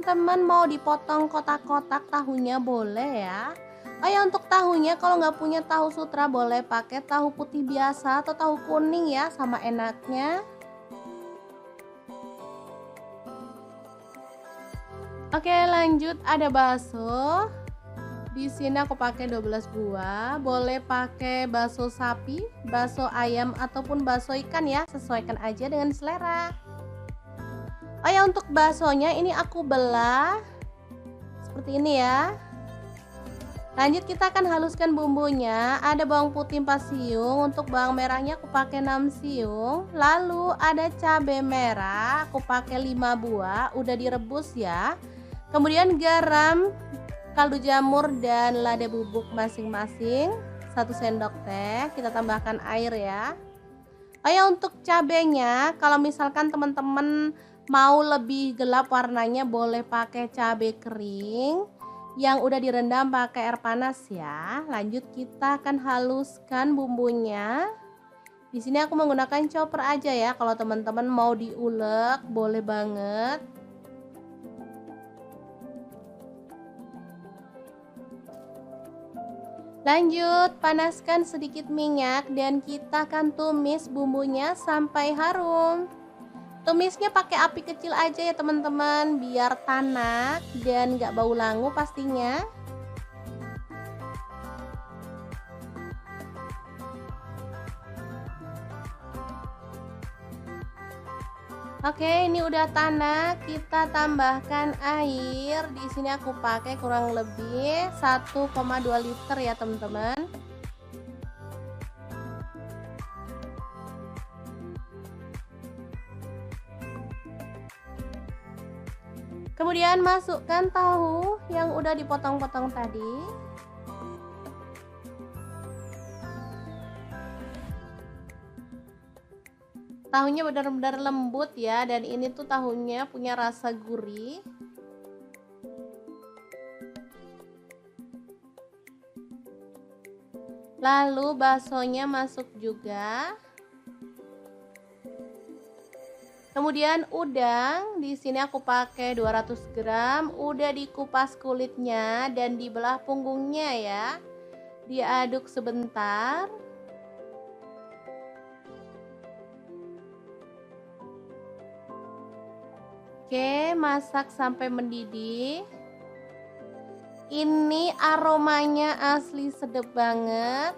Teman mau dipotong kotak-kotak tahunya boleh ya. Oh ya, untuk tahunya kalau nggak punya tahu sutra boleh pakai tahu putih biasa atau tahu kuning ya, sama enaknya. Oke, lanjut ada bakso. Di sini aku pakai 12 buah. Boleh pakai bakso sapi, bakso ayam ataupun bakso ikan ya, sesuaikan aja dengan selera. Oh ya, untuk baksonya ini aku belah seperti ini ya. Lanjut kita akan haluskan bumbunya. Ada bawang putih 4 siung, untuk bawang merahnya aku pakai 6 siung. Lalu ada cabai merah, aku pakai 5 buah, udah direbus ya. Kemudian garam, kaldu jamur dan lada bubuk masing-masing 1 sendok teh. Kita tambahkan air ya. Oh ya, untuk cabenya kalau misalkan teman-teman mau lebih gelap warnanya boleh pakai cabai kering yang udah direndam pakai air panas ya. Lanjut kita akan haluskan bumbunya. Di sini aku menggunakan chopper aja ya. Kalau teman-teman mau diulek boleh banget. Lanjut, panaskan sedikit minyak dan kita akan tumis bumbunya sampai harum. Tumisnya pakai api kecil aja ya teman-teman, biar tanak dan gak bau langu pastinya. Oke, ini udah tanak, kita tambahkan air. Di sini aku pakai kurang lebih 1,2 liter ya teman-teman. Kemudian masukkan tahu yang udah dipotong-potong tadi. Tahunya benar-benar lembut ya, dan ini tuh tahunya punya rasa gurih. Lalu baksonya masuk juga. Kemudian udang, di sini aku pakai 200 gram, udah dikupas kulitnya dan dibelah punggungnya ya. Diaduk sebentar. Oke, masak sampai mendidih. Ini aromanya asli sedap banget.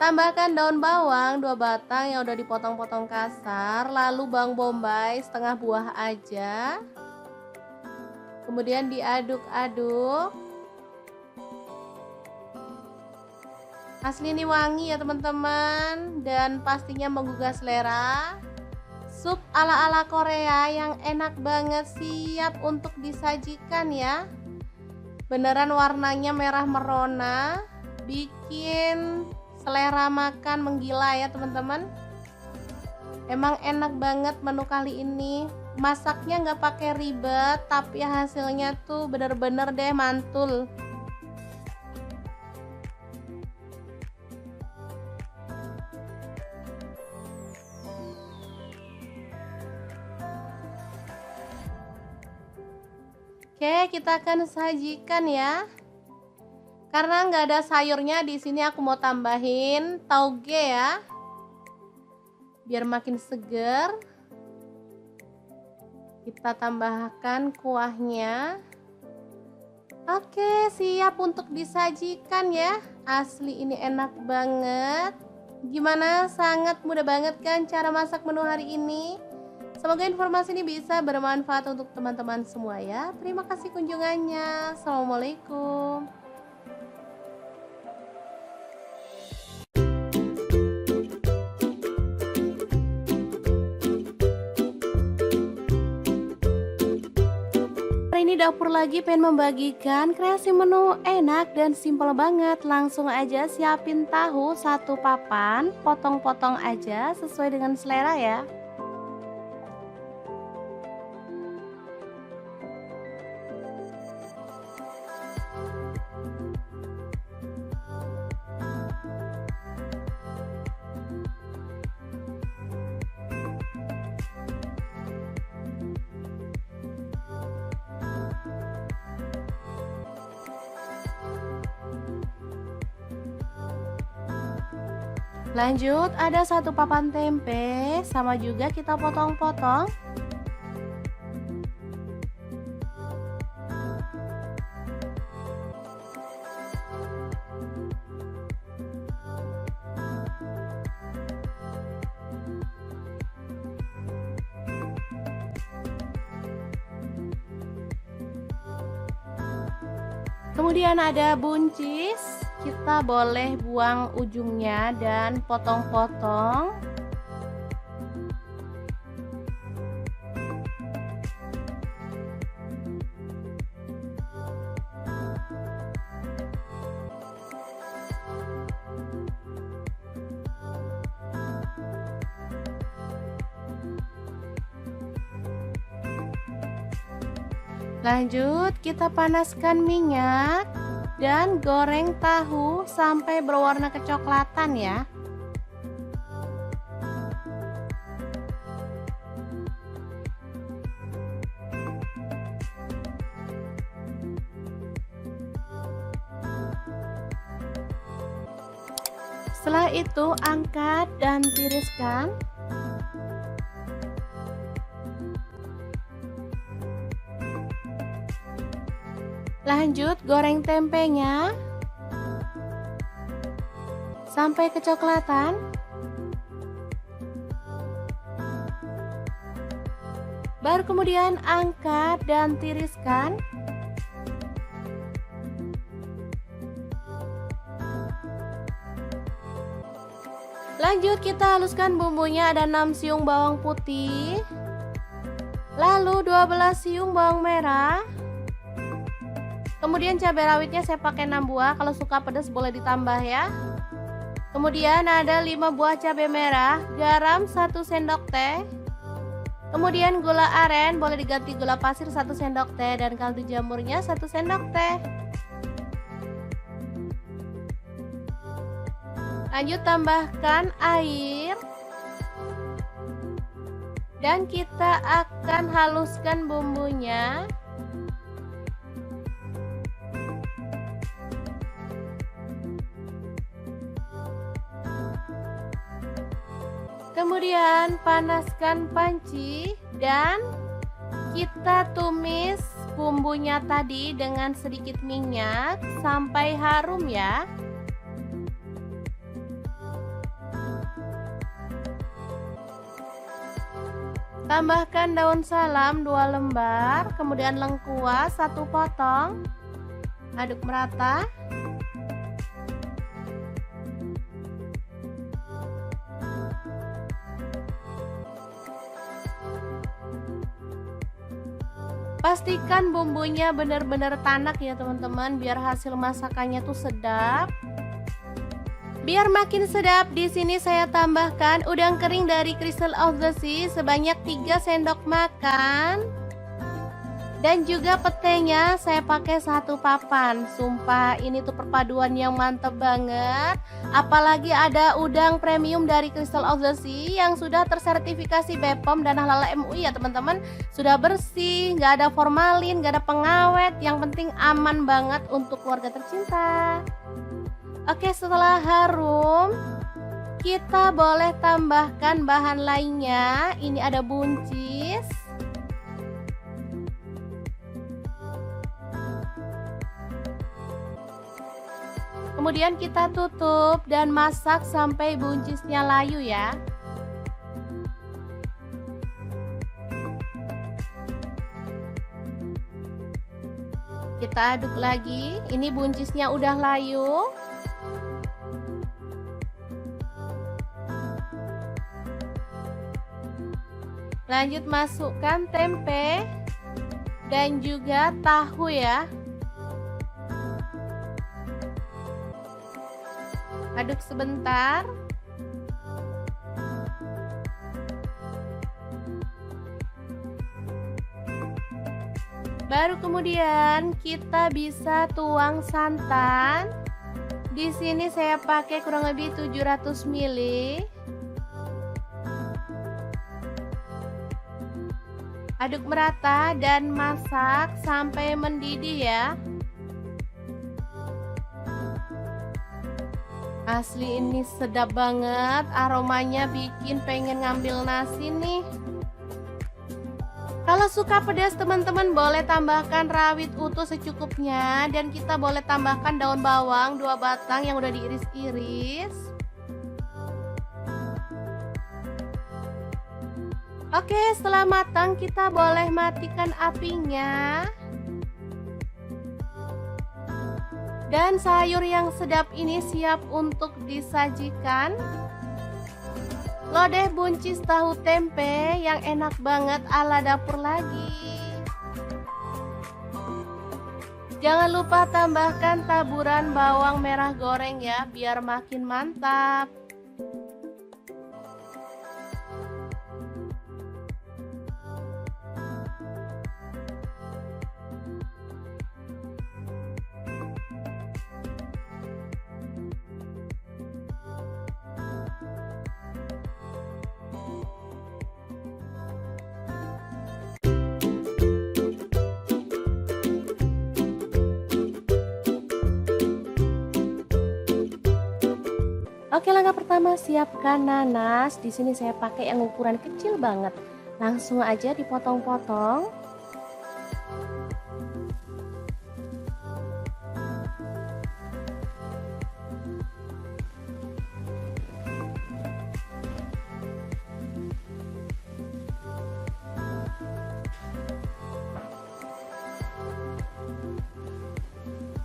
Tambahkan daun bawang 2 batang yang udah dipotong-potong kasar, lalu bawang bombay setengah buah aja. Kemudian diaduk-aduk. Asli ini wangi ya teman-teman, dan pastinya menggugah selera. Sup ala-ala Korea yang enak banget, siap untuk disajikan ya. Beneran warnanya merah merona, bikin selera makan menggila ya teman-teman. Emang enak banget menu kali ini. Masaknya nggak pakai ribet, tapi hasilnya tuh bener-bener deh mantul. Oke, kita akan sajikan ya. Karena nggak ada sayurnya, di sini aku mau tambahin tauge ya, biar makin seger. Kita tambahkan kuahnya. Oke, siap untuk disajikan ya. Asli ini enak banget. Gimana? Sangat mudah banget kan cara masak menu hari ini? Semoga informasi ini bisa bermanfaat untuk teman-teman semua ya. Terima kasih kunjungannya. Assalamualaikum. Hari ini dapur lagi pengen membagikan kreasi menu enak dan simpel banget. Langsung aja siapin tahu 1 papan, potong-potong aja sesuai dengan selera ya. Lanjut, ada satu papan tempe, sama juga kita potong-potong. Kemudian ada buncis, kita boleh buang ujungnya dan potong-potong. Lanjut, kita panaskan minyak dan goreng tahu sampai berwarna kecoklatan ya. Setelah itu angkat dan tiriskan. Lanjut, goreng tempenya sampai kecoklatan. Baru kemudian angkat dan tiriskan. Lanjut, kita haluskan bumbunya, ada 6 siung bawang putih, lalu 12 siung bawang merah. Kemudian cabai rawitnya saya pakai 6 buah, kalau suka pedas boleh ditambah ya. Kemudian ada 5 buah cabai merah, garam 1 sendok teh. Kemudian gula aren, boleh diganti gula pasir 1 sendok teh, dan kaldu jamurnya 1 sendok teh. Lanjut, tambahkan air. Dan kita akan haluskan bumbunya. Kemudian panaskan panci dan kita tumis bumbunya tadi dengan sedikit minyak sampai harum ya. Tambahkan daun salam 2 lembar, kemudian lengkuas 1 potong. Aduk merata. Pastikan bumbunya benar-benar tanak ya teman-teman, biar hasil masakannya tuh sedap. Biar makin sedap, di sini saya tambahkan udang kering dari Crystal of the Sea sebanyak 3 sendok makan. Dan juga petenya saya pakai 1 papan. Sumpah ini tuh perpaduan yang mantep banget. Apalagi ada udang premium dari Crystal of the Sea yang sudah tersertifikasi BPOM dan halal MUI ya teman-teman. Sudah bersih, nggak ada formalin, nggak ada pengawet. Yang penting aman banget untuk keluarga tercinta. Oke, setelah harum, kita boleh tambahkan bahan lainnya. Ini ada buncis. Kemudian kita tutup dan masak sampai buncisnya layu ya. Kita aduk lagi. Ini buncisnya udah layu. Lanjut masukkan tempe dan juga tahu ya. Aduk sebentar. Baru kemudian kita bisa tuang santan. Di sini saya pakai kurang lebih 700 ml. Aduk merata dan masak sampai mendidih ya. Asli ini sedap banget, aromanya bikin pengen ngambil nasi nih. Kalau suka pedas teman-teman boleh tambahkan rawit utuh secukupnya, dan kita boleh tambahkan daun bawang 2 batang yang udah diiris-iris. Oke, setelah matang kita boleh matikan apinya. Dan sayur yang sedap ini siap untuk disajikan. Lodeh buncis tahu tempe yang enak banget ala dapur lagi. Jangan lupa tambahkan taburan bawang merah goreng ya, biar makin mantap. Oke, langkah pertama siapkan nanas. Di sini saya pakai yang ukuran kecil banget. Langsung aja dipotong-potong.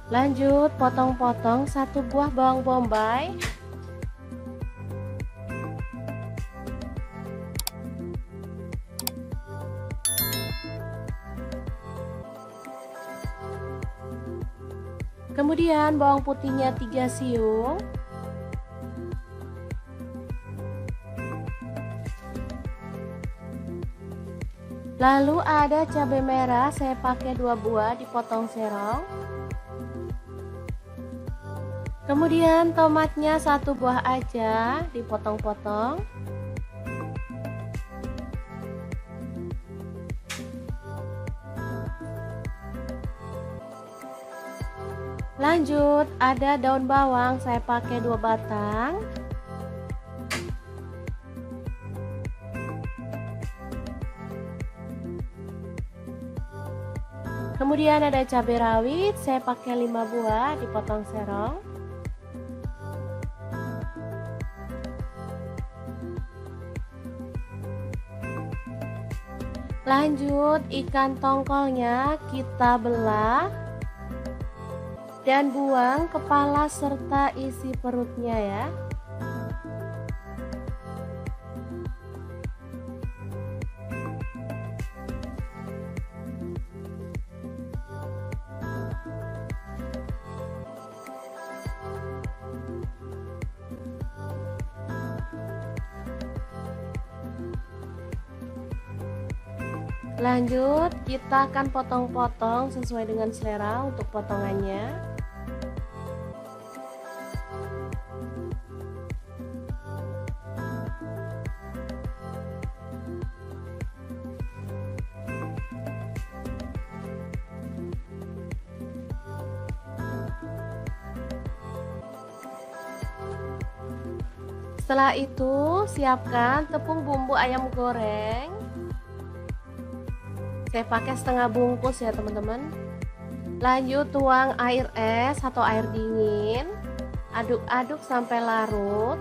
Lanjut potong-potong 1 buah bawang bombay. Kemudian bawang putihnya 3 siung. Lalu ada cabai merah, saya pakai 2 buah dipotong serong. Kemudian tomatnya 1 buah aja dipotong-potong. Lanjut ada daun bawang, saya pakai 2 batang. Kemudian ada cabai rawit, saya pakai 5 buah dipotong serong. Lanjut ikan tongkolnya kita belah dan buang kepala serta isi perutnya ya. Lanjut kita akan potong-potong sesuai dengan selera untuk potongannya. Setelah itu siapkan tepung bumbu ayam goreng. Saya pakai setengah bungkus ya teman-teman. Lanjut tuang air es atau air dingin. Aduk-aduk sampai larut.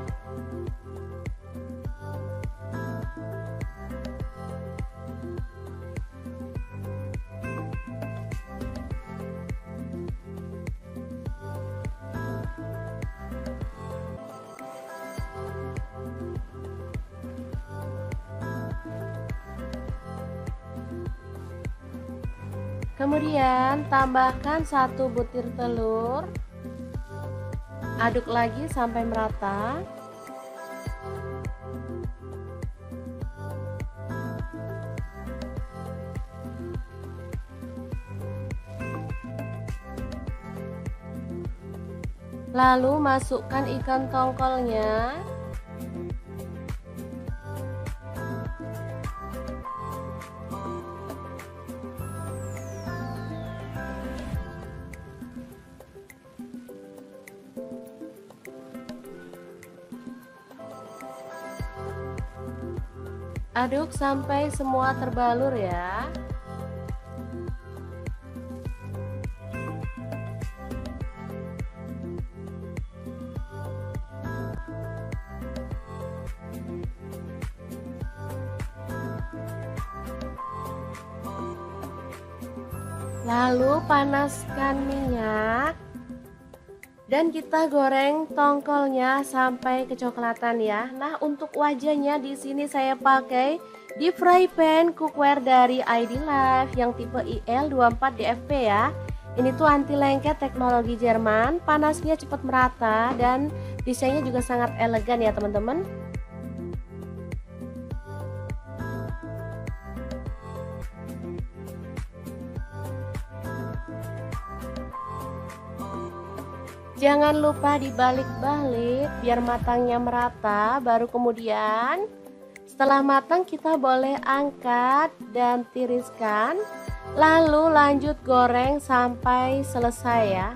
Kemudian tambahkan 1 butir telur. Aduk lagi sampai merata. Lalu masukkan ikan tongkolnya. Aduk sampai semua terbalur ya. Lalu panaskan minyak dan kita goreng tongkolnya sampai kecoklatan ya. Nah, untuk wajahnya di sini saya pakai deep fry pan cookware dari ID Life yang tipe IL24DFP ya. Ini tuh anti lengket teknologi Jerman, panasnya cepat merata dan desainnya juga sangat elegan ya teman-teman. Jangan lupa dibalik-balik biar matangnya merata, baru kemudian setelah matang kita boleh angkat dan tiriskan, lalu lanjut goreng sampai selesai ya.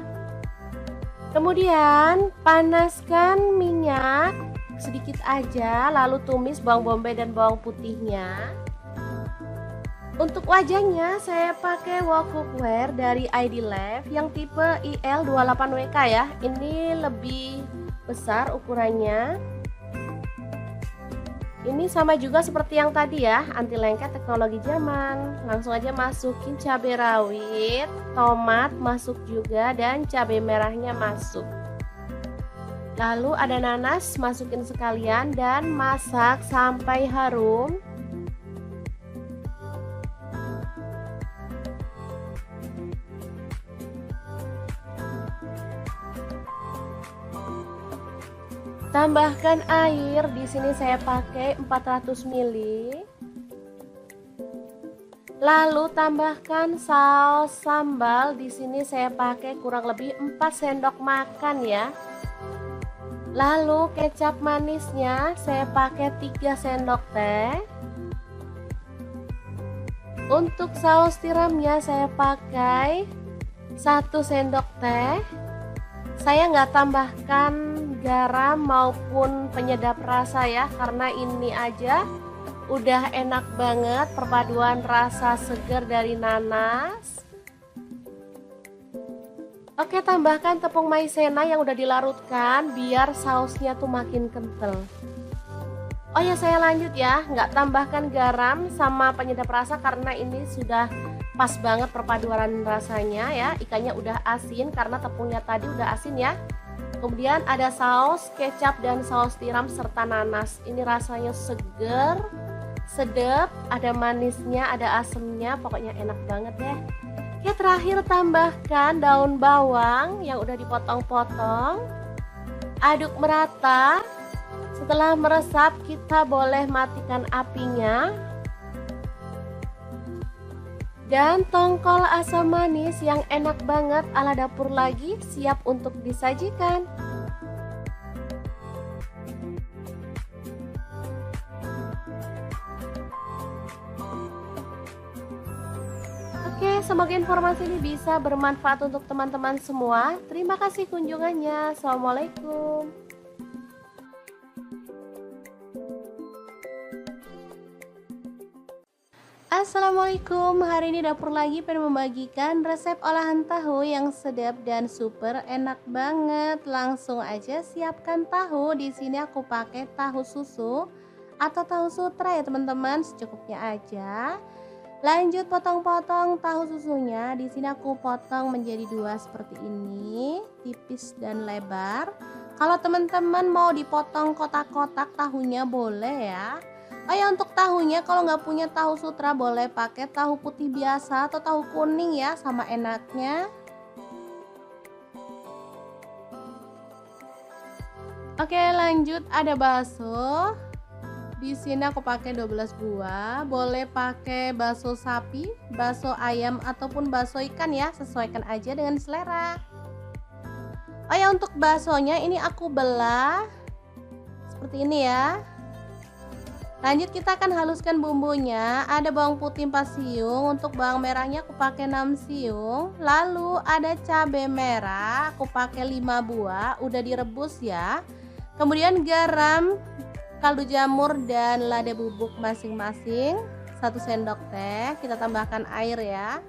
Kemudian panaskan minyak sedikit aja, lalu tumis bawang bombay dan bawang putihnya. Untuk wajahnya saya pakai wok cookware dari ID Life yang tipe IL28WK ya. Ini lebih besar ukurannya. Ini sama juga seperti yang tadi ya, anti lengket teknologi Jerman. Langsung aja masukin cabai rawit, tomat masuk juga dan cabai merahnya masuk. Lalu ada nanas, masukin sekalian dan masak sampai harum. Tambahkan air, di sini saya pakai 400 ml. Lalu tambahkan saus sambal, di sini saya pakai kurang lebih 4 sendok makan ya. Lalu kecap manisnya saya pakai 3 sendok teh. Untuk saus tiramnya saya pakai 1 sendok teh. Saya nggak tambahkan garam maupun penyedap rasa ya, karena ini aja udah enak banget perpaduan rasa segar dari nanas. Oke, tambahkan tepung maizena yang udah dilarutkan biar sausnya tuh makin kental. Oh ya, saya lanjut ya, nggak tambahkan garam sama penyedap rasa karena ini sudah pas banget perpaduan rasanya ya. Ikannya udah asin karena tepungnya tadi udah asin ya. Kemudian ada saus kecap dan saus tiram serta nanas. Ini rasanya seger, sedap, ada manisnya, ada asemnya, pokoknya enak banget deh. Oke, terakhir tambahkan daun bawang yang udah dipotong-potong. Aduk merata. Setelah meresap kita boleh matikan apinya. Dan tongkol asam manis yang enak banget ala dapur lagi siap untuk disajikan. Oke, semoga informasi ini bisa bermanfaat untuk teman-teman semua. Terima kasih kunjungannya. Assalamualaikum. Assalamualaikum, hari ini dapur lagi pengen membagikan resep olahan tahu yang sedap dan super enak banget. Langsung aja siapkan tahu. Di sini aku pakai tahu susu atau tahu sutra ya teman-teman, secukupnya aja. Lanjut potong-potong tahu susunya. Di sini aku potong menjadi 2 seperti ini, tipis dan lebar. Kalau teman-teman mau dipotong kotak-kotak tahunya boleh ya. Oh ya, untuk tahunya kalau nggak punya tahu sutra boleh pakai tahu putih biasa atau tahu kuning ya, sama enaknya. Oke, lanjut ada bakso. Di sini aku pakai 12 buah. Boleh pakai bakso sapi, bakso ayam ataupun bakso ikan ya, sesuaikan aja dengan selera. Oh ya, untuk baksonya ini aku belah seperti ini ya. Lanjut kita akan haluskan bumbunya. Ada bawang putih 4 siung, untuk bawang merahnya aku pakai 6 siung. Lalu ada cabai merah, aku pakai 5 buah, udah direbus ya. Kemudian garam kaldu jamur dan lada bubuk masing-masing 1 sendok teh. Kita tambahkan air ya.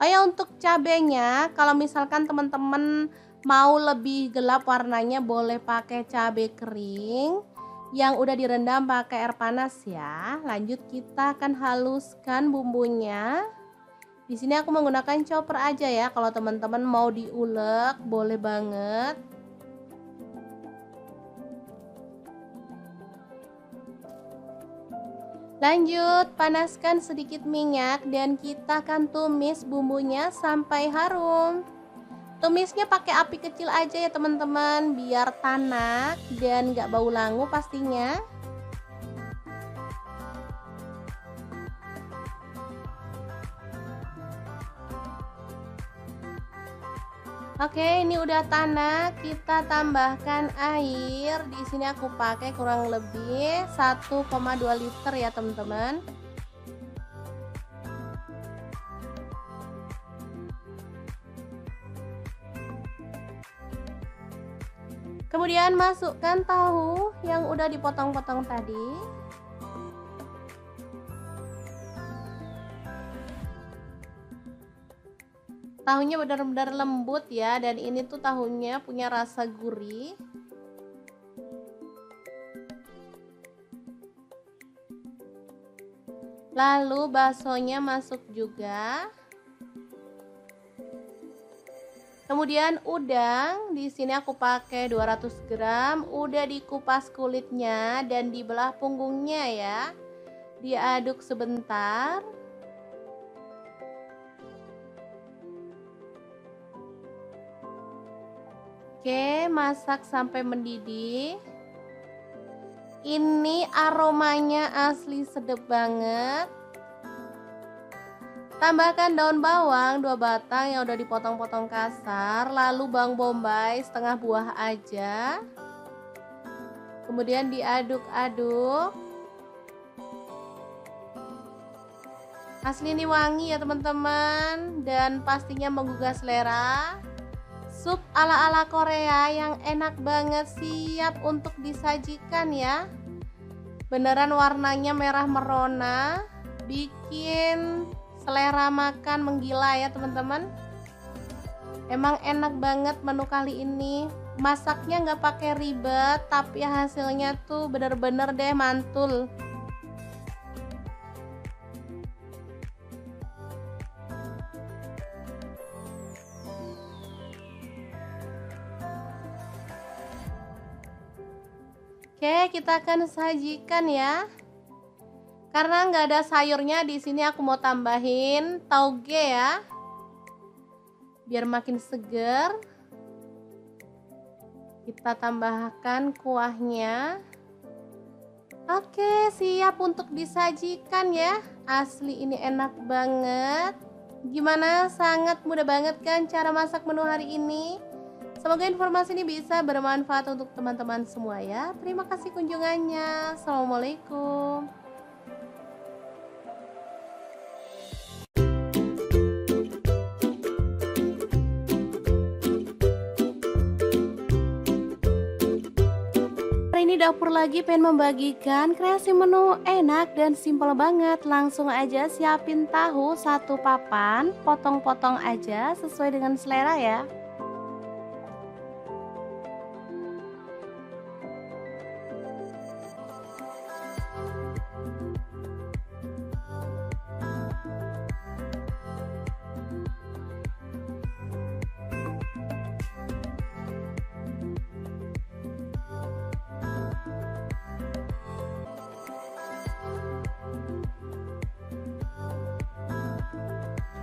Oh ya, untuk cabenya kalau misalkan teman-teman mau lebih gelap warnanya boleh pakai cabai kering yang udah direndam pakai air panas ya. Lanjut kita akan haluskan bumbunya. Di sini aku menggunakan chopper aja ya. Kalau teman-teman mau diulek boleh banget. Lanjut, panaskan sedikit minyak dan kita akan tumis bumbunya sampai harum. Tumisnya pakai api kecil aja ya teman-teman, biar tanak dan gak bau langu pastinya. Oke, ini udah tanak, kita tambahkan air. Di sini aku pakai kurang lebih 1,2 liter ya teman-teman. Kemudian masukkan tahu yang udah dipotong-potong tadi. Tahunya benar-benar lembut ya, dan ini tuh tahunya punya rasa gurih. Lalu baksonya masuk juga. Kemudian udang, di sini aku pakai 200 gram, udah dikupas kulitnya dan dibelah punggungnya ya. Diaduk sebentar. Oke, masak sampai mendidih. Ini aromanya asli sedap banget. Tambahkan daun bawang 2 batang yang udah dipotong-potong kasar, lalu bawang bombay setengah buah aja. Kemudian diaduk-aduk. Asli ini wangi ya teman-teman, dan pastinya menggugah selera. Sup ala-ala Korea yang enak banget, siap untuk disajikan ya. Beneran warnanya merah merona, bikin selera makan menggila ya teman-teman. Emang enak banget menu kali ini. Masaknya nggak pakai ribet, tapi hasilnya tuh bener-bener deh mantul. Oke, kita akan sajikan ya. Karena nggak ada sayurnya, di sini aku mau tambahin tauge ya, biar makin seger. Kita tambahkan kuahnya. Oke, siap untuk disajikan ya. Asli ini enak banget. Gimana? Sangat mudah banget kan cara masak menu hari ini? Semoga informasi ini bisa bermanfaat untuk teman-teman semua ya. Terima kasih kunjungannya. Assalamualaikum. Hari ini dapur lagi pengen membagikan kreasi menu enak dan simpel banget. Langsung aja siapin tahu 1 papan, potong-potong aja sesuai dengan selera ya.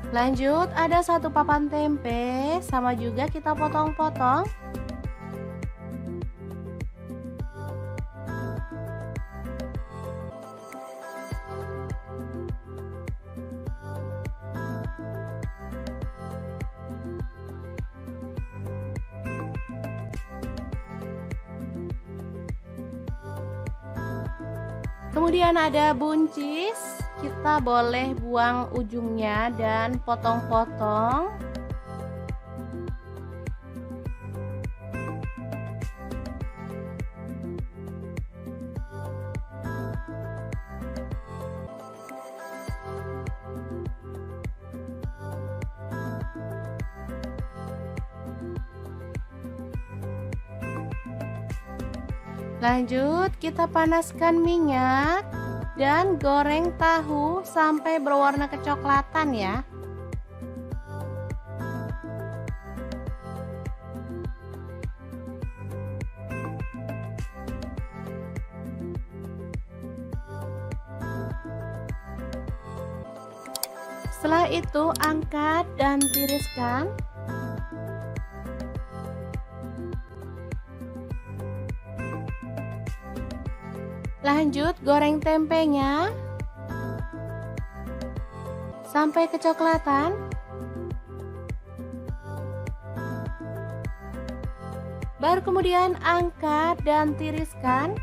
Lanjut, ada 1 papan tempe, sama juga kita potong-potong. Kemudian ada buncis, kita boleh buang ujungnya dan potong-potong. Lanjut, kita panaskan minyak dan goreng tahu sampai berwarna kecoklatan ya. Setelah itu angkat dan tiriskan. Lanjut goreng tempenya sampai kecoklatan. Baru kemudian angkat dan tiriskan.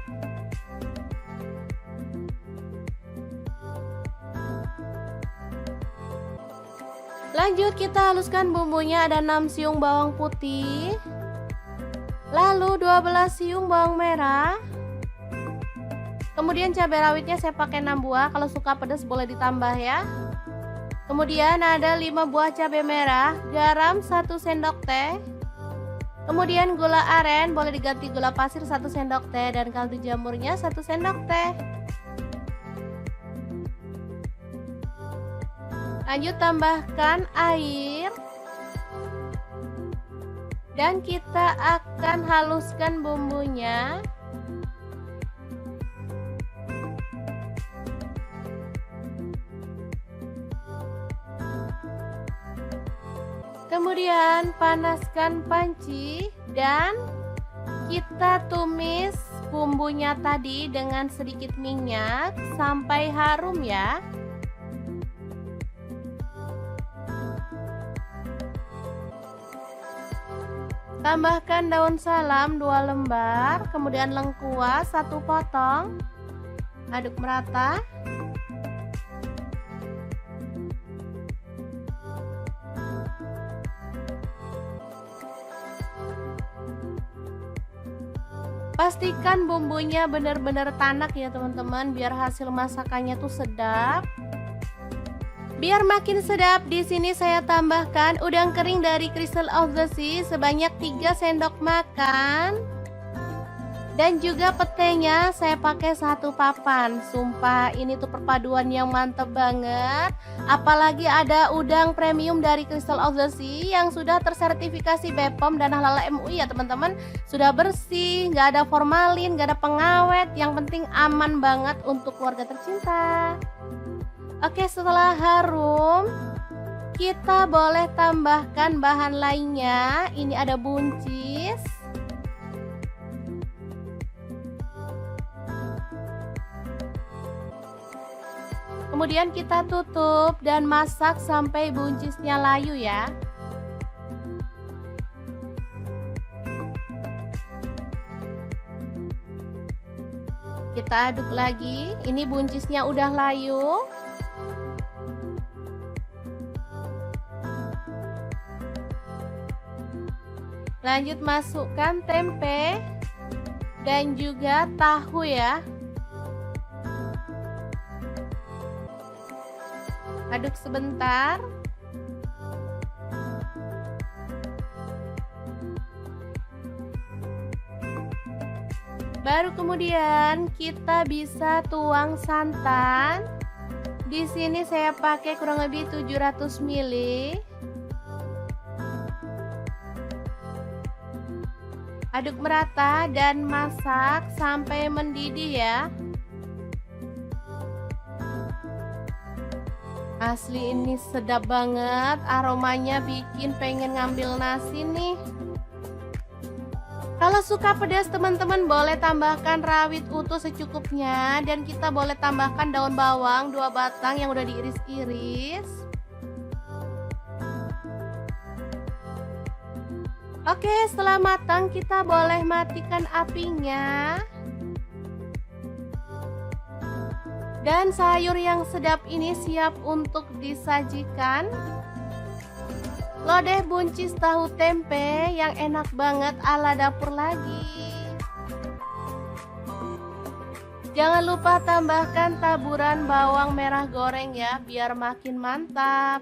Lanjut kita haluskan bumbunya, ada 6 siung bawang putih, lalu 12 siung bawang merah, kemudian cabai rawitnya saya pakai 6 buah, kalau suka pedas boleh ditambah ya. Kemudian ada 5 buah cabai merah, garam 1 sendok teh, kemudian gula aren boleh diganti gula pasir 1 sendok teh, dan kaldu jamurnya 1 sendok teh. Lanjut tambahkan air dan kita akan haluskan bumbunya. Kemudian panaskan panci dan kita tumis bumbunya tadi dengan sedikit minyak sampai harum ya. Tambahkan daun salam 2 lembar, kemudian lengkuas 1 potong. Aduk merata. Pastikan bumbunya benar-benar tanak ya teman-teman, biar hasil masakannya tuh sedap. Biar makin sedap, di sini saya tambahkan udang kering dari Crystal of the Sea sebanyak 3 sendok makan. Dan juga petenya saya pakai 1 papan. Sumpah ini tuh perpaduan yang mantep banget. Apalagi ada udang premium dari Crystal of the Sea yang sudah tersertifikasi BPOM dan Halal MUI ya teman-teman. Sudah bersih, nggak ada formalin, nggak ada pengawet. Yang penting aman banget untuk keluarga tercinta. Oke, setelah harum, kita boleh tambahkan bahan lainnya. Ini ada buncis, kemudian kita tutup dan masak sampai buncisnya layu ya. Kita aduk lagi. Ini buncisnya udah layu. Lanjut masukkan tempe dan juga tahu ya. Aduk sebentar. Baru kemudian kita bisa tuang santan. Di sini saya pakai kurang lebih 700 ml. Aduk merata dan masak sampai mendidih ya. Asli ini sedap banget, aromanya bikin pengen ngambil nasi nih. Kalau suka pedas teman-teman boleh tambahkan rawit utuh secukupnya, dan kita boleh tambahkan daun bawang 2 batang yang udah diiris-iris. Oke, setelah matang kita boleh matikan apinya. Dan sayur yang sedap ini siap untuk disajikan. Lodeh buncis tahu tempe yang enak banget ala dapur lagi. Jangan lupa tambahkan taburan bawang merah goreng ya, biar makin mantap.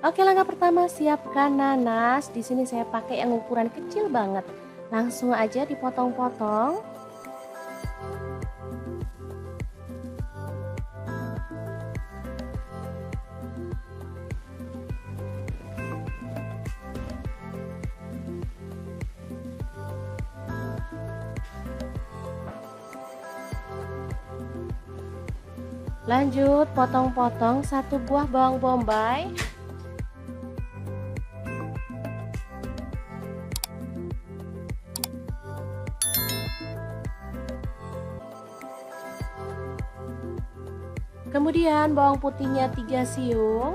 Oke, langkah pertama siapkan nanas. Di sini saya pakai yang ukuran kecil banget. Langsung aja dipotong-potong. Lanjut potong-potong satu buah bawang bombay. Kemudian bawang putihnya 3 siung.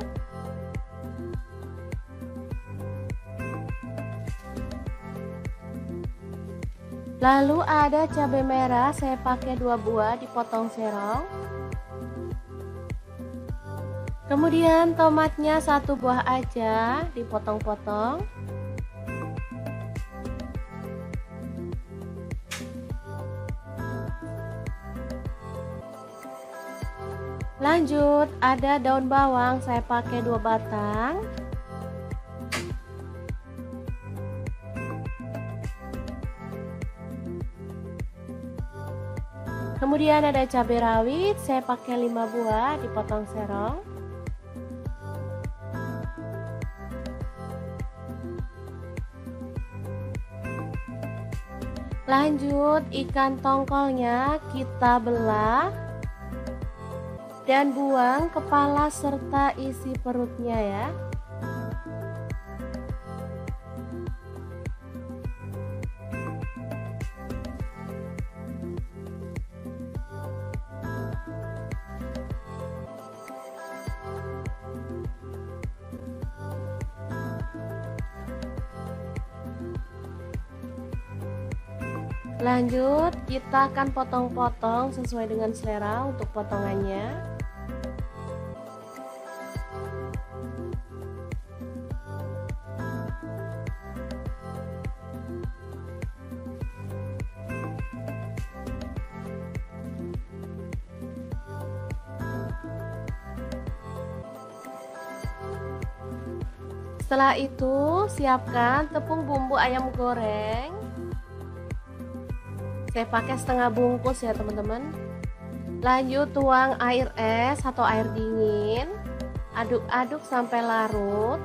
Lalu ada cabai merah, saya pakai 2 buah dipotong serong. Kemudian tomatnya 1 buah aja dipotong-potong. Lanjut ada daun bawang, saya pakai 2 batang. Kemudian ada cabai rawit, saya pakai 5 buah dipotong serong. Lanjut ikan tongkolnya kita belah dan buang kepala serta isi perutnya ya. Lanjut kita akan potong-potong sesuai dengan selera untuk potongannya. Setelah itu siapkan tepung bumbu ayam goreng. Saya pakai setengah bungkus ya teman-teman. Lanjut tuang air es atau air dingin. Aduk-aduk sampai larut.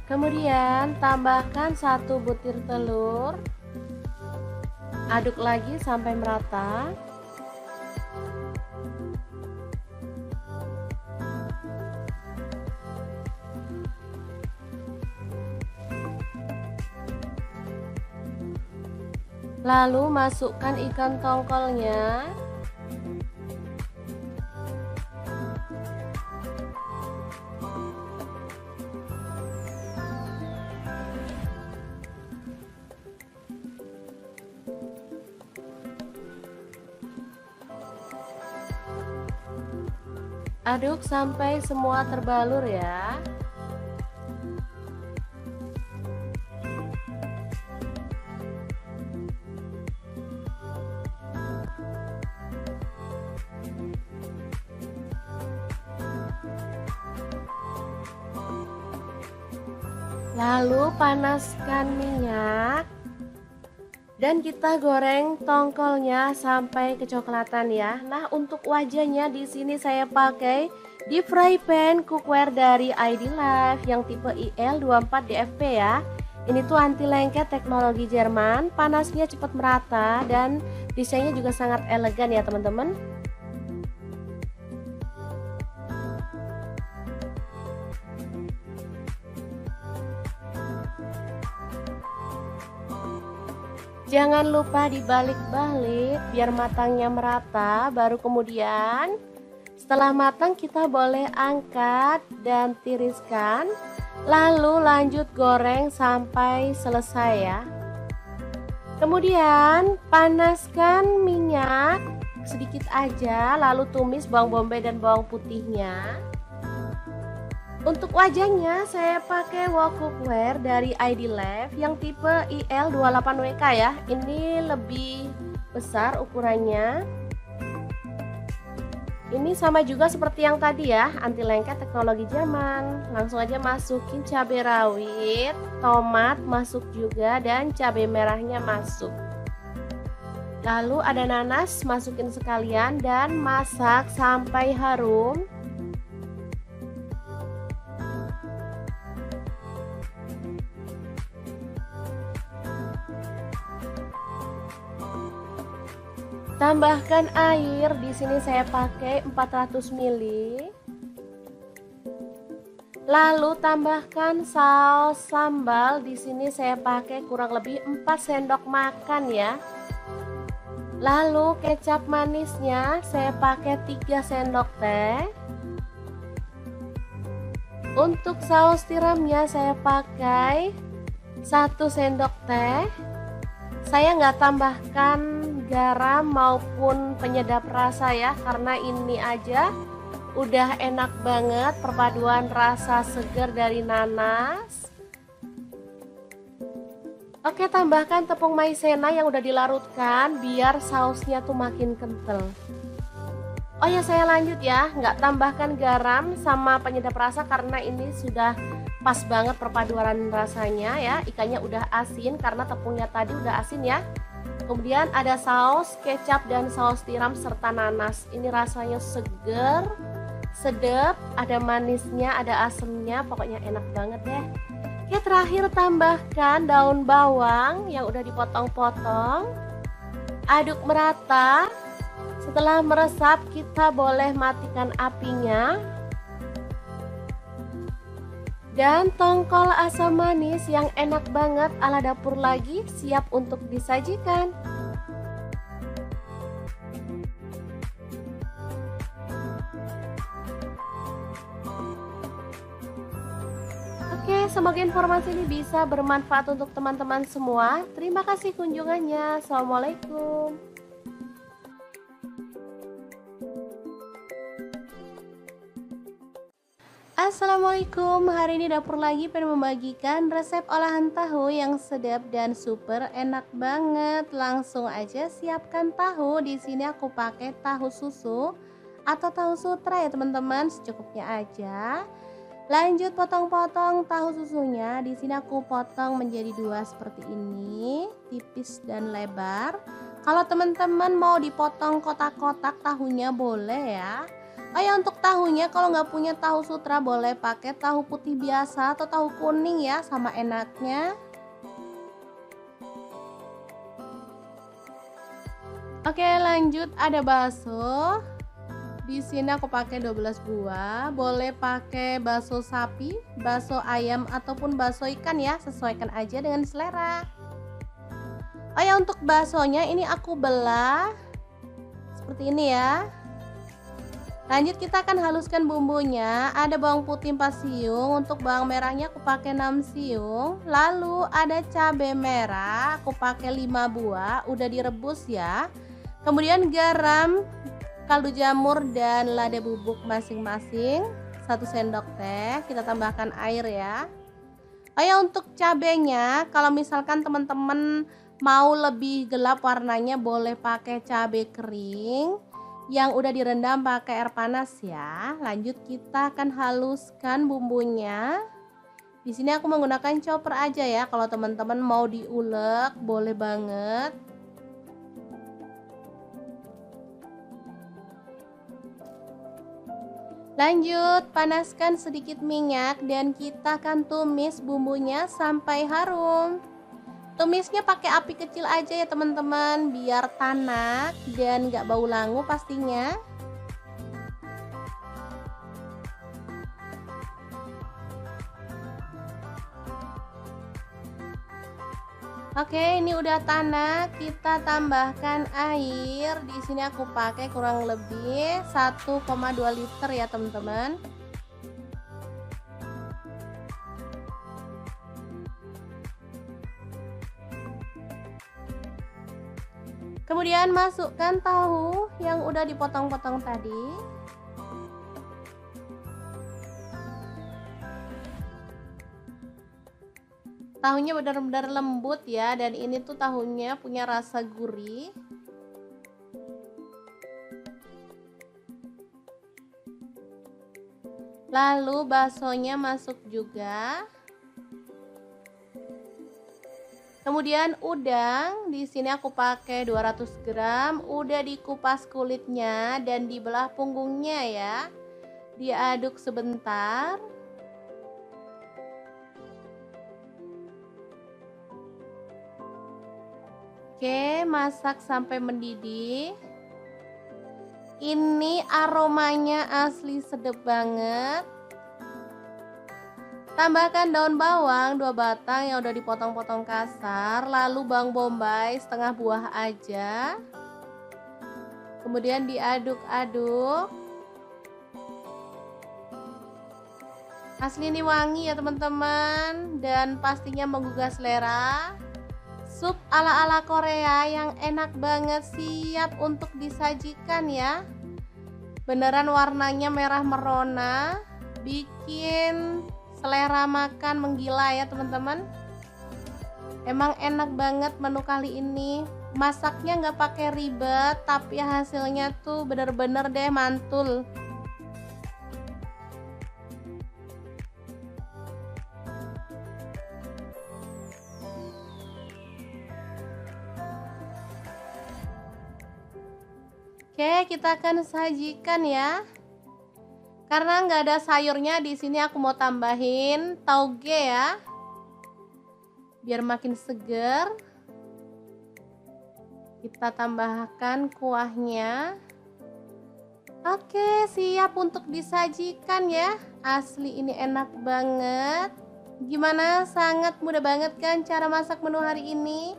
Kemudian tambahkan 1 butir telur. Aduk lagi sampai merata. Lalu masukkan ikan tongkolnya. Aduk sampai semua terbalur ya. Lalu panaskan minyak dan kita goreng tongkolnya sampai kecoklatan ya. Nah, untuk wajahnya di sini saya pakai deep fry pan cookware dari ID Life yang tipe IL24DFP ya. Ini tuh anti lengket teknologi Jerman, panasnya cepat merata dan desainnya juga sangat elegan ya teman-teman. Jangan lupa dibalik-balik biar matangnya merata. Baru kemudian setelah matang kita boleh angkat dan tiriskan. Lalu lanjut goreng sampai selesai ya. Kemudian panaskan minyak sedikit aja, lalu tumis bawang bombay dan bawang putihnya. Untuk wajannya saya pakai wok cookware dari ID Lab yang tipe IL28WK ya. Ini lebih besar ukurannya. Ini sama juga seperti yang tadi ya, anti lengket teknologi zaman. Langsung aja masukin cabai rawit, tomat masuk juga, dan cabai merahnya masuk. Lalu ada nanas, masukin sekalian dan masak sampai harum. Tambahkan air, di sini saya pakai 400 ml. Lalu tambahkan saus sambal, di sini saya pakai kurang lebih 4 sendok makan ya. Lalu kecap manisnya saya pakai 3 sendok teh. Untuk saus tiramnya saya pakai 1 sendok teh. Saya nggak tambahkan garam maupun penyedap rasa ya, karena ini aja udah enak banget perpaduan rasa segar dari nanas. Oke, tambahkan tepung maizena yang udah dilarutkan biar sausnya tuh makin kental. Oh ya, saya lanjut ya, nggak tambahkan garam sama penyedap rasa karena ini sudah pas banget perpaduan rasanya ya. Ikannya udah asin karena tepungnya tadi udah asin ya. Kemudian ada saus kecap dan saus tiram serta nanas. Ini rasanya seger, sedap, ada manisnya, ada asemnya, pokoknya enak banget deh. Oke, terakhir tambahkan daun bawang yang udah dipotong-potong. Aduk merata. Setelah meresap, kita boleh matikan apinya. Dan tongkol asam manis yang enak banget ala dapur lagi siap untuk disajikan. Oke, semoga informasi ini bisa bermanfaat untuk teman-teman semua. Terima kasih kunjungannya. Assalamualaikum. Assalamualaikum, hari ini dapur lagi pengen membagikan resep olahan tahu yang sedap dan super enak banget. Langsung aja siapkan tahu. Di sini aku pakai tahu susu atau tahu sutra ya teman-teman, secukupnya aja. Lanjut potong-potong tahu susunya. Di sini aku potong menjadi 2 seperti ini, tipis dan lebar. Kalau teman-teman mau dipotong kotak-kotak tahunya boleh ya. Oh ya, untuk tahunya kalau nggak punya tahu sutra boleh pakai tahu putih biasa atau tahu kuning ya, sama enaknya. Oke, lanjut ada bakso. Di sini aku pakai 12 buah. Boleh pakai bakso sapi, bakso ayam ataupun bakso ikan ya, sesuaikan aja dengan selera. Oh ya, untuk baksonya ini aku belah seperti ini ya. Lanjut kita akan haluskan bumbunya. Ada bawang putih 4 siung, untuk bawang merahnya aku pakai 6 siung. Lalu ada cabai merah, aku pakai 5 buah, udah direbus ya. Kemudian garam, kaldu jamur dan lada bubuk masing-masing 1 sendok teh. Kita tambahkan air ya. Oh ya, untuk cabenya kalau misalkan teman-teman mau lebih gelap warnanya boleh pakai cabai kering yang udah direndam pakai air panas ya. Lanjut kita akan haluskan bumbunya. Di sini aku menggunakan chopper aja ya. Kalau teman-teman mau diulek boleh banget. Lanjut panaskan sedikit minyak dan kita akan tumis bumbunya sampai harum. Tumisnya pakai api kecil aja ya teman-teman, biar tanak dan gak bau langu pastinya. Oke, ini udah tanak, kita tambahkan air. Di sini aku pakai kurang lebih 1,2 liter ya teman-teman. Kemudian masukkan tahu yang udah dipotong-potong tadi. Tahunya benar-benar lembut ya, dan ini tuh tahunya punya rasa gurih. Lalu baksonya masuk juga. Kemudian udang, di sini aku pakai 200 gram, udah dikupas kulitnya dan dibelah punggungnya ya. Diaduk sebentar. Oke, masak sampai mendidih. Ini aromanya asli sedap banget. Tambahkan daun bawang 2 batang yang udah dipotong-potong kasar, lalu bawang bombay setengah buah aja. Kemudian diaduk-aduk. Asli ini wangi ya teman-teman, dan pastinya menggugah selera. Sup ala-ala Korea yang enak banget, siap untuk disajikan ya. Beneran warnanya merah merona, bikin selera makan menggila ya teman-teman. Emang enak banget menu kali ini. Masaknya nggak pakai ribet, tapi hasilnya tuh bener-bener deh mantul. Oke, kita akan sajikan ya. Karena nggak ada sayurnya, di sini aku mau tambahin tauge ya, biar makin seger. Kita tambahkan kuahnya. Oke, siap untuk disajikan ya. Asli ini enak banget. Gimana? Sangat mudah banget kan cara masak menu hari ini?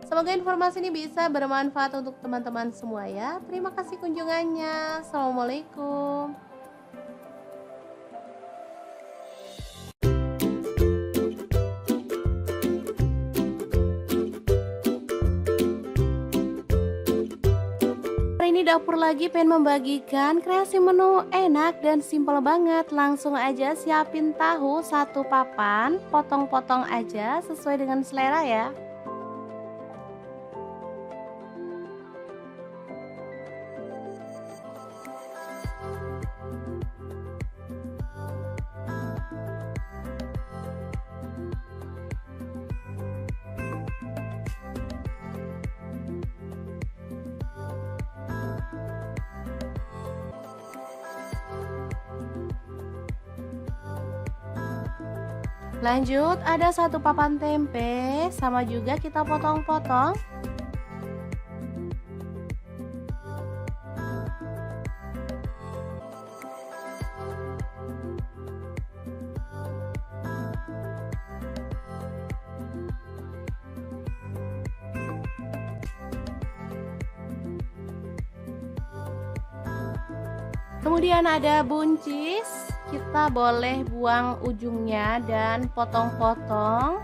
Semoga informasi ini bisa bermanfaat untuk teman-teman semua ya. Terima kasih kunjungannya. Assalamualaikum. Hari ini dapur lagi pengen membagikan kreasi menu enak dan simpel banget. Langsung aja siapin tahu 1 papan, potong-potong aja sesuai dengan selera ya. Lanjut, ada 1 papan tempe, sama juga kita potong-potong. Kemudian ada buncis. Kita boleh buang ujungnya dan potong-potong.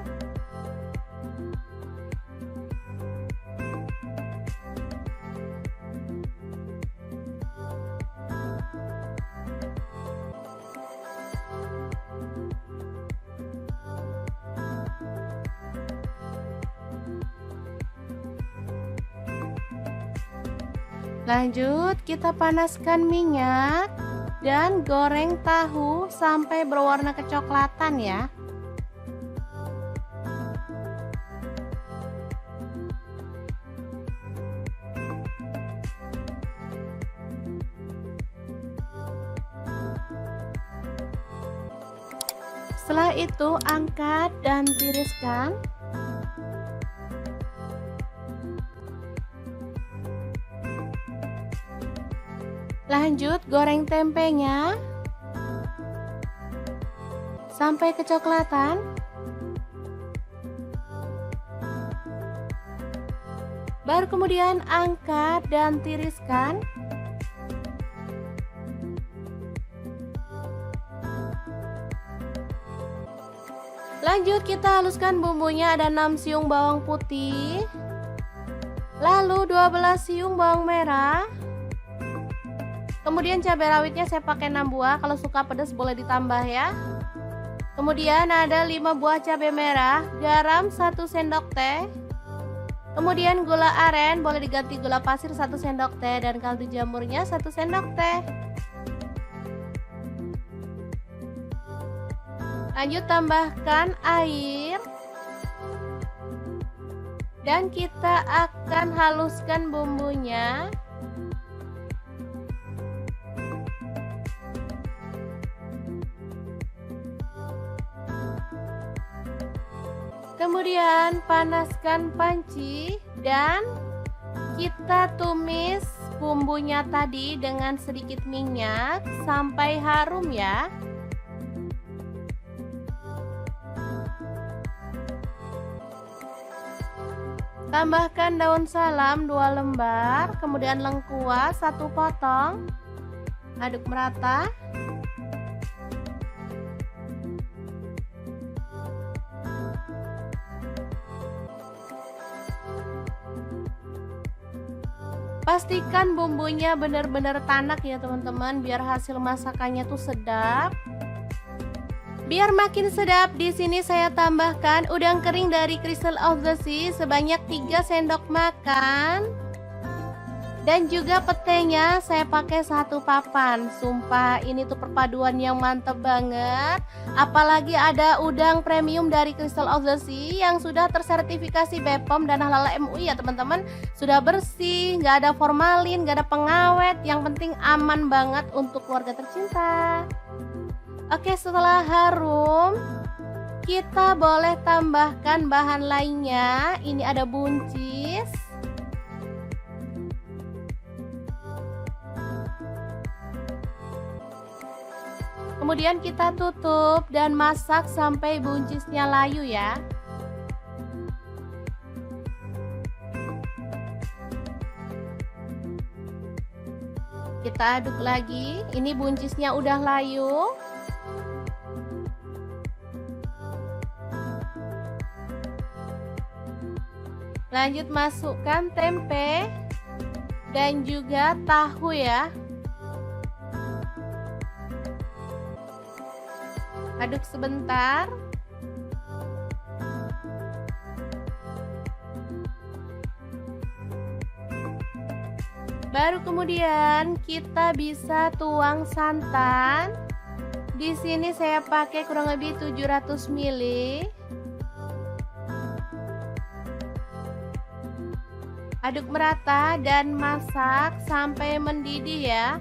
Lanjut, kita panaskan minyak dan goreng tahu sampai berwarna kecoklatan ya. Setelah itu angkat dan tiriskan. Lanjut goreng tempenya sampai kecoklatan. Baru kemudian angkat dan tiriskan. Lanjut kita haluskan bumbunya, ada 6 siung bawang putih. Lalu 12 siung bawang merah. Kemudian cabai rawitnya saya pakai 6 buah, kalau suka pedas boleh ditambah ya. Kemudian ada 5 buah cabai merah, garam 1 sendok teh. Kemudian gula aren, boleh diganti gula pasir 1 sendok teh, dan kaldu jamurnya 1 sendok teh. Lanjut tambahkan air. Dan kita akan haluskan bumbunya. Kemudian panaskan panci dan kita tumis bumbunya tadi dengan sedikit minyak sampai harum ya. Tambahkan daun salam 2 lembar, kemudian lengkuas 1 potong. Aduk merata. Pastikan bumbunya benar-benar tanak ya teman-teman, biar hasil masakannya tuh sedap. Biar makin sedap, di sini saya tambahkan udang kering dari Crystal of the Sea sebanyak 3 sendok makan. Dan juga petenya saya pakai 1 papan. Sumpah ini tuh perpaduan yang mantep banget. Apalagi ada udang premium dari Crystal of the Sea yang sudah tersertifikasi BPOM dan halal MUI ya teman-teman. Sudah bersih, nggak ada formalin, nggak ada pengawet. Yang penting aman banget untuk keluarga tercinta. Oke, setelah harum, kita boleh tambahkan bahan lainnya. Ini ada buncis. Kemudian kita tutup dan masak sampai buncisnya layu ya. Kita aduk lagi. Ini buncisnya udah layu. Lanjut masukkan tempe dan juga tahu ya. Aduk sebentar. Baru kemudian kita bisa tuang santan. Di sini saya pakai kurang lebih 700 ml. Aduk merata dan masak sampai mendidih ya.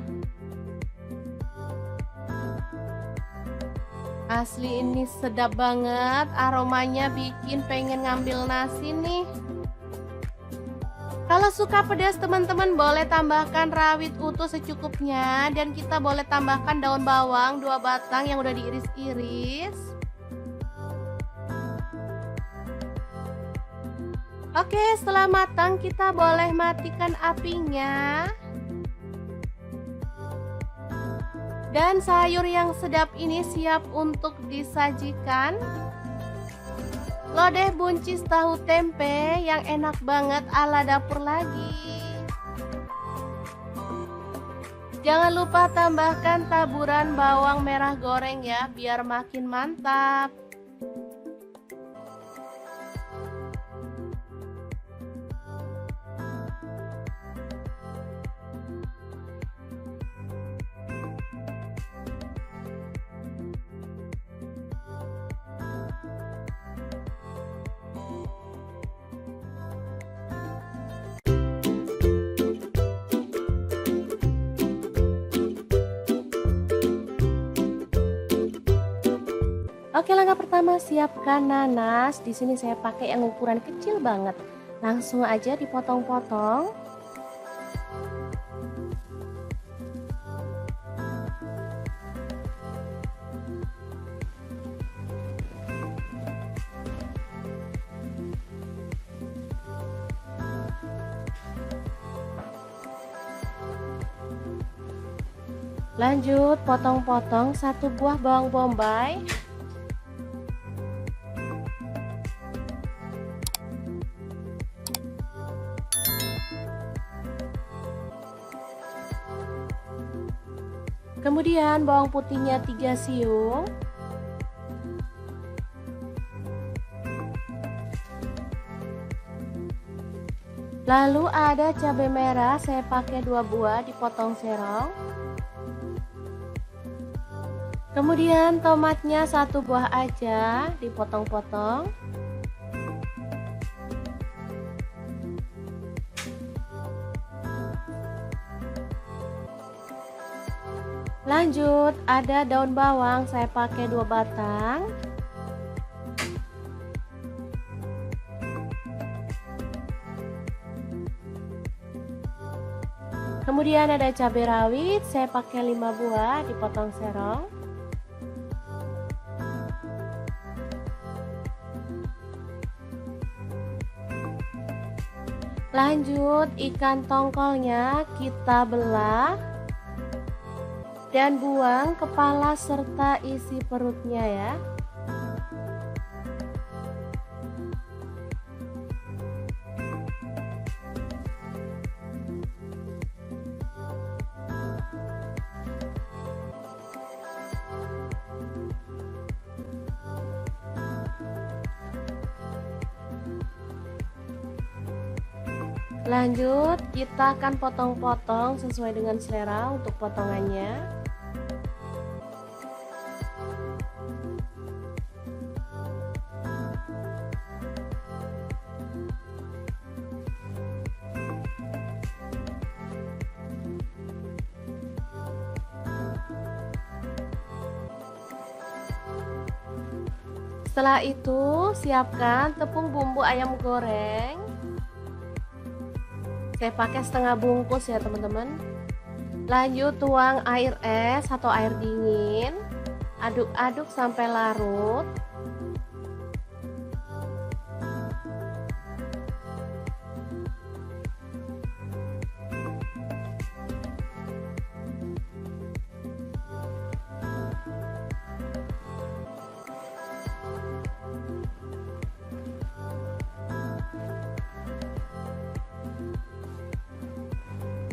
Asli ini sedap banget, aromanya bikin pengen ngambil nasi nih. Kalau suka pedas teman-teman boleh tambahkan rawit utuh secukupnya. Dan kita boleh tambahkan daun bawang 2 batang yang udah diiris-iris. Oke, setelah matang kita boleh matikan apinya. Dan sayur yang sedap ini siap untuk disajikan. Lodeh buncis tahu tempe yang enak banget ala dapur lagi. Jangan lupa tambahkan taburan bawang merah goreng ya, biar makin mantap. Oke, langkah pertama siapkan nanas. Di sini saya pakai yang ukuran kecil banget. Langsung aja dipotong-potong. Lanjut potong-potong 1 buah bawang bombay. Kemudian bawang putihnya 3 siung. Lalu ada cabai merah, saya pakai 2 buah dipotong serong. Kemudian tomatnya 1 buah aja dipotong-potong. Lanjut ada daun bawang, saya pakai 2 batang. Kemudian ada cabai rawit, saya pakai 5 buah dipotong serong. Lanjut ikan tongkolnya kita belah dan buang kepala serta isi perutnya ya. Lanjut kita akan potong-potong sesuai dengan selera untuk potongannya. Setelah itu siapkan tepung bumbu ayam goreng. Saya pakai setengah bungkus ya teman-teman. Lanjut tuang air es atau air dingin. Aduk-aduk sampai larut.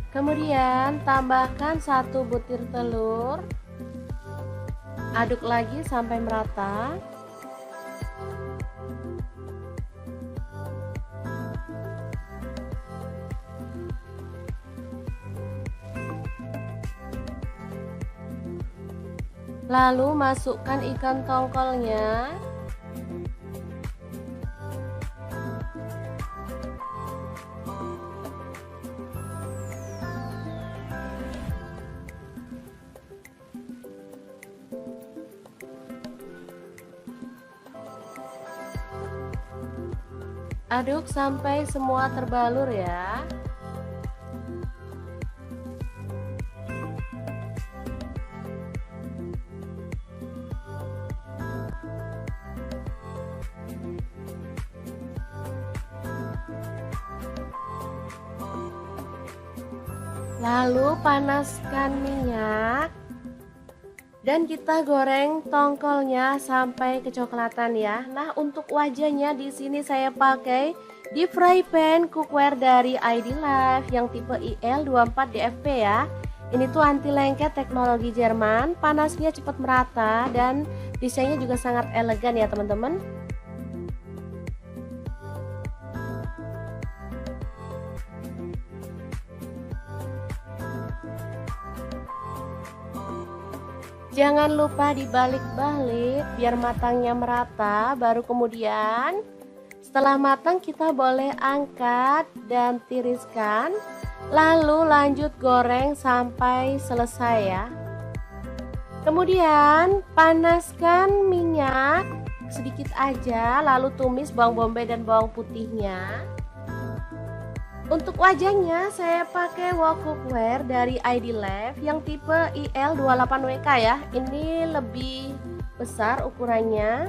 Kemudian tambahkan 1 butir telur. Aduk lagi sampai merata. Lalu masukkan ikan tongkolnya. Aduk sampai semua terbalur ya. Lalu panaskan minyak. Dan kita goreng tongkolnya sampai kecoklatan ya. Nah, untuk wajahnya di sini saya pakai deep fry pan cookware dari ID Life yang tipe IL24DFP ya. Ini tuh anti lengket teknologi Jerman, panasnya cepat merata dan desainnya juga sangat elegan ya teman-teman. Jangan lupa dibalik-balik biar matangnya merata. Baru kemudian setelah matang kita boleh angkat dan tiriskan. Lalu lanjut goreng sampai selesai ya. Kemudian panaskan minyak sedikit aja. Lalu tumis bawang bombay dan bawang putihnya. Untuk wajahnya saya pakai wok cookware dari ID Life yang tipe IL28WK ya. Ini lebih besar ukurannya.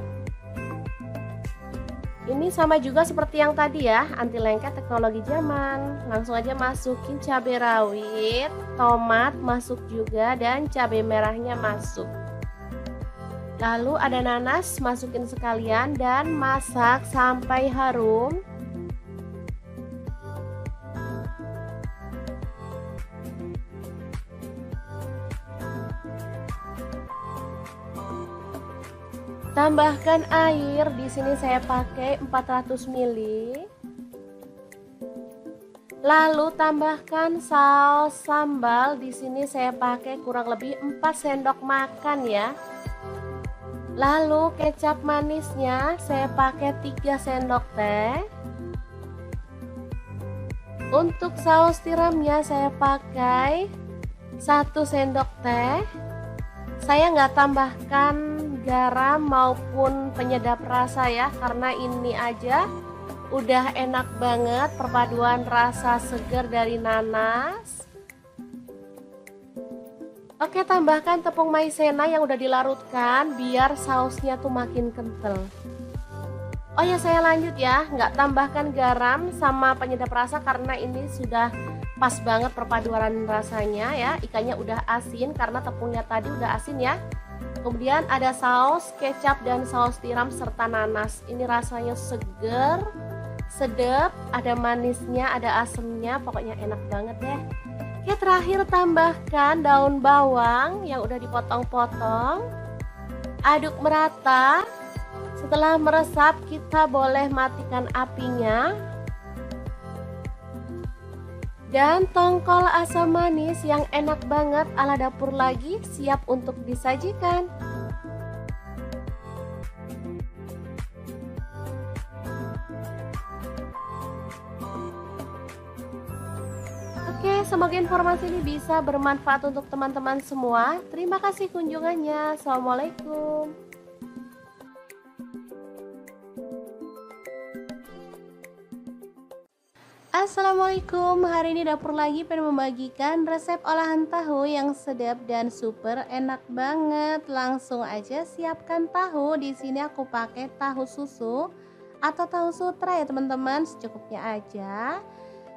Ini sama juga seperti yang tadi ya, anti lengket teknologi Jerman. Langsung aja masukin cabai rawit, tomat masuk juga dan cabai merahnya masuk. Lalu ada nanas, masukin sekalian dan masak sampai harum. Tambahkan air, di sini saya pakai 400 ml. Lalu tambahkan saus sambal, di sini saya pakai kurang lebih 4 sendok makan ya. Lalu kecap manisnya saya pakai 3 sendok teh. Untuk saus tiramnya saya pakai 1 sendok teh. Saya nggak tambahkan garam maupun penyedap rasa ya, karena ini aja udah enak banget perpaduan rasa segar dari nanas. Oke, tambahkan tepung maizena yang udah dilarutkan biar sausnya tuh makin kental. Oh ya, saya lanjut ya, nggak tambahkan garam sama penyedap rasa karena ini sudah pas banget perpaduan rasanya ya. Ikannya udah asin karena tepungnya tadi udah asin ya. Kemudian ada saus kecap dan saus tiram serta nanas. Ini rasanya seger, sedap, ada manisnya, ada asemnya, pokoknya enak banget deh. Oke, terakhir tambahkan daun bawang yang udah dipotong-potong. Aduk merata. Setelah meresap, kita boleh matikan apinya. Dan tongkol asam manis yang enak banget ala dapur lagi siap untuk disajikan. Oke, semoga informasi ini bisa bermanfaat untuk teman-teman semua. Terima kasih kunjungannya. Assalamualaikum. Assalamualaikum, hari ini dapur lagi pengen membagikan resep olahan tahu yang sedap dan super enak banget. Langsung aja siapkan tahu. Di sini aku pakai tahu susu atau tahu sutra ya teman-teman, secukupnya aja.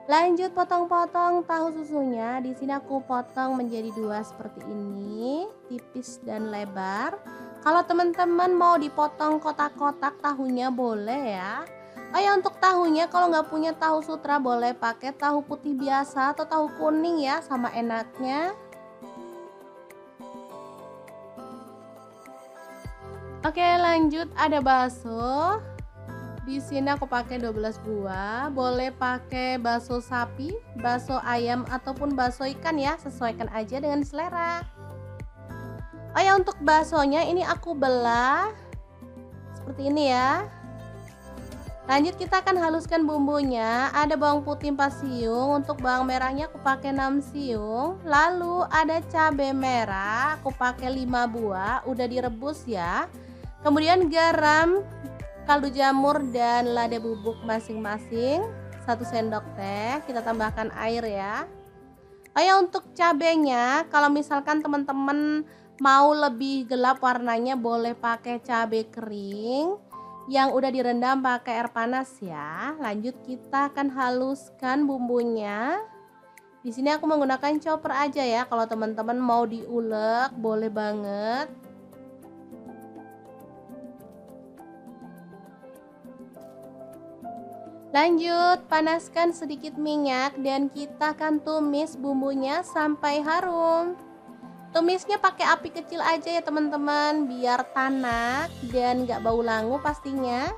Lanjut potong-potong tahu susunya. Di sini aku potong menjadi 2 seperti ini, tipis dan lebar. Kalau teman-teman mau dipotong kotak-kotak tahunya boleh ya. Oh ya, untuk tahunya kalau nggak punya tahu sutra boleh pakai tahu putih biasa atau tahu kuning ya, sama enaknya. Oke, lanjut ada bakso. Di sini aku pakai 12 buah. Boleh pakai bakso sapi, bakso ayam ataupun bakso ikan ya, sesuaikan aja dengan selera. Oh ya, untuk baksonya ini aku belah seperti ini ya. Lanjut kita akan haluskan bumbunya. Ada bawang putih 4 siung, untuk bawang merahnya aku pakai 6 siung. Lalu ada cabai merah, aku pakai 5 buah, udah direbus ya. Kemudian garam, kaldu jamur dan lada bubuk masing-masing 1 sendok teh. Kita tambahkan air ya. Oh ya, untuk cabenya kalau misalkan teman-teman mau lebih gelap warnanya boleh pakai cabai kering yang udah direndam pakai air panas ya. Lanjut kita akan haluskan bumbunya. Di sini aku menggunakan chopper aja ya. Kalau teman-teman mau diulek boleh banget. Lanjut panaskan sedikit minyak dan kita akan tumis bumbunya sampai harum. Tumisnya pakai api kecil aja ya teman-teman, biar tanak dan gak bau langu pastinya.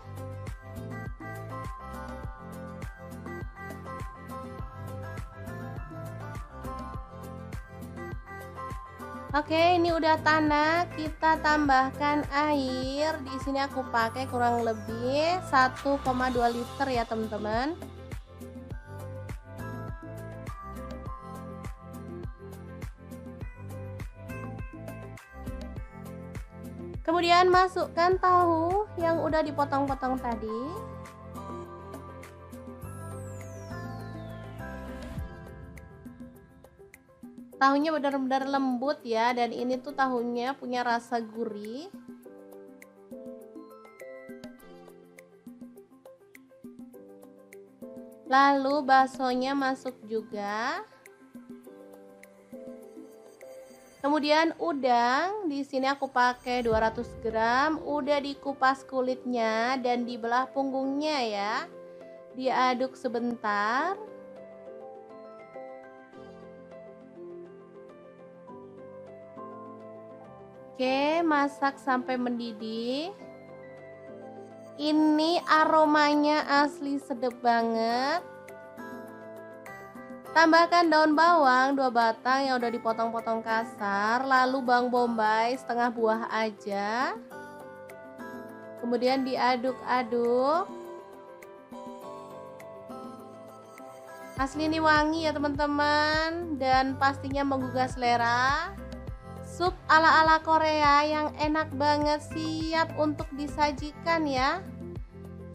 Oke, ini udah tanak, kita tambahkan air. Di sini aku pakai kurang lebih 1,2 liter ya teman-teman. Kemudian masukkan tahu yang udah dipotong-potong tadi. Tahunya benar-benar lembut ya, dan ini tuh tahunya punya rasa gurih. Lalu baksonya masuk juga. Kemudian udang, di sini aku pakai 200 gram, udah dikupas kulitnya dan dibelah punggungnya ya. Diaduk sebentar. Oke, masak sampai mendidih. Ini aromanya asli sedap banget. Tambahkan daun bawang 2 batang yang udah dipotong-potong kasar, lalu bawang bombay setengah buah aja. Kemudian diaduk-aduk. Asli ini wangi ya teman-teman, dan pastinya menggugah selera. Sup ala-ala Korea yang enak banget, siap untuk disajikan ya.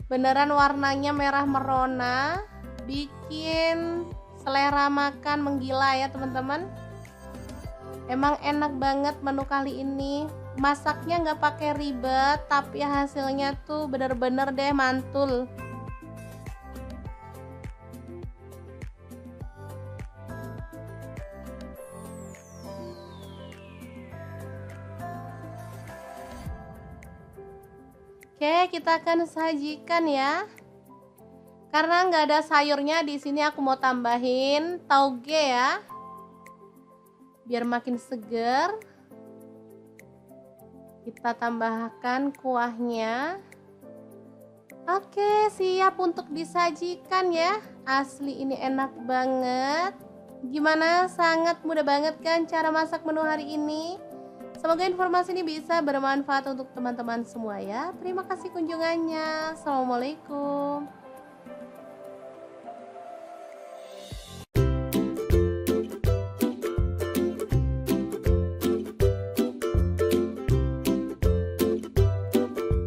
Beneran warnanya merah merona, bikin selera makan menggila ya teman-teman. Emang enak banget menu kali ini. Masaknya nggak pakai ribet, tapi hasilnya tuh bener-bener deh mantul. Oke, kita akan sajikan ya. Karena nggak ada sayurnya, di sini aku mau tambahin tauge ya, biar makin seger. Kita tambahkan kuahnya. Oke, siap untuk disajikan ya. Asli ini enak banget. Gimana? Sangat mudah banget kan cara masak menu hari ini? Semoga informasi ini bisa bermanfaat untuk teman-teman semua ya. Terima kasih kunjungannya. Assalamualaikum.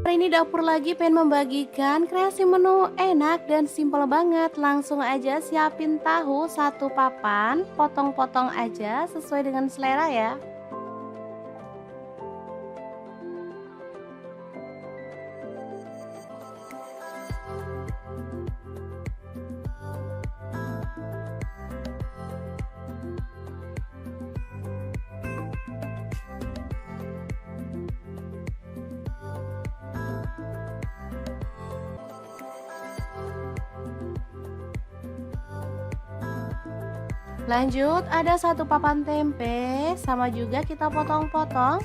Hari ini dapur lagi pengen membagikan kreasi menu enak dan simpel banget. Langsung aja siapin tahu 1 papan, potong-potong aja sesuai dengan selera ya. Lanjut, ada 1 papan tempe, sama juga kita potong-potong.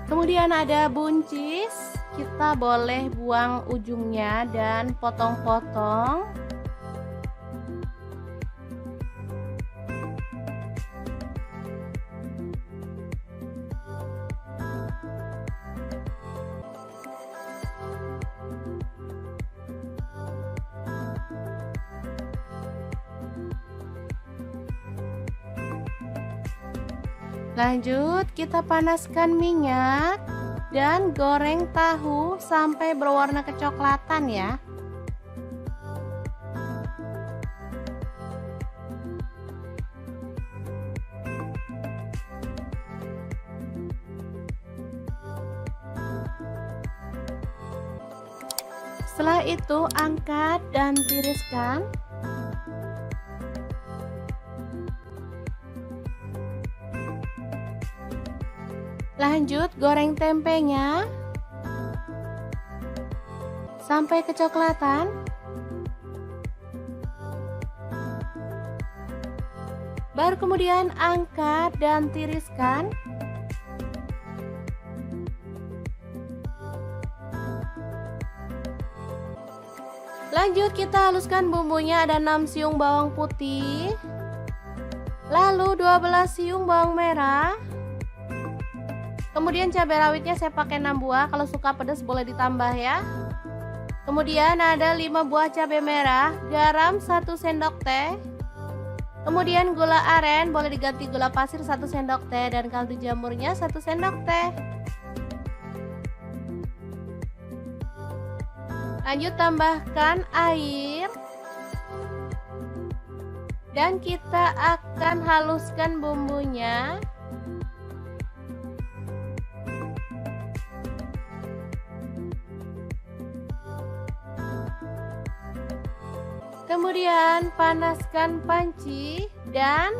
Kemudian ada buncis, kita boleh buang ujungnya dan potong-potong. Lanjut, kita panaskan minyak dan goreng tahu sampai berwarna kecoklatan ya. Setelah itu angkat dan tiriskan. Lanjut, goreng tempenya sampai kecoklatan. Baru kemudian angkat dan tiriskan. Lanjut, kita haluskan bumbunya. Ada 6 siung bawang putih, lalu 12 siung bawang merah. Kemudian cabai rawitnya saya pakai 6 buah, kalau suka pedas boleh ditambah ya. Kemudian ada 5 buah cabai merah, garam 1 sendok teh. Kemudian gula aren, boleh diganti gula pasir 1 sendok teh, dan kaldu jamurnya 1 sendok teh. Lanjut, tambahkan air. Dan kita akan haluskan bumbunya. Kemudian panaskan panci dan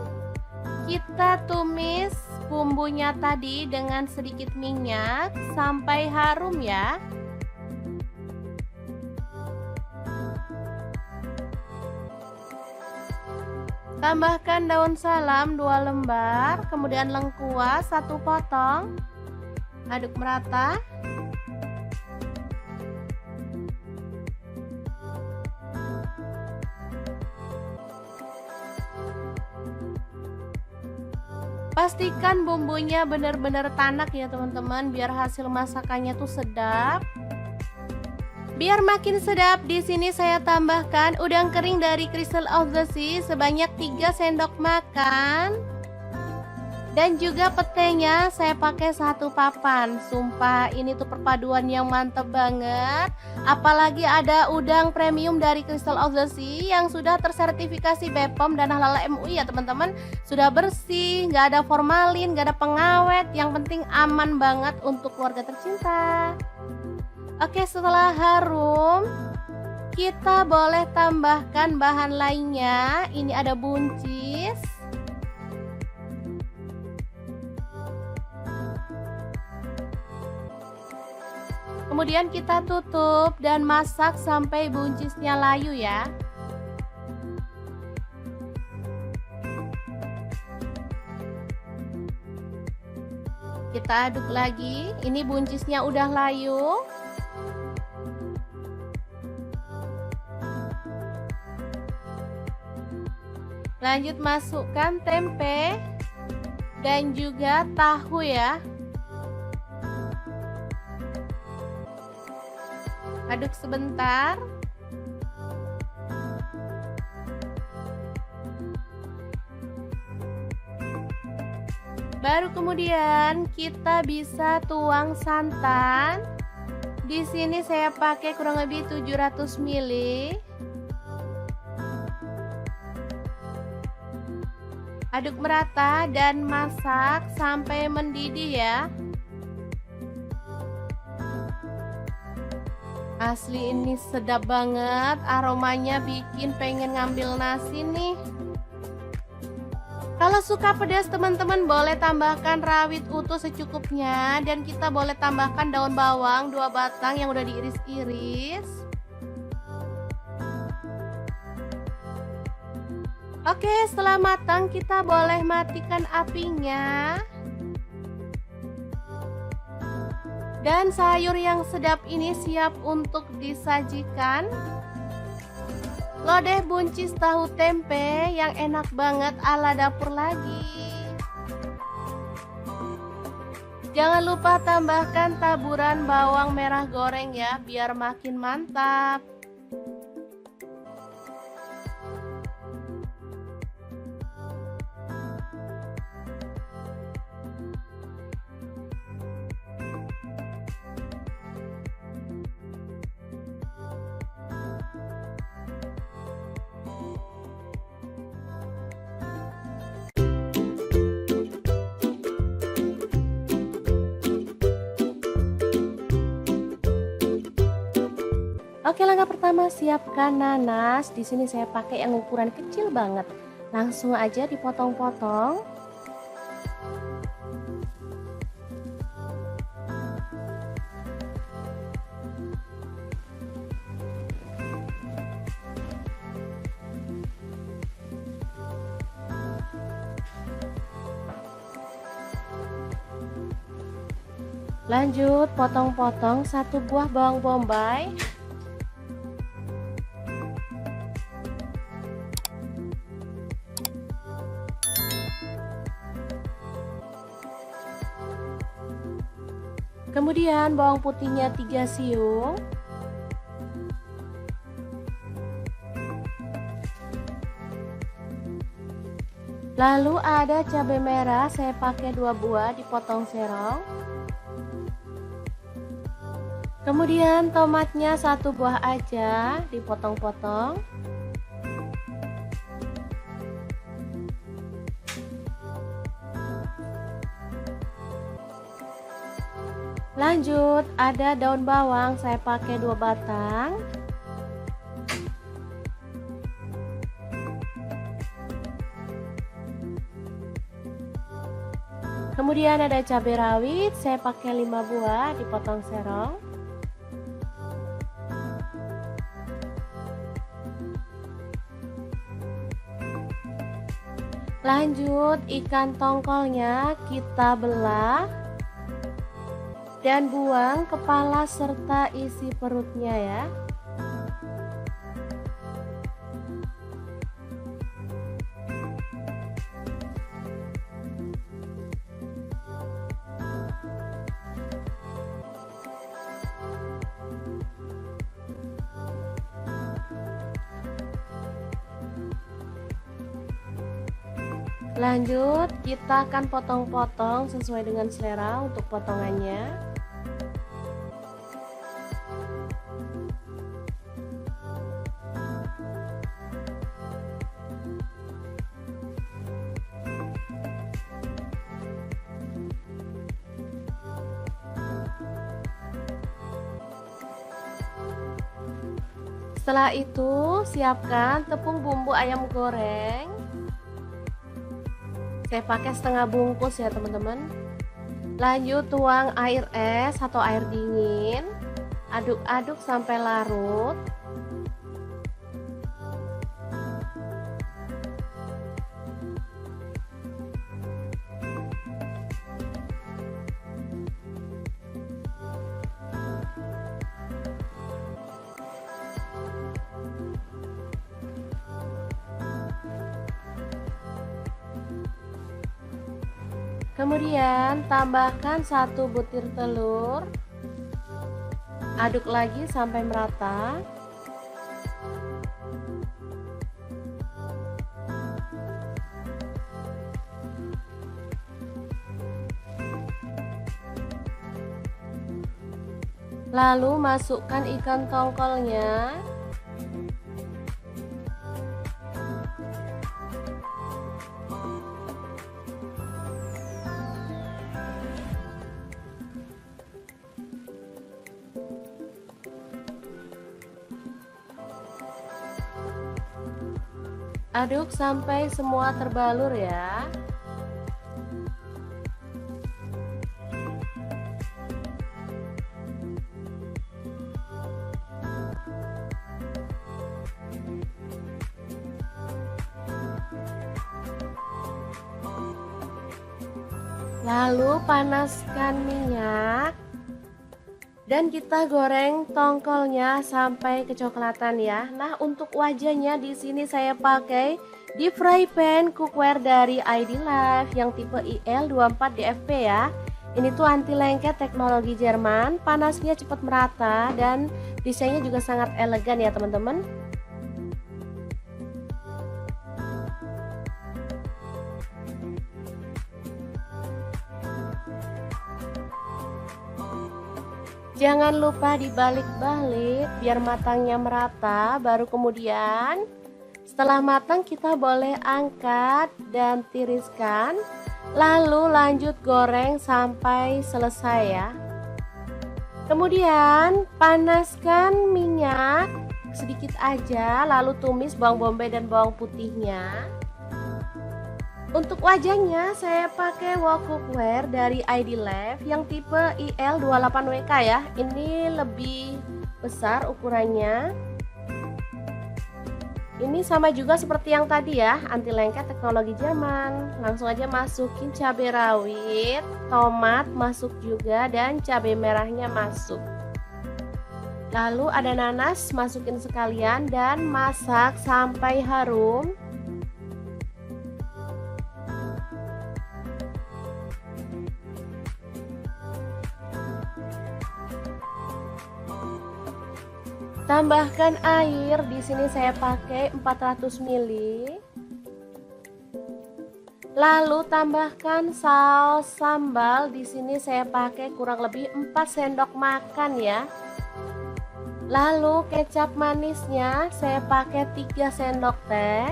kita tumis bumbunya tadi dengan sedikit minyak sampai harum ya. Tambahkan daun salam 2 lembar, kemudian lengkuas 1 potong. Aduk merata. Pastikan bumbunya benar-benar tanak ya teman-teman, biar hasil masakannya tuh sedap. Biar makin sedap, di sini saya tambahkan udang kering dari Crystal of the Sea sebanyak 3 sendok makan. Dan juga petenya saya pakai 1 papan. Sumpah ini tuh perpaduan yang mantep banget. Apalagi ada udang premium dari Crystal of the Sea yang sudah tersertifikasi BPOM dan Halal MUI ya teman-teman. Sudah bersih, nggak ada formalin, nggak ada pengawet. Yang penting aman banget untuk keluarga tercinta. Oke, setelah harum, kita boleh tambahkan bahan lainnya. Ini ada buncis. Kemudian kita tutup dan masak sampai buncisnya layu ya. Kita aduk lagi. Ini buncisnya udah layu. Lanjut masukkan tempe dan juga tahu ya. Aduk sebentar. Baru kemudian kita bisa tuang santan. Di sini saya pakai kurang lebih 700 ml. Aduk merata dan masak sampai mendidih ya. Asli ini sedap banget, aromanya bikin pengen ngambil nasi nih. Kalau suka pedas teman-teman boleh tambahkan rawit utuh secukupnya. Dan kita boleh tambahkan daun bawang 2 batang yang udah diiris-iris. Oke, setelah matang kita boleh matikan apinya. Dan sayur yang sedap ini siap untuk disajikan. Lodeh buncis tahu tempe yang enak banget ala dapur lagi. Jangan lupa tambahkan taburan bawang merah goreng ya, biar makin mantap. Oke, langkah pertama siapkan nanas. Di sini saya pakai yang ukuran kecil banget. Langsung aja dipotong-potong. Lanjut potong-potong 1 buah bawang bombay. Kemudian bawang putihnya 3 siung. Lalu ada cabai merah, saya pakai 2 buah dipotong serong. Kemudian tomatnya 1 buah aja dipotong-potong. Lanjut ada daun bawang, saya pakai 2 batang. Kemudian ada cabai rawit, saya pakai 5 buah dipotong serong. Lanjut, ikan tongkolnya kita belah dan buang kepala serta isi perutnya ya. Lanjut, kita akan potong-potong sesuai dengan selera untuk potongannya. Setelah itu, siapkan tepung bumbu ayam goreng. Saya pakai setengah bungkus ya teman-teman. Lanjut, tuang air es atau air dingin. Aduk-aduk sampai larut. Kemudian tambahkan 1 butir telur. Aduk lagi sampai merata. Lalu masukkan ikan tongkolnya. Aduk sampai semua terbalur ya. Lalu panaskan minyak dan kita goreng tongkolnya sampai kecoklatan ya. Nah, untuk wajahnya di sini saya pakai deep fry pan cookware dari ID Life yang tipe IL24DFP ya. Ini tuh anti lengket teknologi Jerman, panasnya cepat merata dan desainnya juga sangat elegan ya teman-teman. Jangan lupa dibalik-balik biar matangnya merata. Baru kemudian setelah matang kita boleh angkat dan tiriskan. Lalu lanjut goreng sampai selesai ya. Kemudian panaskan minyak sedikit aja. Lalu tumis bawang bombay dan bawang putihnya. Untuk wajahnya saya pakai wok cookware dari ID Life yang tipe IL28WK ya. Ini lebih besar ukurannya. Ini sama juga seperti yang tadi ya, anti lengket teknologi Jerman. Langsung aja masukin cabai rawit, tomat masuk juga dan cabai merahnya masuk. Lalu ada nanas, masukin sekalian dan masak sampai harum. Tambahkan air, di sini saya pakai 400 ml. Lalu tambahkan saus sambal, di sini saya pakai kurang lebih 4 sendok makan ya. Lalu kecap manisnya saya pakai 3 sendok teh.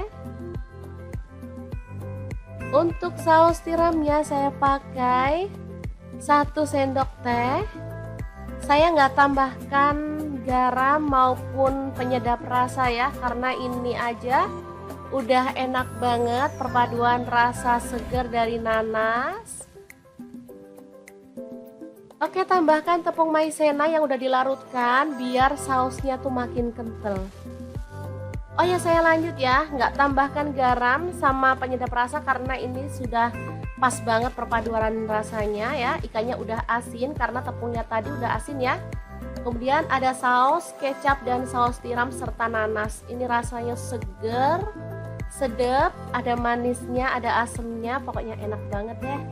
Untuk saus tiramnya saya pakai 1 sendok teh. Saya nggak tambahkan garam maupun penyedap rasa ya, karena ini aja udah enak banget perpaduan rasa segar dari nanas, Oke, tambahkan tepung maizena yang udah dilarutkan biar sausnya tuh makin kental. Oh ya, saya lanjut ya, nggak tambahkan garam sama penyedap rasa karena ini sudah pas banget perpaduan rasanya ya. Ikannya udah asin karena tepungnya tadi udah asin ya. Kemudian ada saus kecap dan saus tiram serta nanas. Ini rasanya seger, sedap, ada manisnya, ada asemnya, pokoknya enak banget deh.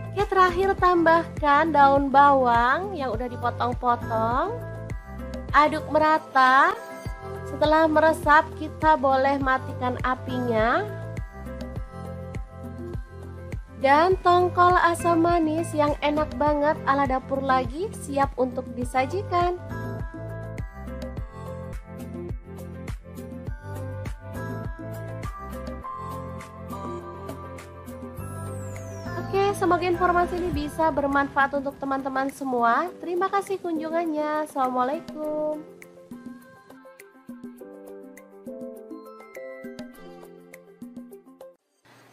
Oke, terakhir tambahkan daun bawang yang udah dipotong-potong. Aduk merata. Setelah meresap, kita boleh matikan apinya. Dan tongkol asam manis yang enak banget ala dapur lagi siap untuk disajikan. Oke, semoga informasi ini bisa bermanfaat untuk teman-teman semua. Terima kasih kunjungannya. Assalamualaikum.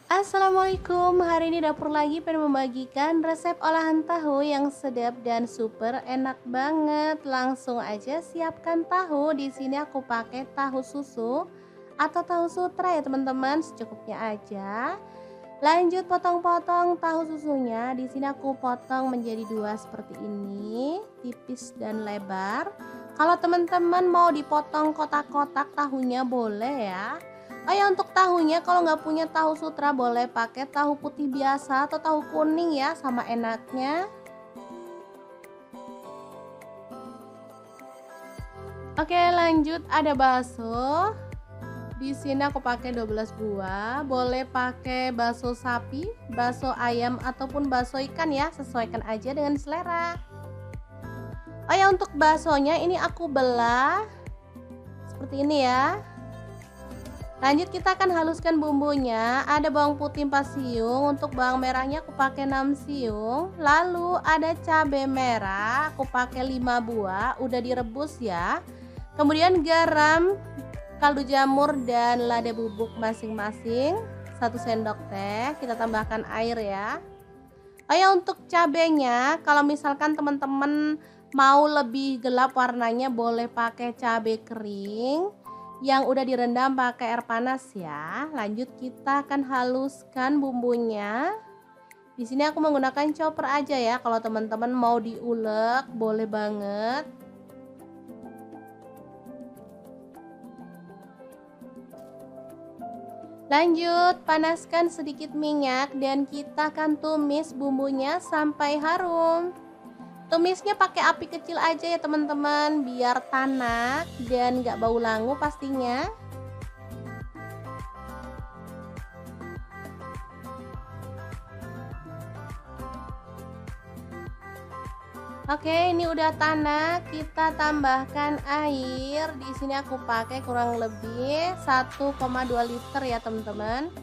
Assalamualaikum, hari ini dapur lagi pengen membagikan resep olahan tahu yang sedap dan super enak banget. Langsung aja siapkan tahu. Di sini aku pakai tahu susu atau tahu sutra ya teman-teman, secukupnya aja. Lanjut potong-potong tahu susunya. Di sini aku potong menjadi dua seperti ini, tipis dan lebar. Kalau teman-teman mau dipotong kotak-kotak tahunya boleh ya. Oh ya, untuk tahunya kalau nggak punya tahu sutra boleh pakai tahu putih biasa atau tahu kuning ya, sama enaknya. Oke, lanjut ada bakso. Di sini aku pakai 12 buah. Boleh pakai bakso sapi, bakso ayam ataupun bakso ikan ya, sesuaikan aja dengan selera. Oh ya, untuk baksonya ini aku belah seperti ini ya. Lanjut kita akan haluskan bumbunya. Ada bawang putih 4 siung, untuk bawang merahnya aku pakai 6 siung. Lalu ada cabai merah, aku pakai 5 buah, udah direbus ya. Kemudian garam, kaldu jamur dan lada bubuk masing-masing 1 sendok teh. Kita tambahkan air ya. Oh ya, untuk cabenya kalau misalkan teman-teman mau lebih gelap warnanya boleh pakai cabai kering yang udah direndam pakai air panas ya. Lanjut kita akan haluskan bumbunya. Di sini aku menggunakan chopper aja ya. Kalau teman-teman mau diulek boleh banget. Lanjut panaskan sedikit minyak dan kita akan tumis bumbunya sampai harum. Tumisnya pakai api kecil aja ya teman-teman, biar tanak dan gak bau langu pastinya. Oke, ini udah tanak, kita tambahkan air. Di sini aku pakai kurang lebih 1,2 liter ya teman-teman.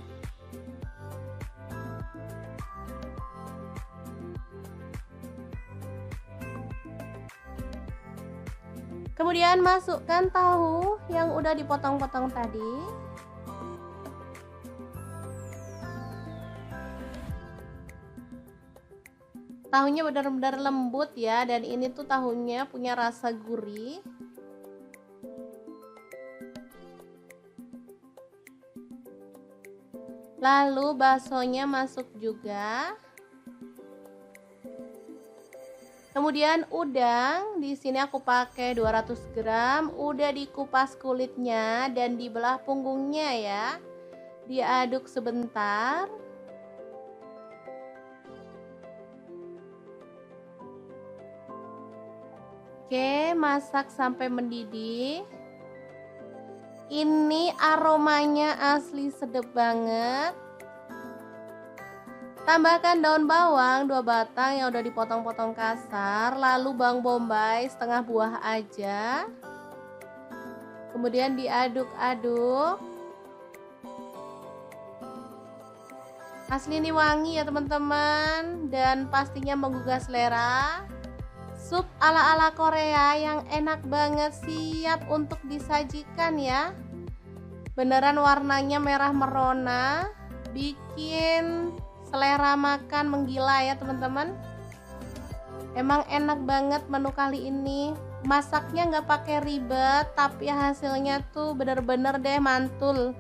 Kemudian masukkan tahu yang udah dipotong-potong tadi. Tahunya benar-benar lembut ya, dan ini tuh tahunya punya rasa gurih. Lalu baksonya masuk juga. Kemudian udang, di sini aku pakai 200 gram, udah dikupas kulitnya dan dibelah punggungnya ya. Diaduk sebentar. Oke, masak sampai mendidih. Ini aromanya asli sedap banget. Tambahkan daun bawang 2 batang yang udah dipotong-potong kasar, lalu bawang bombay setengah buah aja. Kemudian diaduk-aduk. Asli ini wangi ya teman-teman, dan pastinya menggugah selera. Sup ala-ala Korea yang enak banget, siap untuk disajikan ya. Beneran warnanya merah merona, bikin selera makan menggila ya teman-teman. Emang enak banget menu kali ini. Masaknya nggak pakai ribet, tapi hasilnya tuh bener-bener deh mantul.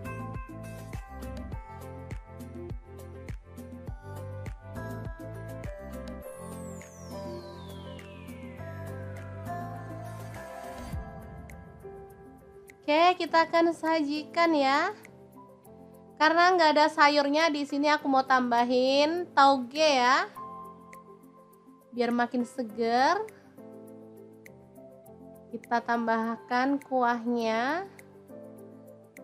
Oke, kita akan sajikan ya. Karena nggak ada sayurnya, di sini aku mau tambahin tauge ya, biar makin seger. Kita tambahkan kuahnya.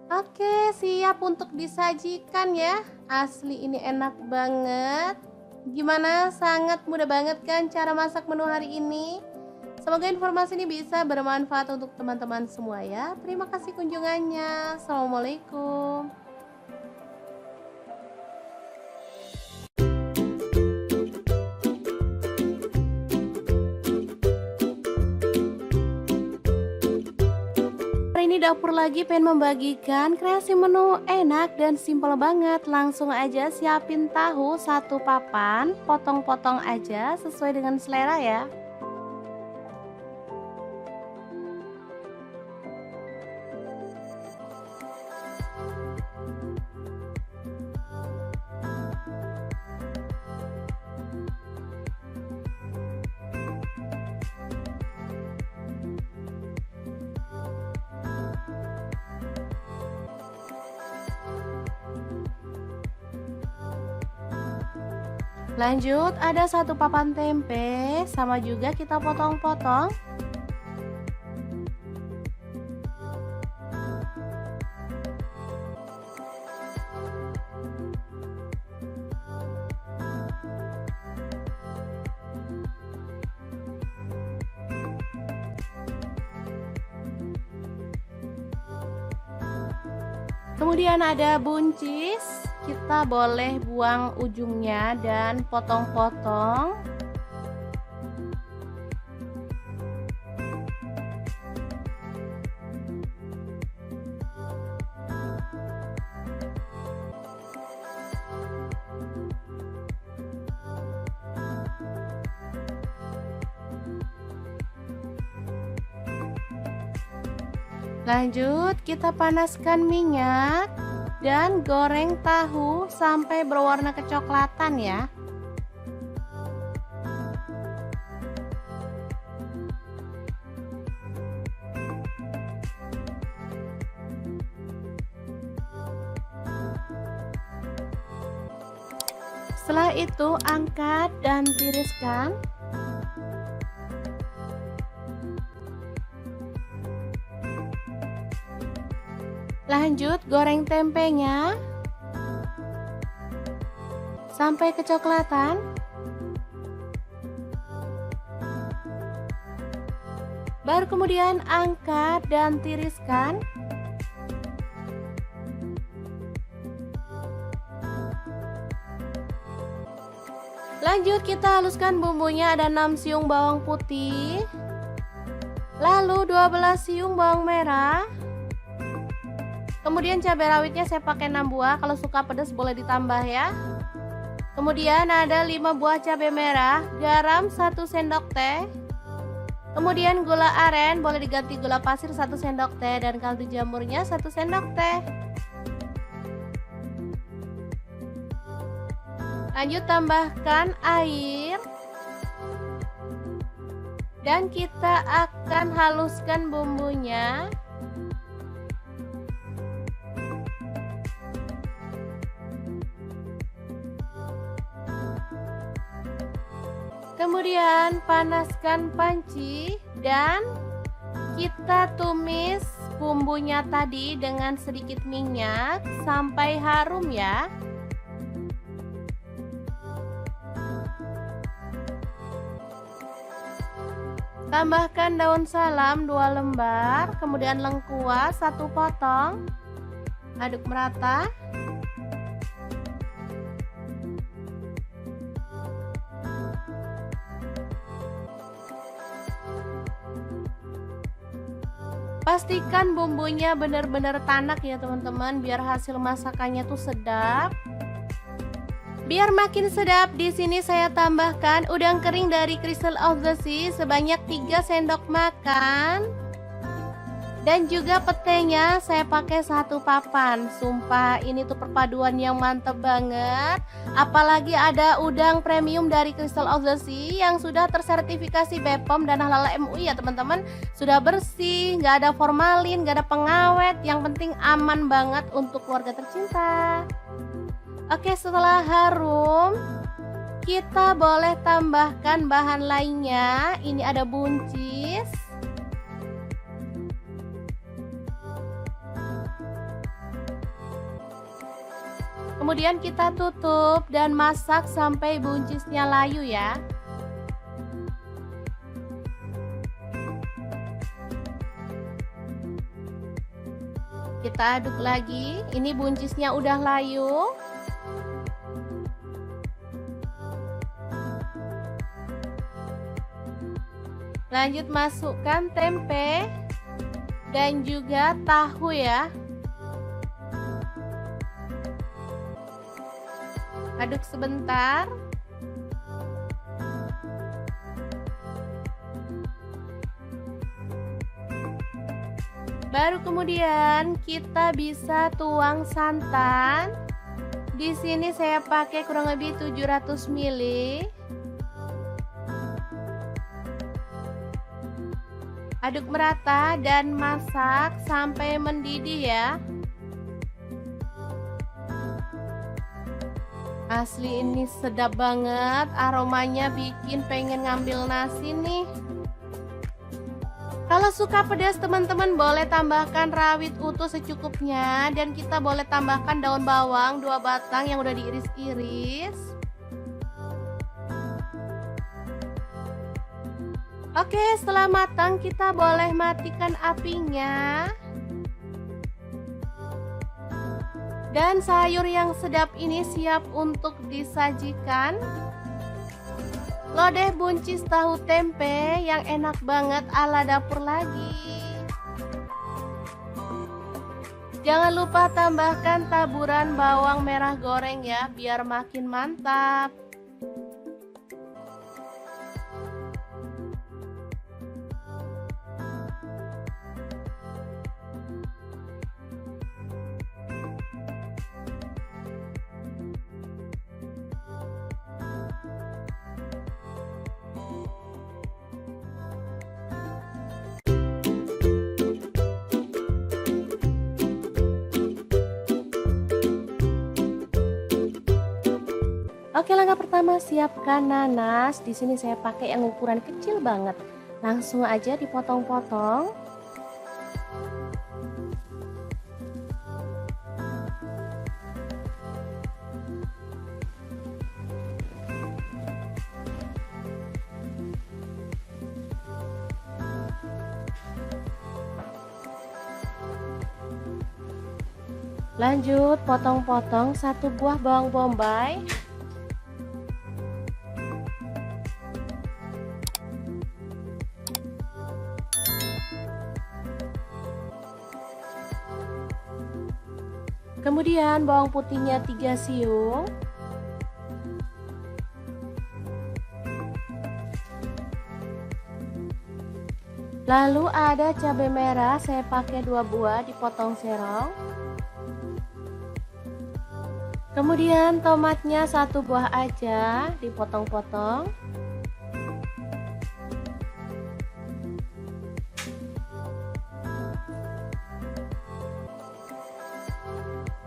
Oke, siap untuk disajikan ya. Asli ini enak banget. Gimana? Sangat mudah banget kan cara masak menu hari ini? Semoga informasi ini bisa bermanfaat untuk teman-teman semua ya. Terima kasih kunjungannya. Assalamualaikum. Hari ini dapur lagi pengen membagikan kreasi menu enak dan simpel banget. Langsung aja siapin tahu 1 papan, potong-potong aja sesuai dengan selera ya. Lanjut, ada 1 papan tempe, sama juga kita potong-potong. Kemudian ada buncis, kita boleh buang ujungnya dan potong-potong. Lanjut, kita panaskan minyak dan goreng tahu sampai berwarna kecoklatan ya. Setelah itu angkat dan tiriskan. Lanjut, goreng tempenya sampai kecoklatan. Baru kemudian angkat dan tiriskan. Lanjut, kita haluskan bumbunya. Ada 6 siung bawang putih, lalu 12 siung bawang merah. Kemudian cabai rawitnya saya pakai 6 buah, kalau suka pedas boleh ditambah ya. Kemudian ada 5 buah cabai merah, garam 1 sendok teh. Kemudian gula aren, boleh diganti gula pasir 1 sendok teh, dan kaldu jamurnya 1 sendok teh. Lanjut, tambahkan air. Dan kita akan haluskan bumbunya. Kemudian panaskan panci dan kita tumis bumbunya tadi dengan sedikit minyak sampai harum ya. Tambahkan daun salam 2 lembar, kemudian lengkuas 1 potong. Aduk merata. Pastikan bumbunya benar-benar tanak ya teman-teman, biar hasil masakannya tuh sedap. Biar makin sedap, di sini saya tambahkan udang kering dari Crystal of the Sea sebanyak 3 sendok makan. Dan juga petenya saya pakai 1 papan. Sumpah ini tuh perpaduan yang mantep banget. Apalagi ada udang premium dari Crystal of the Sea yang sudah tersertifikasi BPOM dan Halal MUI ya teman-teman. Sudah bersih, nggak ada formalin, nggak ada pengawet. Yang penting aman banget untuk keluarga tercinta. Oke, setelah harum, kita boleh tambahkan bahan lainnya. Ini ada buncis. Kemudian kita tutup dan masak sampai buncisnya layu ya. Kita aduk lagi. Ini buncisnya udah layu. Lanjut masukkan tempe dan juga tahu ya. Aduk sebentar. Baru kemudian kita bisa tuang santan. Di sini saya pakai kurang lebih 700 ml. Aduk merata dan masak sampai mendidih ya. Asli ini sedap banget, aromanya bikin pengen ngambil nasi nih. Kalau suka pedas teman-teman boleh tambahkan rawit utuh secukupnya. Dan kita boleh tambahkan daun bawang 2 batang yang udah diiris-iris. Oke, setelah matang kita boleh matikan apinya. Dan sayur yang sedap ini siap untuk disajikan. Lodeh buncis tahu tempe yang enak banget ala dapur lagi. Jangan lupa tambahkan taburan bawang merah goreng ya, biar makin mantap. Oke, langkah pertama siapkan nanas. Di sini saya pakai yang ukuran kecil banget. Langsung aja dipotong-potong. Lanjut potong-potong 1 buah bawang bombay. Kemudian bawang putihnya 3 siung. Lalu ada cabai merah, saya pakai 2 buah dipotong serong. Kemudian tomatnya 1 buah aja dipotong-potong.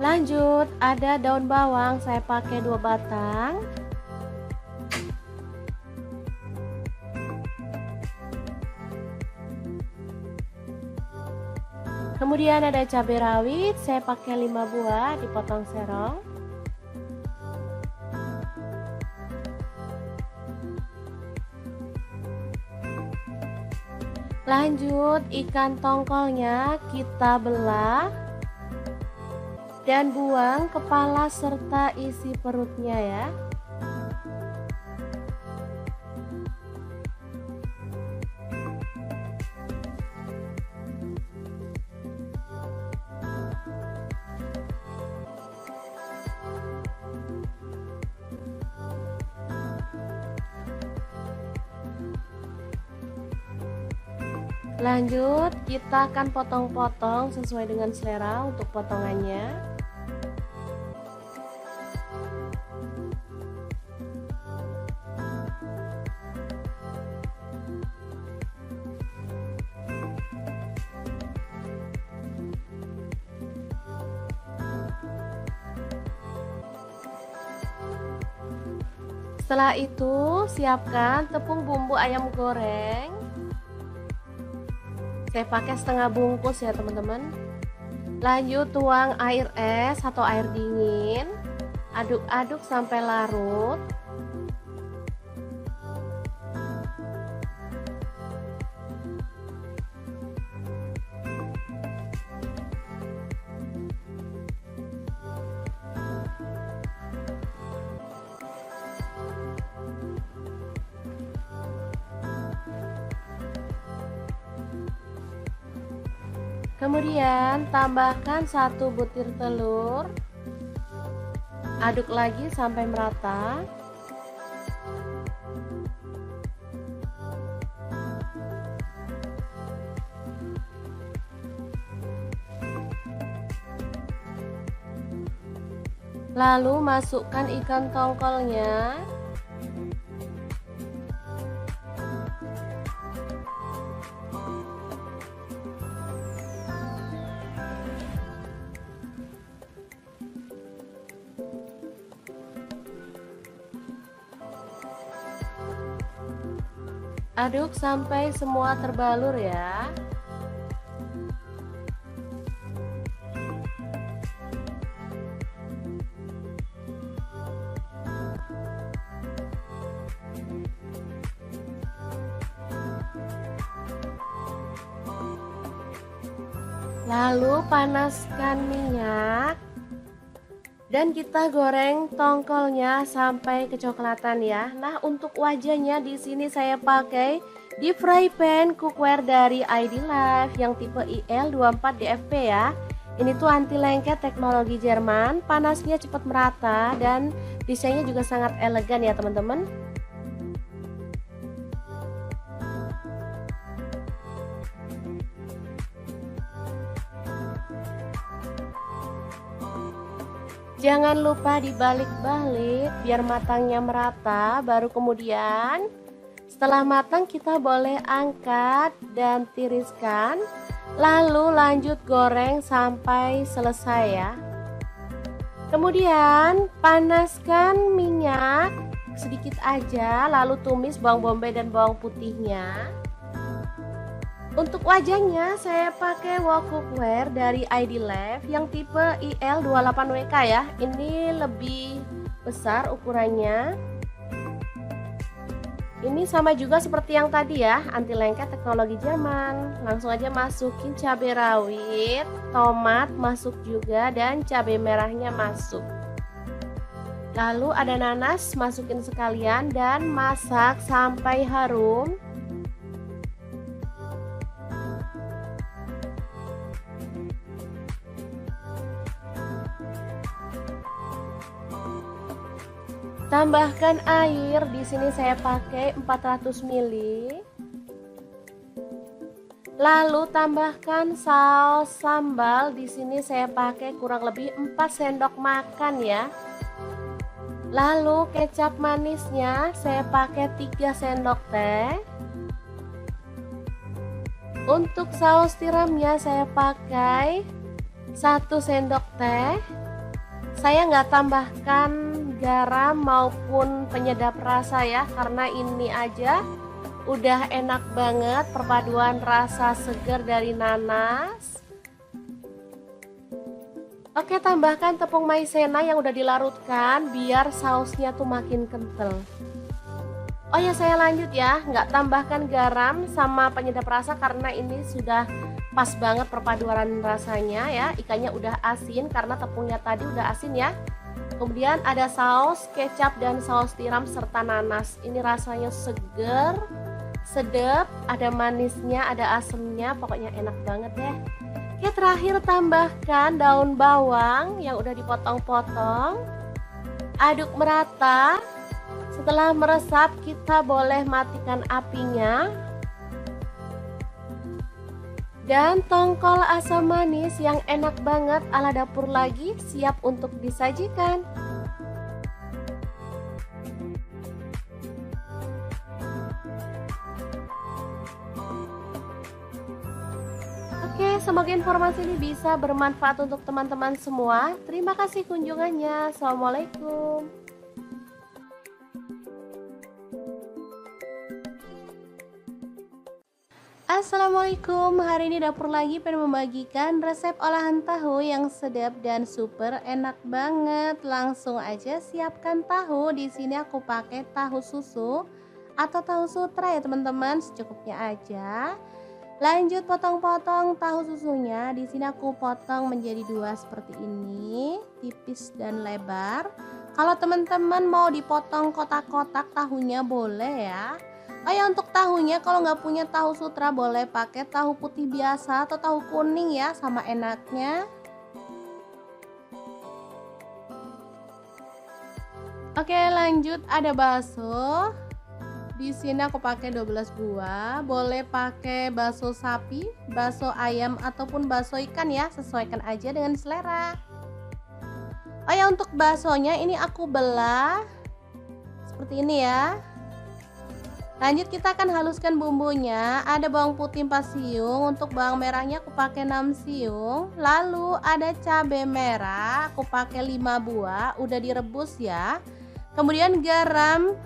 Lanjut ada daun bawang, saya pakai 2 batang. Kemudian ada cabai rawit, saya pakai 5 buah dipotong serong. Lanjut ikan tongkolnya kita belah dan buang kepala serta isi perutnya ya. Lanjut, kita akan potong-potong sesuai dengan selera untuk potongannya. Setelah itu, siapkan tepung bumbu ayam goreng. Saya pakai setengah bungkus ya teman-teman. Lanjut tuang air es atau air dingin. Aduk-aduk sampai larut. Kemudian tambahkan 1 butir telur. Aduk lagi sampai merata. Lalu masukkan ikan tongkolnya. Aduk sampai semua terbalur ya. Lalu panaskan minyak. Dan kita goreng tongkolnya sampai kecoklatan ya. Nah, untuk wajahnya di sini saya pakai deep fry pan cookware dari ID Life yang tipe IL24DFP ya. Ini tuh anti lengket teknologi Jerman, panasnya cepat merata dan desainnya juga sangat elegan ya teman-teman. Jangan lupa dibalik-balik biar matangnya merata, baru kemudian setelah matang kita boleh angkat dan tiriskan, lalu lanjut goreng sampai selesai ya. Kemudian panaskan minyak sedikit aja, lalu tumis bawang bombay dan bawang putihnya. Untuk wajahnya saya pakai wok cookware dari ID Life yang tipe IL28WK ya. Ini lebih besar ukurannya. Ini sama juga seperti yang tadi ya, anti lengket teknologi Jerman. Langsung aja masukin cabai rawit, tomat masuk juga dan cabai merahnya masuk. Lalu ada nanas, masukin sekalian dan masak sampai harum. Tambahkan air, di sini saya pakai 400 ml. Lalu tambahkan saus sambal, di sini saya pakai kurang lebih 4 sendok makan ya. Lalu kecap manisnya saya pakai 3 sendok teh. Untuk saus tiramnya saya pakai 1 sendok teh. Saya nggak tambahkan garam maupun penyedap rasa ya, karena ini aja udah enak banget perpaduan rasa segar dari nanas. Oke, tambahkan tepung maizena yang udah dilarutkan biar sausnya tuh makin kental. Oh ya, saya lanjut ya, nggak tambahkan garam sama penyedap rasa karena ini sudah pas banget perpaduan rasanya ya. Ikannya udah asin karena tepungnya tadi udah asin ya. Kemudian ada saus kecap dan saus tiram serta nanas. Ini rasanya seger, sedap, ada manisnya, ada asemnya, pokoknya enak banget deh. Oke, terakhir tambahkan daun bawang yang udah dipotong-potong. Aduk merata. Setelah meresap kita boleh matikan apinya. Dan tongkol asam manis yang enak banget ala dapur lagi siap untuk disajikan. Oke, semoga informasi ini bisa bermanfaat untuk teman-teman semua. Terima kasih kunjungannya. Assalamualaikum. Assalamualaikum, hari ini dapur lagi pengen membagikan resep olahan tahu yang sedap dan super enak banget. Langsung aja siapkan tahu. Di sini aku pakai tahu susu atau tahu sutra ya teman-teman, secukupnya aja. Lanjut potong-potong tahu susunya. Di sini aku potong menjadi dua seperti ini, tipis dan lebar. Kalau teman-teman mau dipotong kotak-kotak tahunya boleh ya. Oh ya, untuk tahunya kalau nggak punya tahu sutra boleh pakai tahu putih biasa atau tahu kuning ya, sama enaknya. Oke, lanjut ada bakso. Di sini aku pakai 12 buah. Boleh pakai bakso sapi, bakso ayam ataupun bakso ikan ya, sesuaikan aja dengan selera. Oh ya, untuk baksonya ini aku belah seperti ini ya. Lanjut kita akan haluskan bumbunya. Ada bawang putih 4 siung, untuk bawang merahnya aku pakai 6 siung. Lalu ada cabai merah, aku pakai 5 buah, udah direbus ya. Kemudian garam,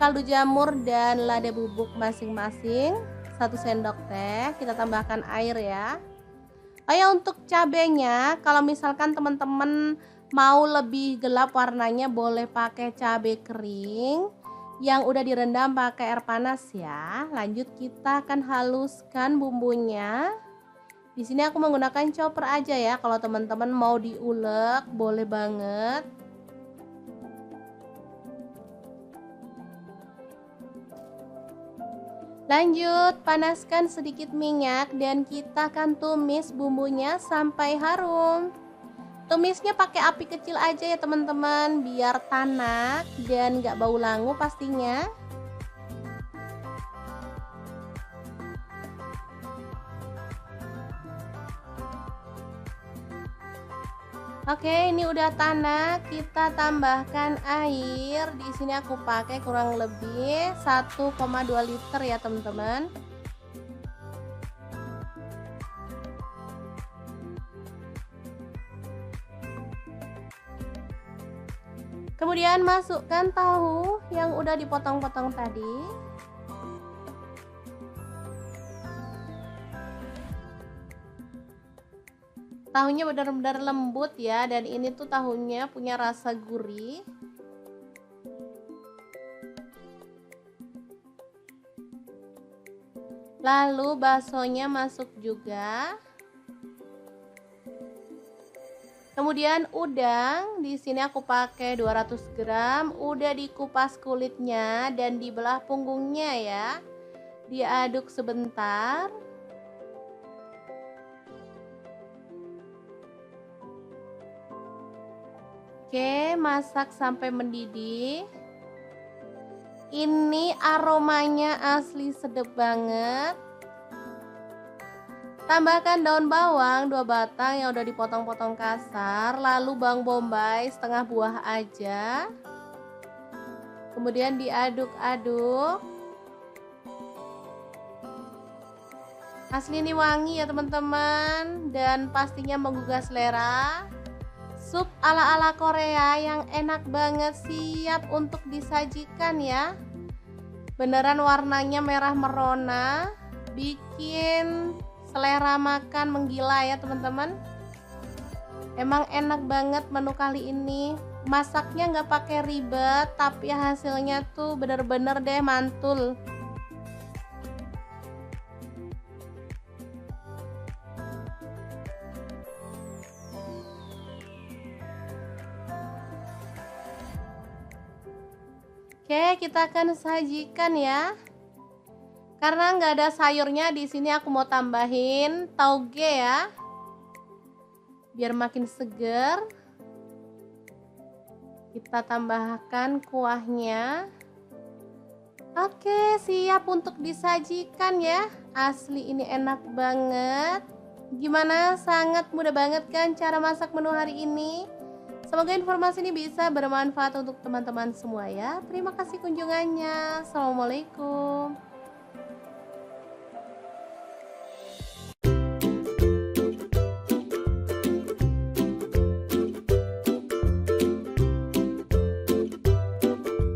kaldu jamur dan lada bubuk masing-masing 1 sendok teh. Kita tambahkan air ya. Oh ya, untuk cabenya kalau misalkan teman-teman mau lebih gelap warnanya boleh pakai cabai kering yang udah direndam pakai air panas ya. Lanjut kita akan haluskan bumbunya. Di sini aku menggunakan chopper aja ya. Kalau teman-teman mau diulek boleh banget. Lanjut panaskan sedikit minyak dan kita akan tumis bumbunya sampai harum. Tumisnya pakai api kecil aja ya teman-teman, biar tanak dan gak bau langu pastinya. Oke, ini udah tanak, kita tambahkan air. Di sini aku pakai kurang lebih 1,2 liter ya teman-teman. Kemudian masukkan tahu yang udah dipotong-potong tadi. Tahunya benar-benar lembut ya, dan ini tuh tahunya punya rasa gurih. Lalu baksonya masuk juga. Kemudian udang, di sini aku pakai 200 gram, udah dikupas kulitnya dan dibelah punggungnya ya. Diaduk sebentar. Oke, masak sampai mendidih. Ini aromanya asli sedap banget. Tambahkan daun bawang 2 batang yang udah dipotong-potong kasar, lalu bawang bombay setengah buah aja. Kemudian diaduk-aduk. Asli ini wangi ya teman-teman, dan pastinya menggugah selera. Sup ala-ala Korea yang enak banget siap untuk disajikan ya. Beneran warnanya merah merona, bikin selera makan menggila ya teman-teman. Emang enak banget menu kali ini. Masaknya nggak pakai ribet, tapi hasilnya tuh bener-bener deh mantul. Oke, kita akan sajikan ya. Karena nggak ada sayurnya, di sini aku mau tambahin tauge ya, biar makin seger. Kita tambahkan kuahnya. Oke, siap untuk disajikan ya. Asli ini enak banget. Gimana? Sangat mudah banget kan cara masak menu hari ini? Semoga informasi ini bisa bermanfaat untuk teman-teman semua ya. Terima kasih kunjungannya. Assalamualaikum.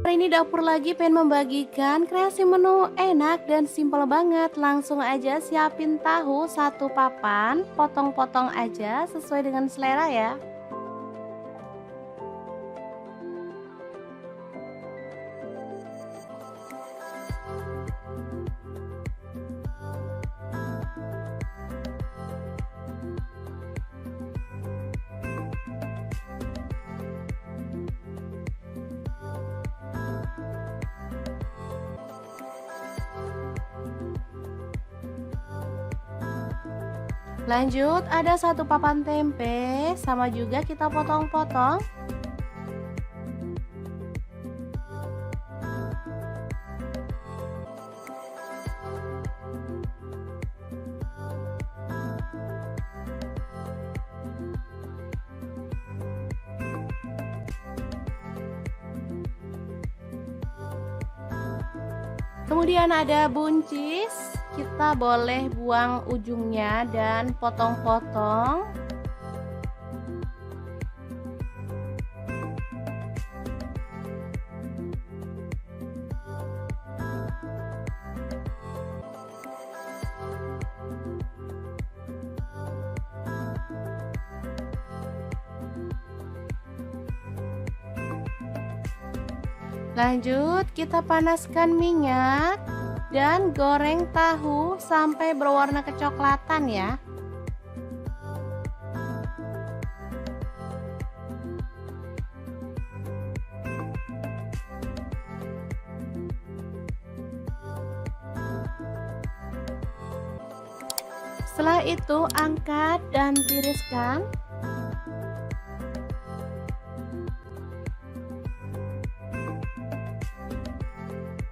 Hari ini dapur lagi pengen membagikan kreasi menu enak dan simpel banget. Langsung aja siapin tahu satu papan, potong-potong aja sesuai dengan selera ya. Lanjut, ada satu papan tempe, sama juga kita potong-potong. Kemudian ada buncis, kita boleh buang ujungnya dan potong-potong. Lanjut, kita panaskan minyak dan goreng tahu sampai berwarna kecoklatan ya. Setelah itu angkat dan tiriskan.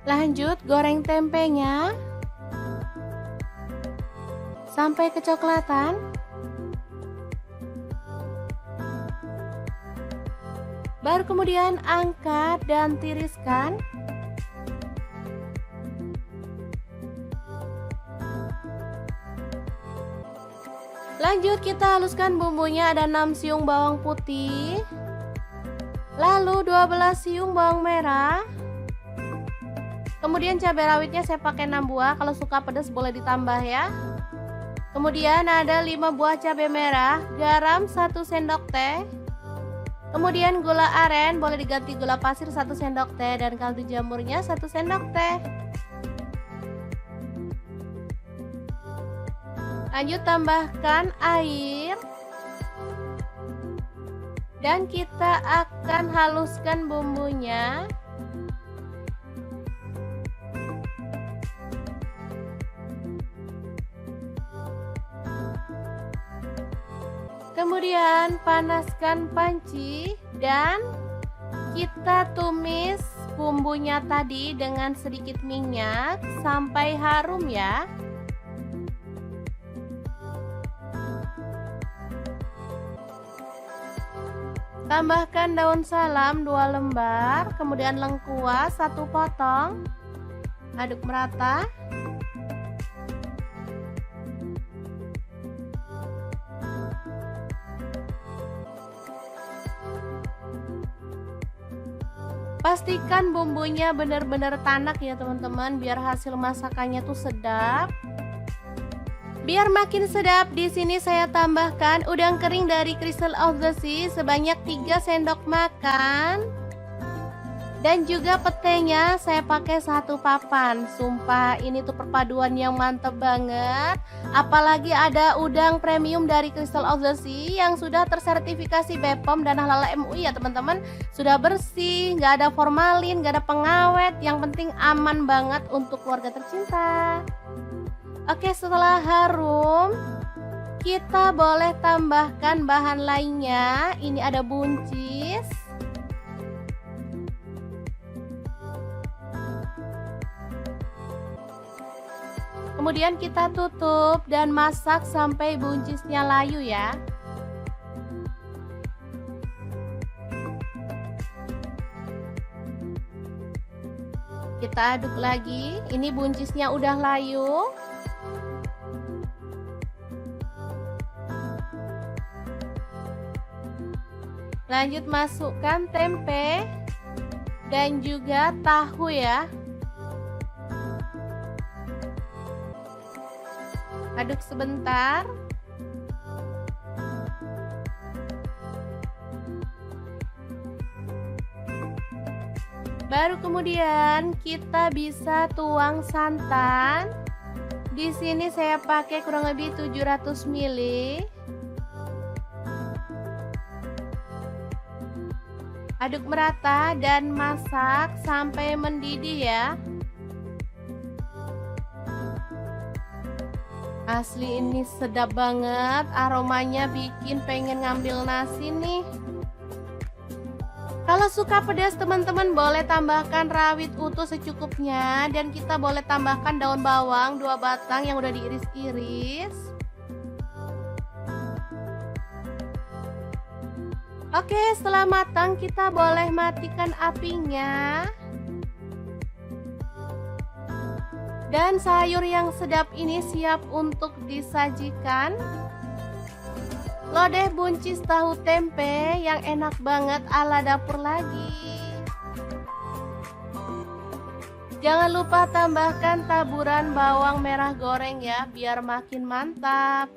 Lanjut, goreng tempenya sampai kecoklatan. Baru kemudian angkat dan tiriskan. Lanjut, kita haluskan bumbunya, ada 6 siung bawang putih, lalu 12 siung bawang merah. Kemudian cabai rawitnya saya pakai 6 buah, kalau suka pedas boleh ditambah ya. Kemudian ada 5 buah cabai merah, garam 1 sendok teh. Kemudian gula aren, boleh diganti gula pasir 1 sendok teh, dan kaldu jamurnya 1 sendok teh. Lanjut, tambahkan air. Dan kita akan haluskan bumbunya. Kemudian panaskan panci dan kita tumis bumbunya tadi dengan sedikit minyak sampai harum ya. Tambahkan daun salam 2 lembar, kemudian lengkuas 1 potong. Aduk merata. Pastikan bumbunya benar-benar tanak ya teman-teman, biar hasil masakannya tuh sedap. Biar makin sedap, di sini saya tambahkan udang kering dari Crystal of the Sea sebanyak 3 sendok makan. Dan juga petenya saya pakai 1 papan. Sumpah ini tuh perpaduan yang mantep banget. Apalagi ada udang premium dari Crystal of the Sea yang sudah tersertifikasi BPOM dan halal MUI ya teman-teman. Sudah bersih, nggak ada formalin, nggak ada pengawet. Yang penting aman banget untuk keluarga tercinta. Oke, setelah harum, kita boleh tambahkan bahan lainnya. Ini ada buncis. Kemudian kita tutup dan masak sampai buncisnya layu ya. Kita aduk lagi. Ini buncisnya udah layu. Lanjut masukkan tempe dan juga tahu ya. Aduk sebentar. Baru kemudian kita bisa tuang santan. Di sini saya pakai kurang lebih 700 ml. Aduk merata dan masak sampai mendidih ya. Asli ini sedap banget, aromanya bikin pengen ngambil nasi nih. Kalau suka pedas teman-teman boleh tambahkan rawit utuh secukupnya. Dan kita boleh tambahkan daun bawang 2 batang yang udah diiris-iris. Oke, setelah matang kita boleh matikan apinya. Dan sayur yang sedap ini siap untuk disajikan. Lodeh buncis tahu tempe yang enak banget ala dapur lagi. Jangan lupa tambahkan taburan bawang merah goreng ya, biar makin mantap.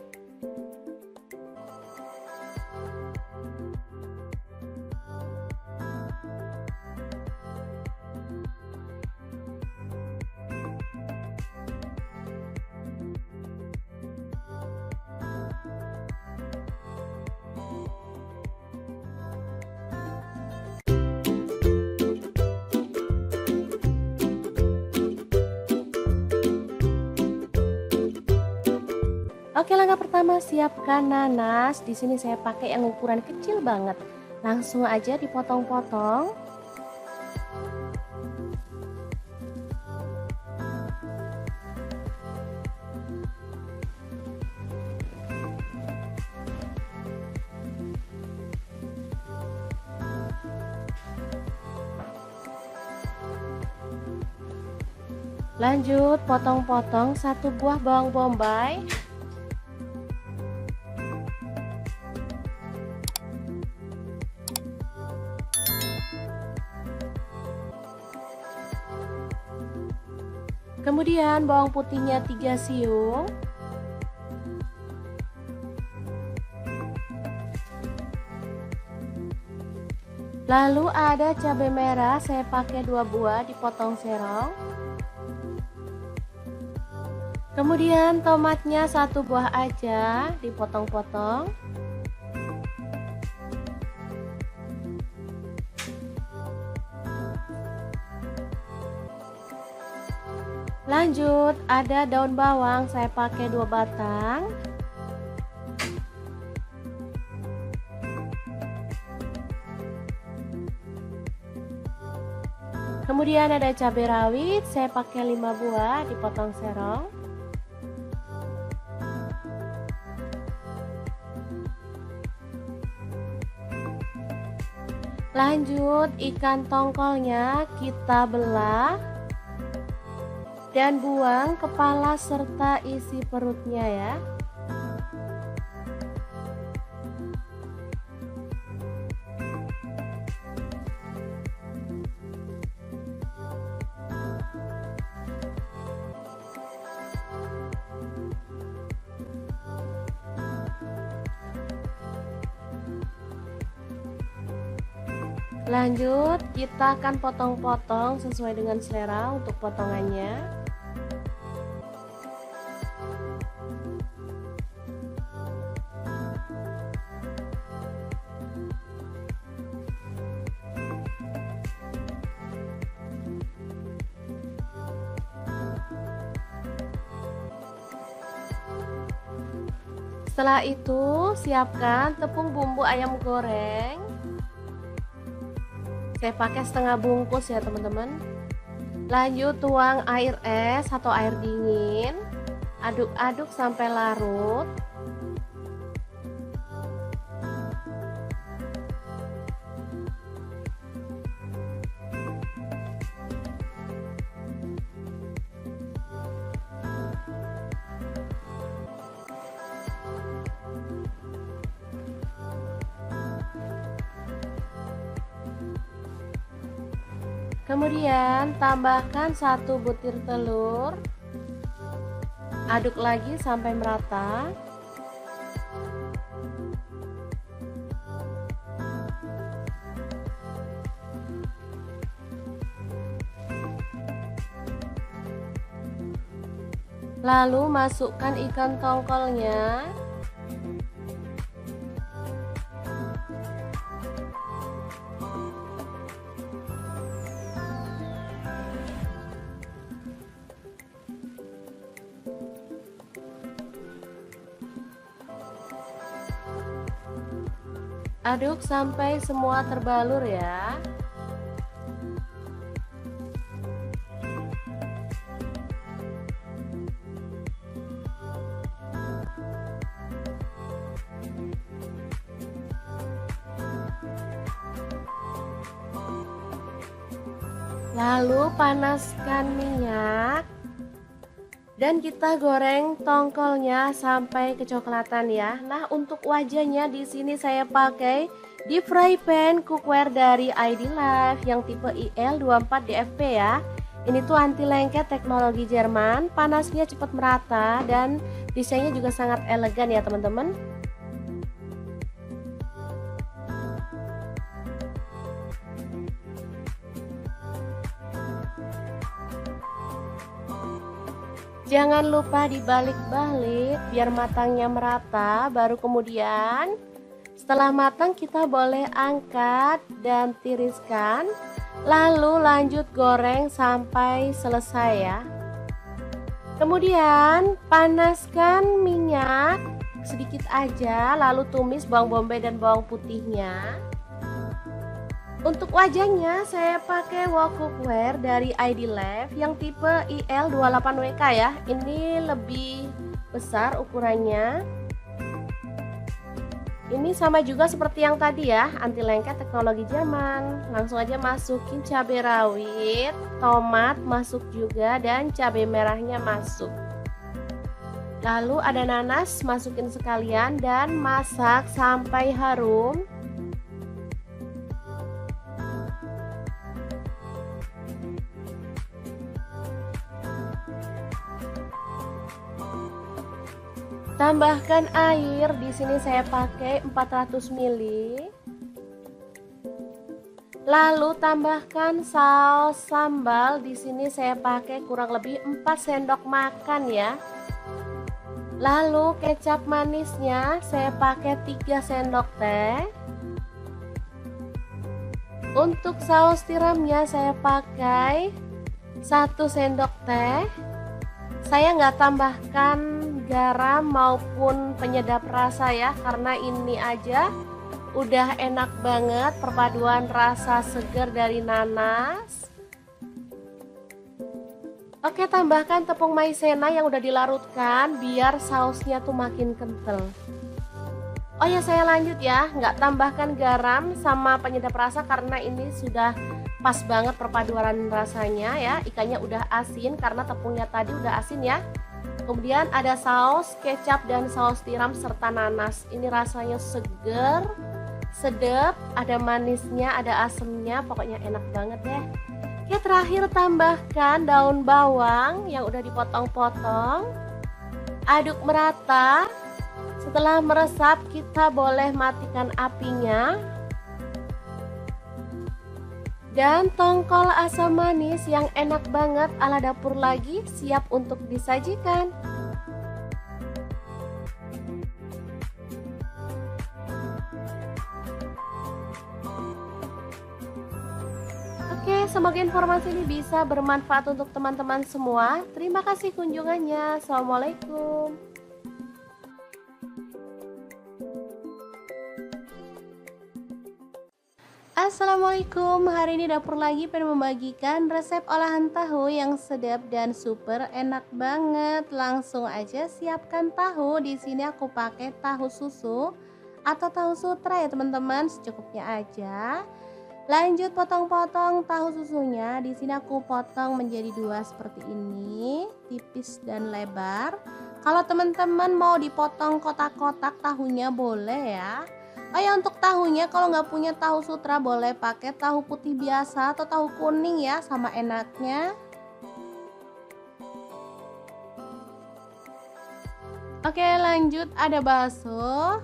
Oke, langkah pertama siapkan nanas. Di sini saya pakai yang ukuran kecil banget. Langsung aja dipotong-potong. Lanjut potong-potong 1 buah bawang bombay. Kemudian bawang putihnya 3 siung. Lalu ada cabai merah, saya pakai 2 buah dipotong serong. Kemudian tomatnya 1 buah aja dipotong-potong. Lanjut ada daun bawang, saya pakai 2 batang. Kemudian ada cabai rawit, saya pakai 5 buah dipotong serong. Lanjut ikan tongkolnya kita belah dan buang kepala serta isi perutnya ya. Lanjut kita akan potong-potong sesuai dengan selera untuk potongannya. Setelah itu siapkan tepung bumbu ayam goreng. Saya pakai setengah bungkus ya teman-teman. Lanjut tuang air es atau air dingin. Aduk-aduk sampai larut. Kemudian tambahkan 1 butir telur. Aduk lagi sampai merata. Lalu masukkan ikan tongkolnya. Aduk sampai semua terbalur ya. Lalu panaskan minyak dan kita goreng tongkolnya sampai kecoklatan ya. Nah, untuk wajahnya di sini saya pakai deep fry pan cookware dari ID Life yang tipe IL24 DFP ya. Ini tuh anti lengket teknologi Jerman, panasnya cepat merata dan desainnya juga sangat elegan ya teman-teman. Jangan lupa dibalik-balik biar matangnya merata. Baru kemudian setelah matang kita boleh angkat dan tiriskan. Lalu lanjut goreng sampai selesai ya. Kemudian panaskan minyak sedikit aja. Lalu tumis bawang bombay dan bawang putihnya. Untuk wajahnya saya pakai wok cookware dari ID Life yang tipe IL28WK ya. Ini lebih besar ukurannya. Ini sama juga seperti yang tadi ya, anti lengket teknologi Jerman. Langsung aja masukin cabai rawit, tomat masuk juga dan cabai merahnya masuk. Lalu ada nanas, masukin sekalian dan masak sampai harum. Tambahkan air, di sini saya pakai 400 ml. Lalu tambahkan saus sambal, di sini saya pakai kurang lebih 4 sendok makan ya. Lalu kecap manisnya saya pakai 3 sendok teh. Untuk saus tiramnya saya pakai 1 sendok teh. Saya nggak tambahkan garam maupun penyedap rasa ya, karena ini aja udah enak banget perpaduan rasa segar dari nanas. Oke, tambahkan tepung maizena yang udah dilarutkan biar sausnya tuh makin kental. Oh ya, saya lanjut ya, nggak tambahkan garam sama penyedap rasa karena ini sudah pas banget perpaduan rasanya ya. Ikannya udah asin karena tepungnya tadi udah asin ya. Kemudian ada saus kecap dan saus tiram serta nanas. Ini rasanya seger, sedap, ada manisnya, ada asemnya, pokoknya enak banget deh. Oke, terakhir tambahkan daun bawang yang udah dipotong-potong. Aduk merata. Setelah meresap kita boleh matikan apinya. Dan tongkol asam manis yang enak banget ala dapur lagi siap untuk disajikan. Oke, semoga informasi ini bisa bermanfaat untuk teman-teman semua. Terima kasih kunjungannya. Assalamualaikum. Assalamualaikum, hari ini dapur lagi pengen membagikan resep olahan tahu yang sedap dan super enak banget. Langsung aja siapkan tahu. Di sini aku pakai tahu susu atau tahu sutra ya teman-teman, secukupnya aja. Lanjut potong-potong tahu susunya. Di sini aku potong menjadi dua seperti ini, tipis dan lebar. Kalau teman-teman mau dipotong kotak-kotak tahunya boleh ya. Oh ya, untuk tahunya kalau nggak punya tahu sutra boleh pakai tahu putih biasa atau tahu kuning ya, sama enaknya. Oke, lanjut ada bakso.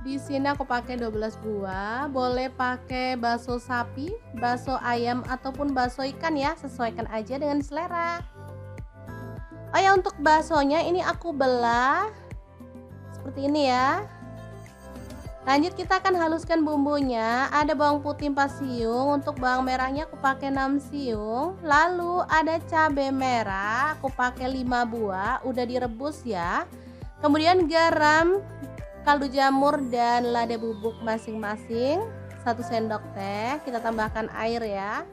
Di sini aku pakai 12 buah, boleh pakai bakso sapi, bakso ayam ataupun bakso ikan ya, sesuaikan aja dengan selera. Oh ya, untuk baksonya ini aku belah seperti ini ya. Lanjut kita akan haluskan bumbunya. Ada bawang putih 4 siung, untuk bawang merahnya aku pakai 6 siung. Lalu ada cabai merah, aku pakai 5 buah, udah direbus ya. Kemudian garam, kaldu jamur dan lada bubuk masing-masing 1 sendok teh. Kita tambahkan air ya.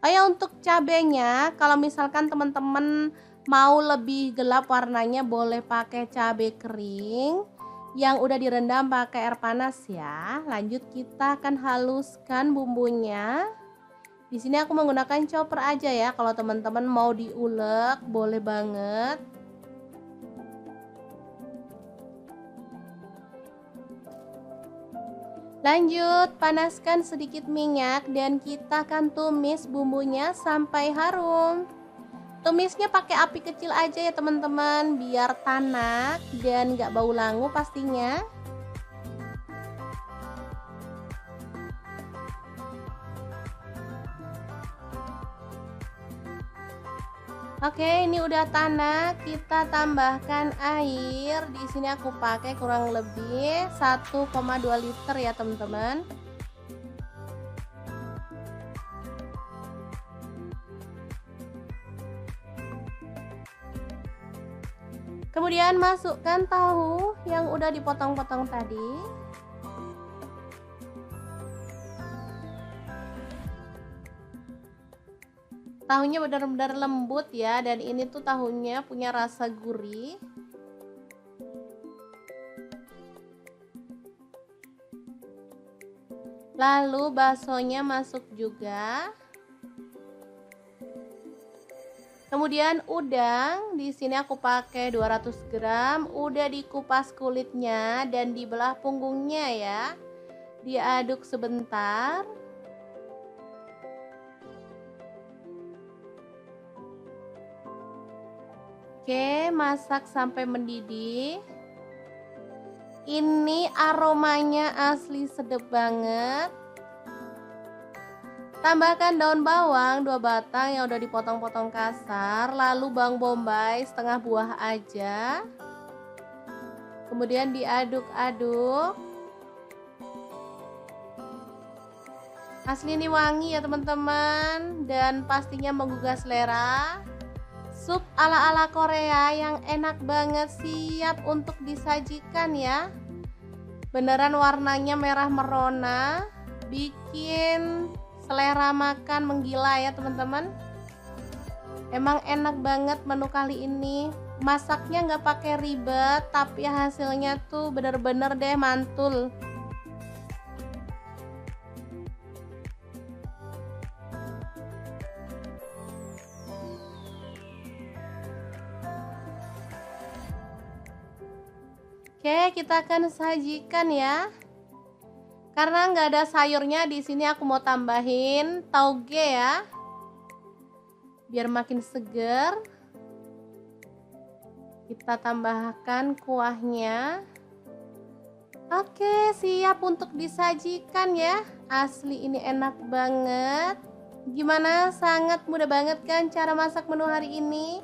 Oh ya, untuk cabenya kalau misalkan teman-teman mau lebih gelap warnanya boleh pakai cabai kering yang udah direndam pakai air panas ya. Lanjut kita akan haluskan bumbunya. Di sini aku menggunakan chopper aja ya. Kalau teman-teman mau diulek boleh banget. Lanjut panaskan sedikit minyak dan kita akan tumis bumbunya sampai harum. Tumisnya pakai api kecil aja ya teman-teman, biar tanak dan gak bau langu pastinya. Oke, ini udah tanak, kita tambahkan air. Di sini aku pakai kurang lebih 1,2 liter ya teman-teman. Kemudian masukkan tahu yang udah dipotong-potong tadi. Tahunya benar-benar lembut ya, dan ini tuh tahunya punya rasa gurih. Lalu baksonya masuk juga. Kemudian udang, di sini aku pakai 200 gram, udah dikupas kulitnya dan dibelah punggungnya ya. Diaduk sebentar. Oke, masak sampai mendidih. Ini aromanya asli sedap banget. Tambahkan daun bawang 2 batang yang udah dipotong-potong kasar, lalu bawang bombay setengah buah aja. Kemudian diaduk-aduk. Asli ini wangi ya teman-teman, dan pastinya menggugah selera. Sup ala-ala Korea yang enak banget, siap untuk disajikan ya. Beneran warnanya merah merona, bikin selera makan menggila ya teman-teman. Emang enak banget menu kali ini. Masaknya nggak pakai ribet, tapi hasilnya tuh bener-bener deh mantul. Oke, kita akan sajikan ya. Karena nggak ada sayurnya, di sini aku mau tambahin tauge ya, biar makin seger. Kita tambahkan kuahnya. Oke, siap untuk disajikan ya. Asli ini enak banget. Gimana? Sangat mudah banget kan cara masak menu hari ini?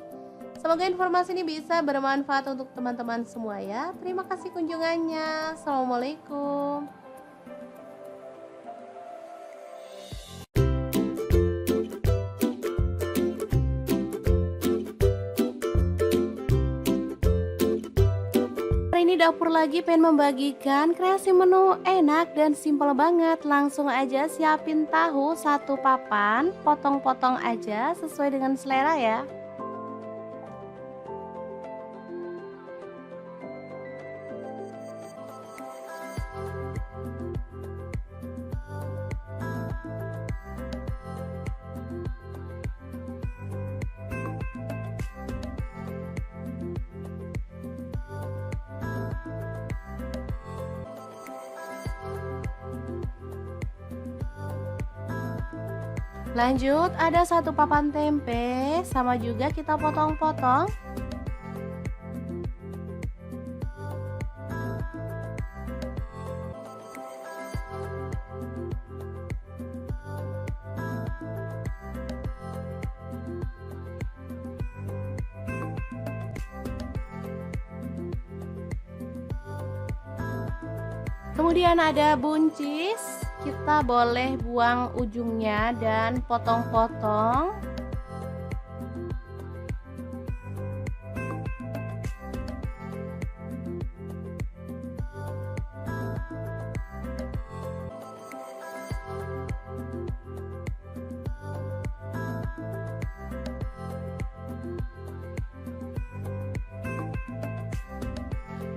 Semoga informasi ini bisa bermanfaat untuk teman-teman semua ya. Terima kasih kunjungannya. Assalamualaikum. ini dapur lagi pengen membagikan kreasi menu enak dan simpel banget. Langsung aja siapin tahu satu papan, potong-potong aja sesuai dengan selera ya. Lanjut, ada satu papan tempe, sama juga kita potong-potong. Kemudian ada buncis, kita boleh buang ujungnya dan potong-potong.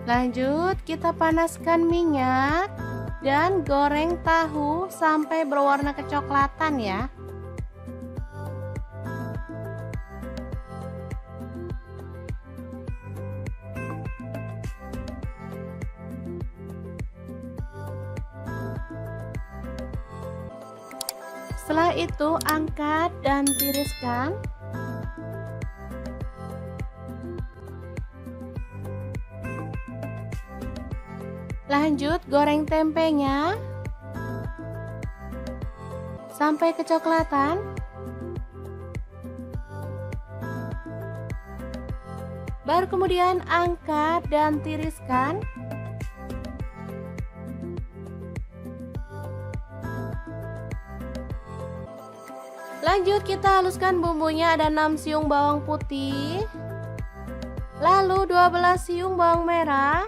Lanjut, kita panaskan minyak dan goreng tahu sampai berwarna kecoklatan ya. Setelah itu angkat dan tiriskan. Lanjut, goreng tempenya sampai kecoklatan. Baru kemudian angkat dan tiriskan. Lanjut, kita haluskan bumbunya. Ada 6 siung bawang putih, lalu 12 siung bawang merah.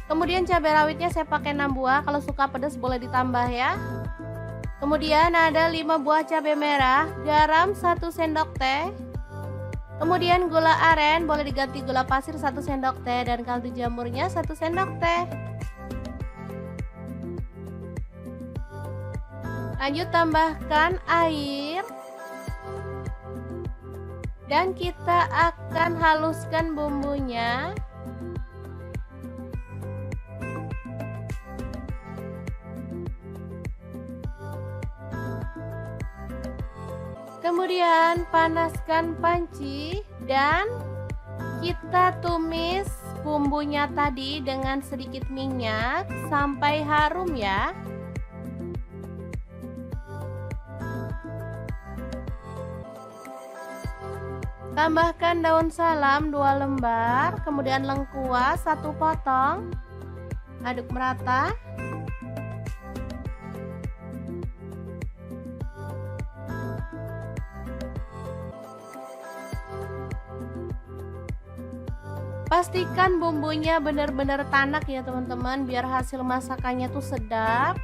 Kemudian cabai rawitnya saya pakai 6 buah, kalau suka pedas boleh ditambah ya. Kemudian ada 5 buah cabai merah, garam 1 sendok teh. Kemudian gula aren, boleh diganti gula pasir 1 sendok teh, dan kaldu jamurnya 1 sendok teh. Lanjut, tambahkan air. Dan kita akan haluskan bumbunya. Kemudian panaskan panci dan kita tumis bumbunya tadi dengan sedikit minyak sampai harum ya. Tambahkan daun salam 2 lembar, kemudian lengkuas 1 potong. Aduk merata. Pastikan bumbunya benar-benar tanak ya teman-teman, biar hasil masakannya tuh sedap.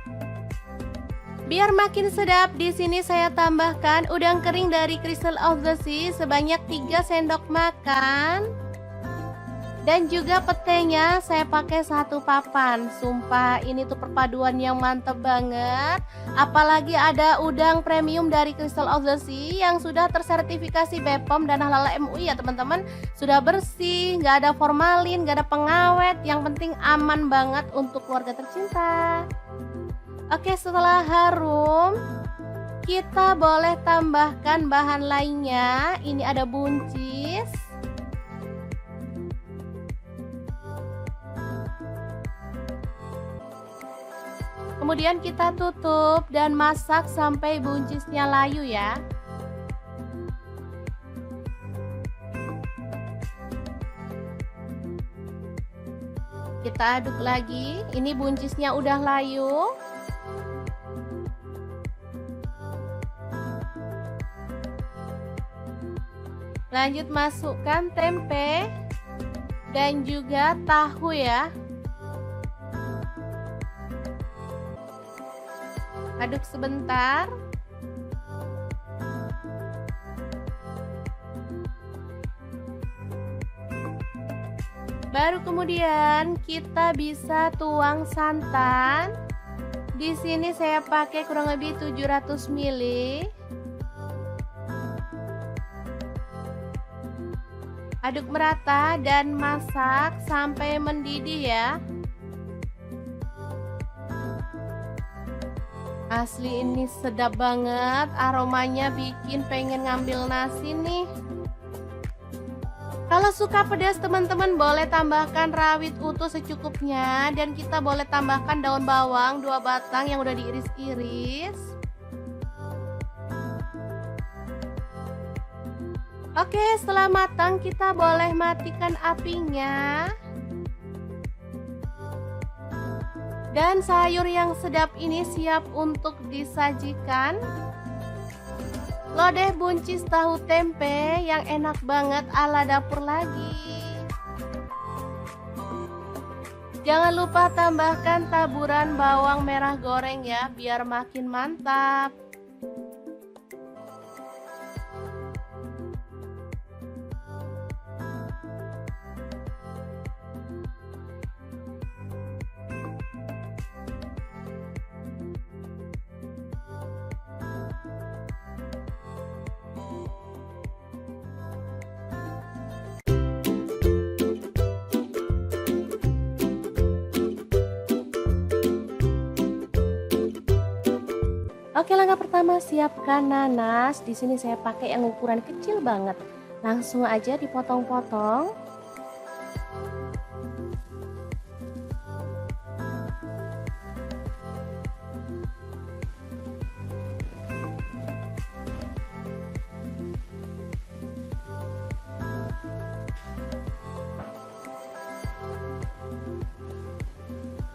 Biar makin sedap, di sini saya tambahkan udang kering dari Crystal of the Sea sebanyak 3 sendok makan. Dan juga petenya saya pakai 1 papan. Sumpah ini tuh perpaduan yang mantep banget. Apalagi ada udang premium dari Crystal of the Sea yang sudah tersertifikasi BPOM dan Halal MUI ya teman-teman. Sudah bersih, nggak ada formalin, nggak ada pengawet. Yang penting aman banget untuk keluarga tercinta. Oke, setelah harum, kita boleh tambahkan bahan lainnya. Ini ada buncis. Kemudian kita tutup dan masak sampai buncisnya layu ya. Kita aduk lagi. Ini buncisnya udah layu. Lanjut masukkan tempe dan juga tahu ya. Aduk sebentar. Baru kemudian kita bisa tuang santan. Di sini saya pakai kurang lebih 700 ml. Aduk merata dan masak sampai mendidih ya. Asli ini sedap banget, aromanya bikin pengen ngambil nasi nih. Kalau suka pedas teman-teman boleh tambahkan rawit utuh secukupnya, dan kita boleh tambahkan daun bawang 2 batang yang udah diiris-iris. Oke, setelah matang kita boleh matikan apinya. Dan sayur yang sedap ini siap untuk disajikan. Lodeh buncis tahu tempe yang enak banget ala dapur lagi. Jangan lupa tambahkan taburan bawang merah goreng ya, biar makin mantap. Oke, langkah pertama siapkan nanas. Di sini saya pakai yang ukuran kecil banget. Langsung aja dipotong-potong.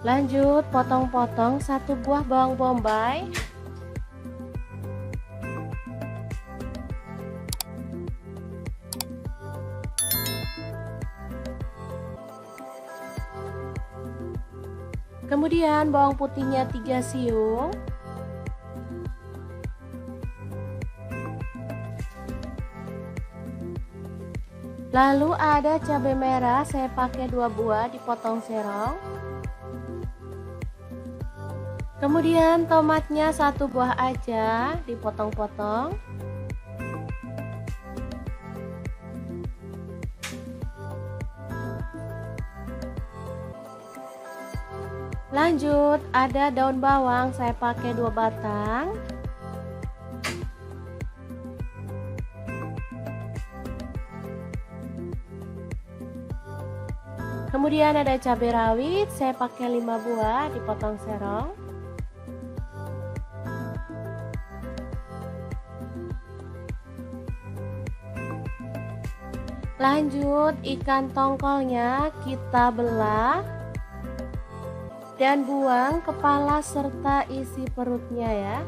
Lanjut potong-potong 1 buah bawang bombay. Kemudian bawang putihnya 3 siung. Lalu ada cabai merah, saya pakai 2 buah dipotong serong. Kemudian tomatnya 1 buah aja dipotong-potong. Lanjut ada daun bawang, saya pakai 2 batang. Kemudian ada cabai rawit, saya pakai 5 buah dipotong serong. Lanjut ikan tongkolnya kita belah dan buang kepala serta isi perutnya ya.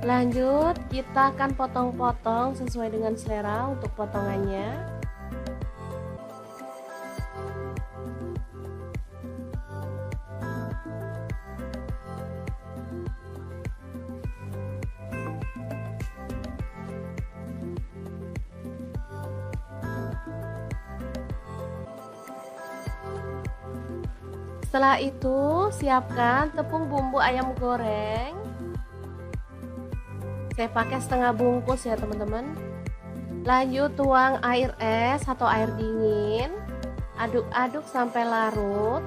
Lanjut kita akan potong-potong sesuai dengan selera untuk potongannya. Setelah itu siapkan tepung bumbu ayam goreng. Saya pakai setengah bungkus ya teman-teman. Lanjut tuang air es atau air dingin. Aduk-aduk sampai larut.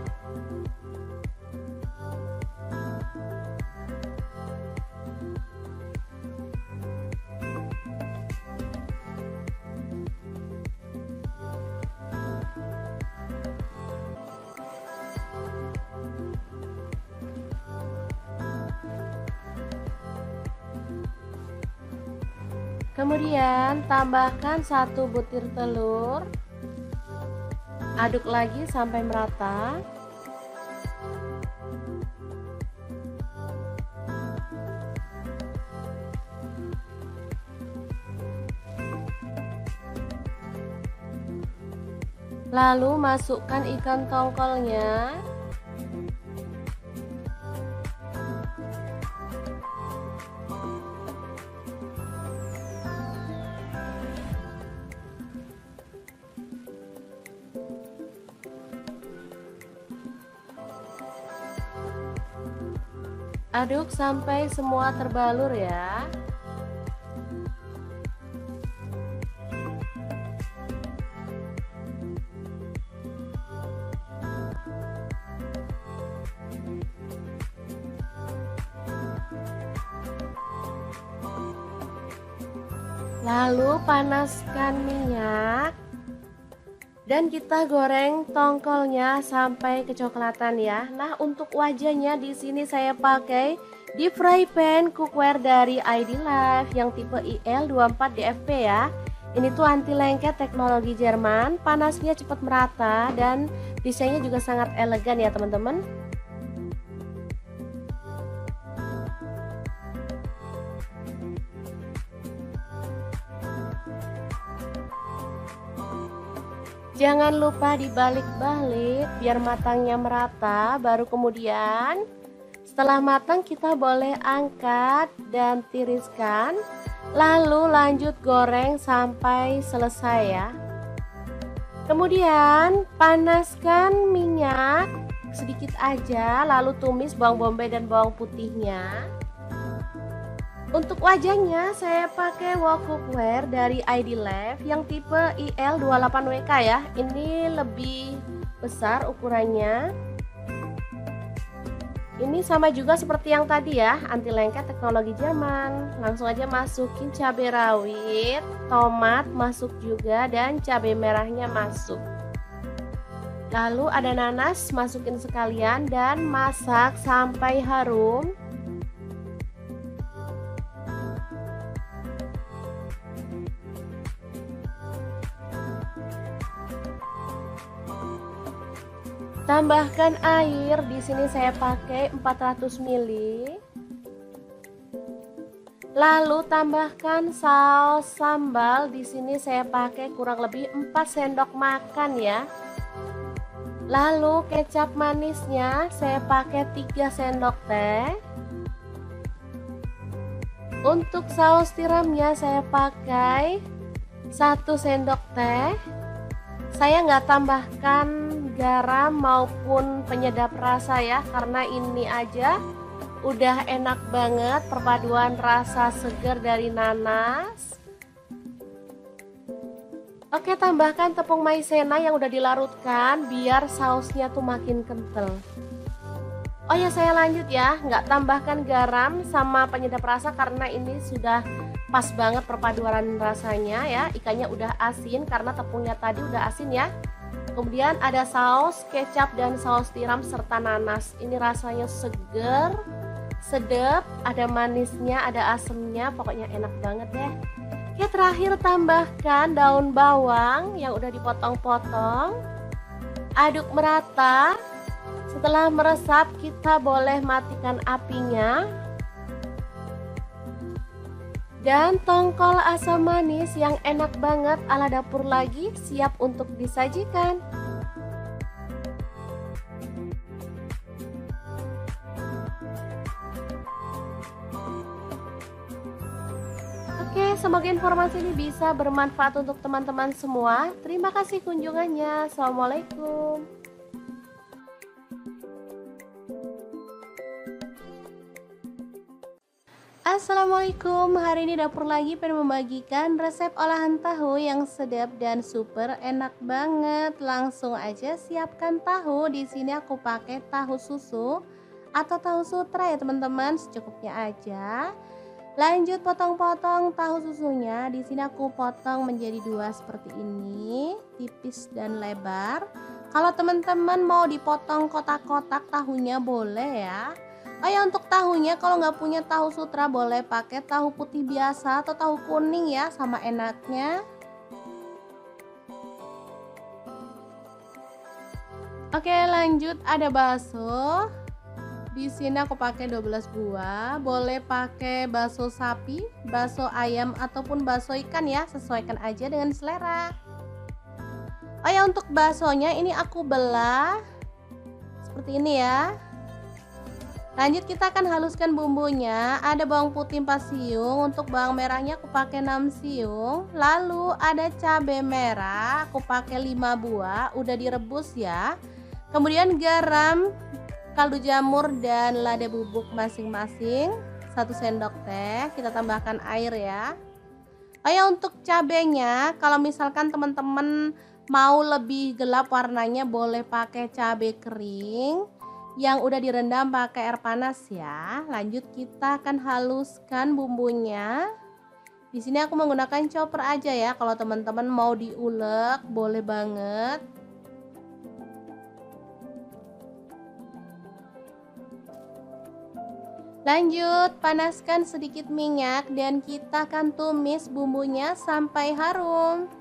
Kemudian tambahkan 1 butir telur. Aduk lagi sampai merata. Lalu masukkan ikan tongkolnya. Aduk sampai semua terbalur ya. Lalu panaskan minyak dan kita goreng tongkolnya sampai kecoklatan ya. Nah, untuk wajahnya di sini saya pakai deep fry pan cookware dari ID Life yang tipe IL24DFP ya. Ini tuh anti lengket teknologi Jerman, panasnya cepat merata dan desainnya juga sangat elegan ya teman-teman. Jangan lupa dibalik-balik biar matangnya merata. Baru kemudian setelah matang kita boleh angkat dan tiriskan. Lalu lanjut goreng sampai selesai ya. Kemudian panaskan minyak sedikit aja. Lalu tumis bawang bombay dan bawang putihnya. Untuk wajahnya saya pakai wok cookware dari ID Life yang tipe IL28WK ya. Ini lebih besar ukurannya. Ini sama juga seperti yang tadi ya, anti lengket teknologi Jerman. Langsung aja masukin cabai rawit, tomat masuk juga dan cabai merahnya masuk. Lalu ada nanas, masukin sekalian dan masak sampai harum. Tambahkan air, di sini saya pakai 400 ml. Lalu tambahkan saus sambal, di sini saya pakai kurang lebih 4 sendok makan ya. Lalu kecap manisnya saya pakai 3 sendok teh. Untuk saus tiramnya saya pakai 1 sendok teh. Saya nggak tambahkan garam maupun penyedap rasa ya, karena ini aja udah enak banget perpaduan rasa segar dari nanas. Oke, tambahkan tepung maizena yang udah dilarutkan biar sausnya tuh makin kental. Oh ya, saya lanjut ya, nggak tambahkan garam sama penyedap rasa karena ini sudah pas banget perpaduan rasanya ya. Ikannya udah asin karena tepungnya tadi udah asin ya. Kemudian ada saus kecap dan saus tiram serta nanas. Ini rasanya seger, sedap, ada manisnya, ada asemnya, pokoknya enak banget deh. Oke, terakhir tambahkan daun bawang yang udah dipotong-potong. Aduk merata. Setelah meresap kita boleh matikan apinya. Dan tongkol asam manis yang enak banget ala dapur lagi siap untuk disajikan. Oke, semoga informasi ini bisa bermanfaat untuk teman-teman semua. Terima kasih kunjungannya. Assalamualaikum. Assalamualaikum, hari ini dapur lagi pengen membagikan resep olahan tahu yang sedap dan super enak banget. Langsung aja siapkan tahu. Di sini aku pakai tahu susu atau tahu sutra ya teman-teman, secukupnya aja. Lanjut potong-potong tahu susunya. Di sini aku potong menjadi 2 seperti ini, tipis dan lebar. Kalau teman-teman mau dipotong kotak-kotak tahunya boleh ya. Oh ya, untuk tahunya kalau nggak punya tahu sutra boleh pakai tahu putih biasa atau tahu kuning ya, sama enaknya. Oke, lanjut ada bakso. Di sini aku pakai 12 buah. Boleh pakai bakso sapi, bakso ayam ataupun bakso ikan ya, sesuaikan aja dengan selera. Oh ya, untuk baksonya ini aku belah seperti ini ya. Lanjut kita akan haluskan bumbunya. Ada bawang putih 4 siung, untuk bawang merahnya aku pakai 6 siung. Lalu ada cabai merah, aku pakai 5 buah, udah direbus ya. Kemudian garam, kaldu jamur dan lada bubuk masing-masing 1 sendok teh. Kita tambahkan air ya. Oh ya, untuk cabenya kalau misalkan teman-teman mau lebih gelap warnanya boleh pakai cabai kering yang udah direndam pakai air panas ya. Lanjut kita akan haluskan bumbunya. Di sini aku menggunakan chopper aja ya. Kalau teman-teman mau diulek boleh banget. Lanjut, panaskan sedikit minyak dan kita akan tumis bumbunya sampai harum.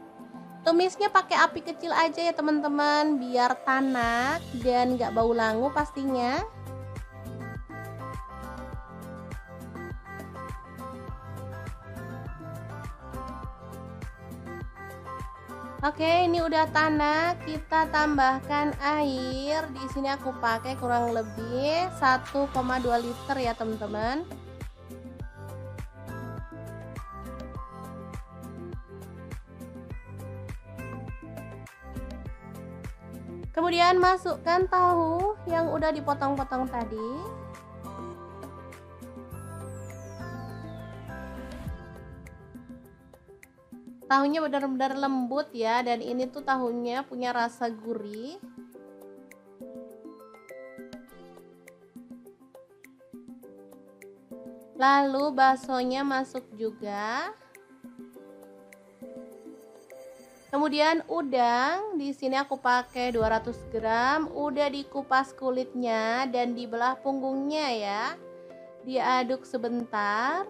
Tumisnya pakai api kecil aja ya teman-teman, biar tanak dan gak bau langu pastinya. Oke, ini udah tanak, kita tambahkan air. Di sini aku pakai kurang lebih 1,2 liter ya, teman-teman. Kemudian masukkan tahu yang udah dipotong-potong tadi. Tahunya benar-benar lembut ya, dan ini tuh tahunya punya rasa gurih. Lalu baksonya masuk juga. Kemudian udang, di sini aku pakai 200 gram, udah dikupas kulitnya dan dibelah punggungnya ya. Diaduk sebentar.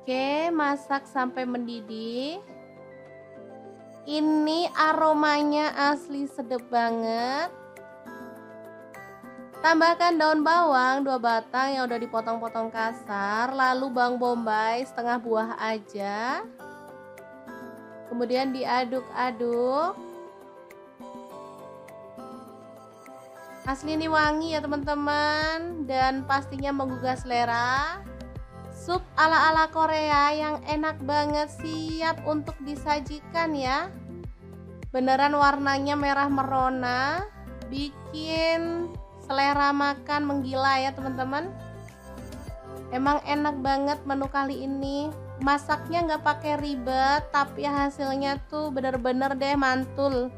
Oke, masak sampai mendidih. Ini aromanya asli sedap banget. Tambahkan daun bawang 2 batang yang udah dipotong-potong kasar, lalu bawang bombay setengah buah aja. Kemudian diaduk-aduk. Asli ini wangi ya teman-teman, dan pastinya menggugah selera. Sup ala-ala Korea yang enak banget, siap untuk disajikan ya. Beneran warnanya merah merona, bikin selera makan menggila ya teman-teman. Emang enak banget menu kali ini. Masaknya nggak pakai ribet, tapi hasilnya tuh bener-bener deh mantul.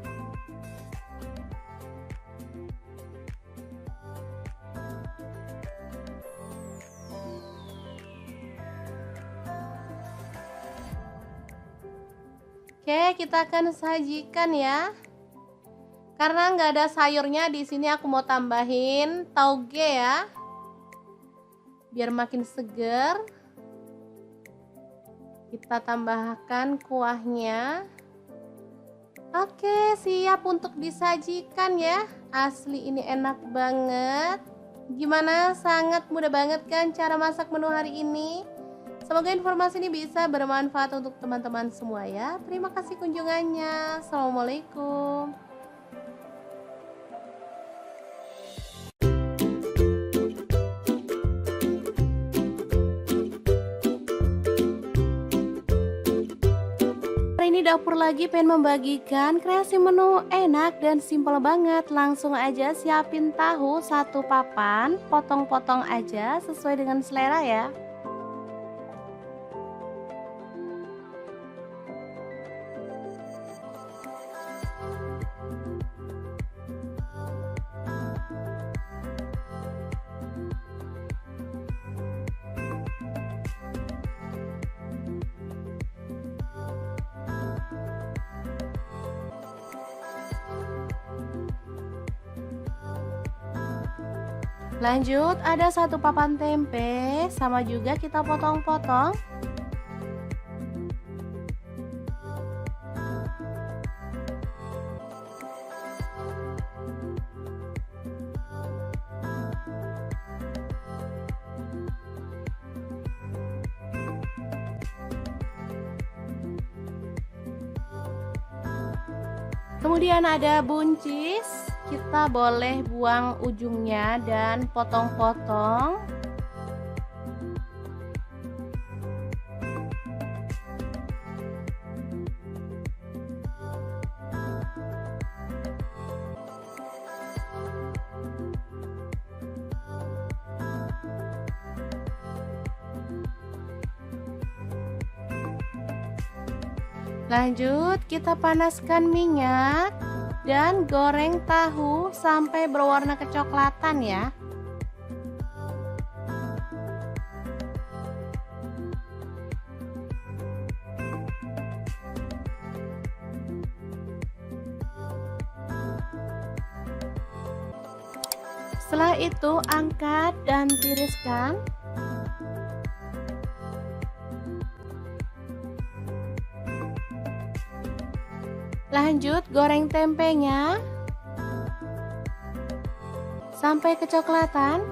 Oke, kita akan sajikan ya. Karena nggak ada sayurnya, di sini aku mau tambahin tauge ya, biar makin seger. Kita tambahkan kuahnya. Oke, siap untuk disajikan ya. Asli ini enak banget. Gimana? Sangat mudah banget kan cara masak menu hari ini? Semoga informasi ini bisa bermanfaat untuk teman-teman semua ya. Terima kasih kunjungannya. Assalamualaikum. Hari ini dapur lagi pengen membagikan kreasi menu enak dan simpel banget. Langsung aja siapin tahu 1 papan, potong-potong aja sesuai dengan selera ya. Lanjut, ada satu papan tempe, sama juga kita potong-potong. Kemudian ada buncis, kita boleh buang ujungnya dan potong-potong. Lanjut, kita panaskan minyak dan goreng tahu sampai berwarna kecoklatan ya. Setelah itu angkat dan tiriskan. Lanjut, goreng tempenya sampai kecoklatan.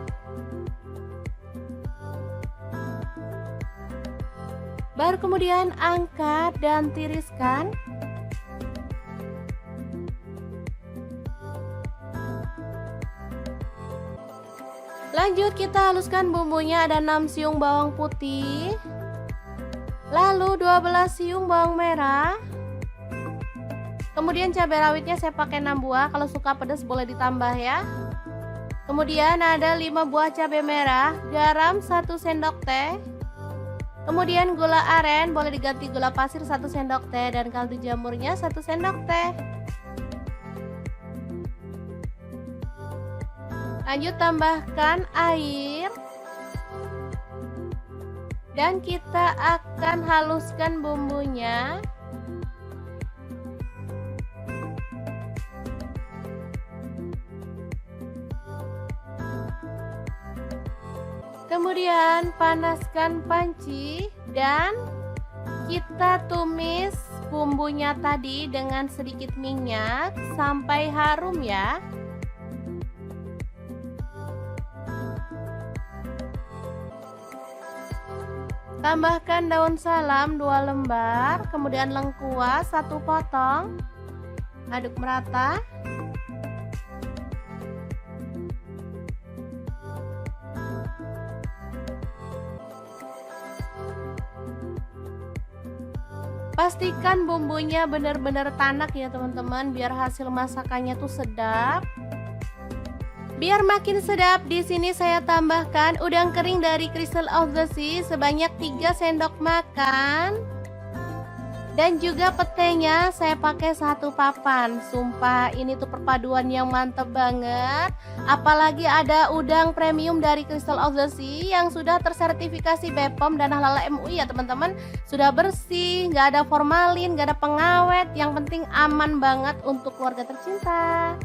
Baru kemudian angkat dan tiriskan. Lanjut, kita haluskan bumbunya, ada 6 siung bawang putih, lalu 12 siung bawang merah. Kemudian cabai rawitnya saya pakai 6 buah, kalau suka pedas boleh ditambah ya. Kemudian ada 5 buah cabai merah, garam 1 sendok teh. Kemudian gula aren, boleh diganti gula pasir 1 sendok teh, dan kaldu jamurnya 1 sendok teh. Lanjut, tambahkan air. Dan kita akan haluskan bumbunya. Kemudian panaskan panci dan kita tumis bumbunya tadi dengan sedikit minyak sampai harum ya. Tambahkan daun salam 2 lembar, kemudian lengkuas 1 potong. Aduk merata. Pastikan bumbunya benar-benar tanak ya teman-teman, biar hasil masakannya tuh sedap. Biar makin sedap, di sini saya tambahkan udang kering dari Crystal of the Sea sebanyak 3 sendok makan. Dan juga petenya saya pakai 1 papan. Sumpah ini tuh perpaduan yang mantep banget. Apalagi ada udang premium dari Crystal of the Sea yang sudah tersertifikasi BPOM dan halal MUI ya teman-teman. Sudah bersih, nggak ada formalin, nggak ada pengawet. Yang penting aman banget untuk keluarga tercinta.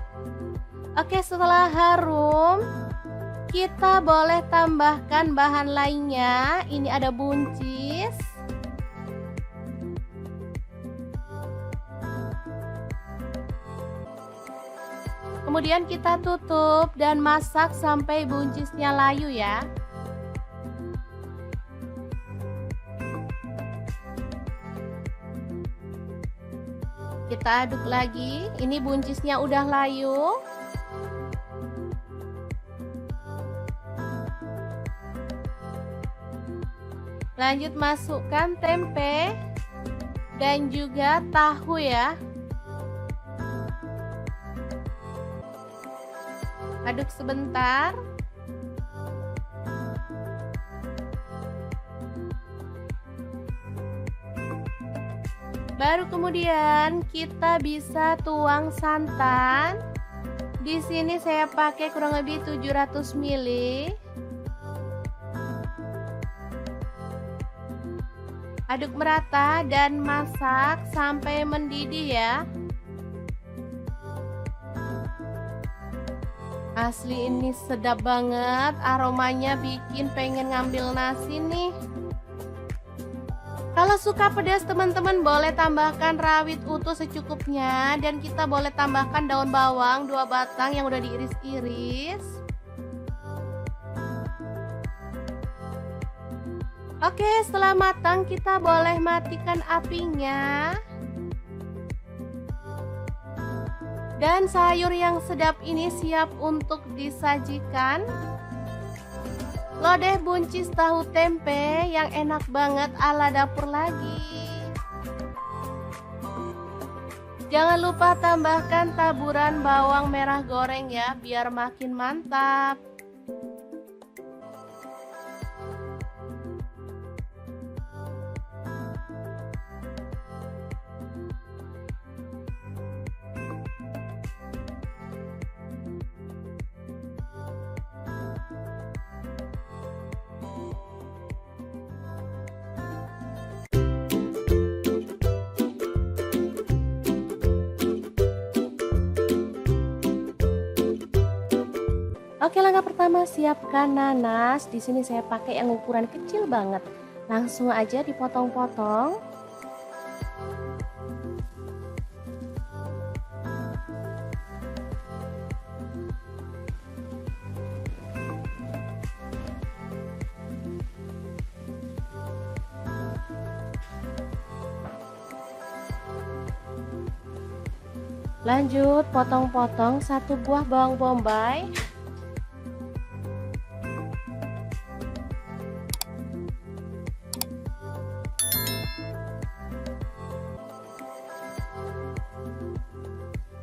Oke, setelah harum, kita boleh tambahkan bahan lainnya. Ini ada buncis. Kemudian kita tutup dan masak sampai buncisnya layu ya. Kita aduk lagi. Ini buncisnya udah layu. Lanjut masukkan tempe dan juga tahu ya. Aduk sebentar. Baru kemudian kita bisa tuang santan. Di sini saya pakai kurang lebih 700 ml. Aduk merata dan masak sampai mendidih ya. Asli ini sedap banget, aromanya bikin pengen ngambil nasi nih. Kalau suka pedas teman-teman boleh tambahkan rawit utuh secukupnya, dan kita boleh tambahkan daun bawang 2 batang yang udah diiris-iris. Oke, setelah matang kita boleh matikan apinya. Dan sayur yang sedap ini siap untuk disajikan. Lodeh buncis tahu tempe yang enak banget ala dapur lagi. Jangan lupa tambahkan taburan bawang merah goreng ya, biar makin mantap. Oke, langkah pertama siapkan nanas. Di sini saya pakai yang ukuran kecil banget. Langsung aja dipotong-potong. Lanjut potong-potong 1 buah bawang bombay.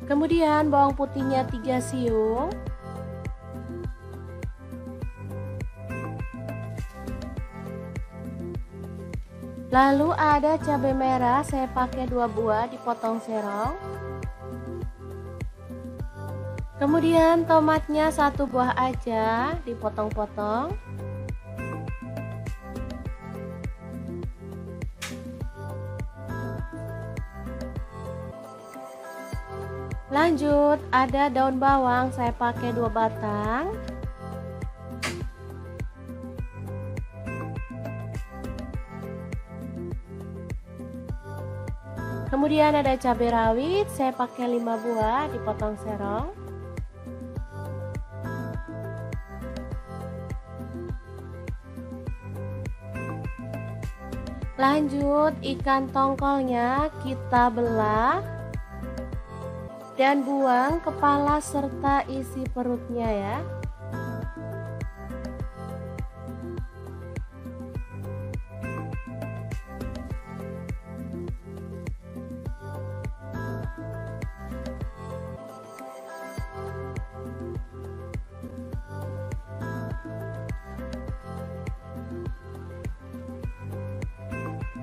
Kemudian bawang putihnya 3 siung. Lalu ada cabai merah, saya pakai 2 buah dipotong serong. Kemudian tomatnya 1 buah aja dipotong-potong. Lanjut ada daun bawang, saya pakai 2 batang. Kemudian ada cabai rawit, saya pakai 5 buah dipotong serong. Lanjut ikan tongkolnya kita belah dan buang kepala serta isi perutnya ya.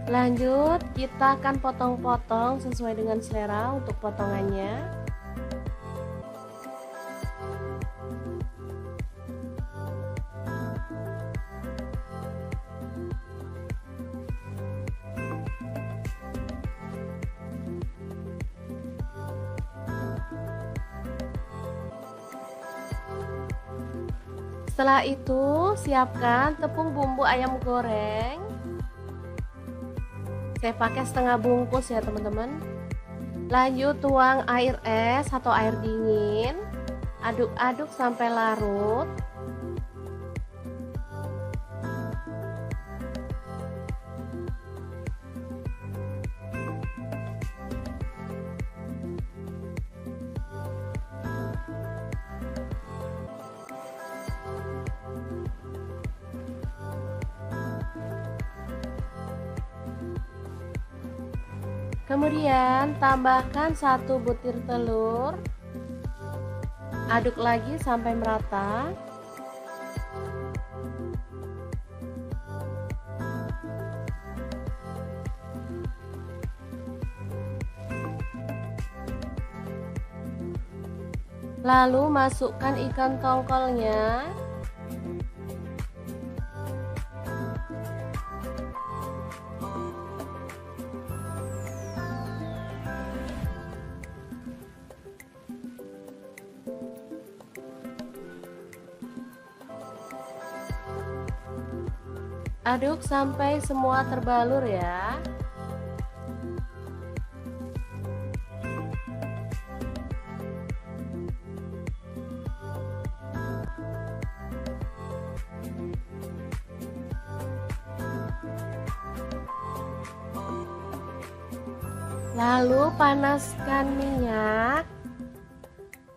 Lanjut kita akan potong-potong sesuai dengan selera untuk potongannya. Setelah itu siapkan tepung bumbu ayam goreng. Saya pakai setengah bungkus ya teman-teman. Lanjut tuang air es atau air dingin. Aduk-aduk sampai larut. Kemudian tambahkan 1 butir telur. Aduk lagi sampai merata. Lalu masukkan ikan tongkolnya. Aduk sampai semua terbalur ya. Lalu panaskan minyak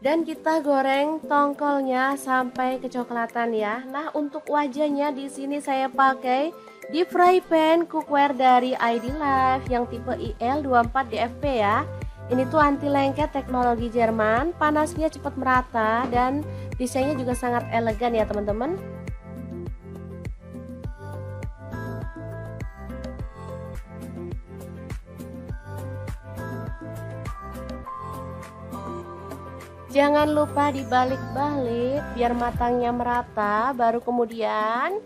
dan kita goreng tongkolnya sampai kecoklatan ya. Nah, untuk wajahnya di sini saya pakai deep fry pan cookware dari ID Life yang tipe IL24DFP ya. Ini tuh anti lengket teknologi Jerman, panasnya cepat merata dan desainnya juga sangat elegan ya teman-teman. Jangan lupa dibalik-balik biar matangnya merata, baru kemudian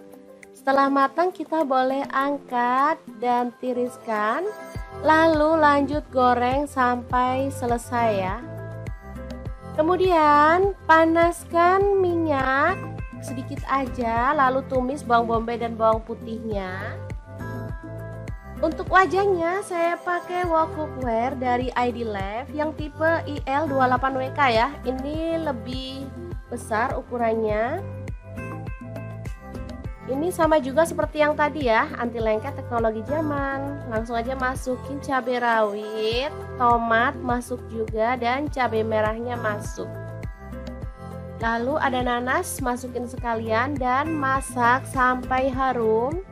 setelah matang kita boleh angkat dan tiriskan, lalu lanjut goreng sampai selesai ya. Kemudian panaskan minyak sedikit aja, lalu tumis bawang bombay dan bawang putihnya. Untuk wajahnya saya pakai wok cookware dari ID Life yang tipe IL28WK ya. Ini lebih besar ukurannya. Ini sama juga seperti yang tadi ya, anti lengket teknologi Jerman. Langsung aja masukin cabai rawit, tomat masuk juga dan cabai merahnya masuk. Lalu ada nanas, masukin sekalian dan masak sampai harum.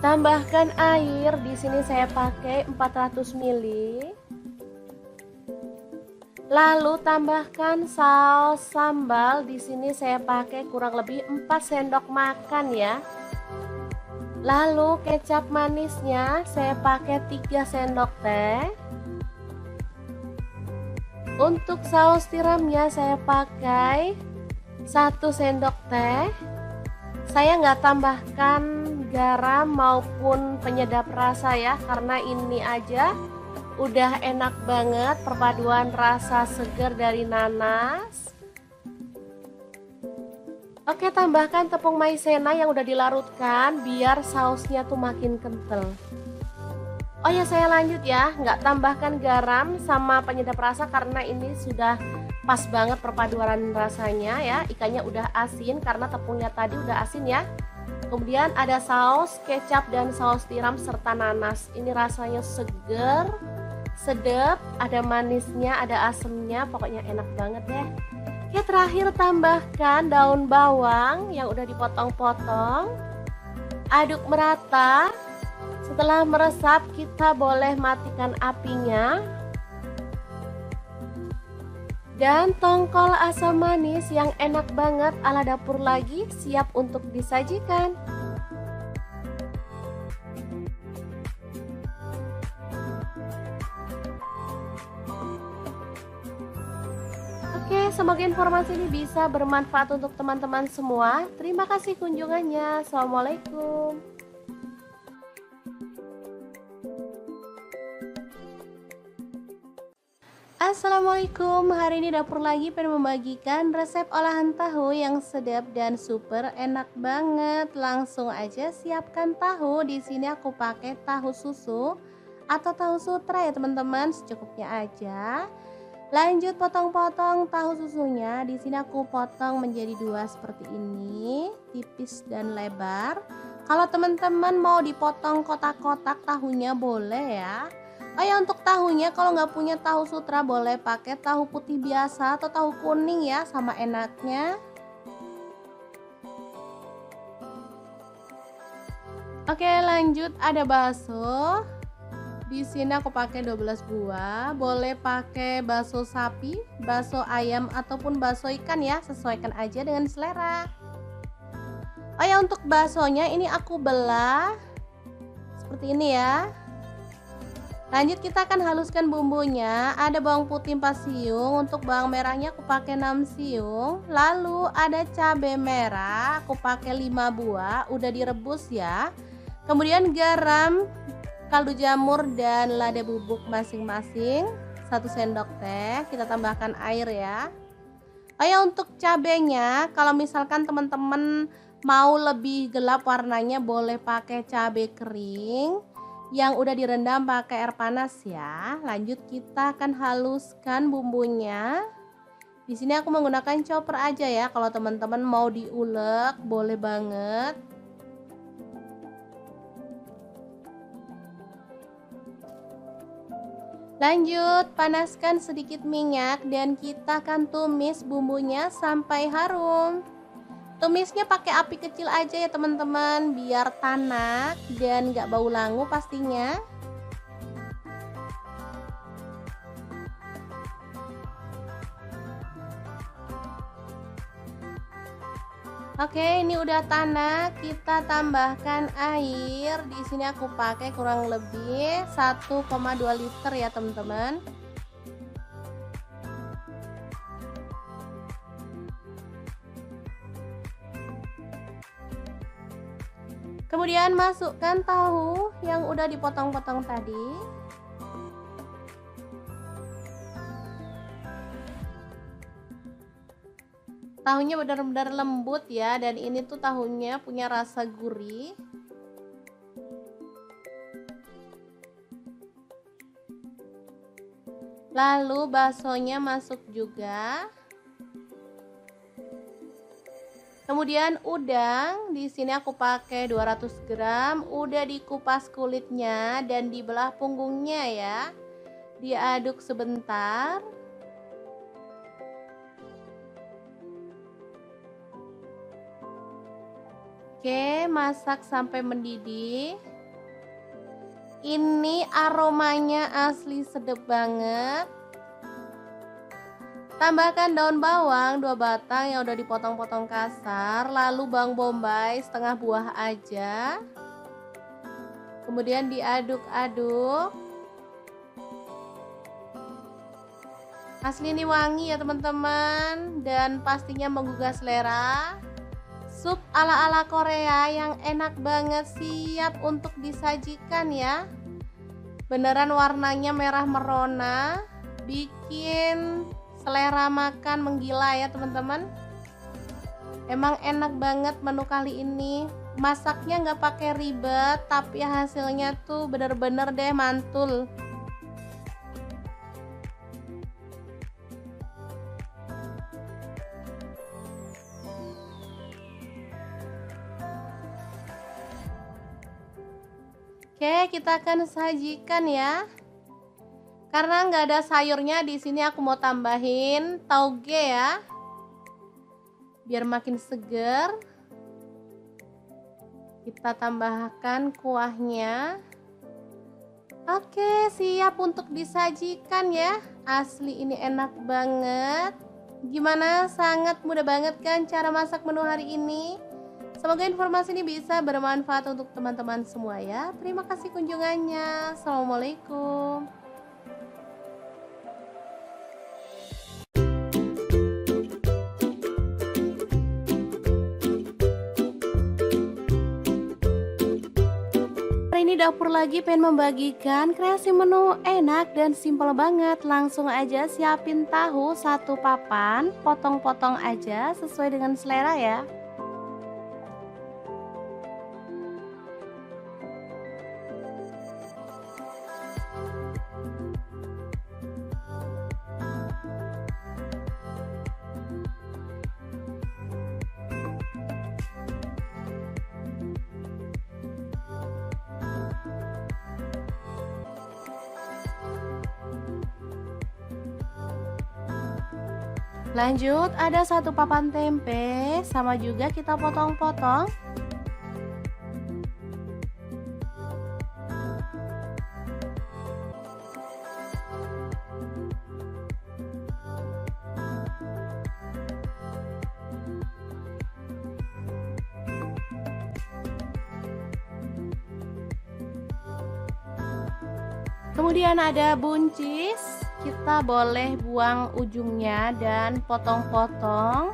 Tambahkan air, di sini saya pakai 400 ml. Lalu tambahkan saus sambal, di sini saya pakai kurang lebih 4 sendok makan ya. Lalu kecap manisnya saya pakai 3 sendok teh. Untuk saus tiramnya saya pakai 1 sendok teh. Saya nggak tambahkan garam maupun penyedap rasa ya, karena ini aja udah enak banget perpaduan rasa segar dari nanas. Oke, tambahkan tepung maizena yang udah dilarutkan biar sausnya tuh makin kental. Oh ya, saya lanjut ya, nggak tambahkan garam sama penyedap rasa karena ini sudah pas banget perpaduan rasanya ya. Ikannya udah asin karena tepungnya tadi udah asin ya. Kemudian ada saus kecap dan saus tiram serta nanas. Ini rasanya seger, sedap, ada manisnya, ada asemnya, pokoknya enak banget deh. Oke, terakhir tambahkan daun bawang yang udah dipotong-potong. Aduk merata. Setelah meresap kita boleh matikan apinya. Dan tongkol asam manis yang enak banget ala dapur lagi siap untuk disajikan. Oke, semoga informasi ini bisa bermanfaat untuk teman-teman semua. Terima kasih kunjungannya. Assalamualaikum. Assalamualaikum, hari ini dapur lagi pengen membagikan resep olahan tahu yang sedap dan super enak banget. Langsung aja siapkan tahu. Di sini aku pakai tahu susu atau tahu sutra ya teman-teman, secukupnya aja. Lanjut potong-potong tahu susunya. Di sini aku potong menjadi 2 seperti ini, tipis dan lebar. Kalau teman-teman mau dipotong kotak-kotak tahunya boleh ya. Oh ya, untuk tahunya kalau nggak punya tahu sutra boleh pakai tahu putih biasa atau tahu kuning ya, sama enaknya. Oke, lanjut ada bakso. Di sini aku pakai 12 buah. Boleh pakai bakso sapi, bakso ayam ataupun bakso ikan ya, sesuaikan aja dengan selera. Oh ya, untuk baksonya ini aku belah seperti ini ya. Lanjut kita akan haluskan bumbunya. Ada bawang putih 4 siung, untuk bawang merahnya aku pakai 6 siung. Lalu ada cabai merah, aku pakai 5 buah, udah direbus ya. Kemudian garam, kaldu jamur dan lada bubuk masing-masing 1 sendok teh. Kita tambahkan air ya. Untuk cabenya, kalau misalkan teman-teman mau lebih gelap warnanya, boleh pakai cabai kering yang udah direndam pakai air panas ya. Lanjut kita akan haluskan bumbunya. Di sini aku menggunakan chopper aja ya. Kalau teman-teman mau diulek boleh banget. Lanjut, panaskan sedikit minyak dan kita akan tumis bumbunya sampai harum. Tumisnya pakai api kecil aja ya teman-teman, biar tanak dan gak bau langu pastinya. Oke, ini udah tanak, kita tambahkan air. Di sini aku pakai kurang lebih 1,2 liter ya, teman-teman. Kemudian masukkan tahu yang udah dipotong-potong tadi. Tahunya benar-benar lembut ya, dan ini tuh tahunya punya rasa gurih. Lalu baksonya masuk juga. Kemudian udang, di sini aku pakai 200 gram, udah dikupas kulitnya dan dibelah punggungnya ya. Diaduk sebentar. Oke, masak sampai mendidih. Ini aromanya asli sedap banget. Tambahkan daun bawang 2 batang yang udah dipotong-potong kasar, lalu bawang bombay setengah buah aja. Kemudian diaduk-aduk. Asli ini wangi ya teman-teman, dan pastinya menggugah selera. Sup ala-ala Korea yang enak banget, siap untuk disajikan ya. Beneran warnanya merah merona, bikin selera makan menggila ya teman-teman. Emang enak banget menu kali ini. Masaknya nggak pakai ribet, tapi hasilnya tuh bener-bener deh mantul. Oke, kita akan sajikan ya. Karena nggak ada sayurnya, di sini aku mau tambahin tauge ya, biar makin seger. Kita tambahkan kuahnya. Oke, siap untuk disajikan ya. Asli ini enak banget. Gimana? Sangat mudah banget kan cara masak menu hari ini? Semoga informasi ini bisa bermanfaat untuk teman-teman semua ya. Terima kasih kunjungannya. Assalamualaikum. Hari ini dapur lagi pengen membagikan kreasi menu enak dan simpel banget. Langsung aja siapin tahu 1 papan, potong-potong aja sesuai dengan selera ya. Lanjut, ada 1 papan tempe, sama juga kita potong-potong. Kemudian ada buncis, kita boleh buang ujungnya dan potong-potong.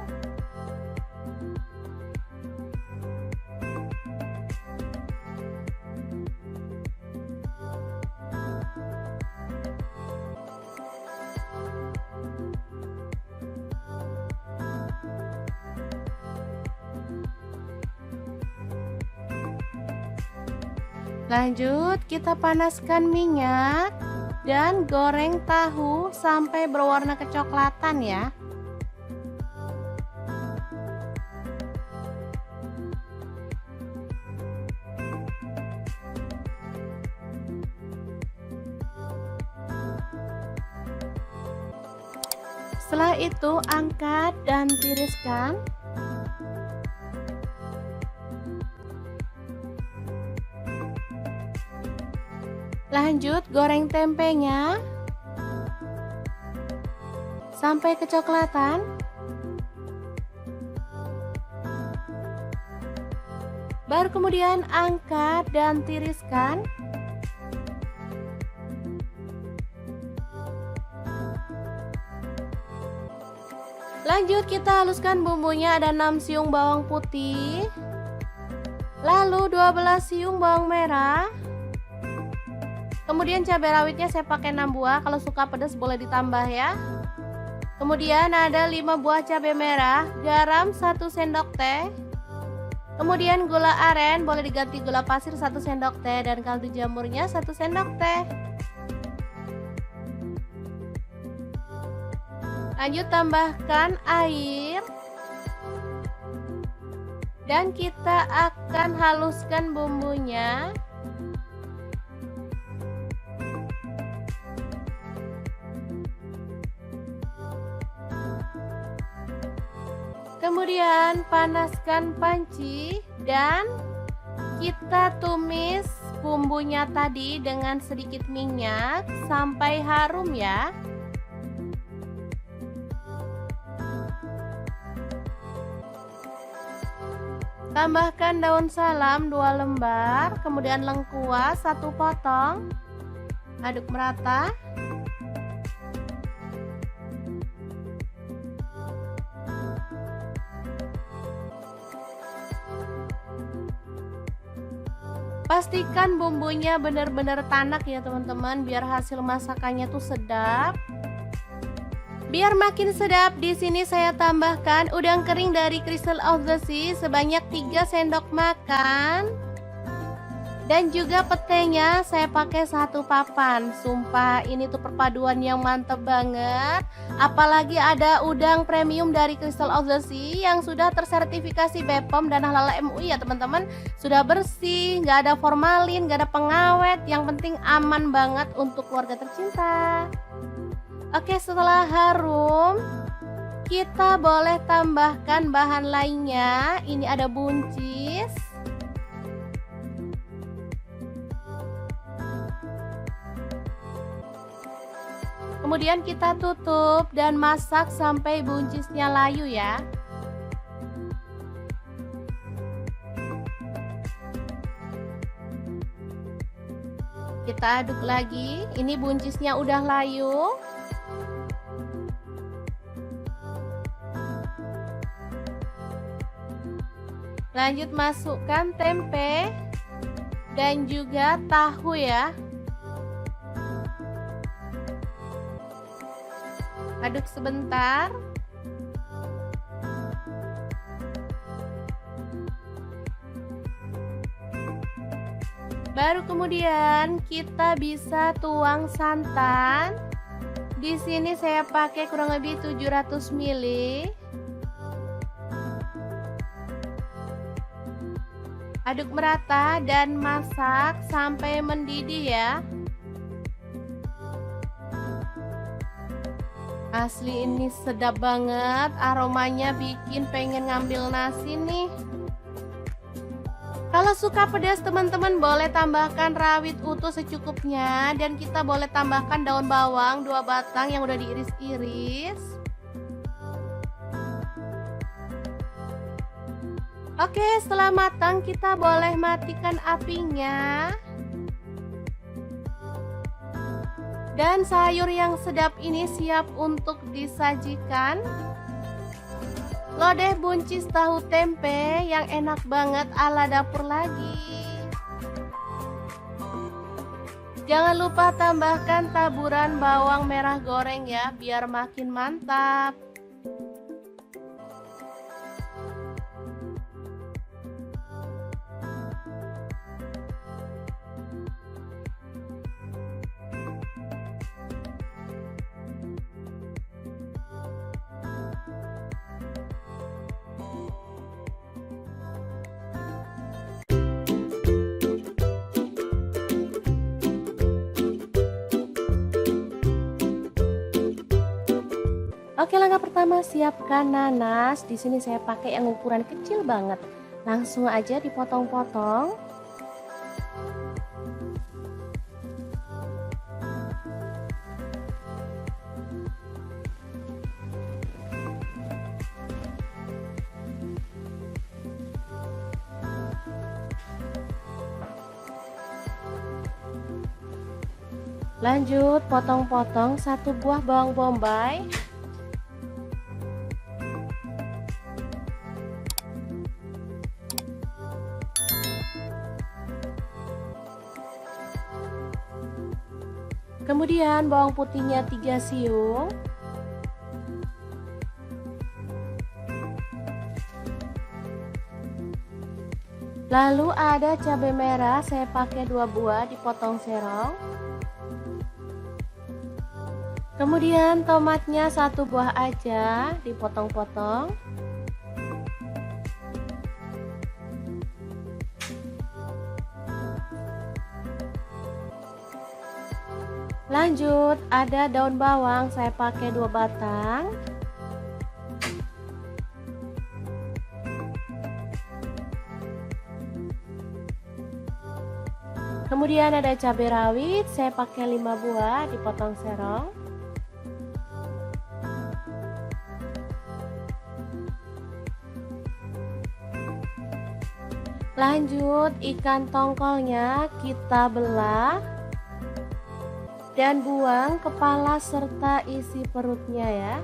Lanjut, kita panaskan minyak dan goreng tahu sampai berwarna kecoklatan ya. Setelah itu angkat dan tiriskan. Lanjut goreng tempenya sampai kecoklatan. Baru kemudian angkat dan tiriskan. Lanjut kita haluskan bumbunya, ada 6 siung bawang putih, lalu 12 siung bawang merah. Kemudian cabai rawitnya saya pakai 6 buah, kalau suka pedas boleh ditambah ya. Kemudian ada 5 buah cabai merah, garam 1 sendok teh. Kemudian gula aren, boleh diganti gula pasir 1 sendok teh, dan kaldu jamurnya 1 sendok teh. Lanjut tambahkan air. Dan kita akan haluskan bumbunya. Kemudian panaskan panci dan kita tumis bumbunya tadi dengan sedikit minyak sampai harum ya. Tambahkan daun salam 2 lembar, kemudian lengkuas 1 potong. Aduk merata. Pastikan bumbunya benar-benar tanak ya teman-teman, biar hasil masakannya tuh sedap. Biar makin sedap, di sini saya tambahkan udang kering dari Crystal of the Sea sebanyak 3 sendok makan. Dan juga petenya saya pakai 1 papan. Sumpah ini tuh perpaduan yang mantep banget. Apalagi ada udang premium dari Crystal of the Sea yang sudah tersertifikasi BPOM dan Halal MUI ya teman-teman. Sudah bersih, nggak ada formalin, nggak ada pengawet. Yang penting aman banget untuk keluarga tercinta. Oke, setelah harum, kita boleh tambahkan bahan lainnya. Ini ada buncis. Kemudian kita tutup dan masak sampai buncisnya layu ya. Kita aduk lagi. Ini buncisnya udah layu. Lanjut masukkan tempe dan juga tahu ya. Aduk sebentar. Baru kemudian kita bisa tuang santan. Di sini saya pakai kurang lebih 700 ml. Aduk merata dan masak sampai mendidih ya. Asli ini sedap banget, aromanya bikin pengen ngambil nasi nih. Kalau suka pedas teman-teman boleh tambahkan rawit utuh secukupnya. Dan kita boleh tambahkan daun bawang 2 batang yang udah diiris-iris. Oke, setelah matang kita boleh matikan apinya. Dan sayur yang sedap ini siap untuk disajikan. Lodeh buncis tahu tempe yang enak banget ala dapur lagi. Jangan lupa tambahkan taburan bawang merah goreng ya, biar makin mantap. Oke, langkah pertama siapkan nanas. Di sini saya pakai yang ukuran kecil banget. Langsung aja dipotong-potong. Lanjut potong-potong satu buah bawang bombay. Kemudian bawang putihnya 3 siung. Lalu ada cabai merah, saya pakai 2 buah dipotong serong. Kemudian tomatnya 1 buah aja dipotong-potong. Lanjut ada daun bawang, saya pakai 2 batang. Kemudian ada cabai rawit, saya pakai 5 buah dipotong serong. Lanjut ikan tongkolnya kita belah dan buang kepala serta isi perutnya ya.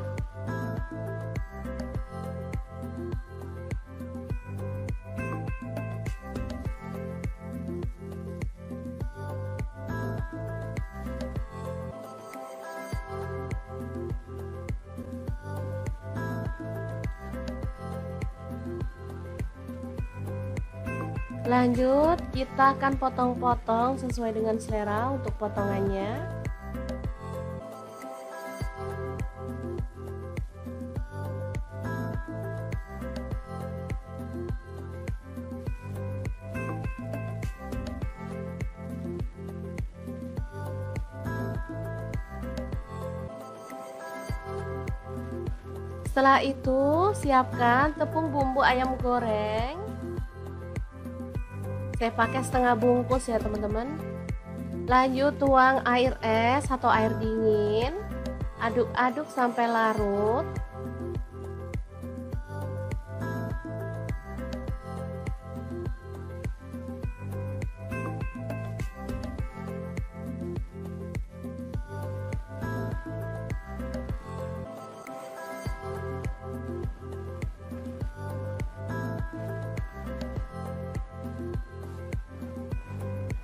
Lanjut kita akan potong-potong sesuai dengan selera untuk potongannya. Setelah itu siapkan tepung bumbu ayam goreng. Saya pakai setengah bungkus ya teman-teman. Lanjut tuang air es atau air dingin. Aduk-aduk sampai larut.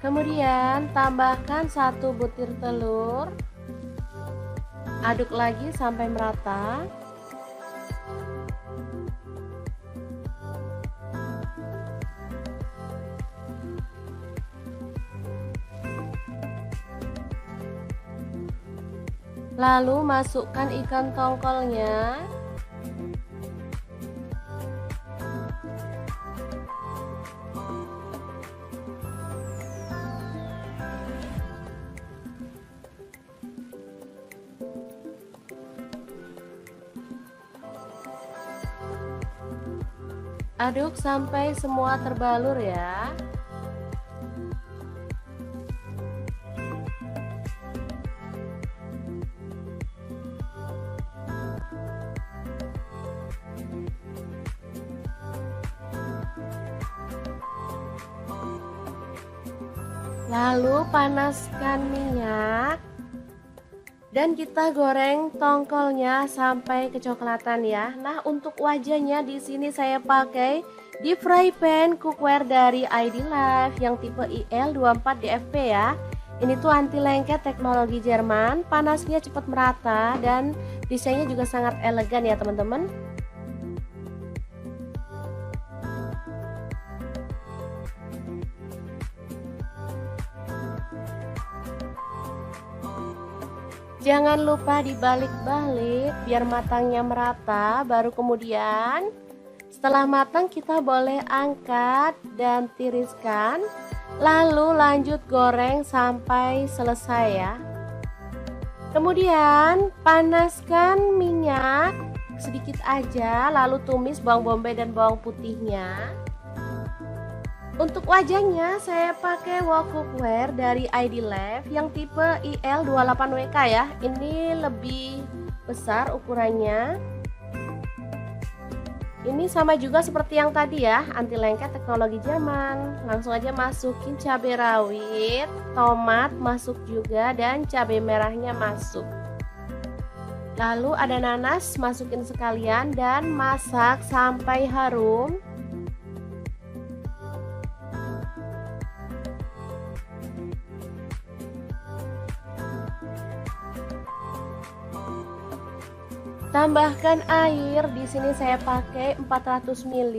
Kemudian tambahkan 1 butir telur. Aduk lagi sampai merata. Lalu masukkan ikan tongkolnya. Aduk sampai semua terbalur ya. Lalu panaskan minyak. Dan kita goreng tongkolnya sampai kecoklatan ya. Nah, untuk wajahnya di sini saya pakai deep fry pan cookware dari ID Life yang tipe IL24 DFP ya. Ini tuh anti lengket teknologi Jerman, panasnya cepat merata dan desainnya juga sangat elegan ya teman-teman. Jangan lupa dibalik-balik biar matangnya merata. Baru kemudian setelah matang kita boleh angkat dan tiriskan. Lalu lanjut goreng sampai selesai ya. Kemudian panaskan minyak sedikit aja, lalu tumis bawang bombay dan bawang putihnya. Untuk wajahnya saya pakai wok cookware dari ID Lab yang tipe IL28WK ya. Ini lebih besar ukurannya. Ini sama juga seperti yang tadi ya, anti lengket teknologi Jerman. Langsung aja masukin cabai rawit, tomat masuk juga, dan cabai merahnya masuk. Lalu ada nanas, masukin sekalian dan masak sampai harum. Tambahkan air, di sini saya pakai 400 ml.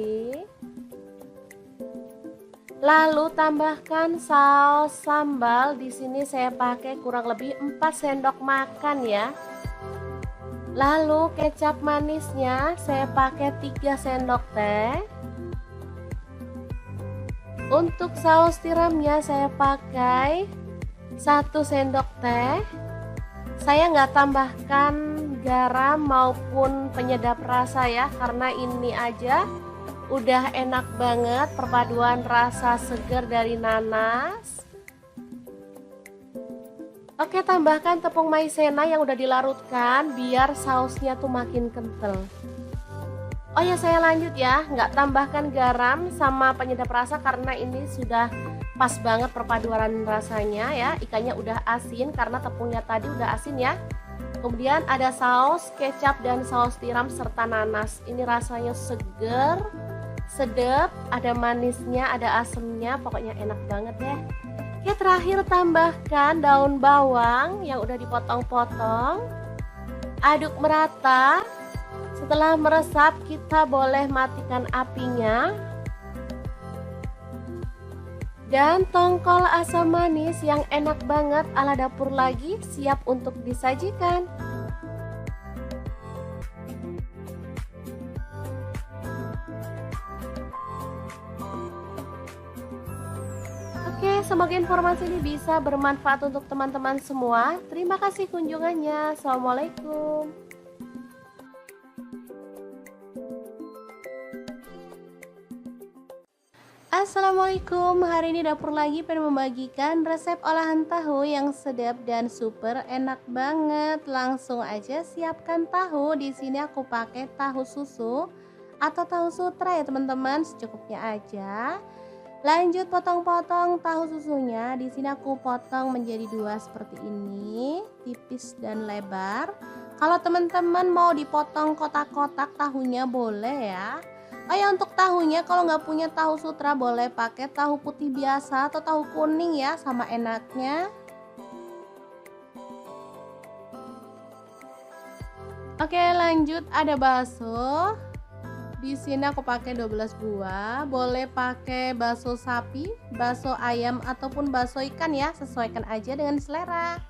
Lalu tambahkan saus sambal, di sini saya pakai kurang lebih 4 sendok makan ya. Lalu kecap manisnya saya pakai 3 sendok teh. Untuk saus tiramnya saya pakai 1 sendok teh. Saya nggak tambahkan garam maupun penyedap rasa ya, karena ini aja udah enak banget perpaduan rasa segar dari nanas. Oke, tambahkan tepung maizena yang udah dilarutkan biar sausnya tuh makin kental. Oh ya, saya lanjut ya, nggak tambahkan garam sama penyedap rasa karena ini sudah pas banget perpaduan rasanya ya. Ikannya udah asin karena tepungnya tadi udah asin ya. Kemudian ada saus kecap dan saus tiram serta nanas. Ini rasanya seger, sedap, ada manisnya, ada asemnya, pokoknya enak banget deh. Oke, terakhir tambahkan daun bawang yang udah dipotong-potong. Aduk merata. Setelah meresap, kita boleh matikan apinya. Dan tongkol asam manis yang enak banget ala dapur lagi siap untuk disajikan. Oke, semoga informasi ini bisa bermanfaat untuk teman-teman semua. Terima kasih kunjungannya. Assalamualaikum. Assalamualaikum, hari ini dapur lagi pengen membagikan resep olahan tahu yang sedap dan super enak banget. Langsung aja siapkan tahu. Di sini aku pakai tahu susu atau tahu sutra ya teman-teman, secukupnya aja. Lanjut potong-potong tahu susunya. Di sini aku potong menjadi 2 seperti ini, tipis dan lebar. Kalau teman-teman mau dipotong kotak-kotak tahunya boleh ya. Oh ya, untuk tahunya kalau nggak punya tahu sutra boleh pakai tahu putih biasa atau tahu kuning ya, sama enaknya. Oke, lanjut ada bakso. Di sini aku pakai 12 buah. Boleh pakai bakso sapi, bakso ayam ataupun bakso ikan ya, sesuaikan aja dengan selera.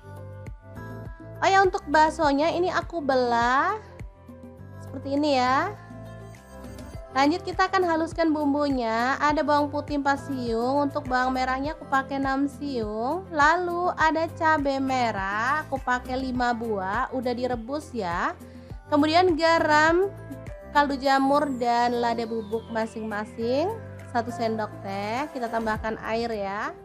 Oh ya, untuk baksonya ini aku belah seperti ini ya. Lanjut kita akan haluskan bumbunya. Ada bawang putih 4 siung, untuk bawang merahnya aku pakai 6 siung. Lalu ada cabai merah, aku pakai 5 buah, udah direbus ya. Kemudian garam, kaldu jamur dan lada bubuk masing-masing 1 sendok teh. Kita tambahkan air ya.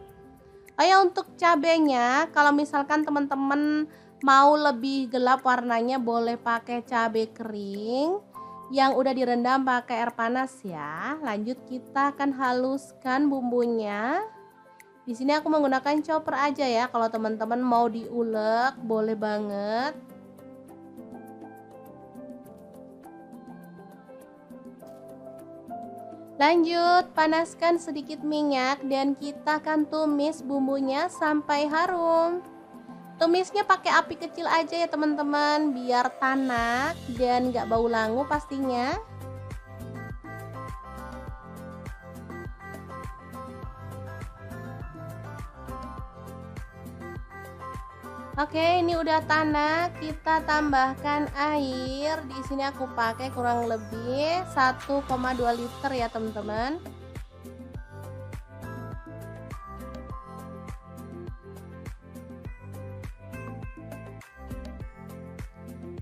Oh ya, untuk cabenya kalau misalkan teman-teman mau lebih gelap warnanya boleh pakai cabai kering yang udah direndam pakai air panas ya. Lanjut kita akan haluskan bumbunya. Di sini aku menggunakan chopper aja ya. Kalau teman-teman mau diulek boleh banget. Lanjut panaskan sedikit minyak dan kita akan tumis bumbunya sampai harum. Tumisnya pakai api kecil aja ya teman-teman, biar tanak dan gak bau langu pastinya. Oke, ini udah tanak, kita tambahkan air. Di sini aku pakai kurang lebih 1,2 liter ya teman-teman.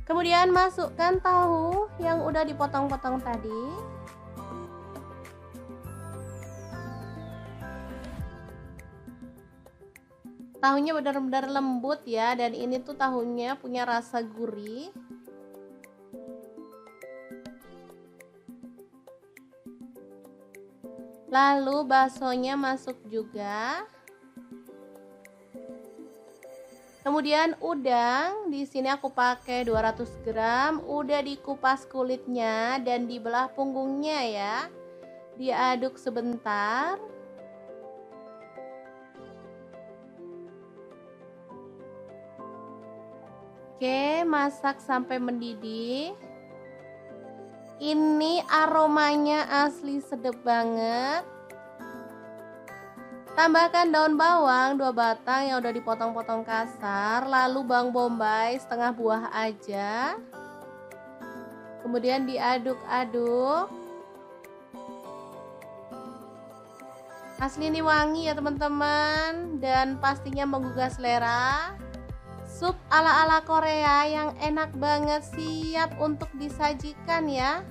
Kemudian masukkan tahu yang udah dipotong-potong tadi. Tahunya benar-benar lembut ya, dan ini tuh tahunya punya rasa gurih. Lalu baksonya masuk juga. Kemudian udang, di sini aku pakai 200 gram, udah dikupas kulitnya dan dibelah punggungnya ya. Diaduk sebentar. Oke, masak sampai mendidih. Ini aromanya asli sedap banget. Tambahkan daun bawang 2 batang yang udah dipotong-potong kasar, lalu bawang bombay setengah buah aja. Kemudian diaduk-aduk. Asli ini wangi ya teman-teman, dan pastinya menggugah selera. Sup ala-ala Korea yang enak banget, siap untuk disajikan ya.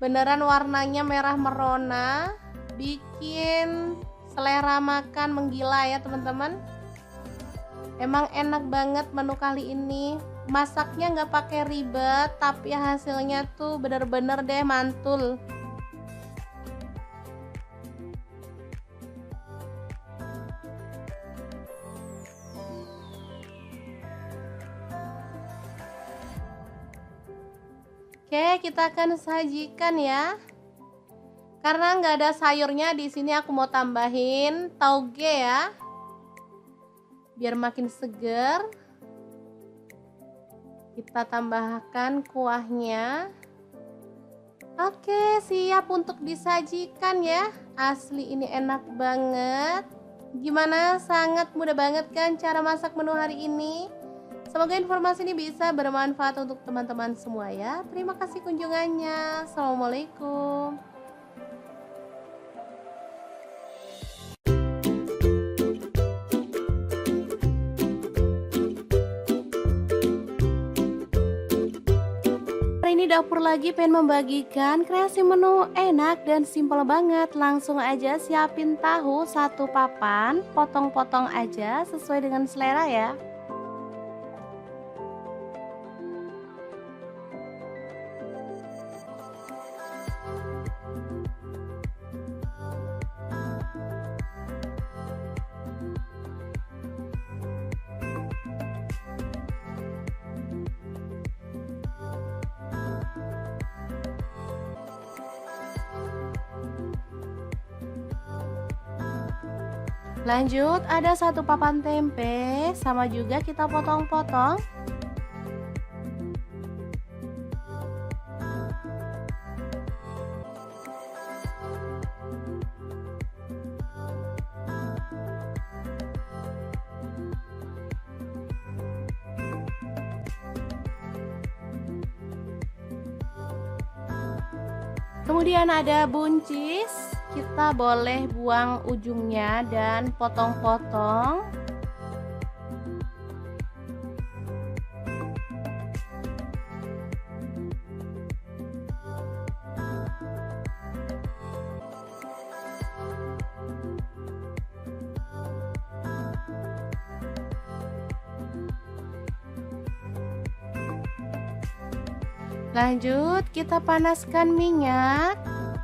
Beneran warnanya merah merona, bikin selera makan menggila ya teman-teman. Emang enak banget menu kali ini. Masaknya nggak pakai ribet, tapi hasilnya tuh bener-bener deh mantul. Oke, kita akan sajikan ya. Karena nggak ada sayurnya, di sini aku mau tambahin tauge ya, biar makin seger. Kita tambahkan kuahnya. Oke, siap untuk disajikan ya. Asli ini enak banget. Gimana? Sangat mudah banget kan cara masak menu hari ini? Semoga informasi ini bisa bermanfaat untuk teman-teman semua ya. Terima kasih kunjungannya. Assalamualaikum. Hari ini dapur lagi pengen membagikan kreasi menu enak dan simpel banget. Langsung aja siapin tahu 1 papan, potong-potong aja sesuai dengan selera ya. Lanjut, ada 1 papan tempe, sama juga kita potong-potong. Kemudian ada buncis, kita boleh buang ujungnya dan potong-potong. Lanjut, kita panaskan minyak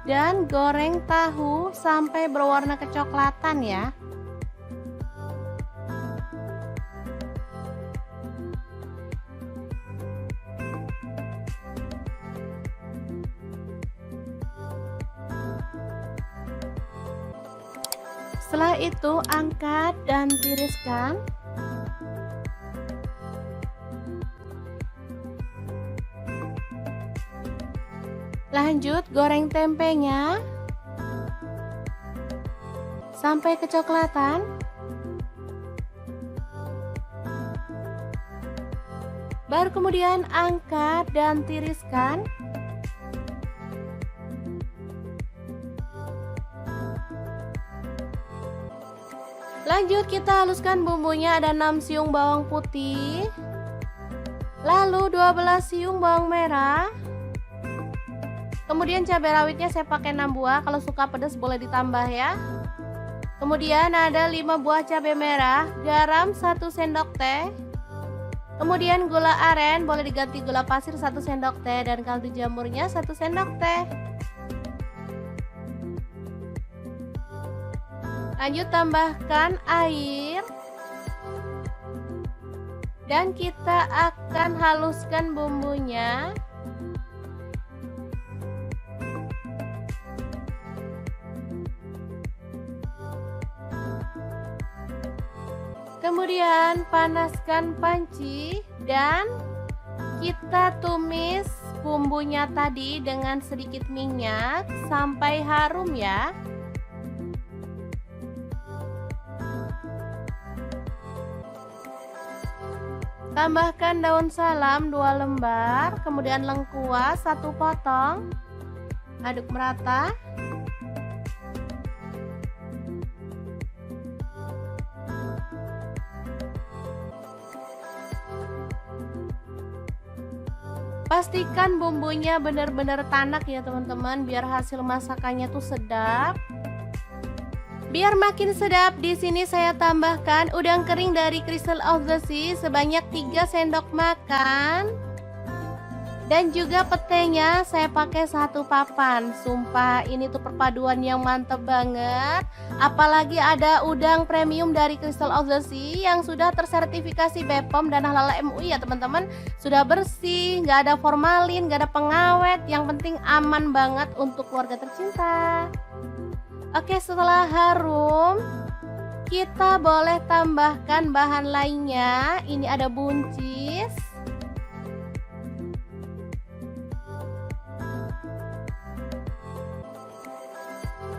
dan goreng tahu sampai berwarna kecoklatan ya. Setelah itu angkat dan tiriskan. Lanjut, goreng tempenya sampai kecoklatan. Baru kemudian angkat dan tiriskan. Lanjut, kita haluskan bumbunya, ada 6 siung bawang putih, Lalu 12 siung bawang merah. Kemudian cabai rawitnya saya pakai 6 buah, kalau suka pedas boleh ditambah ya. Kemudian ada 5 buah cabai merah, garam 1 sendok teh. Kemudian gula aren, boleh diganti gula pasir 1 sendok teh, dan kaldu jamurnya 1 sendok teh. Lanjut tambahkan air. Dan kita akan haluskan bumbunya. Kemudian panaskan panci dan kita tumis bumbunya tadi dengan sedikit minyak sampai harum ya. Tambahkan daun salam 2 lembar, kemudian lengkuas 1 potong. Aduk merata. Pastikan bumbunya benar-benar tanak ya teman-teman, biar hasil masakannya tuh sedap. Biar makin sedap, di sini saya tambahkan udang kering dari Crystal of the Sea sebanyak 3 sendok makan. Dan juga petenya saya pakai 1 papan. Sumpah ini tuh perpaduan yang mantep banget. Apalagi ada udang premium dari Crystal of the Sea yang sudah tersertifikasi BPOM dan Halal MUI ya teman-teman. Sudah bersih, nggak ada formalin, nggak ada pengawet. Yang penting aman banget untuk keluarga tercinta. Oke, setelah harum, kita boleh tambahkan bahan lainnya. Ini ada buncis.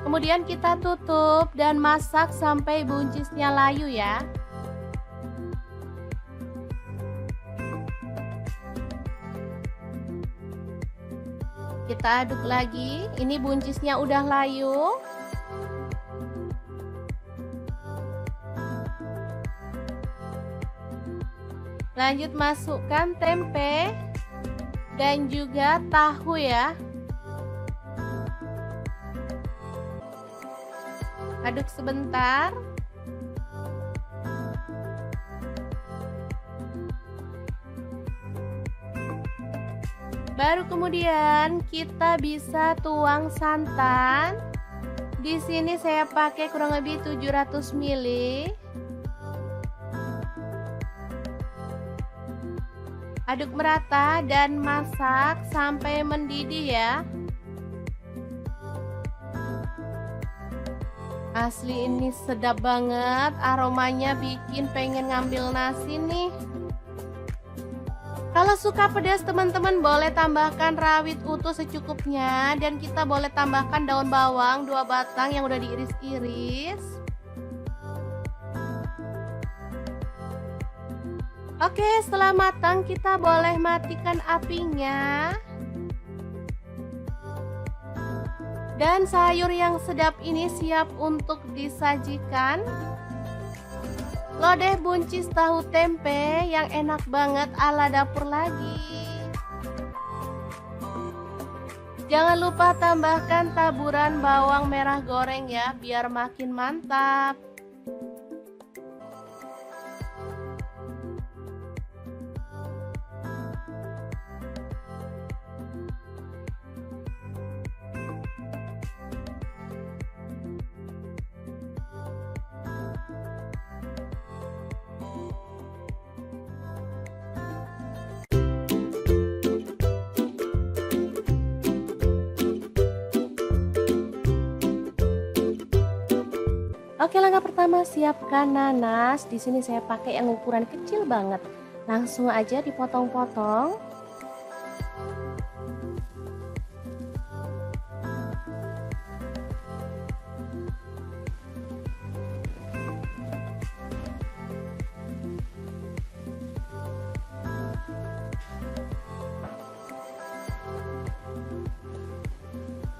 Kemudian kita tutup dan masak sampai buncisnya layu ya. Kita aduk lagi. Ini buncisnya udah layu. Lanjut masukkan tempe dan juga tahu ya. Aduk sebentar. Baru kemudian kita bisa tuang santan. Di sini saya pakai kurang lebih 700 ml. Aduk merata dan masak sampai mendidih ya. Asli ini sedap banget, aromanya bikin pengen ngambil nasi nih. Kalau suka pedas teman-teman boleh tambahkan rawit utuh secukupnya. Dan kita boleh tambahkan daun bawang 2 batang yang udah diiris-iris. Oke, setelah matang kita boleh matikan apinya. Dan sayur yang sedap ini siap untuk disajikan. Lodeh buncis tahu tempe yang enak banget ala dapur lagi. Jangan lupa tambahkan taburan bawang merah goreng ya, biar makin mantap. Oke, langkah pertama siapkan nanas. Di sini saya pakai yang ukuran kecil banget. Langsung aja dipotong-potong.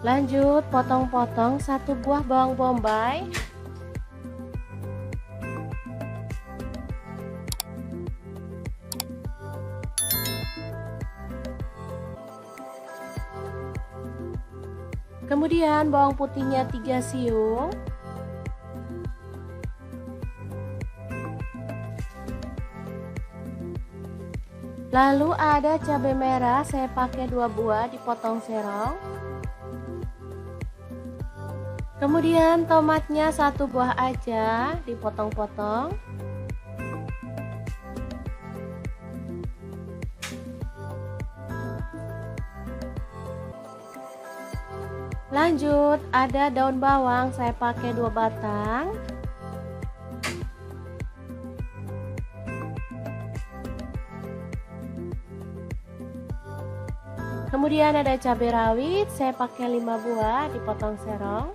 Lanjut potong-potong 1 buah bawang bombay. Kemudian bawang putihnya 3 siung. Lalu ada cabai merah, saya pakai 2 buah dipotong serong. Kemudian tomatnya 1 buah aja dipotong-potong. Lanjut ada daun bawang, saya pakai 2 batang. Kemudian ada cabai rawit, saya pakai 5 buah dipotong serong.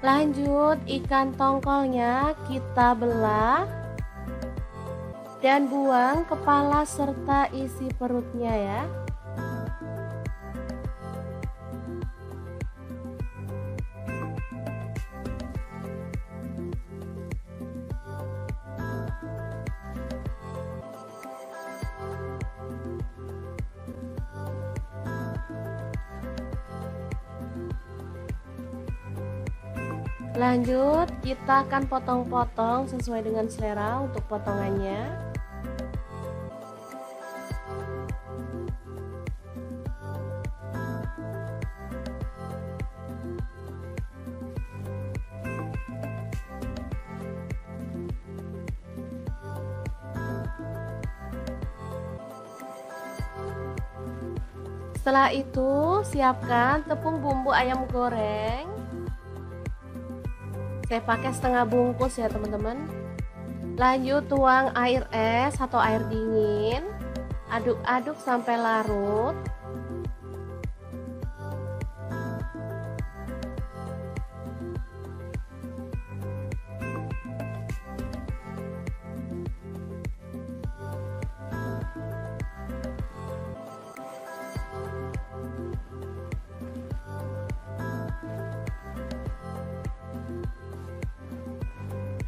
Lanjut ikan tongkolnya kita belah dan buang kepala serta isi perutnya ya. Lanjut kita akan potong-potong sesuai dengan selera untuk potongannya. Setelah itu siapkan tepung bumbu ayam goreng. Saya pakai setengah bungkus ya teman-teman. Lanjut tuang air es atau air dingin. Aduk-aduk sampai larut.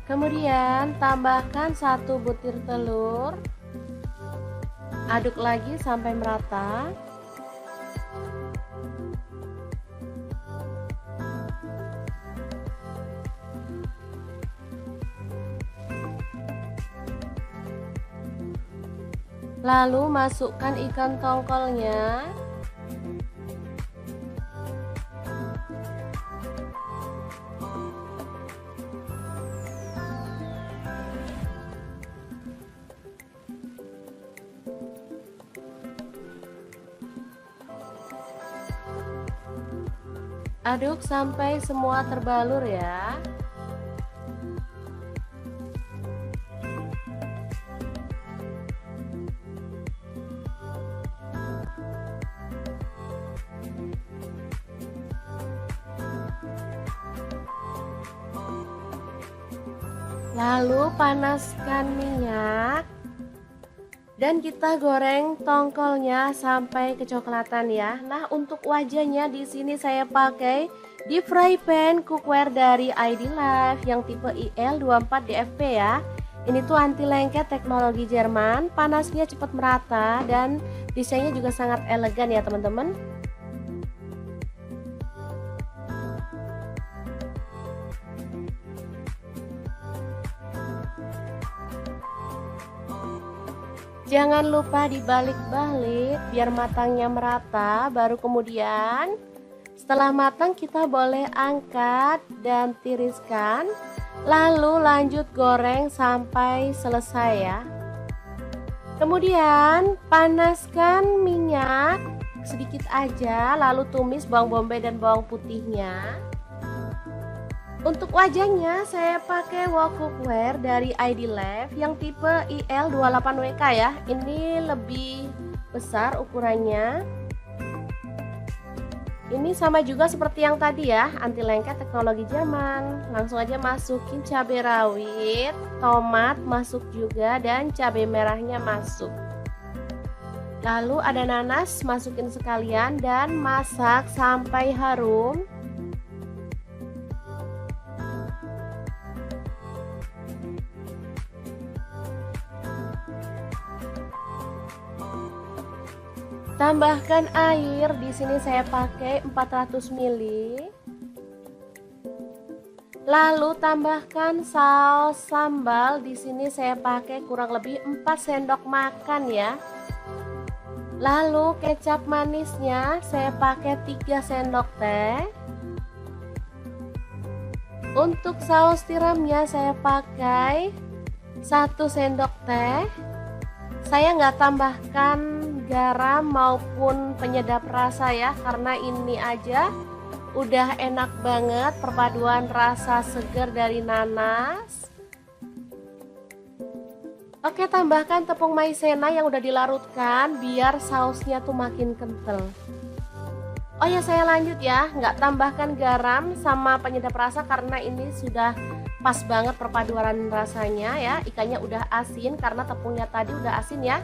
Kemudian tambahkan 1 butir telur. Aduk lagi sampai merata. Lalu masukkan ikan tongkolnya. Aduk sampai semua terbalur ya. Lalu panaskan minyak dan kita goreng tongkolnya sampai kecoklatan ya. Nah, untuk wajahnya di sini saya pakai deep fry pan cookware dari ID Life yang tipe IL24DFP ya. Ini tuh anti lengket teknologi Jerman, panasnya cepat merata dan desainnya juga sangat elegan ya teman-teman. Jangan lupa dibalik-balik biar matangnya merata. Baru kemudian setelah matang kita boleh angkat dan tiriskan. Lalu lanjut goreng sampai selesai ya. Kemudian panaskan minyak sedikit aja. Lalu tumis bawang bombay dan bawang putihnya. Untuk wajahnya saya pakai wok cookware dari ID Life yang tipe IL28WK ya. Ini lebih besar ukurannya. Ini sama juga seperti yang tadi ya, anti lengket teknologi Jerman. Langsung aja masukin cabai rawit, tomat masuk juga dan cabai merahnya masuk. Lalu ada nanas, masukin sekalian dan masak sampai harum. Tambahkan air, di sini saya pakai 400 ml. Lalu tambahkan saus sambal, di sini saya pakai kurang lebih 4 sendok makan ya. Lalu kecap manisnya saya pakai 3 sendok teh. Untuk saus tiramnya saya pakai 1 sendok teh. Saya nggak tambahkan garam maupun penyedap rasa ya, karena ini aja udah enak banget perpaduan rasa segar dari nanas. Oke, tambahkan tepung maizena yang udah dilarutkan biar sausnya tuh makin kental. Oh ya, saya lanjut ya, nggak tambahkan garam sama penyedap rasa karena ini sudah pas banget perpaduan rasanya ya. Ikannya udah asin karena tepungnya tadi udah asin ya.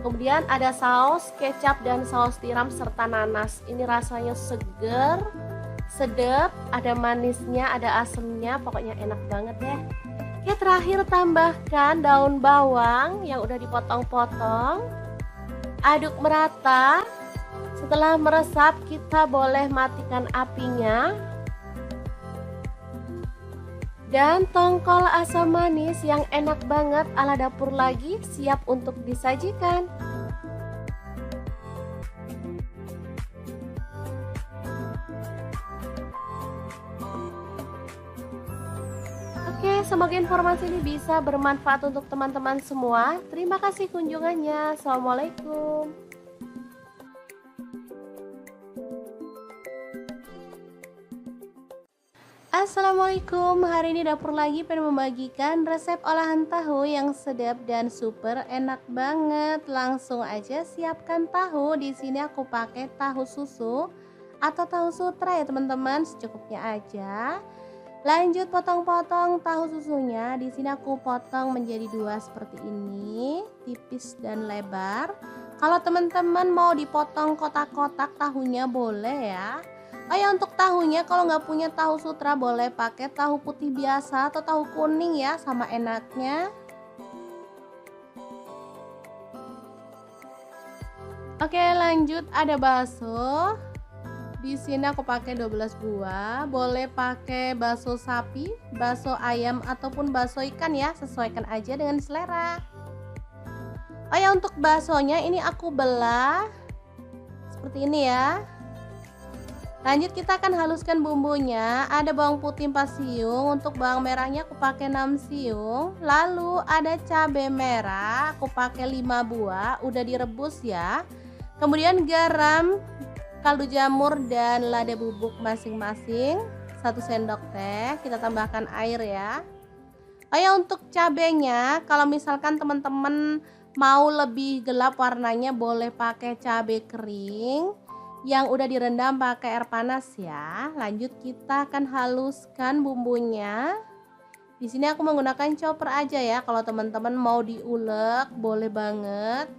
Kemudian ada saus kecap dan saus tiram serta nanas. Ini rasanya seger, sedap, ada manisnya, ada asemnya, pokoknya enak banget deh. Oke, terakhir tambahkan daun bawang yang udah dipotong-potong. Aduk merata. Setelah meresap, kita boleh matikan apinya. Dan tongkol asam manis yang enak banget ala dapur lagi siap untuk disajikan. Oke, semoga informasi ini bisa bermanfaat untuk teman-teman semua. Terima kasih kunjungannya. Assalamualaikum. Assalamualaikum, hari ini dapur lagi pengen membagikan resep olahan tahu yang sedap dan super enak banget. Langsung aja siapkan tahu. Di sini aku pakai tahu susu atau tahu sutra ya teman-teman, secukupnya aja. Lanjut potong-potong tahu susunya. Di sini aku potong menjadi 2 seperti ini, tipis dan lebar. Kalau teman-teman mau dipotong kotak-kotak tahunya boleh ya. Oh ya, untuk tahunya kalau nggak punya tahu sutra boleh pakai tahu putih biasa atau tahu kuning ya, sama enaknya. Oke, lanjut ada bakso. Di sini aku pakai 12 buah, boleh pakai bakso sapi, bakso ayam ataupun bakso ikan ya, sesuaikan aja dengan selera. Oh ya, untuk baksonya ini aku belah seperti ini ya. Lanjut kita akan haluskan bumbunya. Ada bawang putih 4 siung, untuk bawang merahnya aku pakai 6 siung. Lalu ada cabai merah, aku pakai 5 buah, udah direbus ya. Kemudian garam, kaldu jamur dan lada bubuk masing-masing 1 sendok teh. Kita tambahkan air ya. Oh ya, untuk cabenya kalau misalkan teman-teman mau lebih gelap warnanya boleh pakai cabai kering yang udah direndam pakai air panas ya. Lanjut kita akan haluskan bumbunya. Di sini aku menggunakan chopper aja ya. Kalau teman-teman mau diulek boleh banget.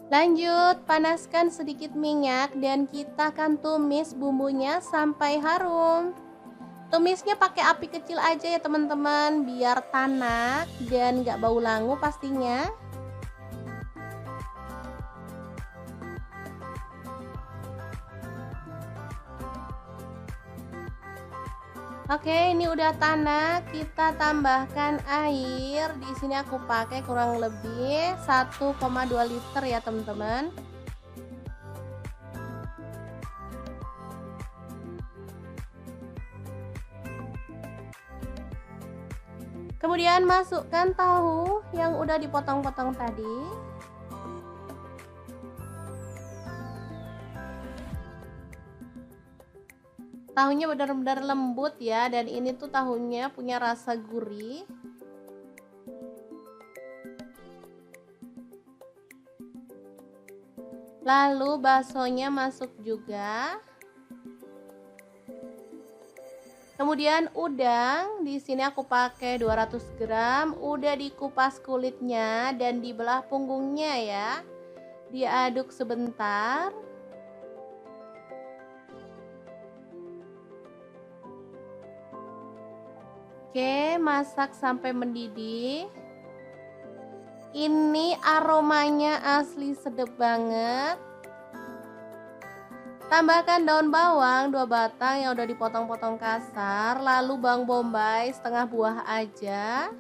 Lanjut panaskan sedikit minyak dan kita akan tumis bumbunya sampai harum. Tumisnya pakai api kecil aja ya teman-teman, biar tanak dan gak bau langu pastinya. Oke, ini udah tanak, kita tambahkan air. Di sini aku pakai kurang lebih 1,2 liter ya teman-teman. Kemudian masukkan tahu yang udah dipotong-potong tadi. Tahunya benar-benar lembut ya, dan ini tuh tahunya punya rasa gurih. Lalu baksonya masuk juga. Kemudian udang, di sini aku pakai 200 gram, udah dikupas kulitnya dan dibelah punggungnya ya. Diaduk sebentar. Oke, masak sampai mendidih. Ini aromanya asli sedap banget. Tambahkan daun bawang 2 batang yang udah dipotong-potong kasar, lalu bawang bombay setengah buah aja.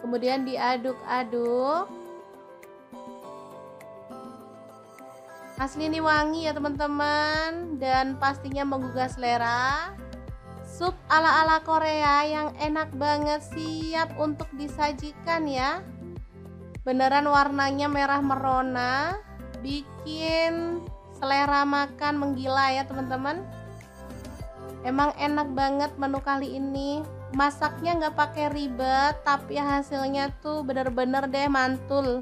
Kemudian diaduk-aduk. Asli ini wangi ya teman-teman, dan pastinya menggugah selera. Sup ala-ala Korea yang enak banget, siap untuk disajikan ya. Beneran warnanya merah merona, bikin selera makan menggila ya teman-teman. Emang enak banget menu kali ini. Masaknya nggak pakai ribet, tapi hasilnya tuh bener-bener deh mantul.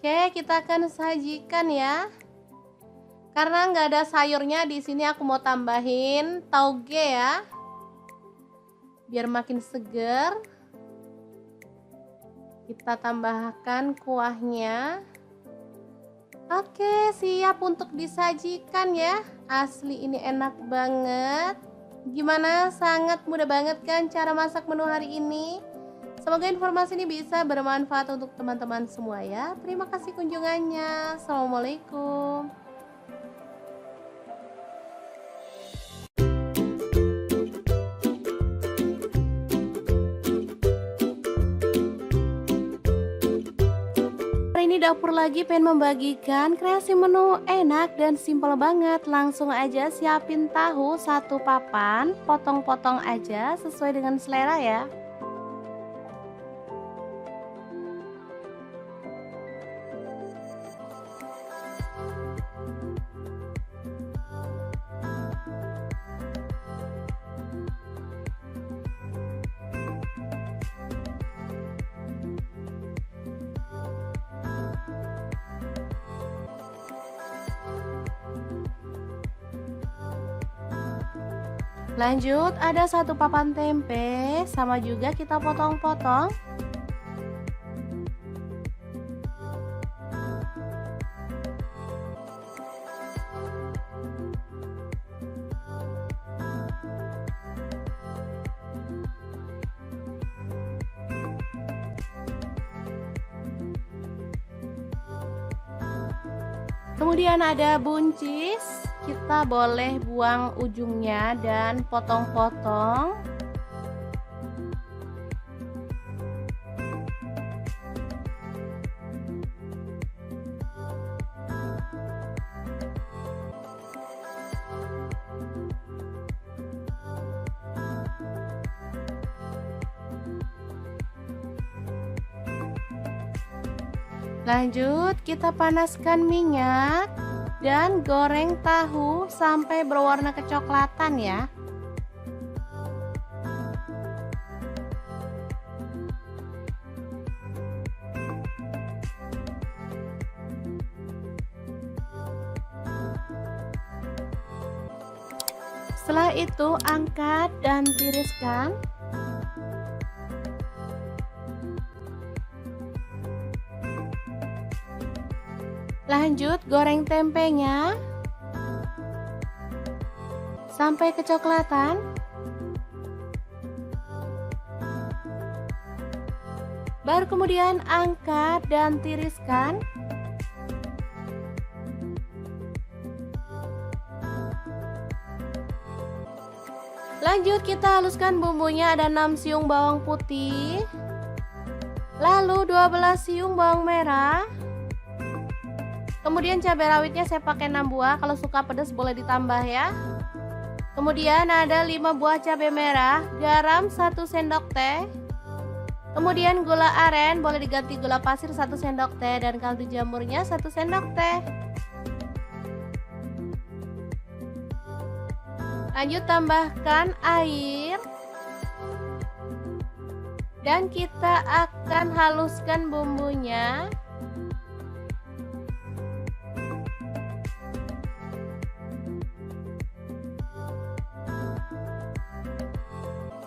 Oke, kita akan sajikan ya. Karena nggak ada sayurnya, di sini aku mau tambahin tauge ya, biar makin seger. Kita tambahkan kuahnya. Oke, siap untuk disajikan ya. Asli ini enak banget. Gimana? Sangat mudah banget kan cara masak menu hari ini? Semoga informasi ini bisa bermanfaat untuk teman-teman semua ya. Terima kasih kunjungannya. Assalamualaikum. Hari ini dapur lagi pengen membagikan kreasi menu enak dan simpel banget. Langsung aja siapin tahu 1 papan, potong-potong aja sesuai dengan selera ya. Lanjut, ada 1 papan tempe, sama juga kita potong-potong. Kemudian ada buncis, kita boleh buang ujungnya dan potong-potong. Lanjut, kita panaskan minyak dan goreng tahu sampai berwarna kecoklatan ya. Setelah itu angkat dan tiriskan. Lanjut, goreng tempenya sampai kecoklatan. Baru kemudian angkat dan tiriskan. Lanjut, kita haluskan bumbunya. Ada 6 siung bawang putih, lalu 12 siung bawang merah. Kemudian cabai rawitnya saya pakai 6 buah, kalau suka pedas boleh ditambah ya. Kemudian ada 5 buah cabai merah, garam 1 sendok teh. Kemudian gula aren, boleh diganti gula pasir 1 sendok teh, dan kaldu jamurnya 1 sendok teh. Lanjut, tambahkan air. Dan kita akan haluskan bumbunya.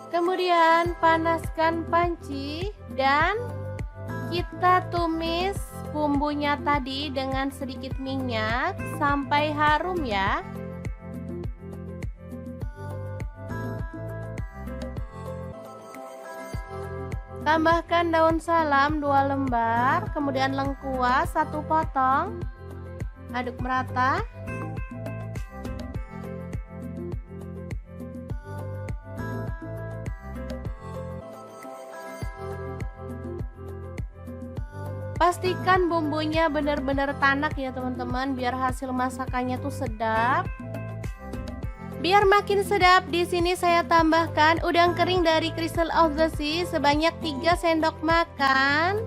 Kemudian panaskan panci Dan kita tumis bumbunya tadi dengan sedikit minyak sampai harum ya. Tambahkan daun salam 2 lembar, kemudian lengkuas 1 potong. Aduk merata. Pastikan bumbunya benar-benar tanak ya teman-teman, biar hasil masakannya tuh sedap. Biar makin sedap, di sini saya tambahkan udang kering dari Crystal of the Sea sebanyak 3 sendok makan.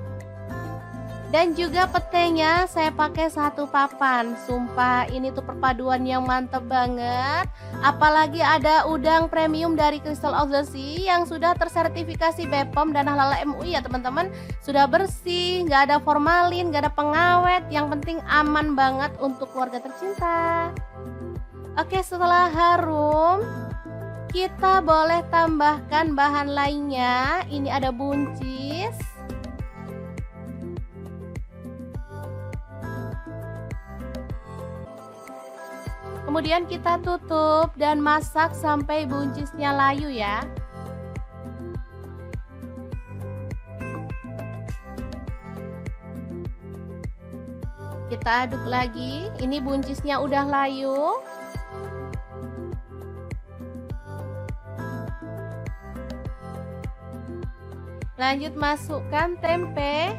Dan juga petenya saya pakai 1 papan. Sumpah ini tuh perpaduan yang mantep banget. Apalagi ada udang premium dari Crystal of the Sea yang sudah tersertifikasi BPOM dan Halal MUI ya teman-teman. Sudah bersih, nggak ada formalin, nggak ada pengawet. Yang penting aman banget untuk keluarga tercinta. Oke, setelah harum, kita boleh tambahkan bahan lainnya. Ini ada buncis. Kemudian kita tutup dan masak sampai buncisnya layu ya. Kita aduk lagi. Ini buncisnya udah layu. Lanjut masukkan tempe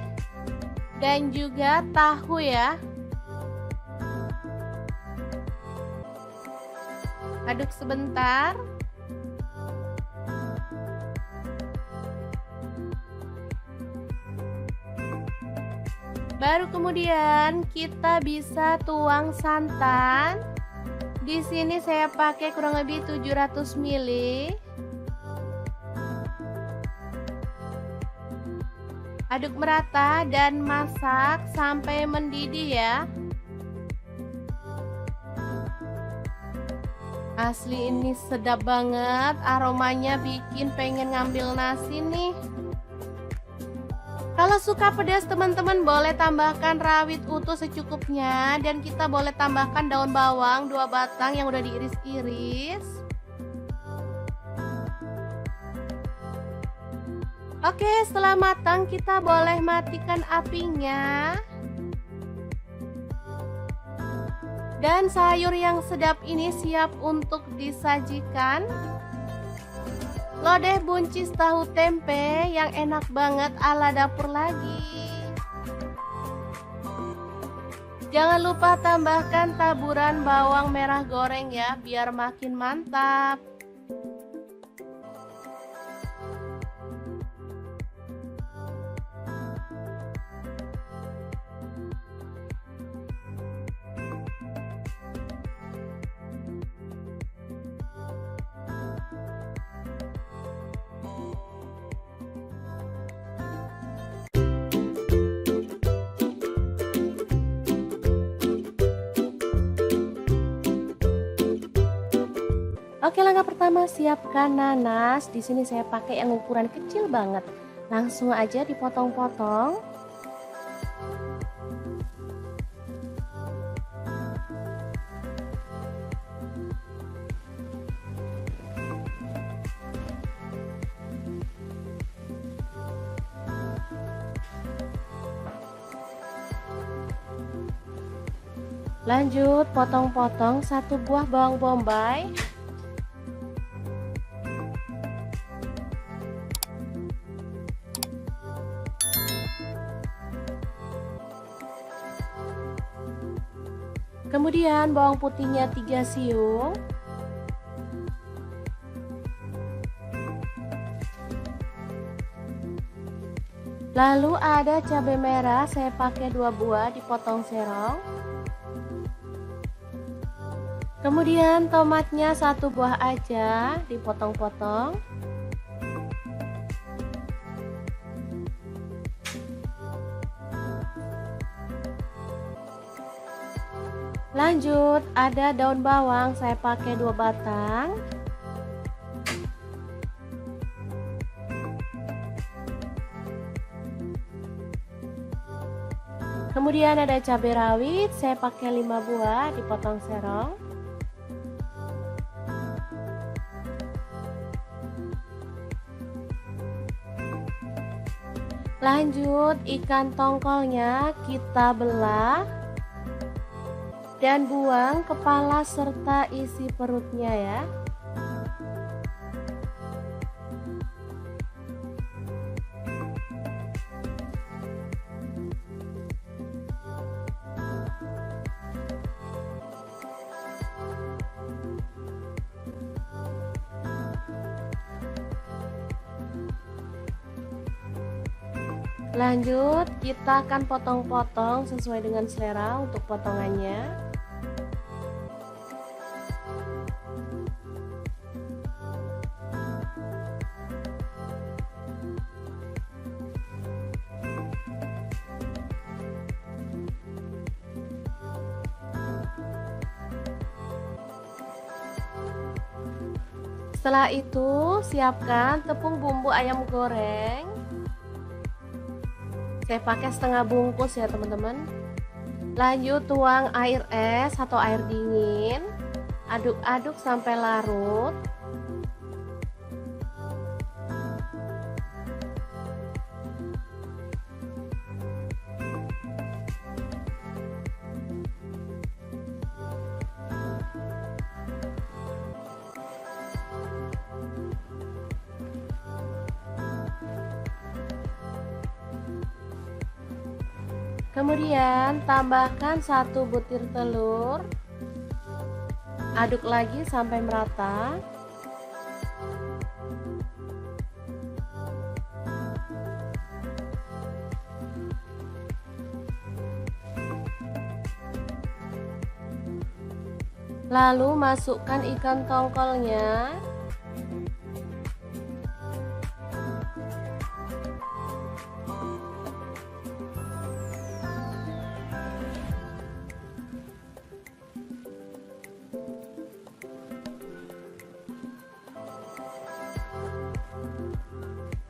dan juga tahu ya. Aduk sebentar. Baru kemudian kita bisa tuang santan. Di sini saya pakai kurang lebih 700 ml. Aduk merata dan masak sampai mendidih ya. Asli ini sedap banget, aromanya bikin pengen ngambil nasi nih. Kalau suka pedas teman-teman boleh tambahkan rawit utuh secukupnya. Dan kita boleh tambahkan daun bawang 2 batang yang udah diiris-iris. Oke, setelah matang kita boleh matikan apinya. Dan sayur yang sedap ini siap untuk disajikan. Lodeh buncis tahu tempe yang enak banget ala dapur lagi. Jangan lupa tambahkan taburan bawang merah goreng ya, biar makin mantap. Oke, langkah pertama siapkan nanas. Di sini saya pakai yang ukuran kecil banget. Langsung aja dipotong-potong. Lanjut potong-potong 1 buah bawang bombay. Kemudian bawang putihnya 3 siung. Lalu ada cabai merah, saya pakai 2 buah dipotong serong. Kemudian tomatnya 1 buah aja dipotong-potong. Lanjut ada daun bawang, saya pakai 2 batang. Kemudian ada cabai rawit, saya pakai 5 buah dipotong serong. Lanjut, ikan tongkolnya kita belah dan buang kepala serta isi perutnya ya. Lanjut, kita akan potong-potong sesuai dengan selera untuk potongannya. Setelah itu, siapkan tepung bumbu ayam goreng. Saya pakai setengah bungkus ya teman-teman. Lanjut, tuang air es atau air dingin. Aduk-aduk sampai larut. Kemudian tambahkan 1 butir telur. Aduk lagi sampai merata. Lalu masukkan ikan tongkolnya.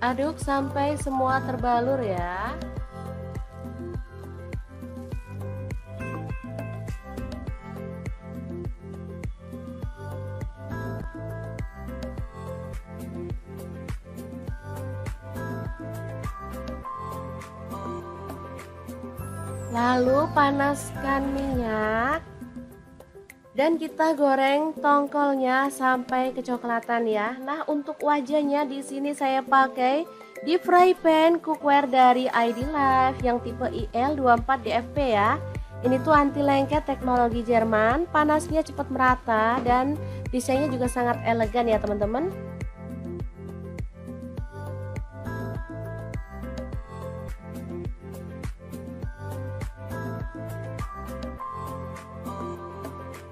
Aduk sampai semua terbalur ya. Lalu panaskan minyak dan kita goreng tongkolnya sampai kecoklatan ya. Nah, untuk wajahnya di sini saya pakai deep fry pan cookware dari ID Life yang tipe IL24DFP ya. Ini tuh anti lengket teknologi Jerman, panasnya cepat merata dan desainnya juga sangat elegan ya teman-teman.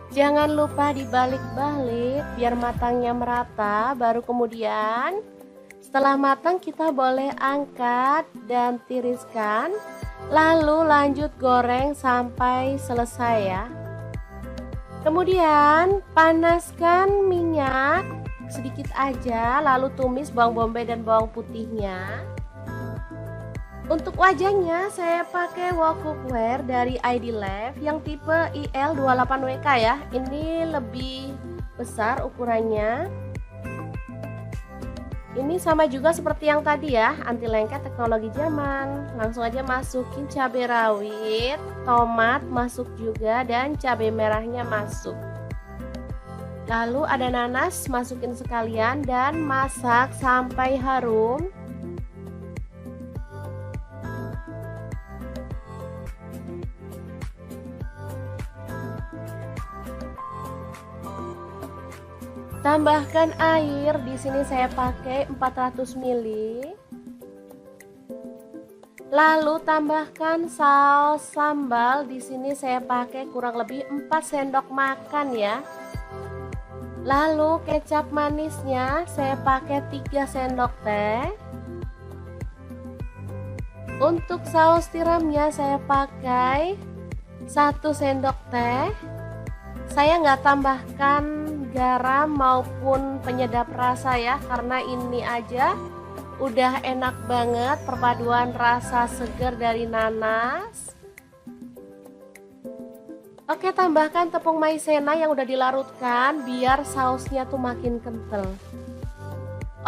Jangan lupa dibalik-balik biar matangnya merata. Baru kemudian setelah matang kita boleh angkat dan tiriskan. Lalu lanjut goreng sampai selesai ya. Kemudian panaskan minyak sedikit aja. Lalu tumis bawang bombay dan bawang putihnya. Untuk wajahnya saya pakai wok cookware dari ID Life yang tipe IL28WK ya. Ini lebih besar ukurannya. Ini sama juga seperti yang tadi ya, anti lengket teknologi Jerman. Langsung aja masukin cabai rawit, tomat masuk juga dan cabai merahnya masuk. Lalu ada nanas, masukin sekalian dan masak sampai harum. Tambahkan air, di sini saya pakai 400 ml. Lalu tambahkan saus sambal, di sini saya pakai kurang lebih 4 sendok makan ya. Lalu kecap manisnya saya pakai 3 sendok teh. Untuk saus tiramnya saya pakai 1 sendok teh. Saya nggak tambahkan garam maupun penyedap rasa ya, karena ini aja udah enak banget perpaduan rasa segar dari nanas, Oke, tambahkan tepung maizena yang udah dilarutkan biar sausnya tuh makin kental.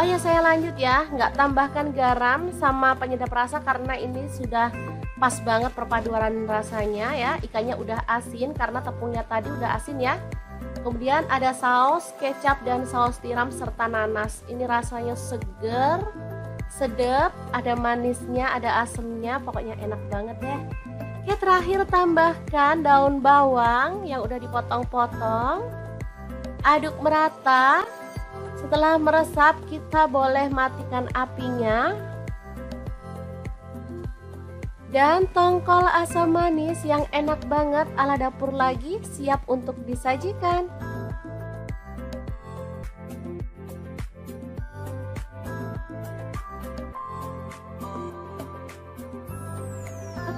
Oh ya, saya lanjut ya, nggak tambahkan garam sama penyedap rasa karena ini sudah pas banget perpaduan rasanya ya. Ikannya udah asin karena tepungnya tadi udah asin ya. Kemudian ada saus kecap dan saus tiram serta nanas. Ini rasanya seger, sedap, ada manisnya, ada asemnya, pokoknya enak banget deh. Oke, terakhir tambahkan daun bawang yang udah dipotong-potong. Aduk merata. Setelah meresap, kita boleh matikan apinya. Dan tongkol asam manis yang enak banget ala dapur lagi siap untuk disajikan.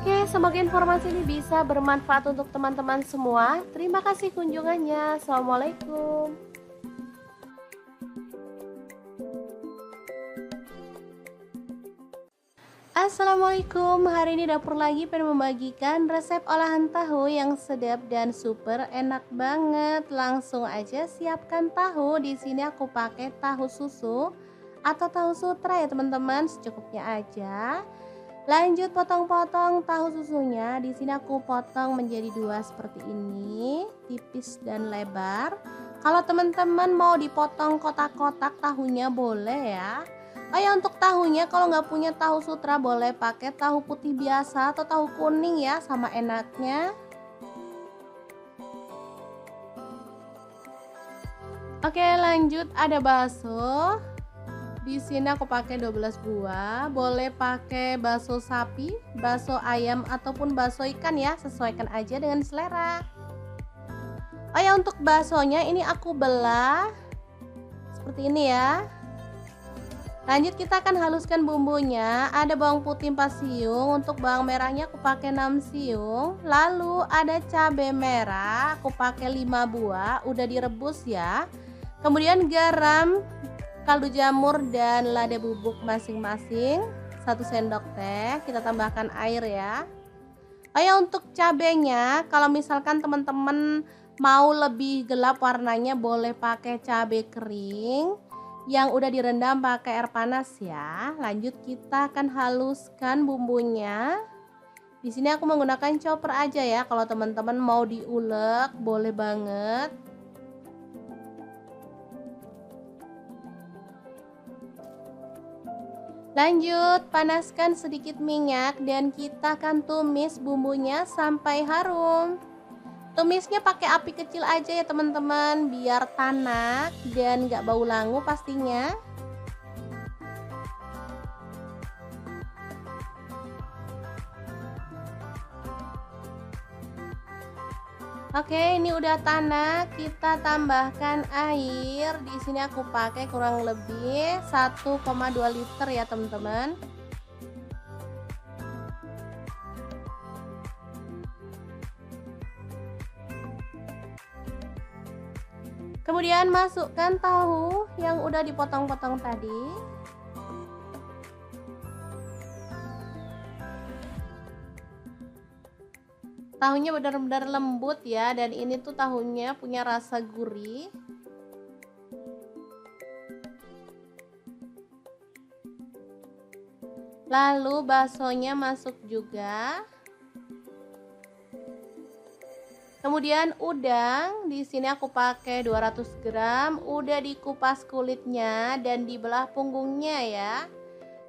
Oke, semoga informasi ini bisa bermanfaat untuk teman-teman semua. Terima kasih kunjungannya. Assalamualaikum. Assalamualaikum, hari ini dapur lagi pengen membagikan resep olahan tahu yang sedap dan super enak banget. Langsung aja siapkan tahu. Di sini aku pakai tahu susu atau tahu sutra ya teman-teman, secukupnya aja. Lanjut potong-potong tahu susunya. Di sini aku potong menjadi dua seperti ini, tipis dan lebar. Kalau teman-teman mau dipotong kotak-kotak tahunya boleh ya. Oh ya, untuk tahunya kalau nggak punya tahu sutra boleh pakai tahu putih biasa atau tahu kuning ya, sama enaknya. Oke, lanjut ada bakso. Di sini aku pakai 12 buah. Boleh pakai bakso sapi, bakso ayam ataupun bakso ikan ya, sesuaikan aja dengan selera. Oh ya, untuk baksonya ini aku belah seperti ini ya. Lanjut kita akan haluskan bumbunya. Ada bawang putih 4 siung, untuk bawang merahnya aku pakai 6 siung. Lalu ada cabai merah, aku pakai 5 buah, udah direbus ya. Kemudian garam, kaldu jamur dan lada bubuk masing-masing 1 sendok teh. Kita tambahkan air ya. Oh ya, untuk cabenya kalau misalkan teman-teman mau lebih gelap warnanya boleh pakai cabai kering yang udah direndam pakai air panas ya. Lanjut kita akan haluskan bumbunya. Di sini aku menggunakan chopper aja ya. Kalau teman-teman mau diulek boleh banget. Lanjut panaskan sedikit minyak dan kita akan tumis bumbunya sampai harum. Tumisnya pakai api kecil aja ya teman-teman, biar tanak dan gak bau langu pastinya. Oke, ini udah tanak, kita tambahkan air. Di sini aku pakai kurang lebih 1,2 liter ya teman-teman. Kemudian masukkan tahu yang udah dipotong-potong tadi. Tahunya benar-benar lembut ya, dan ini tuh tahunya punya rasa gurih. Lalu baksonya masuk juga. Kemudian udang, di sini aku pakai 200 gram, udah dikupas kulitnya dan dibelah punggungnya ya.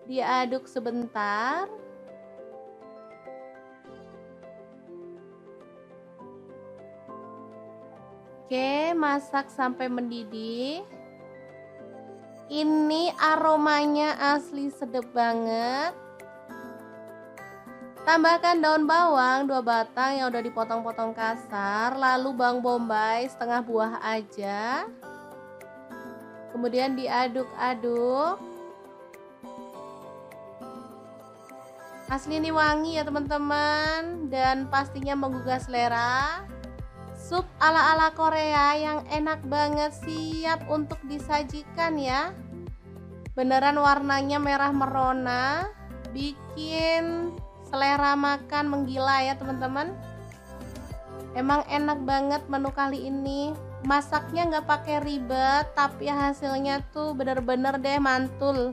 Diaduk sebentar. Oke, masak sampai mendidih. Ini aromanya asli sedap banget. Tambahkan daun bawang 2 batang yang udah dipotong-potong kasar, lalu bawang bombay setengah buah aja. Kemudian diaduk-aduk. Asli ini wangi ya teman-teman, dan pastinya menggugah selera. Sup ala-ala Korea yang enak banget, siap untuk disajikan ya. Beneran warnanya merah merona, bikin selera makan menggila ya teman-teman. Emang enak banget menu kali ini. Masaknya nggak pakai ribet, tapi hasilnya tuh bener-bener deh mantul.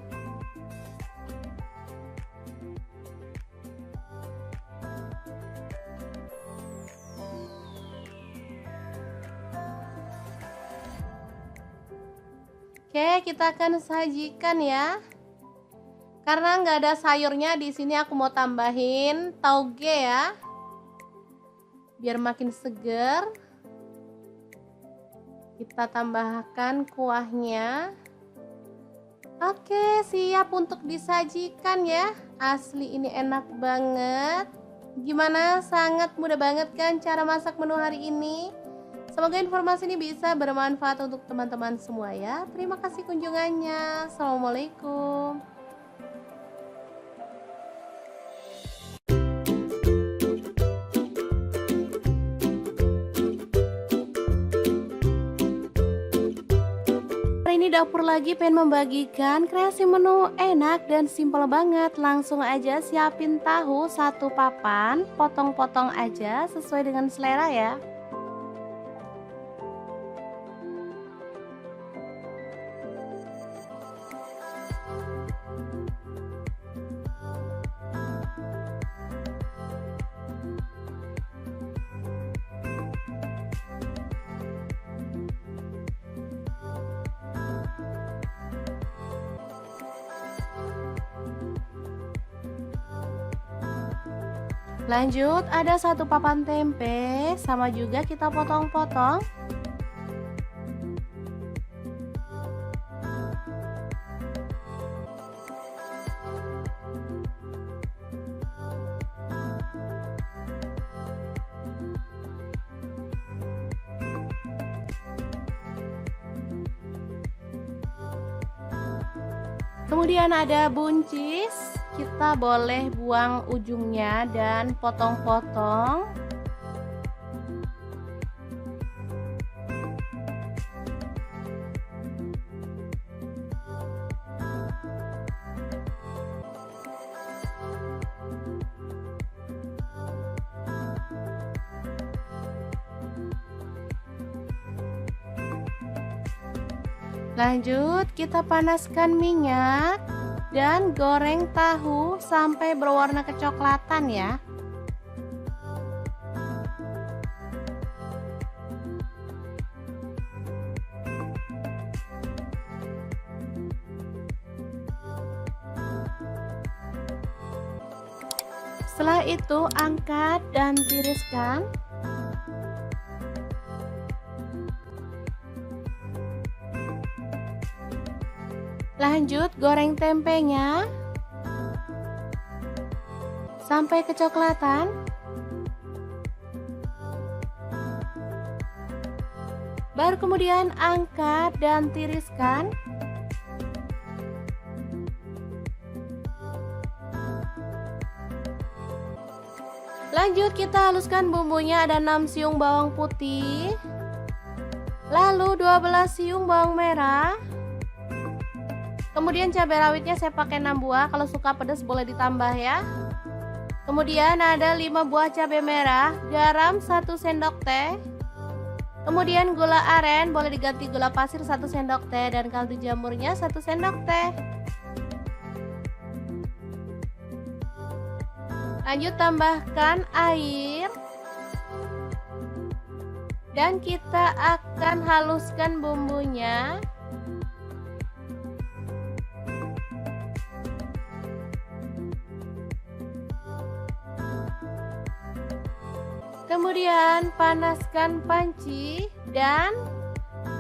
Oke, kita akan sajikan ya. Karena nggak ada sayurnya, di sini aku mau tambahin tauge ya, biar makin seger. Kita tambahkan kuahnya. Oke, siap untuk disajikan ya. Asli ini enak banget. Gimana? Sangat mudah banget kan cara masak menu hari ini? Semoga informasi ini bisa bermanfaat untuk teman-teman semua ya. Terima kasih kunjungannya. Assalamualaikum. Hari ini dapur lagi pengen membagikan kreasi menu enak dan simpel banget. Langsung aja siapin tahu 1 papan, potong-potong aja sesuai dengan selera ya. Lanjut, ada 1 papan tempe, sama juga kita potong-potong. Kemudian ada buncis, kita boleh buang ujungnya dan potong-potong. Lanjut, kita panaskan minyak dan goreng tahu sampai berwarna kecoklatan ya. Setelah itu angkat dan tiriskan. Lanjut goreng tempenya sampai kecoklatan. Baru kemudian angkat dan tiriskan. Lanjut kita haluskan bumbunya, ada 6 siung bawang putih, lalu 12 siung bawang merah. Kemudian cabai rawitnya saya pakai 6 buah, kalau suka pedas boleh ditambah ya. Kemudian ada 5 buah cabai merah, garam 1 sendok teh. Kemudian gula aren, boleh diganti gula pasir 1 sendok teh, dan kaldu jamurnya 1 sendok teh. Lanjut tambahkan air. Dan kita akan haluskan bumbunya. Kemudian panaskan panci dan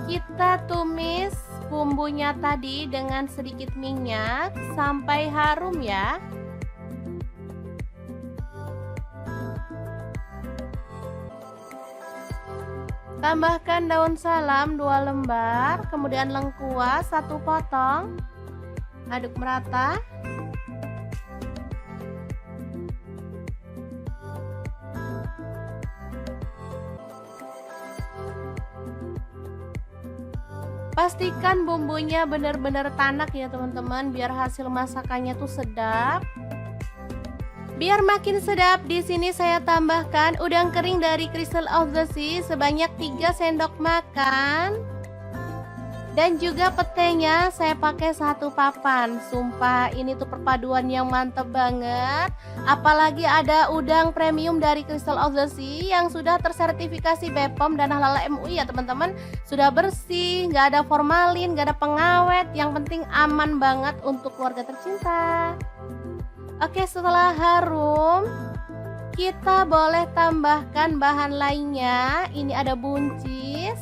kita tumis bumbunya tadi dengan sedikit minyak sampai harum ya. Tambahkan daun salam 2 lembar, kemudian lengkuas 1 potong. Aduk merata. Pastikan bumbunya benar-benar tanak ya teman-teman, biar hasil masakannya tuh sedap. Biar makin sedap, di sini saya tambahkan udang kering dari Crystal of the Sea sebanyak 3 sendok makan. Dan juga petenya saya pakai 1 papan. Sumpah ini tuh perpaduan yang mantep banget. Apalagi ada udang premium dari Crystal of the Sea yang sudah tersertifikasi BPOM dan halal MUI ya teman-teman. Sudah bersih, nggak ada formalin, nggak ada pengawet. Yang penting aman banget untuk keluarga tercinta. Oke, setelah harum, kita boleh tambahkan bahan lainnya. Ini ada buncis.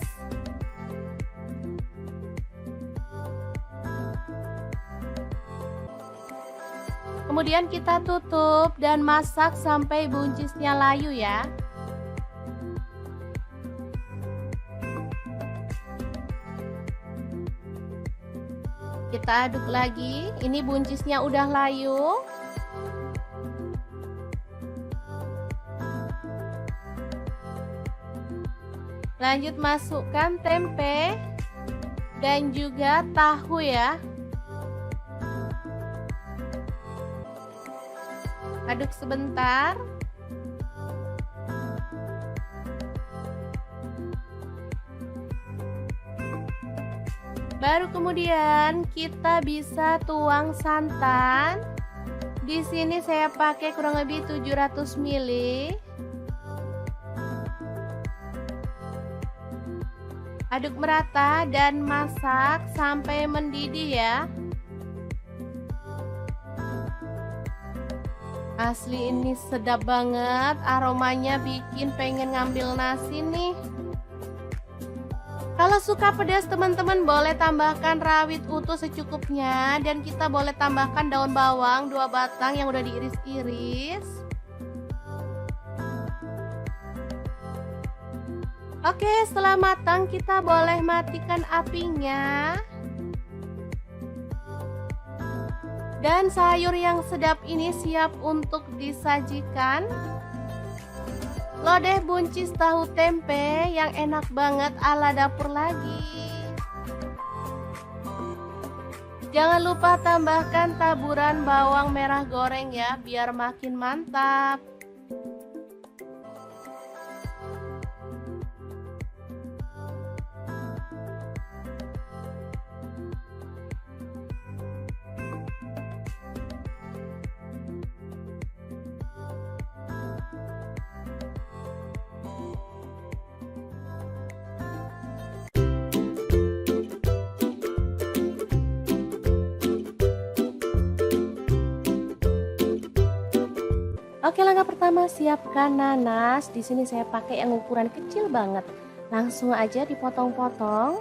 Kemudian kita tutup dan masak sampai buncisnya layu ya. Kita aduk lagi. Ini buncisnya udah layu. Lanjut masukkan tempe dan juga tahu ya. Aduk sebentar. Baru kemudian kita bisa tuang santan. Di sini saya pakai kurang lebih 700 ml. Aduk merata dan masak sampai mendidih ya. Asli ini sedap banget, aromanya bikin pengen ngambil nasi nih. Kalau suka pedas teman-teman boleh tambahkan rawit utuh secukupnya. Dan kita boleh tambahkan daun bawang 2 batang yang udah diiris-iris. Oke, setelah matang kita boleh matikan apinya. Dan sayur yang sedap ini siap untuk disajikan. Lodeh buncis tahu tempe yang enak banget ala dapur lagi. Jangan lupa tambahkan taburan bawang merah goreng ya, biar makin mantap. Oke, langkah pertama siapkan nanas. Di sini saya pakai yang ukuran kecil banget. Langsung aja dipotong-potong.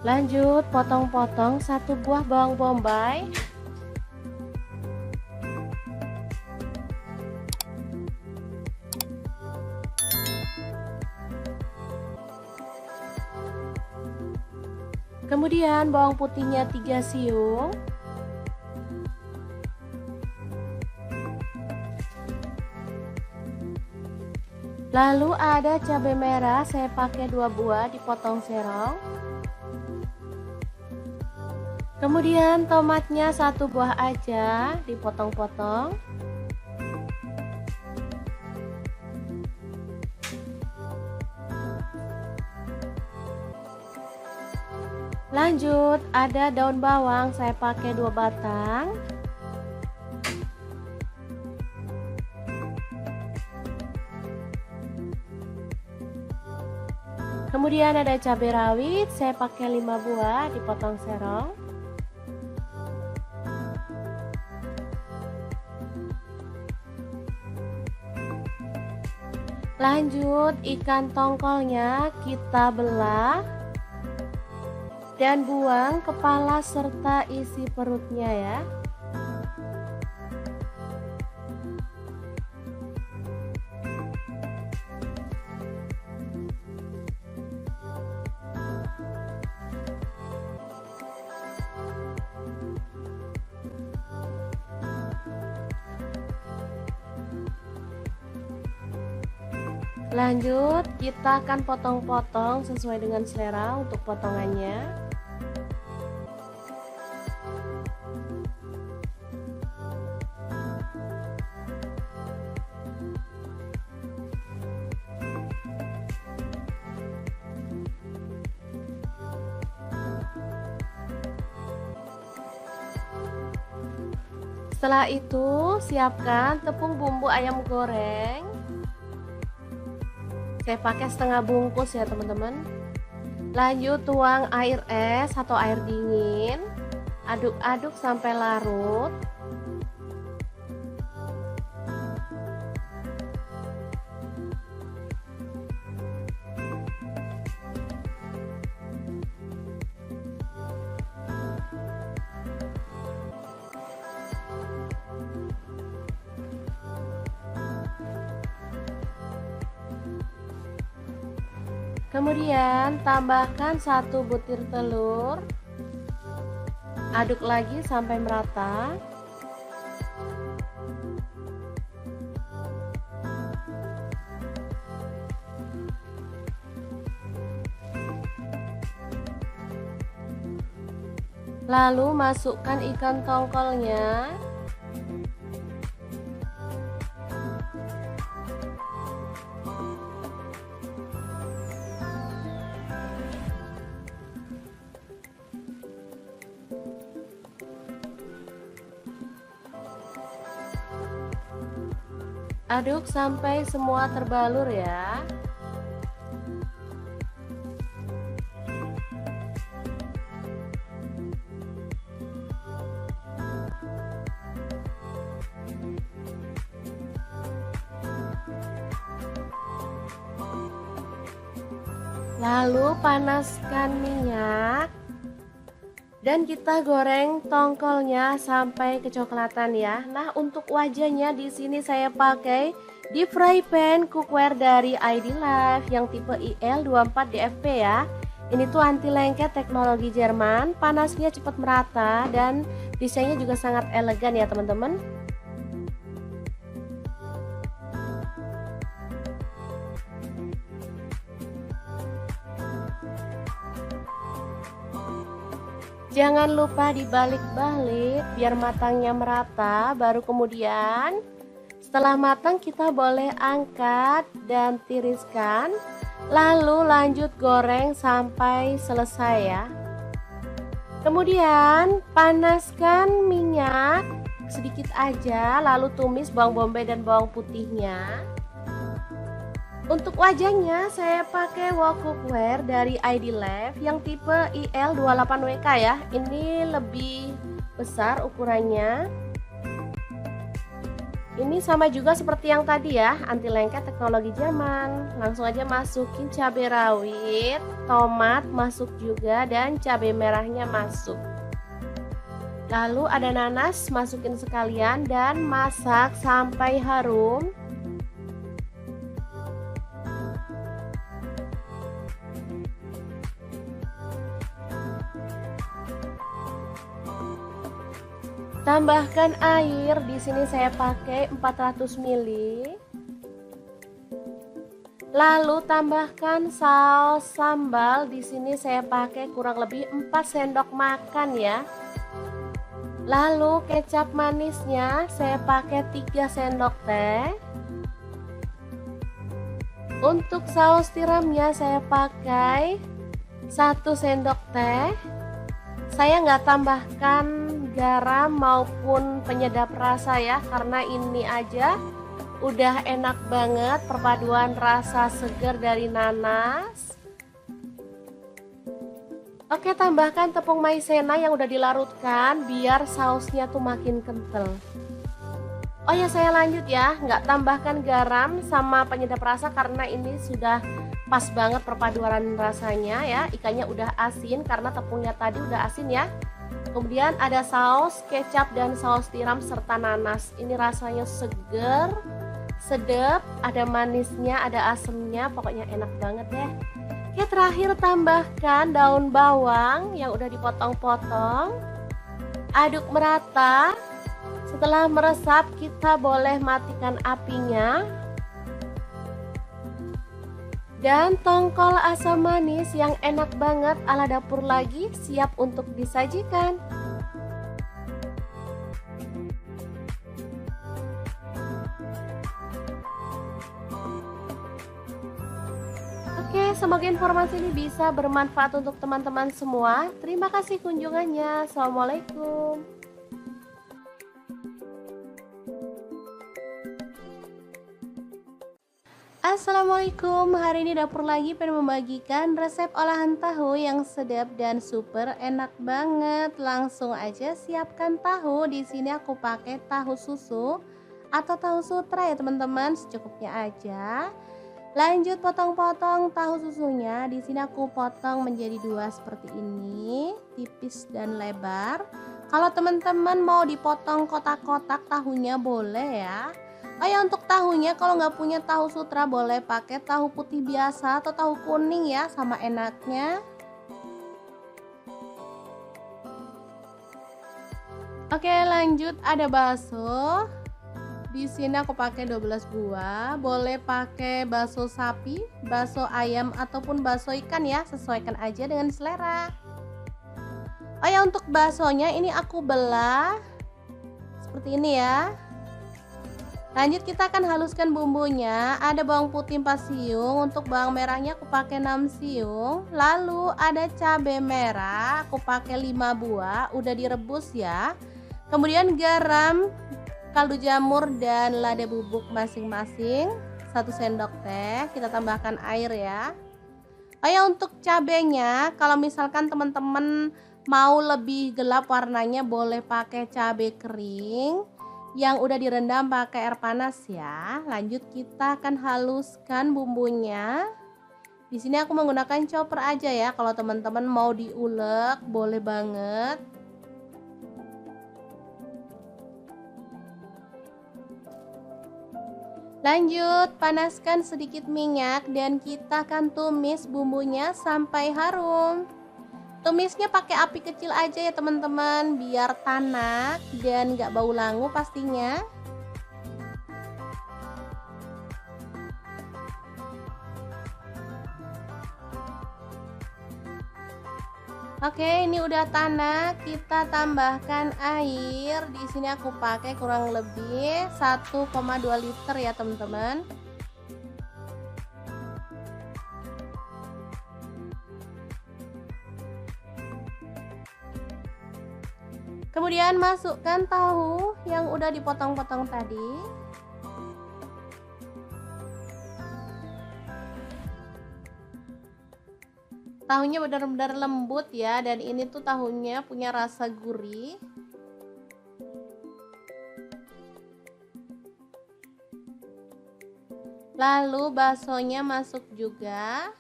Lanjut potong-potong 1 buah bawang bombay. Kemudian bawang putihnya 3 siung. Lalu ada cabai merah, saya pakai 2 buah dipotong serong. Kemudian tomatnya 1 buah aja dipotong-potong. Lanjut ada daun bawang, saya pakai 2 batang. Kemudian ada cabai rawit, saya pakai 5 buah dipotong serong. Lanjut ikan tongkolnya kita belah dan buang kepala serta isi perutnya ya. Lanjut, kita akan potong-potong sesuai dengan selera untuk potongannya. Setelah itu, siapkan tepung bumbu ayam goreng. Saya pakai setengah bungkus ya teman-teman. Lanjut tuang air es atau air dingin. Aduk-aduk sampai larut. Kemudian tambahkan 1 butir telur. Aduk lagi sampai merata. Lalu masukkan ikan tongkolnya. Aduk sampai semua terbalur ya. Lalu panaskan minyak dan kita goreng tongkolnya sampai kecoklatan ya. Nah, untuk wajahnya di sini saya pakai deep fry pan cookware dari ID Life yang tipe IL24DFP ya. Ini tuh anti lengket teknologi Jerman, panasnya cepat merata dan desainnya juga sangat elegan ya teman-teman. Jangan lupa dibalik-balik biar matangnya merata, baru kemudian setelah matang kita boleh angkat dan tiriskan, lalu lanjut goreng sampai selesai ya. Kemudian panaskan minyak sedikit aja, lalu tumis bawang bombay dan bawang putihnya. Untuk wajahnya saya pakai wok cookware dari ID Life yang tipe IL28WK ya. Ini lebih besar ukurannya. Ini sama juga seperti yang tadi ya, anti lengket teknologi Jerman. Langsung aja masukin cabai rawit, tomat masuk juga dan cabai merahnya masuk. Lalu ada nanas masukin sekalian dan masak sampai harum. Tambahkan air, di sini saya pakai 400 ml. Lalu tambahkan saus sambal, di sini saya pakai kurang lebih 4 sendok makan ya. Lalu kecap manisnya saya pakai 3 sendok teh. Untuk saus tiramnya saya pakai 1 sendok teh. Saya nggak tambahkan garam maupun penyedap rasa ya, karena ini aja udah enak banget perpaduan rasa segar dari nanas. Oke, tambahkan tepung maizena yang udah dilarutkan biar sausnya tuh makin kental. Oh ya, saya lanjut ya, nggak tambahkan garam sama penyedap rasa karena ini sudah pas banget perpaduan rasanya ya. Ikannya udah asin karena tepungnya tadi udah asin ya. Kemudian ada saus kecap dan saus tiram serta nanas. Ini rasanya seger, sedap, ada manisnya, ada asemnya, pokoknya enak banget deh. Oke, terakhir tambahkan daun bawang yang udah dipotong-potong. Aduk merata. Setelah meresap kita boleh matikan apinya. Dan tongkol asam manis yang enak banget ala dapur lagi siap untuk disajikan. Oke, semoga informasi ini bisa bermanfaat untuk teman-teman semua. Terima kasih kunjungannya. Assalamualaikum. Assalamualaikum, hari ini dapur lagi pengen membagikan resep olahan tahu yang sedap dan super enak banget. Langsung aja siapkan tahu. Di sini aku pakai tahu susu atau tahu sutra ya teman-teman, secukupnya aja. Lanjut potong-potong tahu susunya. Di sini aku potong menjadi dua seperti ini, tipis dan lebar. Kalau teman-teman mau dipotong kotak-kotak tahunya boleh ya. Oh ya, untuk tahunya kalau nggak punya tahu sutra boleh pakai tahu putih biasa atau tahu kuning ya, sama enaknya. Oke, lanjut ada bakso. Di sini aku pakai 12 buah, boleh pakai bakso sapi, bakso ayam ataupun bakso ikan ya, sesuaikan aja dengan selera. Oh ya, untuk baksonya ini aku belah seperti ini ya. Lanjut kita akan haluskan bumbunya. Ada bawang putih 4 siung, untuk bawang merahnya aku pakai 6 siung. Lalu ada cabai merah, aku pakai 5 buah, udah direbus ya. Kemudian garam, kaldu jamur dan lada bubuk masing-masing 1 sendok teh. Kita tambahkan air ya. Oh ya, untuk cabenya kalau misalkan teman-teman mau lebih gelap warnanya boleh pakai cabai kering yang udah direndam pakai air panas ya. Lanjut kita akan haluskan bumbunya. Di sini aku menggunakan chopper aja ya. Kalau teman-teman mau diulek boleh banget. Lanjut panaskan sedikit minyak dan kita akan tumis bumbunya sampai harum. Tumisnya pakai api kecil aja ya teman-teman, biar tanak dan gak bau langu pastinya. Oke, ini udah tanak, kita tambahkan air. Di sini aku pakai kurang lebih 1,2 liter ya teman-teman. Kemudian masukkan tahu yang udah dipotong-potong tadi. Tahunya benar-benar lembut ya, dan ini tuh tahunya punya rasa gurih. Lalu baksonya masuk juga.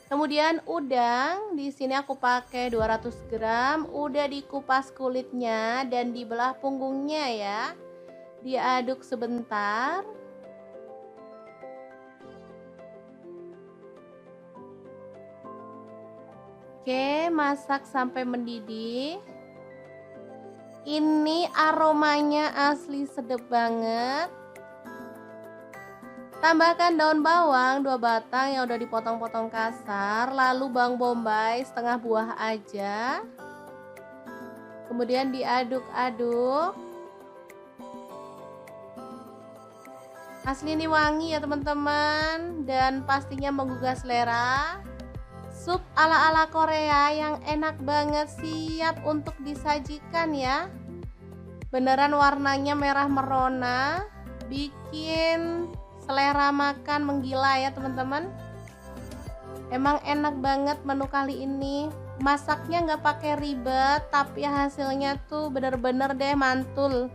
Kemudian udang, di sini aku pakai 200 gram, udah dikupas kulitnya dan dibelah punggungnya ya. Diaduk sebentar. Oke, masak sampai mendidih. Ini aromanya asli sedap banget. Tambahkan daun bawang 2 batang yang udah dipotong-potong kasar, lalu bawang bombay setengah buah aja. Kemudian diaduk-aduk. Asli ini wangi ya teman-teman, dan pastinya menggugah selera. Sup ala-ala Korea yang enak banget, siap untuk disajikan ya. Beneran warnanya merah merona, bikin selera makan menggila ya teman-teman. Emang enak banget menu kali ini. Masaknya nggak pakai ribet, tapi hasilnya tuh bener-bener deh mantul.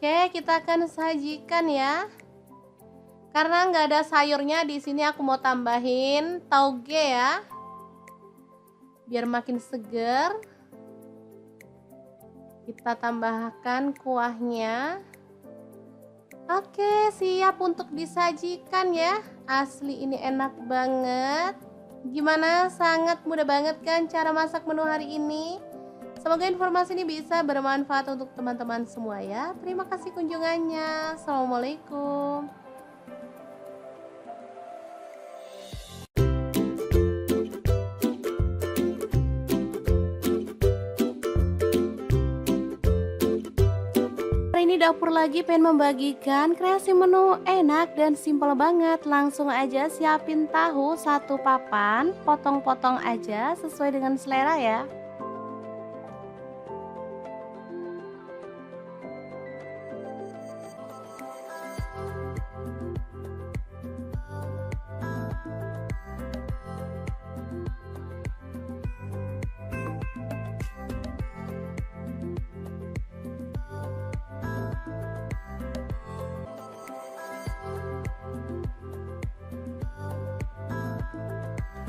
Oke, kita akan sajikan ya. Karena nggak ada sayurnya, di sini aku mau tambahin tauge ya, biar makin seger. Kita tambahkan kuahnya. Oke, siap untuk disajikan ya. Asli ini enak banget. Gimana? Sangat mudah banget kan cara masak menu hari ini? Semoga informasi ini bisa bermanfaat untuk teman-teman semua ya. Terima kasih kunjungannya. Assalamualaikum. Hari ini dapur lagi pengen membagikan kreasi menu enak dan simpel banget. Langsung aja siapin tahu satu papan, potong-potong aja sesuai dengan selera ya.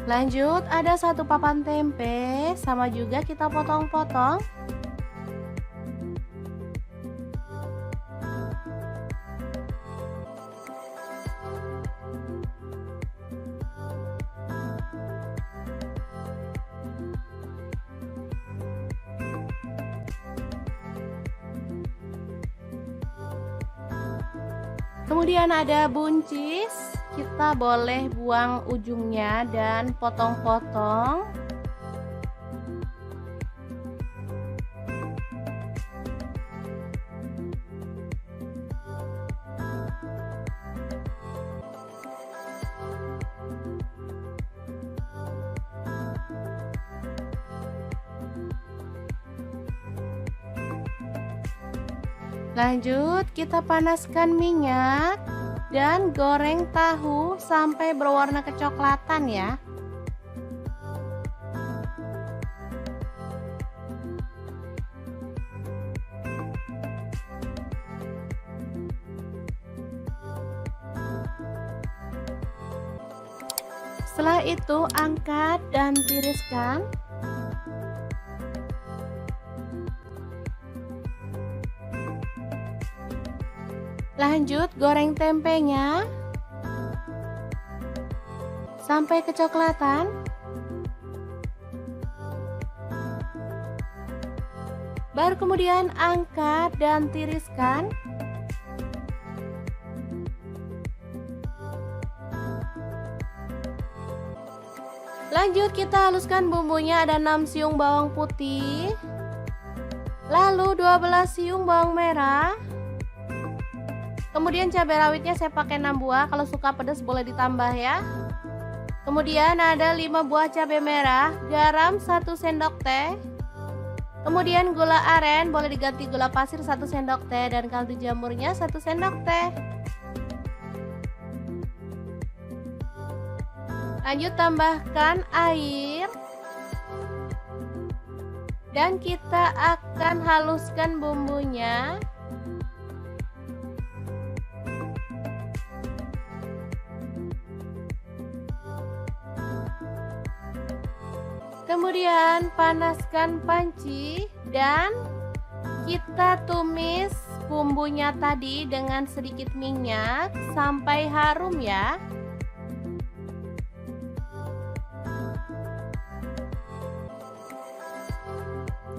Lanjut, ada satu papan tempe, sama juga kita potong-potong. Kemudian ada buncis, kita boleh buang ujungnya dan potong-potong. Lanjut, kita panaskan minyak dan goreng tahu sampai berwarna kecoklatan ya. Setelah itu angkat dan tiriskan. Lanjut goreng tempenya sampai kecoklatan. Baru kemudian angkat dan tiriskan. Lanjut kita haluskan bumbunya, ada 6 siung bawang putih, lalu 12 siung bawang merah. Kemudian cabai rawitnya saya pakai 6 buah, kalau suka pedas boleh ditambah ya. Kemudian ada 5 buah cabai merah, garam 1 sendok teh. Kemudian gula aren, boleh diganti gula pasir 1 sendok teh, dan kaldu jamurnya 1 sendok teh. Lanjut tambahkan air. Dan kita akan haluskan bumbunya. Kemudian panaskan panci dan kita tumis bumbunya tadi dengan sedikit minyak sampai harum ya.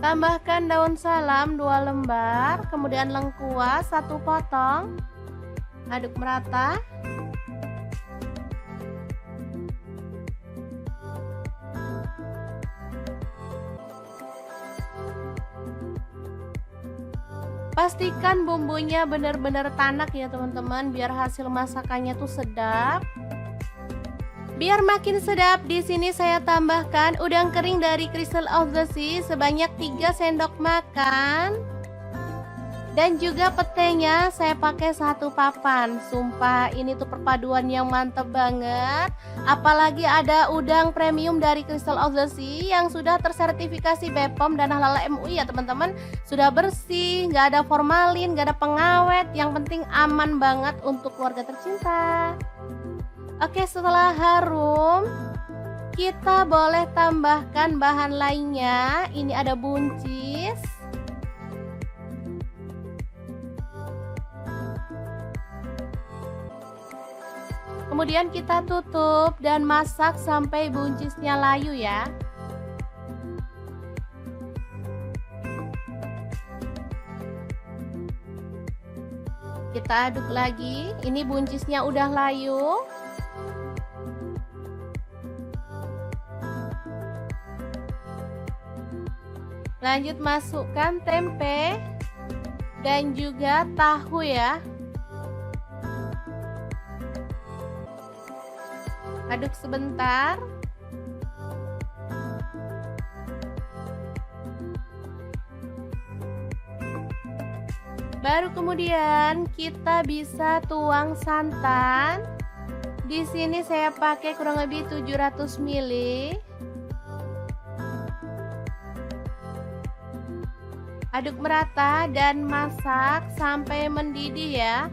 Tambahkan daun salam 2 lembar, kemudian lengkuas 1 potong. Aduk merata. Pastikan bumbunya benar-benar tanak ya teman-teman, biar hasil masakannya tuh sedap. Biar makin sedap, di sini saya tambahkan udang kering dari Crystal of the Sea sebanyak 3 sendok makan. Dan juga petenya saya pakai 1 papan. Sumpah ini tuh perpaduan yang mantep banget. Apalagi ada udang premium dari Crystal of the Sea yang sudah tersertifikasi BPOM dan Halal MUI ya teman-teman. Sudah bersih, nggak ada formalin, nggak ada pengawet. Yang penting aman banget untuk keluarga tercinta. Oke, setelah harum, kita boleh tambahkan bahan lainnya. Ini ada buncis. Kemudian kita tutup dan masak sampai buncisnya layu ya. Kita aduk lagi. Ini buncisnya udah layu. Lanjut masukkan tempe dan juga tahu ya. Aduk sebentar. Baru kemudian kita bisa tuang santan. Di sini saya pakai kurang lebih 700 ml. Aduk merata dan masak sampai mendidih ya.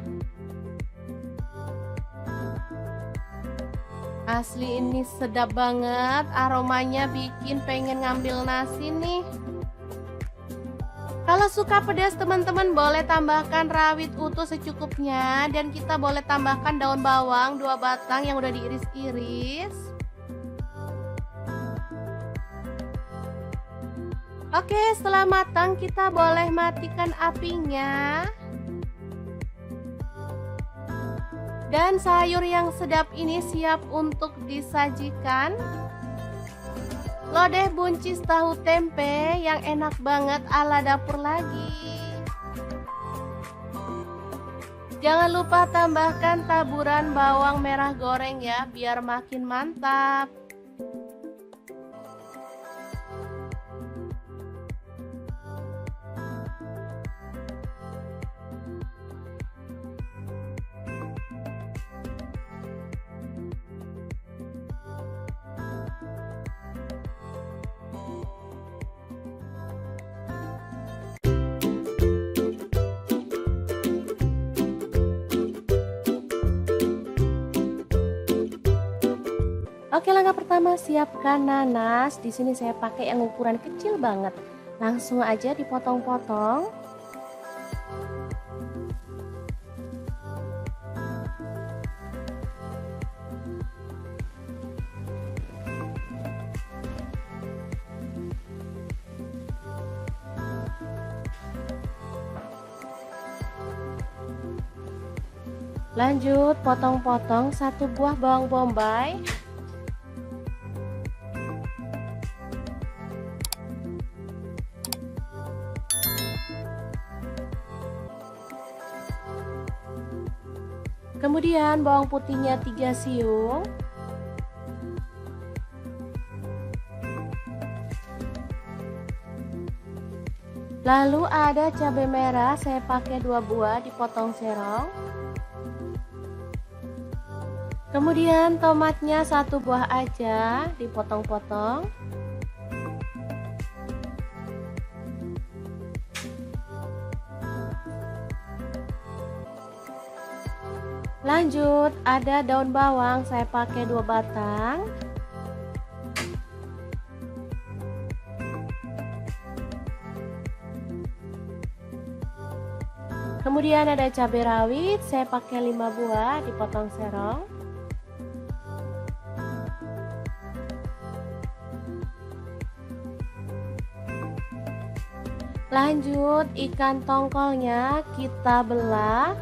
Asli ini sedap banget, aromanya bikin pengen ngambil nasi nih. Kalau suka pedas teman-teman boleh tambahkan rawit utuh secukupnya. Dan kita boleh tambahkan daun bawang 2 batang yang udah diiris-iris. Oke, setelah matang kita boleh matikan apinya. Dan sayur yang sedap ini siap untuk disajikan. Lodeh buncis tahu tempe yang enak banget ala dapur lagi. Jangan lupa tambahkan taburan bawang merah goreng ya, biar makin mantap. Oke, langkah pertama siapkan nanas. Di sini saya pakai yang ukuran kecil banget. Langsung aja dipotong-potong. Lanjut potong-potong 1 buah bawang bombay. Kemudian bawang putihnya 3 siung. Lalu ada cabai merah, saya pakai 2 buah dipotong serong. Kemudian tomatnya 1 buah aja dipotong-potong. Lanjut ada daun bawang, saya pakai 2 batang. Kemudian ada cabai rawit, saya pakai 5 buah dipotong serong. Lanjut ikan tongkolnya kita belah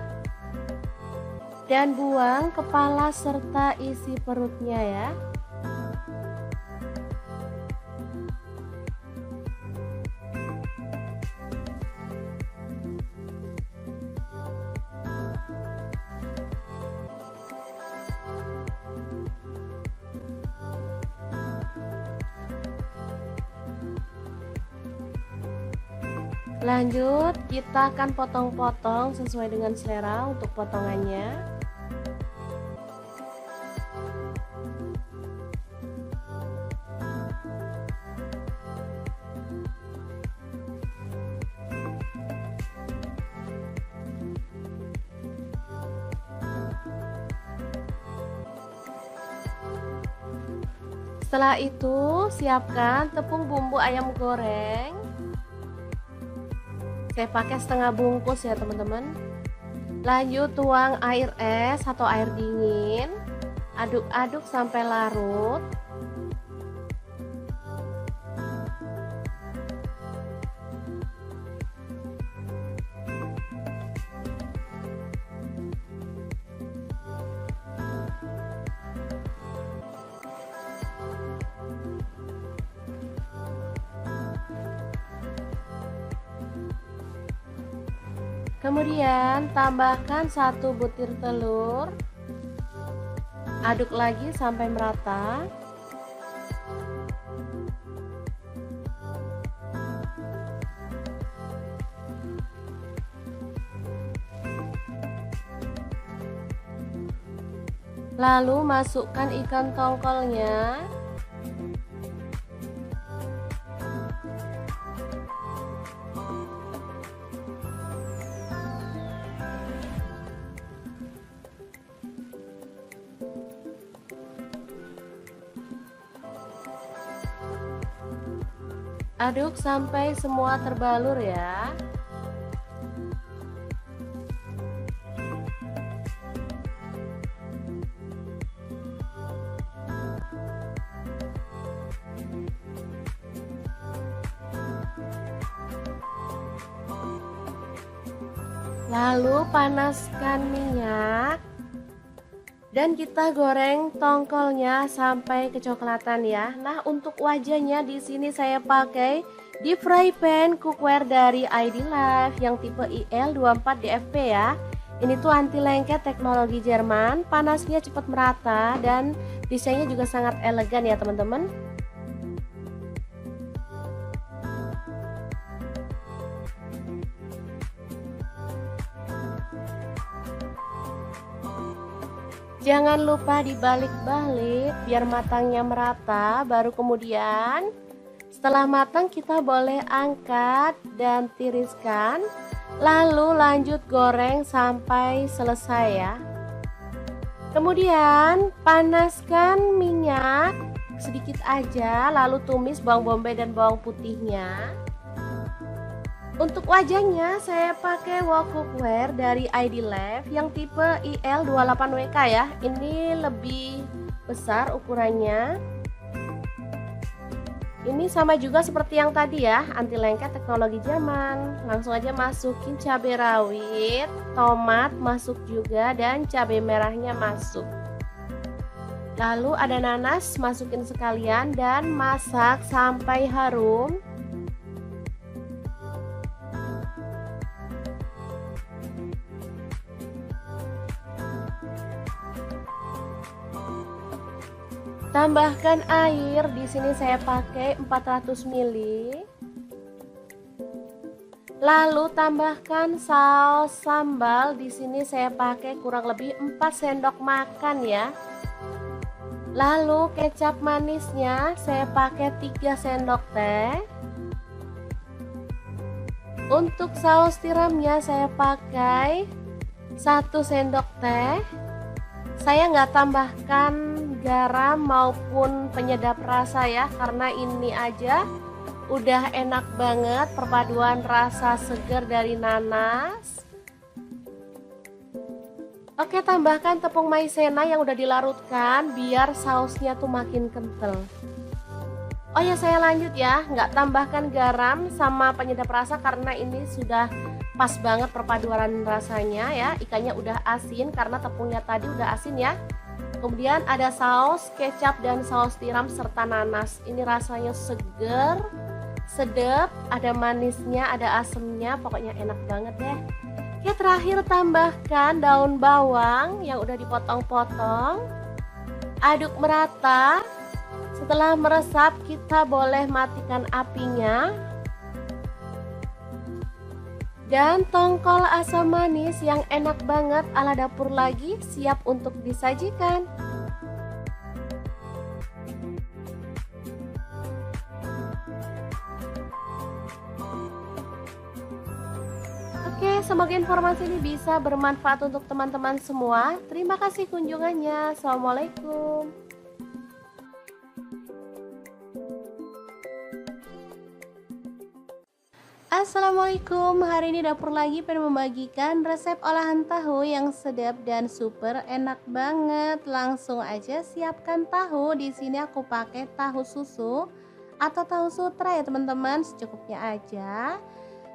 dan buang kepala serta isi perutnya ya. Lanjut kita akan potong-potong sesuai dengan selera untuk potongannya. Setelah itu siapkan tepung bumbu ayam goreng. Saya pakai setengah bungkus ya teman-teman. Lanjut tuang air es atau air dingin. Aduk-aduk sampai larut. Kemudian tambahkan 1 butir telur. Aduk lagi sampai merata. Lalu masukkan ikan tongkolnya. Aduk sampai semua terbalur ya. Lalu panaskan minyak dan kita goreng tongkolnya sampai kecoklatan ya. Nah, untuk wajahnya di sini saya pakai deep fry pan cookware dari ID Life yang tipe IL24DFP ya. Ini tuh anti lengket teknologi Jerman, panasnya cepat merata dan desainnya juga sangat elegan ya teman-teman. Jangan lupa dibalik-balik biar matangnya merata. Baru kemudian setelah matang kita boleh angkat dan tiriskan. Lalu lanjut goreng sampai selesai ya. Kemudian panaskan minyak sedikit aja. Lalu tumis bawang bombay dan bawang putihnya. Untuk wajahnya saya pakai wok cookware dari ID Life yang tipe IL28WK ya. Ini lebih besar ukurannya. Ini sama juga seperti yang tadi ya, anti lengket teknologi Jerman. Langsung aja masukin cabai rawit, tomat masuk juga dan cabai merahnya masuk. Lalu ada nanas, masukin sekalian dan masak sampai harum. Tambahkan air, di sini saya pakai 400 ml. Lalu tambahkan saus sambal, di sini saya pakai kurang lebih 4 sendok makan ya. Lalu kecap manisnya saya pakai 3 sendok teh. Untuk saus tiramnya saya pakai 1 sendok teh. Saya nggak tambahkan garam maupun penyedap rasa ya, karena ini aja udah enak banget perpaduan rasa segar dari nanas. Oke, tambahkan tepung maizena yang udah dilarutkan biar sausnya tuh makin kental. Oh ya, saya lanjut ya, nggak tambahkan garam sama penyedap rasa karena ini sudah pas banget perpaduan rasanya ya. Ikannya udah asin karena tepungnya tadi udah asin ya. Kemudian ada saus kecap dan saus tiram serta nanas. Ini rasanya seger, sedap, ada manisnya, ada asemnya, pokoknya enak banget deh. Oke, terakhir tambahkan daun bawang yang udah dipotong-potong. Aduk merata. Setelah meresap kita boleh matikan apinya. Dan tongkol asam manis yang enak banget ala dapur lagi siap untuk disajikan. Oke, semoga informasi ini bisa bermanfaat untuk teman-teman semua. Terima kasih kunjungannya. Assalamualaikum. Assalamualaikum, hari ini dapur lagi pengen membagikan resep olahan tahu yang sedap dan super enak banget. Langsung aja siapkan tahu. Di sini aku pakai tahu susu atau tahu sutra ya teman-teman, secukupnya aja.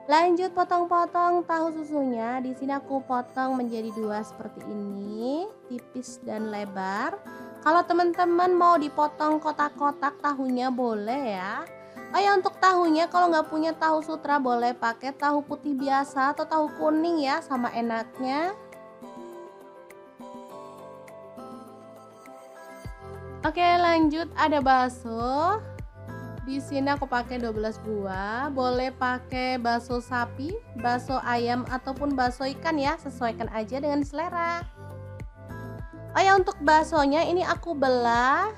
Lanjut potong-potong tahu susunya. Di sini aku potong menjadi dua seperti ini, tipis dan lebar. Kalau teman-teman mau dipotong kotak-kotak tahunya boleh ya. Oh ya, untuk tahunya kalau nggak punya tahu sutra boleh pakai tahu putih biasa atau tahu kuning ya, sama enaknya. Oke, lanjut ada bakso. Di sini aku pakai 12 buah. Boleh pakai bakso sapi, bakso ayam ataupun bakso ikan ya, sesuaikan aja dengan selera. Oh ya, untuk baksonya ini aku belah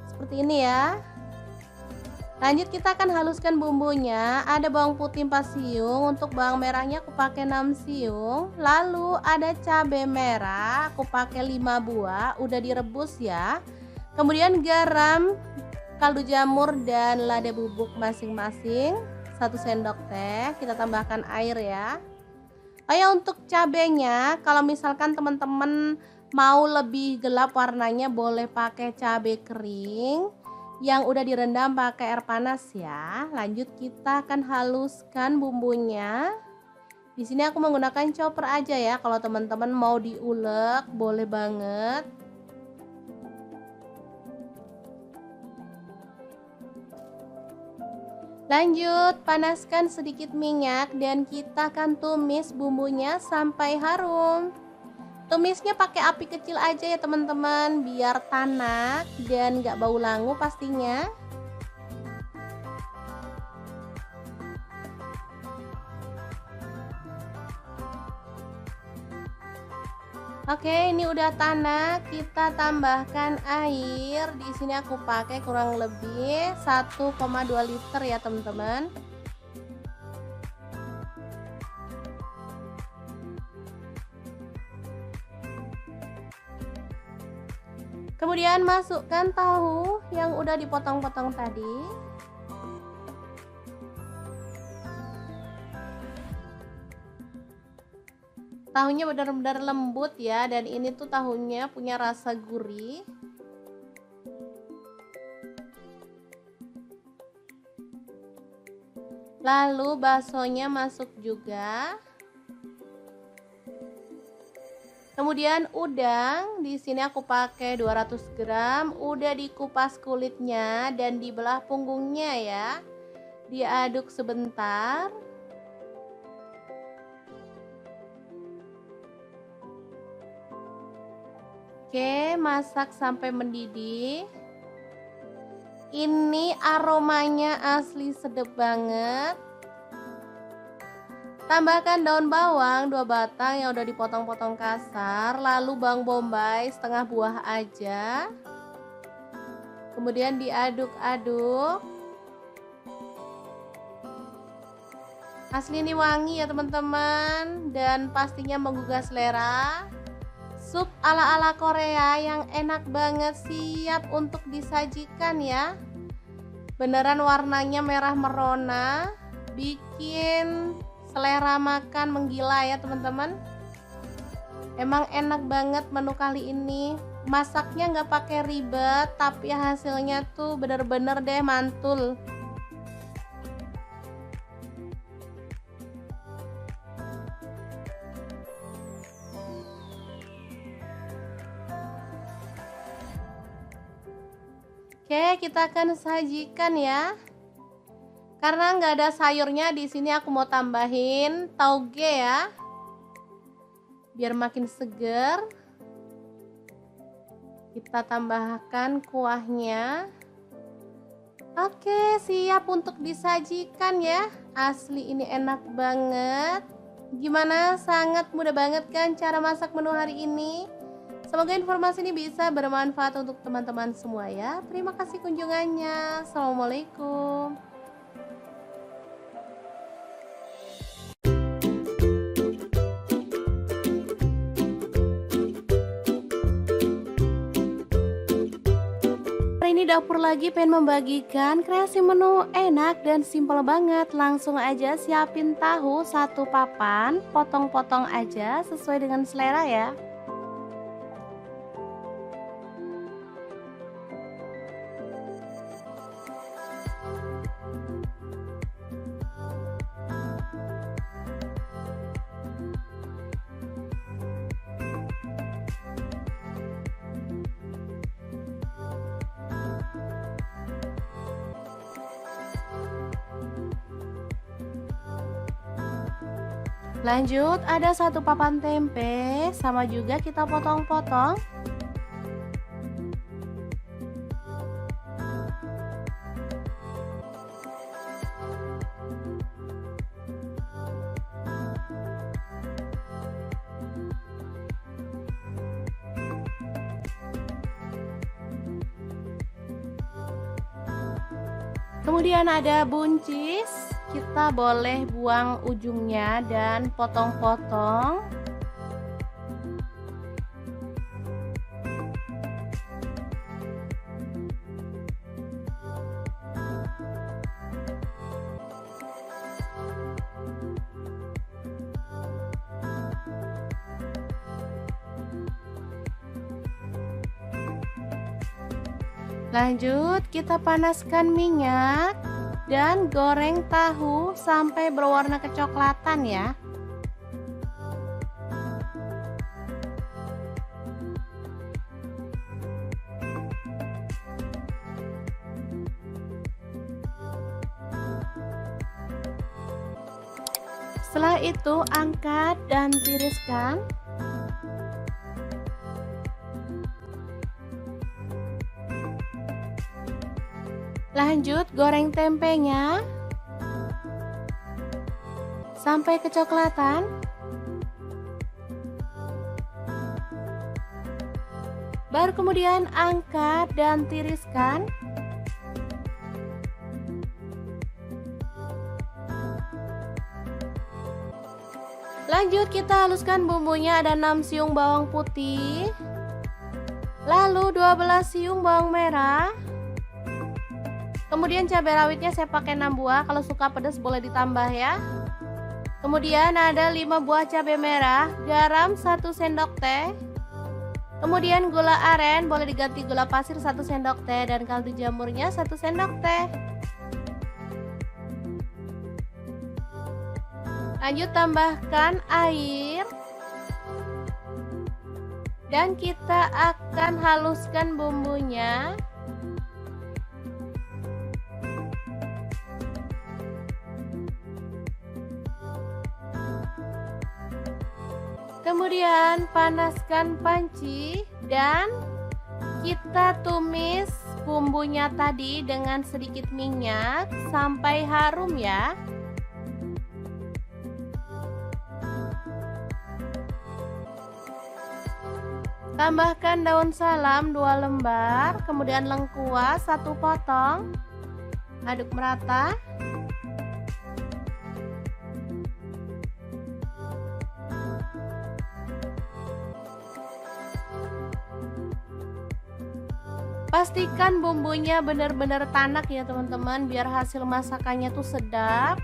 seperti ini ya. Lanjut kita akan haluskan bumbunya. Ada bawang putih 4 siung, untuk bawang merahnya aku pakai 6 siung. Lalu ada cabai merah, aku pakai 5 buah, udah direbus ya. Kemudian garam, kaldu jamur dan lada bubuk masing-masing 1 sendok teh. Kita tambahkan air ya. Oh ya, untuk cabenya kalau misalkan teman-teman mau lebih gelap warnanya boleh pakai cabai kering yang udah direndam pakai air panas ya. Lanjut kita akan haluskan bumbunya. Di sini aku menggunakan chopper aja ya. Kalau teman-teman mau diulek boleh banget. Lanjut panaskan sedikit minyak dan kita akan tumis bumbunya sampai harum. Tumisnya pakai api kecil aja ya teman-teman, biar tanak dan gak bau langu pastinya. Oke, ini udah tanak, kita tambahkan air. Di sini aku pakai kurang lebih 1,2 liter ya teman-teman. Kemudian masukkan tahu yang udah dipotong-potong tadi. Tahunya benar-benar lembut ya, dan ini tuh tahunya punya rasa gurih. Lalu baksonya masuk juga. Kemudian udang, di sini aku pakai 200 gram, udah dikupas kulitnya dan dibelah punggungnya ya. Diaduk sebentar. Oke, masak sampai mendidih. Ini aromanya asli sedap banget. Tambahkan daun bawang 2 batang yang udah dipotong-potong kasar, lalu bawang bombay setengah buah aja. Kemudian diaduk-aduk. Asli ini wangi ya teman-teman, dan pastinya menggugah selera. Sup ala-ala Korea yang enak banget, siap untuk disajikan ya. Beneran warnanya merah merona, bikin selera makan menggila ya teman-teman. Emang enak banget menu kali ini. Masaknya nggak pakai ribet, tapi hasilnya tuh bener-bener deh mantul. Oke, kita akan sajikan ya. Karena nggak ada sayurnya, di sini aku mau tambahin tauge ya, biar makin seger. Kita tambahkan kuahnya. Oke, siap untuk disajikan ya. Asli ini enak banget. Gimana? Sangat mudah banget kan cara masak menu hari ini? Semoga informasi ini bisa bermanfaat untuk teman-teman semua ya. Terima kasih kunjungannya. Assalamualaikum. Hari ini dapur lagi pengen membagikan kreasi menu enak dan simpel banget. Langsung aja siapin tahu satu papan, potong-potong aja sesuai dengan selera ya. Lanjut, ada satu papan tempe, sama juga kita potong-potong. Kemudian ada buncis, kita boleh buang ujungnya dan potong-potong. Lanjut, kita panaskan minyak dan goreng tahu sampai berwarna kecoklatan ya. Setelah itu angkat dan tiriskan. Lanjut goreng tempenya sampai kecoklatan. Baru kemudian angkat dan tiriskan. Lanjut kita haluskan bumbunya, ada 6 siung bawang putih, lalu 12 siung bawang merah. Kemudian cabai rawitnya saya pakai 6 buah, kalau suka pedas boleh ditambah ya. Kemudian ada 5 buah cabai merah, garam 1 sendok teh. Kemudian gula aren, boleh diganti gula pasir 1 sendok teh, dan kaldu jamurnya 1 sendok teh. Lanjut tambahkan air. Dan kita akan haluskan bumbunya. Kemudian panaskan panci dan kita tumis bumbunya tadi dengan sedikit minyak sampai harum ya. Tambahkan daun salam 2 lembar, kemudian lengkuas 1 potong. Aduk merata. Pastikan bumbunya benar-benar tanak ya teman-teman, biar hasil masakannya tuh sedap.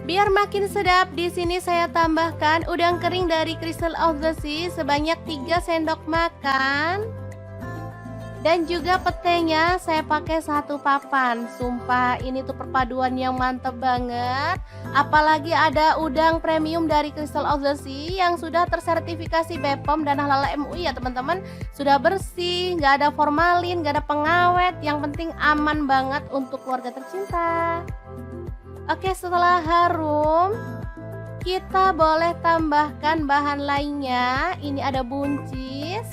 Biar makin sedap, di sini saya tambahkan udang kering dari Crystal of the Sea sebanyak 3 sendok makan. Dan juga petenya saya pakai 1 papan. Sumpah ini tuh perpaduan yang mantep banget. Apalagi ada udang premium dari Crystal of the Sea yang sudah tersertifikasi BPOM dan halal MUI ya teman-teman. Sudah bersih, nggak ada formalin, nggak ada pengawet. Yang penting aman banget untuk keluarga tercinta. Oke, setelah harum, kita boleh tambahkan bahan lainnya. Ini ada buncis.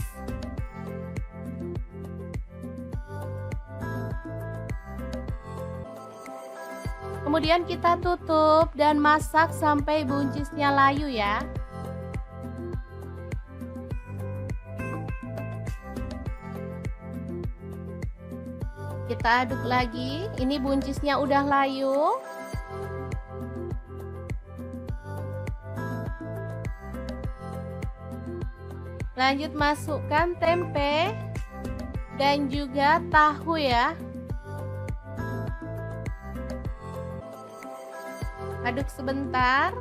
Kemudian kita tutup dan masak sampai buncisnya layu ya. Kita aduk lagi. Ini buncisnya udah layu. Lanjut masukkan tempe dan juga tahu ya. Aduk sebentar.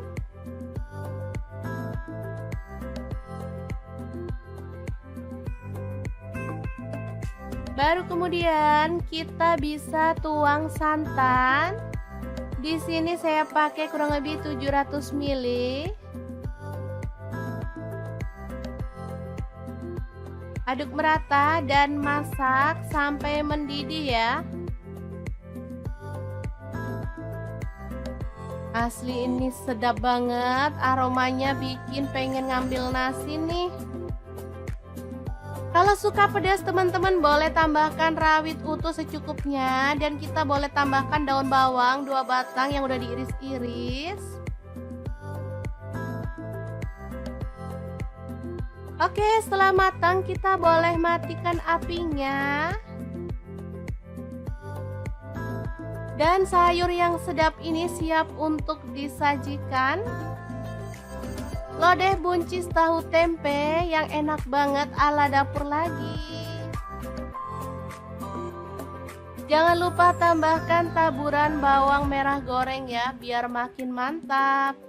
Baru kemudian kita bisa tuang santan. Di sini saya pakai kurang lebih 700 ml. Aduk merata dan masak sampai mendidih ya. Asli ini sedap banget, aromanya bikin pengen ngambil nasi nih. Kalau suka pedas teman-teman boleh tambahkan rawit utuh secukupnya, dan kita boleh tambahkan daun bawang 2 batang yang udah diiris-iris. Oke, setelah matang kita boleh matikan apinya. Dan sayur yang sedap ini siap untuk disajikan. Lodeh buncis tahu tempe yang enak banget ala dapur lagi. Jangan lupa tambahkan taburan bawang merah goreng ya, biar makin mantap.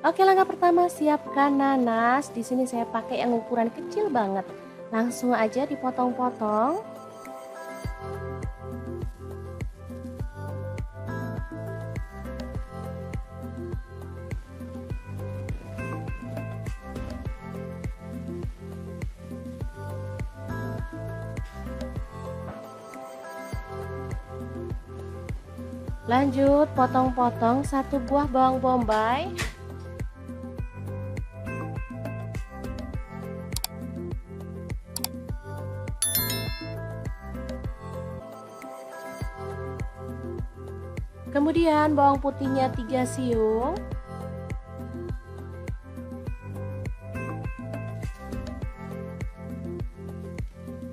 Oke, langkah pertama siapkan nanas. Di sini saya pakai yang ukuran kecil banget. Langsung aja dipotong-potong. Lanjut potong-potong 1 buah bawang bombay. Kemudian bawang putihnya 3 siung.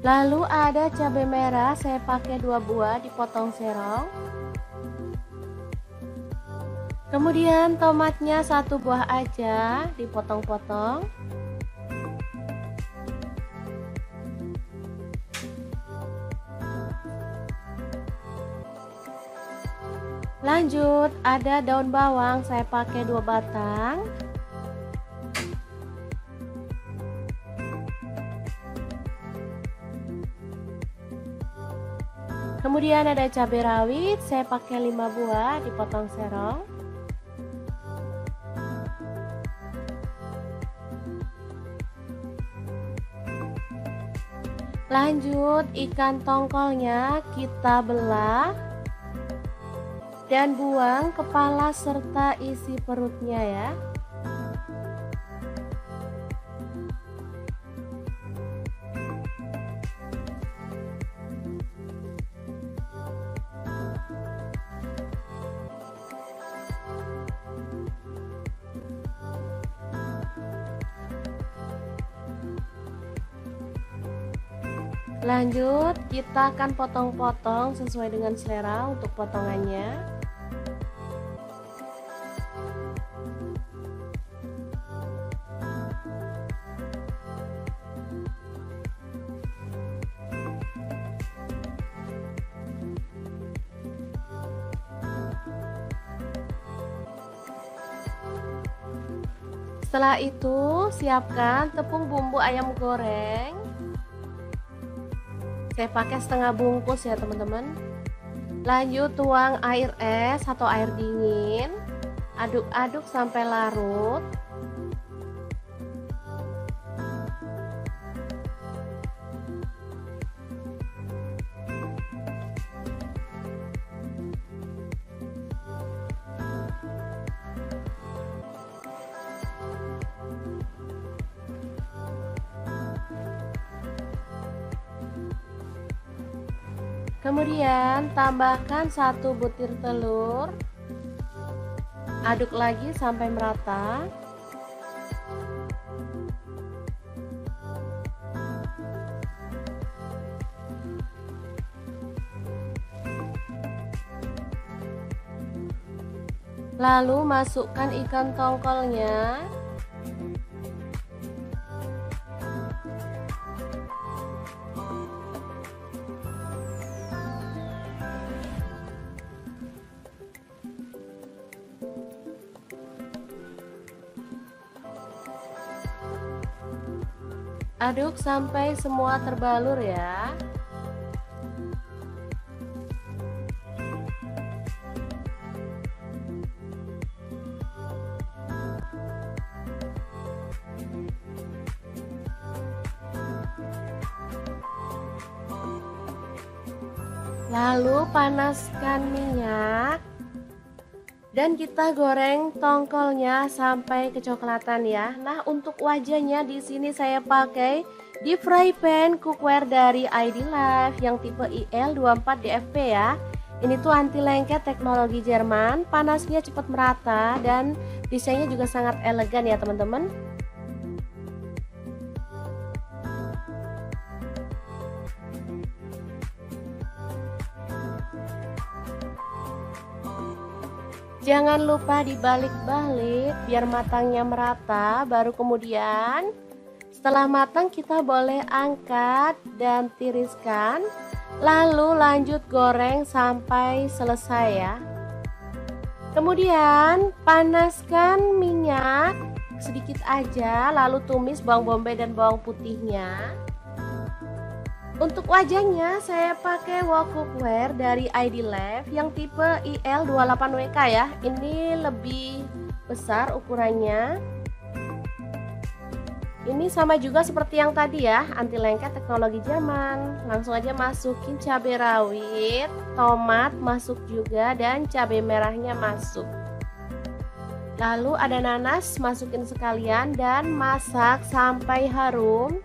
Lalu ada cabai merah, saya pakai 2 buah dipotong serong. Kemudian tomatnya 1 buah aja dipotong-potong. Lanjut ada daun bawang, saya pakai 2 batang. Kemudian ada cabai rawit, saya pakai 5 buah dipotong serong. Lanjut ikan tongkolnya kita belah dan buang kepala serta isi perutnya ya. Lanjut kita akan potong-potong sesuai dengan selera untuk potongannya. Setelah itu siapkan tepung bumbu ayam goreng. Saya pakai setengah bungkus ya teman-teman. Lanjut tuang air es atau air dingin. Aduk-aduk sampai larut. Kemudian tambahkan 1 butir telur. Aduk lagi sampai merata. Lalu masukkan ikan tongkolnya. Aduk sampai semua terbalur ya. Lalu panaskan minyak dan kita goreng tongkolnya sampai kecoklatan ya. Nah, untuk wajahnya di sini saya pakai deep fry pan cookware dari ID Life yang tipe IL24DFP ya. Ini tuh anti lengket teknologi Jerman, panasnya cepat merata dan desainnya juga sangat elegan ya teman-teman. Jangan lupa dibalik-balik biar matangnya merata. Baru kemudian setelah matang kita boleh angkat dan tiriskan. Lalu lanjut goreng sampai selesai ya. Kemudian panaskan minyak sedikit aja. Lalu tumis bawang bombay dan bawang putihnya. Untuk wajahnya saya pakai wok cookware dari ID Life yang tipe IL28WK ya. Ini lebih besar ukurannya. Ini sama juga seperti yang tadi ya, anti lengket teknologi Jerman. Langsung aja masukin cabai rawit, tomat masuk juga dan cabai merahnya masuk. Lalu ada nanas masukin sekalian dan masak sampai harum.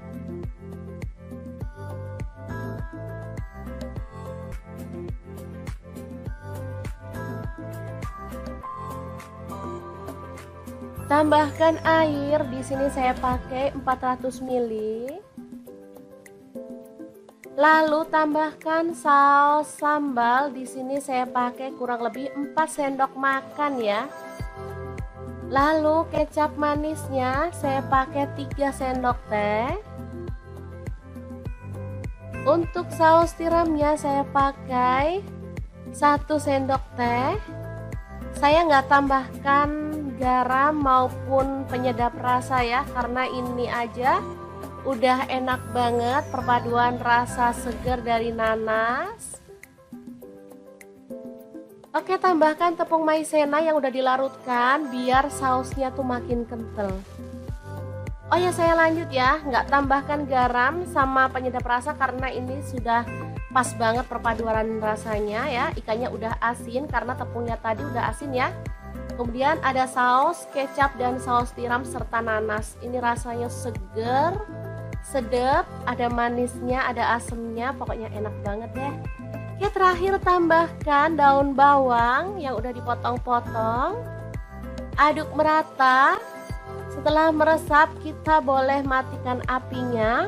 Tambahkan air, di sini saya pakai 400 ml. Lalu tambahkan saus sambal, di sini saya pakai kurang lebih 4 sendok makan ya. Lalu kecap manisnya saya pakai 3 sendok teh. Untuk saus tiramnya saya pakai 1 sendok teh. Saya nggak tambahkan garam maupun penyedap rasa ya, karena ini aja udah enak banget perpaduan rasa segar dari nanas. Oke, tambahkan tepung maizena yang udah dilarutkan biar sausnya tuh makin kental. Oh ya, saya lanjut ya, nggak tambahkan garam sama penyedap rasa karena ini sudah pas banget perpaduan rasanya ya. Ikannya udah asin karena tepungnya tadi udah asin ya. Kemudian ada saus kecap dan saus tiram serta nanas. Ini rasanya seger, sedap, ada manisnya, ada asemnya, pokoknya enak banget deh. Oke, terakhir tambahkan daun bawang yang udah dipotong-potong. Aduk merata. Setelah meresap kita boleh matikan apinya.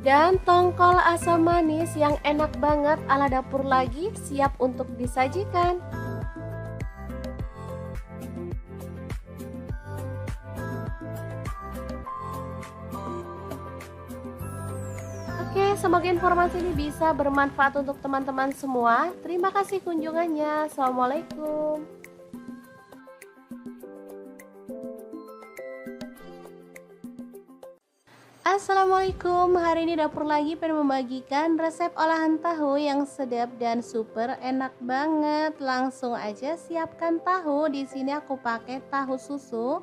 Dan tongkol asam manis yang enak banget ala dapur lagi siap untuk disajikan. Oke, semoga informasi ini bisa bermanfaat untuk teman-teman semua. Terima kasih kunjungannya. Assalamualaikum. Assalamualaikum, hari ini dapur lagi pengen membagikan resep olahan tahu yang sedap dan super enak banget. Langsung aja siapkan tahu. Di sini aku pakai tahu susu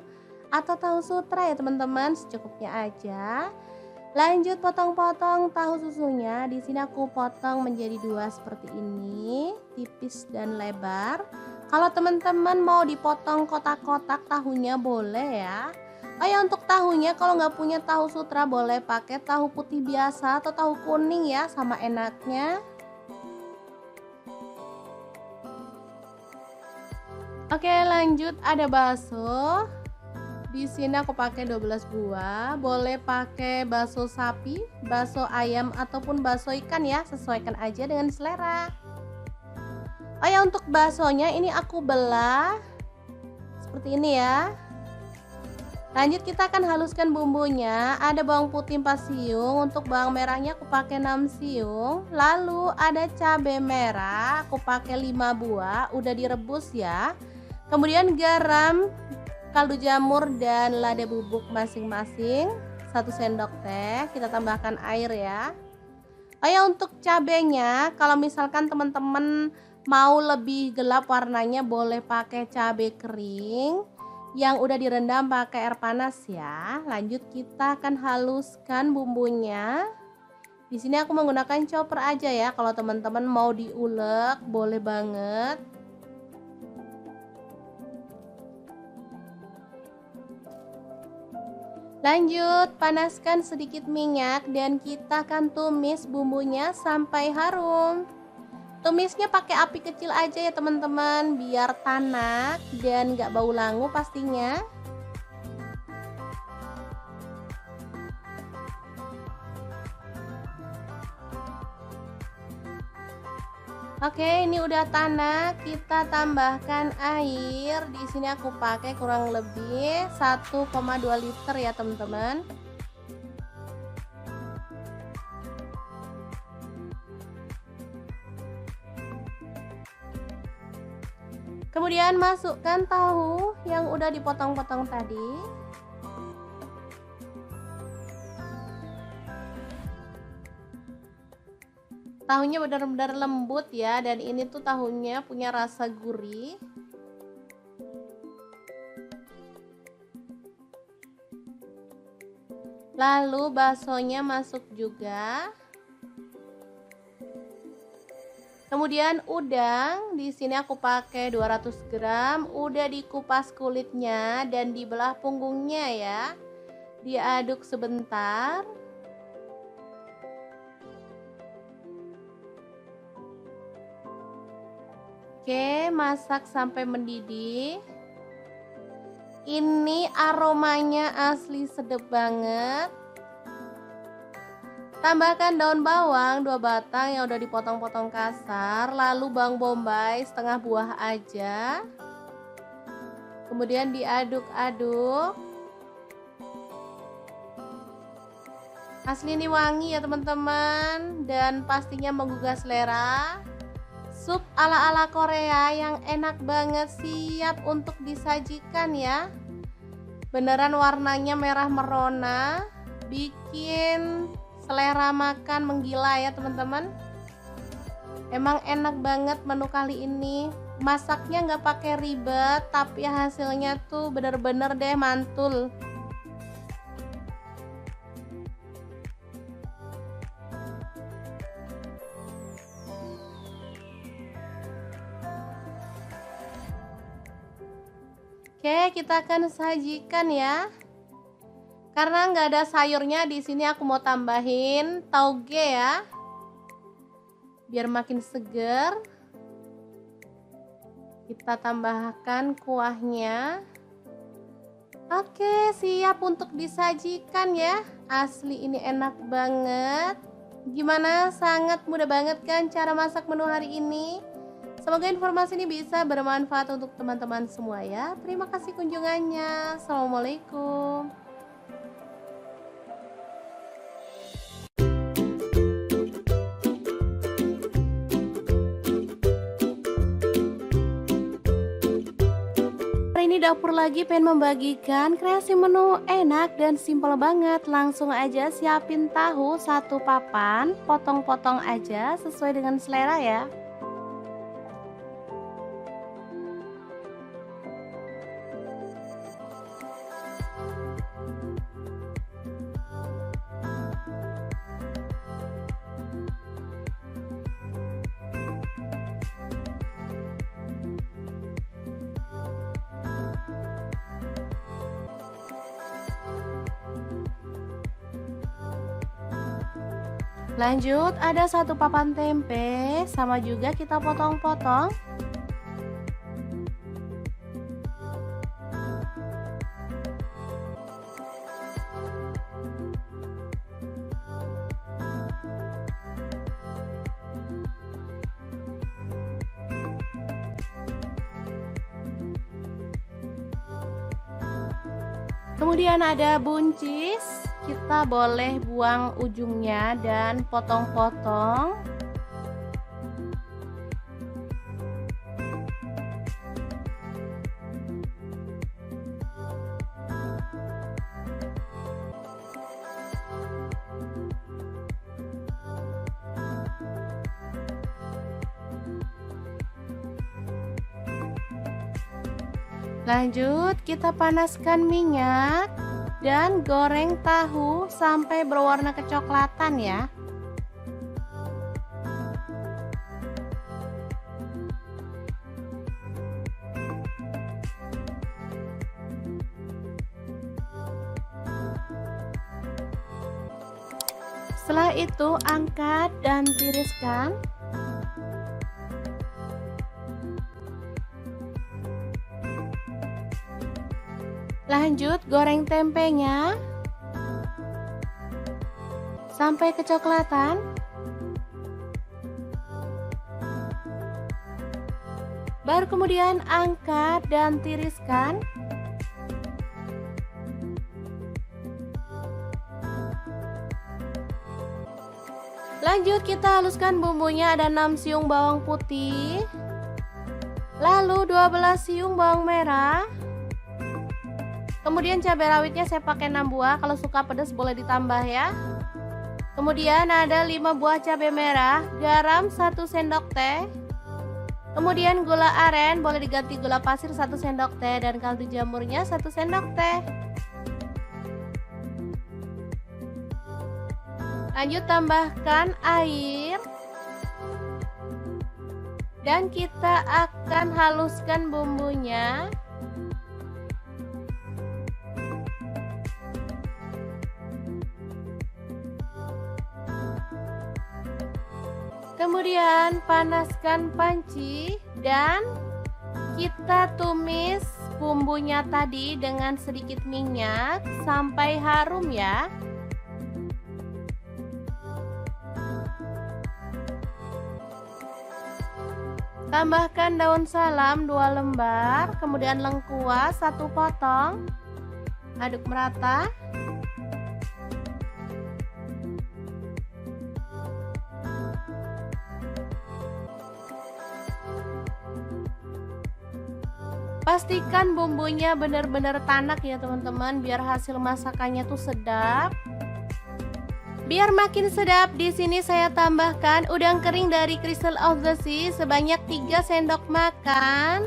atau tahu sutra ya teman-teman, secukupnya aja. Lanjut potong-potong tahu susunya. Di sini aku potong menjadi 2 seperti ini, tipis dan lebar. Kalau teman-teman mau dipotong kotak-kotak tahunya boleh ya. Oh ya, untuk tahunya kalau nggak punya tahu sutra boleh pakai tahu putih biasa atau tahu kuning ya, sama enaknya. Oke, lanjut ada bakso. Di sini aku pakai 12 buah. Boleh pakai bakso sapi, bakso ayam ataupun bakso ikan ya, sesuaikan aja dengan selera. Oh ya, untuk baksonya ini aku belah seperti ini ya. Lanjut kita akan haluskan bumbunya. Ada bawang putih 4 siung, untuk bawang merahnya aku pakai 6 siung. Lalu ada cabai merah, aku pakai 5 buah, udah direbus ya. Kemudian garam, kaldu jamur dan lada bubuk masing-masing 1 sendok teh. Kita tambahkan air ya. Oh ya, untuk cabenya kalau misalkan teman-teman mau lebih gelap warnanya boleh pakai cabai kering yang udah direndam pakai air panas ya. Lanjut kita akan haluskan bumbunya. Di sini aku menggunakan chopper aja ya. Kalau teman-teman mau diulek boleh banget. Lanjut, panaskan sedikit minyak dan kita akan tumis bumbunya sampai harum. Tumisnya pakai api kecil aja ya teman-teman, biar tanak dan gak bau langu pastinya. Oke, ini udah tanak, kita tambahkan air. Di sini aku pakai kurang lebih 1,2 liter ya, teman-teman. Kemudian masukkan tahu yang udah dipotong-potong tadi. Tahunya benar-benar lembut ya, dan ini tuh tahunya punya rasa gurih. Lalu baksonya masuk juga. Kemudian udang, di sini aku pakai 200 gram, udah dikupas kulitnya dan dibelah punggungnya ya. Diaduk sebentar. Oke, masak sampai mendidih. Ini aromanya asli sedap banget. Tambahkan daun bawang 2 batang yang udah dipotong-potong kasar, lalu bawang bombay setengah buah aja. Kemudian diaduk-aduk. Asli ini wangi ya teman-teman, dan pastinya menggugah selera. Sup ala-ala Korea yang enak banget, siap untuk disajikan ya. Beneran warnanya merah merona, bikin selera makan menggila ya teman-teman. Emang enak banget menu kali ini. Masaknya nggak pakai ribet, tapi hasilnya tuh bener-bener deh mantul. Oke, kita akan sajikan ya. Karena nggak ada sayurnya, di sini aku mau tambahin tauge ya, biar makin seger. Kita tambahkan kuahnya. Oke, siap untuk disajikan ya. Asli ini enak banget. Gimana? Sangat mudah banget kan cara masak menu hari ini? Semoga informasi ini bisa bermanfaat untuk teman-teman semua ya. Terima kasih kunjungannya. Assalamualaikum. Hari ini dapur lagi pengen membagikan kreasi menu enak dan simpel banget. Langsung aja siapin tahu 1 papan, potong-potong aja sesuai dengan selera ya. Lanjut, ada 1 papan tempe, sama juga kita potong-potong. Kemudian ada buncis, kita boleh buang ujungnya dan potong-potong. Lanjut, kita panaskan minyak dan goreng tahu sampai berwarna kecoklatan ya. Setelah itu angkat dan tiriskan. Lanjut, goreng tempenya sampai kecoklatan. Baru kemudian angkat dan tiriskan. Lanjut, kita haluskan bumbunya, ada 6 siung bawang putih, lalu 12 siung bawang merah. Kemudian cabai rawitnya saya pakai 6 buah, kalau suka pedas boleh ditambah ya. Kemudian ada 5 buah cabai merah, garam 1 sendok teh. Kemudian gula aren, boleh diganti gula pasir 1 sendok teh, dan kaldu jamurnya 1 sendok teh. Lanjut, tambahkan air. Dan kita akan haluskan bumbunya. Kemudian panaskan panci dan kita tumis bumbunya tadi dengan sedikit minyak sampai harum ya. Tambahkan daun salam 2 lembar, kemudian lengkuas 1 potong. Aduk merata. Pastikan bumbunya benar-benar tanak ya teman-teman, biar hasil masakannya tuh sedap. Biar makin sedap, di sini saya tambahkan udang kering dari Crystal of the Sea sebanyak 3 sendok makan.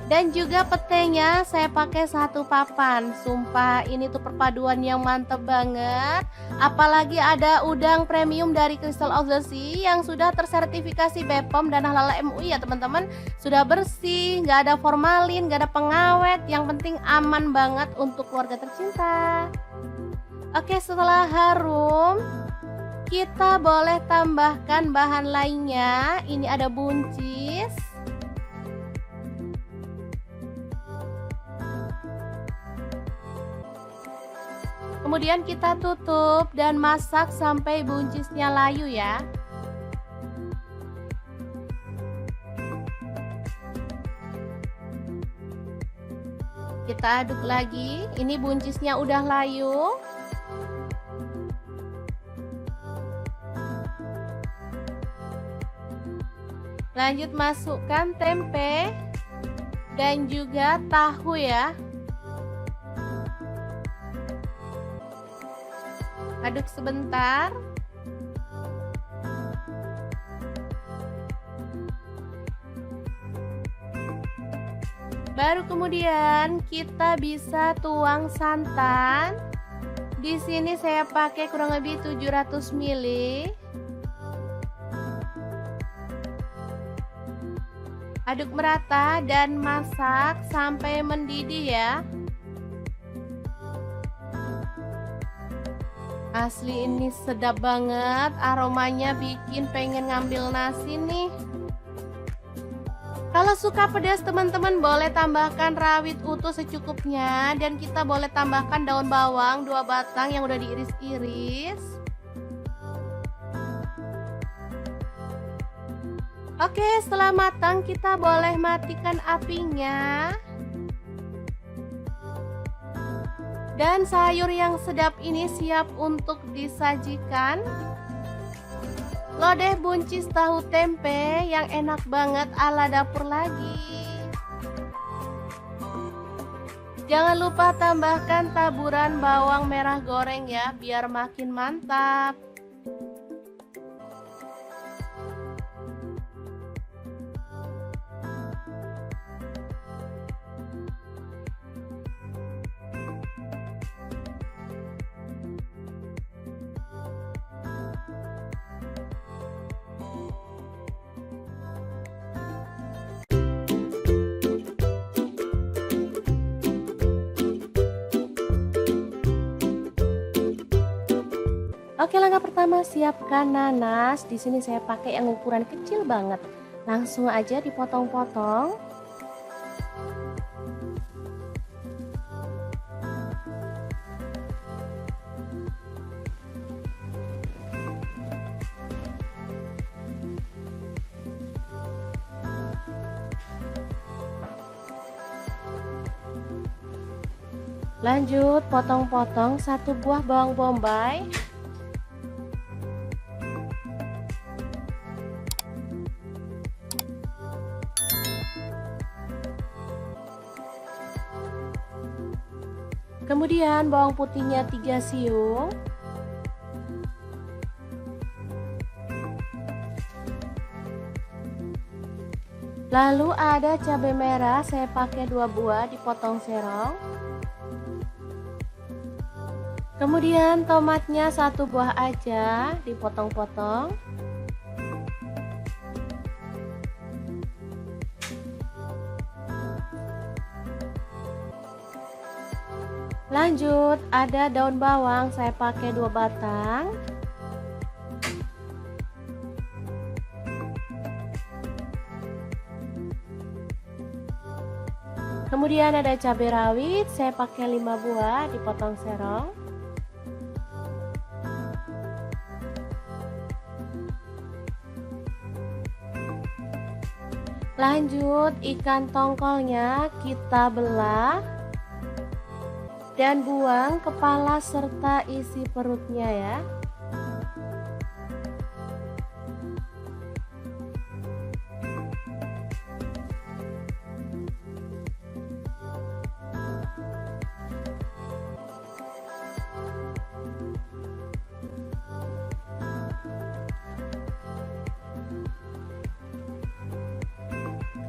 Dan juga petenya saya pakai 1 papan. Sumpah ini tuh perpaduan yang mantep banget. Apalagi ada udang premium dari Crystal of the Sea yang sudah tersertifikasi BPOM dan halal MUI ya teman-teman. Sudah bersih, nggak ada formalin, nggak ada pengawet. Yang penting aman banget untuk keluarga tercinta. Oke, setelah harum, kita boleh tambahkan bahan lainnya. Ini ada buncis. Kemudian kita tutup dan masak sampai buncisnya layu ya. Kita aduk lagi. Ini buncisnya udah layu. Lanjut masukkan tempe dan juga tahu ya. Aduk sebentar. Baru kemudian kita bisa tuang santan. Di sini saya pakai kurang lebih 700 ml. Aduk merata dan masak sampai mendidih ya. Asli ini sedap banget, aromanya bikin pengen ngambil nasi nih. Kalau suka pedas teman-teman boleh tambahkan rawit utuh secukupnya, dan kita boleh tambahkan daun bawang 2 batang yang udah diiris-iris. Oke, setelah matang kita boleh matikan apinya. Dan sayur yang sedap ini siap untuk disajikan. Lodeh buncis tahu tempe yang enak banget ala dapur lagi. Jangan lupa tambahkan taburan bawang merah goreng ya, biar makin mantap. Oke, langkah pertama siapkan nanas. Di sini saya pakai yang ukuran kecil banget. Langsung aja dipotong-potong. Lanjut potong-potong 1 buah bawang bombay. Kemudian bawang putihnya 3 siung. Lalu ada cabai merah, saya pakai 2 buah dipotong serong. Kemudian tomatnya 1 buah aja dipotong-potong. Lanjut ada daun bawang, saya pakai 2 batang. Kemudian ada cabai rawit, saya pakai 5 buah dipotong serong. Lanjut ikan tongkolnya kita belah dan buang kepala serta isi perutnya ya.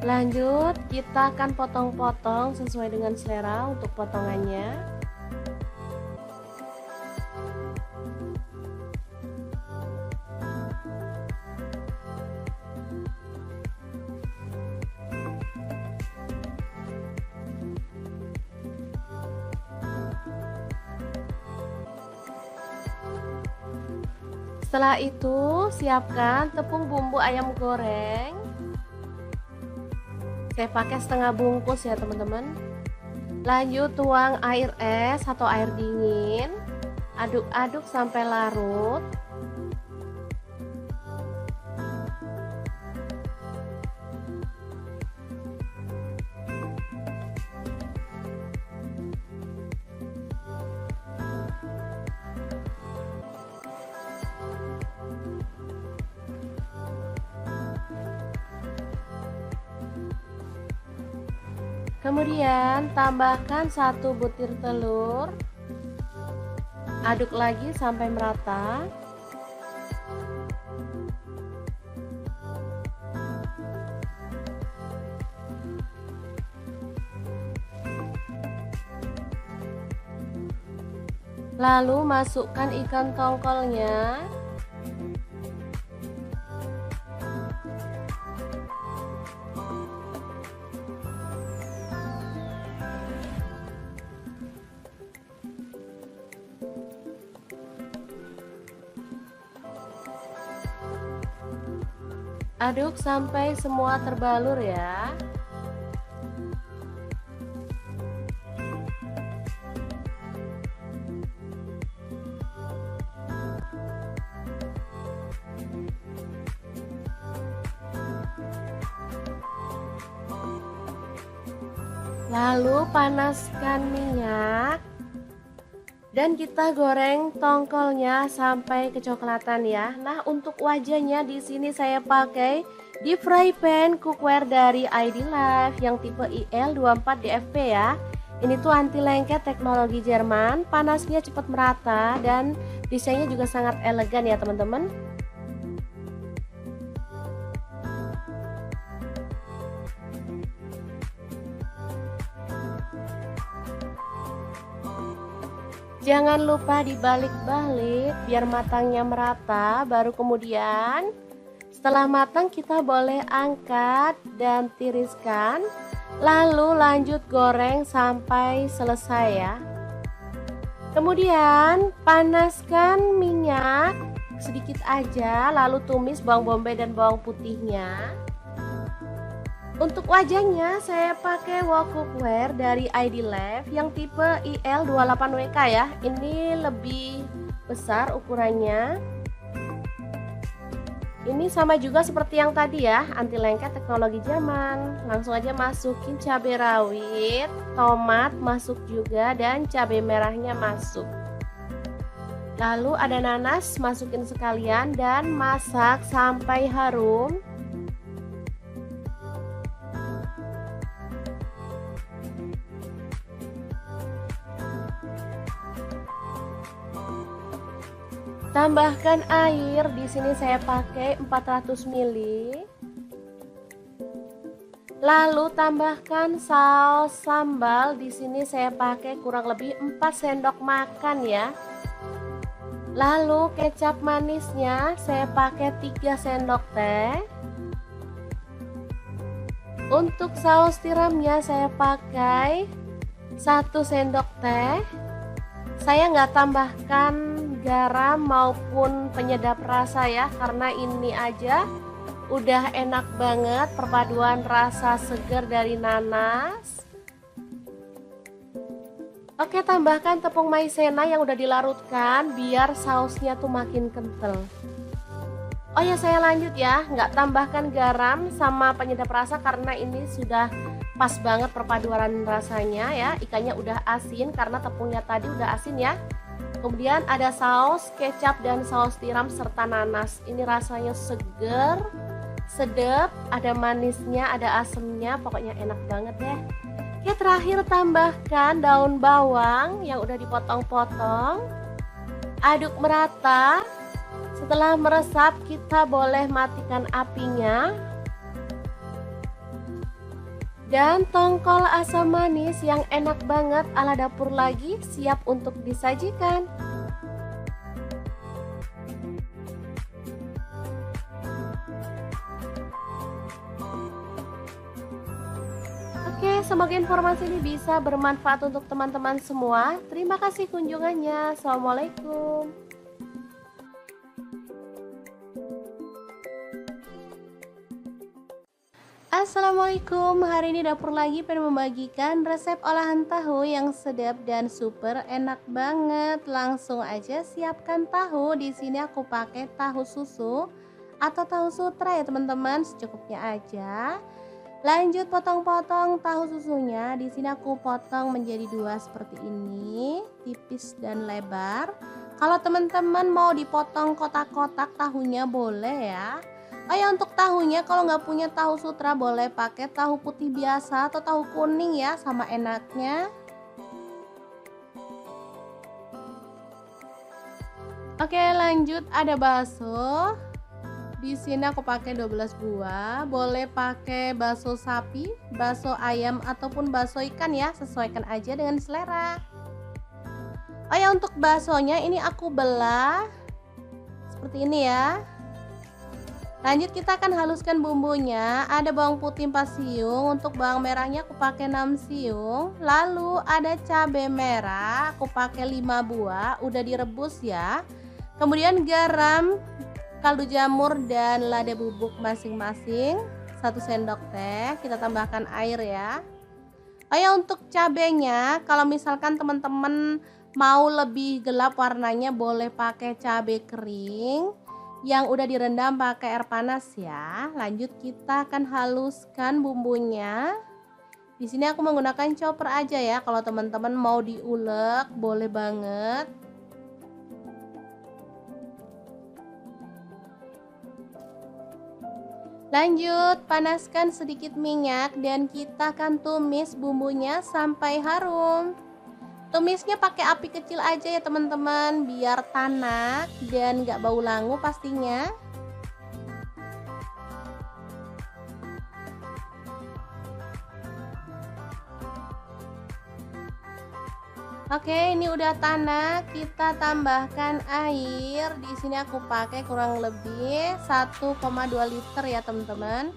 Lanjut kita akan potong-potong sesuai dengan selera untuk potongannya. Setelah itu siapkan tepung bumbu ayam goreng. Saya pakai setengah bungkus ya teman-teman. Lanjut tuang air es atau air dingin. Aduk-aduk sampai larut. Kemudian tambahkan 1 butir telur. Aduk lagi sampai merata. Lalu masukkan ikan tongkolnya. Aduk sampai semua terbalur ya. Lalu panaskan minyak dan kita goreng tongkolnya sampai kecoklatan ya. Nah, untuk wajahnya di sini saya pakai deep fry pan cookware dari ID Life yang tipe IL24DFP ya. Ini tuh anti lengket teknologi Jerman, panasnya cepat merata dan desainnya juga sangat elegan ya teman-teman. Jangan lupa dibalik-balik biar matangnya merata, baru kemudian setelah matang kita boleh angkat dan tiriskan, lalu lanjut goreng sampai selesai ya. Kemudian panaskan minyak sedikit aja, lalu tumis bawang bombay dan bawang putihnya. Untuk wajahnya saya pakai wok cookware dari ID Life yang tipe IL28WK ya. Ini lebih besar ukurannya. Ini sama juga seperti yang tadi ya, anti lengket teknologi Jerman. Langsung aja masukin cabai rawit, tomat masuk juga dan cabai merahnya masuk. Lalu ada nanas, masukin sekalian dan masak sampai harum. Tambahkan air, di sini saya pakai 400 ml. Lalu tambahkan saus sambal, di sini saya pakai kurang lebih 4 sendok makan ya. Lalu kecap manisnya saya pakai 3 sendok teh. Untuk saus tiramnya saya pakai 1 sendok teh. Saya nggak tambahkan garam maupun penyedap rasa ya, karena ini aja udah enak banget perpaduan rasa segar dari nanas. Oke, tambahkan tepung maizena yang udah dilarutkan biar sausnya tuh makin kental. Oh ya, saya lanjut ya, nggak tambahkan garam sama penyedap rasa karena ini sudah pas banget perpaduan rasanya ya. Ikannya udah asin karena tepungnya tadi udah asin ya. Kemudian ada saus kecap dan saus tiram serta nanas. Ini rasanya seger, sedap, ada manisnya, ada asemnya, pokoknya enak banget deh. Oke, terakhir tambahkan daun bawang yang udah dipotong-potong. Aduk merata. Setelah meresap kita boleh matikan apinya. Dan tongkol asam manis yang enak banget ala dapur lagi siap untuk disajikan. Oke, semoga informasi ini bisa bermanfaat untuk teman-teman semua. Terima kasih kunjungannya. Assalamualaikum. Assalamualaikum, hari ini dapur lagi pengen membagikan resep olahan tahu yang sedap dan super enak banget. Langsung aja siapkan tahu. Di sini aku pakai tahu susu atau tahu sutra ya teman-teman, secukupnya aja. Lanjut potong-potong tahu susunya. Di sini aku potong menjadi 2 seperti ini, tipis dan lebar. Kalau teman-teman mau dipotong kotak-kotak tahunya boleh ya. Oh ya, untuk tahunya kalau nggak punya tahu sutra boleh pakai tahu putih biasa atau tahu kuning ya, sama enaknya. Oke, lanjut ada bakso. Di sini aku pakai 12 buah. Boleh pakai bakso sapi, bakso ayam ataupun bakso ikan ya, sesuaikan aja dengan selera. Oh ya, untuk baksonya ini aku belah seperti ini ya. Lanjut kita akan haluskan bumbunya. Ada bawang putih 4 siung, untuk bawang merahnya aku pakai 6 siung. Lalu ada cabai merah, aku pakai 5 buah, udah direbus ya. Kemudian garam kaldu jamur dan lada bubuk masing-masing 1 sendok teh. Kita tambahkan air ya. Oh ya, untuk cabenya kalau misalkan teman-teman mau lebih gelap warnanya boleh pakai cabai kering yang udah direndam pakai air panas ya. Lanjut kita akan haluskan bumbunya. Di sini aku menggunakan chopper aja ya. Kalau teman-teman mau diulek boleh banget. Lanjut, panaskan sedikit minyak dan kita akan tumis bumbunya sampai harum. Tumisnya pakai api kecil aja ya teman-teman, biar tanak dan gak bau langu pastinya. Oke, ini udah tanak, kita tambahkan air. Di sini aku pakai kurang lebih 1,2 liter ya, teman-teman.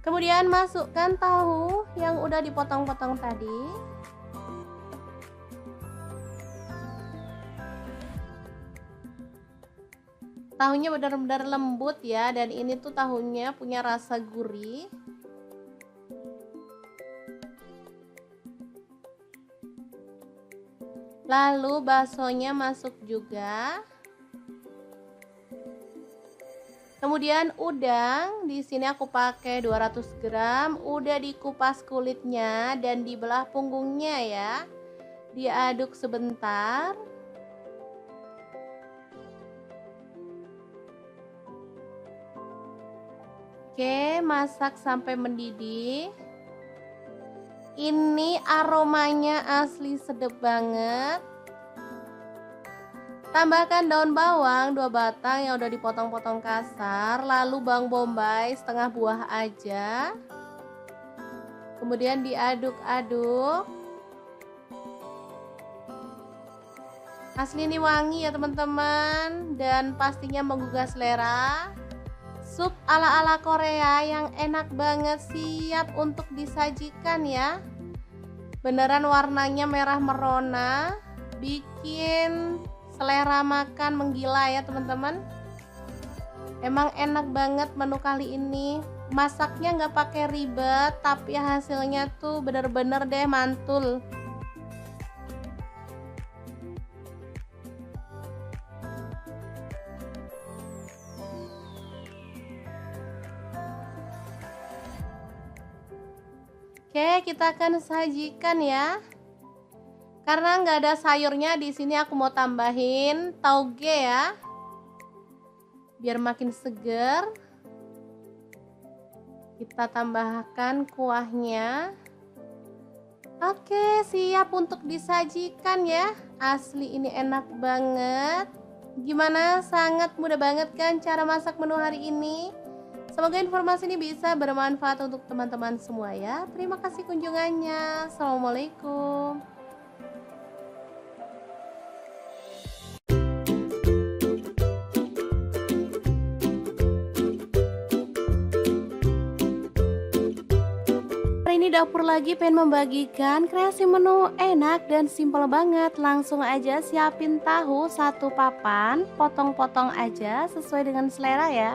Kemudian masukkan tahu yang udah dipotong-potong tadi. Tahunya benar-benar lembut ya, dan ini tuh tahunya punya rasa gurih. Lalu baksonya masuk juga. Kemudian udang, di sini aku pakai 200 gram, udah dikupas kulitnya dan dibelah punggungnya ya. Diaduk sebentar. Oke, masak sampai mendidih. Ini aromanya asli sedap banget. Tambahkan daun bawang 2 batang yang udah dipotong-potong kasar, lalu bawang bombay setengah buah aja. Kemudian diaduk-aduk. Asli ini wangi ya teman-teman, dan pastinya menggugah selera. Sup ala-ala Korea yang enak banget, siap untuk disajikan ya. Beneran warnanya merah merona, bikin selera makan menggila ya teman-teman. Emang enak banget menu kali ini. Masaknya nggak pakai ribet, tapi hasilnya tuh bener-bener deh mantul. Oke, kita akan sajikan ya. Karena nggak ada sayurnya, di sini aku mau tambahin tauge ya, biar makin seger. Kita tambahkan kuahnya. Oke, siap untuk disajikan ya. Asli ini enak banget. Gimana? Sangat mudah banget kan cara masak menu hari ini? Semoga informasi ini bisa bermanfaat untuk teman-teman semua ya. Terima kasih kunjungannya. Assalamualaikum. Hari ini dapur lagi pengen membagikan kreasi menu enak dan simpel banget. Langsung aja siapin tahu 1 papan, potong-potong aja sesuai dengan selera ya.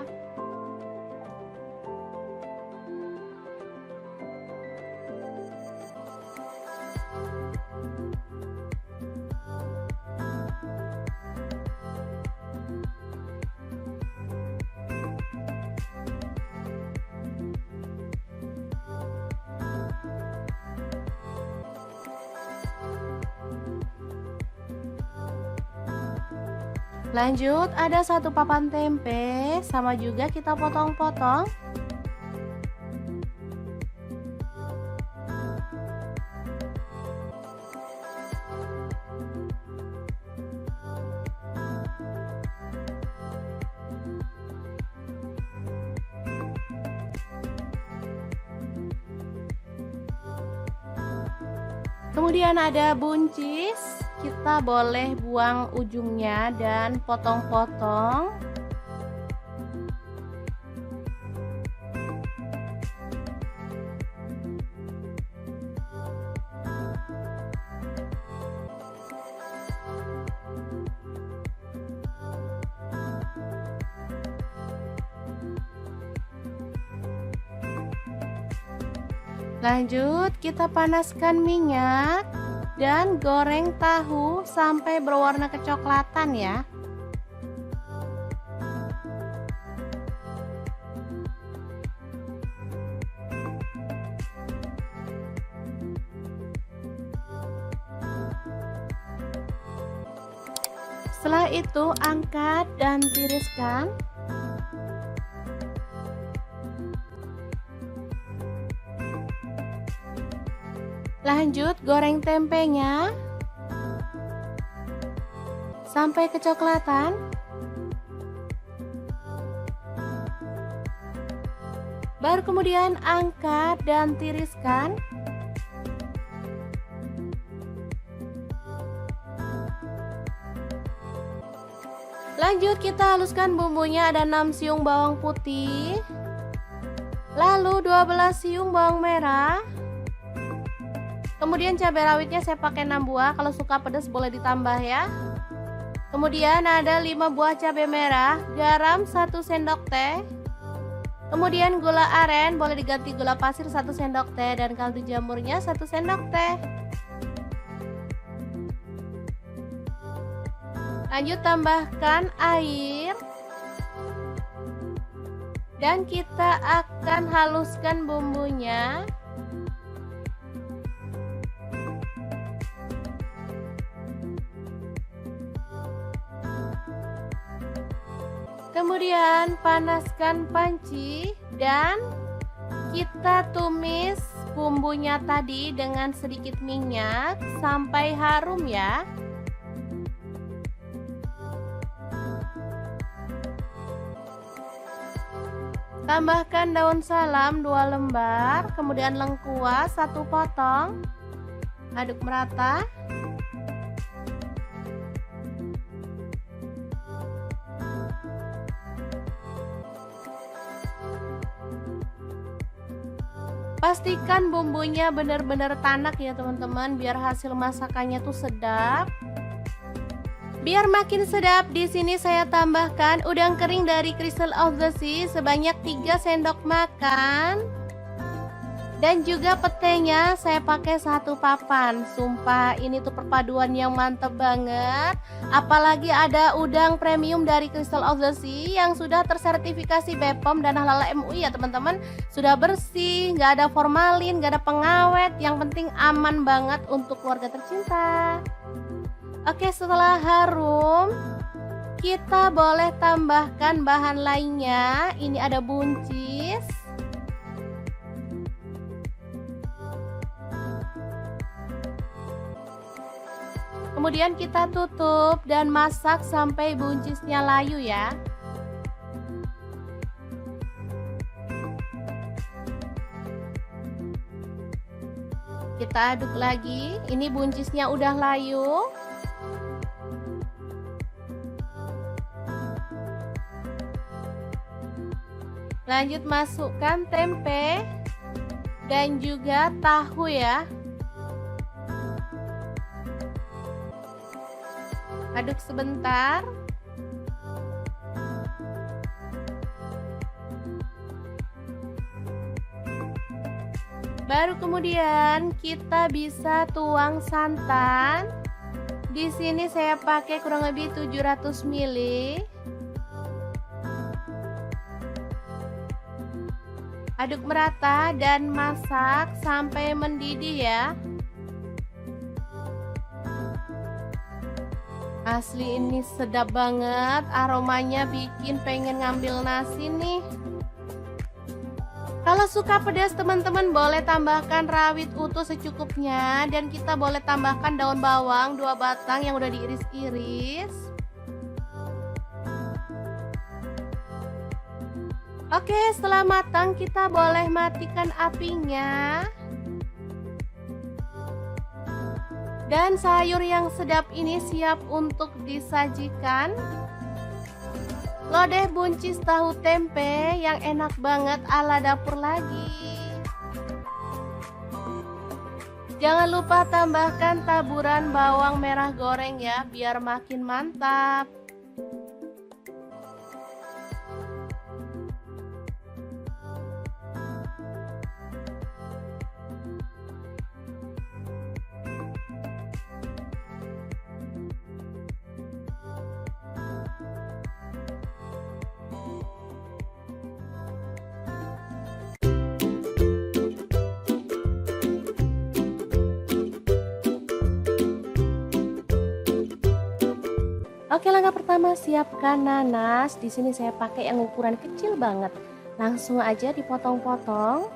Lanjut, ada 1 papan tempe, sama juga kita potong-potong. Kemudian ada buncis, kita boleh buang ujungnya dan potong-potong. Lanjut, kita panaskan minyak dan goreng tahu sampai berwarna kecoklatan ya. Setelah itu angkat dan tiriskan. Lanjut goreng tempenya sampai kecoklatan. Baru kemudian angkat dan tiriskan. Lanjut kita haluskan bumbunya, ada 6 siung bawang putih, lalu 12 siung bawang merah. Kemudian cabai rawitnya saya pakai 6 buah, kalau suka pedas boleh ditambah ya. Kemudian ada 5 buah cabai merah, garam 1 sendok teh. Kemudian gula aren, boleh diganti gula pasir 1 sendok teh, dan kaldu jamurnya 1 sendok teh. Lanjut tambahkan air. Dan kita akan haluskan bumbunya. Kemudian panaskan panci dan kita tumis bumbunya tadi dengan sedikit minyak sampai harum ya. Tambahkan daun salam 2 lembar, kemudian lengkuas 1 potong. Aduk merata. Pastikan bumbunya benar-benar tanak ya teman-teman, biar hasil masakannya tuh sedap. Biar makin sedap, di sini saya tambahkan udang kering dari Crystal of the Sea sebanyak 3 sendok makan. Dan juga petenya saya pakai 1 papan. Sumpah ini tuh perpaduan yang mantep banget. Apalagi ada udang premium dari Crystal of the Sea yang sudah tersertifikasi BPOM dan Halal MUI ya teman-teman. Sudah bersih, nggak ada formalin, nggak ada pengawet. Yang penting aman banget untuk keluarga tercinta. Oke, setelah harum, kita boleh tambahkan bahan lainnya. Ini ada buncis. Kemudian kita tutup dan masak sampai buncisnya layu ya. Kita aduk lagi. Ini buncisnya udah layu. Lanjut masukkan tempe dan juga tahu ya. Aduk sebentar. Baru kemudian kita bisa tuang santan. Di sini saya pakai kurang lebih 700 ml. Aduk merata dan masak sampai mendidih ya. Asli ini sedap banget, aromanya bikin pengen ngambil nasi nih. Kalau suka pedas teman-teman boleh tambahkan rawit utuh secukupnya. Dan kita boleh tambahkan daun bawang 2 batang yang udah diiris-iris. Oke, setelah matang kita boleh matikan apinya. Dan sayur yang sedap ini siap untuk disajikan. Lodeh buncis tahu tempe yang enak banget ala dapur lagi. Jangan lupa tambahkan taburan bawang merah goreng ya, biar makin mantap. Oke, langkah pertama siapkan nanas. Di sini saya pakai yang ukuran kecil banget. Langsung aja dipotong-potong.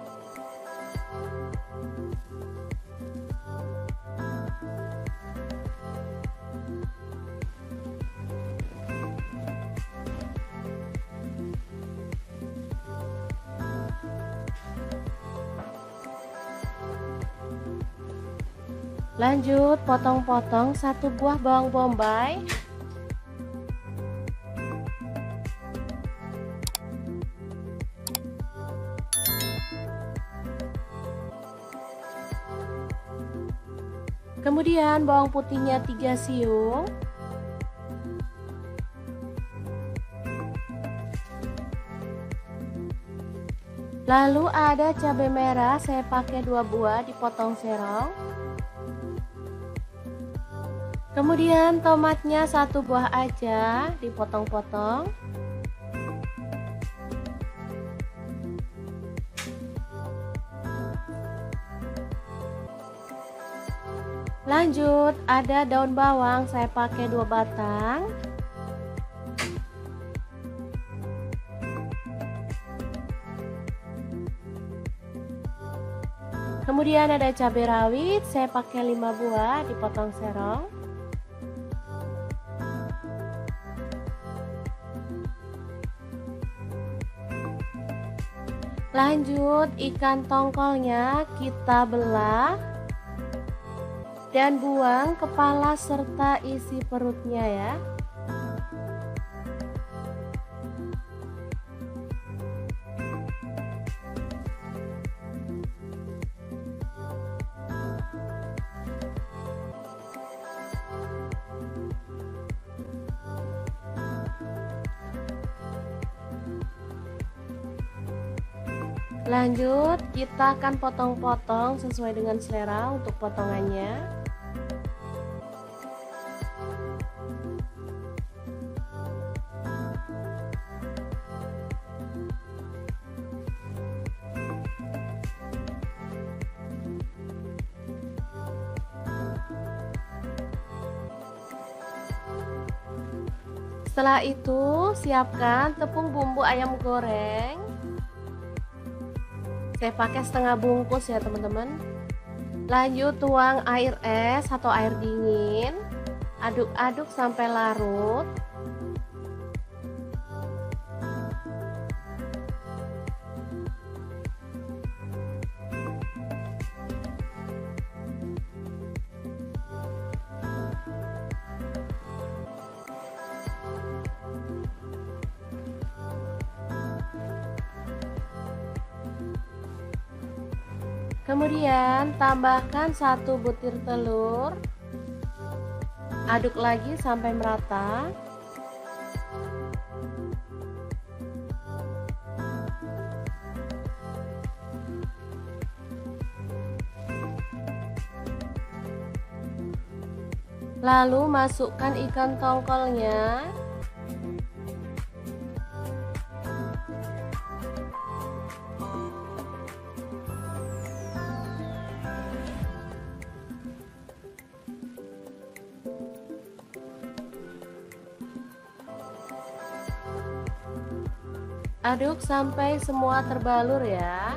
Lanjut potong-potong 1 buah bawang bombay. Kemudian bawang putihnya 3 siung. Lalu ada cabai merah, saya pakai 2 buah dipotong serong. Kemudian tomatnya 1 buah aja dipotong-potong. Lanjut ada daun bawang, saya pakai 2 batang. Kemudian ada cabai rawit, saya pakai 5 buah dipotong serong. Lanjut ikan tongkolnya kita belah dan buang kepala serta isi perutnya ya. Lanjut kita akan potong-potong sesuai dengan selera untuk potongannya. Setelah itu siapkan tepung bumbu ayam goreng. Saya pakai setengah bungkus ya teman-teman. Lanjut tuang air es atau air dingin. Aduk-aduk sampai larut. Kemudian tambahkan 1 butir telur. Aduk lagi sampai merata. Lalu masukkan ikan tongkolnya. Aduk sampai semua terbalur ya.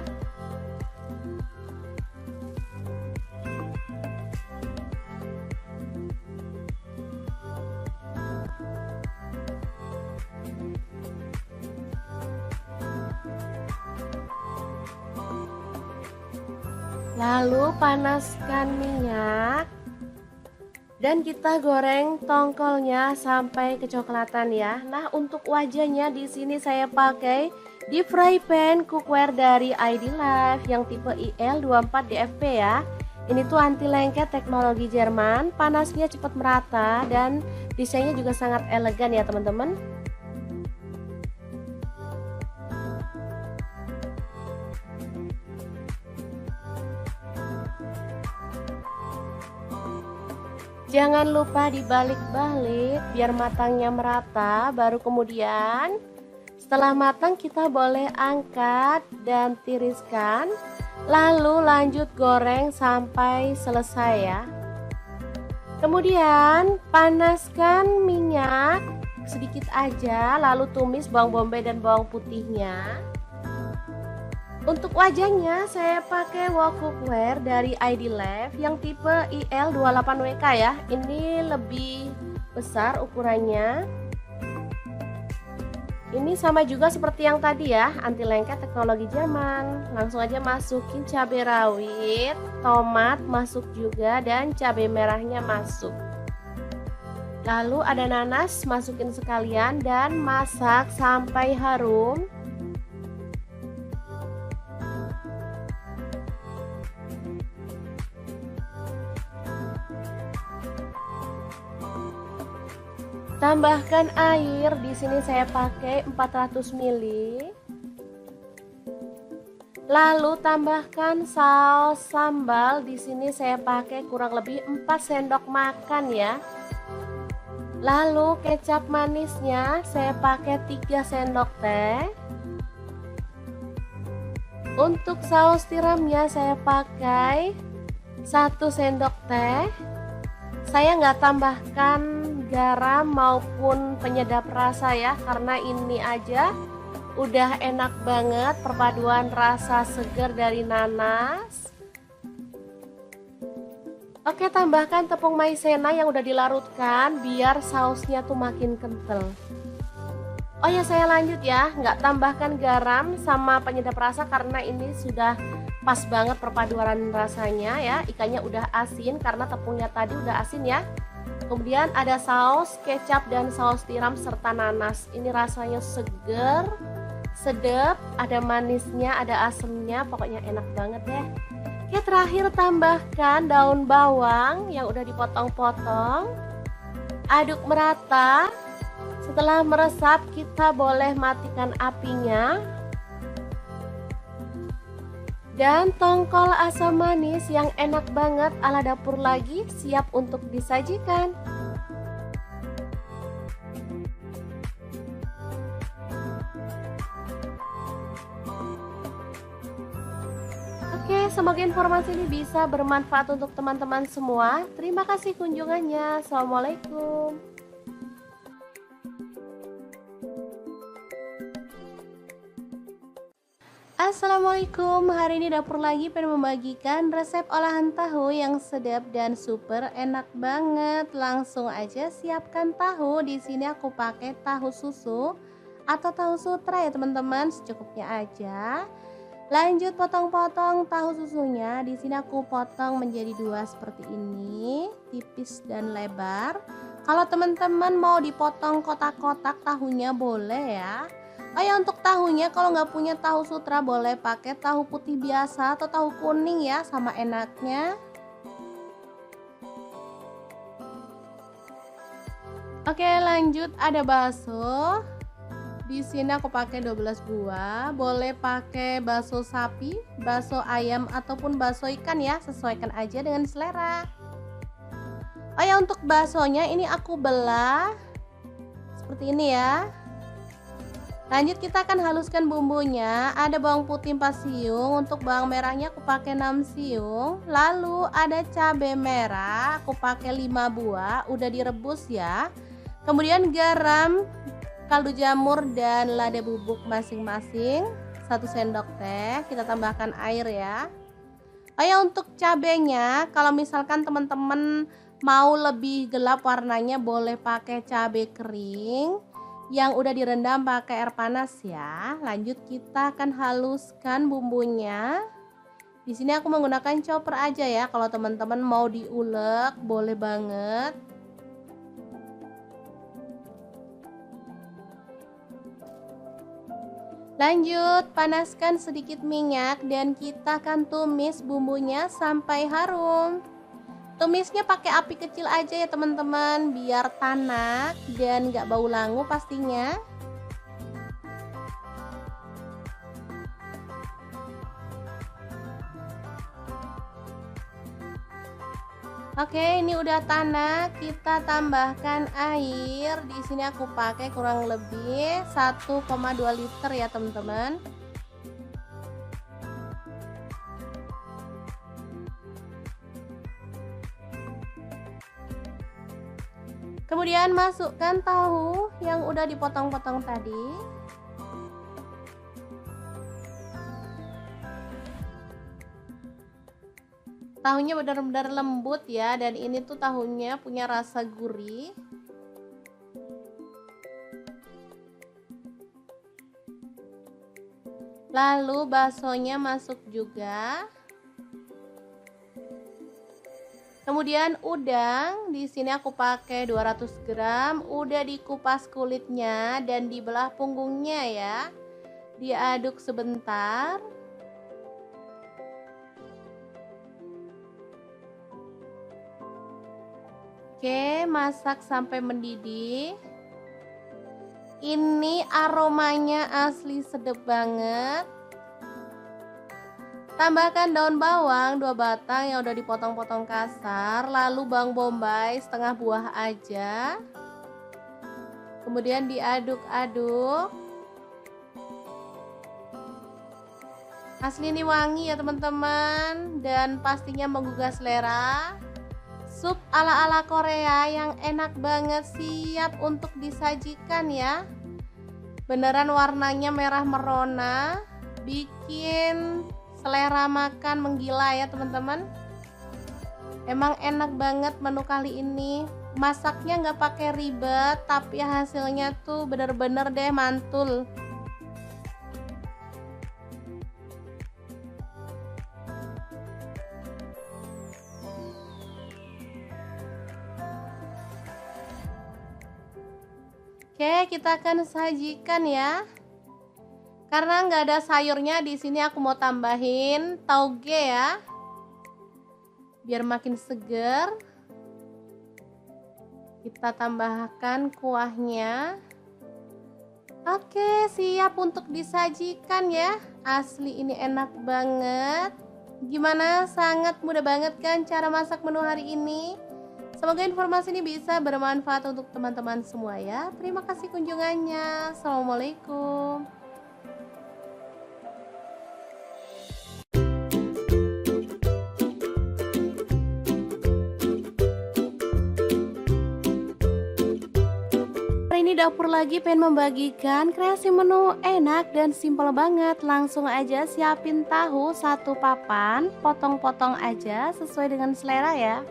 Lalu panaskan minyak dan kita goreng tongkolnya sampai kecoklatan ya. Nah, untuk wajahnya di sini saya pakai deep fry pan cookware dari ID Life yang tipe IL24DFP ya. Ini tuh anti lengket teknologi Jerman, panasnya cepat merata dan desainnya juga sangat elegan ya teman-teman. Jangan lupa dibalik-balik biar matangnya merata. Baru kemudian setelah matang kita boleh angkat dan tiriskan. Lalu lanjut goreng sampai selesai ya. Kemudian panaskan minyak sedikit aja, lalu tumis bawang bombay dan bawang putihnya. Untuk wajannya saya pakai wok cookware dari ID Lab yang tipe IL28WK ya. Ini lebih besar ukurannya. Ini sama juga seperti yang tadi ya, anti lengket teknologi Jerman. Langsung aja masukin cabai rawit, tomat masuk juga, dan cabai merahnya masuk. Lalu ada nanas, masukin sekalian dan masak sampai harum. Tambahkan air, di sini saya pakai 400 ml. Lalu tambahkan saus sambal, di sini saya pakai kurang lebih 4 sendok makan ya. Lalu kecap manisnya saya pakai 3 sendok teh. Untuk saus tiramnya saya pakai 1 sendok teh. Saya nggak tambahkan garam maupun penyedap rasa ya, karena ini aja udah enak banget perpaduan rasa segar dari nanas. Oke, tambahkan tepung maizena yang udah dilarutkan biar sausnya tuh makin kental. Oh ya, saya lanjut ya, nggak tambahkan garam sama penyedap rasa karena ini sudah pas banget perpaduan rasanya ya. Ikannya udah asin karena tepungnya tadi udah asin ya. Kemudian ada saus kecap dan saus tiram serta nanas. Ini rasanya seger, sedap, ada manisnya, ada asemnya, pokoknya enak banget deh. Oke, terakhir tambahkan daun bawang yang udah dipotong-potong. Aduk merata. Setelah meresap, kita boleh matikan apinya. Dan tongkol asam manis yang enak banget ala dapur lagi siap untuk disajikan. Oke, semoga informasi ini bisa bermanfaat untuk teman-teman semua. Terima kasih kunjungannya. Assalamualaikum. Assalamualaikum, hari ini dapur lagi pengen membagikan resep olahan tahu yang sedap dan super enak banget. Langsung aja siapkan tahu. Di sini aku pakai tahu susu atau tahu sutra ya teman-teman, secukupnya aja. Lanjut potong-potong tahu susunya. Di sini aku potong menjadi 2 seperti ini, tipis dan lebar. Kalau teman-teman mau dipotong kotak-kotak tahunya boleh ya. Oh ya, untuk tahunya kalau nggak punya tahu sutra boleh pakai tahu putih biasa atau tahu kuning ya, sama enaknya. Oke, lanjut ada bakso. Di sini aku pakai 12 buah. Boleh pakai bakso sapi, bakso ayam ataupun bakso ikan ya, sesuaikan aja dengan selera. Oh ya, untuk baksonya ini aku belah seperti ini ya. Lanjut kita akan haluskan bumbunya. Ada bawang putih 4 siung, untuk bawang merahnya aku pakai 6 siung. Lalu ada cabai merah, aku pakai 5 buah, udah direbus ya. Kemudian garam, kaldu jamur dan lada bubuk masing-masing 1 sendok teh. Kita tambahkan air ya. Oh ya, untuk cabenya kalau misalkan teman-teman mau lebih gelap warnanya boleh pakai cabai kering yang udah direndam pakai air panas ya. Lanjut kita akan haluskan bumbunya. Di sini aku menggunakan chopper aja ya. Kalau teman-teman mau diulek boleh banget. Lanjut panaskan sedikit minyak dan kita akan tumis bumbunya sampai harum. Tumisnya pakai api kecil aja ya teman-teman, biar tanak dan gak bau langu pastinya. Oke, ini udah tanak, kita tambahkan air. Di sini aku pakai kurang lebih 1,2 liter ya teman-teman. Kemudian masukkan tahu yang udah dipotong-potong tadi. Tahunya benar-benar lembut ya, dan ini tuh tahunya punya rasa gurih. Lalu baksonya masuk juga. Kemudian udang, di sini aku pakai 200 gram, udah dikupas kulitnya dan dibelah punggungnya ya. Diaduk sebentar. Oke, masak sampai mendidih. Ini aromanya asli sedap banget. Tambahkan daun bawang 2 batang yang udah dipotong-potong kasar, lalu bawang bombay setengah buah aja. Kemudian diaduk-aduk. Asli ini wangi ya teman-teman, dan pastinya menggugah selera. Sup ala-ala Korea yang enak banget, siap untuk disajikan ya. Beneran warnanya merah merona, bikin selera makan menggila ya teman-teman. Emang enak banget menu kali ini. Masaknya nggak pakai ribet, tapi hasilnya tuh bener-bener deh mantul. Oke, kita akan sajikan ya. Karena nggak ada sayurnya, di sini aku mau tambahin tauge ya, biar makin seger. Kita tambahkan kuahnya. Oke, siap untuk disajikan ya. Asli ini enak banget. Gimana? Sangat mudah banget kan cara masak menu hari ini? Semoga informasi ini bisa bermanfaat untuk teman-teman semua ya. Terima kasih kunjungannya. Assalamualaikum. Ini dapur lagi pengen membagikan kreasi menu enak dan simpel banget. Langsung aja siapin tahu 1 papan, potong-potong aja sesuai dengan selera ya.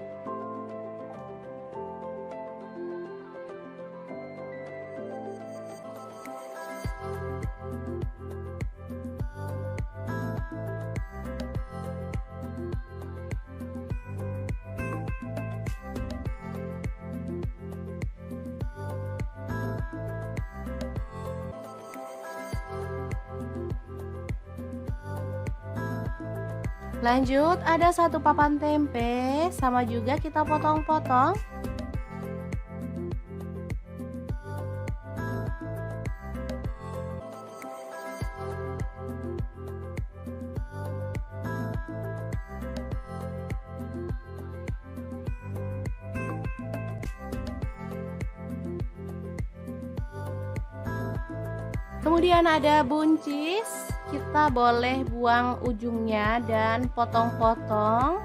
Lanjut, ada 1 papan tempe, sama juga kita potong-potong. Kemudian ada buncis, kita boleh buang ujungnya dan potong-potong.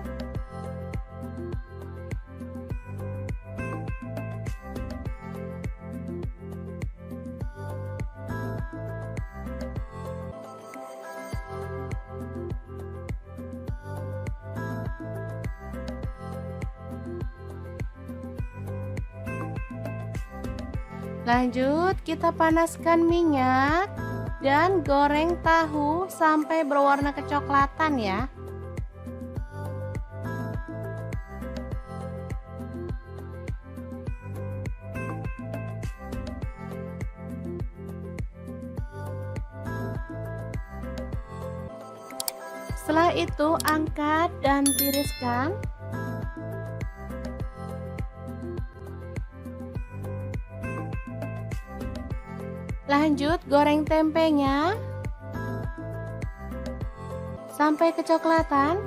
Lanjut, kita panaskan minyak dan goreng tahu sampai berwarna kecoklatan ya. Setelah itu angkat dan tiriskan. Lanjut goreng tempenya sampai kecoklatan.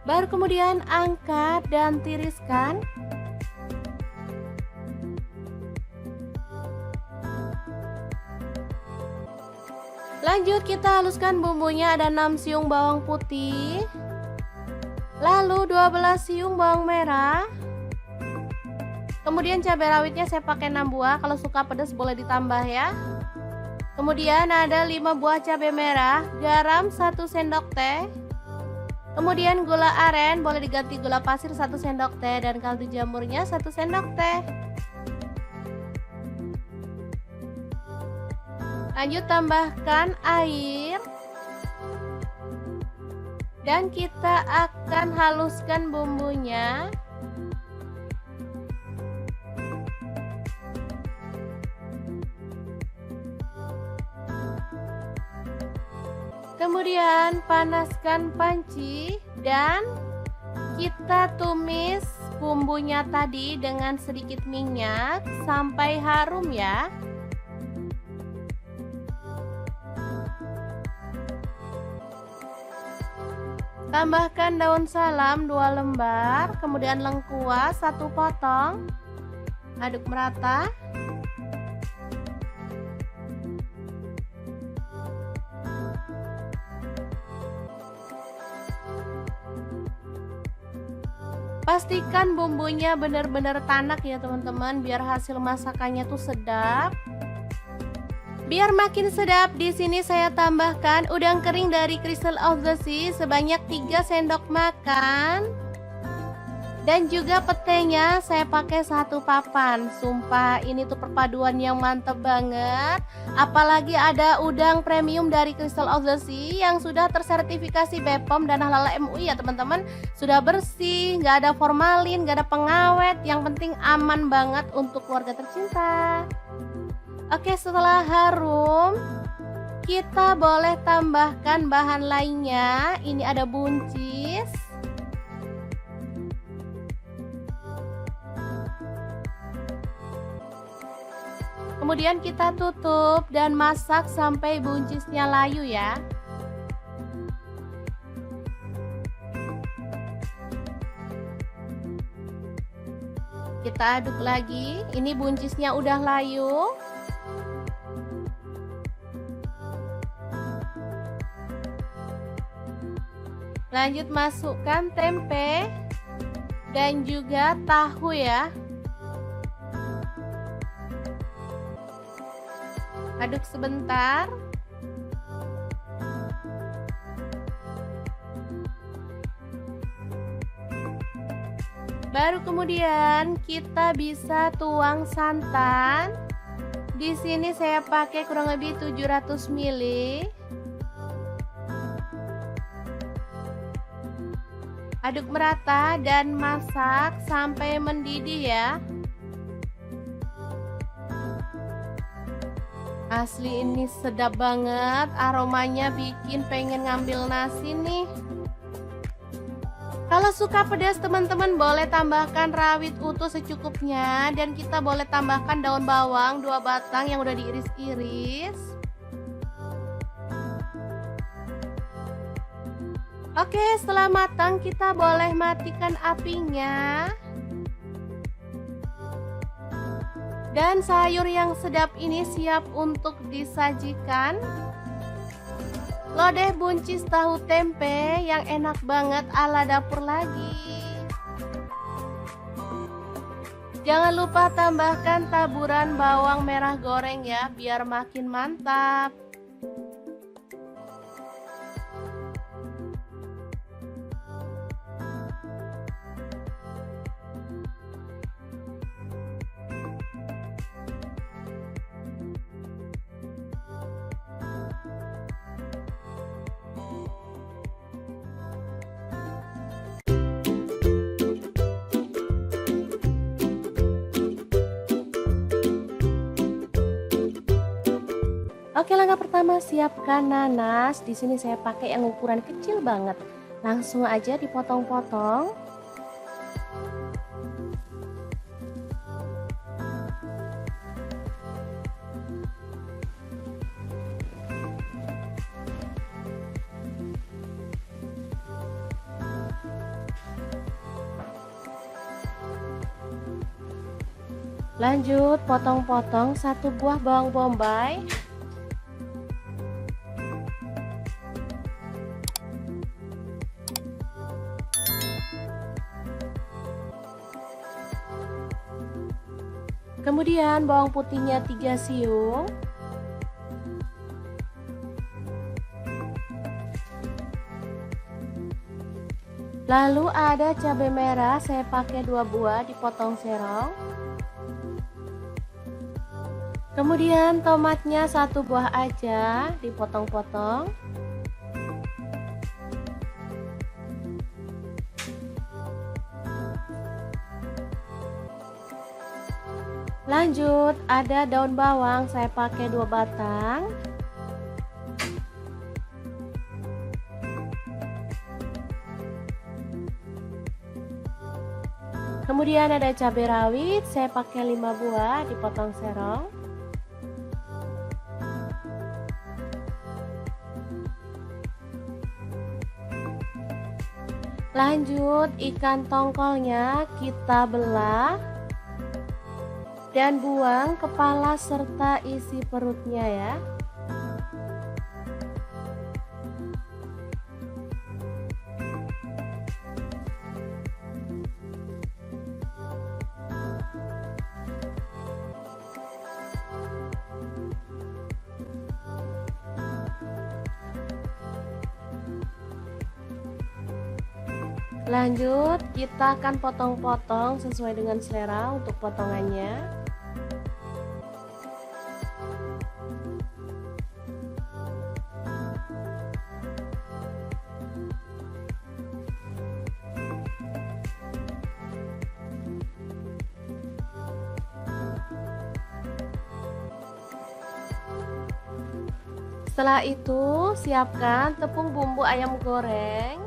Baru kemudian angkat dan tiriskan. Lanjut kita haluskan bumbunya, ada 6 siung bawang putih, Lalu 12 siung bawang merah. Kemudian cabai rawitnya saya pakai 6 buah, kalau suka pedas boleh ditambah ya. Kemudian ada 5 buah cabai merah, garam 1 sendok teh. Kemudian gula aren boleh diganti gula pasir 1 sendok teh dan kaldu jamurnya 1 sendok teh. Lanjut tambahkan air. Dan kita akan haluskan bumbunya. Kemudian panaskan panci dan kita tumis bumbunya tadi dengan sedikit minyak sampai harum ya. Tambahkan daun salam 2 lembar, kemudian lengkuas 1 potong. Aduk merata. Pastikan bumbunya benar-benar tanak ya teman-teman, biar hasil masakannya tuh sedap. Biar makin sedap, di sini saya tambahkan udang kering dari Crystal of the Sea sebanyak 3 sendok makan. Dan juga petenya saya pakai 1 papan. Sumpah ini tuh perpaduan yang mantep banget. Apalagi ada udang premium dari Crystal of the Sea yang sudah tersertifikasi BPOM dan Halal MUI ya teman-teman. Sudah bersih, nggak ada formalin, nggak ada pengawet. Yang penting aman banget untuk keluarga tercinta. Oke, setelah harum, kita boleh tambahkan bahan lainnya. Ini ada buncis. Kemudian kita tutup dan masak sampai buncisnya layu ya. Kita aduk lagi. Ini buncisnya udah layu. Lanjut masukkan tempe dan juga tahu ya. Aduk sebentar. Baru kemudian kita bisa tuang santan. Di sini saya pakai kurang lebih 700 ml. Aduk merata dan masak sampai mendidih ya. Asli ini sedap banget, aromanya bikin pengen ngambil nasi nih. Kalau suka pedas teman-teman boleh tambahkan rawit utuh secukupnya. Dan kita boleh tambahkan daun bawang 2 batang yang udah diiris-iris. Oke, setelah matang kita boleh matikan apinya. Dan sayur yang sedap ini siap untuk disajikan. Lodeh buncis tahu tempe yang enak banget ala dapur lagi. Jangan lupa tambahkan taburan bawang merah goreng ya, biar makin mantap. Oke, langkah pertama siapkan nanas. Di sini saya pakai yang ukuran kecil banget. Langsung aja dipotong-potong. Lanjut potong-potong 1 buah bawang bombay. Kemudian bawang putihnya 3 siung. Lalu ada cabai merah, saya pakai 2 buah dipotong serong. Kemudian tomatnya 1 buah aja dipotong-potong. Lanjut ada daun bawang, saya pakai 2 batang. Kemudian ada cabai rawit, saya pakai 5 buah dipotong serong. Lanjut ikan tongkolnya kita belah dan buang kepala serta isi perutnya ya. Lanjut kita akan potong-potong sesuai dengan selera untuk potongannya. Setelah itu siapkan tepung bumbu ayam goreng.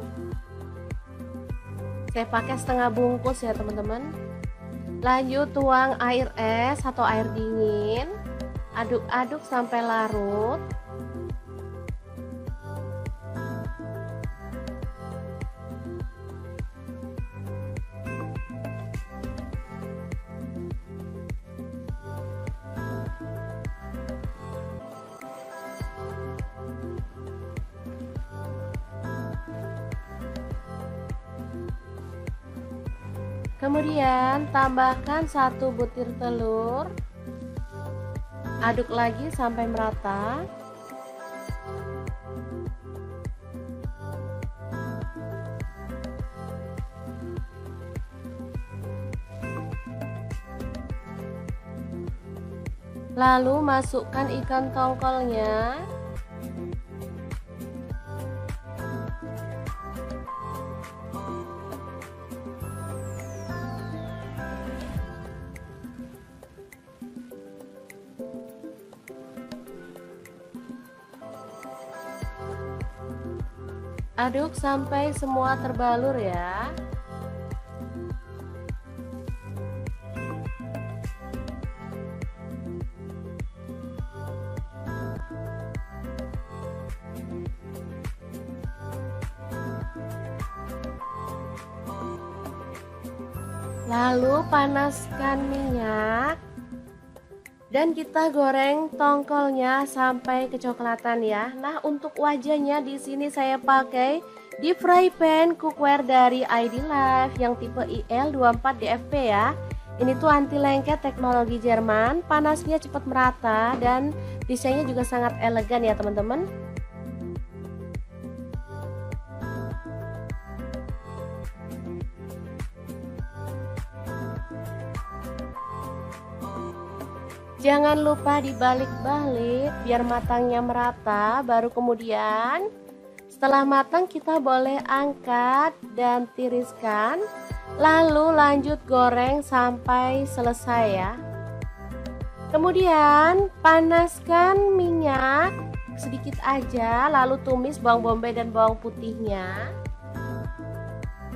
Saya pakai setengah bungkus ya teman-teman. Lanjut tuang air es atau air dingin. Aduk-aduk sampai larut. Kemudian tambahkan 1 butir telur. Aduk lagi sampai merata. Lalu masukkan ikan tongkolnya. Aduk sampai semua terbalur ya. Lalu panaskan minyak. Dan kita goreng tongkolnya sampai kecoklatan ya. Nah, untuk wajahnya di sini saya pakai deep fry pan cookware dari ID Life yang tipe IL24DFP ya. Ini tuh anti lengket teknologi Jerman, panasnya cepat merata dan desainnya juga sangat elegan ya teman-teman. Jangan lupa dibalik-balik biar matangnya merata. Baru kemudian setelah matang kita boleh angkat dan tiriskan. Lalu lanjut goreng sampai selesai ya. Kemudian panaskan minyak sedikit aja. Lalu tumis bawang bombay dan bawang putihnya.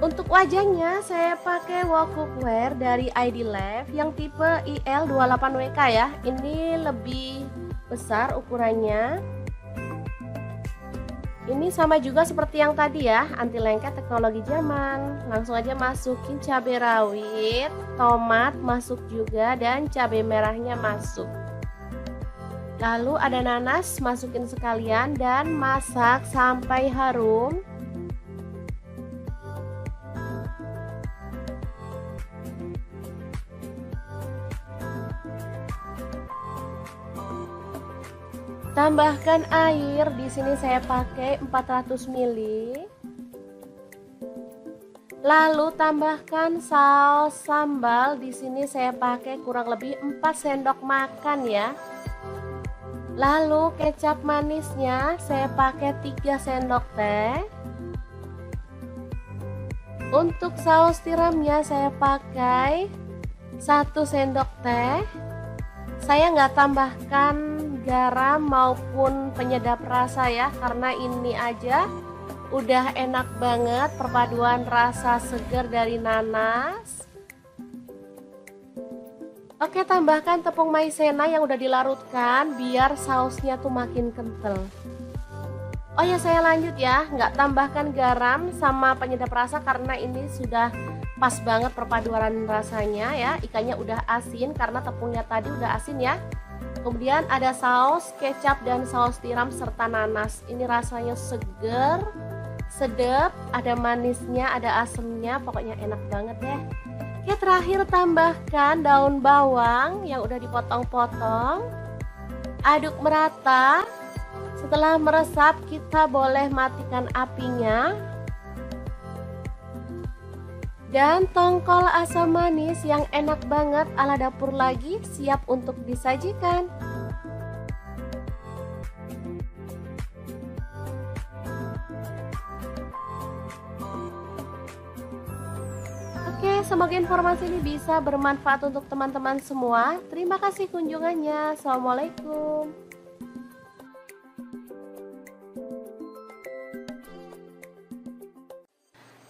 Untuk wajahnya saya pakai wok cookware dari ID Life yang tipe IL28WK ya. Ini lebih besar ukurannya. Ini sama juga seperti yang tadi ya, anti lengket teknologi Jerman. Langsung aja masukin cabai rawit, tomat masuk juga dan cabai merahnya masuk. Lalu ada nanas, masukin sekalian dan masak sampai harum. Tambahkan air, di sini saya pakai 400 ml. Lalu tambahkan saus sambal, di sini saya pakai kurang lebih 4 sendok makan ya. Lalu kecap manisnya saya pakai 3 sendok teh. Untuk saus tiramnya saya pakai 1 sendok teh. Saya nggak tambahkan garam maupun penyedap rasa ya, karena ini aja udah enak banget perpaduan rasa segar dari nanas. Oke, tambahkan tepung maizena yang udah dilarutkan biar sausnya tuh makin kental. Oh ya, saya lanjut ya, nggak tambahkan garam sama penyedap rasa karena ini sudah pas banget perpaduan rasanya ya. Ikannya udah asin karena tepungnya tadi udah asin ya. Kemudian ada saus kecap dan saus tiram serta nanas. Ini rasanya seger, sedap, ada manisnya, ada asemnya, pokoknya enak banget ya. Oke, terakhir tambahkan daun bawang yang udah dipotong-potong. Aduk merata. Setelah meresap, kita boleh matikan apinya. Dan tongkol asam manis yang enak banget ala dapur lagi siap untuk disajikan. Oke, semoga informasi ini bisa bermanfaat untuk teman-teman semua. Terima kasih kunjungannya. Assalamualaikum.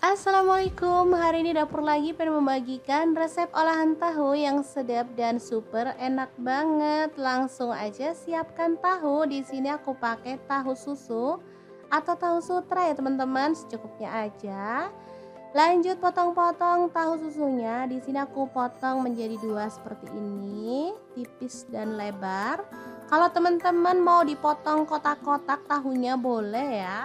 Assalamualaikum, hari ini dapur lagi pengen membagikan resep olahan tahu yang sedap dan super enak banget. Langsung aja siapkan tahu. Di sini aku pakai tahu susu atau tahu sutra ya teman-teman, secukupnya aja. Lanjut potong-potong tahu susunya. Di sini aku potong menjadi 2 seperti ini, tipis dan lebar. Kalau teman-teman mau dipotong kotak-kotak tahunya boleh ya.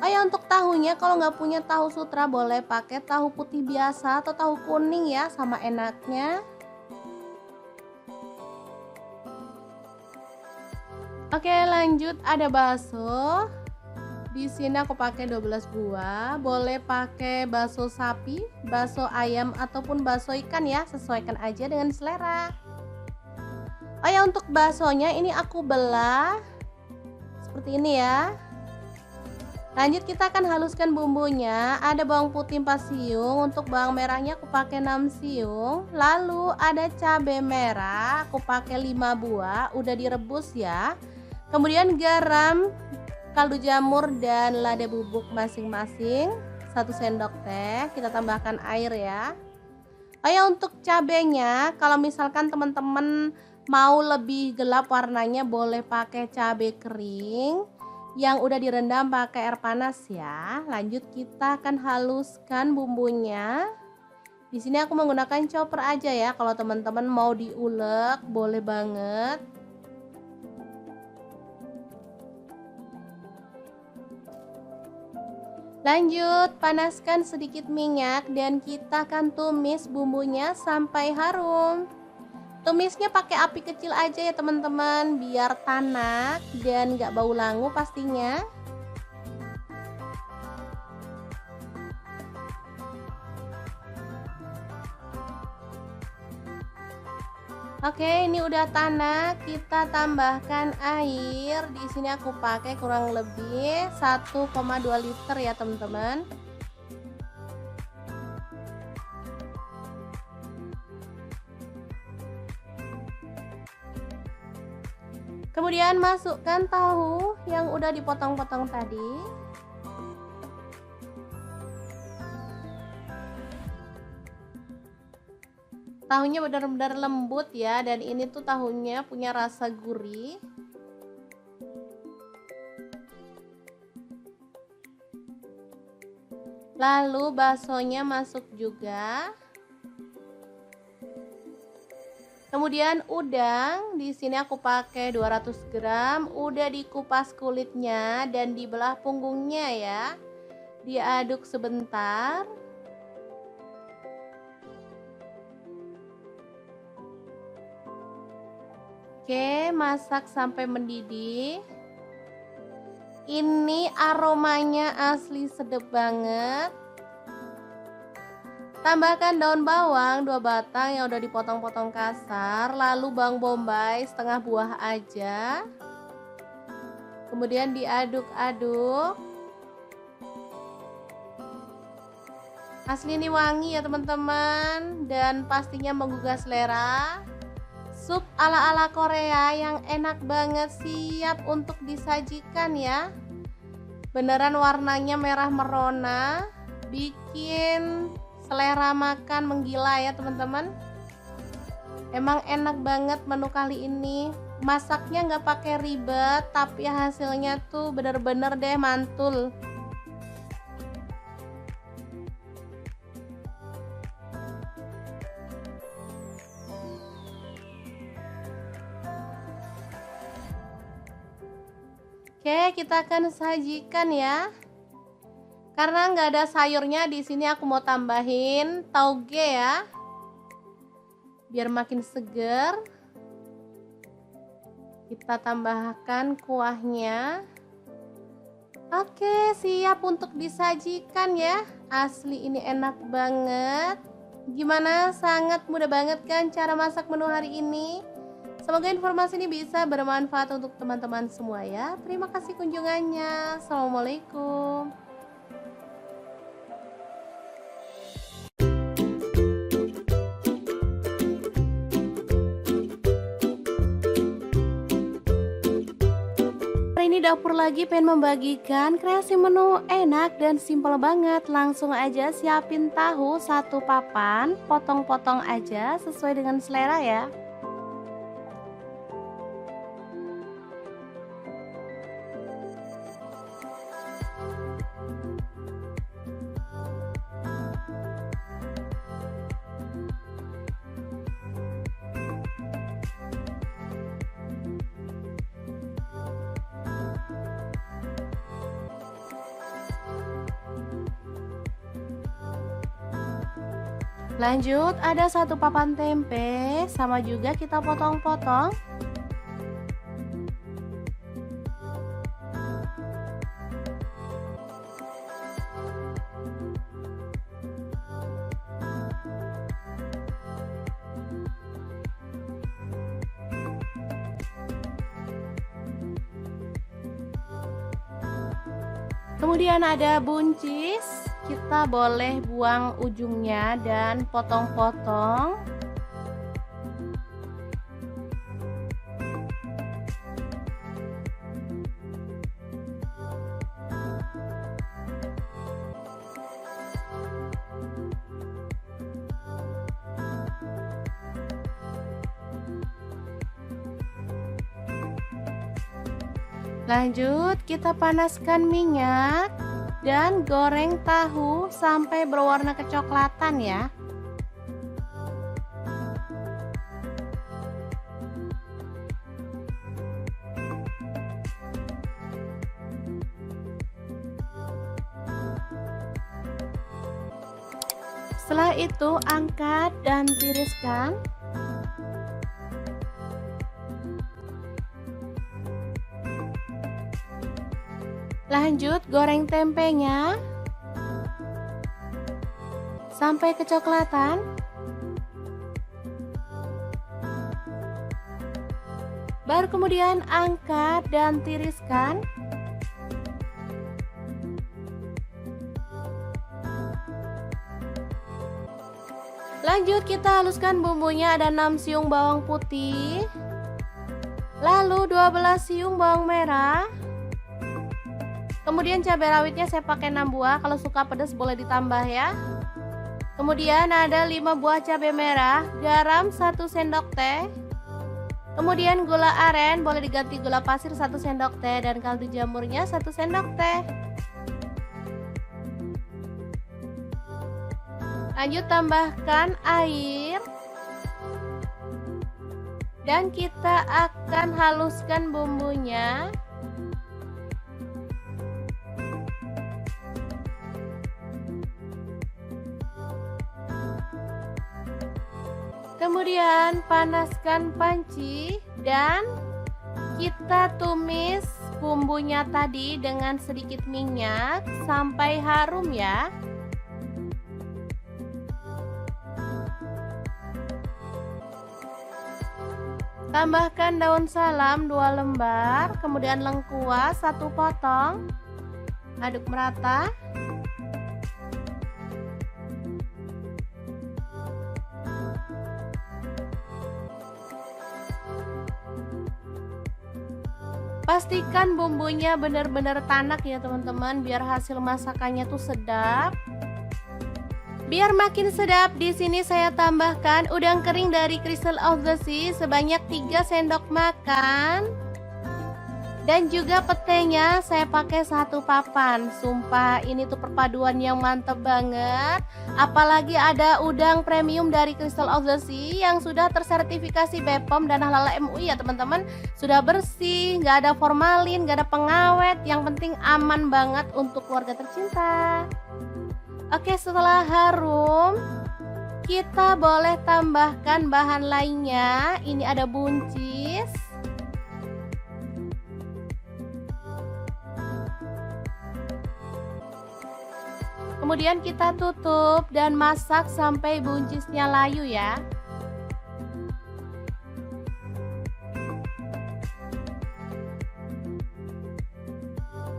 Oh ya, untuk tahunya kalau nggak punya tahu sutra boleh pakai tahu putih biasa atau tahu kuning ya, sama enaknya. Oke, lanjut ada bakso. Di sini aku pakai 12 buah, boleh pakai bakso sapi, bakso ayam ataupun bakso ikan ya, sesuaikan aja dengan selera. Oh ya, untuk baksonya ini aku belah seperti ini ya. Lanjut kita akan haluskan bumbunya. Ada bawang putih 4 siung, untuk bawang merahnya aku pakai 6 siung. Lalu ada cabai merah, aku pakai 5 buah, udah direbus ya. Kemudian garam, kaldu jamur dan lada bubuk masing-masing 1 sendok teh. Kita tambahkan air ya. Oh ya, untuk cabenya kalau misalkan teman-teman mau lebih gelap warnanya boleh pakai cabai kering yang udah direndam pakai air panas ya. Lanjut kita akan haluskan bumbunya. Di sini aku menggunakan chopper aja ya. Kalau teman-teman mau diulek boleh banget. Lanjut, panaskan sedikit minyak dan kita akan tumis bumbunya sampai harum. Tumisnya pakai api kecil aja ya teman-teman, biar tanak dan gak bau langu pastinya. Oke, ini udah tanak, kita tambahkan air. Di sini aku pakai kurang lebih 1,2 liter ya teman-teman. Kemudian masukkan tahu yang udah dipotong-potong tadi. Tahunya benar-benar lembut ya, dan ini tuh tahunya punya rasa gurih. Lalu baksonya masuk juga. Kemudian udang, di sini aku pakai 200 gram, udah dikupas kulitnya dan dibelah punggungnya ya. Diaduk sebentar. Oke, masak sampai mendidih. Ini aromanya asli sedap banget. Tambahkan daun bawang 2 batang yang udah dipotong-potong kasar, lalu bawang bombay setengah buah aja. Kemudian diaduk-aduk. Asli ini wangi ya teman-teman, dan pastinya menggugah selera. Sup ala-ala Korea yang enak banget, siap untuk disajikan ya. Beneran warnanya merah merona, bikin selera makan menggila ya teman-teman. Emang enak banget menu kali ini. Masaknya nggak pakai ribet, tapi hasilnya tuh bener-bener deh mantul. Oke, kita akan sajikan ya. Karena nggak ada sayurnya, di sini aku mau tambahin tauge ya, biar makin seger. Kita tambahkan kuahnya. Oke, siap untuk disajikan ya. Asli ini enak banget. Gimana? Sangat mudah banget kan cara masak menu hari ini? Semoga informasi ini bisa bermanfaat untuk teman-teman semua ya. Terima kasih kunjungannya. Assalamualaikum. Hari ini dapur lagi pengen membagikan kreasi menu enak dan simpel banget. Langsung aja siapin tahu 1 papan, potong-potong aja sesuai dengan selera ya. Lanjut, ada 1 papan tempe, sama juga kita potong-potong. Kemudian ada buncis. Kita boleh buang ujungnya dan potong-potong. Lanjut, kita panaskan minyak dan goreng tahu sampai berwarna kecoklatan ya. Setelah itu angkat dan tiriskan. Lanjut goreng tempenya sampai kecoklatan. Baru kemudian angkat dan tiriskan. Lanjut kita haluskan bumbunya, ada 6 siung bawang putih, lalu 12 siung bawang merah. Kemudian cabai rawitnya saya pakai 6 buah, kalau suka pedas boleh ditambah ya. Kemudian ada 5 buah cabai merah, garam 1 sendok teh. Kemudian gula aren, boleh diganti gula pasir 1 sendok teh, dan kaldu jamurnya 1 sendok teh. Lanjut tambahkan air. Dan kita akan haluskan bumbunya. Kemudian panaskan panci dan kita tumis bumbunya tadi dengan sedikit minyak sampai harum ya. Tambahkan daun salam 2 lembar, kemudian lengkuas 1 potong. Aduk merata. Pastikan bumbunya benar-benar tanak ya teman-teman, biar hasil masakannya tuh sedap. Biar makin sedap, di sini saya tambahkan udang kering dari Crystal of the Sea sebanyak 3 sendok makan. Dan juga petenya saya pakai 1 papan. Sumpah ini tuh perpaduan yang mantep banget. Apalagi ada udang premium dari Crystal of the Sea yang sudah tersertifikasi BPOM dan Halal MUI ya teman-teman. Sudah bersih, nggak ada formalin, nggak ada pengawet. Yang penting aman banget untuk keluarga tercinta. Oke, setelah harum, kita boleh tambahkan bahan lainnya. Ini ada buncis. Kemudian kita tutup dan masak sampai buncisnya layu ya.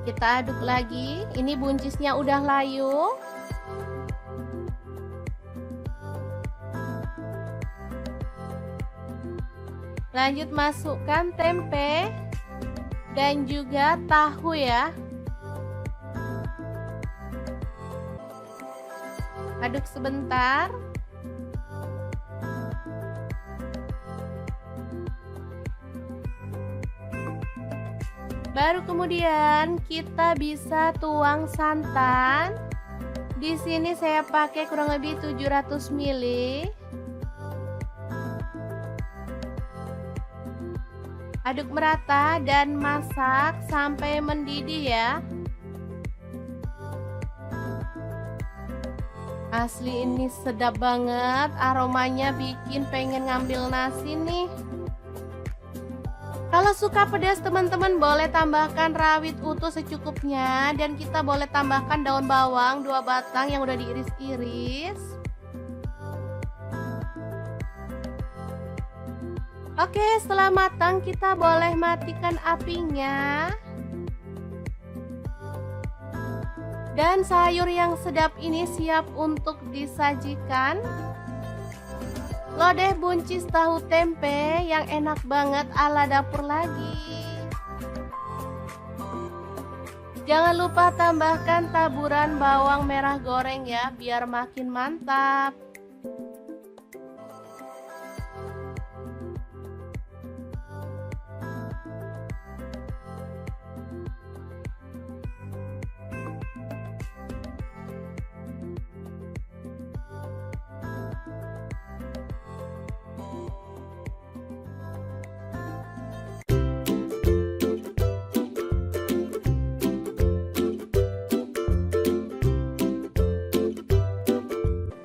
Kita aduk lagi. Ini buncisnya udah layu. Lanjut masukkan tempe dan juga tahu ya. Aduk sebentar. Baru kemudian kita bisa tuang santan. Di sini saya pakai kurang lebih 700 ml. Aduk merata dan masak sampai mendidih ya. Asli ini sedap banget, aromanya bikin pengen ngambil nasi nih. Kalau suka pedas teman-teman boleh tambahkan rawit utuh secukupnya. Dan kita boleh tambahkan daun bawang 2 batang yang udah diiris-iris. Oke, setelah matang kita boleh matikan apinya. Dan sayur yang sedap ini siap untuk disajikan. Lodeh buncis tahu tempe yang enak banget ala dapur lagi. Jangan lupa tambahkan taburan bawang merah goreng ya, biar makin mantap.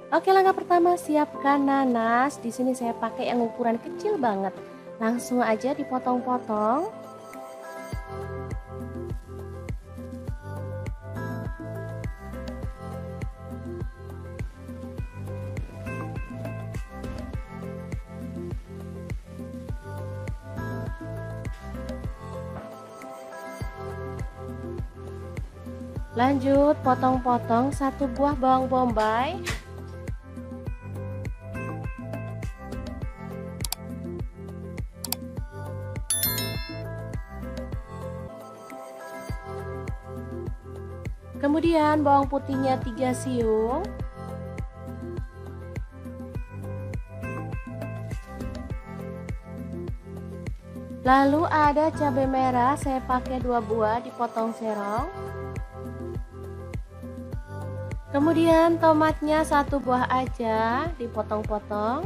Oke, langkah pertama siapkan nanas. Di sini saya pakai yang ukuran kecil banget. Langsung aja dipotong-potong. Lanjut potong-potong 1 buah bawang bombay. Kemudian bawang putihnya 3 siung. Lalu ada cabai merah, saya pakai 2 buah dipotong serong. Kemudian tomatnya 1 buah aja dipotong-potong.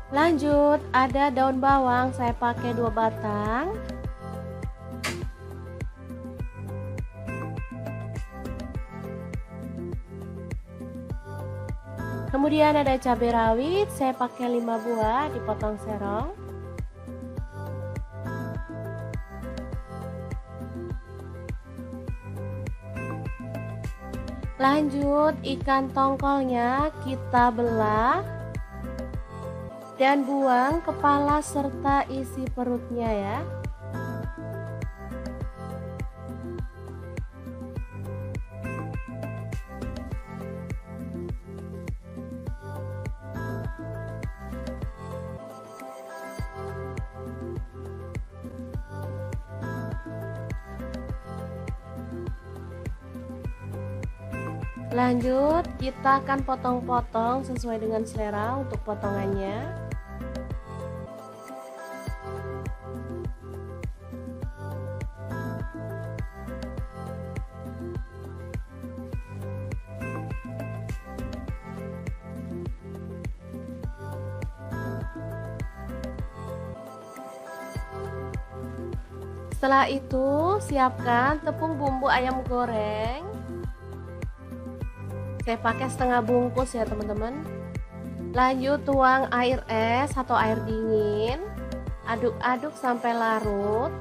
Lanjut ada daun bawang, saya pakai 2 batang. Kemudian ada cabai rawit, saya pakai 5 buah dipotong serong. Lanjut, ikan tongkolnya kita belah dan buang kepala serta isi perutnya ya. Lanjut, kita akan potong-potong sesuai dengan selera untuk potongannya. Setelah itu, siapkan tepung bumbu ayam goreng. Saya pakai setengah bungkus ya teman-teman. Lanjut, tuang air es atau air dingin. Aduk-aduk sampai larut.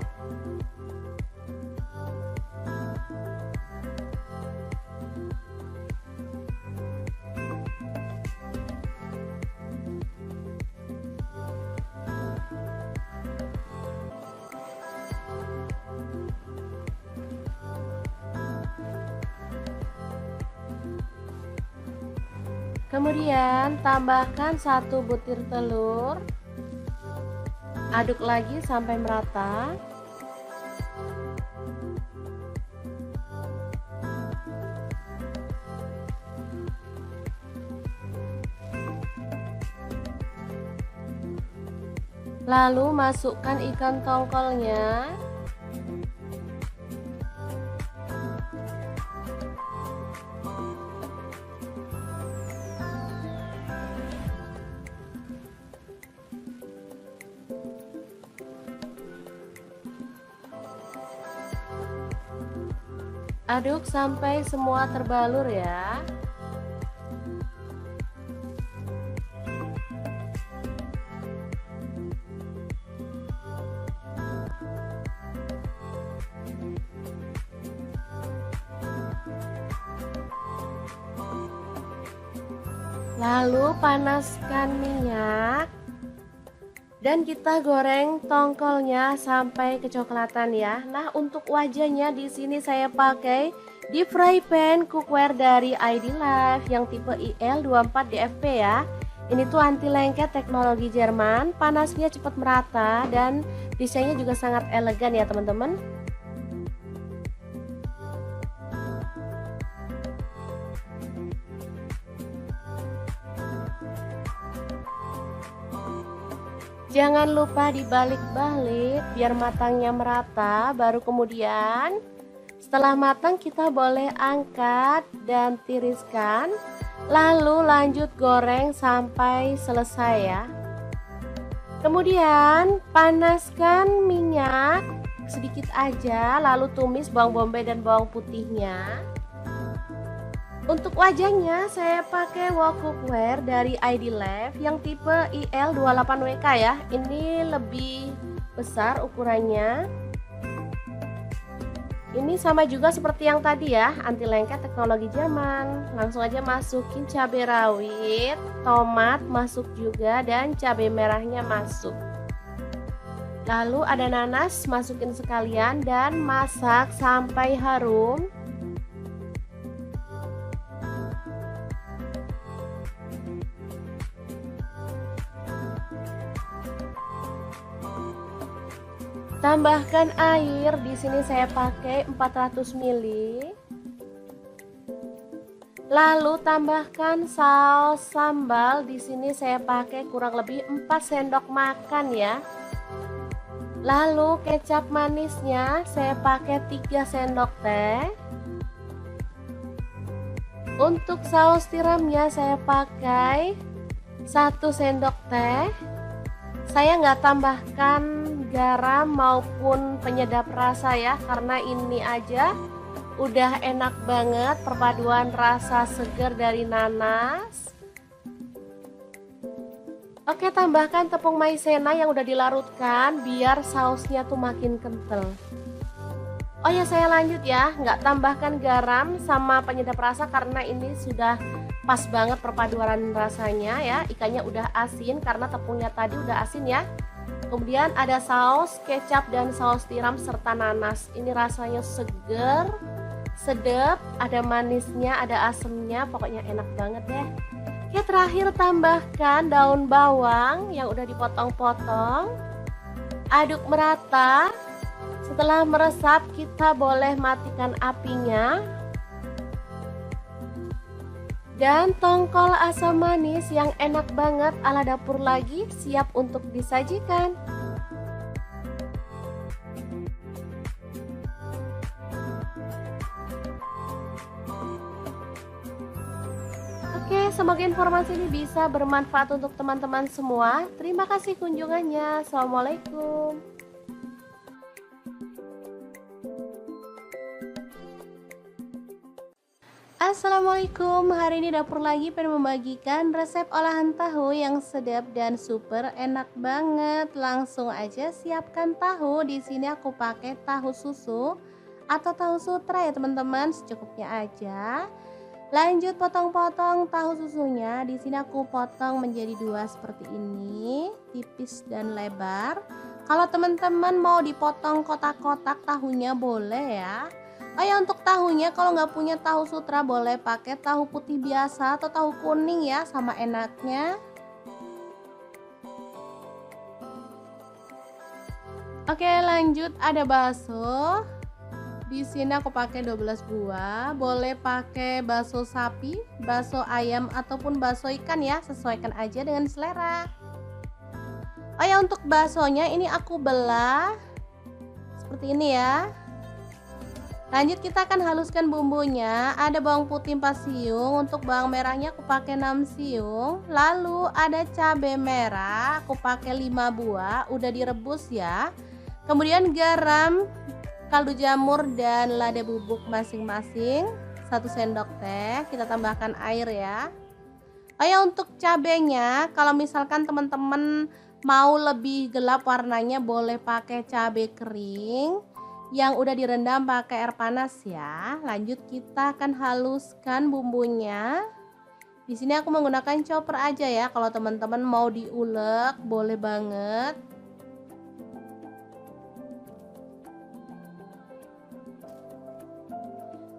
Kemudian tambahkan 1 butir telur. Aduk lagi sampai merata. Lalu masukkan ikan tongkolnya. Aduk sampai semua terbalur ya. Lalu panaskan minyak dan kita goreng tongkolnya sampai kecoklatan ya. Nah, untuk wajahnya di sini saya pakai deep fry pan cookware dari ID Life yang tipe IL24DFP ya. Ini tuh anti lengket teknologi Jerman, panasnya cepat merata dan desainnya juga sangat elegan ya teman-teman. Jangan lupa dibalik-balik biar matangnya merata. Baru kemudian setelah matang kita boleh angkat dan tiriskan. Lalu lanjut goreng sampai selesai ya. Kemudian panaskan minyak sedikit aja. Lalu tumis bawang bombay dan bawang putihnya. Untuk wajahnya saya pakai wok cookware dari ID Life yang tipe IL28WK ya. Ini lebih besar ukurannya. Ini sama juga seperti yang tadi ya, anti lengket teknologi Jerman. Langsung aja masukin cabai rawit, tomat masuk juga dan cabai merahnya masuk. Lalu ada nanas, masukin sekalian dan masak sampai harum. Tambahkan air, di sini saya pakai 400 ml. Lalu tambahkan saus sambal, di sini saya pakai kurang lebih 4 sendok makan ya. Lalu kecap manisnya saya pakai 3 sendok teh. Untuk saus tiramnya saya pakai 1 sendok teh. Saya nggak tambahkan garam maupun penyedap rasa ya, karena ini aja udah enak banget perpaduan rasa segar dari nanas Oke, tambahkan tepung maizena yang udah dilarutkan biar sausnya tuh makin kental. Oh ya, saya lanjut ya, nggak tambahkan garam sama penyedap rasa karena ini sudah pas banget perpaduan rasanya ya. Ikannya udah asin karena tepungnya tadi udah asin ya. Kemudian ada saus kecap dan saus tiram serta nanas. Ini rasanya seger, sedap, ada manisnya, ada asemnya, pokoknya enak banget deh. Oke, terakhir tambahkan daun bawang yang udah dipotong-potong. Aduk merata. Setelah meresap, kita boleh matikan apinya. Dan tongkol asam manis yang enak banget ala dapur lagi siap untuk disajikan. Oke, semoga informasi ini bisa bermanfaat untuk teman-teman semua. Terima kasih kunjungannya. Assalamualaikum. Assalamualaikum, hari ini dapur lagi pengen membagikan resep olahan tahu yang sedap dan super enak banget. Langsung aja siapkan tahu. Di sini aku pakai tahu susu atau tahu sutra ya teman-teman, secukupnya aja. Lanjut potong-potong tahu susunya. Di sini aku potong menjadi dua seperti ini, tipis dan lebar. Kalau teman-teman mau dipotong kotak-kotak tahunya boleh ya. Oh ya, untuk tahunya kalau nggak punya tahu sutra boleh pakai tahu putih biasa atau tahu kuning ya, sama enaknya. Oke, lanjut ada bakso. Di sini aku pakai 12 buah. Boleh pakai bakso sapi, bakso ayam ataupun bakso ikan ya, sesuaikan aja dengan selera. Oh ya, untuk baksonya ini aku belah seperti ini ya. Lanjut kita akan haluskan bumbunya. Ada bawang putih 4 siung, untuk bawang merahnya aku pakai 6 siung. Lalu ada cabai merah, aku pakai 5 buah, udah direbus ya. Kemudian garam, kaldu jamur dan lada bubuk masing-masing 1 sendok teh. Kita tambahkan air ya. Oh ya, untuk cabenya kalau misalkan teman-teman mau lebih gelap warnanya boleh pakai cabai kering yang udah direndam pakai air panas ya. Lanjut kita akan haluskan bumbunya. Di sini aku menggunakan chopper aja ya. Kalau teman-teman mau diulek boleh banget.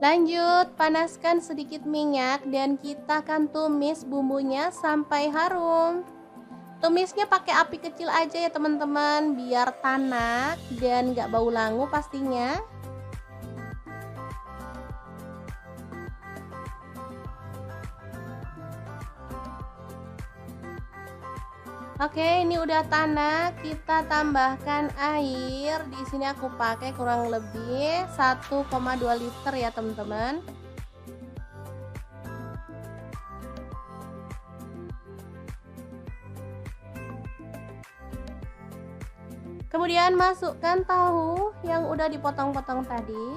Lanjut panaskan sedikit minyak dan kita akan tumis bumbunya sampai harum. Tumisnya pakai api kecil aja ya teman-teman, biar tanak dan gak bau langu pastinya. Oke, ini udah tanak, kita tambahkan air. Di sini aku pakai kurang lebih 1,2 liter ya teman-teman. Kemudian masukkan tahu yang udah dipotong-potong tadi.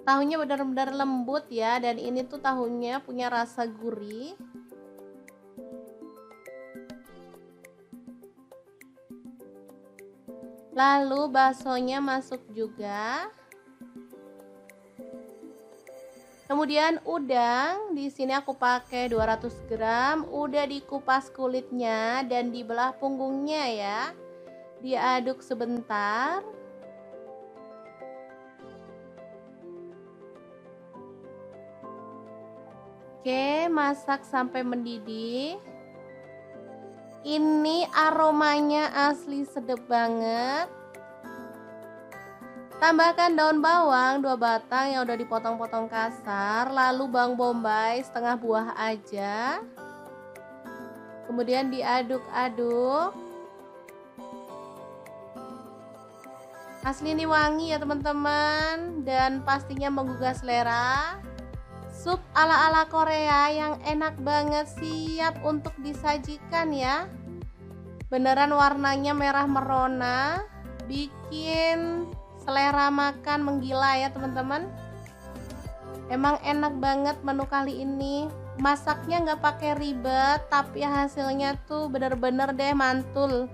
Tahunya benar-benar lembut ya, dan ini tuh tahunya punya rasa gurih. Lalu baksonya masuk juga. Kemudian udang, di sini aku pakai 200 gram, udah dikupas kulitnya dan dibelah punggungnya ya. Diaduk sebentar. Oke, masak sampai mendidih. Ini aromanya asli sedap banget. Tambahkan daun bawang 2 batang yang udah dipotong-potong kasar, lalu bawang bombay setengah buah aja. Kemudian diaduk-aduk. Asli ini wangi ya teman-teman, dan pastinya menggugah selera. Sup ala-ala Korea yang enak banget, siap untuk disajikan ya. Beneran warnanya merah merona, bikin selera makan menggila ya teman-teman. Emang enak banget menu kali ini. Masaknya nggak pakai ribet, tapi hasilnya tuh bener-bener deh mantul.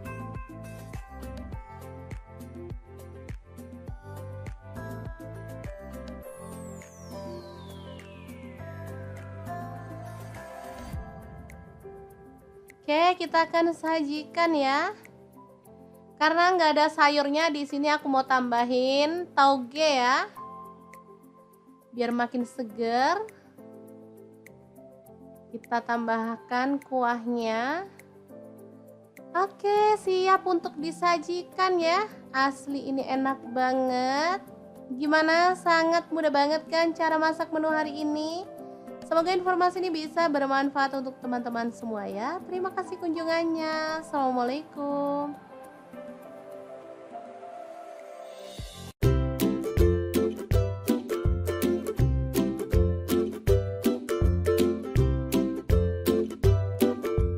Oke, kita akan sajikan ya. Karena nggak ada sayurnya, di sini aku mau tambahin tauge ya, biar makin seger. Kita tambahkan kuahnya. Oke, siap untuk disajikan ya. Asli ini enak banget. Gimana? Sangat mudah banget kan cara masak menu hari ini? Semoga informasi ini bisa bermanfaat untuk teman-teman semua ya. Terima kasih kunjungannya. Assalamualaikum.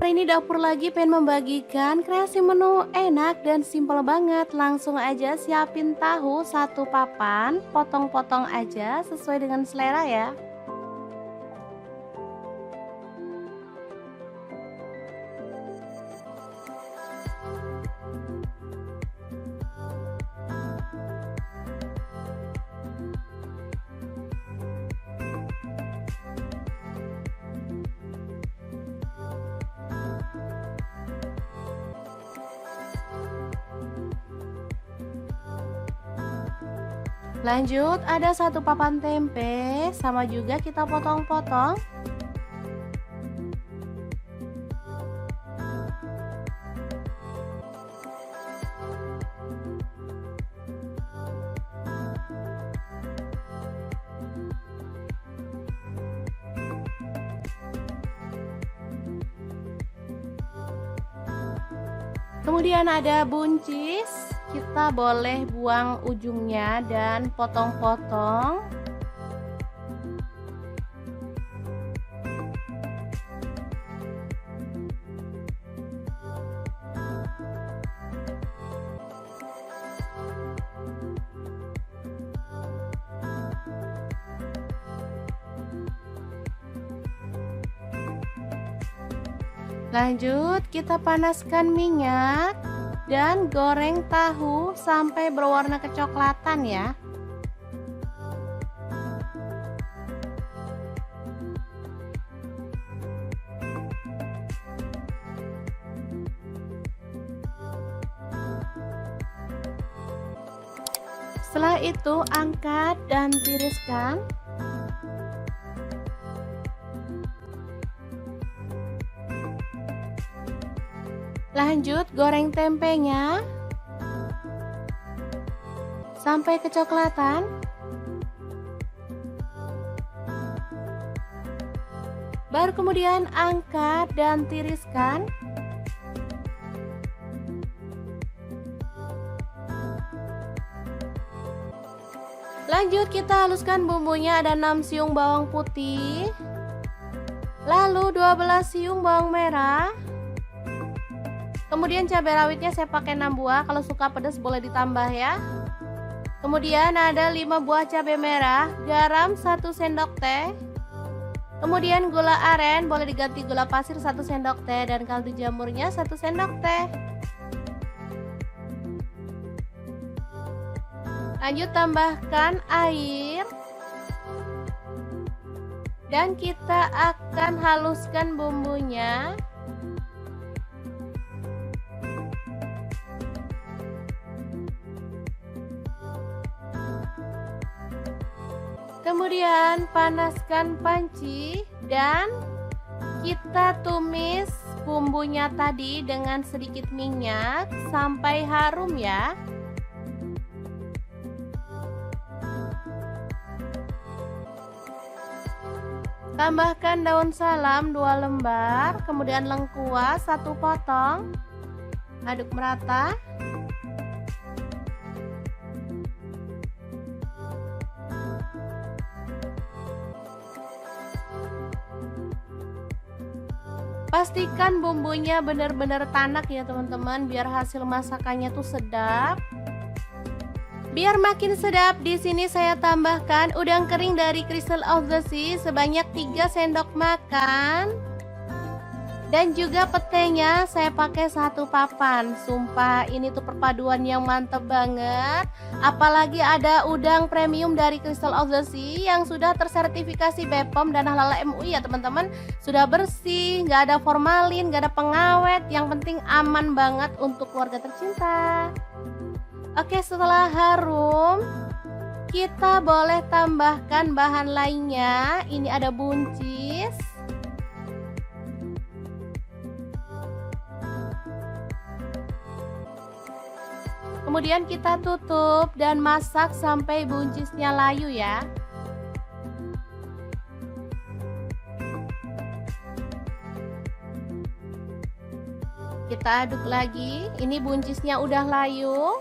Hari ini dapur lagi pengen membagikan kreasi menu enak dan simpel banget. Langsung aja siapin tahu 1 papan, potong-potong aja sesuai dengan selera ya. Lanjut, ada 1 papan tempe, sama juga kita potong-potong. Kemudian ada buncis, kita boleh buang ujungnya dan potong-potong. Lanjut, kita panaskan minyak dan goreng tahu sampai berwarna kecoklatan ya. Setelah itu angkat dan tiriskan. Lanjut, goreng tempenya sampai kecoklatan. Baru kemudian angkat dan tiriskan. Lanjut, kita haluskan bumbunya. Ada 6 siung bawang putih, lalu 12 siung bawang merah. Kemudian cabai rawitnya saya pakai 6 buah, kalau suka pedas boleh ditambah ya. Kemudian ada 5 buah cabai merah, garam 1 sendok teh. Kemudian gula aren, boleh diganti gula pasir 1 sendok teh, dan kaldu jamurnya 1 sendok teh. Lanjut tambahkan air. Dan kita akan haluskan bumbunya. Kemudian panaskan panci dan kita tumis bumbunya tadi dengan sedikit minyak sampai harum ya. Tambahkan daun salam 2 lembar, kemudian lengkuas 1 potong. Aduk merata. Pastikan bumbunya benar-benar tanak ya teman-teman, biar hasil masakannya tuh sedap. Biar makin sedap, di sini saya tambahkan udang kering dari Crystal of the Sea sebanyak 3 sendok makan. Dan juga petenya saya pakai 1 papan. Sumpah ini tuh perpaduan yang mantep banget. Apalagi ada udang premium dari Crystal of the Sea yang sudah tersertifikasi BPOM dan Halal MUI ya teman-teman. Sudah bersih, nggak ada formalin, nggak ada pengawet. Yang penting aman banget untuk keluarga tercinta. Oke, setelah harum, kita boleh tambahkan bahan lainnya. Ini ada buncis. Kemudian kita tutup dan masak sampai buncisnya layu ya. Kita aduk lagi. Ini buncisnya udah layu.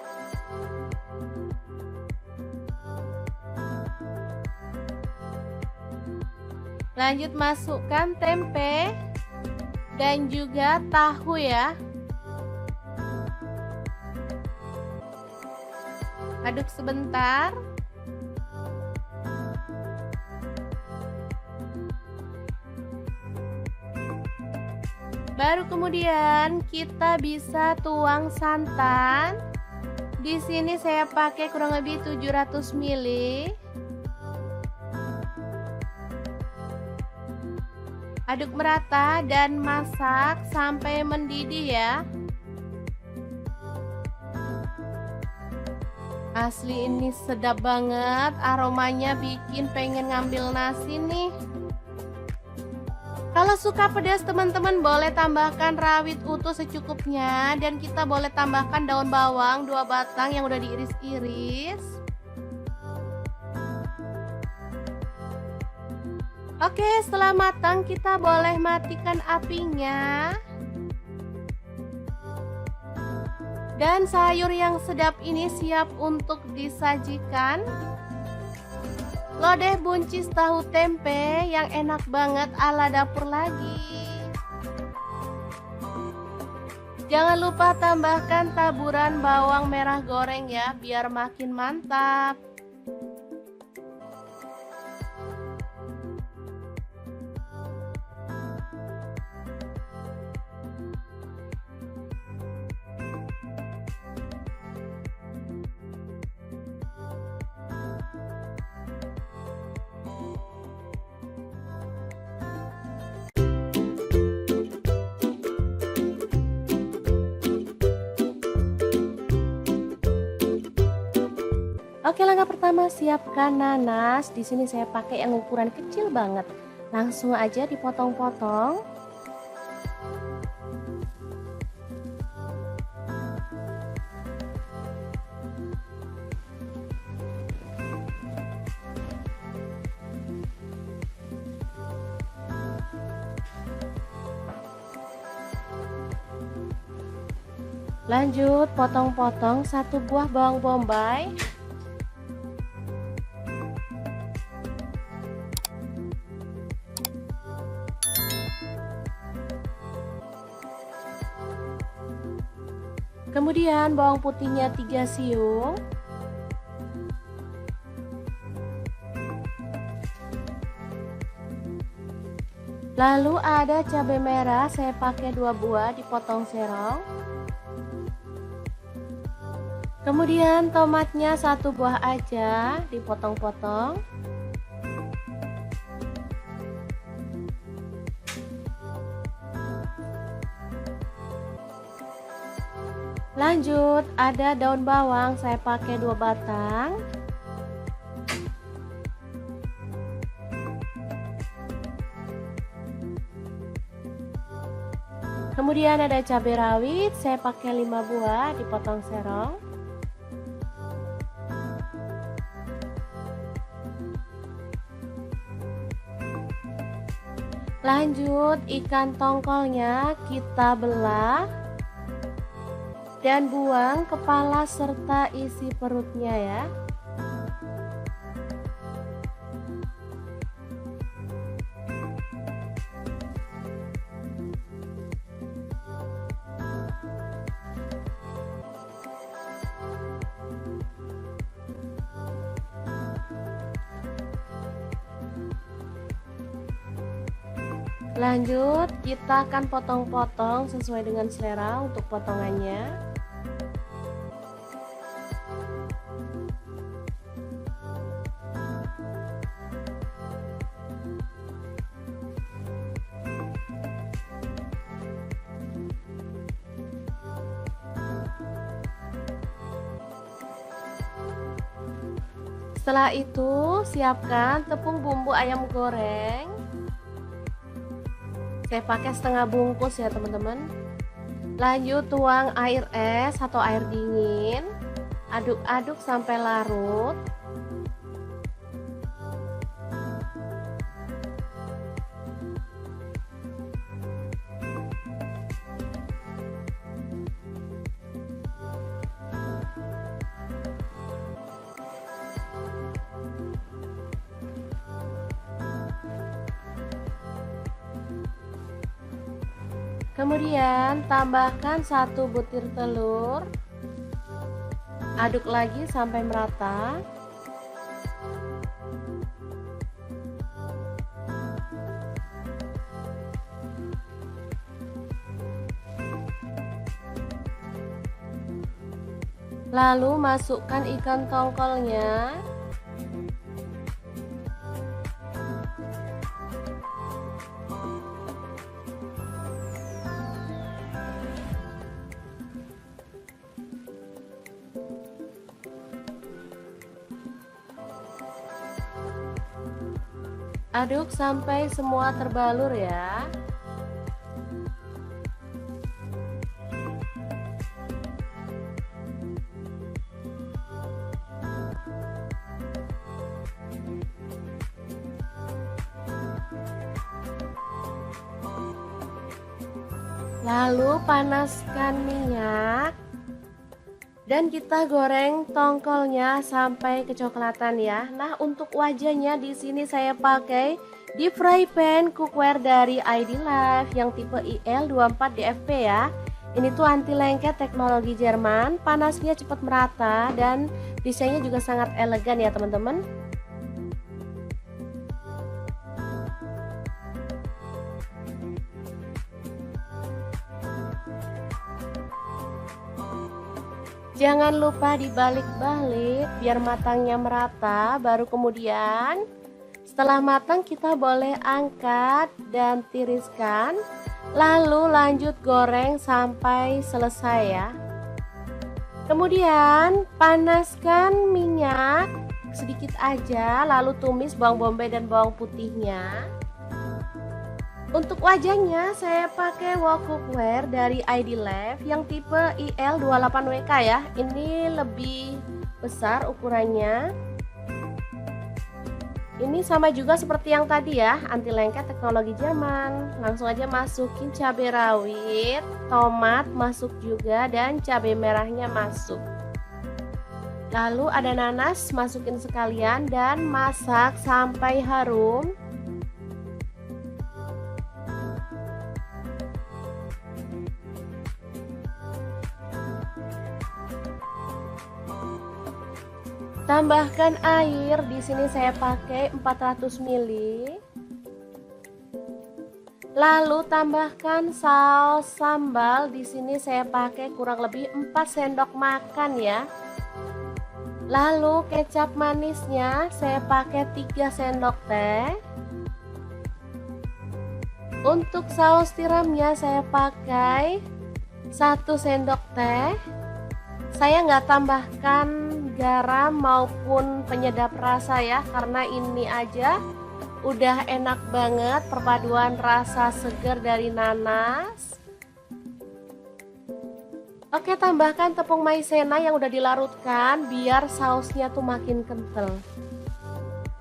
Lanjut masukkan tempe dan juga tahu ya. Aduk sebentar. Baru kemudian kita bisa tuang santan. Di sini saya pakai kurang lebih 700 ml. Aduk merata dan masak sampai mendidih ya. Asli ini sedap banget, aromanya bikin pengen ngambil nasi nih. Kalau suka pedas teman-teman boleh tambahkan rawit utuh secukupnya. Dan kita boleh tambahkan daun bawang 2 batang yang udah diiris-iris. Oke, setelah matang kita boleh matikan apinya. Dan sayur yang sedap ini siap untuk disajikan. Lodeh buncis tahu tempe yang enak banget ala dapur lagi. Jangan lupa tambahkan taburan bawang merah goreng ya, biar makin mantap. Oke, langkah pertama siapkan nanas. Di sini saya pakai yang ukuran kecil banget. Langsung aja dipotong-potong. Lanjut potong-potong 1 buah bawang bombay. Kemudian bawang putihnya 3 siung. Lalu ada cabai merah, saya pakai 2 buah dipotong serong. Kemudian tomatnya 1 buah aja dipotong-potong. Lanjut ada daun bawang, saya pakai 2 batang. Kemudian ada cabai rawit, saya pakai 5 buah dipotong serong. Lanjut ikan tongkolnya kita belah dan buang kepala serta isi perutnya ya. Lanjut, kita akan potong-potong sesuai dengan selera untuk potongannya. Setelah itu, siapkan tepung bumbu ayam goreng. Saya pakai setengah bungkus ya teman-teman. Lanjut tuang air es atau air dingin. Aduk-aduk sampai larut. Kemudian tambahkan 1 butir telur. Aduk lagi sampai merata. Lalu masukkan ikan tongkolnya. Aduk sampai semua terbalur ya. Lalu panaskan minyak dan kita goreng tongkolnya sampai kecoklatan ya. Nah, untuk wajahnya di sini saya pakai di fry pan cookware dari ID Life yang tipe IL24DFP ya. Ini tuh anti lengket teknologi Jerman, panasnya cepat merata dan desainnya juga sangat elegan ya teman-teman. Jangan lupa dibalik-balik biar matangnya merata, baru kemudian setelah matang kita boleh angkat dan tiriskan, lalu lanjut goreng sampai selesai ya. Kemudian panaskan minyak sedikit aja, lalu tumis bawang bombay dan bawang putihnya. Untuk wajahnya saya pakai wok cookware dari ID Life yang tipe IL28WK ya. Ini lebih besar ukurannya. Ini sama juga seperti yang tadi ya, anti lengket teknologi Jerman. Langsung aja masukin cabai rawit, tomat masuk juga dan cabai merahnya masuk. Lalu ada nanas, masukin sekalian dan masak sampai harum. Tambahkan air, di sini saya pakai 400 ml. Lalu tambahkan saus sambal, di sini saya pakai kurang lebih 4 sendok makan ya. Lalu kecap manisnya saya pakai 3 sendok teh. Untuk saus tiramnya saya pakai 1 sendok teh. Saya nggak tambahkan garam maupun penyedap rasa ya, karena ini aja udah enak banget perpaduan rasa segar dari nanas. Oke, tambahkan tepung maizena yang udah dilarutkan biar sausnya tuh makin kental.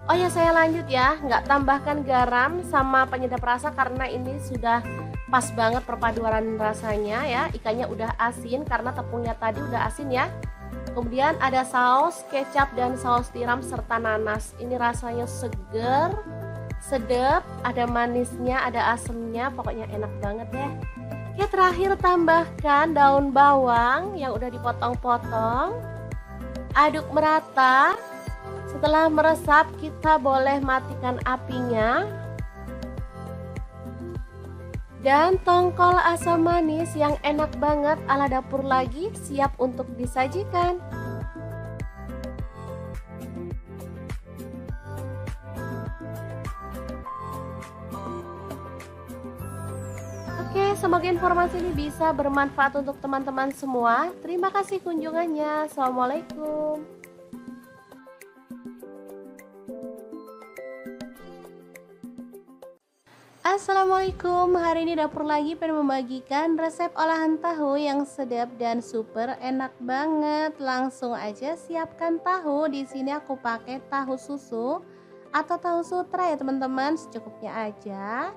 Oh ya, saya lanjut ya, nggak tambahkan garam sama penyedap rasa karena ini sudah pas banget perpaduan rasanya ya. Ikannya udah asin karena tepungnya tadi udah asin ya. Kemudian ada saus kecap dan saus tiram serta nanas. Ini rasanya seger, sedap, ada manisnya, ada asemnya, pokoknya enak banget deh. Oke, terakhir tambahkan daun bawang yang udah dipotong-potong. Aduk merata. Setelah meresap kita boleh matikan apinya. Dan tongkol asam manis yang enak banget ala dapur lagi siap untuk disajikan. Oke, semoga informasi ini bisa bermanfaat untuk teman-teman semua. Terima kasih kunjungannya. Assalamualaikum. Assalamualaikum, hari ini dapur lagi pengen membagikan resep olahan tahu yang sedap dan super enak banget. Langsung aja siapkan tahu. Di sini aku pakai tahu susu atau tahu sutra ya teman-teman, secukupnya aja.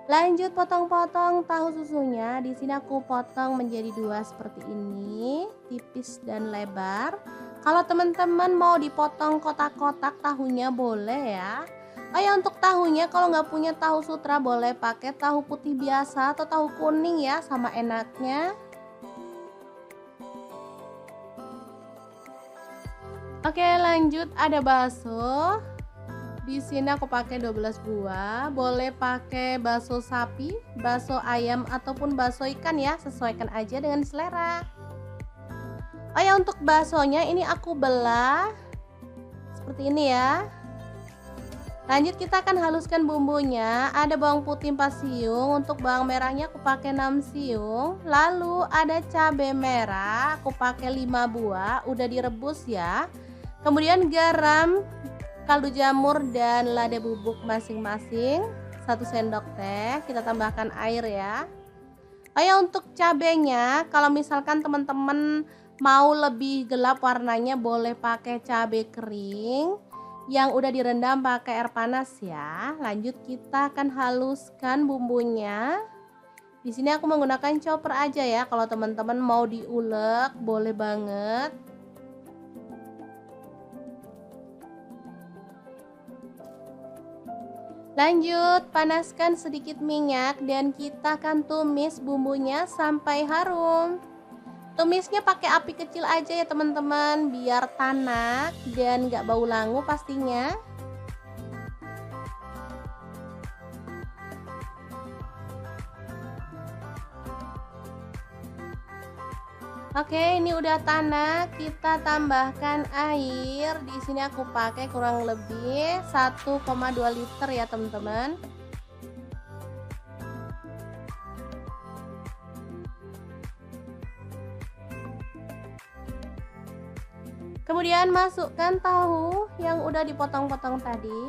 Lanjut potong-potong tahu susunya. Di sini aku potong menjadi dua seperti ini, tipis dan lebar. Kalau teman-teman mau dipotong kotak-kotak tahunya boleh ya. Oh ya, untuk tahunya kalau nggak punya tahu sutra boleh pakai tahu putih biasa atau tahu kuning ya, sama enaknya. Oke, lanjut ada bakso. Di sini aku pakai 12 buah. Boleh pakai bakso sapi, bakso ayam ataupun bakso ikan ya, sesuaikan aja dengan selera. Oh ya, untuk baksonya ini aku belah seperti ini ya. Lanjut kita akan haluskan bumbunya. Ada bawang putih 4 siung, untuk bawang merahnya aku pakai 6 siung. Lalu ada cabai merah, aku pakai 5 buah, udah direbus ya. Kemudian garam, kaldu jamur dan lada bubuk masing-masing 1 sendok teh. Kita tambahkan air ya. Oh ya, untuk cabenya kalau misalkan teman-teman mau lebih gelap warnanya boleh pakai cabai kering yang udah direndam pakai air panas ya. Lanjut kita akan haluskan bumbunya. Di sini aku menggunakan chopper aja ya. Kalau teman-teman mau diulek boleh banget. Lanjut panaskan sedikit minyak dan kita akan tumis bumbunya sampai harum. Tumisnya pakai api kecil aja ya teman-teman, biar tanak dan gak bau langu pastinya. Oke, ini udah tanak, kita tambahkan air. Di sini aku pakai kurang lebih 1,2 liter ya teman-teman. Kemudian masukkan tahu yang udah dipotong-potong tadi.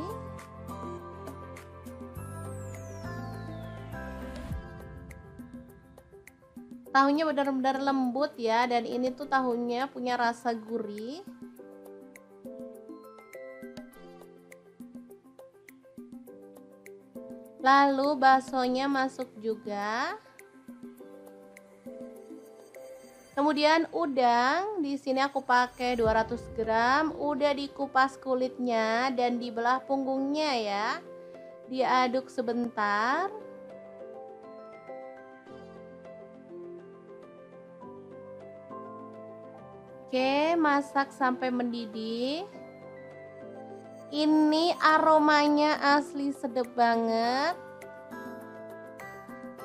Tahunya benar-benar lembut ya, dan ini tuh tahunya punya rasa gurih. Lalu baksonya masuk juga. Kemudian udang, di sini aku pakai 200 gram, udah dikupas kulitnya dan dibelah punggungnya ya. Diaduk sebentar. Oke, masak sampai mendidih. Ini aromanya asli sedap banget.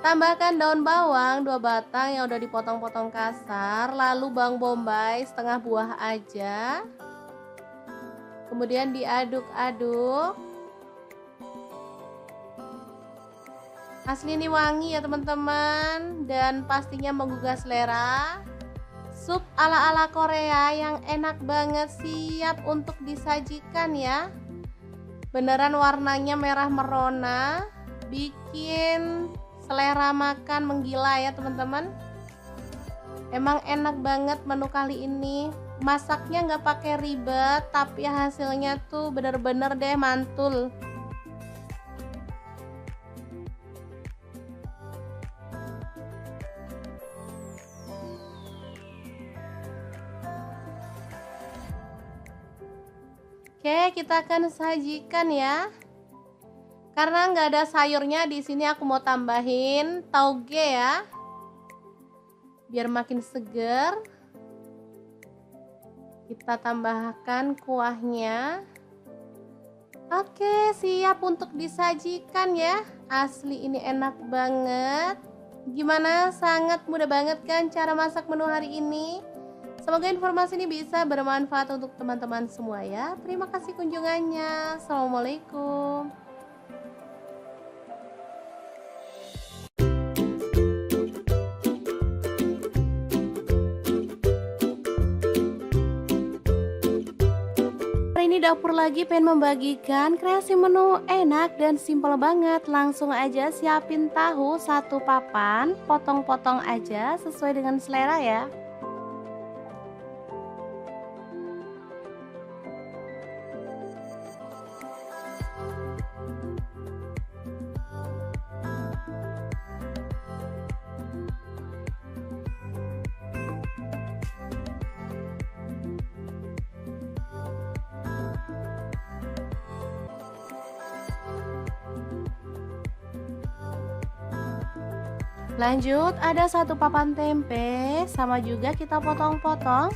Tambahkan daun bawang 2 batang yang udah dipotong-potong kasar, lalu bawang bombay setengah buah aja. Kemudian diaduk-aduk. Asli ini wangi ya teman-teman, dan pastinya menggugah selera. Sup ala-ala Korea yang enak banget, siap untuk disajikan ya. Beneran warnanya merah merona, bikin selera makan menggila ya teman-teman. Emang enak banget menu kali ini. Masaknya nggak pakai ribet, tapi hasilnya tuh bener-bener deh mantul. Oke, kita akan sajikan ya. Karena nggak ada sayurnya, di sini aku mau tambahin tauge ya, biar makin seger. Kita tambahkan kuahnya. Oke, siap untuk disajikan ya. Asli ini enak banget. Gimana? Sangat mudah banget kan cara masak menu hari ini? Semoga informasi ini bisa bermanfaat untuk teman-teman semua ya. Terima kasih kunjungannya. Assalamualaikum. Hari ini dapur lagi pengen membagikan kreasi menu enak dan simpel banget. Langsung aja siapin tahu satu papan, potong-potong aja sesuai dengan selera ya. Lanjut, ada satu papan tempe, sama juga kita potong-potong.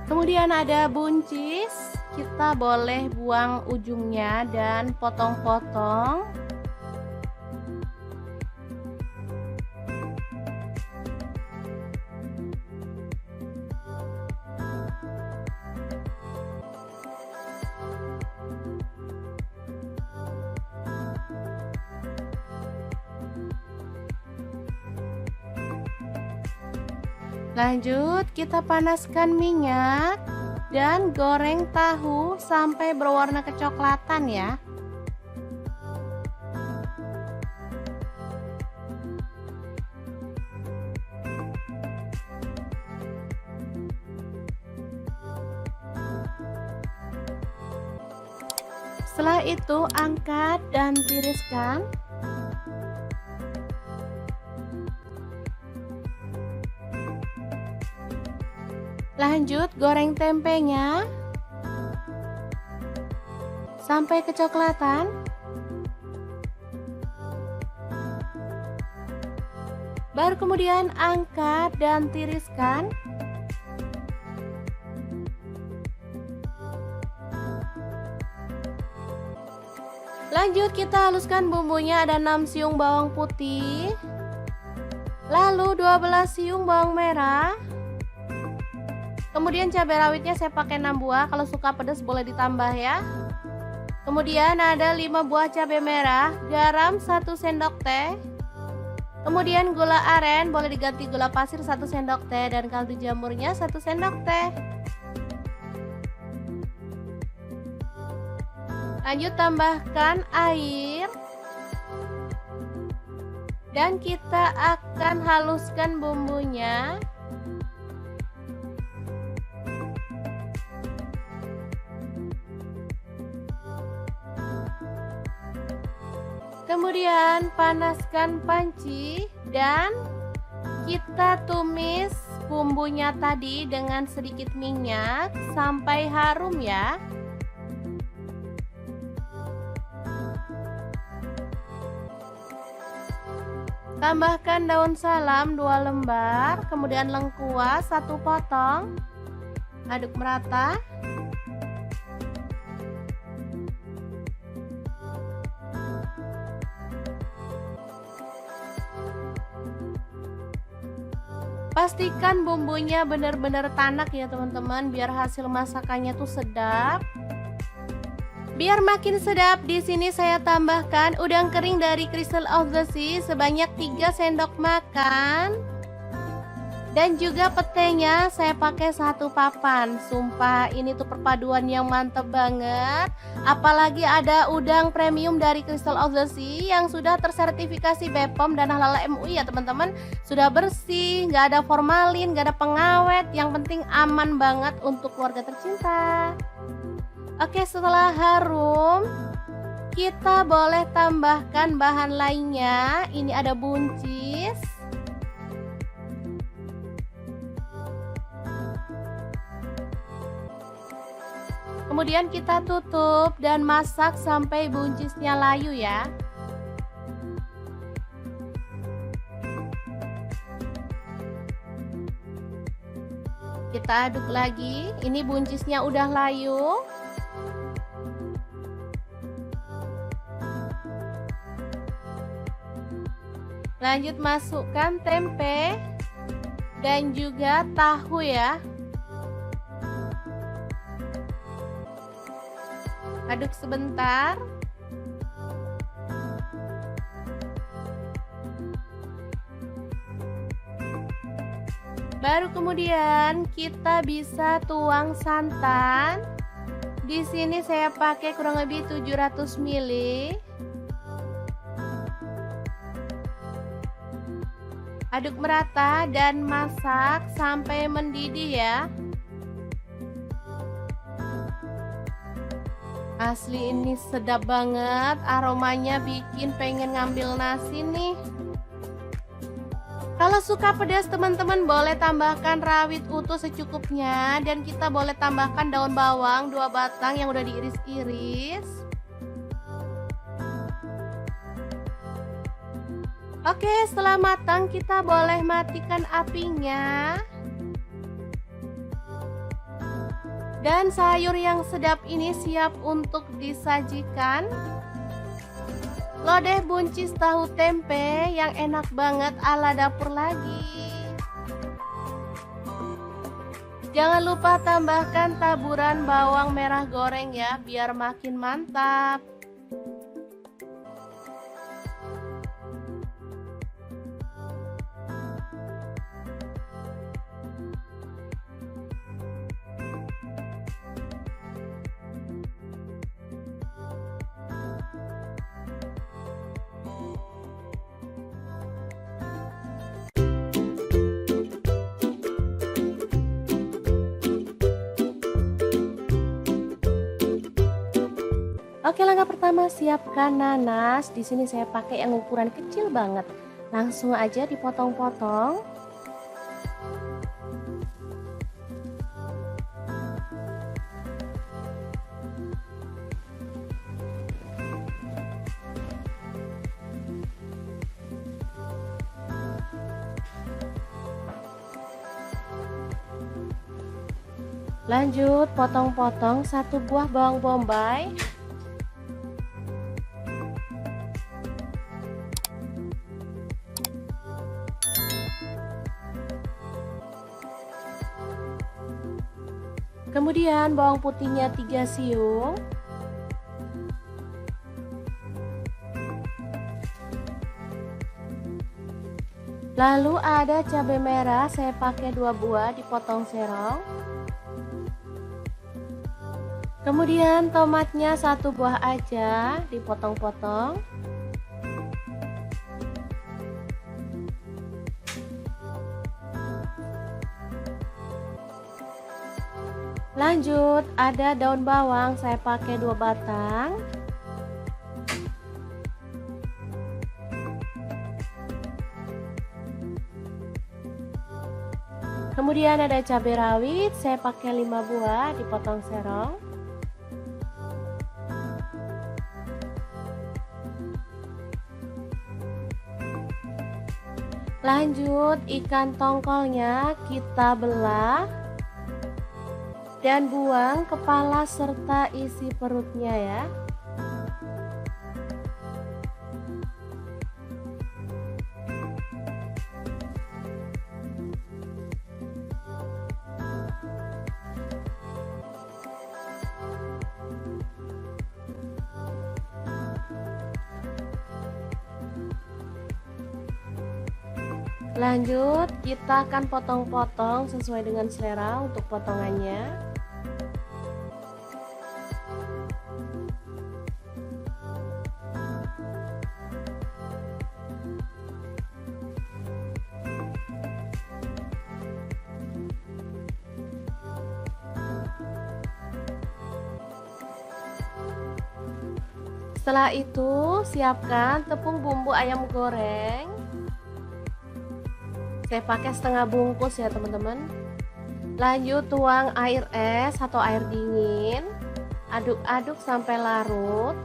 Kemudian ada buncis, kita boleh buang ujungnya dan potong-potong. Lanjut, kita panaskan minyak dan goreng tahu sampai berwarna kecoklatan ya. Setelah itu angkat dan tiriskan. Lanjut goreng tempenya sampai kecoklatan. Baru kemudian angkat dan tiriskan. Lanjut kita haluskan bumbunya, ada 6 siung bawang putih, lalu 12 siung bawang merah. Kemudian cabai rawitnya saya pakai 6 buah, kalau suka pedas boleh ditambah ya. Kemudian ada 5 buah cabai merah, garam 1 sendok teh. Kemudian gula aren boleh diganti gula pasir 1 sendok teh dan kaldu jamurnya 1 sendok teh. Lanjut tambahkan air. Dan kita akan haluskan bumbunya. Kemudian panaskan panci dan kita tumis bumbunya tadi dengan sedikit minyak sampai harum ya. Tambahkan daun salam 2 lembar, kemudian lengkuas 1 potong. Aduk merata. Pastikan bumbunya benar-benar tanak ya teman-teman, biar hasil masakannya tuh sedap. Biar makin sedap, di sini saya tambahkan udang kering dari Crystal of the Sea sebanyak 3 sendok makan. Dan juga petenya saya pakai 1 papan. Sumpah ini tuh perpaduan yang mantep banget. Apalagi ada udang premium dari Crystal of the Sea yang sudah tersertifikasi BPOM dan halal MUI ya teman-teman. Sudah bersih, nggak ada formalin, nggak ada pengawet. Yang penting aman banget untuk keluarga tercinta. Oke, setelah harum, kita boleh tambahkan bahan lainnya. Ini ada buncis. Kemudian kita tutup dan masak sampai buncisnya layu ya. Kita aduk lagi. Ini buncisnya udah layu. Lanjut masukkan tempe dan juga tahu ya. Aduk sebentar. Baru kemudian kita bisa tuang santan. Di sini saya pakai kurang lebih 700 ml. Aduk merata dan masak sampai mendidih ya. Asli ini sedap banget, aromanya bikin pengen ngambil nasi nih. Kalau suka pedas teman-teman boleh tambahkan rawit utuh secukupnya. Dan kita boleh tambahkan daun bawang 2 batang yang udah diiris-iris. Oke, setelah matang kita boleh matikan apinya. Dan sayur yang sedap ini siap untuk disajikan. Lodeh buncis tahu tempe yang enak banget ala dapur lagi. Jangan lupa tambahkan taburan bawang merah goreng ya, biar makin mantap. Oke, langkah pertama siapkan nanas. Di sini saya pakai yang ukuran kecil banget. Langsung aja dipotong-potong. Lanjut potong-potong 1 buah bawang bombay. Kemudian bawang putihnya 3 siung. Lalu ada cabai merah, saya pakai 2 buah dipotong serong. Kemudian tomatnya 1 buah aja dipotong-potong. Lanjut ada daun bawang, saya pakai 2 batang. Kemudian ada cabai rawit, saya pakai 5 buah dipotong serong. Lanjut ikan tongkolnya kita belah dan buang kepala serta isi perutnya ya. Lanjut kita akan potong-potong sesuai dengan selera untuk potongannya. Setelah itu siapkan tepung bumbu ayam goreng. Saya pakai setengah bungkus ya teman-teman. Lanjut tuang air es atau air dingin. Aduk-aduk sampai larut.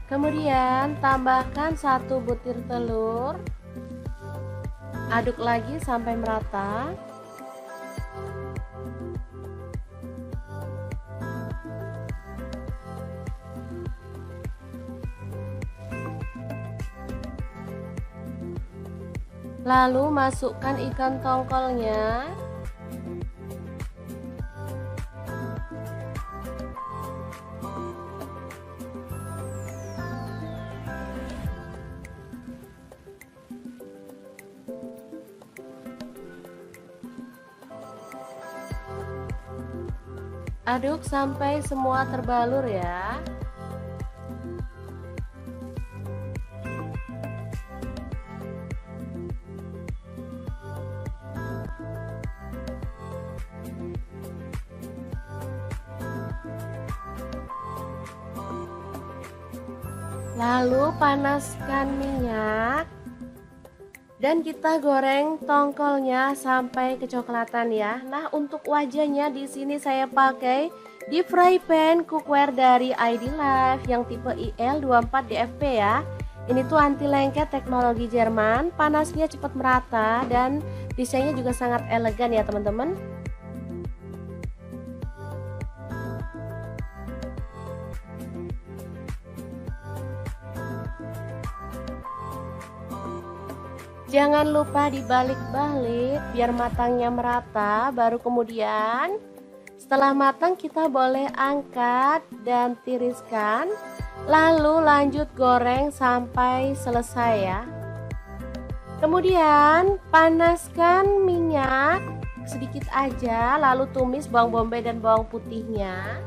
Kemudian tambahkan 1 butir telur. Aduk lagi sampai merata. Lalu masukkan ikan tongkolnya. Aduk sampai semua terbalur ya. Lalu panaskan minyak. Dan kita goreng tongkolnya sampai kecoklatan ya. Nah, untuk wajahnya di sini saya pakai deep fry pan cookware dari ID Life yang tipe IL24DFP ya. Ini tuh anti lengket teknologi Jerman, panasnya cepat merata dan desainnya juga sangat elegan ya teman-teman. Jangan lupa dibalik-balik biar matangnya merata. Baru kemudian setelah matang kita boleh angkat dan tiriskan. Lalu lanjut goreng sampai selesai ya. Kemudian panaskan minyak sedikit aja. Lalu tumis bawang bombay dan bawang putihnya.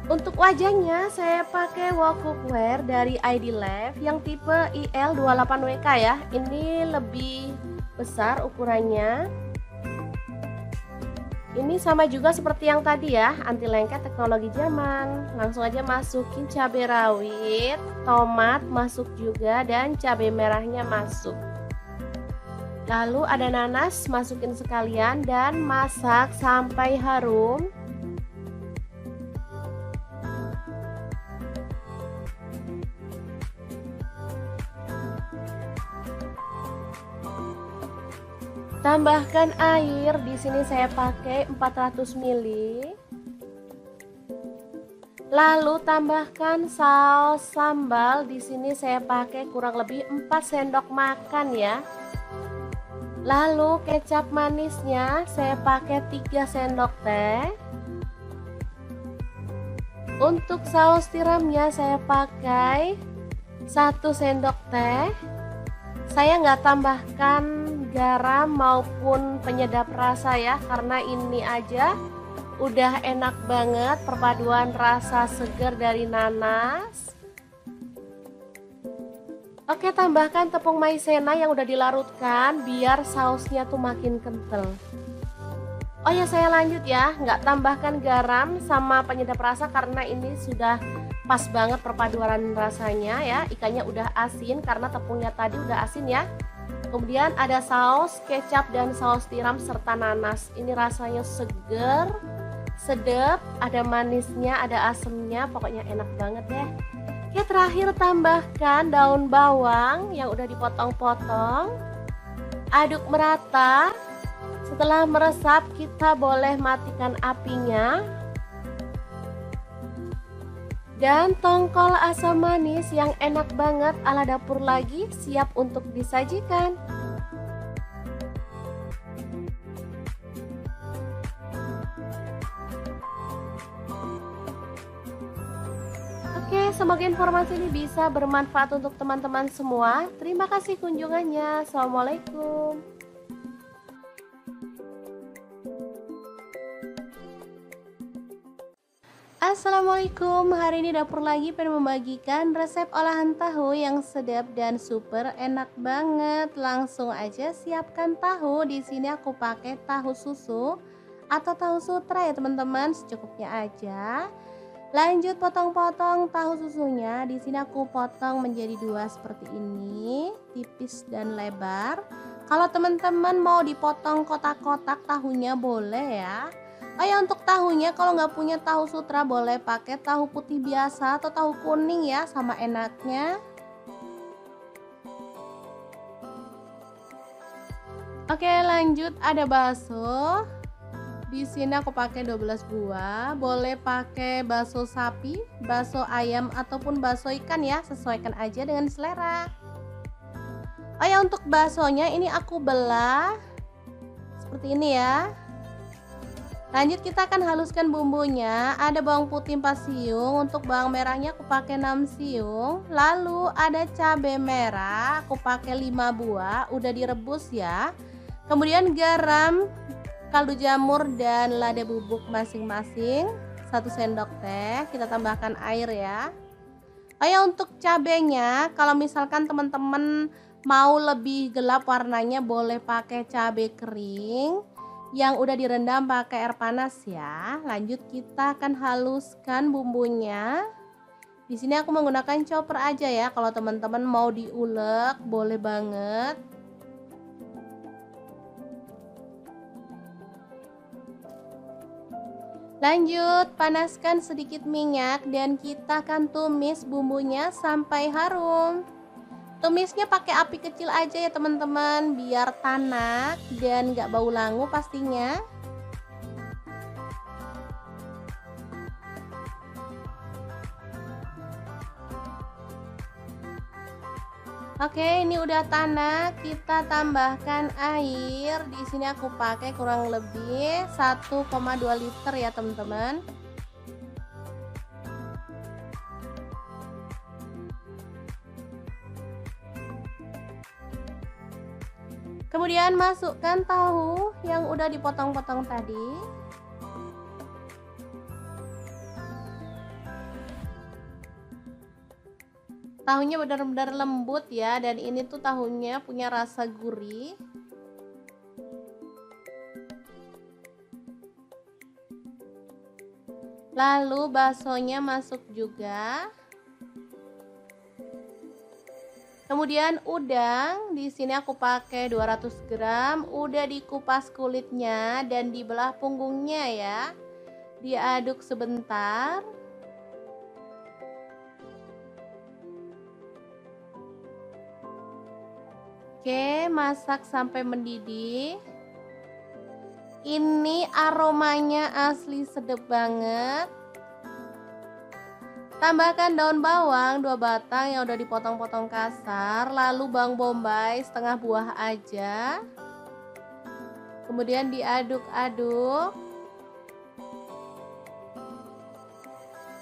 Untuk wajahnya saya pakai wok cookware dari ID Life yang tipe IL28WK ya. Ini lebih besar ukurannya. Ini sama juga seperti yang tadi ya, anti lengket teknologi Jerman. Langsung aja masukin cabai rawit, tomat masuk juga dan cabai merahnya masuk. Lalu ada nanas masukin sekalian dan masak sampai harum. Tambahkan air, di sini saya pakai 400 ml. Lalu tambahkan saus sambal, di sini saya pakai kurang lebih 4 sendok makan ya. Lalu kecap manisnya saya pakai 3 sendok teh. Untuk saus tiramnya saya pakai 1 sendok teh. Saya nggak tambahkan garam maupun penyedap rasa ya, karena ini aja udah enak banget perpaduan rasa segar dari nanas. Oke, tambahkan tepung maizena yang udah dilarutkan biar sausnya tuh makin kental. Oh ya, saya lanjut ya, nggak tambahkan garam sama penyedap rasa karena ini sudah pas banget perpaduan rasanya ya. Ikannya udah asin karena tepungnya tadi udah asin ya. Kemudian ada saus kecap dan saus tiram serta nanas. Ini rasanya seger, sedap, ada manisnya, ada asemnya, pokoknya enak banget deh. Oke, terakhir tambahkan daun bawang yang udah dipotong-potong. Aduk merata. Setelah meresap kita boleh matikan apinya. Dan tongkol asam manis yang enak banget ala dapur lagi siap untuk disajikan. Oke, semoga informasi ini bisa bermanfaat untuk teman-teman semua. Terima kasih kunjungannya. Assalamualaikum. Assalamualaikum, hari ini dapur lagi pengen membagikan resep olahan tahu yang sedap dan super enak banget. Langsung aja siapkan tahu. Di sini aku pakai tahu susu atau tahu sutra ya teman-teman, secukupnya aja. Lanjut potong-potong tahu susunya. Di sini aku potong menjadi dua seperti ini, tipis dan lebar. Kalau teman-teman mau dipotong kotak-kotak tahunya boleh ya. Oh ya, untuk tahunya kalau nggak punya tahu sutra boleh pakai tahu putih biasa atau tahu kuning ya, sama enaknya. Oke, lanjut ada bakso. Di sini aku pakai 12 buah. Boleh pakai bakso sapi, bakso ayam ataupun bakso ikan ya, sesuaikan aja dengan selera. Oh ya, untuk baksonya ini aku belah seperti ini ya. Lanjut kita akan haluskan bumbunya. Ada bawang putih 4 siung, untuk bawang merahnya aku pakai 6 siung. Lalu ada cabai merah, aku pakai 5 buah, udah direbus ya. Kemudian garam, kaldu jamur dan lada bubuk masing-masing 1 sendok teh. Kita tambahkan air ya. Oh ya, untuk cabenya kalau misalkan teman-teman mau lebih gelap warnanya boleh pakai cabai kering yang udah direndam pakai air panas ya. Lanjut kita akan haluskan bumbunya. Di sini aku menggunakan chopper aja ya. Kalau teman-teman mau diulek boleh banget. Lanjut panaskan sedikit minyak dan kita akan tumis bumbunya sampai harum. Tumisnya pakai api kecil aja ya teman-teman, biar tanak dan gak bau langu pastinya. Oke, ini udah tanak, kita tambahkan air. Di sini aku pakai kurang lebih 1,2 liter ya teman-teman. Kemudian masukkan tahu yang udah dipotong-potong tadi. Tahunya benar-benar lembut ya, dan ini tuh tahunya punya rasa gurih. Lalu baksonya masuk juga. Kemudian udang, di sini aku pakai 200 gram, udah dikupas kulitnya dan dibelah punggungnya ya. Diaduk sebentar. Oke, masak sampai mendidih. Ini aromanya asli sedap banget. Tambahkan daun bawang 2 batang yang udah dipotong-potong kasar, lalu bawang bombay setengah buah aja. Kemudian diaduk-aduk.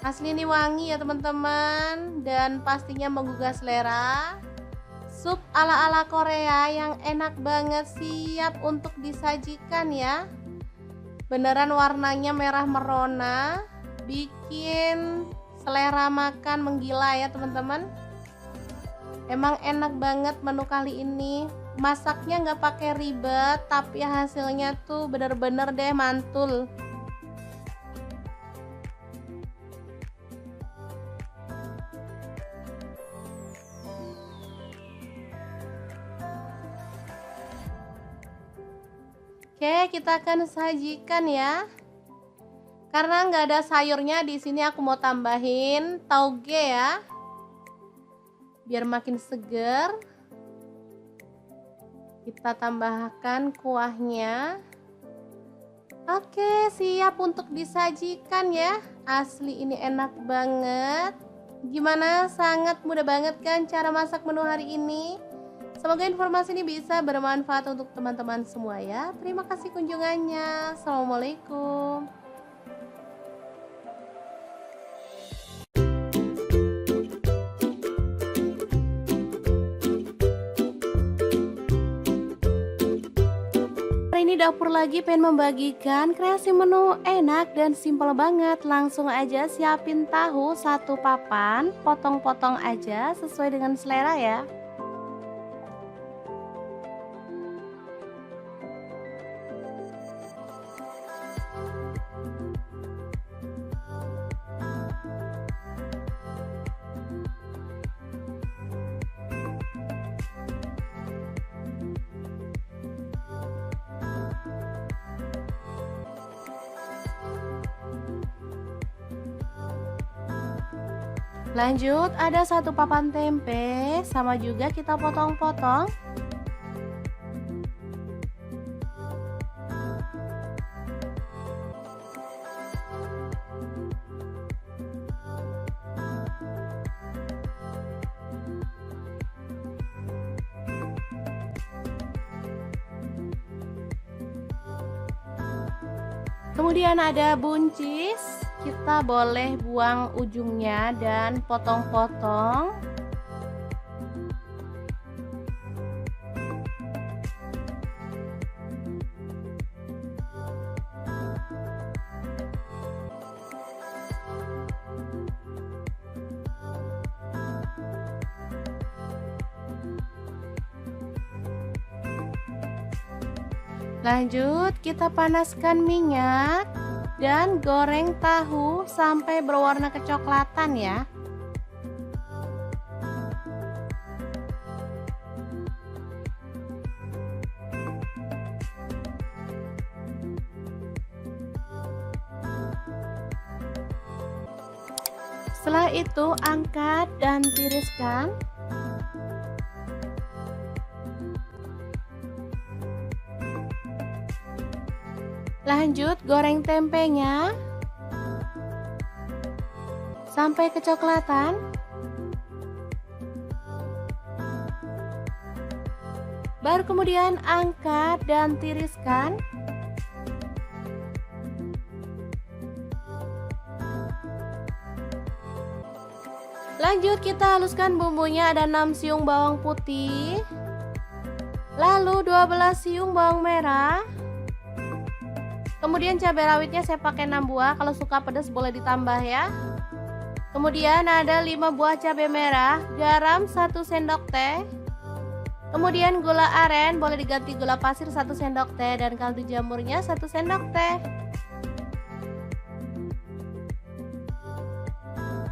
Asli ini wangi ya teman-teman, dan pastinya menggugah selera. Sup ala-ala Korea yang enak banget, siap untuk disajikan ya. Beneran warnanya merah merona, bikin selera makan menggila ya teman-teman. Emang enak banget menu kali ini. Masaknya nggak pakai ribet, tapi hasilnya tuh bener-bener deh mantul. Oke, kita akan sajikan ya. Karena nggak ada sayurnya, di sini aku mau tambahin tauge ya, biar makin seger. Kita tambahkan kuahnya. Oke, siap untuk disajikan ya. Asli ini enak banget. Gimana? Sangat mudah banget kan cara masak menu hari ini? Semoga informasi ini bisa bermanfaat untuk teman-teman semua ya. Terima kasih kunjungannya. Assalamualaikum. Ini dapur lagi pengen membagikan kreasi menu enak dan simpel banget. Langsung aja siapin tahu satu papan, potong-potong aja sesuai dengan selera ya. Lanjut, ada satu papan tempe, sama juga kita potong-potong. Kemudian ada buncis, kita boleh buang ujungnya dan potong-potong. Lanjut, kita panaskan minyak dan goreng tahu sampai berwarna kecoklatan ya. Setelah itu angkat dan tiriskan. Lanjut, goreng tempenya sampai kecoklatan. Baru kemudian angkat dan tiriskan. Lanjut, kita haluskan bumbunya. Ada 6 siung bawang putih, lalu 12 siung bawang merah. Kemudian cabai rawitnya saya pakai 6 buah, kalau suka pedas boleh ditambah ya. Kemudian ada 5 buah cabai merah, garam 1 sendok teh. Kemudian gula aren, boleh diganti gula pasir 1 sendok teh, dan kaldu jamurnya 1 sendok teh.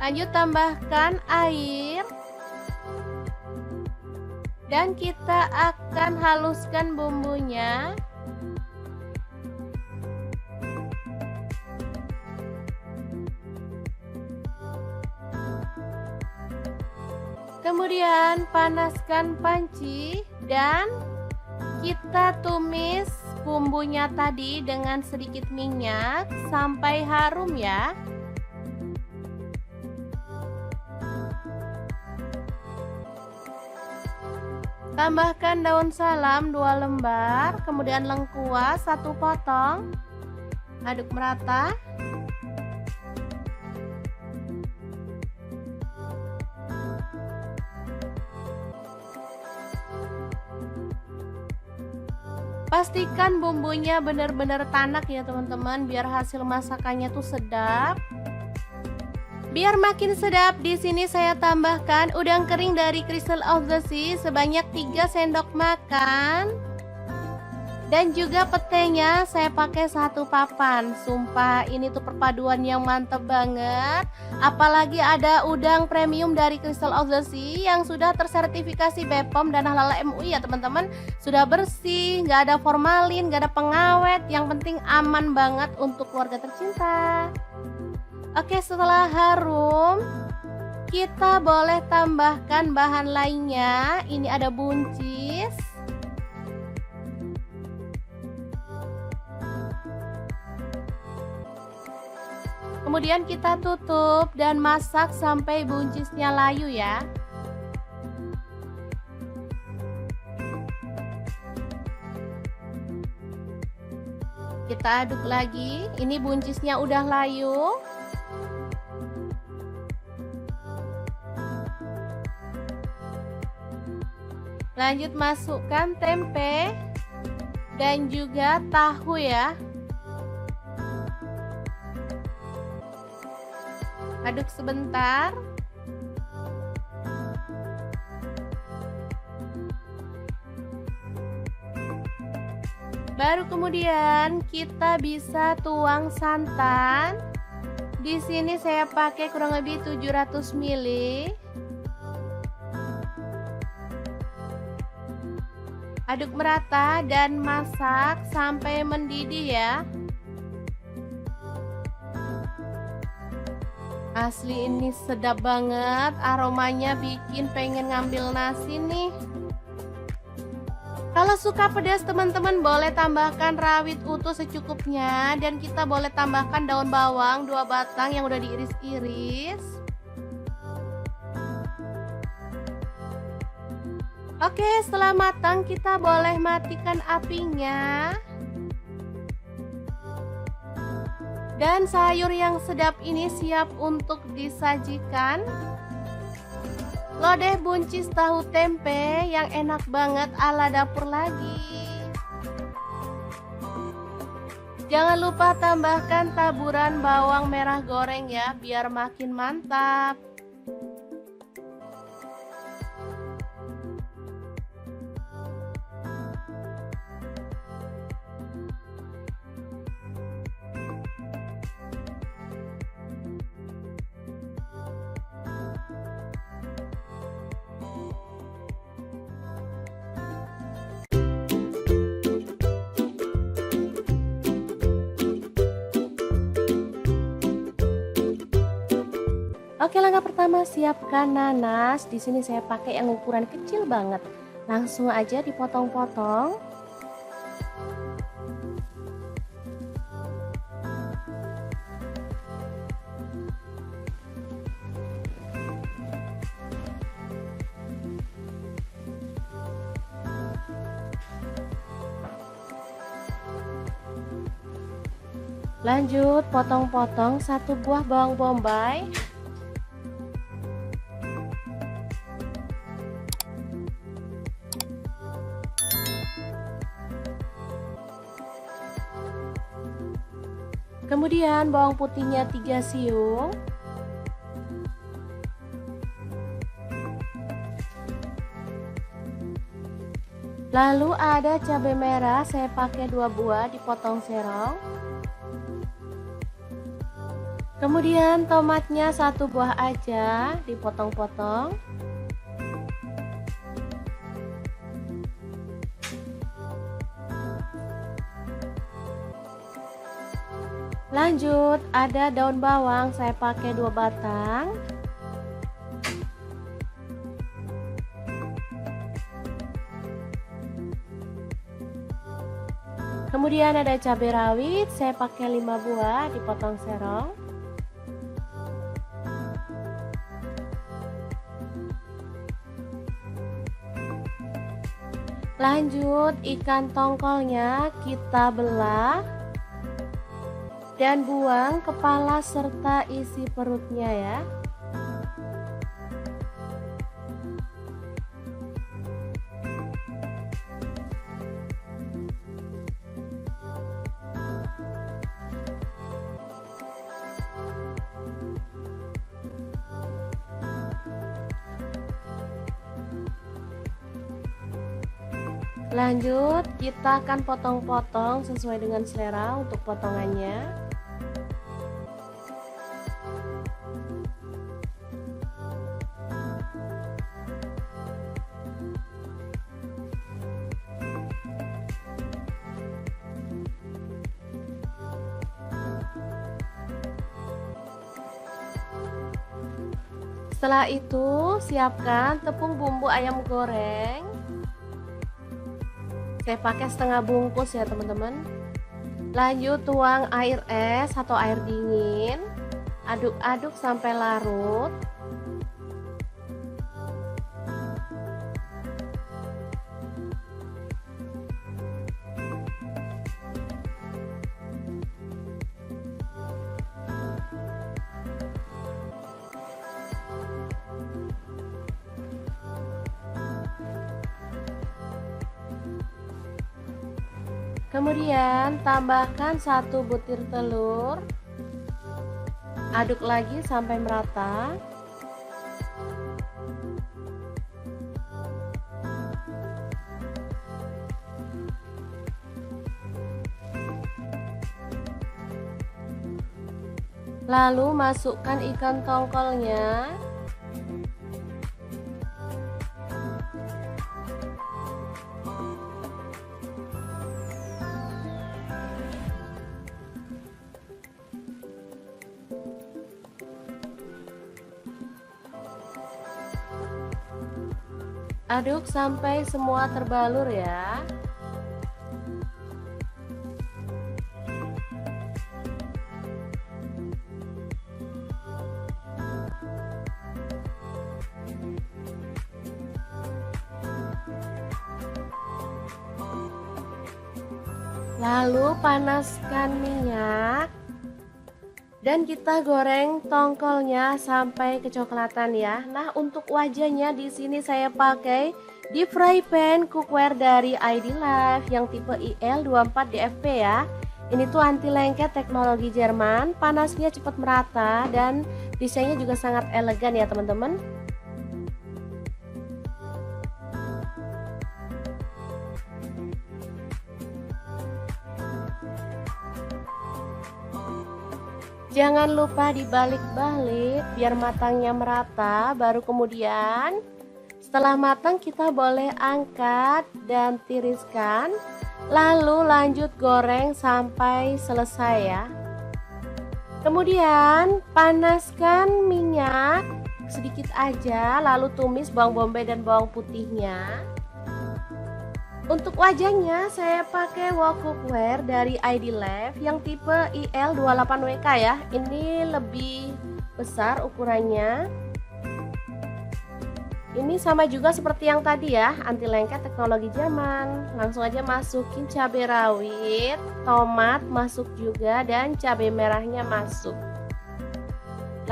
Lanjut, tambahkan air. Dan kita akan haluskan bumbunya. Kemudian panaskan panci dan kita tumis bumbunya tadi dengan sedikit minyak sampai harum ya. Tambahkan daun salam 2 lembar, kemudian lengkuas 1 potong. Aduk merata. Pastikan bumbunya benar-benar tanak ya teman-teman, biar hasil masakannya tuh sedap. Biar makin sedap, di sini saya tambahkan udang kering dari Crystal of the Sea sebanyak 3 sendok makan. Dan juga petenya saya pakai 1 papan. Sumpah ini tuh perpaduan yang mantep banget. Apalagi ada udang premium dari Crystal of the Sea yang sudah tersertifikasi BPOM dan halal MUI ya teman-teman. Sudah bersih, nggak ada formalin, nggak ada pengawet. Yang penting aman banget untuk keluarga tercinta. Oke, setelah harum, kita boleh tambahkan bahan lainnya. Ini ada buncis. Kemudian kita tutup dan masak sampai buncisnya layu ya. Kita aduk lagi. Ini buncisnya udah layu. Lanjut masukkan tempe. dan juga tahu ya. Aduk sebentar. Baru kemudian kita bisa tuang santan. Di sini saya pakai kurang lebih 700 ml. Aduk merata dan masak sampai mendidih ya. Asli ini sedap banget, aromanya bikin pengen ngambil nasi nih. Kalau suka pedas teman-teman boleh tambahkan rawit utuh secukupnya, dan kita boleh tambahkan daun bawang 2 batang yang udah diiris-iris. Oke, setelah matang kita boleh matikan apinya. Dan sayur yang sedap ini siap untuk disajikan. Lodeh buncis tahu tempe yang enak banget ala dapur lagi. Jangan lupa tambahkan taburan bawang merah goreng ya, biar makin mantap. Oke, langkah pertama siapkan nanas. Di sini saya pakai yang ukuran kecil banget. Langsung aja dipotong-potong. Lanjut potong-potong 1 buah bawang bombay. Kemudian bawang putihnya 3 siung. Lalu ada cabai merah, saya pakai 2 buah dipotong serong. Kemudian tomatnya 1 buah aja dipotong-potong. Lanjut ada daun bawang, saya pakai 2 batang. Kemudian ada cabai rawit, saya pakai 5 buah dipotong serong. Lanjut ikan tongkolnya kita belah dan buang kepala serta isi perutnya ya. Lanjut kita akan potong-potong sesuai dengan selera untuk potongannya. Setelah itu siapkan tepung bumbu ayam goreng. Saya pakai setengah bungkus ya teman-teman. Lanjut tuang air es atau air dingin. Aduk-aduk sampai larut. Kemudian tambahkan 1 butir telur. Aduk lagi sampai merata. Lalu masukkan ikan tongkolnya. Aduk sampai semua terbalur ya. Lalu panaskan minyak dan kita goreng tongkolnya sampai kecoklatan ya. Nah, untuk wajahnya di sini saya pakai deep fry pan cookware dari ID Life yang tipe IL24DFP ya. Ini tuh anti lengket teknologi Jerman, panasnya cepat merata dan desainnya juga sangat elegan ya teman-teman. Jangan lupa dibalik-balik biar matangnya merata. Baru kemudian setelah matang kita boleh angkat dan tiriskan. Lalu lanjut goreng sampai selesai ya. Kemudian panaskan minyak sedikit aja. Lalu tumis bawang bombay dan bawang putihnya. Untuk wajahnya saya pakai wok cookware dari ID Life yang tipe IL28WK ya. Ini lebih besar ukurannya. Ini sama juga seperti yang tadi ya, anti lengket teknologi Jerman. Langsung aja masukin cabai rawit, tomat masuk juga dan cabai merahnya masuk.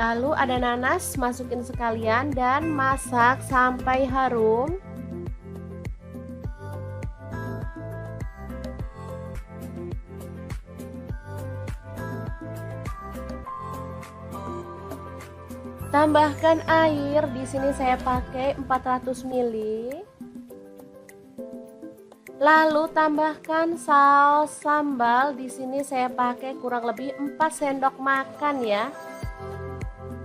Lalu ada nanas masukin sekalian dan masak sampai harum. Tambahkan air, di sini saya pakai 400 ml. Lalu tambahkan saus sambal, di sini saya pakai kurang lebih 4 sendok makan ya.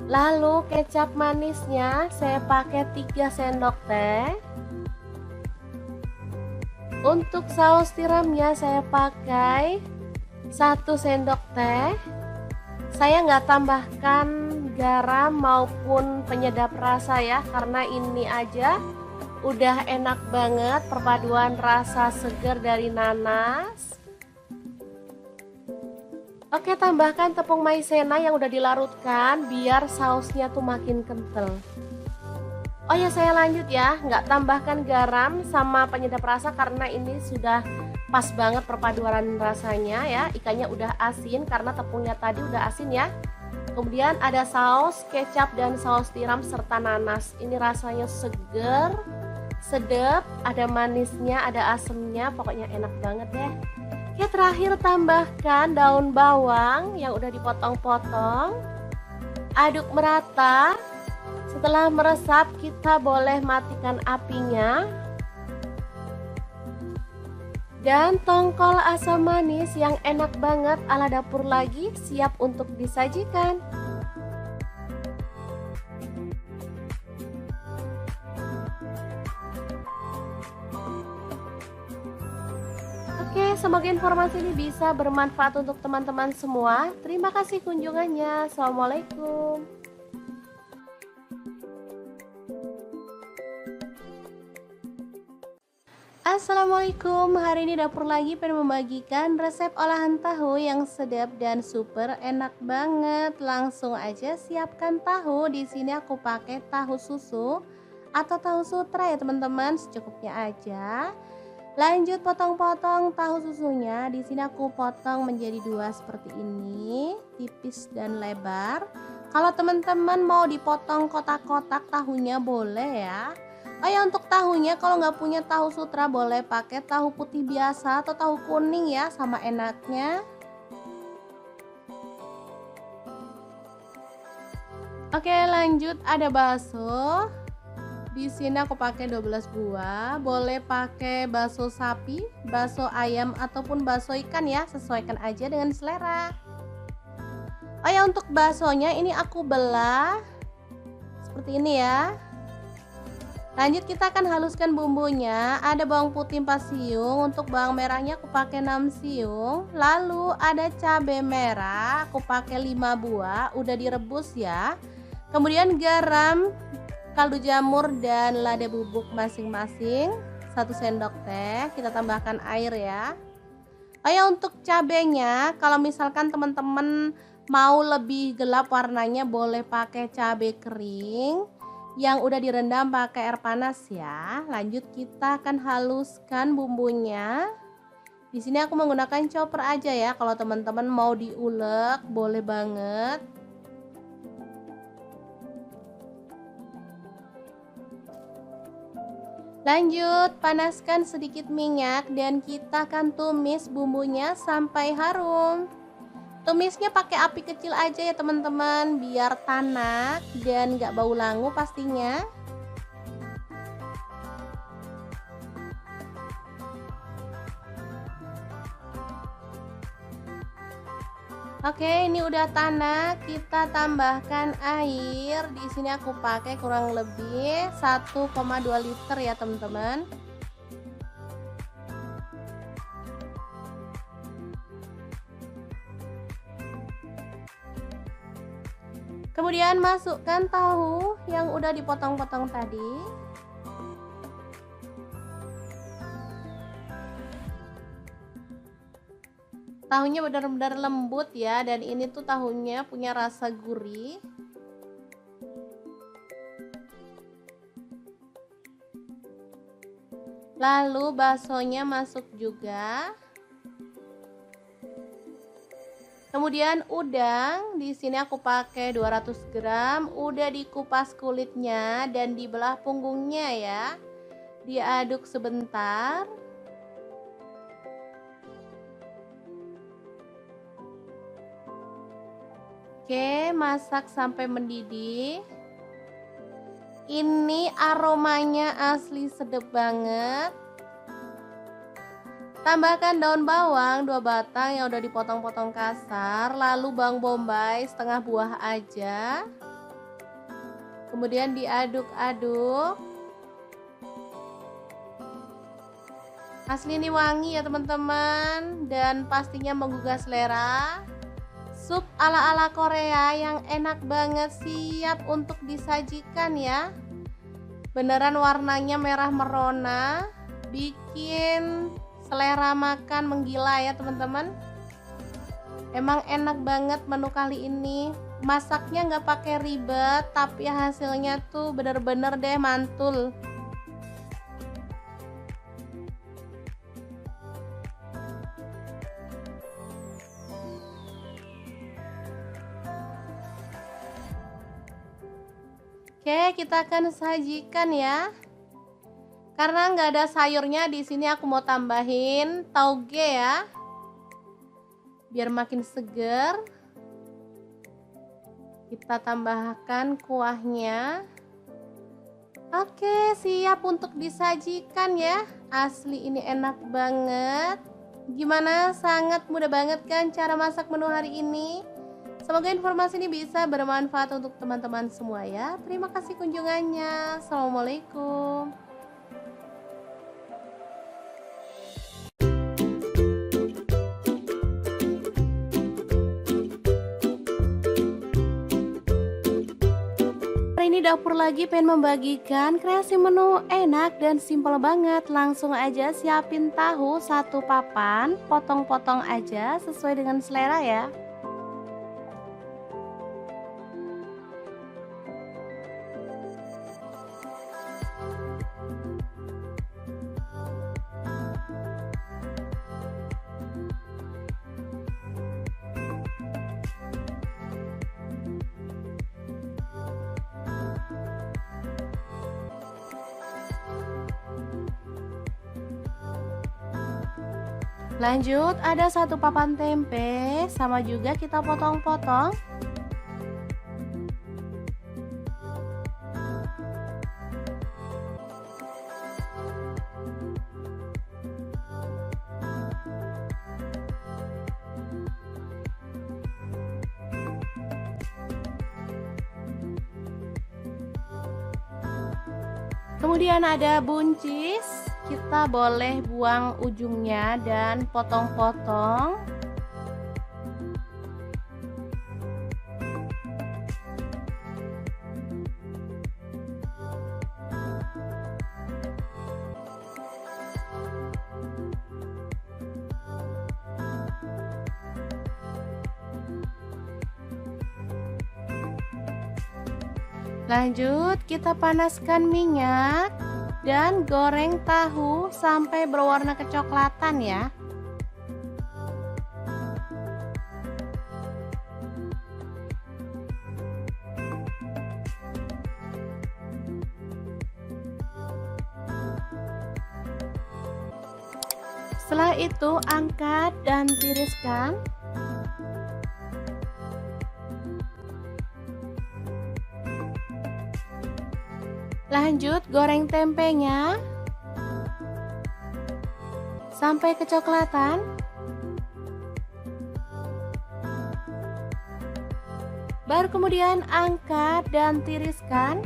Lalu kecap manisnya saya pakai 3 sendok teh. Untuk saus tiramnya saya pakai 1 sendok teh. Saya nggak tambahkan garam maupun penyedap rasa ya, karena ini aja udah enak banget perpaduan rasa segar dari nanas. Oke, tambahkan tepung maizena yang udah dilarutkan biar sausnya tuh makin kental. Oh ya, saya lanjut ya, nggak tambahkan garam sama penyedap rasa karena ini sudah pas banget perpaduan rasanya ya. Ikannya udah asin karena tepungnya tadi udah asin ya. Kemudian ada saus kecap dan saus tiram serta nanas. Ini rasanya seger, sedap, ada manisnya, ada asemnya, pokoknya enak banget deh. Oke, terakhir tambahkan daun bawang yang udah dipotong-potong. Aduk merata. Setelah meresap kita boleh matikan apinya. Dan tongkol asam manis yang enak banget ala dapur lagi siap untuk disajikan. Oke, semoga informasi ini bisa bermanfaat untuk teman-teman semua. Terima kasih kunjungannya. Assalamualaikum. Assalamualaikum, hari ini dapur lagi pengen membagikan resep olahan tahu yang sedap dan super enak banget. Langsung aja siapkan tahu. Di sini aku pakai tahu susu atau tahu sutra ya teman-teman, secukupnya aja. Lanjut potong-potong tahu susunya. Di sini aku potong menjadi 2 seperti ini, tipis dan lebar. Kalau teman-teman mau dipotong kotak-kotak tahunya boleh ya. Oh ya, untuk tahunya kalau nggak punya tahu sutra boleh pakai tahu putih biasa atau tahu kuning ya, sama enaknya. Oke, lanjut ada bakso. Di sini aku pakai 12 buah. Boleh pakai bakso sapi, bakso ayam ataupun bakso ikan ya, sesuaikan aja dengan selera. Oh ya, untuk baksonya ini aku belah seperti ini ya. Lanjut kita akan haluskan bumbunya. Ada bawang putih 4 siung, untuk bawang merahnya aku pakai 6 siung. Lalu ada cabai merah, aku pakai 5 buah, udah direbus ya. Kemudian garam, kaldu jamur dan lada bubuk masing-masing 1 sendok teh. Kita tambahkan air ya. Oh ya, untuk cabenya kalau misalkan teman-teman mau lebih gelap warnanya boleh pakai cabai kering yang udah direndam pakai air panas ya. Lanjut kita akan haluskan bumbunya. Di sini aku menggunakan chopper aja ya. Kalau teman-teman mau diulek boleh banget. Lanjut panaskan sedikit minyak dan kita akan tumis bumbunya sampai harum. Tumisnya pakai api kecil aja ya teman-teman, biar tanak dan gak bau langu pastinya. Oke, ini udah tanak, kita tambahkan air. Di sini aku pakai kurang lebih 1,2 liter ya teman-teman. Kemudian masukkan tahu yang udah dipotong-potong tadi. Tahunya benar-benar lembut ya, dan ini tuh tahunya punya rasa gurih. Lalu baksonya masuk juga. Kemudian udang, di sini aku pakai 200 gram, udah dikupas kulitnya dan dibelah punggungnya ya. Diaduk sebentar. Oke, masak sampai mendidih. Ini aromanya asli sedap banget. Tambahkan daun bawang 2 batang yang udah dipotong-potong kasar, lalu bawang bombay setengah buah aja. Kemudian diaduk-aduk. Asli ini wangi ya teman-teman, dan pastinya menggugah selera. Sup ala-ala Korea yang enak banget, siap untuk disajikan ya. Beneran warnanya merah merona, bikin selera makan menggila ya teman-teman. Emang enak banget menu kali ini. Masaknya nggak pakai ribet, tapi hasilnya tuh bener-bener deh mantul. Oke, kita akan sajikan ya. Karena nggak ada sayurnya, di sini aku mau tambahin tauge ya, biar makin seger. Kita tambahkan kuahnya. Oke, siap untuk disajikan ya. Asli ini enak banget. Gimana? Sangat mudah banget kan cara masak menu hari ini? Semoga informasi ini bisa bermanfaat untuk teman-teman semua ya. Terima kasih kunjungannya. Assalamualaikum. Hari ini dapur lagi pengen membagikan kreasi menu enak dan simpel banget. Langsung aja siapin tahu 1 papan, potong-potong aja sesuai dengan selera ya. Lanjut, ada 1 papan tempe, sama juga kita potong-potong. Kemudian ada buncis, kita boleh buang ujungnya dan potong-potong. Lanjut, kita panaskan minyak dan goreng tahu sampai berwarna kecoklatan ya. Setelah itu angkat dan tiriskan. Lanjut, goreng tempenya sampai kecoklatan. Baru kemudian angkat dan tiriskan.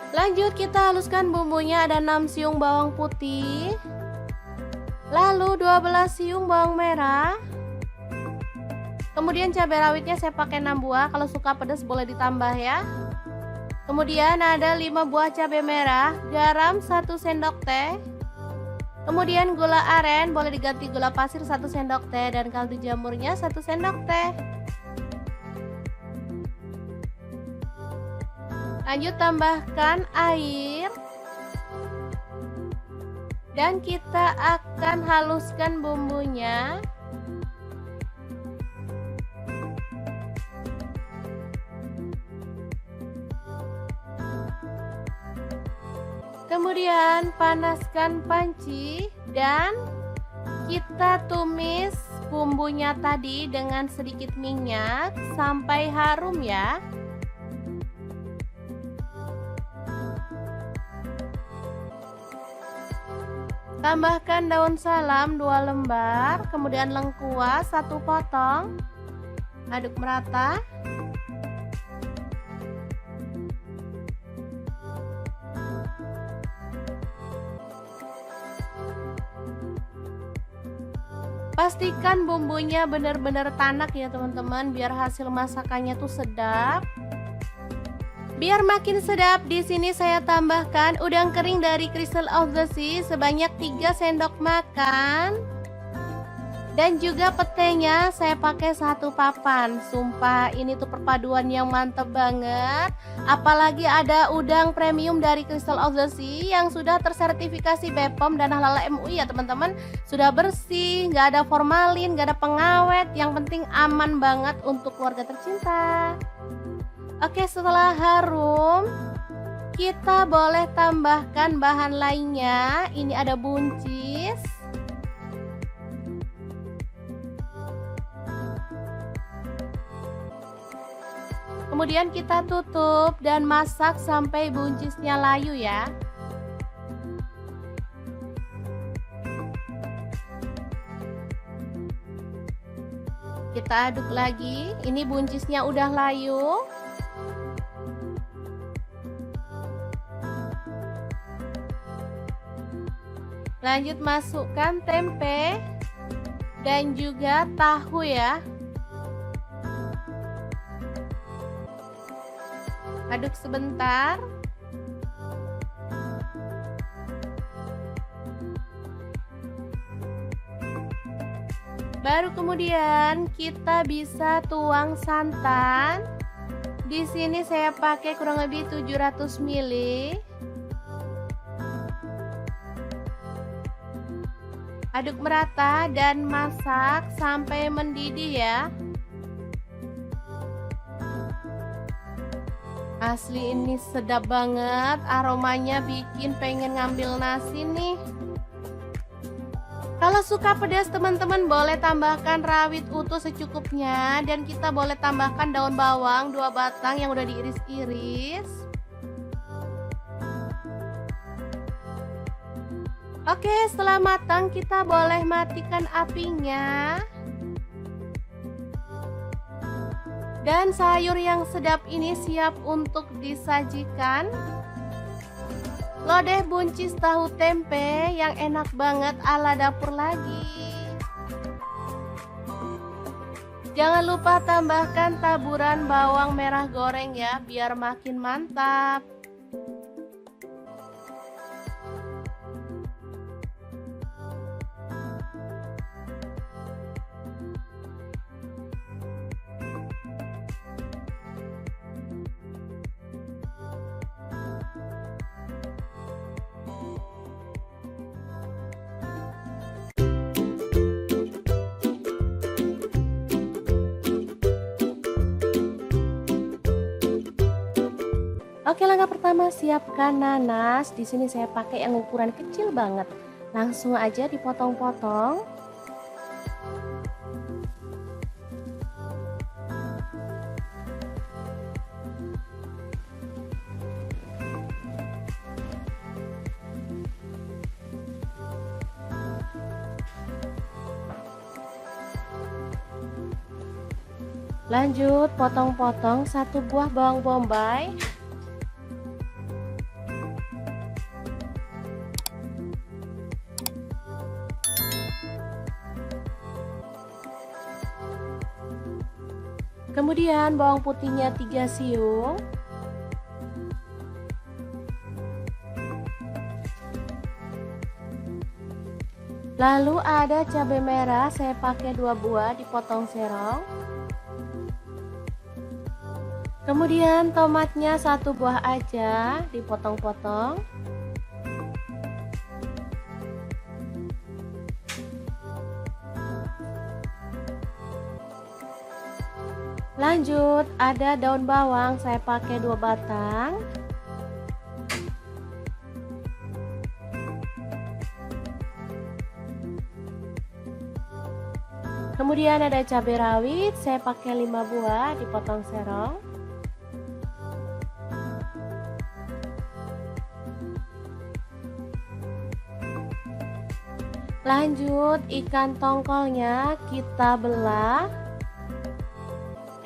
Lanjut, kita haluskan bumbunya, ada 6 siung bawang putih, lalu 12 siung bawang merah. Kemudian cabai rawitnya saya pakai 6 buah, kalau suka pedas boleh ditambah ya. Kemudian ada 5 buah cabai merah, garam 1 sendok teh. Kemudian gula aren, boleh diganti gula pasir 1 sendok teh, dan kaldu jamurnya 1 sendok teh. Lanjut, tambahkan air. Dan kita akan haluskan bumbunya. Kemudian panaskan panci dan kita tumis bumbunya tadi dengan sedikit minyak sampai harum ya. Tambahkan daun salam 2 lembar, kemudian lengkuas 1 potong. Aduk merata. Pastikan bumbunya benar-benar tanak ya teman-teman, biar hasil masakannya tuh sedap. Biar makin sedap, di sini saya tambahkan udang kering dari Crystal of the Sea sebanyak 3 sendok makan. Dan juga petenya saya pakai 1 papan. Sumpah ini tuh perpaduan yang mantep banget. Apalagi ada udang premium dari Crystal of the Sea yang sudah tersertifikasi BPOM dan halal MUI ya teman-teman. Sudah bersih, nggak ada formalin, nggak ada pengawet. Yang penting aman banget untuk keluarga tercinta. Oke, setelah harum, kita boleh tambahkan bahan lainnya. Ini ada buncis. Kemudian kita tutup dan masak sampai buncisnya layu ya. Kita aduk lagi. Ini buncisnya udah layu. Lanjut masukkan tempe dan juga tahu ya. Aduk sebentar. Baru kemudian kita bisa tuang santan. Di sini saya pakai kurang lebih 700 ml. Aduk merata dan masak sampai mendidih ya. Asli ini sedap banget, aromanya bikin pengen ngambil nasi nih. Kalau suka pedas teman-teman boleh tambahkan rawit utuh secukupnya, dan kita boleh tambahkan daun bawang 2 batang yang udah diiris-iris. Oke, setelah matang kita boleh matikan apinya. Dan sayur yang sedap ini siap untuk disajikan. Lodeh buncis tahu tempe yang enak banget ala dapur lagi. Jangan lupa tambahkan taburan bawang merah goreng ya, biar makin mantap. Oke, langkah pertama siapkan nanas. Di sini saya pakai yang ukuran kecil banget. Langsung aja dipotong-potong. Lanjut potong-potong 1 buah bawang bombay. Kemudian bawang putihnya 3 siung. Lalu ada cabai merah, saya pakai 2 buah dipotong serong. Kemudian tomatnya 1 buah aja dipotong-potong. Lanjut ada daun bawang, saya pakai 2 batang. Kemudian ada cabai rawit, saya pakai 5 buah dipotong serong. Lanjut ikan tongkolnya kita belah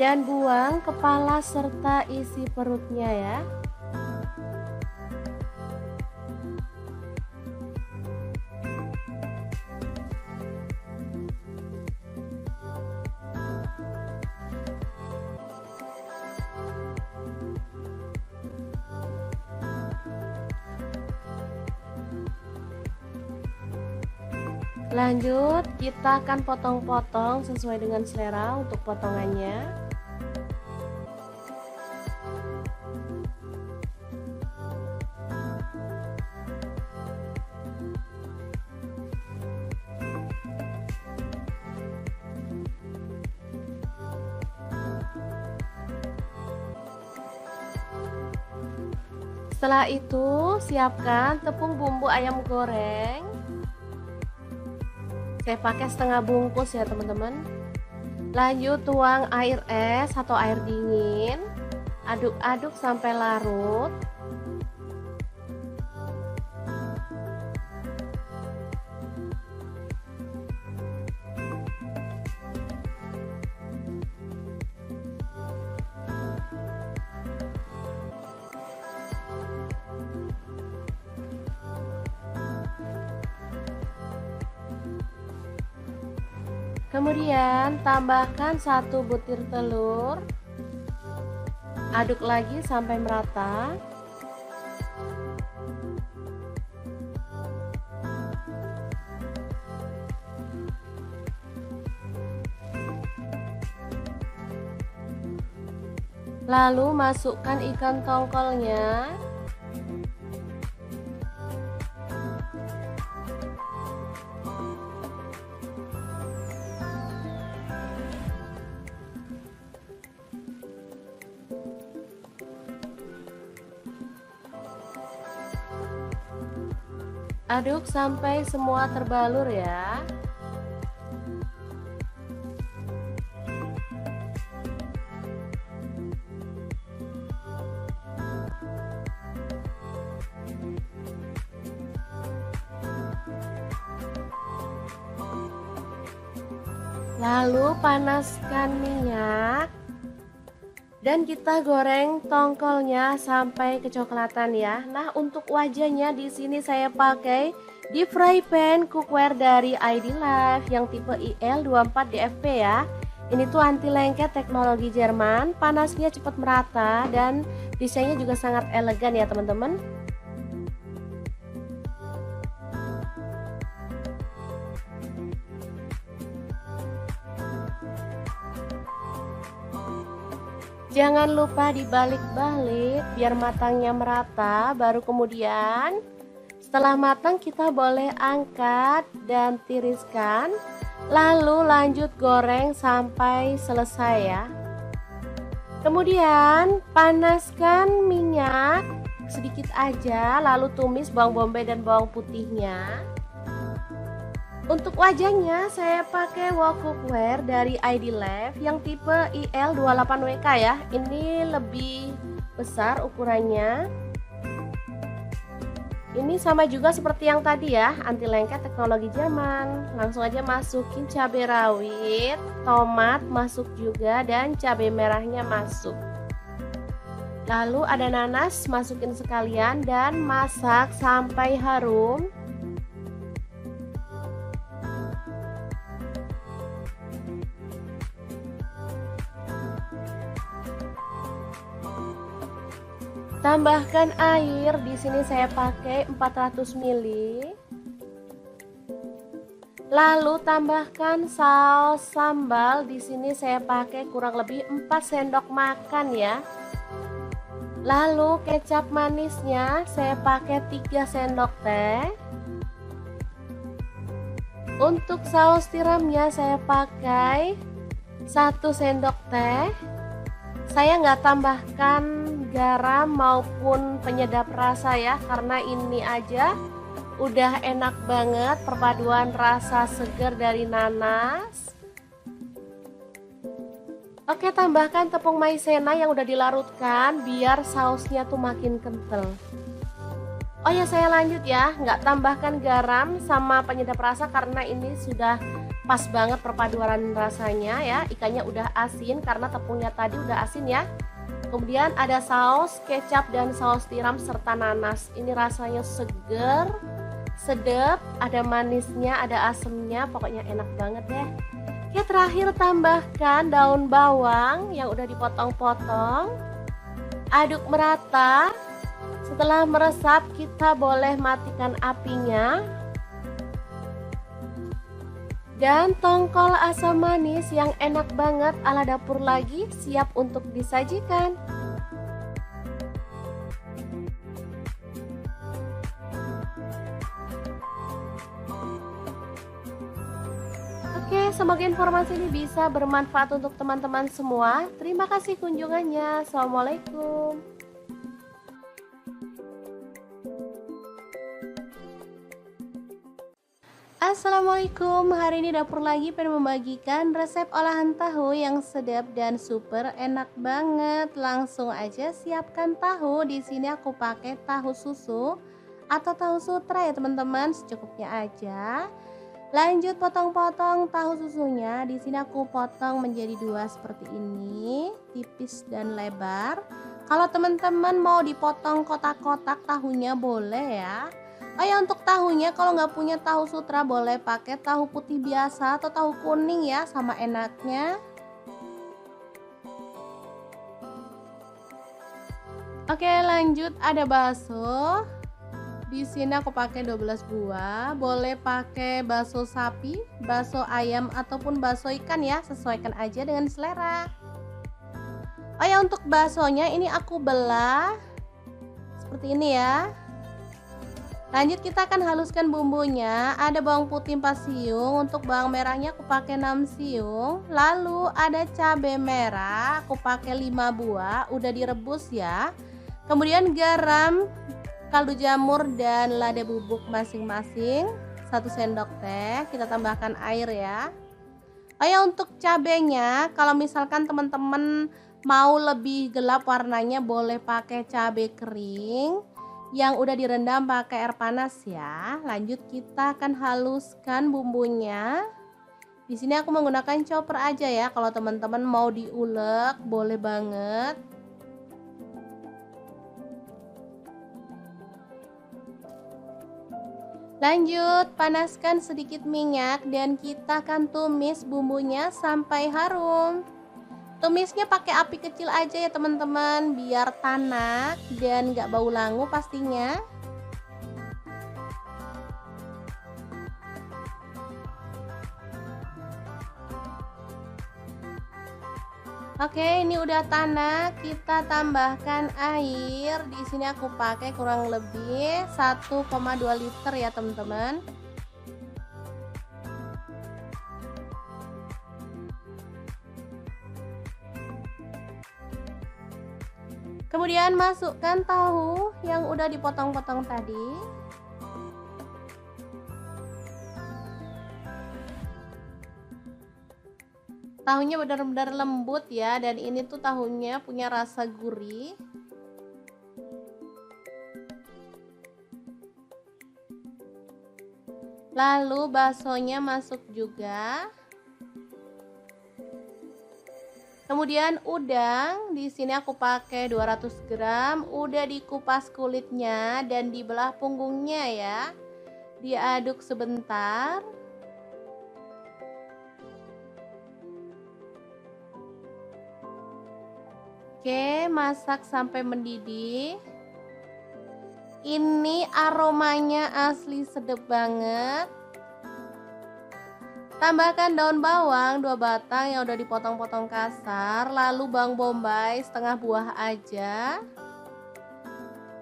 dan buang kepala serta isi perutnya ya. Lanjut kita akan potong-potong sesuai dengan selera untuk potongannya. Setelah itu siapkan tepung bumbu ayam goreng. Saya pakai setengah bungkus ya teman-teman. Lanjut tuang air es atau air dingin. Aduk-aduk sampai larut. Kemudian tambahkan 1 butir telur. Aduk lagi sampai merata. Lalu masukkan ikan tongkolnya. Aduk sampai semua terbalur ya. Lalu panaskan minyak dan kita goreng tongkolnya sampai kecoklatan ya. Nah, untuk wajahnya di sini saya pakai deep fry pan cookware dari ID Life yang tipe IL24DFP ya. Ini tuh anti lengket teknologi Jerman, panasnya cepat merata dan desainnya juga sangat elegan ya teman-teman. Jangan lupa dibalik-balik biar matangnya merata, baru kemudian setelah matang kita boleh angkat dan tiriskan, lalu lanjut goreng sampai selesai ya. Kemudian panaskan minyak sedikit aja, lalu tumis bawang bombay dan bawang putihnya. Untuk wajahnya saya pakai wok cookware dari ID Life yang tipe IL28WK ya. Ini lebih besar ukurannya. Ini sama juga seperti yang tadi ya, anti lengket teknologi Jerman. Langsung aja masukin cabai rawit, tomat masuk juga dan cabai merahnya masuk. Lalu ada nanas, masukin sekalian dan masak sampai harum. Tambahkan air, di sini saya pakai 400 ml. Lalu tambahkan saus sambal, di sini saya pakai kurang lebih 4 sendok makan ya. Lalu kecap manisnya saya pakai 3 sendok teh. Untuk saus tiramnya saya pakai 1 sendok teh. Saya nggak tambahkan garam maupun penyedap rasa ya, karena ini aja udah enak banget perpaduan rasa segar dari nanas. Oke, tambahkan tepung maizena yang udah dilarutkan biar sausnya tuh makin kental. Oh ya, saya lanjut ya, nggak tambahkan garam sama penyedap rasa karena ini sudah pas banget perpaduan rasanya ya. Ikannya udah asin karena tepungnya tadi udah asin ya. Kemudian ada saus kecap dan saus tiram serta nanas. Ini rasanya seger, sedap, ada manisnya, ada asemnya, pokoknya enak banget deh. Oke, terakhir tambahkan daun bawang yang udah dipotong-potong. Aduk merata. Setelah meresap kita boleh matikan apinya. Dan tongkol asam manis yang enak banget ala dapur lagi siap untuk disajikan. Oke, semoga informasi ini bisa bermanfaat untuk teman-teman semua. Terima kasih kunjungannya. Assalamualaikum. Assalamualaikum, hari ini dapur lagi pengen membagikan resep olahan tahu yang sedap dan super enak banget. Langsung aja siapkan tahu. Di sini aku pakai tahu susu atau tahu sutra ya teman-teman, secukupnya aja. Lanjut potong-potong tahu susunya. Di sini aku potong menjadi 2 seperti ini, tipis dan lebar. Kalau teman-teman mau dipotong kotak-kotak tahunya boleh ya. Oh ya, untuk tahunya kalau nggak punya tahu sutra boleh pakai tahu putih biasa atau tahu kuning ya, sama enaknya. Oke, lanjut ada bakso. Di sini aku pakai 12 buah. Boleh pakai bakso sapi, bakso ayam ataupun bakso ikan ya, sesuaikan aja dengan selera. Oh ya, untuk baksonya ini aku belah seperti ini ya. Lanjut kita akan haluskan bumbunya. Ada bawang putih 4 siung, untuk bawang merahnya aku pakai 6 siung. Lalu ada cabai merah, aku pakai 5 buah, udah direbus ya. Kemudian garam kaldu jamur dan lada bubuk masing-masing 1 sendok teh. Kita tambahkan air ya. Oh ya, untuk cabenya kalau misalkan teman-teman mau lebih gelap warnanya boleh pakai cabai kering yang udah direndam pakai air panas ya. Lanjut kita akan haluskan bumbunya. Di sini aku menggunakan chopper aja ya. Kalau teman-teman mau diulek boleh banget. Lanjut, panaskan sedikit minyak dan kita akan tumis bumbunya sampai harum. Tumisnya pakai api kecil aja ya teman-teman, biar tanak dan gak bau langu pastinya. Oke, ini udah tanak, kita tambahkan air. Di sini aku pakai kurang lebih 1,2 liter ya teman-teman. Kemudian masukkan tahu yang udah dipotong-potong tadi. Tahunya benar-benar lembut ya, dan ini tuh tahunya punya rasa gurih. Lalu baksonya masuk juga. Kemudian udang, di sini aku pakai 200 gram, udah dikupas kulitnya dan dibelah punggungnya ya. Diaduk sebentar. Oke, masak sampai mendidih. Ini aromanya asli sedap banget. Tambahkan daun bawang 2 batang yang udah dipotong-potong kasar, lalu bawang bombay setengah buah aja.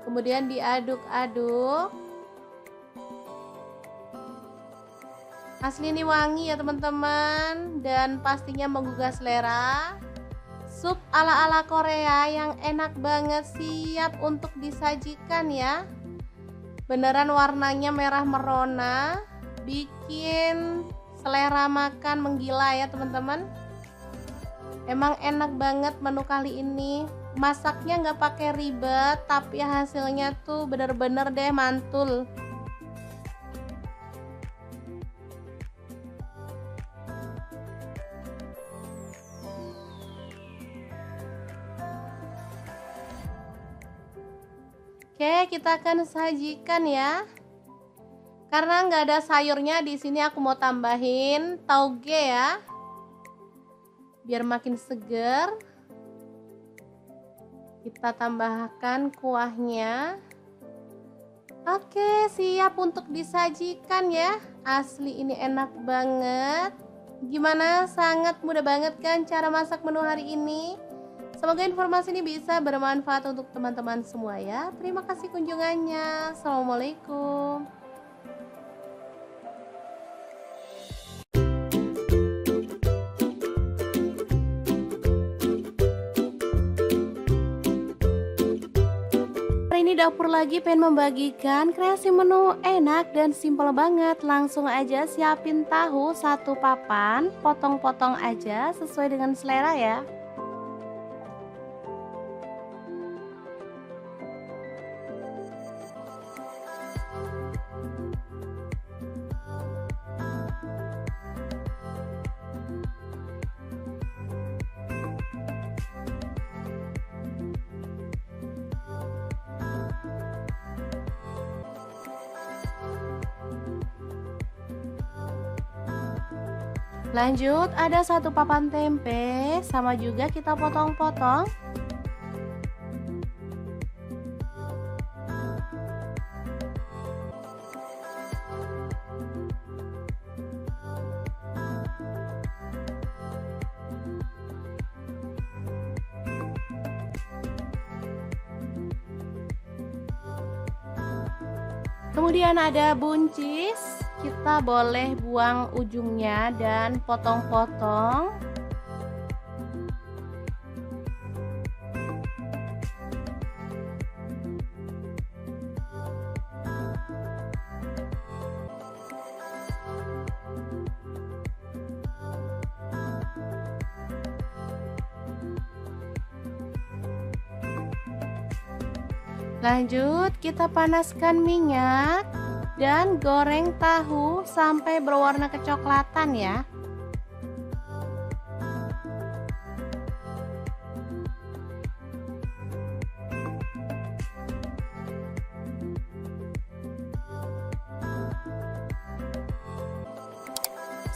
Kemudian diaduk-aduk. Asli ini wangi ya teman-teman, dan pastinya menggugah selera. Sup ala-ala Korea yang enak banget, siap untuk disajikan ya. Beneran warnanya merah merona, bikin selera makan menggila ya teman-teman. Emang enak banget menu kali ini. Masaknya nggak pakai ribet, tapi hasilnya tuh bener-bener deh mantul. Oke, kita akan sajikan ya. Karena nggak ada sayurnya, di sini aku mau tambahin tauge ya, biar makin seger. Kita tambahkan kuahnya. Oke, siap untuk disajikan ya. Asli ini enak banget. Gimana? Sangat mudah banget kan cara masak menu hari ini? Semoga informasi ini bisa bermanfaat untuk teman-teman semua ya. Terima kasih kunjungannya. Assalamualaikum. Hari ini dapur lagi pengen membagikan kreasi menu enak dan simpel banget. Langsung aja siapin tahu 1 papan, potong-potong aja sesuai dengan selera ya. Lanjut, ada 1 papan tempe, sama juga kita potong-potong. Kemudian ada buncis, kita boleh buang ujungnya dan potong-potong. Lanjut, kita panaskan minyak dan goreng tahu sampai berwarna kecoklatan ya.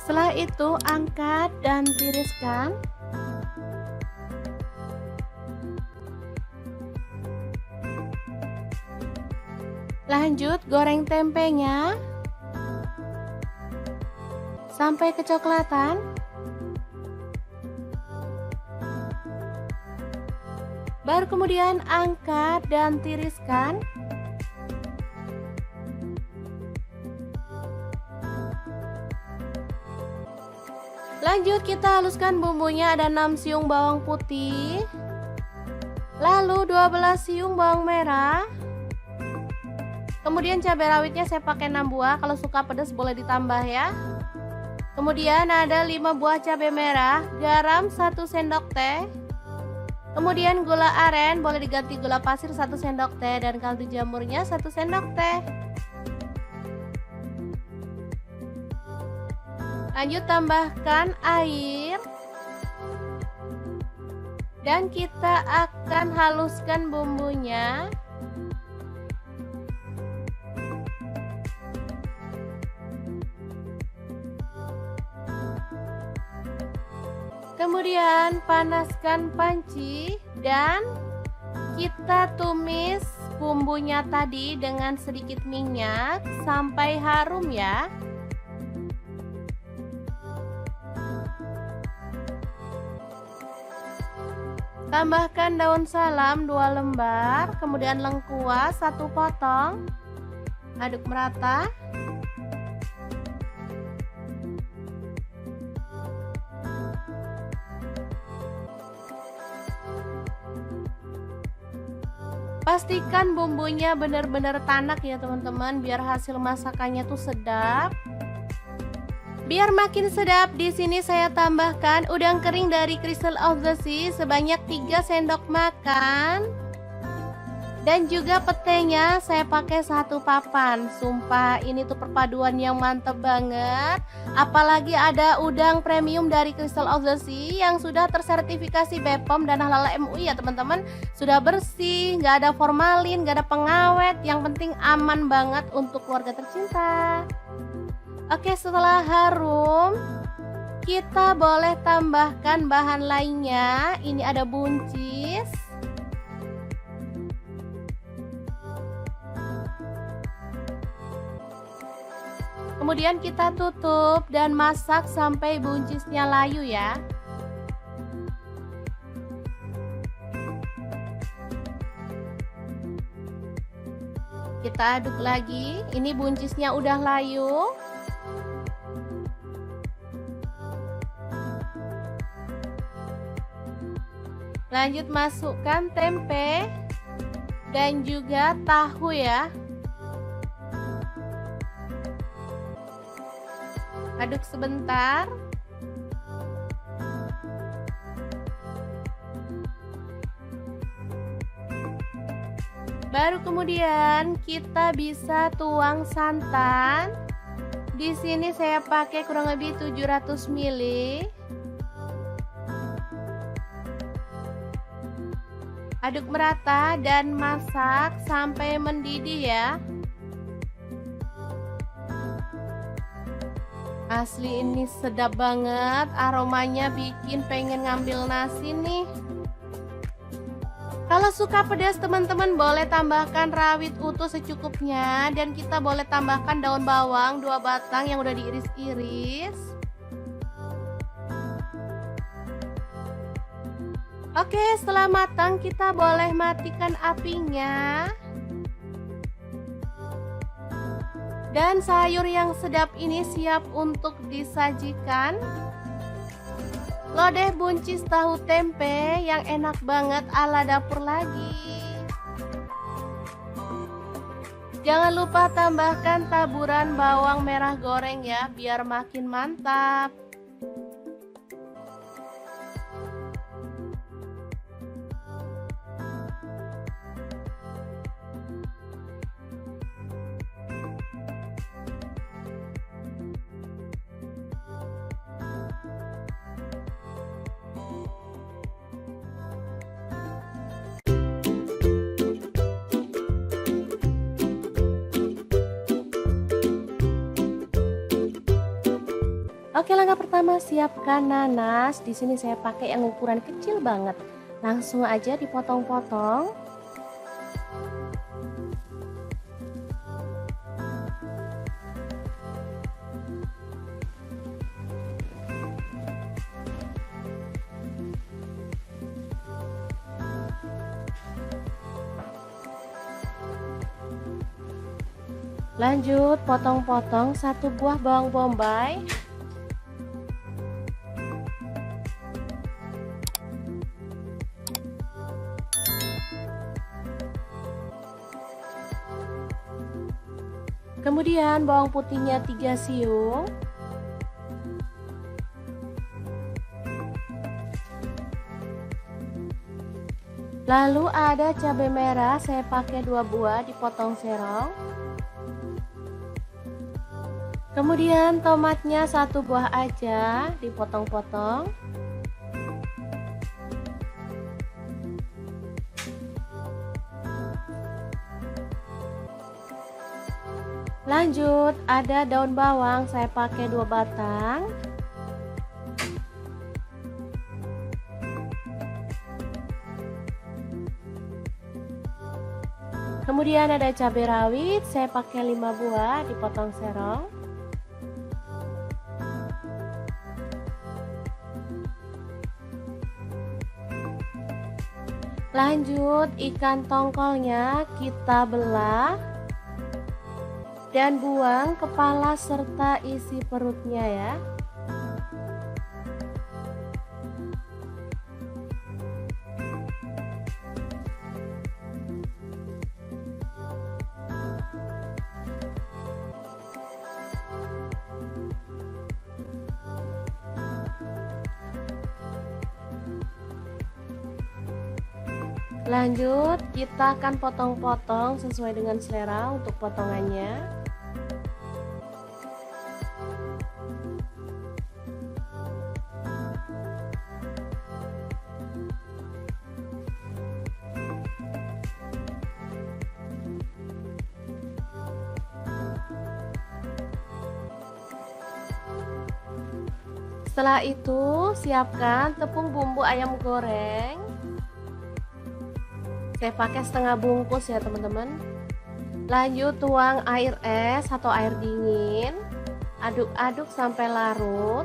Setelah itu angkat dan tiriskan. Lanjut goreng tempenya sampai kecoklatan. Baru kemudian angkat dan tiriskan. Lanjut kita haluskan bumbunya, ada 6 siung bawang putih, lalu 12 siung bawang merah, kemudian cabai rawitnya saya pakai 6 buah, kalau suka pedas boleh ditambah ya. Kemudian ada 5 buah cabai merah, garam 1 sendok teh, kemudian gula aren boleh diganti gula pasir 1 sendok teh, dan kaldu jamurnya 1 sendok teh. Lanjut tambahkan air dan kita akan haluskan bumbunya. Kemudian panaskan panci dan kita tumis bumbunya tadi dengan sedikit minyak sampai harum ya. Tambahkan daun salam 2 lembar, kemudian lengkuas 1 potong. Aduk merata. Pastikan bumbunya benar-benar tanak ya teman-teman, biar hasil masakannya tuh sedap. Biar makin sedap, di sini saya tambahkan udang kering dari Crystal of the Sea sebanyak 3 sendok makan. Dan juga petenya saya pakai 1 papan. Sumpah ini tuh perpaduan yang mantep banget. Apalagi ada udang premium dari Crystal of the Sea yang sudah tersertifikasi BPOM dan Halal MUI ya teman-teman. Sudah bersih, nggak ada formalin, nggak ada pengawet. Yang penting aman banget untuk keluarga tercinta. Oke, setelah harum, kita boleh tambahkan bahan lainnya. Ini ada buncis, kemudian kita tutup dan masak sampai buncisnya layu ya. Kita aduk lagi. Ini buncisnya udah layu. Lanjut masukkan tempe dan juga tahu ya. Aduk sebentar. Baru kemudian kita bisa tuang santan. Di sini saya pakai kurang lebih 700 ml. Aduk merata dan masak sampai mendidih ya. Asli ini sedap banget, aromanya bikin pengen ngambil nasi nih. Kalau suka pedas teman-teman boleh tambahkan rawit utuh secukupnya, dan kita boleh tambahkan daun bawang 2 batang yang udah diiris-iris. Oke, setelah matang kita boleh matikan apinya. Dan sayur yang sedap ini siap untuk disajikan. Lodeh buncis tahu tempe yang enak banget ala dapur lagi. Jangan lupa tambahkan taburan bawang merah goreng ya, biar makin mantap. Oke, langkah pertama siapkan nanas. Di sini saya pakai yang ukuran kecil banget. Langsung aja dipotong-potong. Lanjut potong-potong satu buah bawang bombay. Kemudian bawang putihnya 3 siung. Lalu ada cabai merah, saya pakai 2 buah dipotong serong. Kemudian tomatnya 1 buah aja dipotong-potong. Lanjut ada daun bawang, saya pakai 2 batang. Kemudian ada cabai rawit, saya pakai 5 buah dipotong serong. Lanjut ikan tongkolnya kita belah dan buang kepala serta isi perutnya ya. Lanjut kita akan potong-potong sesuai dengan selera untuk potongannya. Setelah itu siapkan tepung bumbu ayam goreng. Saya pakai setengah bungkus ya teman-teman. Lanjut tuang air es atau air dingin. Aduk-aduk sampai larut.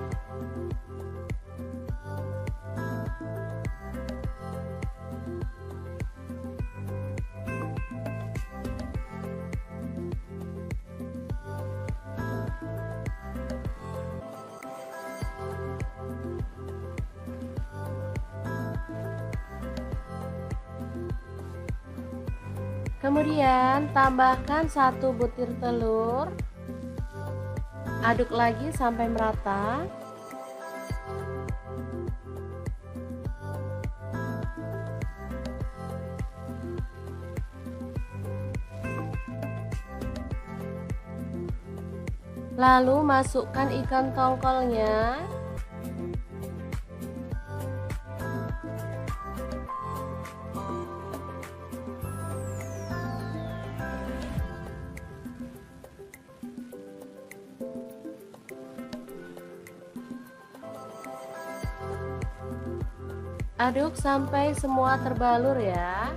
Kemudian tambahkan 1 butir telur. Aduk lagi sampai merata. Lalu masukkan ikan tongkolnya. Aduk sampai semua terbalur ya.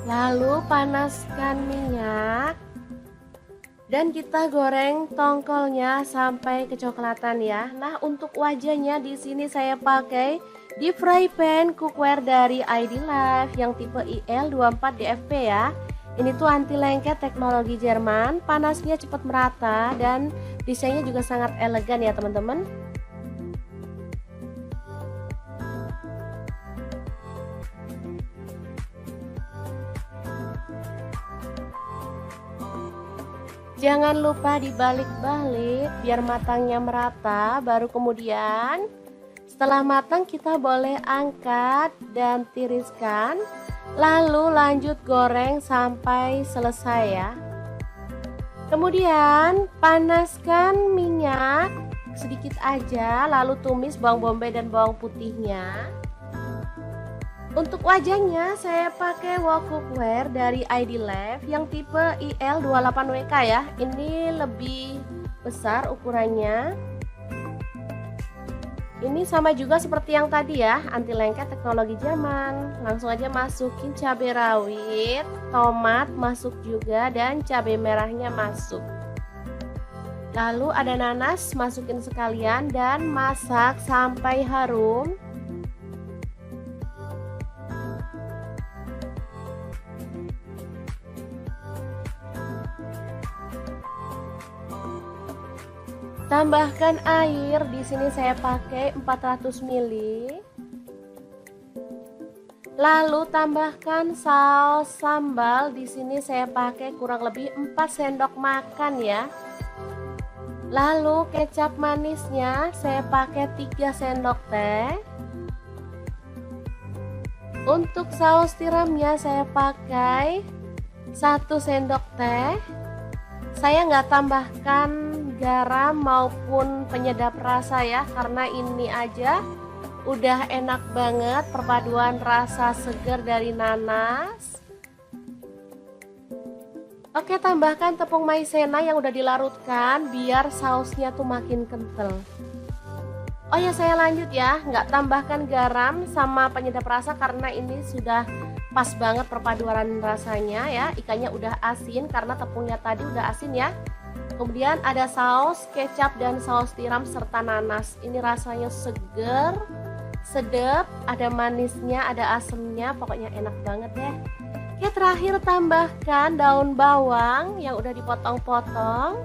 Lalu panaskan minyak. Dan kita goreng tongkolnya sampai kecoklatan ya. Nah, untuk wajahnya di sini saya pakai di fry pan cookware dari ID Life yang tipe IL24DFP ya. Ini tuh anti lengket teknologi Jerman, panasnya cepat merata dan desainnya juga sangat elegan ya teman-teman. Jangan lupa dibalik-balik biar matangnya merata. Baru kemudian setelah matang kita boleh angkat dan tiriskan. Lalu lanjut goreng sampai selesai ya. Kemudian panaskan minyak sedikit aja, lalu tumis bawang bombay dan bawang putihnya. Untuk wajannya saya pakai wok cookware dari ID Lab yang tipe IL28WK ya. Ini lebih besar ukurannya. Ini sama juga seperti yang tadi ya, anti lengket teknologi zaman. Langsung aja masukin cabai rawit, tomat masuk juga, dan cabai merahnya masuk. Lalu ada nanas, masukin sekalian dan masak sampai harum. Tambahkan air, di sini saya pakai 400 ml. Lalu tambahkan saus sambal, di sini saya pakai kurang lebih 4 sendok makan ya. Lalu kecap manisnya saya pakai 3 sendok teh. Untuk saus tiramnya saya pakai 1 sendok teh. Saya nggak tambahkan garam maupun penyedap rasa ya, karena ini aja udah enak banget perpaduan rasa segar dari nanas. Oke, tambahkan tepung maizena yang udah dilarutkan biar sausnya tuh makin kental. Oh ya, saya lanjut ya, nggak tambahkan garam sama penyedap rasa karena ini sudah pas banget perpaduan rasanya ya. Ikannya udah asin karena tepungnya tadi udah asin ya. Kemudian ada saus kecap dan saus tiram serta nanas. Ini rasanya seger, sedap, ada manisnya, ada asemnya, pokoknya enak banget ya. Oke, terakhir tambahkan daun bawang yang udah dipotong-potong.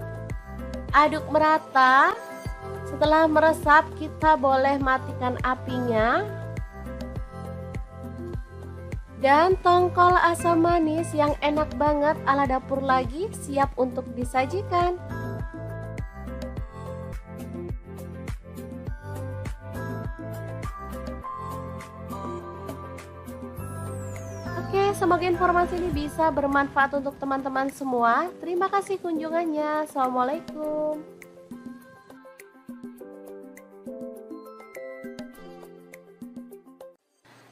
Aduk merata. Setelah meresap, kita boleh matikan apinya. Dan tongkol asam manis yang enak banget ala dapur lagi siap untuk disajikan. Oke, semoga informasi ini bisa bermanfaat untuk teman-teman semua. Terima kasih kunjungannya. Assalamualaikum.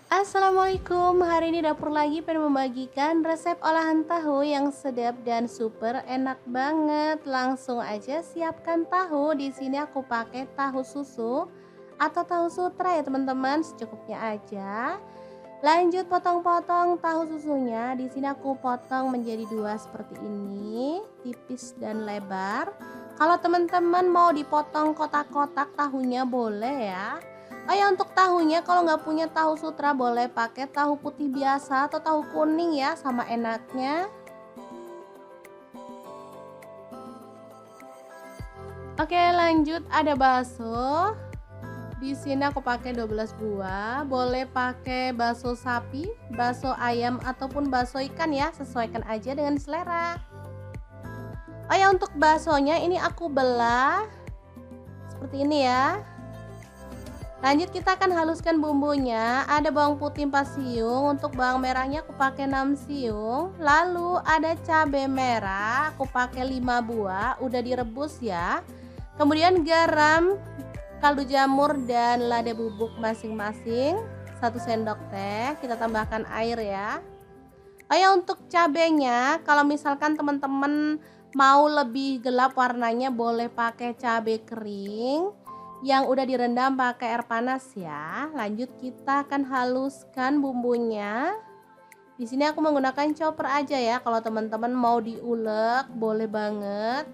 Assalamualaikum, hari ini dapur lagi pengen membagikan resep olahan tahu yang sedap dan super enak banget. Langsung aja siapkan tahu. Di sini aku pakai tahu susu atau tahu sutra ya teman-teman, secukupnya aja. Lanjut potong-potong tahu susunya. Di sini aku potong menjadi 2 seperti ini, tipis dan lebar. Kalau teman-teman mau dipotong kotak-kotak tahunya boleh ya. Oh ya, untuk tahunya kalau nggak punya tahu sutra boleh pakai tahu putih biasa atau tahu kuning ya, sama enaknya. Oke, lanjut ada bakso. Di sini aku pakai 12 buah. Boleh pakai bakso sapi, bakso ayam ataupun bakso ikan ya, sesuaikan aja dengan selera. Oh ya, untuk baksonya ini aku belah seperti ini ya. Lanjut kita akan haluskan bumbunya. Ada bawang putih 4 siung, untuk bawang merahnya aku pakai 6 siung. Lalu ada cabai merah, aku pakai 5 buah, udah direbus ya. Kemudian garam, kaldu jamur dan lada bubuk masing-masing 1 sendok teh. Kita tambahkan air ya. Oh ya, untuk cabenya kalau misalkan teman-teman mau lebih gelap warnanya boleh pakai cabai kering yang udah direndam pakai air panas ya. Lanjut kita akan haluskan bumbunya. Di sini aku menggunakan chopper aja ya. Kalau teman-teman mau diulek boleh banget.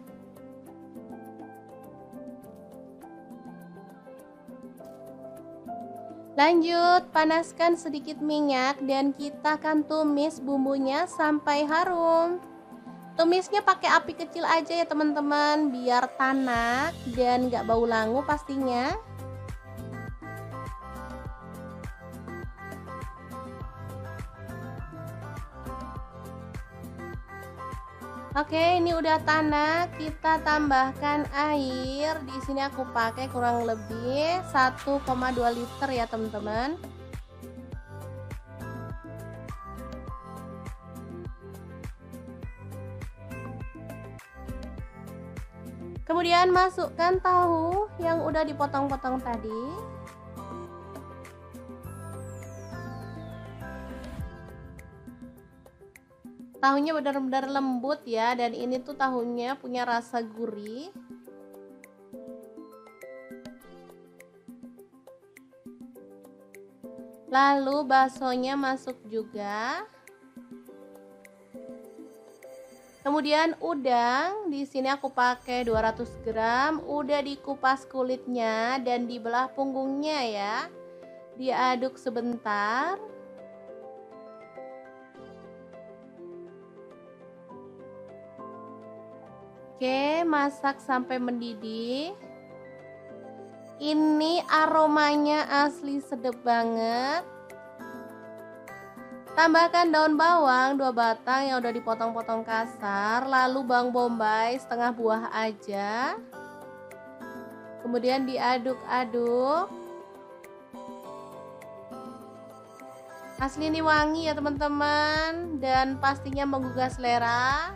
Lanjut panaskan sedikit minyak dan kita akan tumis bumbunya sampai harum. Tumisnya pakai api kecil aja ya teman-teman, biar tanak dan nggak bau langu pastinya. Oke, ini udah tanak, kita tambahkan air. Di sini aku pakai kurang lebih 1,2 liter ya teman-teman. Kemudian masukkan tahu yang udah dipotong-potong tadi. Tahunya benar-benar lembut ya, dan ini tuh tahunya punya rasa gurih. Lalu baksonya masuk juga. Kemudian udang, di sini aku pakai 200 gram, udah dikupas kulitnya dan dibelah punggungnya ya. Diaduk sebentar. Oke, masak sampai mendidih. Ini aromanya asli sedap banget. Tambahkan daun bawang 2 batang yang udah dipotong-potong kasar, lalu bawang bombay setengah buah aja. Kemudian diaduk-aduk. Asli ini wangi ya teman-teman, dan pastinya menggugah selera.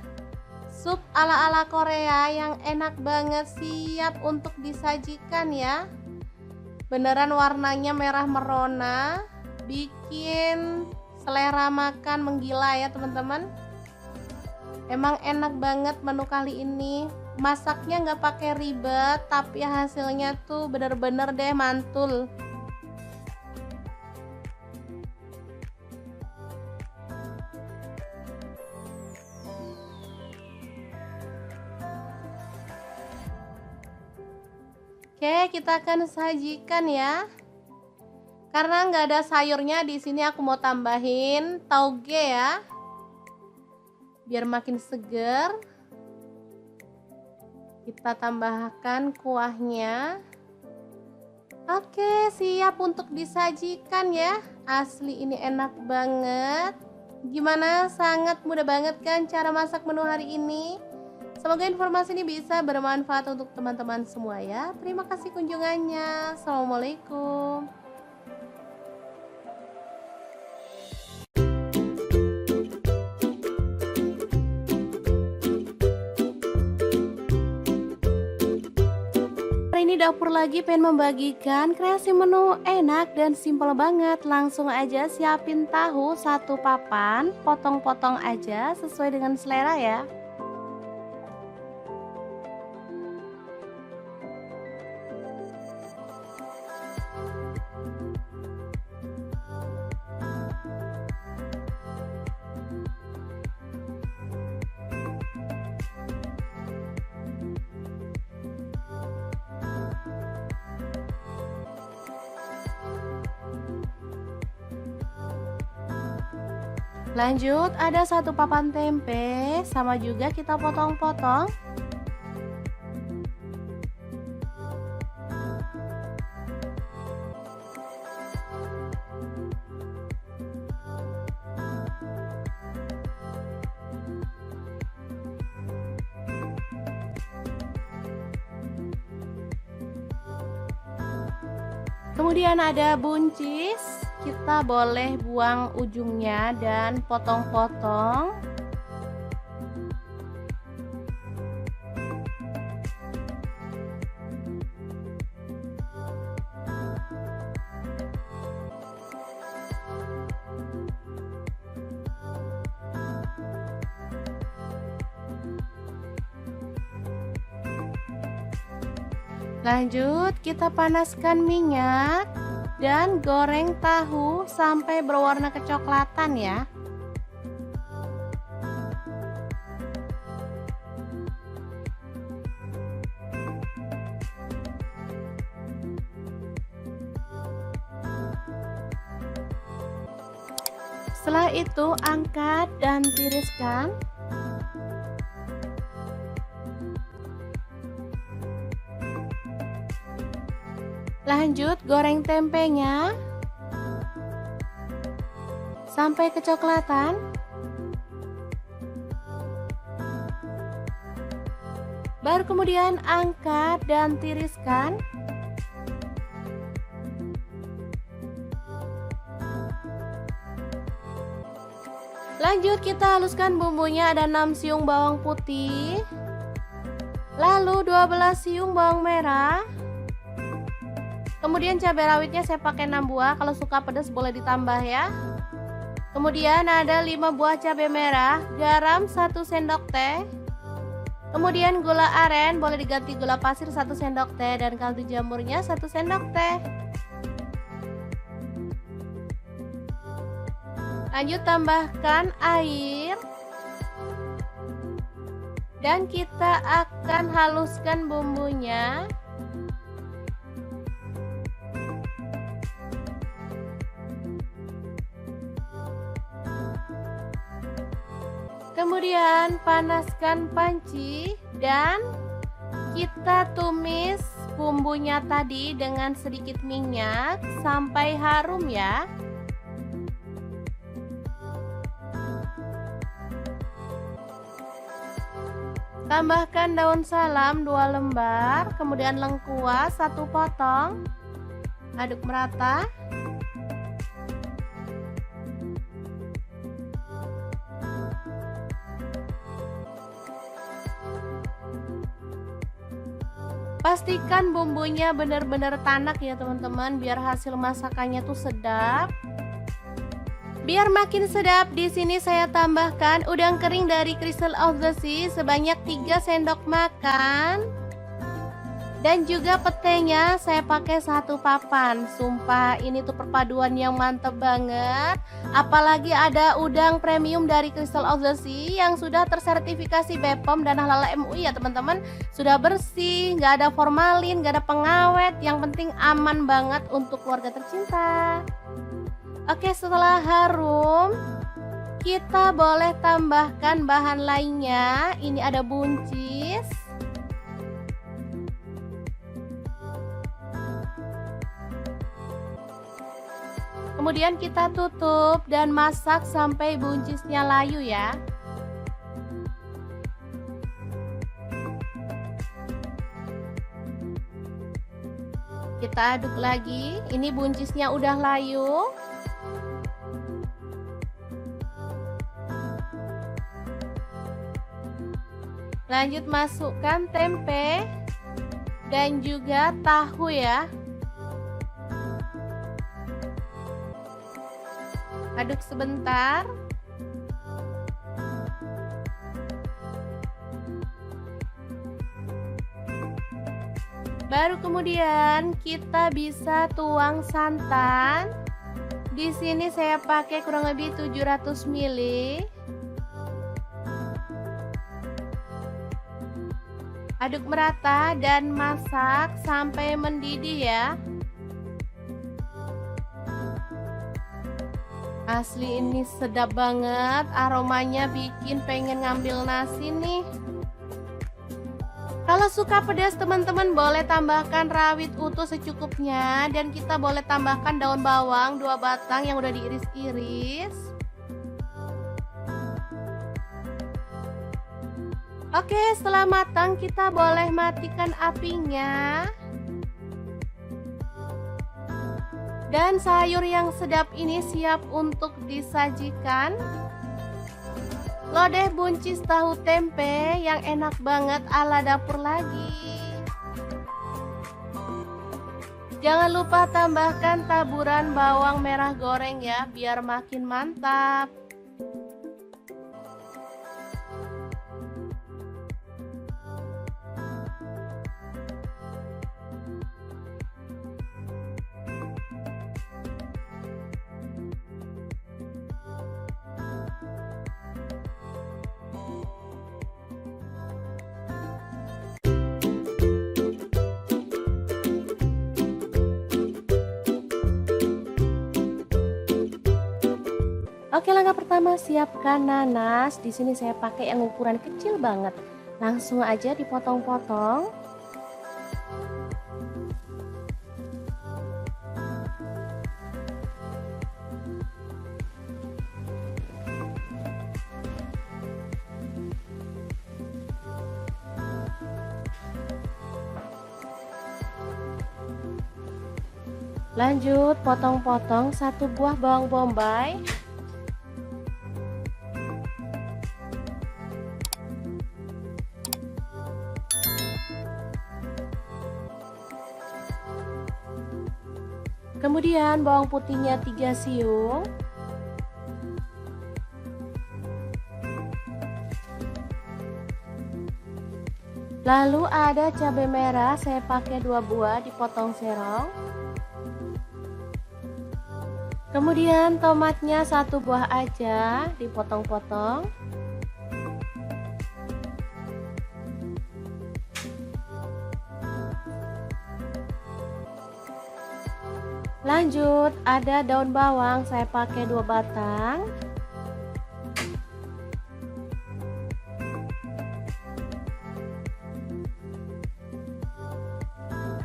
Sup ala-ala Korea yang enak banget, siap untuk disajikan ya. Beneran warnanya merah merona, bikin selera makan menggila ya teman-teman. Emang enak banget menu kali ini. Masaknya nggak pakai ribet, tapi hasilnya tuh bener-bener deh mantul. Oke, kita akan sajikan ya. Karena nggak ada sayurnya, di sini aku mau tambahin tauge ya, biar makin seger. Kita tambahkan kuahnya. Oke, siap untuk disajikan ya. Asli ini enak banget. Gimana? Sangat mudah banget kan cara masak menu hari ini? Semoga informasi ini bisa bermanfaat untuk teman-teman semua ya. Terima kasih kunjungannya. Assalamualaikum. Hari ini dapur lagi pengen membagikan kreasi menu enak dan simpel banget. Langsung aja siapin tahu 1 papan, potong-potong aja sesuai dengan selera ya. Lanjut, ada 1 papan tempe, sama juga kita potong-potong. Kemudian ada buncis, kita boleh buang ujungnya dan potong-potong. Lanjut, kita panaskan minyak dan goreng tahu sampai berwarna kecoklatan ya. Setelah itu angkat dan tiriskan. Lanjut goreng tempenya sampai kecoklatan. Baru kemudian angkat dan tiriskan. Lanjut kita haluskan bumbunya, ada 6 siung bawang putih, Lalu 12 siung bawang merah. Kemudian cabai rawitnya saya pakai 6 buah, kalau suka pedas boleh ditambah ya. Kemudian ada 5 buah cabai merah, garam 1 sendok teh. Kemudian gula aren, boleh diganti gula pasir 1 sendok teh, dan kaldu jamurnya 1 sendok teh. Lanjut tambahkan air. Dan kita akan haluskan bumbunya. Kemudian panaskan panci dan kita tumis bumbunya tadi dengan sedikit minyak sampai harum ya. Tambahkan daun salam 2 lembar, kemudian lengkuas 1 potong. Aduk merata. Pastikan bumbunya benar-benar tanak ya teman-teman, biar hasil masakannya tuh sedap. Biar makin sedap, di sini saya tambahkan udang kering dari Crystal of the Sea sebanyak 3 sendok makan. Dan juga petenya saya pakai 1 papan. Sumpah ini tuh perpaduan yang mantep banget. Apalagi ada udang premium dari Crystal of the Sea yang sudah tersertifikasi BPOM dan halal MUI ya teman-teman. Sudah bersih, nggak ada formalin, nggak ada pengawet. Yang penting aman banget untuk keluarga tercinta. Oke, setelah harum, kita boleh tambahkan bahan lainnya. Ini ada buncis. Kemudian kita tutup dan masak sampai buncisnya layu ya. Kita aduk lagi. Ini buncisnya udah layu. Lanjut masukkan tempe dan juga tahu ya. Aduk sebentar. Baru kemudian kita bisa tuang santan. Di sini saya pakai kurang lebih 700 ml. Aduk merata dan masak sampai mendidih ya. Asli ini sedap banget, aromanya bikin pengen ngambil nasi nih. Kalau suka pedas teman-teman boleh tambahkan rawit utuh secukupnya. Dan kita boleh tambahkan daun bawang 2 batang yang udah diiris-iris. Oke, setelah matang kita boleh matikan apinya. Dan sayur yang sedap ini siap untuk disajikan. Lodeh buncis tahu tempe yang enak banget ala dapur lagi. Jangan lupa tambahkan taburan bawang merah goreng ya, biar makin mantap. Oke, langkah pertama siapkan nanas. Di sini saya pakai yang ukuran kecil banget. Langsung aja dipotong-potong. Lanjut potong-potong 1 buah bawang bombay. Kemudian bawang putihnya 3 siung. Lalu ada cabai merah, saya pakai 2 buah dipotong serong. Kemudian tomatnya 1 buah aja dipotong-potong. Lanjut ada daun bawang, saya pakai 2 batang.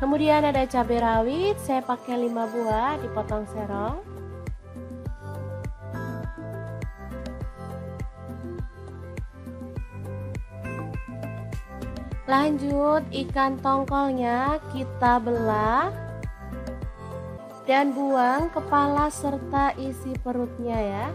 Kemudian ada cabai rawit, saya pakai 5 buah dipotong serong. Lanjut ikan tongkolnya kita belah dan buang kepala serta isi perutnya ya.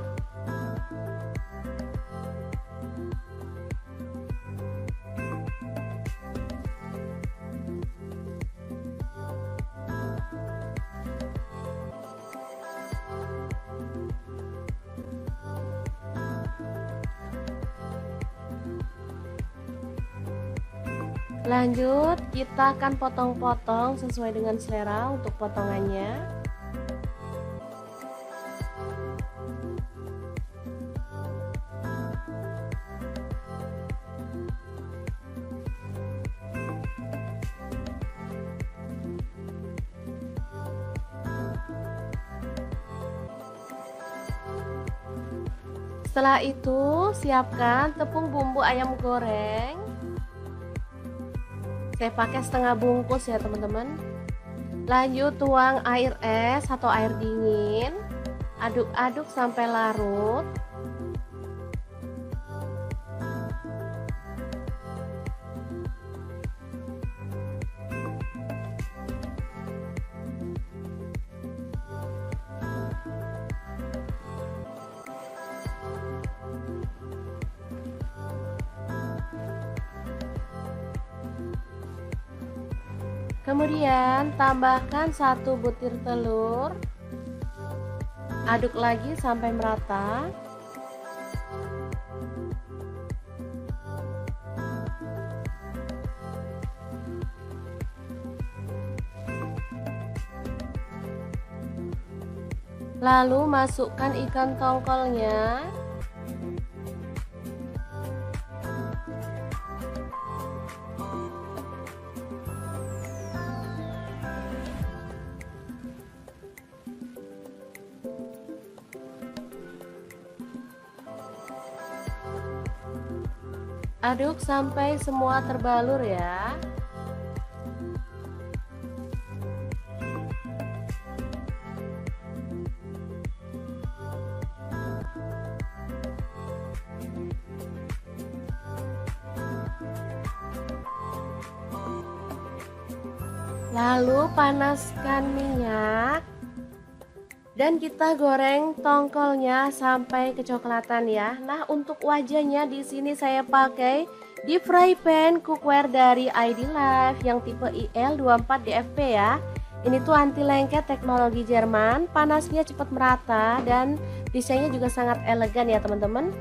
Lanjut kita akan potong-potong sesuai dengan selera untuk potongannya. Setelah itu siapkan tepung bumbu ayam goreng. Saya pakai setengah bungkus ya teman-teman. Lanjut tuang air es atau air dingin. Aduk-aduk sampai larut. Kemudian tambahkan 1 butir telur. Aduk lagi sampai merata. Lalu masukkan ikan tongkolnya. Aduk sampai semua terbalur ya. Lalu panaskan minyak. Dan kita goreng tongkolnya sampai kecoklatan ya. Nah, untuk wajahnya di sini saya pakai deep fry pan cookware dari ID Life yang tipe IL24 DFP ya. Ini tuh anti lengket teknologi Jerman, panasnya cepat merata dan desainnya juga sangat elegan ya teman-teman.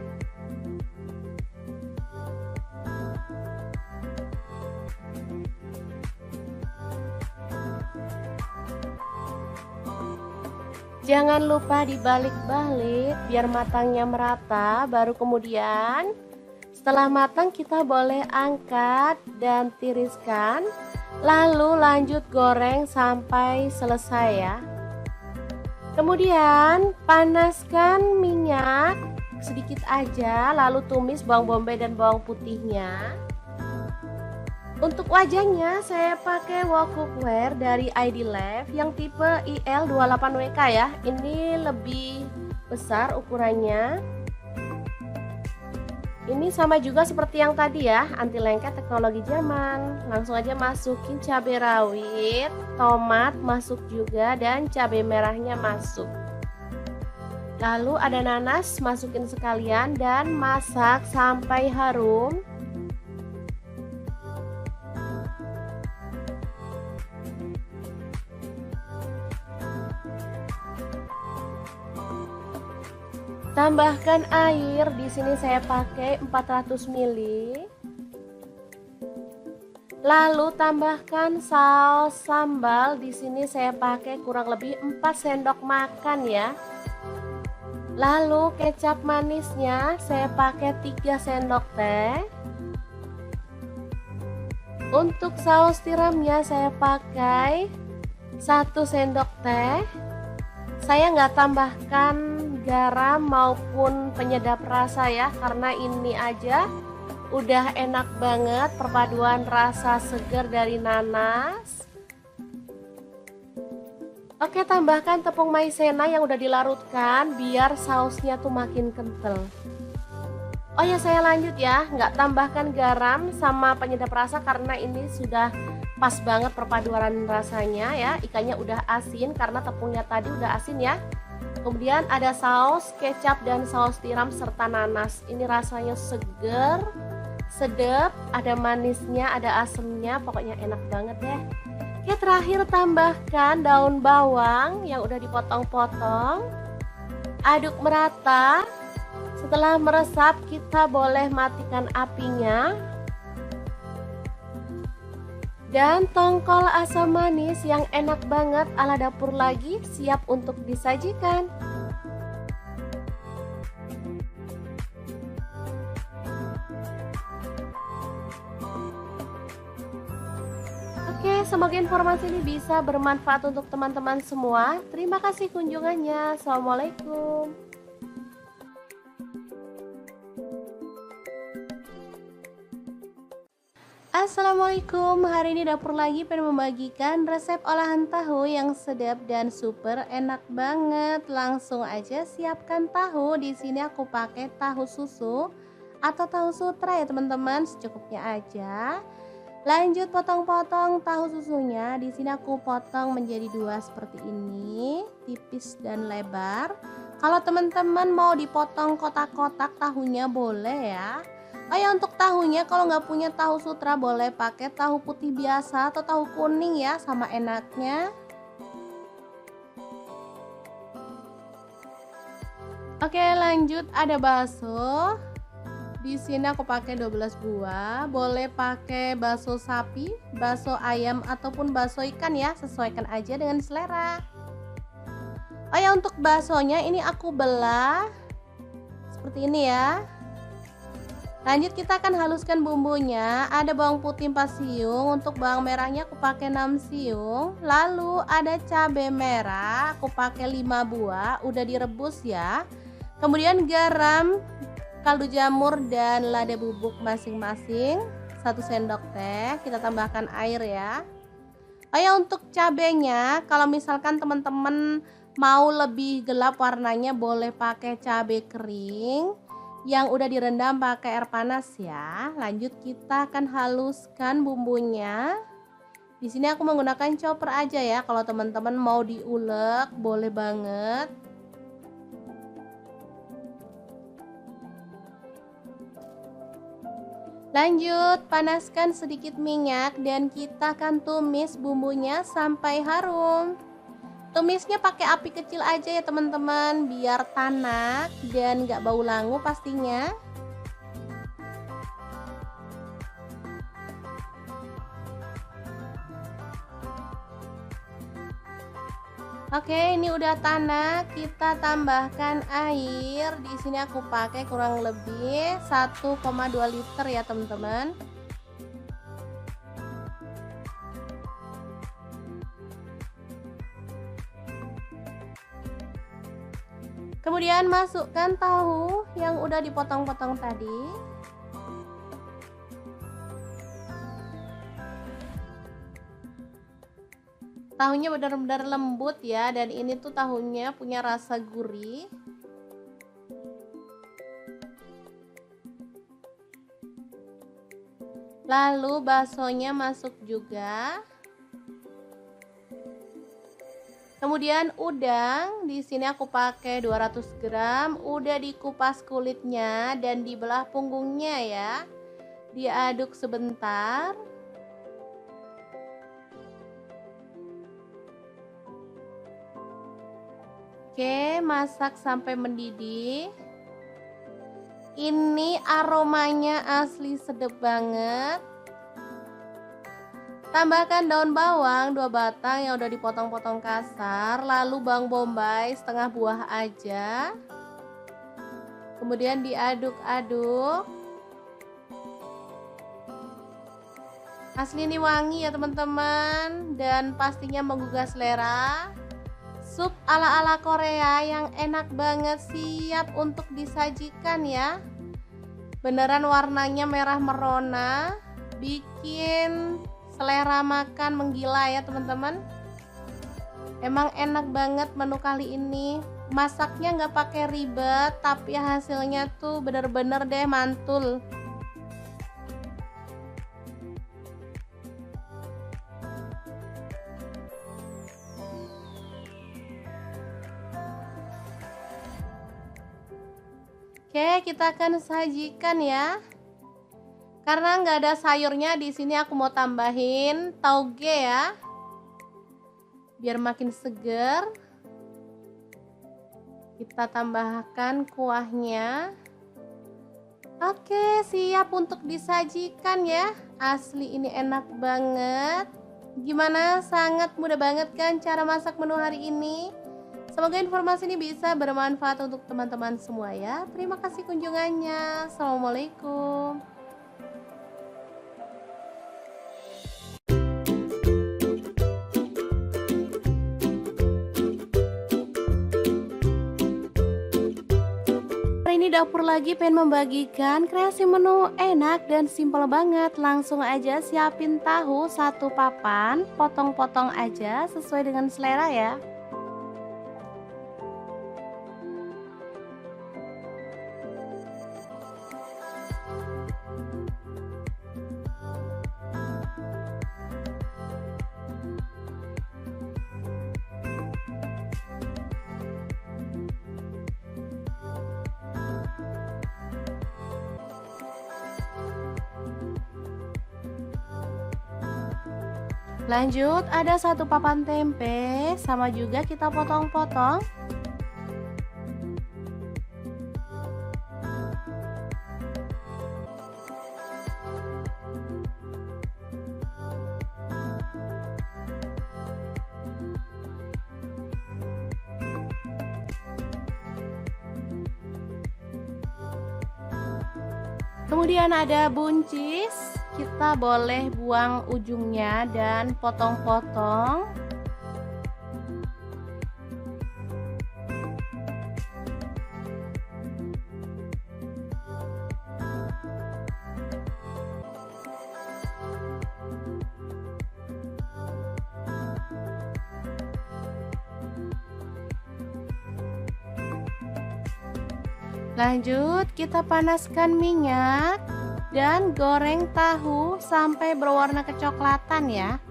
Jangan lupa dibalik-balik biar matangnya merata, baru kemudian setelah matang kita boleh angkat dan tiriskan, lalu lanjut goreng sampai selesai ya. Kemudian panaskan minyak sedikit aja, lalu tumis bawang bombay dan bawang putihnya. Untuk wajahnya saya pakai wok cookware dari ID Life yang tipe IL28WK ya. Ini lebih besar ukurannya. Ini sama juga seperti yang tadi ya, anti lengket teknologi Jerman. Langsung aja masukin cabai rawit, tomat masuk juga dan cabai merahnya masuk. Lalu ada nanas, masukin sekalian dan masak sampai harum. Tambahkan air, di sini saya pakai 400 ml. Lalu tambahkan saus sambal, di sini saya pakai kurang lebih 4 sendok makan ya. Lalu kecap manisnya saya pakai 3 sendok teh. Untuk saus tiramnya saya pakai 1 sendok teh. Saya nggak tambahkan garam maupun penyedap rasa ya, karena ini aja udah enak banget perpaduan rasa segar dari nanas. Oke, tambahkan tepung maizena yang udah dilarutkan biar sausnya tuh makin kental. Oh ya, saya lanjut ya, nggak tambahkan garam sama penyedap rasa karena ini sudah pas banget perpaduan rasanya ya. Ikannya udah asin karena tepungnya tadi udah asin ya. Kemudian ada saus kecap dan saus tiram serta nanas. Ini rasanya seger, sedap, ada manisnya, ada asemnya, pokoknya enak banget deh. Oke, terakhir tambahkan daun bawang yang udah dipotong-potong. Aduk merata. Setelah meresap, kita boleh matikan apinya. Dan tongkol asam manis yang enak banget ala dapur lagi siap untuk disajikan. Oke, semoga informasi ini bisa bermanfaat untuk teman-teman semua. Terima kasih kunjungannya. Assalamualaikum. Assalamualaikum, hari ini dapur lagi pengen membagikan resep olahan tahu yang sedap dan super enak banget. Langsung aja siapkan tahu. Di sini aku pakai tahu susu atau tahu sutra ya teman-teman, secukupnya aja. Lanjut potong-potong tahu susunya. Di sini aku potong menjadi 2 seperti ini, tipis dan lebar. Kalau teman-teman mau dipotong kotak-kotak tahunya boleh ya. Oh ya, untuk tahunya kalau nggak punya tahu sutra boleh pakai tahu putih biasa atau tahu kuning ya, sama enaknya. Oke, lanjut ada bakso. Di sini aku pakai 12 buah. Boleh pakai bakso sapi, bakso ayam ataupun bakso ikan ya, sesuaikan aja dengan selera. Oh ya, untuk baksonya ini aku belah seperti ini ya. Lanjut kita akan haluskan bumbunya. Ada bawang putih 4 siung, untuk bawang merahnya aku pakai 6 siung. Lalu ada cabai merah, aku pakai 5 buah, udah direbus ya. Kemudian garam, kaldu jamur dan lada bubuk masing-masing 1 sendok teh. Kita tambahkan air ya. Oh ya, untuk cabenya kalau misalkan teman-teman mau lebih gelap warnanya boleh pakai cabai kering yang udah direndam pakai air panas ya. Lanjut kita akan haluskan bumbunya. Di sini aku menggunakan chopper aja ya. Kalau teman-teman mau diulek boleh banget. Lanjut panaskan sedikit minyak dan kita akan tumis bumbunya sampai harum. Tumisnya pakai api kecil aja ya teman-teman, biar tanak dan gak bau langu pastinya. Oke, ini udah tanak, kita tambahkan air. Di sini aku pakai kurang lebih 1,2 liter ya teman-teman. Kemudian masukkan tahu yang udah dipotong-potong tadi. Tahunya benar-benar lembut ya, dan ini tuh tahunya punya rasa gurih. Lalu baksonya masuk juga. Kemudian udang, di sini aku pakai 200 gram, udah dikupas kulitnya dan dibelah punggungnya ya. Diaduk sebentar. Oke, masak sampai mendidih. Ini aromanya asli sedap banget. Tambahkan daun bawang 2 batang yang udah dipotong-potong kasar, lalu bawang bombay setengah buah aja. Kemudian diaduk-aduk. Asli ini wangi ya teman-teman, dan pastinya menggugah selera. Sup ala-ala Korea yang enak banget, siap untuk disajikan ya. Beneran warnanya merah merona, bikin selera makan menggila ya teman-teman. Emang enak banget menu kali ini. Masaknya nggak pakai ribet, tapi hasilnya tuh bener-bener deh mantul. Oke, kita akan sajikan ya. Karena nggak ada sayurnya, di sini aku mau tambahin tauge ya, biar makin seger. Kita tambahkan kuahnya. Oke, siap untuk disajikan ya. Asli ini enak banget. Gimana? Sangat mudah banget kan cara masak menu hari ini? Semoga informasi ini bisa bermanfaat untuk teman-teman semua ya. Terima kasih kunjungannya. Assalamualaikum. Hari ini dapur lagi pengen membagikan kreasi menu enak dan simpel banget. Langsung aja siapin tahu 1 papan, potong-potong aja sesuai dengan selera ya. Lanjut, ada 1 papan tempe, sama juga kita potong-potong. Kemudian ada buncis, kita boleh buang ujungnya dan potong-potong. Lanjut, kita panaskan minyak dan goreng tahu sampai berwarna kecoklatan ya.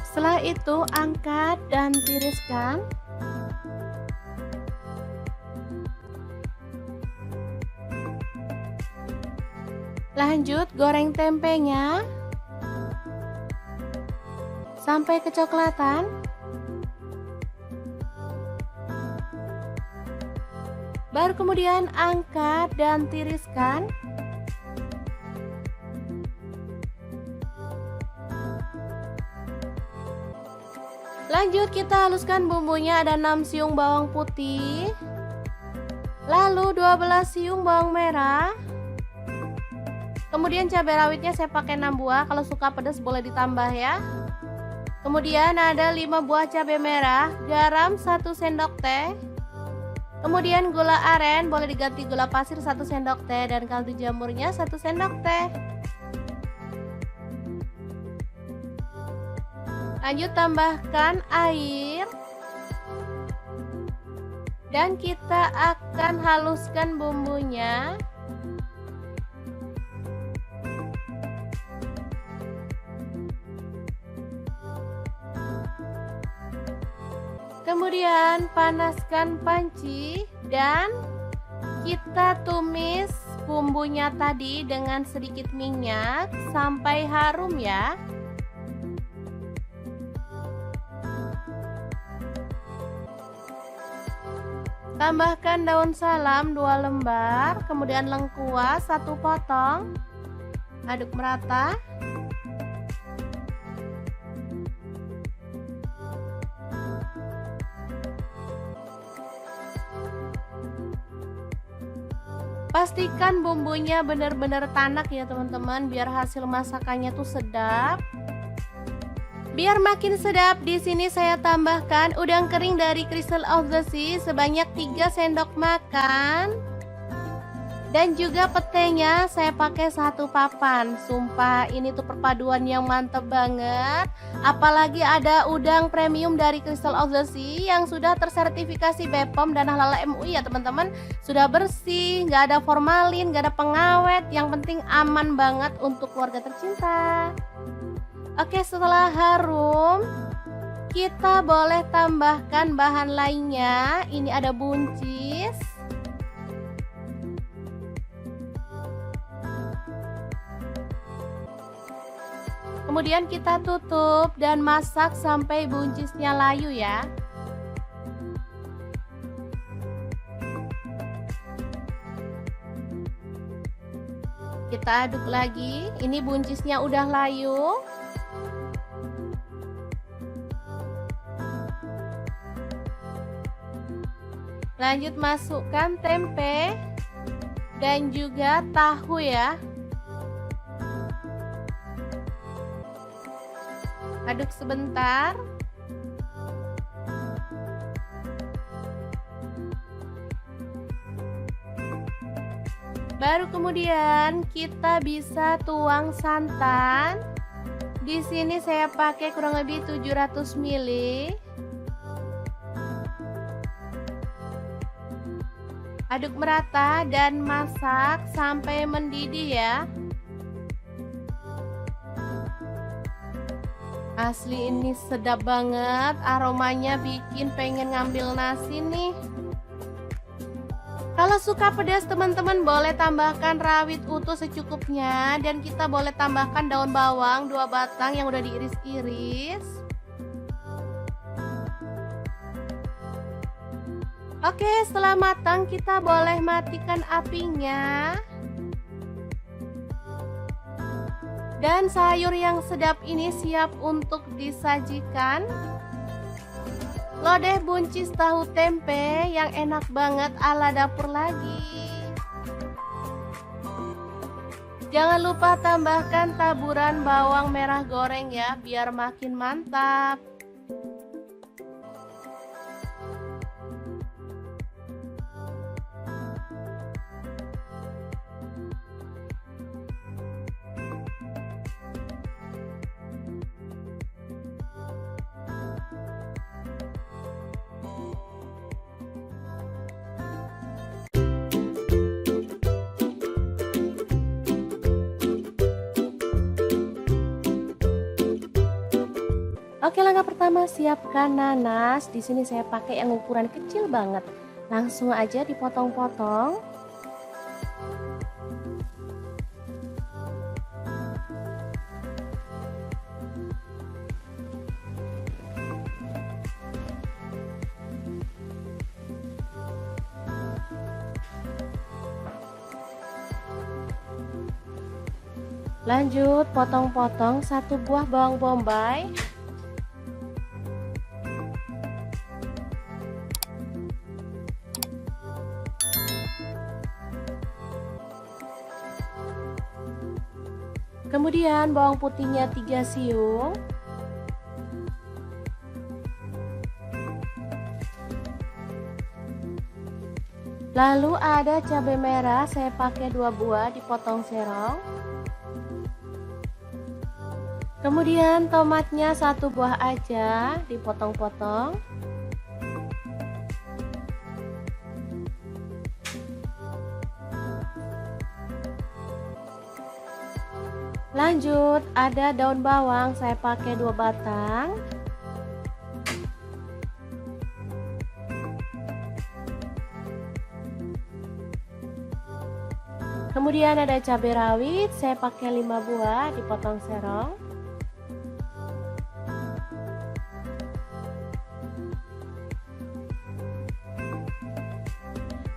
Setelah itu angkat dan tiriskan. Lanjut, goreng tempenya sampai kecoklatan. Baru kemudian angkat dan tiriskan. Lanjut, kita haluskan bumbunya. Ada 6 siung bawang putih, lalu 12 siung bawang merah. Kemudian cabai rawitnya saya pakai 6 buah, kalau suka pedas boleh ditambah ya. Kemudian ada 5 buah cabai merah, garam 1 sendok teh. Kemudian gula aren, boleh diganti gula pasir 1 sendok teh, dan kaldu jamurnya 1 sendok teh. Lanjut, tambahkan air. Dan kita akan haluskan bumbunya. Kemudian panaskan panci dan kita tumis bumbunya tadi dengan sedikit minyak sampai harum ya. Tambahkan daun salam 2 lembar, kemudian lengkuas 1 potong. Aduk merata. Pastikan bumbunya benar-benar tanak ya teman-teman, biar hasil masakannya tuh sedap. Biar makin sedap, di sini saya tambahkan udang kering dari Crystal of the Sea sebanyak 3 sendok makan. Dan juga petenya saya pakai 1 papan. Sumpah ini tuh perpaduan yang mantep banget. Apalagi ada udang premium dari Crystal of the Sea yang sudah tersertifikasi BPOM dan Halal MUI ya teman-teman. Sudah bersih, nggak ada formalin, nggak ada pengawet. Yang penting aman banget untuk keluarga tercinta. Oke, setelah harum, kita boleh tambahkan bahan lainnya. Ini ada buncis. Kemudian kita tutup dan masak sampai buncisnya layu ya. Kita aduk lagi. Ini buncisnya udah layu. Lanjut masukkan tempe dan juga tahu ya. Aduk sebentar. Baru kemudian kita bisa tuang santan. Di sini saya pakai kurang lebih 700 ml. Aduk merata dan masak sampai mendidih ya. Asli ini sedap banget, aromanya bikin pengen ngambil nasi nih. Kalau suka pedas teman-teman boleh tambahkan rawit utuh secukupnya. Dan kita boleh tambahkan daun bawang 2 batang yang udah diiris-iris. Oke, setelah matang kita boleh matikan apinya. Dan sayur yang sedap ini siap untuk disajikan. Lodeh buncis tahu tempe yang enak banget ala dapur lagi. Jangan lupa tambahkan taburan bawang merah goreng ya, biar makin mantap. Oke, langkah pertama siapkan nanas. Di sini saya pakai yang ukuran kecil banget. Langsung aja dipotong-potong. Lanjut potong-potong 1 buah bawang bombay. Kemudian bawang putihnya 3 siung. Lalu ada cabai merah, saya pakai 2 buah dipotong serong. Kemudian tomatnya 1 buah aja dipotong-potong. Lanjut ada daun bawang, saya pakai 2 batang. Kemudian ada cabai rawit, saya pakai 5 buah dipotong serong.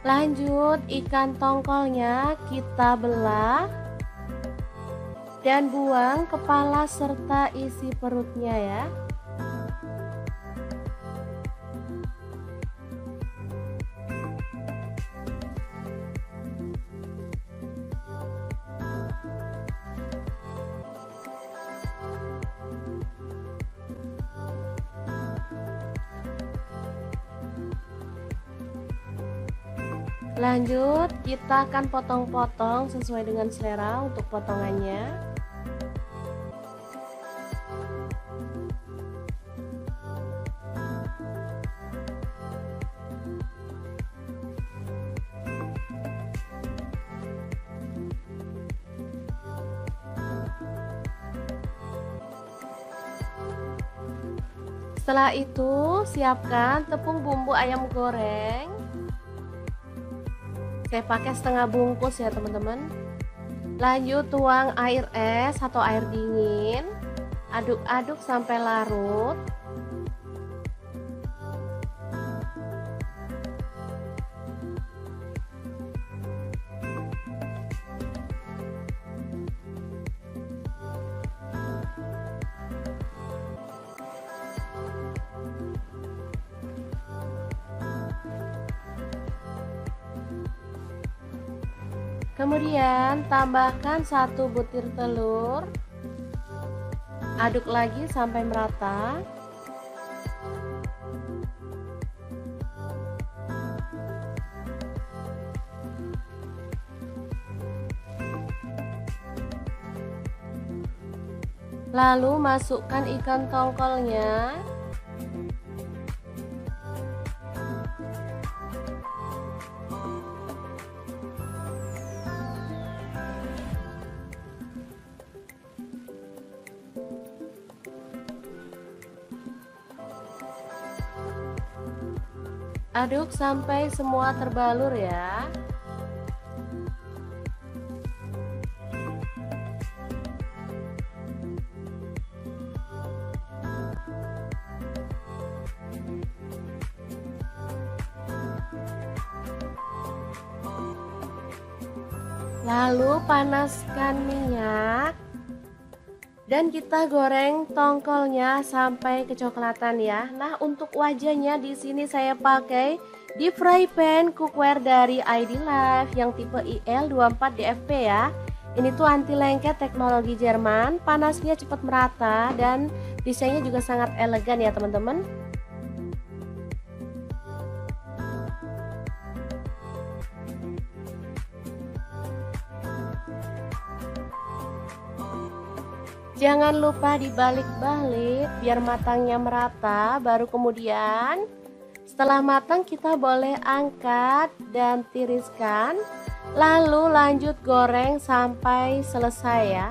Lanjut, ikan tongkolnya kita belah dan buang kepala serta isi perutnya ya. Lanjut, kita akan potong-potong sesuai dengan selera untuk potongannya. Setelah itu, siapkan tepung bumbu ayam goreng. Saya pakai setengah bungkus ya teman-teman. Lanjut tuang air es atau air dingin. Aduk-aduk sampai larut. Kemudian tambahkan 1 butir telur. Aduk lagi sampai merata. Lalu masukkan ikan tongkolnya. Aduk sampai semua terbalur ya. Lalu panaskan minyak. Dan kita goreng tongkolnya sampai kecoklatan ya. Nah, untuk wajahnya di sini saya pakai deep fry pan cookware dari ID Life yang tipe IL24 DFP ya. Ini tuh anti lengket teknologi Jerman, panasnya cepat merata dan desainnya juga sangat elegan ya teman-teman. Jangan lupa dibalik-balik biar matangnya merata. Baru kemudian setelah matang kita boleh angkat dan tiriskan. Lalu lanjut goreng sampai selesai ya.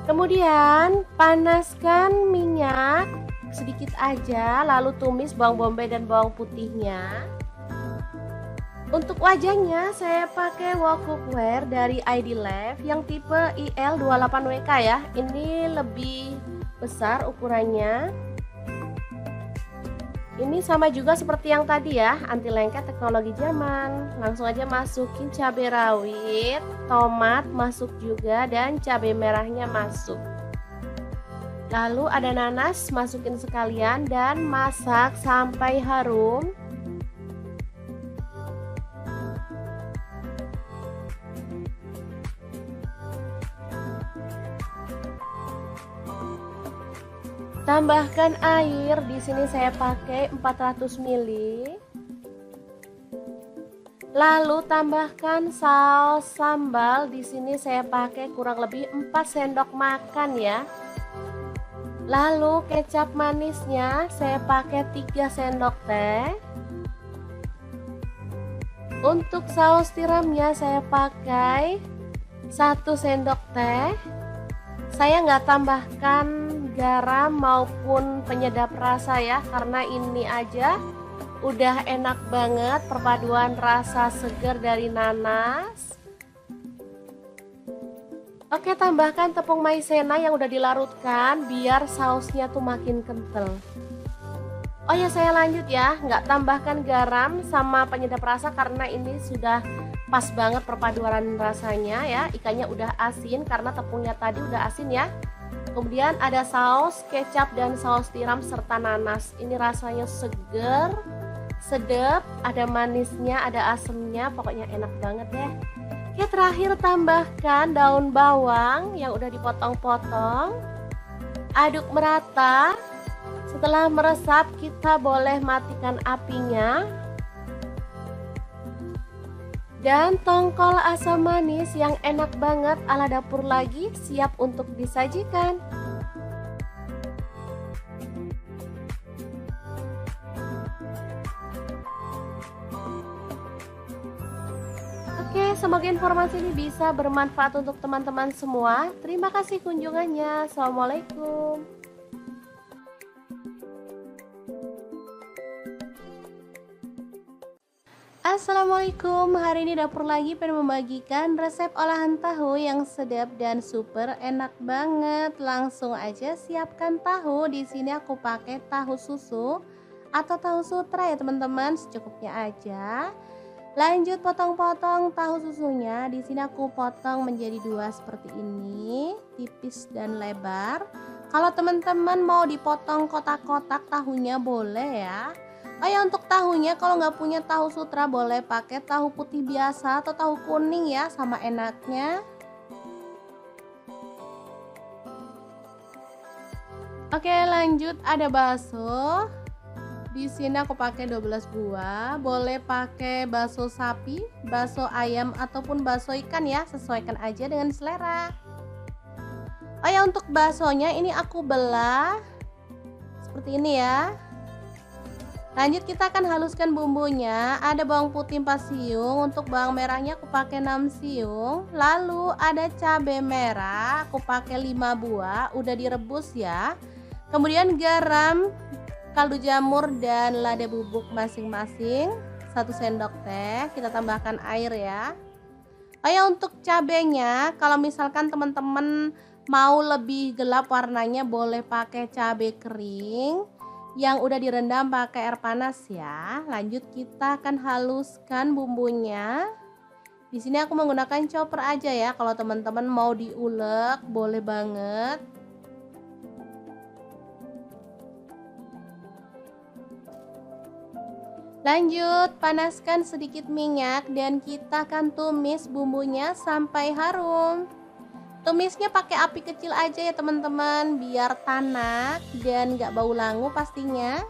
Kemudian panaskan minyak sedikit aja. Lalu tumis bawang bombay dan bawang putihnya. Untuk wajahnya saya pakai wok cookware dari ID Life yang tipe IL28WK ya. Ini lebih besar ukurannya. Ini sama juga seperti yang tadi ya, anti lengket teknologi Jerman. Langsung aja masukin cabai rawit, tomat masuk juga dan cabai merahnya masuk. Lalu ada nanas masukin sekalian dan masak sampai harum. Tambahkan air, di sini saya pakai 400 ml. Lalu tambahkan saus sambal, di sini saya pakai kurang lebih 4 sendok makan ya. Lalu kecap manisnya saya pakai 3 sendok teh. Untuk saus tiramnya saya pakai 1 sendok teh. Saya nggak tambahkan garam maupun penyedap rasa ya, karena ini aja udah enak banget perpaduan rasa segar dari nanas, Oke, tambahkan tepung maizena yang udah dilarutkan biar sausnya tuh makin kental. Oh ya, saya lanjut ya, nggak tambahkan garam sama penyedap rasa karena ini sudah pas banget perpaduan rasanya ya. Ikannya udah asin karena tepungnya tadi udah asin ya. Kemudian ada saus kecap dan saus tiram serta nanas. Ini rasanya seger, sedap, ada manisnya, ada asemnya, pokoknya enak banget deh. Oke, terakhir tambahkan daun bawang yang udah dipotong-potong. Aduk merata. Setelah meresap, kita boleh matikan apinya. Dan tongkol asam manis yang enak banget ala dapur lagi siap untuk disajikan. Oke, semoga informasi ini bisa bermanfaat untuk teman-teman semua. Terima kasih kunjungannya. Assalamualaikum. Assalamualaikum, hari ini dapur lagi pengen membagikan resep olahan tahu yang sedap dan super enak banget. Langsung aja siapkan tahu. Di sini aku pakai tahu susu atau tahu sutra ya teman-teman, secukupnya aja. Lanjut potong-potong tahu susunya. Di sini aku potong menjadi dua seperti ini, tipis dan lebar. Kalau teman-teman mau dipotong kotak-kotak tahunya boleh ya. Oh ya, untuk tahunya kalau nggak punya tahu sutra boleh pakai tahu putih biasa atau tahu kuning ya, sama enaknya. Oke, lanjut ada bakso. Di sini aku pakai 12 buah. Boleh pakai bakso sapi, bakso ayam ataupun bakso ikan ya, sesuaikan aja dengan selera. Oh ya, untuk baksonya ini aku belah seperti ini ya. Lanjut kita akan haluskan bumbunya. Ada bawang putih 4 siung, untuk bawang merahnya aku pakai 6 siung. Lalu ada cabai merah, aku pakai 5 buah, udah direbus ya. Kemudian garam, kaldu jamur dan lada bubuk masing-masing 1 sendok teh. Kita tambahkan air ya. Oh ya, untuk cabenya kalau misalkan teman-teman mau lebih gelap warnanya boleh pakai cabai kering yang udah direndam pakai air panas ya. Lanjut kita akan haluskan bumbunya. Di sini aku menggunakan chopper aja ya. Kalau teman-teman mau diulek boleh banget. Lanjut panaskan sedikit minyak dan kita akan tumis bumbunya sampai harum. Tumisnya pakai api kecil aja ya teman-teman, biar tanak dan gak bau langu pastinya.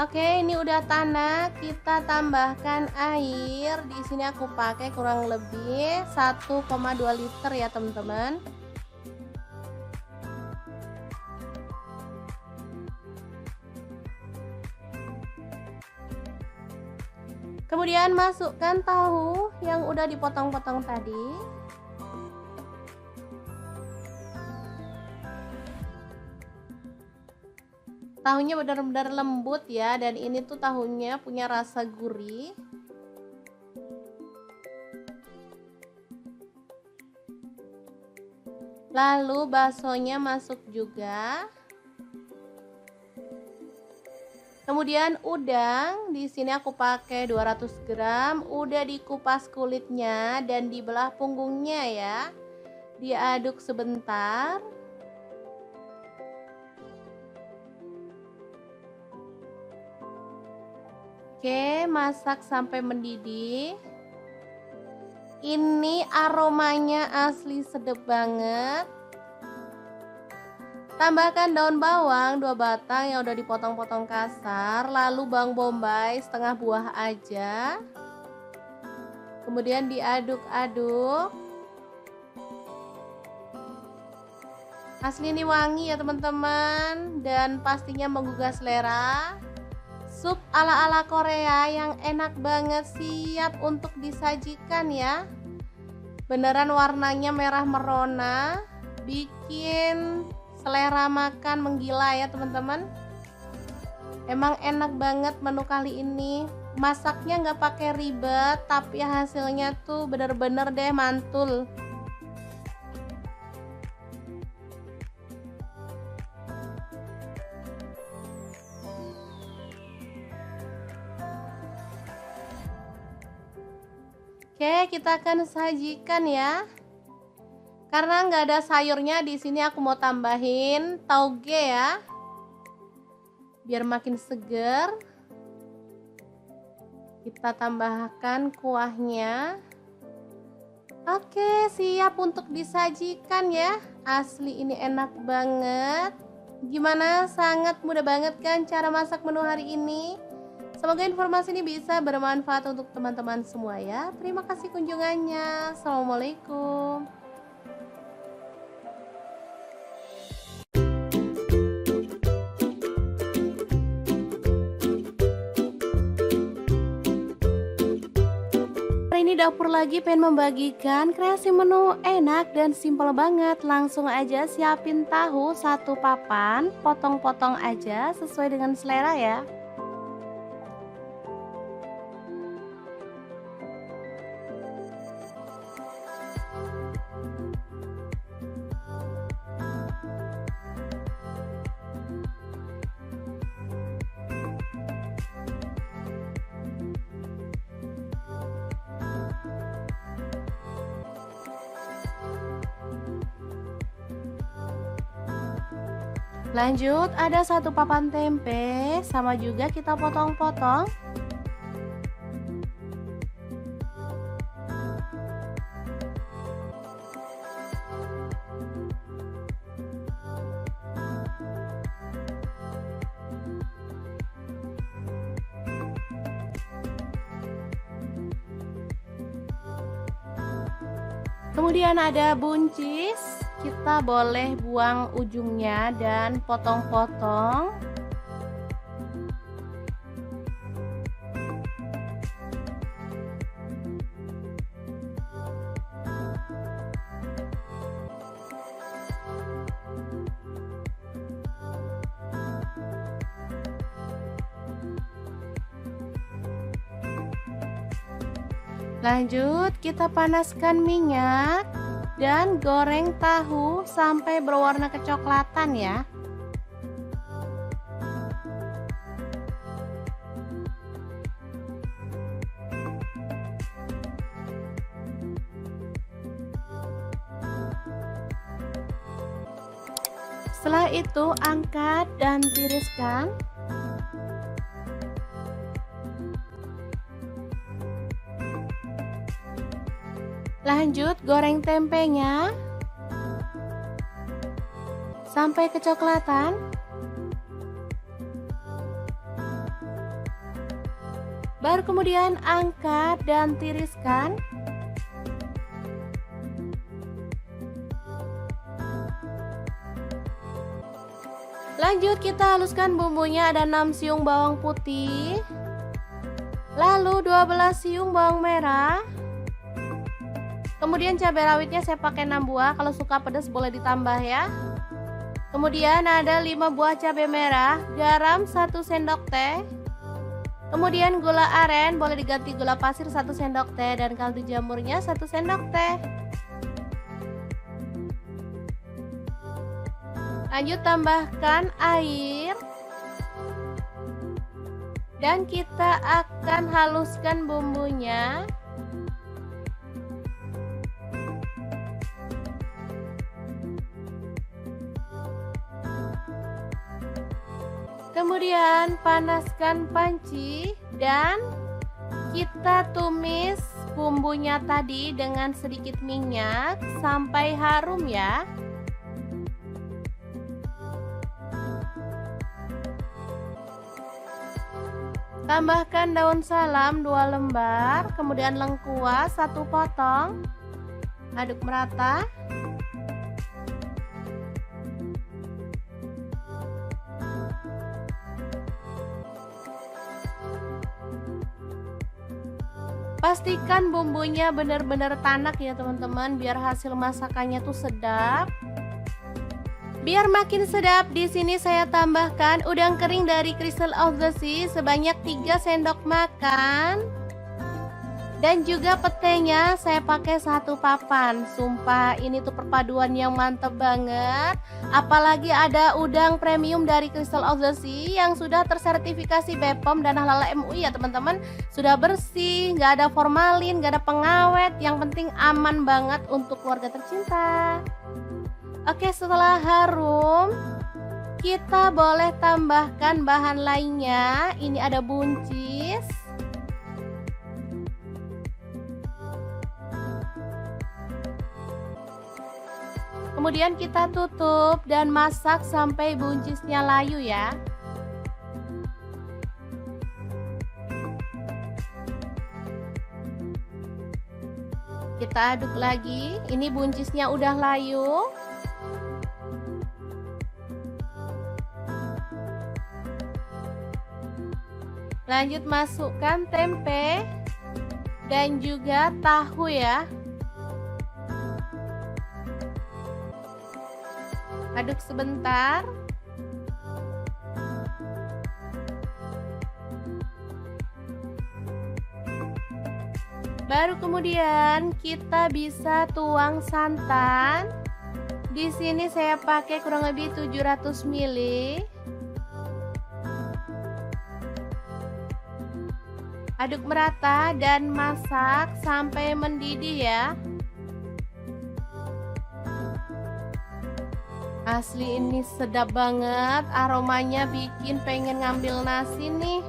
Oke, ini udah tanak, kita tambahkan air. Di sini aku pakai kurang lebih 1,2 liter ya teman-teman. Kemudian masukkan tahu yang udah dipotong-potong tadi. Tahunya benar-benar lembut ya, dan ini tuh tahunya punya rasa gurih. Lalu baksonya masuk juga. Kemudian udang, di sini aku pakai 200 gram, udah dikupas kulitnya dan dibelah punggungnya ya. Diaduk sebentar. Oke, masak sampai mendidih. Ini aromanya asli sedap banget. Tambahkan daun bawang 2 batang yang udah dipotong-potong kasar, lalu bawang bombay setengah buah aja. Kemudian diaduk-aduk. Asli ini wangi ya teman-teman, dan pastinya menggugah selera. Sup ala-ala Korea yang enak banget, siap untuk disajikan ya. Beneran warnanya merah merona, bikin selera makan menggila ya teman-teman. Emang enak banget menu kali ini. Masaknya nggak pakai ribet, tapi hasilnya tuh bener-bener deh mantul. Oke, kita akan sajikan ya. Karena nggak ada sayurnya, di sini aku mau tambahin tauge ya, biar makin seger. Kita tambahkan kuahnya. Oke, siap untuk disajikan ya. Asli ini enak banget. Gimana? Sangat mudah banget kan cara masak menu hari ini? Semoga informasi ini bisa bermanfaat untuk teman-teman semua ya. Terima kasih kunjungannya. Assalamualaikum. Hari ini dapur lagi pengen membagikan kreasi menu enak dan simpel banget. Langsung aja siapin tahu 1 papan, potong-potong aja sesuai dengan selera ya. Lanjut, ada 1 papan tempe, sama juga kita potong-potong. Kemudian ada buncis, kita boleh buang ujungnya dan potong-potong. Lanjut, kita panaskan minyak dan goreng tahu sampai berwarna kecoklatan ya. Setelah itu angkat dan tiriskan. Lanjut, goreng tempenya sampai kecoklatan. Baru kemudian angkat dan tiriskan. Lanjut, kita haluskan bumbunya. Ada 6 siung bawang putih, lalu 12 siung bawang merah. Kemudian cabai rawitnya saya pakai 6 buah, kalau suka pedas boleh ditambah ya. Kemudian ada 5 buah cabai merah, garam 1 sendok teh. Kemudian gula aren, boleh diganti gula pasir 1 sendok teh, dan kaldu jamurnya 1 sendok teh. Lanjut, tambahkan air. Dan kita akan haluskan bumbunya. Kemudian panaskan panci dan kita tumis bumbunya tadi dengan sedikit minyak sampai harum ya. Tambahkan daun salam 2 lembar, kemudian lengkuas 1 potong. Aduk merata. Pastikan bumbunya benar-benar tanak ya teman-teman, biar hasil masakannya tuh sedap. Biar makin sedap, di sini saya tambahkan udang kering dari Crystal of the Sea sebanyak 3 sendok makan. Dan juga petenya saya pakai 1 papan. Sumpah ini tuh perpaduan yang mantep banget. Apalagi ada udang premium dari Crystal of the Sea yang sudah tersertifikasi BPOM dan Halal MUI ya teman-teman. Sudah bersih, nggak ada formalin, nggak ada pengawet. Yang penting aman banget untuk keluarga tercinta. Oke, setelah harum, kita boleh tambahkan bahan lainnya. Ini ada buncis. Kemudian kita tutup dan masak sampai buncisnya layu ya. Kita aduk lagi. Ini buncisnya udah layu. Lanjut masukkan tempe dan juga tahu ya. Aduk sebentar. Baru kemudian kita bisa tuang santan. Di sini saya pakai kurang lebih 700 ml. Aduk merata dan masak sampai mendidih ya. Asli ini sedap banget, aromanya bikin pengen ngambil nasi nih.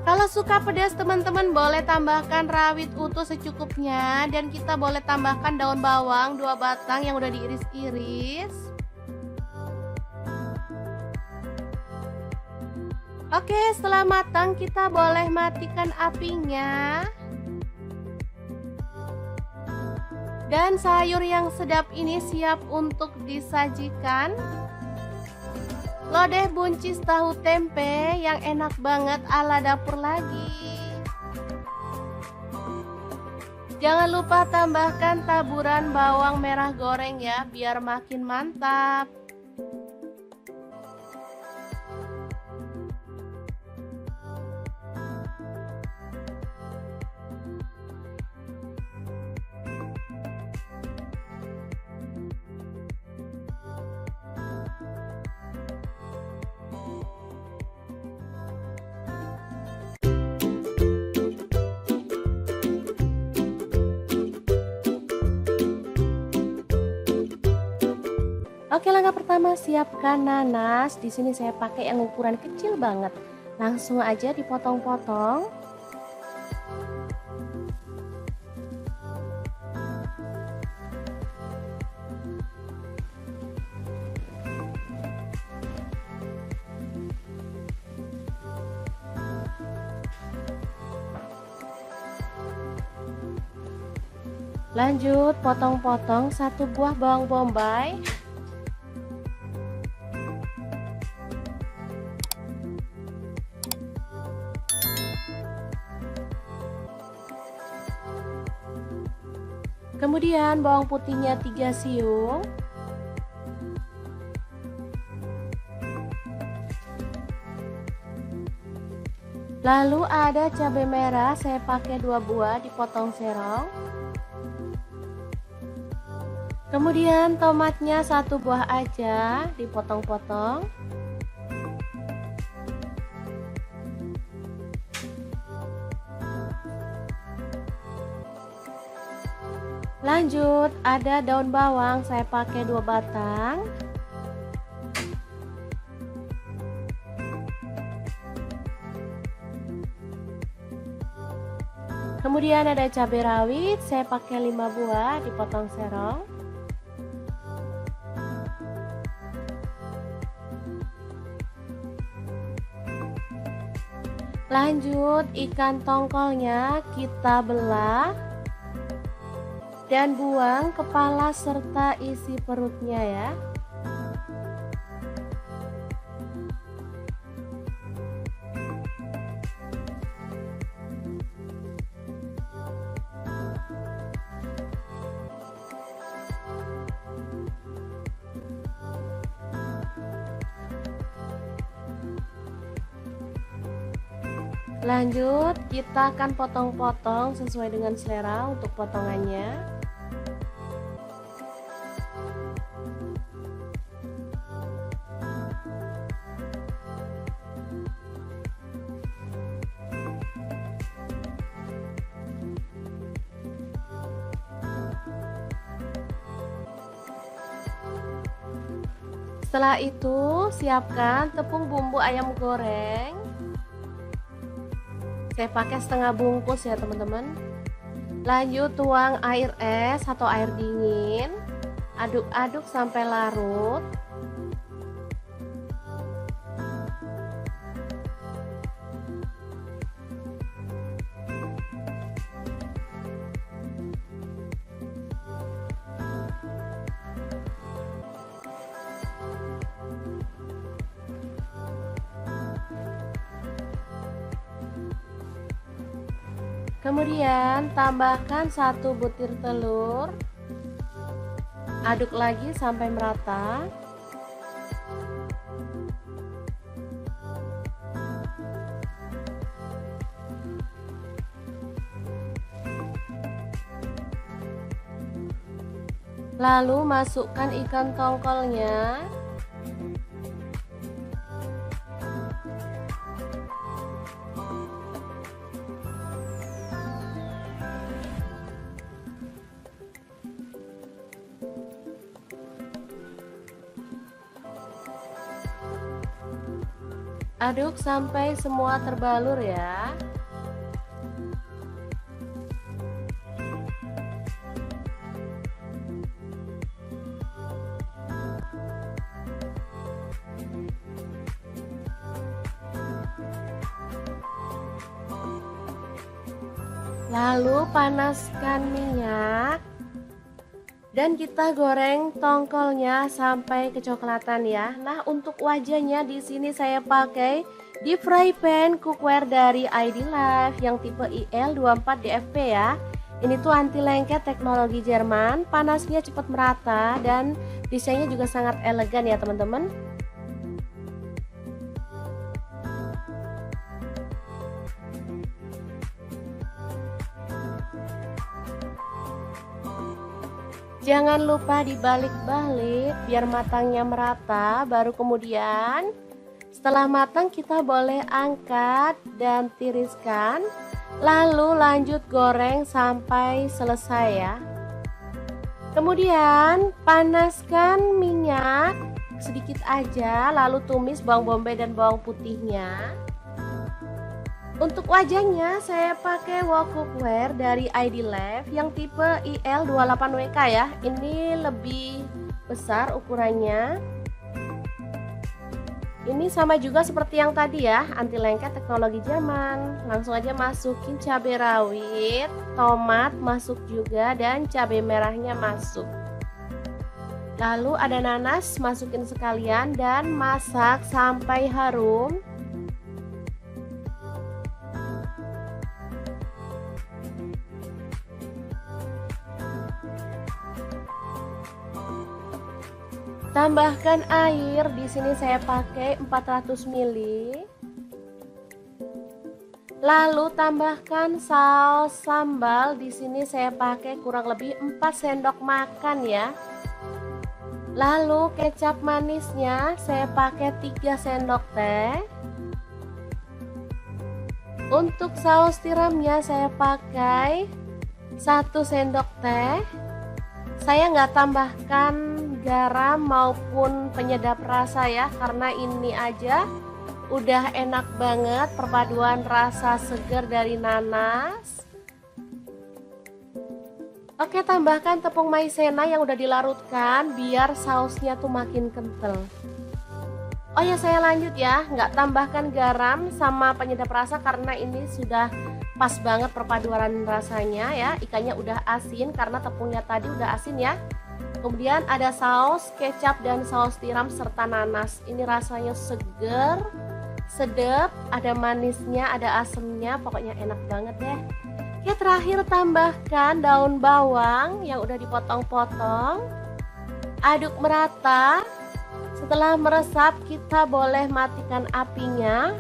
Kalau suka pedas teman-teman boleh tambahkan rawit utuh secukupnya. Dan kita boleh tambahkan daun bawang 2 batang yang udah diiris-iris. Oke, setelah matang kita boleh matikan apinya. Dan sayur yang sedap ini siap untuk disajikan. Lodeh buncis tahu tempe yang enak banget ala dapur lagi. Jangan lupa tambahkan taburan bawang merah goreng ya, biar makin mantap. Oke, langkah pertama siapkan nanas. Di sini saya pakai yang ukuran kecil banget. Langsung aja dipotong-potong. Lanjut potong-potong 1 buah bawang bombay. Kemudian bawang putihnya 3 siung. Lalu ada cabai merah, saya pakai 2 buah dipotong serong. Kemudian tomatnya 1 buah aja dipotong-potong. Lanjut ada daun bawang, saya pakai 2 batang. Kemudian ada cabai rawit, saya pakai 5 buah dipotong serong. Lanjut ikan tongkolnya kita belah dan buang kepala serta isi perutnya ya. Lanjut, kita akan potong-potong sesuai dengan selera untuk potongannya. Setelah itu, siapkan tepung bumbu ayam goreng. Saya pakai setengah bungkus ya teman-teman. Lanjut tuang air es atau air dingin. Aduk-aduk sampai larut. Kemudian tambahkan 1 butir telur. Aduk lagi sampai merata. Lalu masukkan ikan tongkolnya. Aduk sampai semua terbalur ya. Lalu panaskan minyak. Dan kita goreng tongkolnya sampai kecoklatan ya. Nah, untuk wajahnya di sini saya pakai di fry pan cookware dari ID Life yang tipe IL24DFP ya. Ini tuh anti lengket teknologi Jerman, panasnya cepat merata dan desainnya juga sangat elegan ya teman-teman. Jangan lupa dibalik-balik biar matangnya merata, baru kemudian setelah matang kita boleh angkat dan tiriskan, lalu lanjut goreng sampai selesai ya. Kemudian panaskan minyak sedikit aja, lalu tumis bawang bombay dan bawang putihnya. Untuk wajahnya saya pakai wok cookware dari ID Life yang tipe IL28WK ya. Ini lebih besar ukurannya. Ini sama juga seperti yang tadi ya, anti lengket teknologi Jerman. Langsung aja masukin cabai rawit, tomat masuk juga dan cabai merahnya masuk. Lalu ada nanas, masukin sekalian dan masak sampai harum. Tambahkan air, di sini saya pakai 400 ml. Lalu tambahkan saus sambal, di sini saya pakai kurang lebih 4 sendok makan ya. Lalu kecap manisnya saya pakai 3 sendok teh. Untuk saus tiramnya saya pakai 1 sendok teh. Saya nggak tambahkan garam maupun penyedap rasa ya, karena ini aja udah enak banget perpaduan rasa segar dari nanas. Oke, tambahkan tepung maizena yang udah dilarutkan biar sausnya tuh makin kental. Oh ya, saya lanjut ya, nggak tambahkan garam sama penyedap rasa karena ini sudah pas banget perpaduan rasanya ya. Ikannya udah asin karena tepungnya tadi udah asin ya. Kemudian ada saus kecap dan saus tiram serta nanas. Ini rasanya seger, sedap, ada manisnya, ada asemnya, pokoknya enak banget deh. Oke, terakhir tambahkan daun bawang yang udah dipotong-potong. Aduk merata. Setelah meresap kita boleh matikan apinya.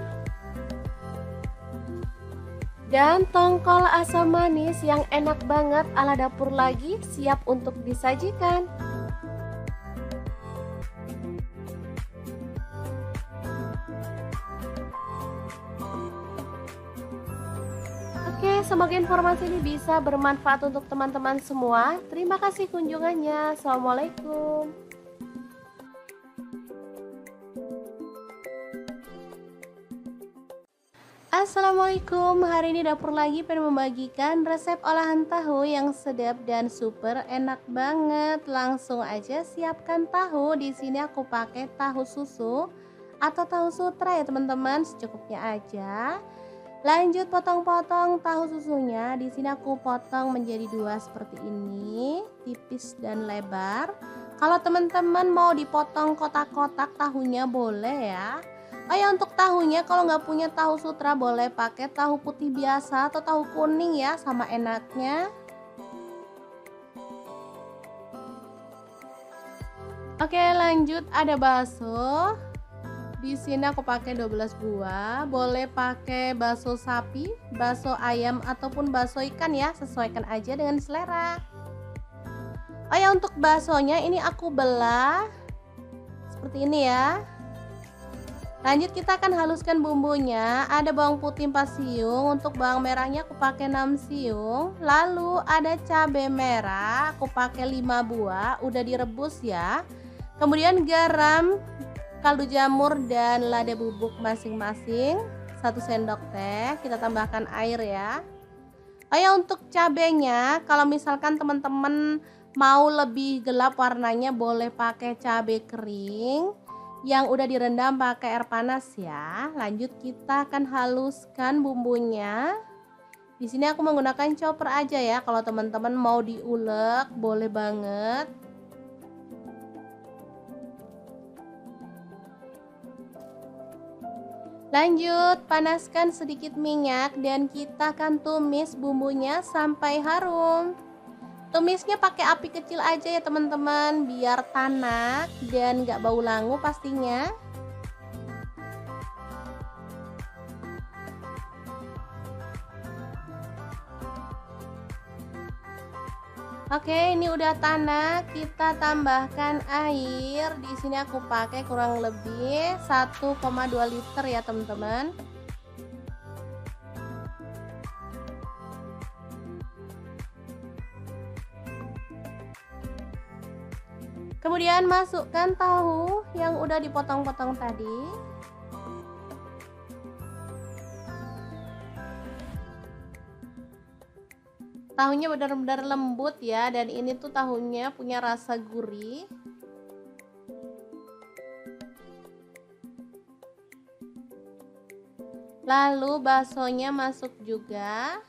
Dan tongkol asam manis yang enak banget ala dapur lagi siap untuk disajikan. Oke, semoga informasi ini bisa bermanfaat untuk teman-teman semua. Terima kasih kunjungannya. Assalamualaikum. Assalamualaikum, hari ini dapur lagi pengen membagikan resep olahan tahu yang sedap dan super enak banget. Langsung aja siapkan tahu. Di sini aku pakai tahu susu atau tahu sutra ya teman-teman, secukupnya aja. Lanjut potong-potong tahu susunya. Di sini aku potong menjadi dua seperti ini, tipis dan lebar. Kalau teman-teman mau dipotong kotak-kotak tahunya boleh ya. Oh ya, untuk tahunya kalau nggak punya tahu sutra boleh pakai tahu putih biasa atau tahu kuning ya, sama enaknya. Oke, lanjut ada bakso. Di sini aku pakai 12 buah, boleh pakai bakso sapi, bakso ayam ataupun bakso ikan ya, sesuaikan aja dengan selera. Oh ya, untuk baksonya ini aku belah seperti ini ya. Lanjut kita akan haluskan bumbunya. Ada bawang putih 4 siung, untuk bawang merahnya aku pakai 6 siung. Lalu ada cabai merah, aku pakai 5 buah, udah direbus ya. Kemudian garam, kaldu jamur dan lada bubuk masing-masing 1 sendok teh. Kita tambahkan air ya. Oh ya, untuk cabenya kalau misalkan teman-teman mau lebih gelap warnanya boleh pakai cabai kering yang udah direndam pakai air panas ya. Lanjut kita akan haluskan bumbunya. Di sini aku menggunakan chopper aja ya. Kalau teman-teman mau diulek boleh banget. Lanjut panaskan sedikit minyak dan kita akan tumis bumbunya sampai harum. Tumisnya pakai api kecil aja ya teman-teman, biar tanak dan gak bau langu pastinya. Oke, ini udah tanak, kita tambahkan air. Di sini aku pakai kurang lebih 1,2 liter ya teman-teman. Kemudian masukkan tahu yang udah dipotong-potong tadi. Tahunya benar-benar lembut ya, dan ini tuh tahunya punya rasa gurih. Lalu baksonya masuk juga.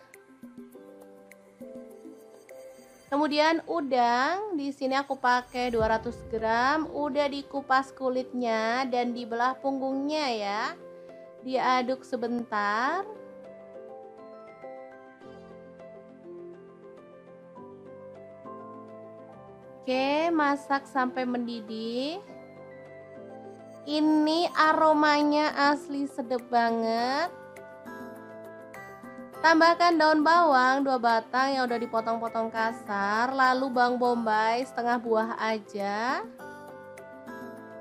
Kemudian udang, di sini aku pakai 200 gram, udah dikupas kulitnya dan dibelah punggungnya ya. Diaduk sebentar. Oke, masak sampai mendidih. Ini aromanya asli sedap banget. Tambahkan daun bawang 2 batang yang udah dipotong-potong kasar, lalu bawang bombay setengah buah aja.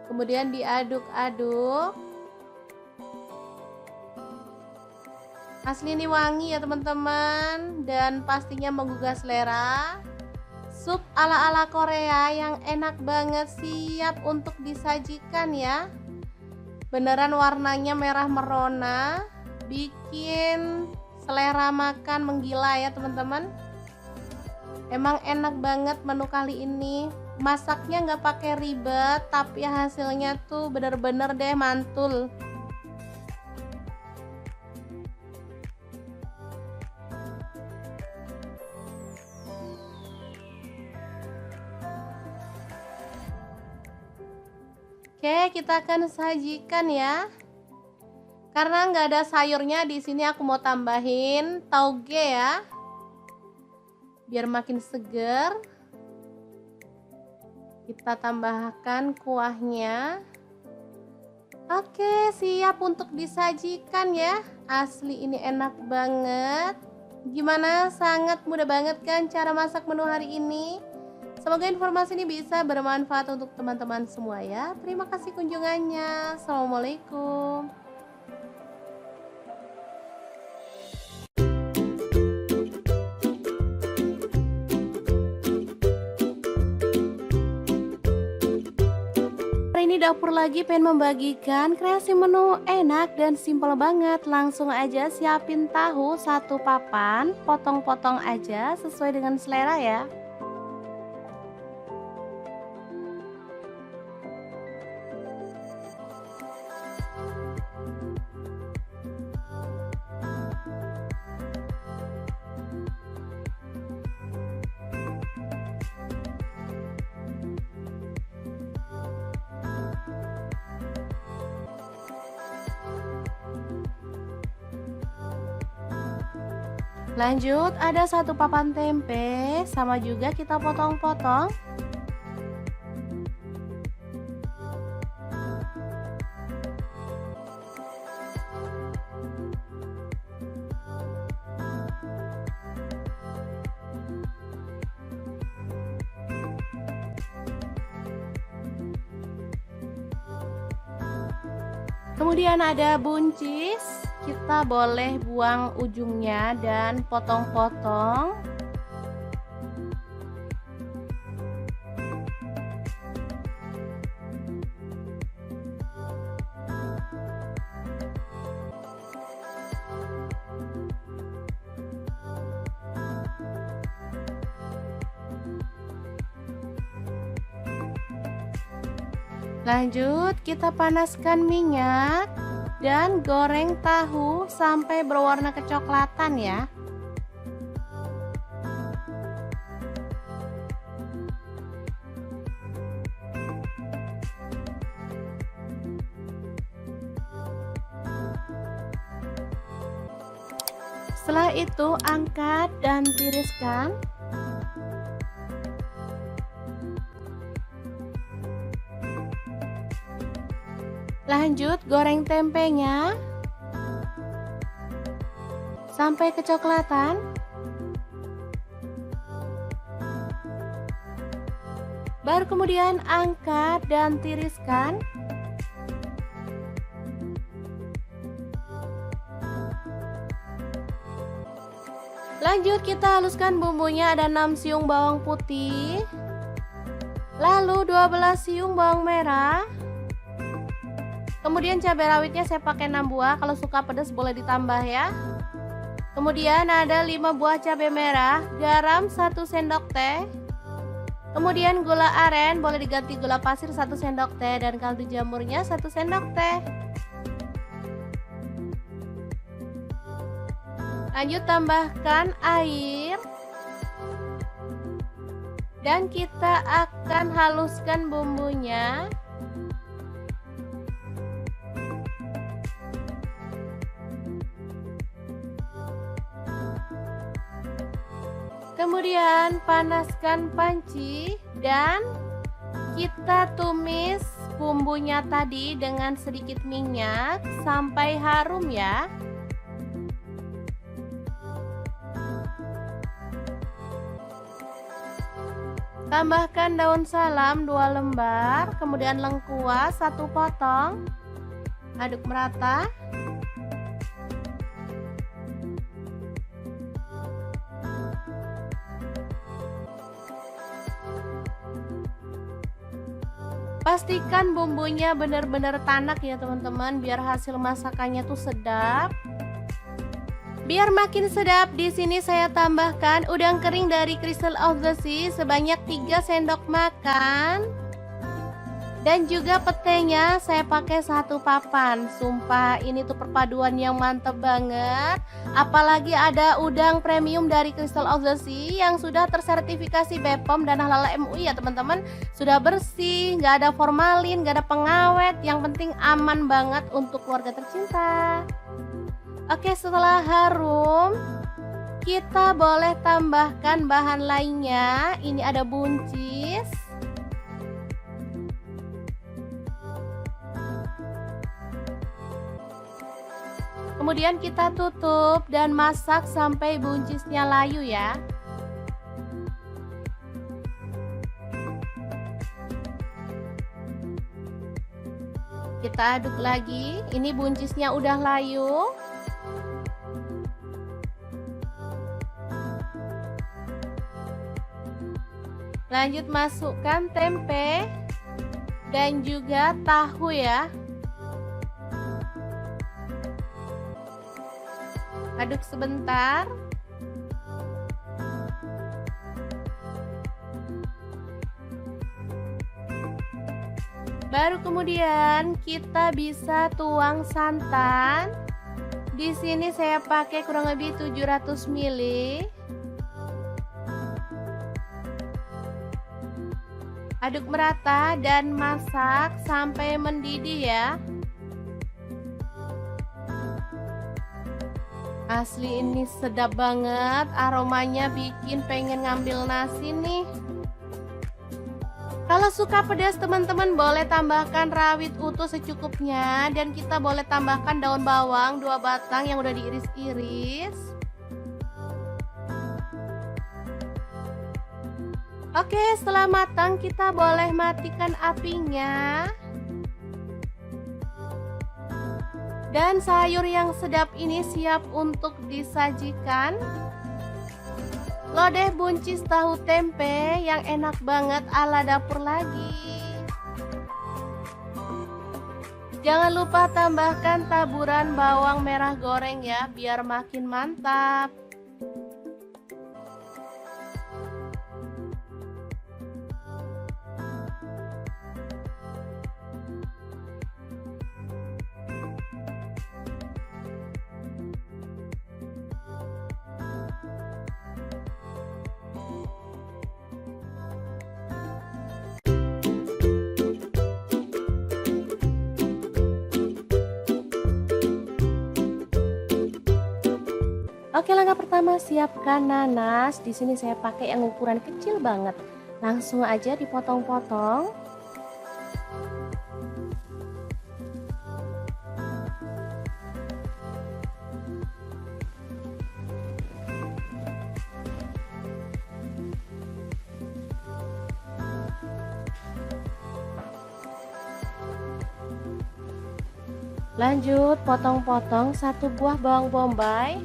Kemudian diaduk-aduk. Asli ini wangi ya teman-teman, dan pastinya menggugah selera. Sup ala-ala Korea yang enak banget, siap untuk disajikan ya. Beneran warnanya merah merona, bikin selera makan menggila ya teman-teman. Emang enak banget menu kali ini. Masaknya nggak pakai ribet, tapi hasilnya tuh bener-bener deh mantul. Oke, kita akan sajikan ya. Karena nggak ada sayurnya, di sini aku mau tambahin tauge ya, biar makin seger. Kita tambahkan kuahnya. Oke, siap untuk disajikan ya. Asli ini enak banget. Gimana? Sangat mudah banget kan cara masak menu hari ini? Semoga informasi ini bisa bermanfaat untuk teman-teman semua ya. Terima kasih kunjungannya. Assalamualaikum. Hari ini dapur lagi pengen membagikan kreasi menu enak dan simpel banget. Langsung aja siapin tahu satu papan, potong-potong aja sesuai dengan selera ya. Lanjut, ada satu papan tempe, sama juga kita potong-potong. Kemudian ada buncis, kita boleh buang ujungnya dan potong-potong. Lanjut, kita panaskan minyak dan goreng tahu sampai berwarna kecoklatan ya. Setelah itu angkat dan tiriskan. Lanjut goreng tempenya sampai kecoklatan. Baru kemudian angkat dan tiriskan. Lanjut kita haluskan bumbunya, ada 6 siung bawang putih, lalu 12 siung bawang merah. Kemudian cabai rawitnya saya pakai 6 buah, kalau suka pedas boleh ditambah ya. Kemudian ada 5 buah cabai merah, garam 1 sendok teh. Kemudian gula aren, boleh diganti gula pasir 1 sendok teh, dan kaldu jamurnya 1 sendok teh. Lanjut tambahkan air. Dan kita akan haluskan bumbunya. Kemudian panaskan panci dan kita tumis bumbunya tadi dengan sedikit minyak sampai harum ya. Tambahkan daun salam 2 lembar, kemudian lengkuas 1 potong. Aduk merata. Pastikan bumbunya benar-benar tanak ya teman-teman, biar hasil masakannya tuh sedap. Biar makin sedap, di sini saya tambahkan udang kering dari Crystal of the Sea sebanyak 3 sendok makan. Dan juga petenya saya pakai 1 papan. Sumpah ini tuh perpaduan yang mantep banget. Apalagi ada udang premium dari Crystal of the Sea yang sudah tersertifikasi BPOM dan halal MUI ya teman-teman. Sudah bersih, nggak ada formalin, nggak ada pengawet. Yang penting aman banget untuk keluarga tercinta. Oke, setelah harum, kita boleh tambahkan bahan lainnya. Ini ada buncis. Kemudian kita tutup dan masak sampai buncisnya layu ya. Kita aduk lagi, ini buncisnya udah layu. Lanjut masukkan tempe dan juga tahu ya. Aduk sebentar. Baru kemudian kita bisa tuang santan. Di sini saya pakai kurang lebih 700 ml. Aduk merata dan masak sampai mendidih ya. Asli ini sedap banget, aromanya bikin pengen ngambil nasi nih. Kalau suka pedas teman-teman boleh tambahkan rawit utuh secukupnya, dan kita boleh tambahkan daun bawang 2 batang yang udah diiris-iris. Oke, setelah matang kita boleh matikan apinya. Dan sayur yang sedap ini siap untuk disajikan. Lodeh buncis tahu tempe yang enak banget ala dapur lagi. Jangan lupa tambahkan taburan bawang merah goreng ya, biar makin mantap. Oke, langkah pertama siapkan nanas. Di sini saya pakai yang ukuran kecil banget. Langsung aja dipotong-potong. Lanjut potong-potong 1 buah bawang bombay.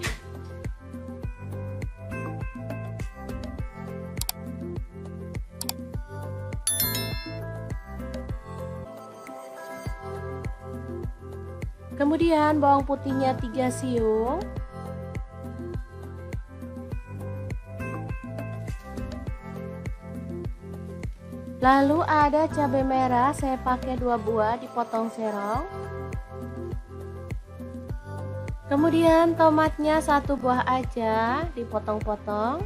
Kemudian bawang putihnya 3 siung. Lalu ada cabai merah, saya pakai 2 buah dipotong serong. Kemudian tomatnya 1 buah aja dipotong-potong.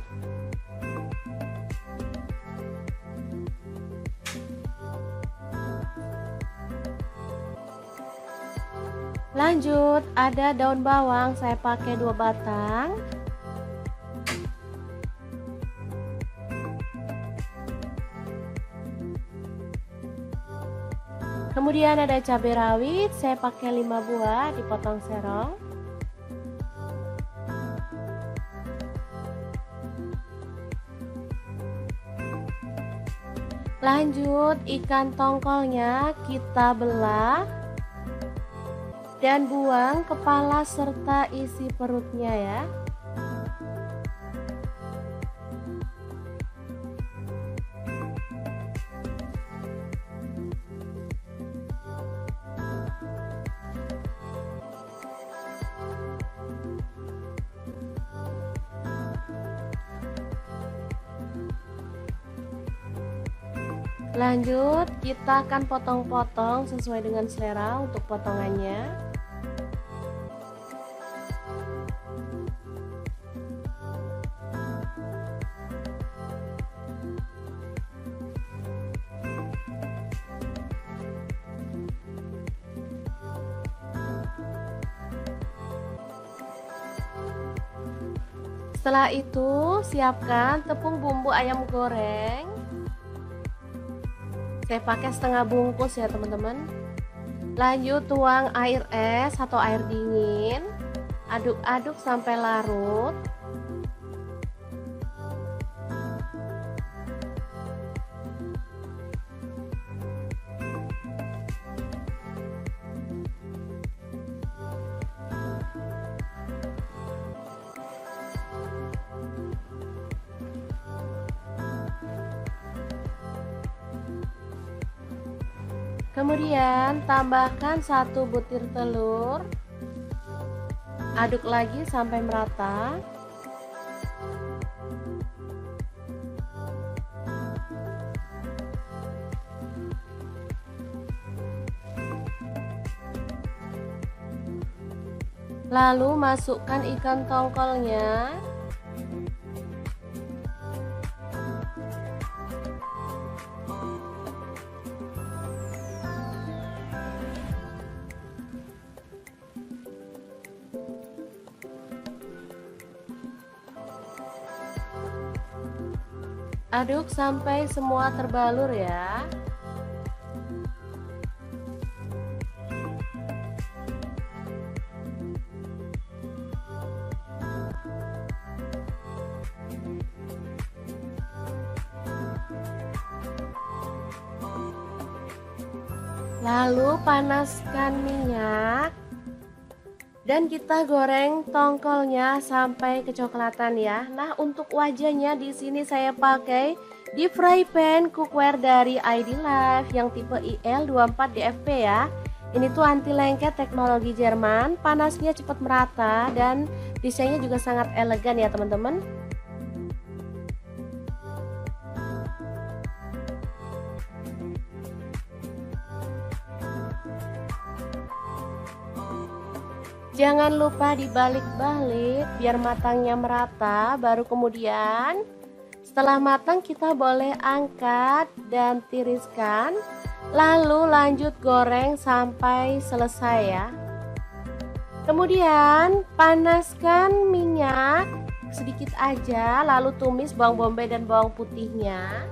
Lanjut ada daun bawang, saya pakai 2 batang. Kemudian ada cabai rawit, saya pakai 5 buah dipotong serong. Lanjut ikan tongkolnya kita belah dan buang kepala serta isi perutnya ya. Lanjut kita akan potong-potong sesuai dengan selera untuk potongannya. Setelah itu siapkan tepung bumbu ayam goreng. Saya pakai setengah bungkus ya teman-teman. Lanjut tuang air es atau air dingin. Aduk-aduk sampai larut. Kemudian tambahkan 1 butir telur. Aduk lagi sampai merata. Lalu masukkan ikan tongkolnya. Aduk sampai semua terbalur ya. Lalu panaskan minyak. Dan kita goreng tongkolnya sampai kecoklatan ya. Nah, untuk wajahnya di sini saya pakai deep fry pan cookware dari ID Life yang tipe IL24DFP ya. Ini tuh anti lengket teknologi Jerman, panasnya cepat merata dan desainnya juga sangat elegan ya teman-teman. Jangan lupa dibalik-balik biar matangnya merata. Baru kemudian setelah matang kita boleh angkat dan tiriskan. Lalu lanjut goreng sampai selesai ya. Kemudian panaskan minyak sedikit aja. Lalu tumis bawang bombay dan bawang putihnya.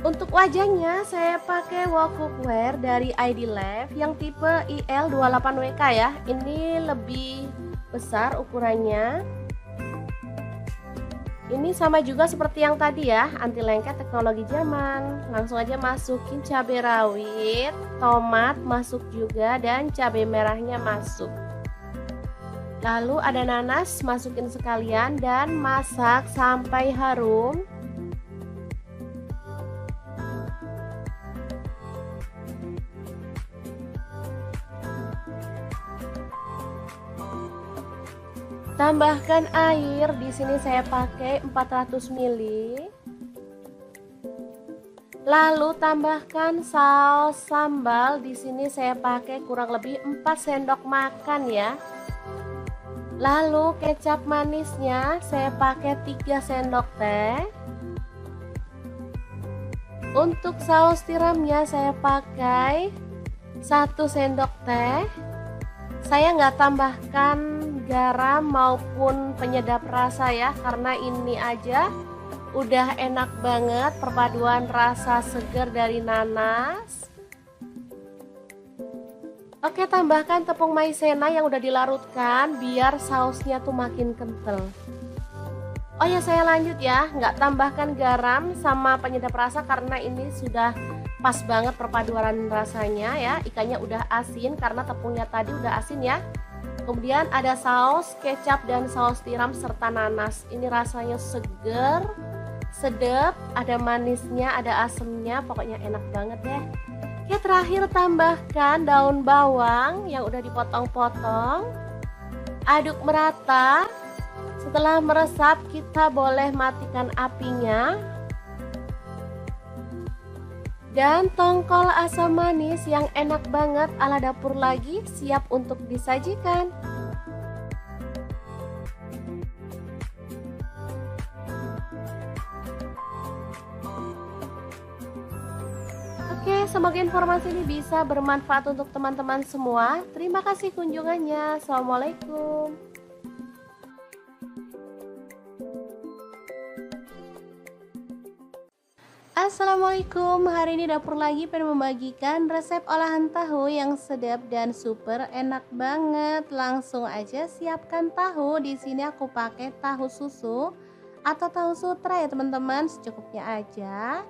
Untuk wajahnya saya pakai wok cookware dari ID Life yang tipe IL28WK ya. Ini lebih besar ukurannya. Ini sama juga seperti yang tadi ya, anti lengket teknologi Jerman. Langsung aja masukin cabai rawit, tomat masuk juga dan cabai merahnya masuk. Lalu ada nanas masukin sekalian dan masak sampai harum. Tambahkan air, di sini saya pakai 400 ml. Lalu tambahkan saus sambal, di sini saya pakai kurang lebih 4 sendok makan ya. Lalu kecap manisnya saya pakai 3 sendok teh. Untuk saus tiramnya saya pakai 1 sendok teh. Saya nggak tambahkan garam maupun penyedap rasa ya, karena ini aja udah enak banget perpaduan rasa segar dari nanas. Oke, tambahkan tepung maizena yang udah dilarutkan biar sausnya tuh makin kental. Oh ya, saya lanjut ya, nggak tambahkan garam sama penyedap rasa karena ini sudah pas banget perpaduan rasanya ya. Ikannya udah asin karena tepungnya tadi udah asin ya. Kemudian ada saus kecap dan saus tiram serta nanas. Ini rasanya seger, sedap, ada manisnya, ada asemnya, pokoknya enak banget deh. Oke, terakhir tambahkan daun bawang yang udah dipotong-potong. Aduk merata. Setelah meresap kita boleh matikan apinya. Dan tongkol asam manis yang enak banget ala dapur lagi siap untuk disajikan. Oke, semoga informasi ini bisa bermanfaat untuk teman-teman semua. Terima kasih kunjungannya. Assalamualaikum. Assalamualaikum, hari ini dapur lagi pengen membagikan resep olahan tahu yang sedap dan super enak banget. Langsung aja siapkan tahu. Di sini aku pakai tahu susu atau tahu sutra ya teman-teman, secukupnya aja.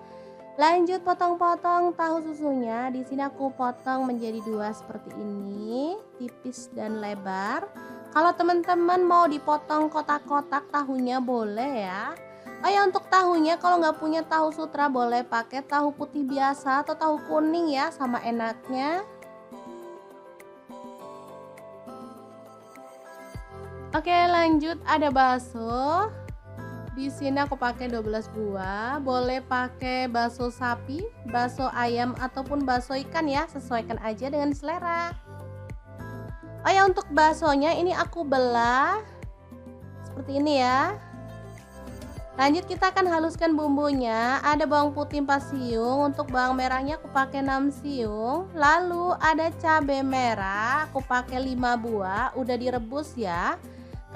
Lanjut potong-potong tahu susunya. Di sini aku potong menjadi dua seperti ini, tipis dan lebar. Kalau teman-teman mau dipotong kotak-kotak tahunya boleh ya. Oh ya, untuk tahunya kalau nggak punya tahu sutra boleh pakai tahu putih biasa atau tahu kuning ya, sama enaknya. Oke, lanjut ada bakso. Di sini aku pakai 12 buah. Boleh pakai bakso sapi, bakso ayam ataupun bakso ikan ya, sesuaikan aja dengan selera. Oh ya, untuk baksonya ini aku belah seperti ini ya. Lanjut kita akan haluskan bumbunya. Ada bawang putih 4 siung, untuk bawang merahnya aku pakai 6 siung. Lalu ada cabai merah, aku pakai 5 buah, udah direbus ya.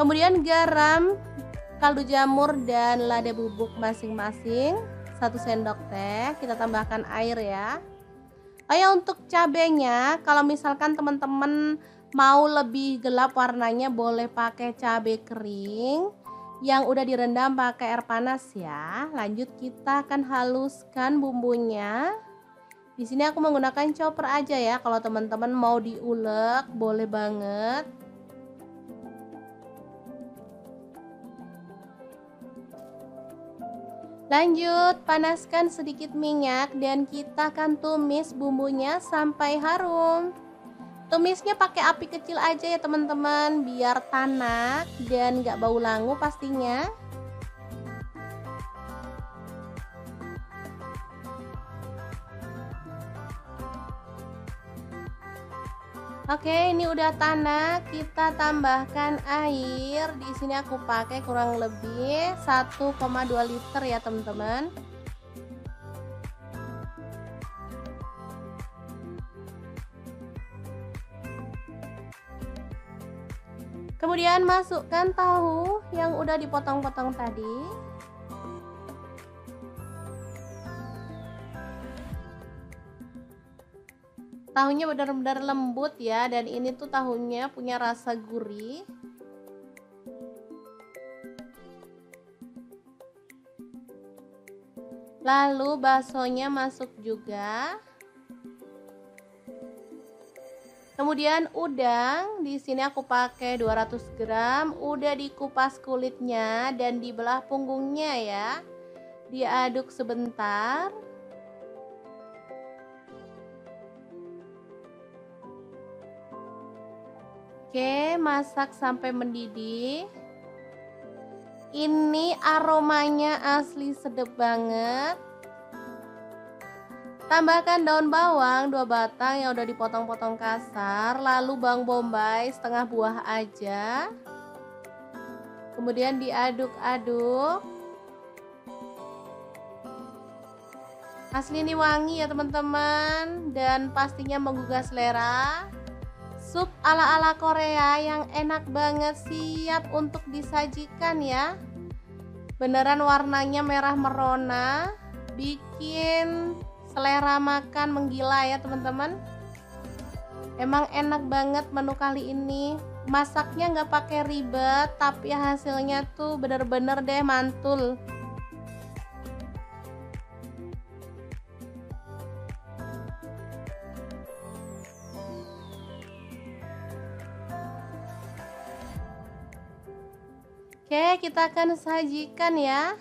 Kemudian garam, kaldu jamur dan lada bubuk masing-masing 1 sendok teh. Kita tambahkan air ya. Oh ya, untuk cabenya kalau misalkan teman-teman mau lebih gelap warnanya boleh pakai cabai kering yang udah direndam pakai air panas ya. Lanjut kita akan haluskan bumbunya. Di sini aku menggunakan chopper aja ya. Kalau teman-teman mau diulek boleh banget. Lanjut panaskan sedikit minyak dan kita akan tumis bumbunya sampai harum. Tumisnya pakai api kecil aja ya teman-teman, biar tanak dan gak bau langu pastinya. Oke, ini udah tanak, kita tambahkan air. Di sini aku pakai kurang lebih 1,2 liter ya teman-teman. Kemudian masukkan tahu yang udah dipotong-potong tadi. Tahunya benar-benar lembut ya, dan ini tuh tahunya punya rasa gurih. Lalu baksonya masuk juga. Kemudian udang, di sini aku pakai 200 gram, udah dikupas kulitnya dan dibelah punggungnya ya. Diaduk sebentar. Oke, masak sampai mendidih. Ini aromanya asli sedap banget. Tambahkan daun bawang 2 batang yang udah dipotong-potong kasar, lalu bawang bombay setengah buah aja. Kemudian diaduk-aduk. Asli ini wangi ya teman-teman, dan pastinya menggugah selera. Sup ala-ala Korea yang enak banget, siap untuk disajikan ya. Beneran warnanya merah merona, bikin selera makan menggila ya teman-teman. Emang enak banget menu kali ini. Masaknya nggak pakai ribet, tapi hasilnya tuh bener-bener deh mantul. Oke, kita akan sajikan ya.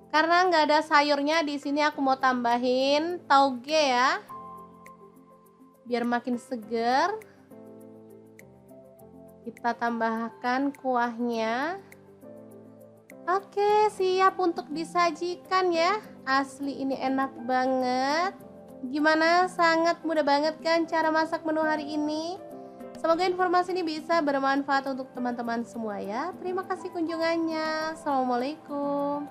Karena nggak ada sayurnya, di sini aku mau tambahin tauge ya, biar makin seger. Kita tambahkan kuahnya. Oke, siap untuk disajikan ya. Asli ini enak banget. Gimana? Sangat mudah banget kan cara masak menu hari ini? Semoga informasi ini bisa bermanfaat untuk teman-teman semua ya. Terima kasih kunjungannya. Assalamualaikum.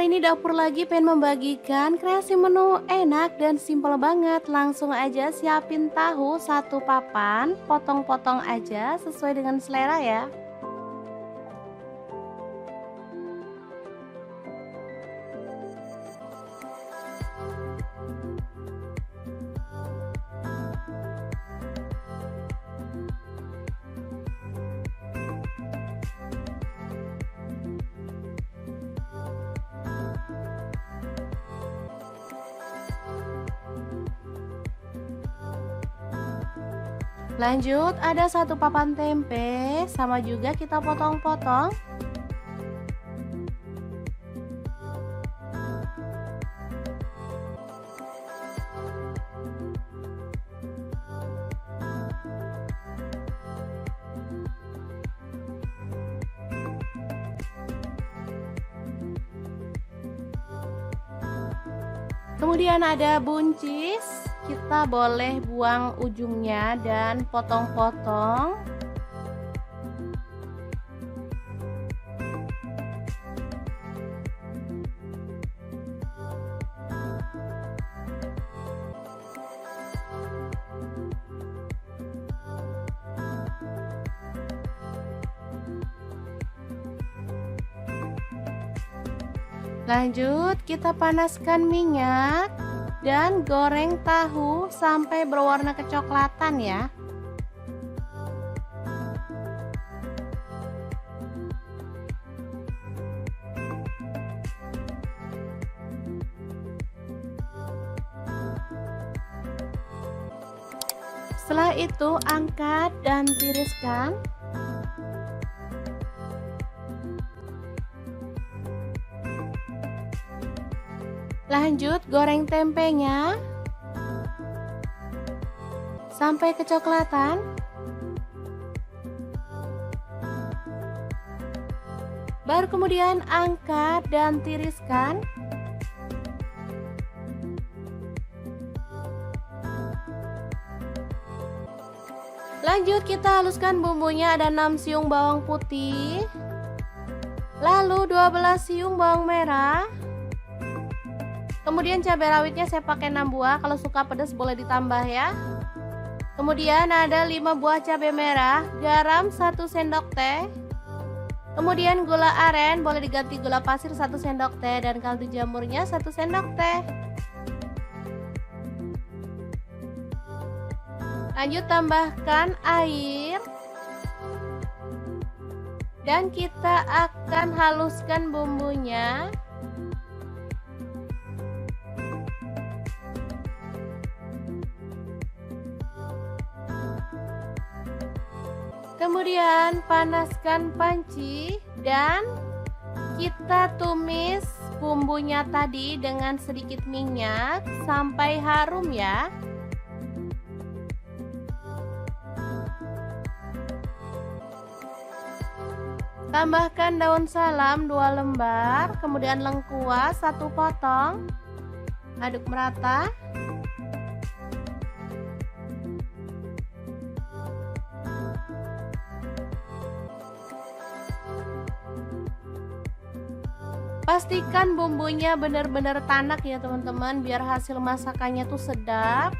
Hari ini dapur lagi pengen membagikan kreasi menu enak dan simpel banget. Langsung aja siapin tahu satu papan, potong-potong aja sesuai dengan selera ya. Lanjut, ada satu papan tempe, sama juga kita potong-potong. Kemudian ada buncis, kita boleh buang ujungnya dan potong-potong. Lanjut, kita panaskan minyak dan goreng tahu sampai berwarna kecoklatan ya. Setelah itu angkat dan tiriskan. Lanjut, goreng tempenya sampai kecoklatan. Baru kemudian angkat dan tiriskan. Lanjut, kita haluskan bumbunya. Ada 6 siung bawang putih, lalu 12 siung bawang merah. Kemudian cabai rawitnya saya pakai 6 buah, kalau suka pedas boleh ditambah ya. Kemudian ada 5 buah cabai merah, garam 1 sendok teh. Kemudian gula aren, boleh diganti gula pasir 1 sendok teh, dan kaldu jamurnya 1 sendok teh. Lanjut, tambahkan air. Dan kita akan haluskan bumbunya. Kemudian panaskan panci dan kita tumis bumbunya tadi dengan sedikit minyak sampai harum ya. Tambahkan daun salam 2 lembar, kemudian lengkuas 1 potong. Aduk merata. Pastikan bumbunya benar-benar tanak ya teman-teman, biar hasil masakannya tuh sedap.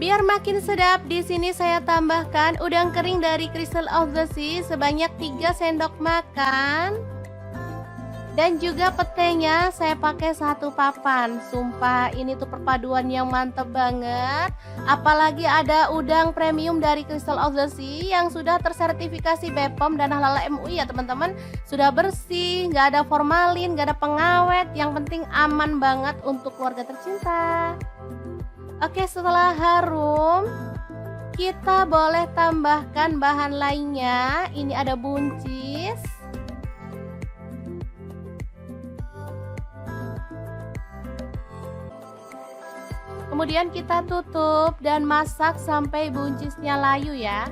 Biar makin sedap, di sini saya tambahkan udang kering dari Crystal of the Sea sebanyak 3 sendok makan. Dan juga petenya saya pakai 1 papan. Sumpah ini tuh perpaduan yang mantep banget. Apalagi ada udang premium dari Crystal of the Sea yang sudah tersertifikasi BPOM dan halal MUI ya teman-teman. Sudah bersih, nggak ada formalin, nggak ada pengawet. Yang penting aman banget untuk keluarga tercinta. Oke, setelah harum, kita boleh tambahkan bahan lainnya. Ini ada buncis. Kemudian kita tutup dan masak sampai buncisnya layu ya.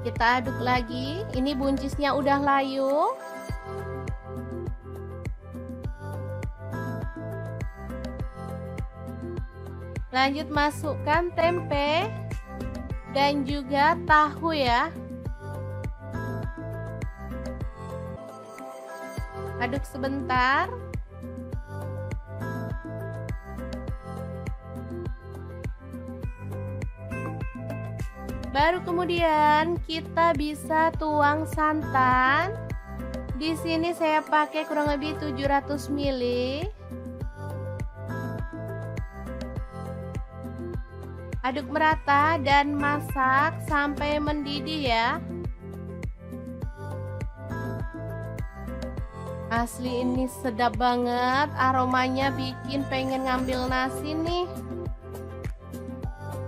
Kita aduk lagi. Ini buncisnya udah layu. Lanjut masukkan tempe. dan juga tahu ya. Aduk sebentar. Baru kemudian kita bisa tuang santan. Di sini saya pakai kurang lebih 700 ml. Aduk merata dan masak sampai mendidih ya. Asli ini sedap banget, aromanya bikin pengen ngambil nasi nih.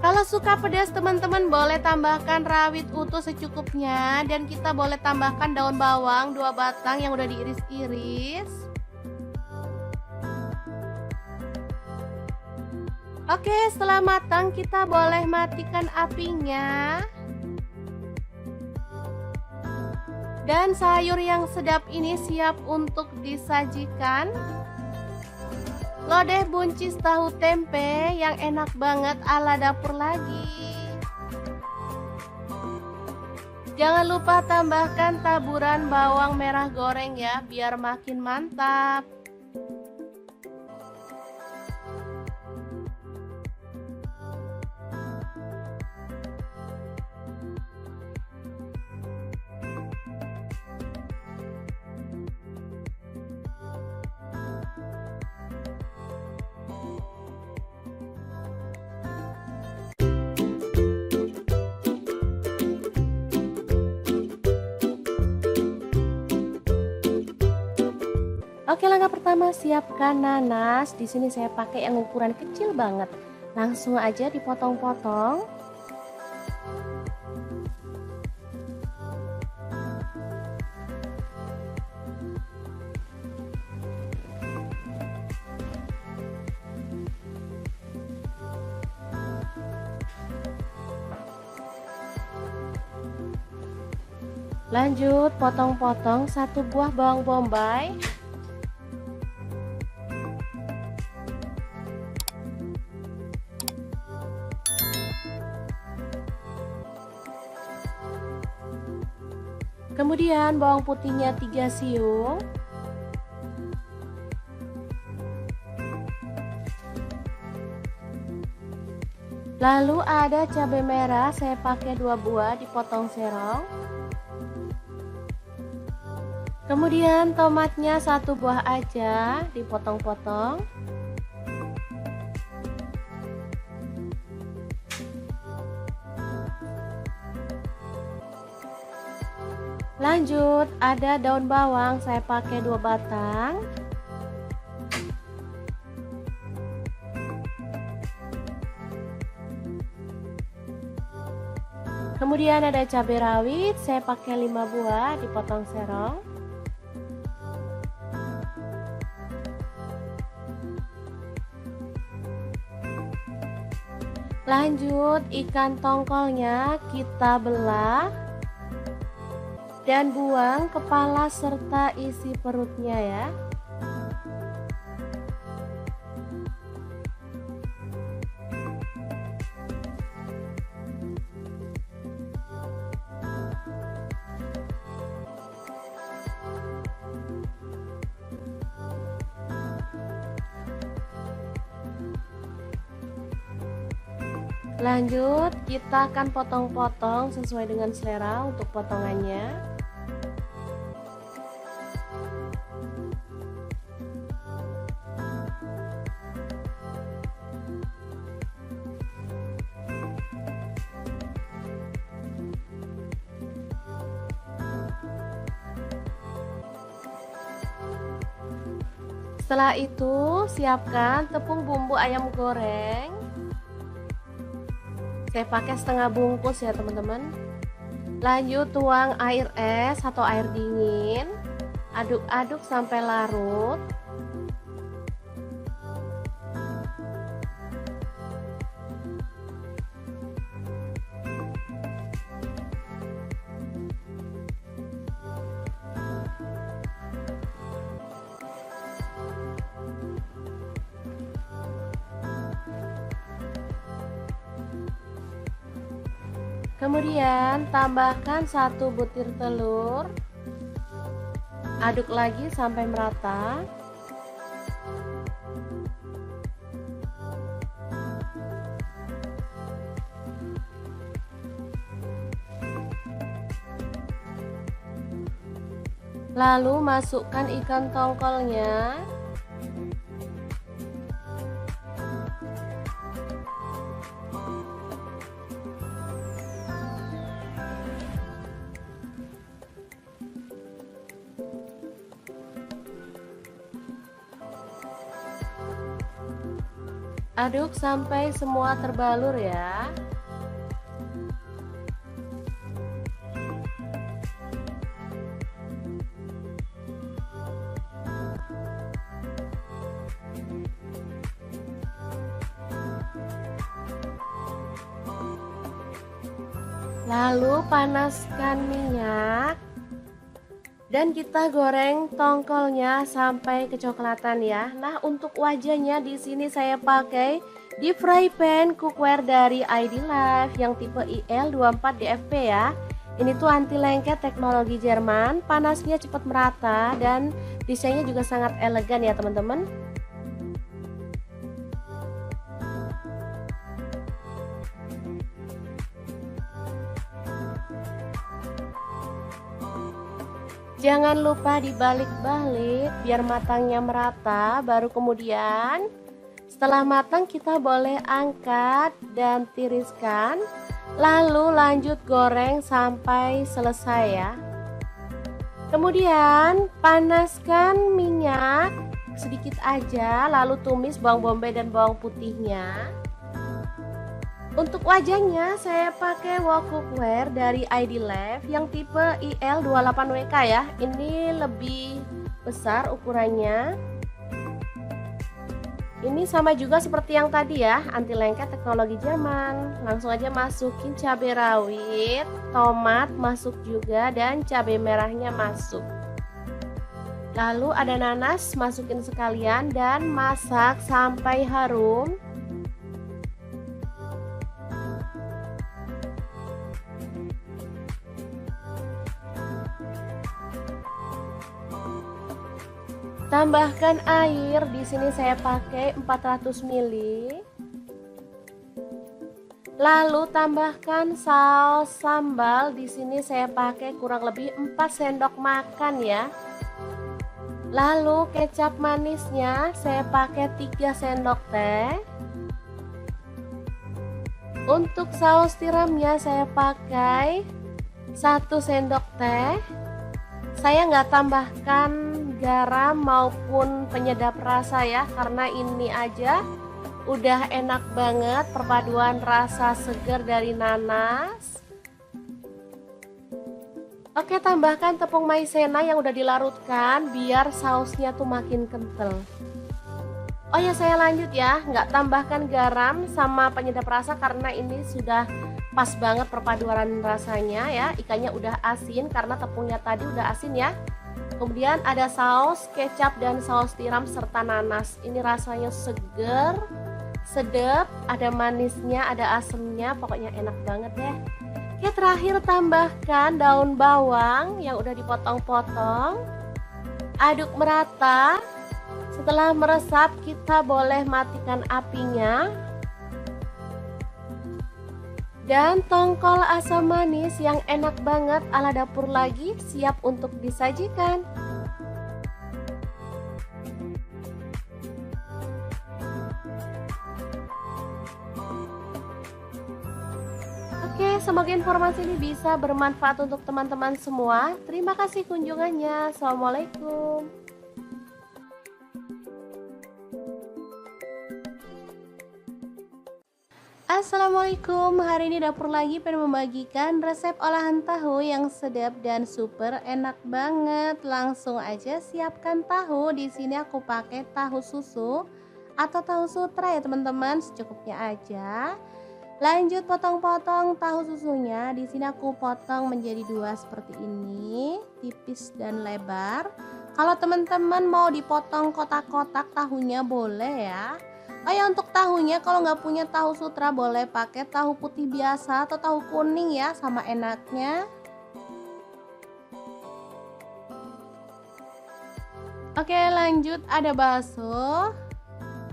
Kalau suka pedas teman-teman boleh tambahkan rawit utuh secukupnya, dan kita boleh tambahkan daun bawang 2 batang yang udah diiris-iris. Oke, setelah matang kita boleh matikan apinya. Dan sayur yang sedap ini siap untuk disajikan. Lodeh buncis tahu tempe yang enak banget ala dapur lagi. Jangan lupa tambahkan taburan bawang merah goreng ya, biar makin mantap. Oke, langkah pertama siapkan nanas. Di sini saya pakai yang ukuran kecil banget. Langsung aja dipotong-potong. Lanjut potong-potong 1 buah bawang bombay. Kemudian bawang putihnya 3 siung. Lalu ada cabai merah, saya pakai 2 buah dipotong serong. Kemudian tomatnya 1 buah aja dipotong-potong. Lanjut ada daun bawang, saya pakai 2 batang. Kemudian ada cabai rawit, saya pakai 5 buah dipotong serong. Lanjut ikan tongkolnya kita belah dan buang kepala serta isi perutnya ya. Lanjut kita akan potong-potong sesuai dengan selera untuk potongannya. Setelah itu siapkan tepung bumbu ayam goreng. Saya pakai setengah bungkus ya teman-teman. Lanjut tuang air es atau air dingin. Aduk-aduk sampai larut. Kemudian tambahkan 1 butir telur. Aduk lagi sampai merata. Lalu masukkan ikan tongkolnya. Aduk sampai semua terbalur ya. Lalu panaskan minyak dan kita goreng tongkolnya sampai kecoklatan ya. Nah, untuk wajahnya di sini saya pakai deep fry pan cookware dari ID Life yang tipe IL24DFP ya. Ini tuh anti lengket teknologi Jerman, panasnya cepat merata dan desainnya juga sangat elegan ya teman-teman. Jangan lupa dibalik-balik biar matangnya merata. Baru kemudian setelah matang kita boleh angkat dan tiriskan. Lalu lanjut goreng sampai selesai ya. Kemudian panaskan minyak sedikit aja. Lalu tumis bawang bombay dan bawang putihnya. Untuk wajahnya saya pakai wok cookware dari ID Life yang tipe IL28WK ya. Ini lebih besar ukurannya. Ini sama juga seperti yang tadi ya, anti lengket teknologi Jerman. Langsung aja masukin cabai rawit, tomat masuk juga dan cabai merahnya masuk. Lalu ada nanas masukin sekalian dan masak sampai harum. Tambahkan air, di sini saya pakai 400 ml. Lalu tambahkan saus sambal, di sini saya pakai kurang lebih 4 sendok makan ya. Lalu kecap manisnya saya pakai 3 sendok teh. Untuk saus tiramnya saya pakai 1 sendok teh. Saya nggak tambahkan garam maupun penyedap rasa ya, karena ini aja udah enak banget perpaduan rasa segar dari nanas. Oke, tambahkan tepung maizena yang udah dilarutkan biar sausnya tuh makin kental. Oh ya, saya lanjut ya, nggak tambahkan garam sama penyedap rasa karena ini sudah pas banget perpaduan rasanya ya. Ikannya udah asin karena tepungnya tadi udah asin ya. Kemudian ada saus kecap dan saus tiram serta nanas. Ini rasanya seger, sedap, ada manisnya, ada asemnya, pokoknya enak banget deh. Oke, terakhir tambahkan daun bawang yang udah dipotong-potong. Aduk merata. Setelah meresap kita boleh matikan apinya. Dan tongkol asam manis yang enak banget ala dapur lagi siap untuk disajikan. Oke, semoga informasi ini bisa bermanfaat untuk teman-teman semua. Terima kasih kunjungannya. Assalamualaikum. Assalamualaikum, hari ini dapur lagi pengen membagikan resep olahan tahu yang sedap dan super enak banget. Langsung aja siapkan tahu. Di sini aku pakai tahu susu atau tahu sutra ya teman-teman, secukupnya aja. Lanjut potong-potong tahu susunya. Di sini aku potong menjadi 2 seperti ini, tipis dan lebar. Kalau teman-teman mau dipotong kotak-kotak tahunya boleh ya. Oh ya, untuk tahunya kalau nggak punya tahu sutra boleh pakai tahu putih biasa atau tahu kuning ya, sama enaknya. Oke, lanjut ada bakso.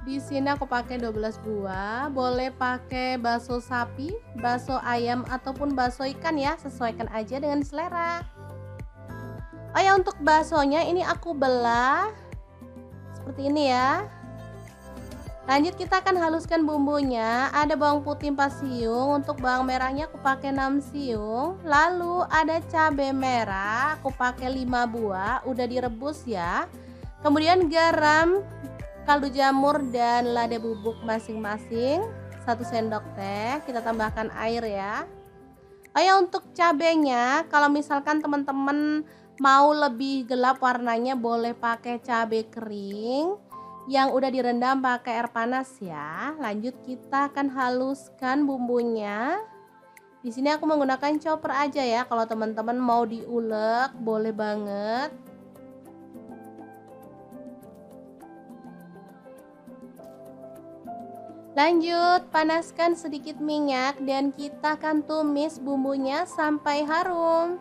Di sini aku pakai 12 buah. Boleh pakai bakso sapi, bakso ayam ataupun bakso ikan ya, sesuaikan aja dengan selera. Oh ya, untuk baksonya ini aku belah seperti ini ya. Lanjut kita akan haluskan bumbunya. Ada bawang putih 4 siung, untuk bawang merahnya aku pakai 6 siung. Lalu ada cabai merah, aku pakai 5 buah, udah direbus ya. Kemudian garam, kaldu jamur dan lada bubuk masing-masing 1 sendok teh. Kita tambahkan air ya. Oh ya, untuk cabenya kalau misalkan teman-teman mau lebih gelap warnanya boleh pakai cabai kering yang udah direndam pakai air panas ya. Lanjut kita akan haluskan bumbunya. Di sini aku menggunakan chopper aja ya. Kalau teman-teman mau diulek boleh banget. Lanjut panaskan sedikit minyak dan kita akan tumis bumbunya sampai harum.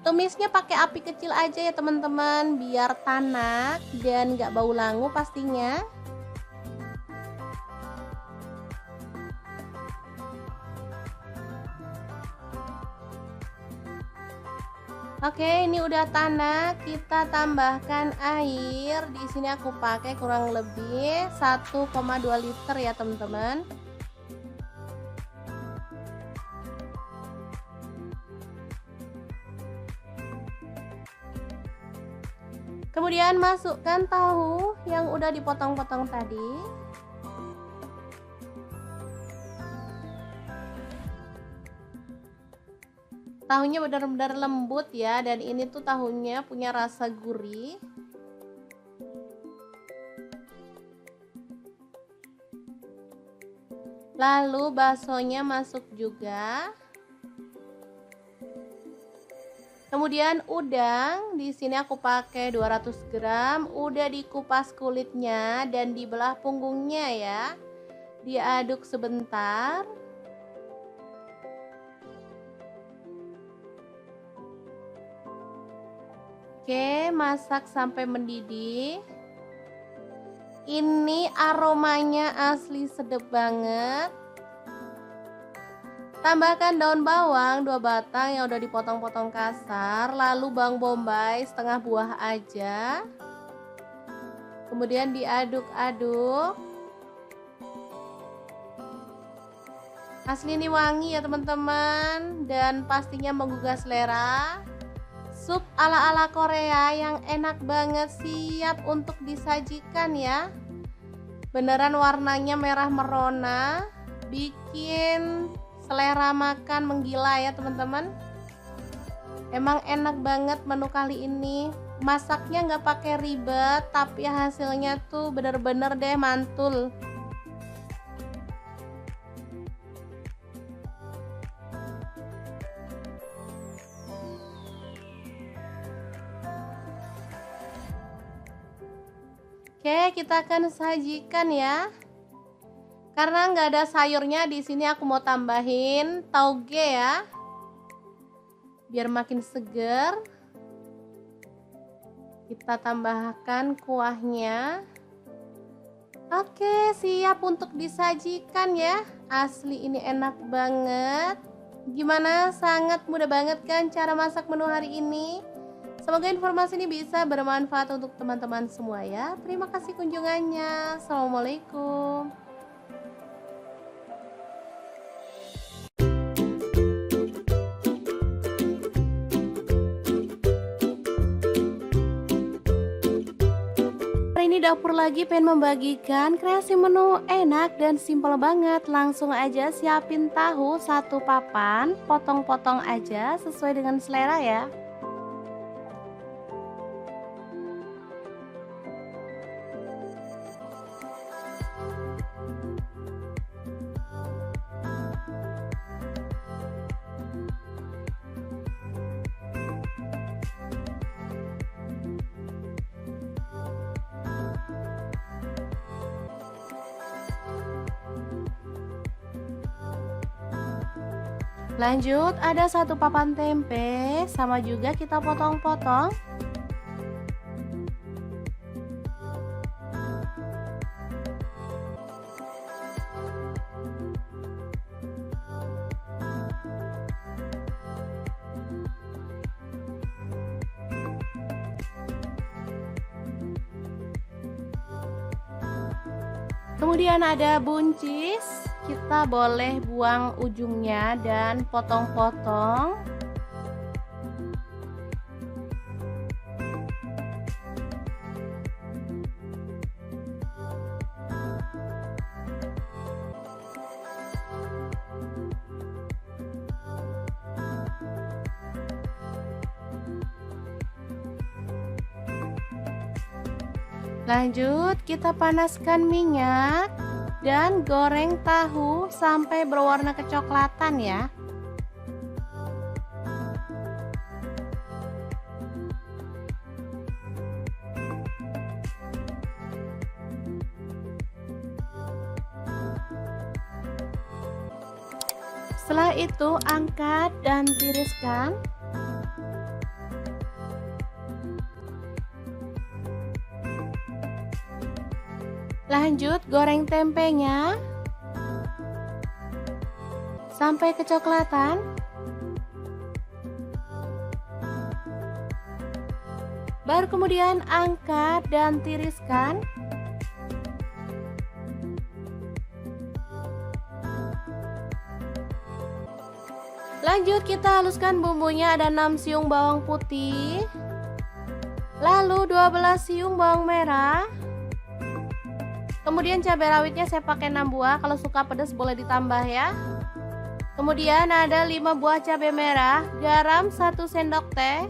Tumisnya pakai api kecil aja ya teman-teman, biar tanak dan gak bau langu pastinya. Oke, ini udah tanak, kita tambahkan air. Di sini aku pakai kurang lebih 1,2 liter ya teman-teman. Kemudian masukkan tahu yang udah dipotong-potong tadi. Tahunya benar-benar lembut ya, dan ini tuh tahunya punya rasa gurih. Lalu baksonya masuk juga. Kemudian udang, di sini aku pakai 200 gram, udah dikupas kulitnya dan dibelah punggungnya ya. Diaduk sebentar. Oke, masak sampai mendidih. Ini aromanya asli sedap banget. Tambahkan daun bawang 2 batang yang udah dipotong-potong kasar, lalu bawang bombay setengah buah aja. Kemudian diaduk-aduk. Asli ini wangi ya teman-teman, dan pastinya menggugah selera. Sup ala-ala Korea yang enak banget, siap untuk disajikan ya. Beneran warnanya merah merona, bikin selera makan menggila ya teman-teman. Emang enak banget menu kali ini. Masaknya nggak pakai ribet, tapi hasilnya tuh bener-bener deh mantul. Oke, kita akan sajikan ya. Karena nggak ada sayurnya, di sini aku mau tambahin tauge ya, biar makin seger. Kita tambahkan kuahnya. Oke, siap untuk disajikan ya. Asli ini enak banget. Gimana? Sangat mudah banget kan cara masak menu hari ini? Semoga informasi ini bisa bermanfaat untuk teman-teman semua ya. Terima kasih kunjungannya. Assalamualaikum. Hari ini dapur lagi pengen membagikan kreasi menu enak dan simpel banget. Langsung aja siapin tahu 1 papan, potong-potong aja sesuai dengan selera ya. Lanjut, ada 1 papan tempe, sama juga kita potong-potong. Kemudian ada buncis, kita boleh buang ujungnya dan potong-potong. Lanjut, kita panaskan minyak dan goreng tahu sampai berwarna kecoklatan ya. Setelah itu angkat dan tiriskan. Lanjut, goreng tempenya sampai kecoklatan. Baru kemudian angkat dan tiriskan. Lanjut, kita haluskan bumbunya, ada 6 siung bawang putih, lalu 12 siung bawang merah. Kemudian cabai rawitnya saya pakai 6 buah, kalau suka pedas boleh ditambah ya. Kemudian ada 5 buah cabai merah, garam 1 sendok teh.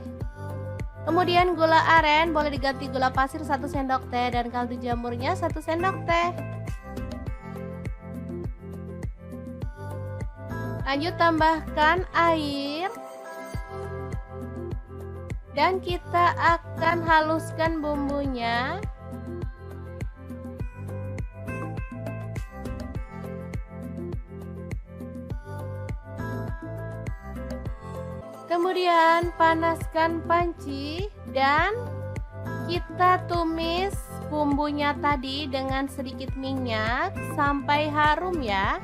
Kemudian gula aren, boleh diganti gula pasir 1 sendok teh, dan kaldu jamurnya 1 sendok teh. Lanjut, tambahkan air. Dan kita akan haluskan bumbunya. Kemudian panaskan panci dan kita tumis bumbunya tadi dengan sedikit minyak sampai harum ya.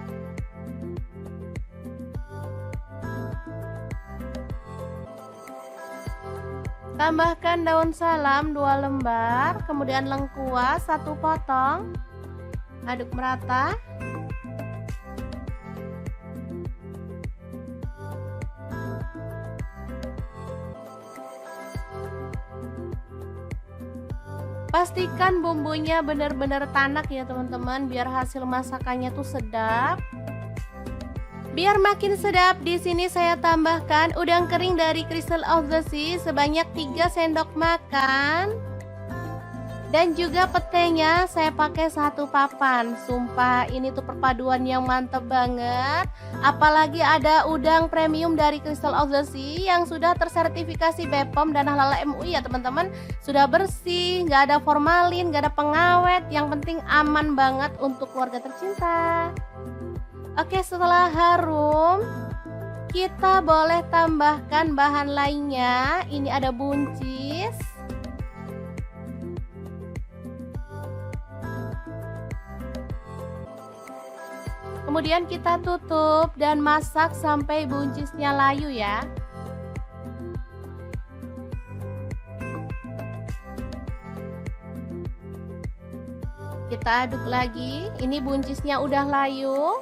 Tambahkan daun salam 2 lembar, kemudian lengkuas 1 potong. Aduk merata. Pastikan bumbunya benar-benar tanak ya teman-teman, biar hasil masakannya tuh sedap. Biar makin sedap, di sini saya tambahkan udang kering dari Crystal of the Sea sebanyak 3 sendok makan. Dan juga petenya saya pakai 1 papan. Sumpah ini tuh perpaduan yang mantep banget. Apalagi ada udang premium dari Crystal of the Sea yang sudah tersertifikasi BPOM dan Halal MUI ya teman-teman. Sudah bersih, nggak ada formalin, nggak ada pengawet. Yang penting aman banget untuk keluarga tercinta. Oke, setelah harum, kita boleh tambahkan bahan lainnya. Ini ada buncis. Kemudian kita tutup dan masak sampai buncisnya layu ya. Kita aduk lagi. Ini buncisnya udah layu.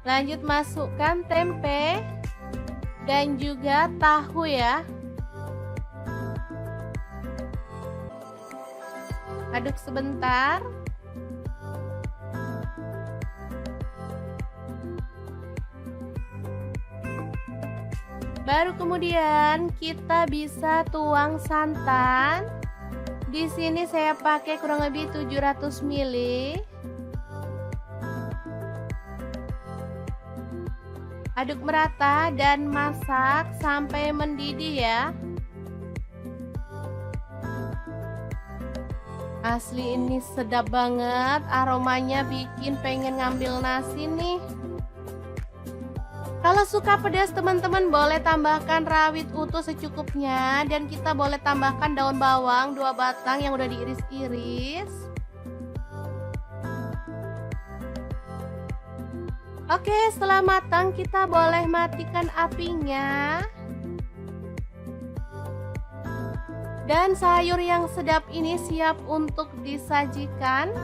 Lanjut masukkan tempe dan juga tahu ya. Aduk sebentar. Baru kemudian kita bisa tuang santan. Di sini saya pakai kurang lebih 700 ml. Aduk merata dan masak sampai mendidih ya. Asli ini sedap banget, aromanya bikin pengen ngambil nasi nih. Kalau suka pedas teman-teman boleh tambahkan rawit utuh secukupnya, dan kita boleh tambahkan daun bawang 2 batang yang udah diiris-iris. Oke, setelah matang kita boleh matikan apinya. Dan sayur yang sedap ini siap untuk disajikan.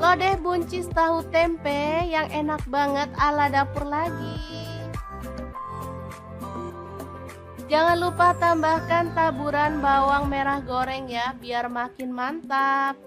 Lodeh buncis tahu tempe yang enak banget ala dapur lagi. Jangan lupa tambahkan taburan bawang merah goreng ya, biar makin mantap.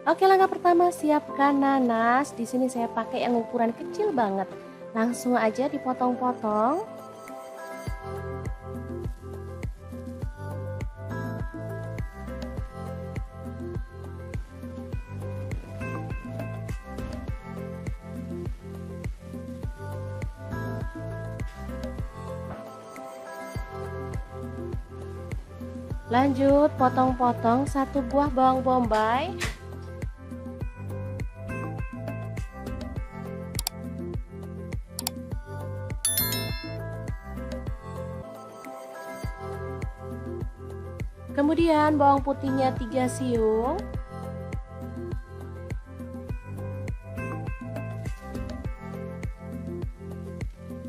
Oke, langkah pertama siapkan nanas. Di sini saya pakai yang ukuran kecil banget. Langsung aja dipotong-potong. Lanjut potong-potong 1 buah bawang bombay. Kemudian bawang putihnya 3 siung.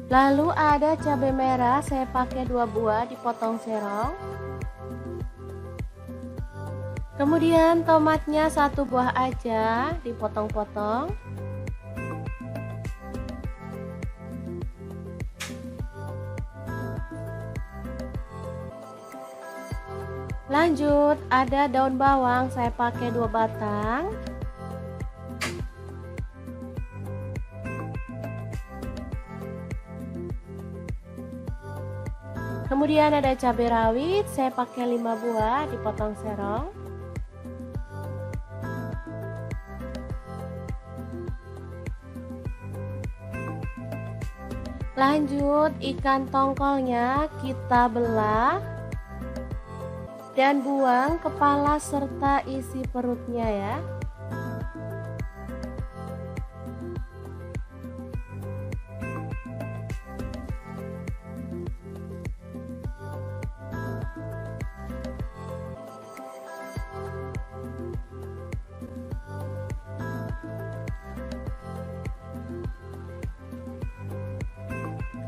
Lalu ada cabai merah, saya pakai 2 buah dipotong serong. Kemudian tomatnya 1 buah aja dipotong-potong. Lanjut ada daun bawang, saya pakai 2 batang. Kemudian ada cabai rawit, saya pakai 5 buah dipotong serong. Lanjut ikan tongkolnya kita belah dan buang kepala serta isi perutnya ya.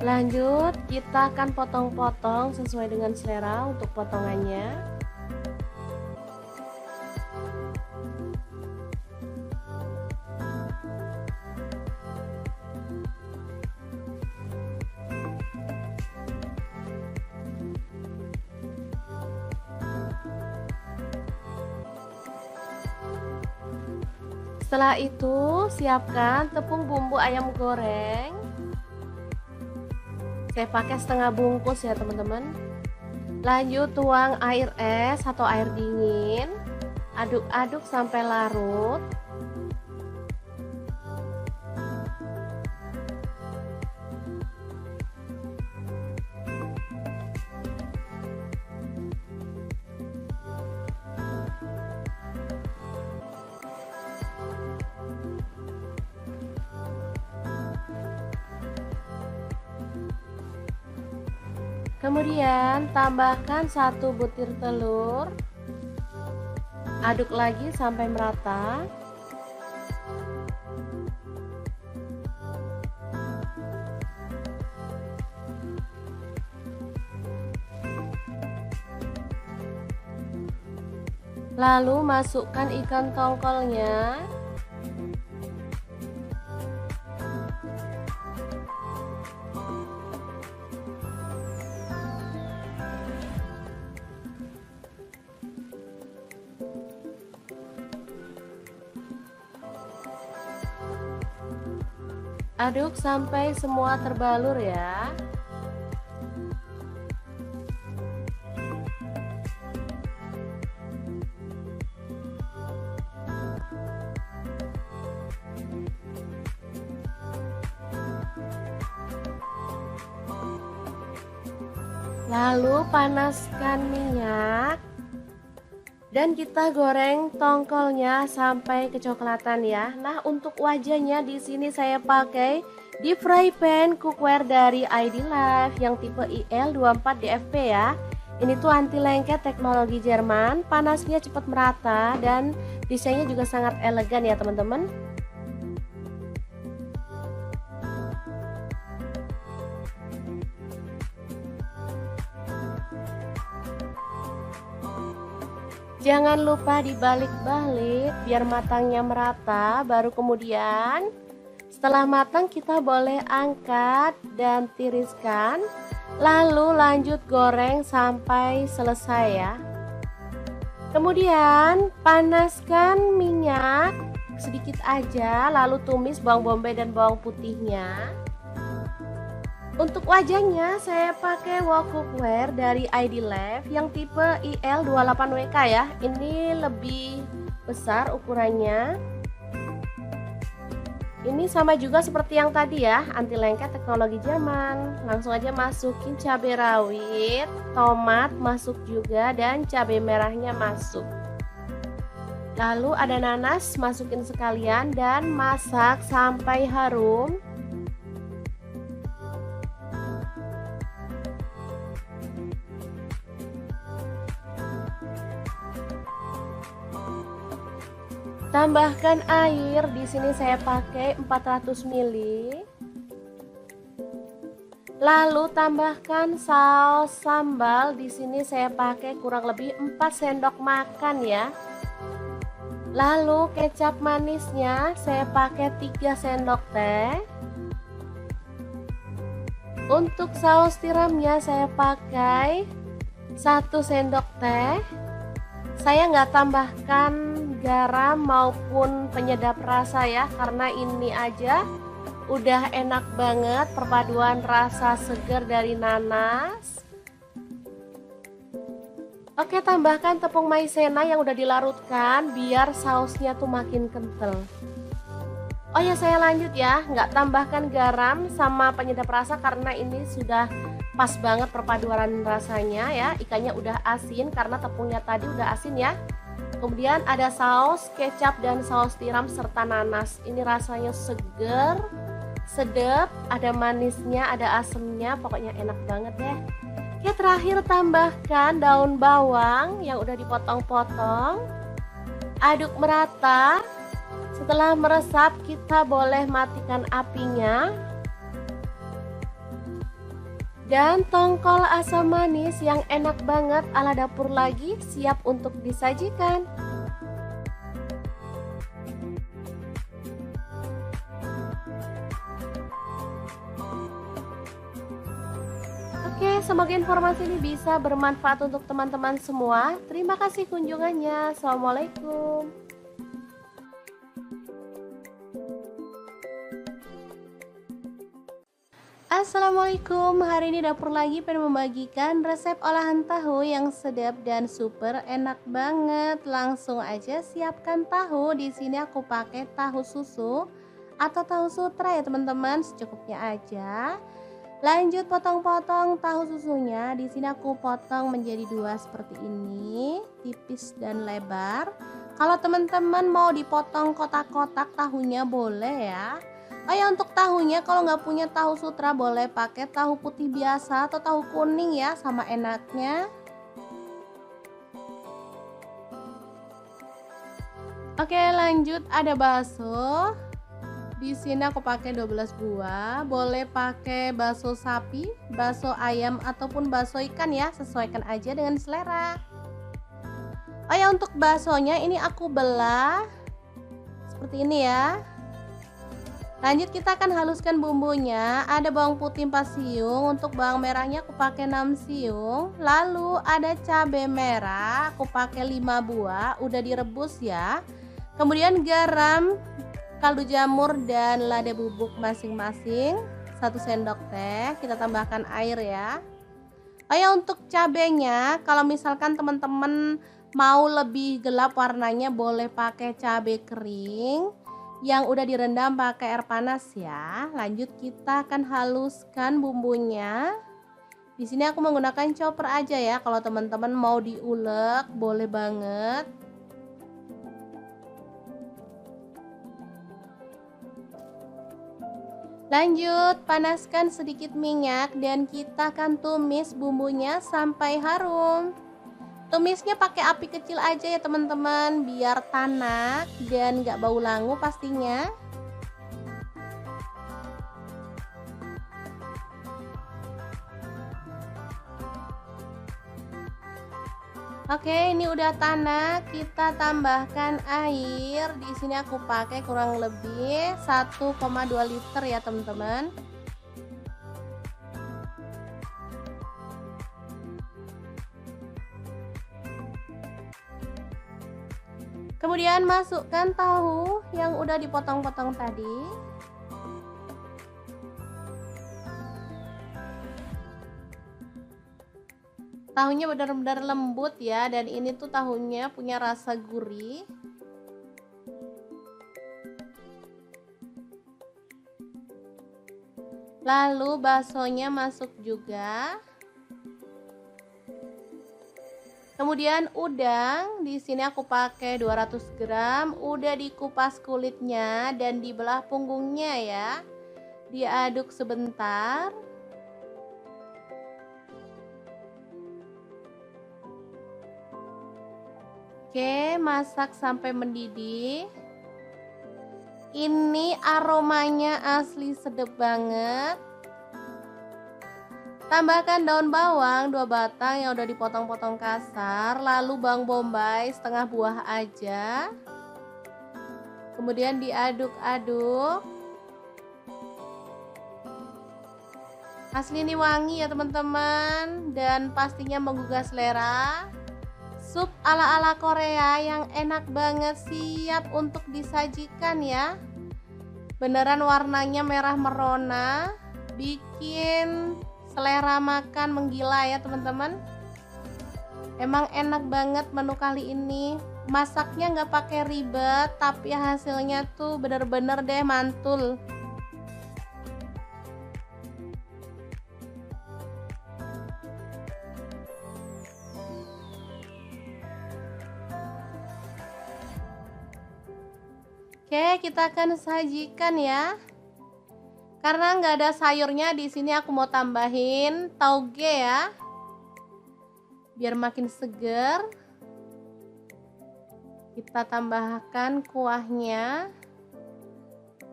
Lanjut kita akan potong-potong sesuai dengan selera untuk potongannya. Setelah itu siapkan tepung bumbu ayam goreng. Saya pakai setengah bungkus ya teman-teman. Lanjut tuang air es atau air dingin. Aduk-aduk sampai larut. Kemudian tambahkan 1 butir telur. Aduk lagi sampai merata. Lalu masukkan ikan tongkolnya. Aduk sampai semua terbalur ya. Lalu panaskan minyak dan kita goreng tongkolnya sampai kecoklatan ya. Nah, untuk wajahnya di sini saya pakai deep fry pan cookware dari ID Life yang tipe IL24DFP ya. Ini tuh anti lengket teknologi Jerman, panasnya cepat merata dan desainnya juga sangat elegan ya teman-teman. Jangan lupa dibalik-balik biar matangnya merata, baru kemudian setelah matang kita boleh angkat dan tiriskan, lalu lanjut goreng sampai selesai ya. Kemudian panaskan minyak sedikit aja, lalu tumis bawang bombay dan bawang putihnya. Untuk wajahnya saya pakai wok cookware dari ID Life yang tipe IL28WK ya. Ini lebih besar ukurannya. Ini sama juga seperti yang tadi ya, anti lengket teknologi Jerman. Langsung aja masukin cabai rawit, tomat masuk juga dan cabai merahnya masuk. Lalu ada nanas, masukin sekalian dan masak sampai harum. Tambahkan air, di sini saya pakai 400 ml. Lalu tambahkan saus sambal, di sini saya pakai kurang lebih 4 sendok makan ya. Lalu kecap manisnya saya pakai 3 sendok teh. Untuk saus tiramnya saya pakai 1 sendok teh. Saya nggak tambahkan garam maupun penyedap rasa ya, karena ini aja udah enak banget perpaduan rasa segar dari nanas. Oke, tambahkan tepung maizena yang udah dilarutkan biar sausnya tuh makin kental. Oh ya, saya lanjut ya, nggak tambahkan garam sama penyedap rasa karena ini sudah pas banget perpaduan rasanya ya. Ikannya udah asin karena tepungnya tadi udah asin ya. Kemudian ada saus kecap dan saus tiram serta nanas. Ini rasanya seger, sedap, ada manisnya, ada asemnya, pokoknya enak banget deh. Oke, terakhir tambahkan daun bawang yang udah dipotong-potong. Aduk merata. Setelah meresap kita boleh matikan apinya. Dan tongkol asam manis yang enak banget ala dapur lagi siap untuk disajikan. Oke, semoga informasi ini bisa bermanfaat untuk teman-teman semua. Terima kasih kunjungannya. Assalamualaikum. Assalamualaikum, hari ini dapur lagi pengen membagikan resep olahan tahu yang sedap dan super enak banget. Langsung aja siapkan tahu. Di sini aku pakai tahu susu atau tahu sutra ya teman-teman, secukupnya aja. Lanjut potong-potong tahu susunya. Di sini aku potong menjadi 2 seperti ini, tipis dan lebar. Kalau teman-teman mau dipotong kotak-kotak tahunya boleh ya. Oh ya, untuk tahunya kalau nggak punya tahu sutra boleh pakai tahu putih biasa atau tahu kuning ya, sama enaknya. Oke, lanjut ada bakso. Di sini aku pakai 12 buah. Boleh pakai bakso sapi, bakso ayam ataupun bakso ikan ya, sesuaikan aja dengan selera. Oh ya, untuk baksonya ini aku belah seperti ini ya. Lanjut kita akan haluskan bumbunya. Ada bawang putih 4 siung, untuk bawang merahnya aku pakai 6 siung. Lalu ada cabai merah, aku pakai 5 buah, udah direbus ya. Kemudian garam kaldu jamur dan lada bubuk masing-masing 1 sendok teh. Kita tambahkan air ya. Oh ya, untuk cabenya kalau misalkan teman-teman mau lebih gelap warnanya boleh pakai cabai kering yang udah direndam pakai air panas ya. Lanjut kita akan haluskan bumbunya. Di sini aku menggunakan chopper aja ya. Kalau teman-teman mau diulek boleh banget. Lanjut panaskan sedikit minyak dan kita akan tumis bumbunya sampai harum. Tumisnya pakai api kecil aja ya teman-teman, biar tanak dan gak bau langu pastinya. Oke, ini udah tanak, kita tambahkan air. Di sini aku pakai kurang lebih 1,2 liter ya teman-teman. Kemudian masukkan tahu yang udah dipotong-potong tadi. Tahunya benar-benar lembut ya, dan ini tuh tahunya punya rasa gurih. Lalu baksonya masuk juga. Kemudian udang, di sini aku pakai 200 gram, udah dikupas kulitnya dan dibelah punggungnya ya. Diaduk sebentar. Oke, masak sampai mendidih. Ini aromanya asli sedap banget. Tambahkan daun bawang 2 batang yang udah dipotong-potong kasar, lalu bawang bombay setengah buah aja. Kemudian diaduk-aduk. Asli ini wangi ya teman-teman, dan pastinya menggugah selera. Sup ala-ala Korea yang enak banget, siap untuk disajikan ya. Beneran warnanya merah merona, bikin selera makan menggila ya teman-teman. Emang enak banget menu kali ini. Masaknya nggak pakai ribet, tapi hasilnya tuh bener-bener deh mantul. Oke, kita akan sajikan ya. Karena nggak ada sayurnya, di sini aku mau tambahin tauge ya, biar makin seger. Kita tambahkan kuahnya.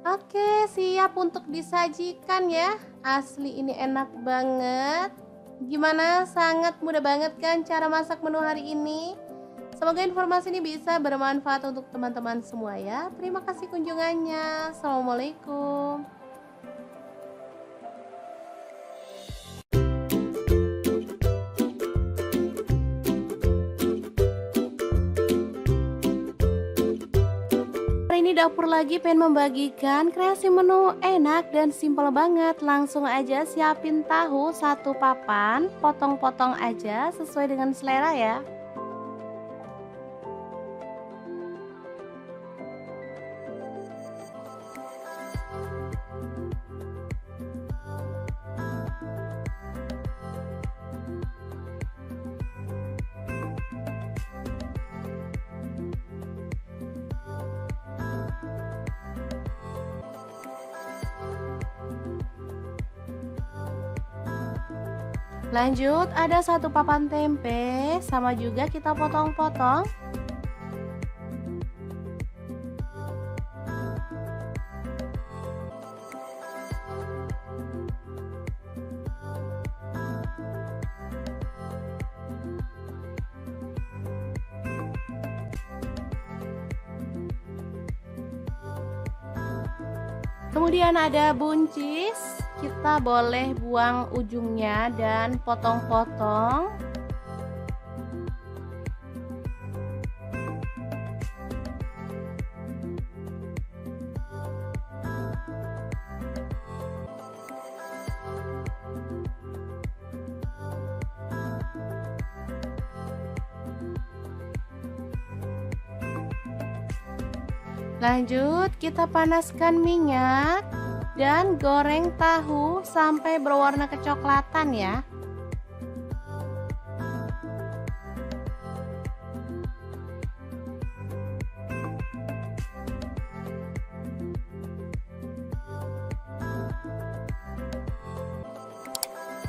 Oke, siap untuk disajikan ya. Asli ini enak banget. Gimana? Sangat mudah banget kan cara masak menu hari ini? Semoga informasi ini bisa bermanfaat untuk teman-teman semua ya. Terima kasih kunjungannya. Assalamualaikum. Hari ini dapur lagi pengen membagikan kreasi menu enak dan simpel banget. Langsung aja siapin tahu 1 papan, potong-potong aja sesuai dengan selera ya. Lanjut, ada 1 papan tempe, sama juga kita potong-potong. Kemudian ada buncis, kita boleh buang ujungnya dan potong-potong. Lanjut, kita panaskan minyak dan goreng tahu sampai berwarna kecoklatan ya.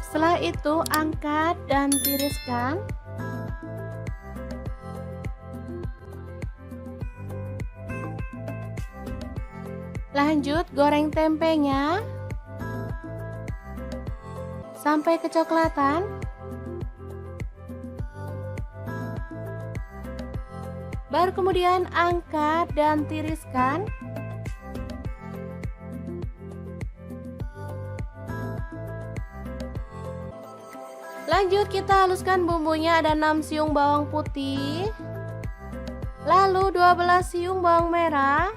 Setelah itu angkat dan tiriskan. Lanjut goreng tempenya sampai kecoklatan. Baru kemudian angkat dan tiriskan. Lanjut kita haluskan bumbunya, ada 6 siung bawang putih, lalu 12 siung bawang merah,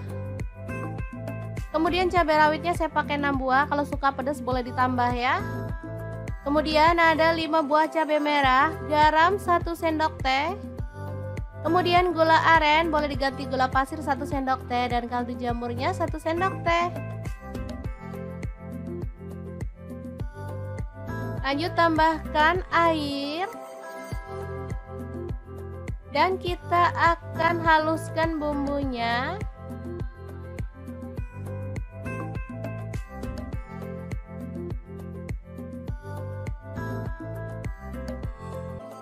kemudian cabai rawitnya saya pakai 6 buah, kalau suka pedas boleh ditambah ya. Kemudian ada 5 buah cabai merah, garam 1 sendok teh, kemudian gula aren boleh diganti gula pasir 1 sendok teh, dan kaldu jamurnya 1 sendok teh. Lanjut tambahkan air dan kita akan haluskan bumbunya.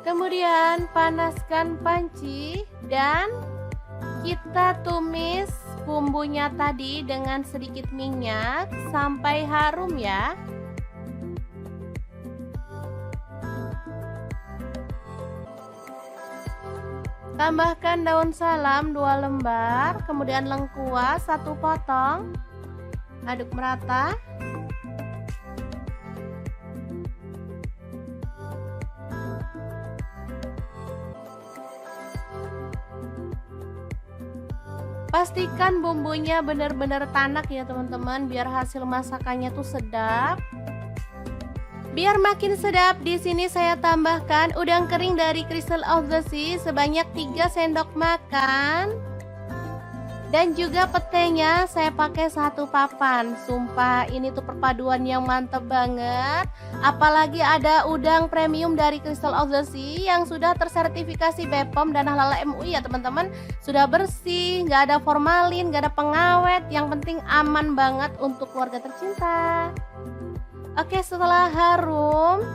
Kemudian panaskan panci dan kita tumis bumbunya tadi dengan sedikit minyak sampai harum ya. Tambahkan daun salam 2 lembar, kemudian lengkuas 1 potong. Aduk merata. Pastikan bumbunya benar-benar tanak ya teman-teman, biar hasil masakannya tuh sedap. Biar makin sedap, di sini saya tambahkan udang kering dari Crystal of the Sea sebanyak 3 sendok makan. Dan juga petenya saya pakai 1 papan. Sumpah ini tuh perpaduan yang mantep banget. Apalagi ada udang premium dari Crystal of the Sea yang sudah tersertifikasi BPOM dan Halal MUI ya teman-teman. Sudah bersih, nggak ada formalin, nggak ada pengawet. Yang penting aman banget untuk keluarga tercinta. Oke, setelah harum,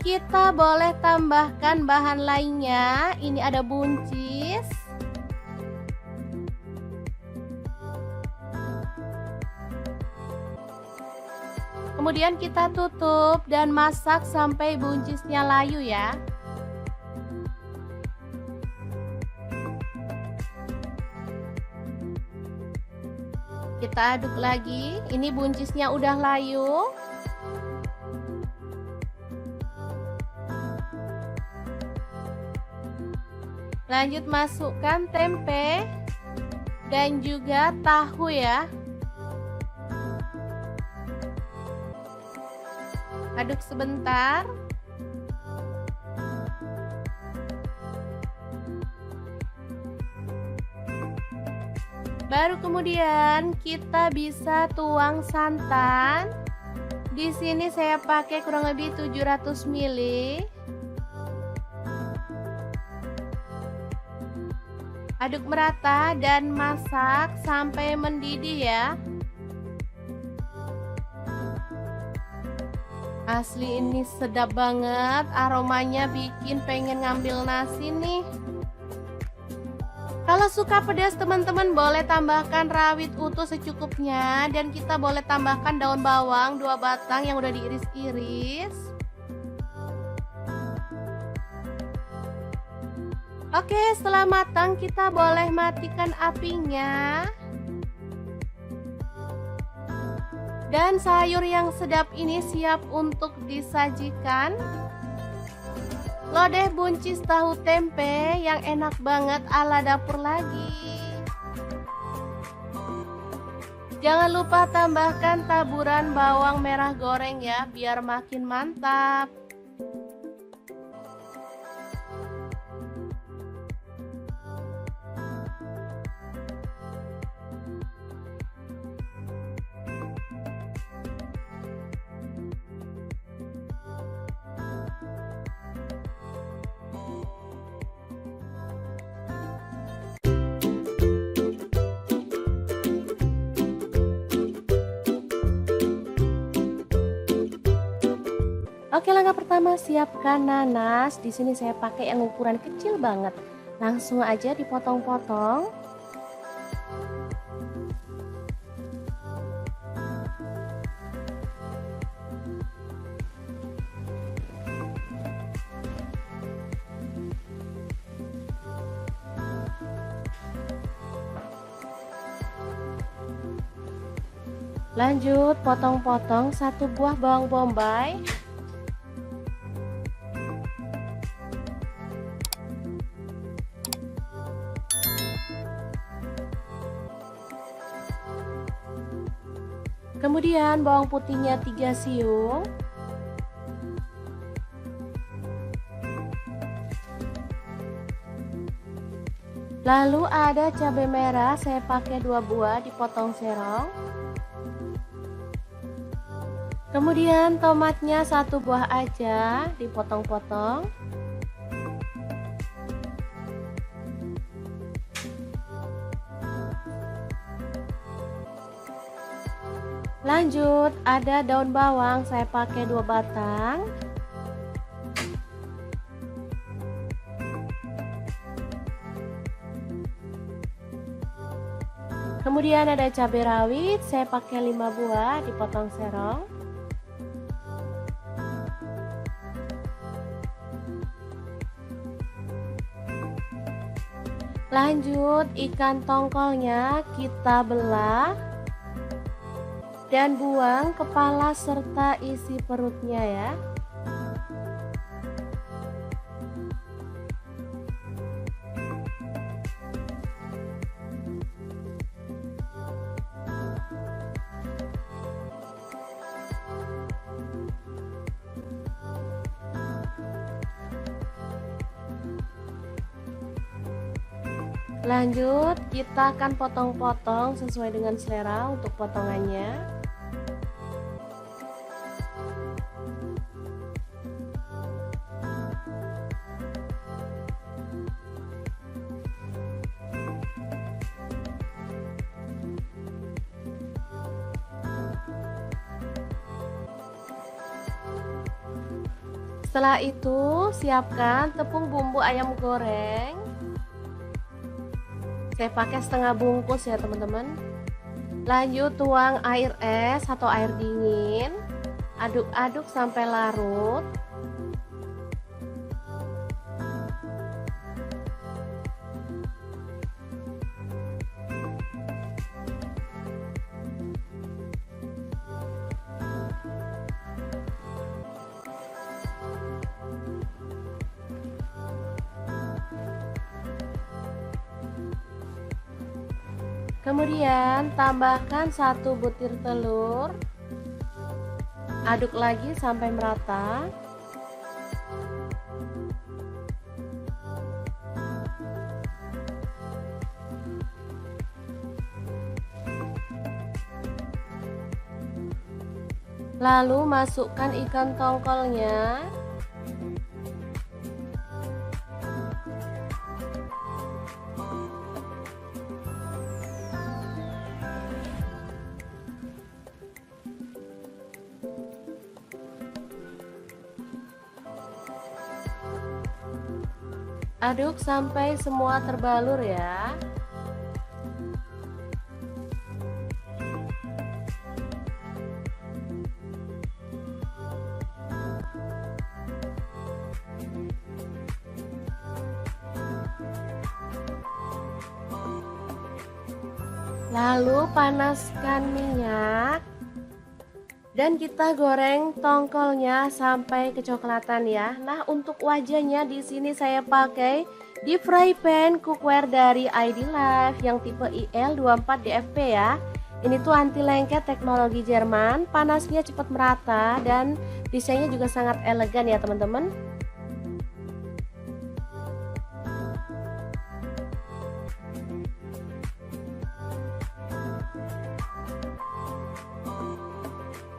kita boleh tambahkan bahan lainnya. Ini ada buncis, kemudian kita tutup dan masak sampai buncisnya layu ya. Kita aduk lagi. Ini buncisnya udah layu. Lanjut masukkan tempe dan juga tahu ya. Aduk sebentar. Baru kemudian kita bisa tuang santan. Di sini saya pakai kurang lebih 700 ml. Aduk merata dan masak sampai mendidih ya. Asli ini sedap banget, aromanya bikin pengen ngambil nasi nih. Kalau suka pedas teman-teman boleh tambahkan rawit utuh secukupnya, dan kita boleh tambahkan daun bawang 2 batang yang udah diiris-iris. Oke, setelah matang kita boleh matikan apinya. Dan sayur yang sedap ini siap untuk disajikan. Lodeh buncis tahu tempe yang enak banget ala dapur lagi. Jangan lupa tambahkan taburan bawang merah goreng ya, biar makin mantap. Oke, langkah pertama siapkan nanas. Di sini saya pakai yang ukuran kecil banget. Langsung aja dipotong-potong. Lanjut potong-potong satu buah bawang bombay. Kemudian bawang putihnya 3 siung. Lalu ada cabai merah, saya pakai 2 buah dipotong serong. Kemudian tomatnya 1 buah aja dipotong-potong. Lanjut ada daun bawang, saya pakai 2 batang. Kemudian ada cabai rawit, saya pakai 5 buah dipotong serong. Lanjut ikan tongkolnya kita belah dan buang kepala serta isi perutnya ya. Lanjut kita akan potong-potong sesuai dengan selera untuk potongannya. Setelah itu siapkan tepung bumbu ayam goreng. Saya pakai setengah bungkus ya teman-teman. Lanjut tuang air es atau air dingin. Aduk-aduk sampai larut. Kemudian tambahkan 1 butir telur. Aduk lagi sampai merata. Lalu masukkan ikan tongkolnya. Aduk sampai semua terbalur ya. Lalu panaskan minyak dan kita goreng tongkolnya sampai kecoklatan ya. Nah, untuk wajahnya di sini saya pakai deep fry pan cookware dari ID Life yang tipe IL24DFP ya. Ini tuh anti lengket teknologi Jerman, panasnya cepat merata dan desainnya juga sangat elegan ya teman-teman.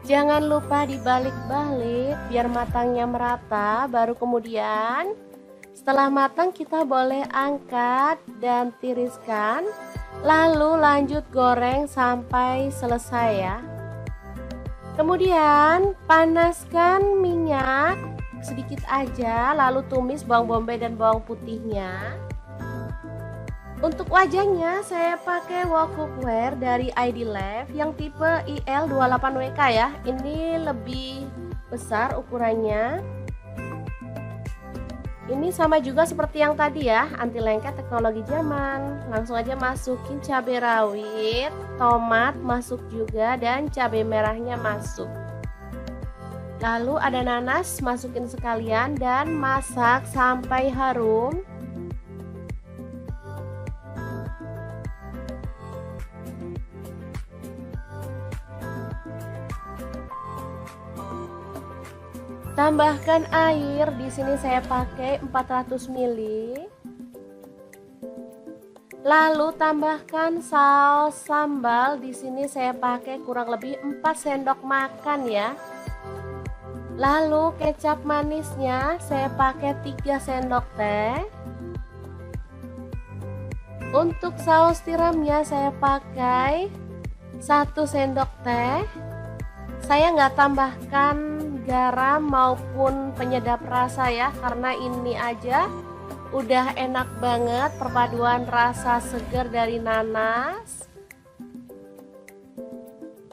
Jangan lupa dibalik-balik biar matangnya merata, baru kemudian setelah matang kita boleh angkat dan tiriskan, lalu lanjut goreng sampai selesai ya. Kemudian panaskan minyak sedikit aja, lalu tumis bawang bombay dan bawang putihnya. Untuk wajahnya saya pakai wok cookware dari ID Lab yang tipe IL28WK ya. Ini lebih besar ukurannya. Ini sama juga seperti yang tadi ya, anti lengket teknologi zaman. Langsung aja masukin cabai rawit, tomat masuk juga, dan cabai merahnya masuk. Lalu ada nanas, masukin sekalian dan masak sampai harum. Tambahkan air, di sini saya pakai 400 ml. Lalu tambahkan saus sambal, di sini saya pakai kurang lebih 4 sendok makan ya. Lalu kecap manisnya saya pakai 3 sendok teh. Untuk saus tiramnya saya pakai 1 sendok teh. Saya nggak tambahkan garam maupun penyedap rasa ya, karena ini aja udah enak banget perpaduan rasa segar dari nanas.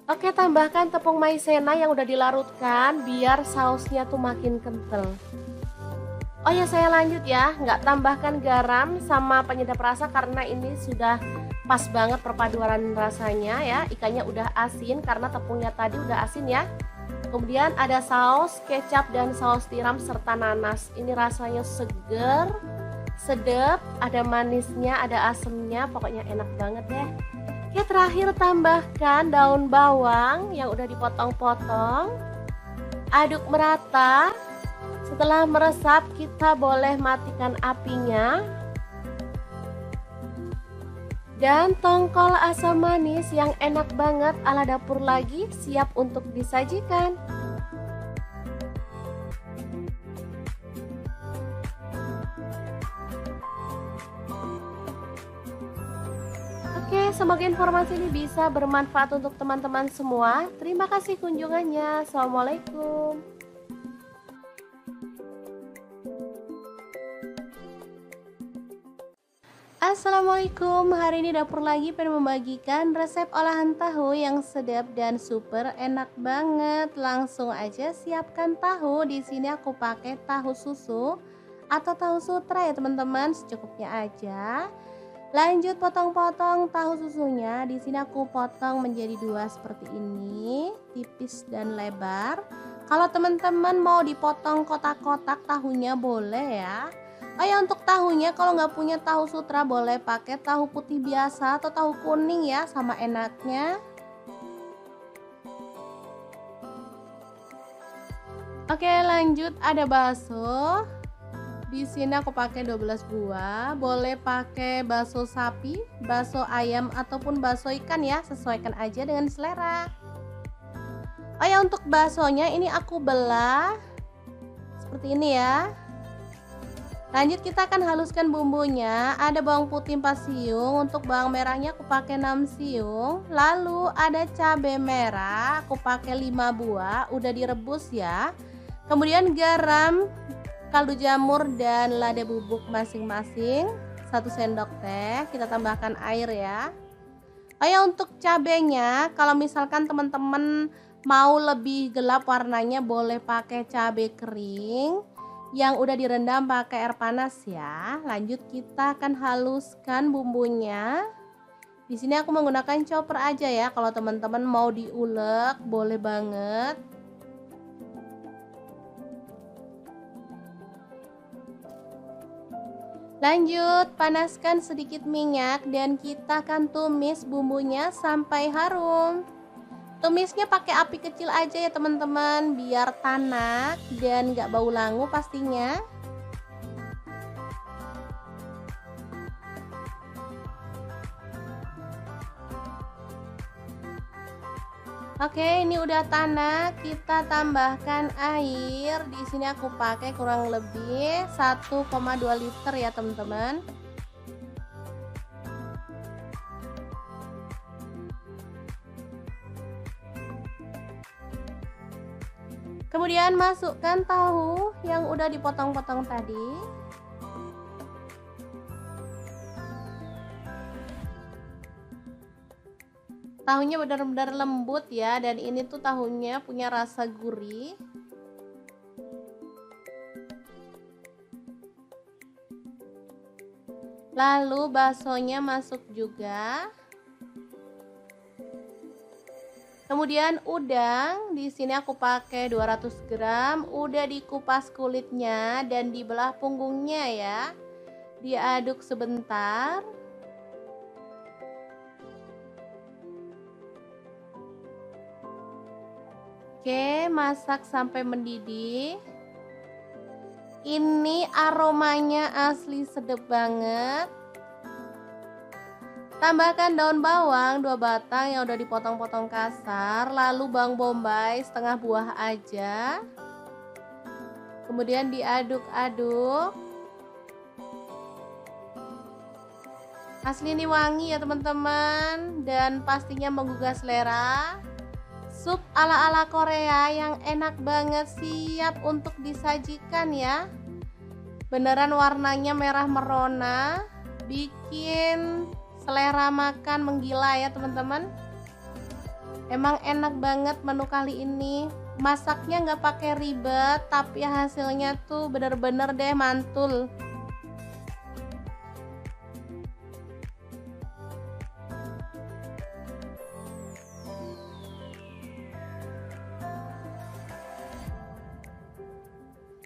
Oke, tambahkan tepung maizena yang udah dilarutkan biar sausnya tuh makin kental. Oh ya, saya lanjut ya, nggak tambahkan garam sama penyedap rasa karena ini sudah pas banget perpaduan rasanya ya. Ikannya udah asin karena tepungnya tadi udah asin ya. Kemudian ada saus kecap dan saus tiram serta nanas. Ini rasanya seger, sedap, ada manisnya, ada asemnya, pokoknya enak banget deh. Oke, terakhir tambahkan daun bawang yang udah dipotong-potong. Aduk merata. Setelah meresap, kita boleh matikan apinya. Dan tongkol asam manis yang enak banget ala dapur lagi siap untuk disajikan. Oke, semoga informasi ini bisa bermanfaat untuk teman-teman semua. Terima kasih kunjungannya. Assalamualaikum. Assalamualaikum, hari ini dapur lagi pengen membagikan resep olahan tahu yang sedap dan super enak banget. Langsung aja siapkan tahu. Di sini aku pakai tahu susu atau tahu sutra ya teman-teman, secukupnya aja. Lanjut potong-potong tahu susunya. Di sini aku potong menjadi 2 seperti ini, tipis dan lebar. Kalau teman-teman mau dipotong kotak-kotak tahunya boleh ya. Oh ya, untuk tahunya kalau nggak punya tahu sutra boleh pakai tahu putih biasa atau tahu kuning ya, sama enaknya. Oke, lanjut ada bakso. Di sini aku pakai 12 buah. Boleh pakai bakso sapi, bakso ayam ataupun bakso ikan ya, sesuaikan aja dengan selera. Oh ya, untuk baksonya ini aku belah seperti ini ya. Lanjut kita akan haluskan bumbunya. Ada bawang putih 4 siung, untuk bawang merahnya aku pakai 6 siung. Lalu ada cabai merah, aku pakai 5 buah, udah direbus ya. Kemudian garam, kaldu jamur dan lada bubuk masing-masing 1 sendok teh. Kita tambahkan air ya. Oh ya, untuk cabenya kalau misalkan teman-teman mau lebih gelap warnanya boleh pakai cabai kering yang udah direndam pakai air panas ya. Lanjut kita akan haluskan bumbunya. Di sini aku menggunakan chopper aja ya. Kalau teman-teman mau diulek boleh banget. Lanjut panaskan sedikit minyak dan kita akan tumis bumbunya sampai harum. Tumisnya pakai api kecil aja ya teman-teman, biar tanak dan gak bau langu pastinya. Oke, ini udah tanak, kita tambahkan air. Di sini aku pakai kurang lebih 1,2 liter ya teman-teman. Kemudian masukkan tahu yang udah dipotong-potong tadi. Tahunya benar-benar lembut ya, dan ini tuh tahunya punya rasa gurih. Lalu baksonya masuk juga. Kemudian udang, di sini aku pakai 200 gram, udah dikupas kulitnya dan dibelah punggungnya ya. Diaduk sebentar. Oke, masak sampai mendidih. Ini aromanya asli sedap banget. Tambahkan daun bawang 2 batang yang udah dipotong-potong kasar, lalu bawang bombay setengah buah aja. Kemudian diaduk-aduk. Asli ini wangi ya teman-teman, dan pastinya menggugah selera. Sup ala-ala Korea yang enak banget, siap untuk disajikan ya. Beneran warnanya merah merona, bikin selera makan menggila ya teman-teman. Emang enak banget menu kali ini. Masaknya nggak pakai ribet, tapi hasilnya tuh bener-bener deh mantul.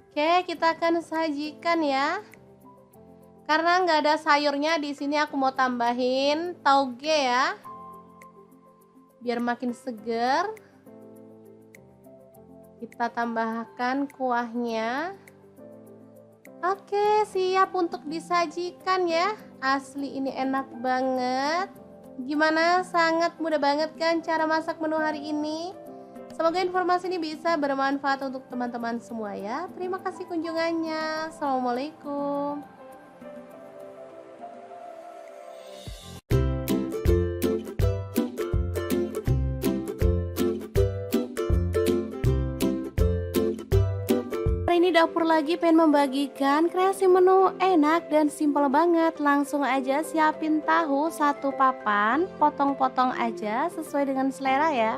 Oke, kita akan sajikan ya. Karena nggak ada sayurnya, di sini aku mau tambahin tauge ya, biar makin seger. Kita tambahkan kuahnya. Oke, siap untuk disajikan ya. Asli ini enak banget. Gimana? Sangat mudah banget kan cara masak menu hari ini? Semoga informasi ini bisa bermanfaat untuk teman-teman semua ya. Terima kasih kunjungannya. Assalamualaikum. Hari ini dapur lagi pengen membagikan kreasi menu enak dan simpel banget. Langsung aja siapin tahu 1 papan, potong-potong aja sesuai dengan selera ya.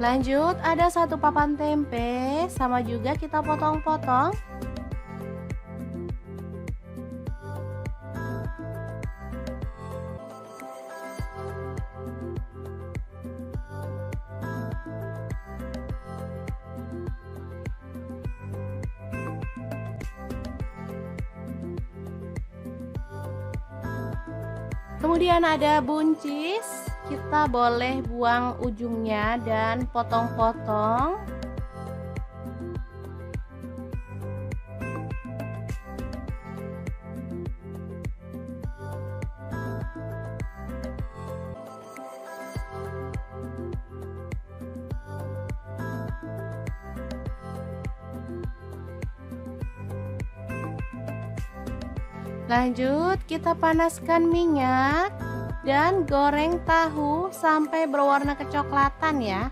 Lanjut, ada 1 papan tempe, sama juga kita potong-potong. Kemudian ada buncis, kita boleh buang ujungnya dan potong-potong. Lanjut, kita panaskan minyak dan goreng tahu sampai berwarna kecoklatan ya.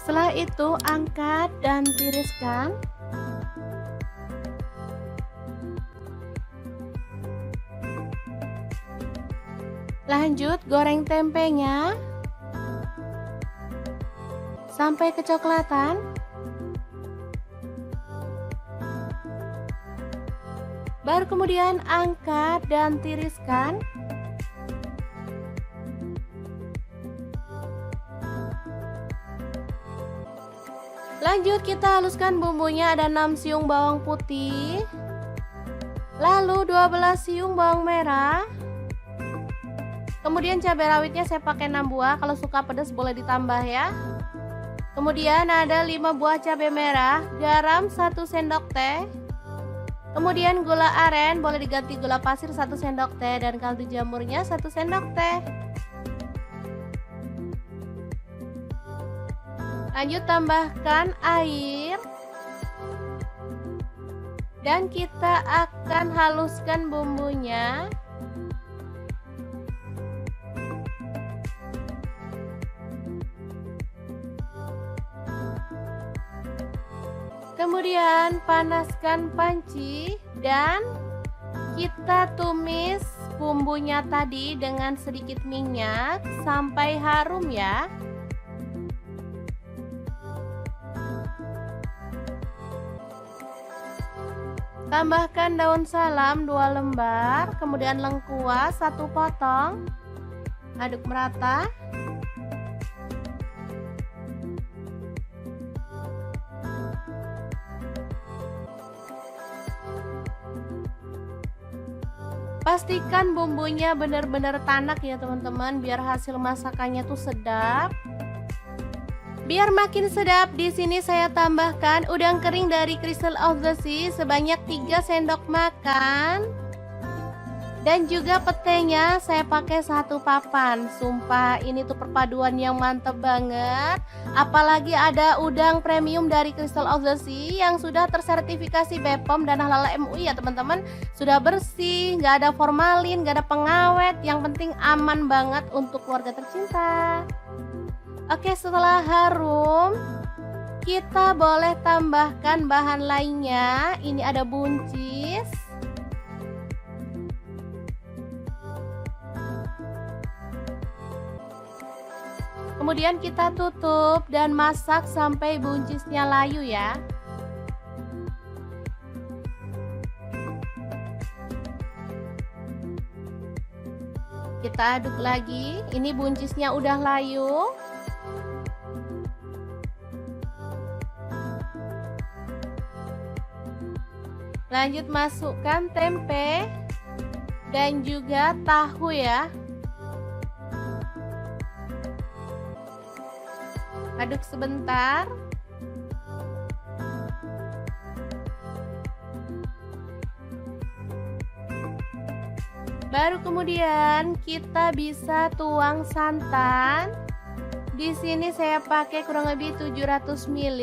Setelah itu angkat dan tiriskan. Lanjut goreng tempenya sampai kecoklatan. Baru kemudian angkat dan tiriskan. Lanjut kita haluskan bumbunya, ada 6 siung bawang putih, Lalu 12 siung bawang merah. Kemudian cabai rawitnya saya pakai 6 buah, kalau suka pedas boleh ditambah ya. Kemudian ada 5 buah cabai merah, garam 1 sendok teh. Kemudian gula aren, boleh diganti gula pasir 1 sendok teh, dan kaldu jamurnya 1 sendok teh. Lanjut tambahkan air. Dan kita akan haluskan bumbunya. Kemudian panaskan panci dan kita tumis bumbunya tadi dengan sedikit minyak sampai harum ya. Tambahkan daun salam 2 lembar, kemudian lengkuas 1 potong. Aduk merata. Pastikan bumbunya benar-benar tanak ya teman-teman, biar hasil masakannya tuh sedap. Biar makin sedap, di sini saya tambahkan udang kering dari Crystal of the Sea sebanyak 3 sendok makan. Dan juga petenya saya pakai 1 papan. Sumpah ini tuh perpaduan yang mantep banget. Apalagi ada udang premium dari Crystal of the Sea yang sudah tersertifikasi BPOM dan halal MUI ya teman-teman. Sudah bersih, nggak ada formalin, nggak ada pengawet. Yang penting aman banget untuk keluarga tercinta. Oke, setelah harum, kita boleh tambahkan bahan lainnya. Ini ada buncis. Kemudian kita tutup dan masak sampai buncisnya layu ya. Kita aduk lagi. Ini buncisnya udah layu. Lanjut masukkan tempe dan juga tahu ya. Aduk sebentar. Baru kemudian kita bisa tuang santan. Di sini saya pakai kurang lebih 700 ml.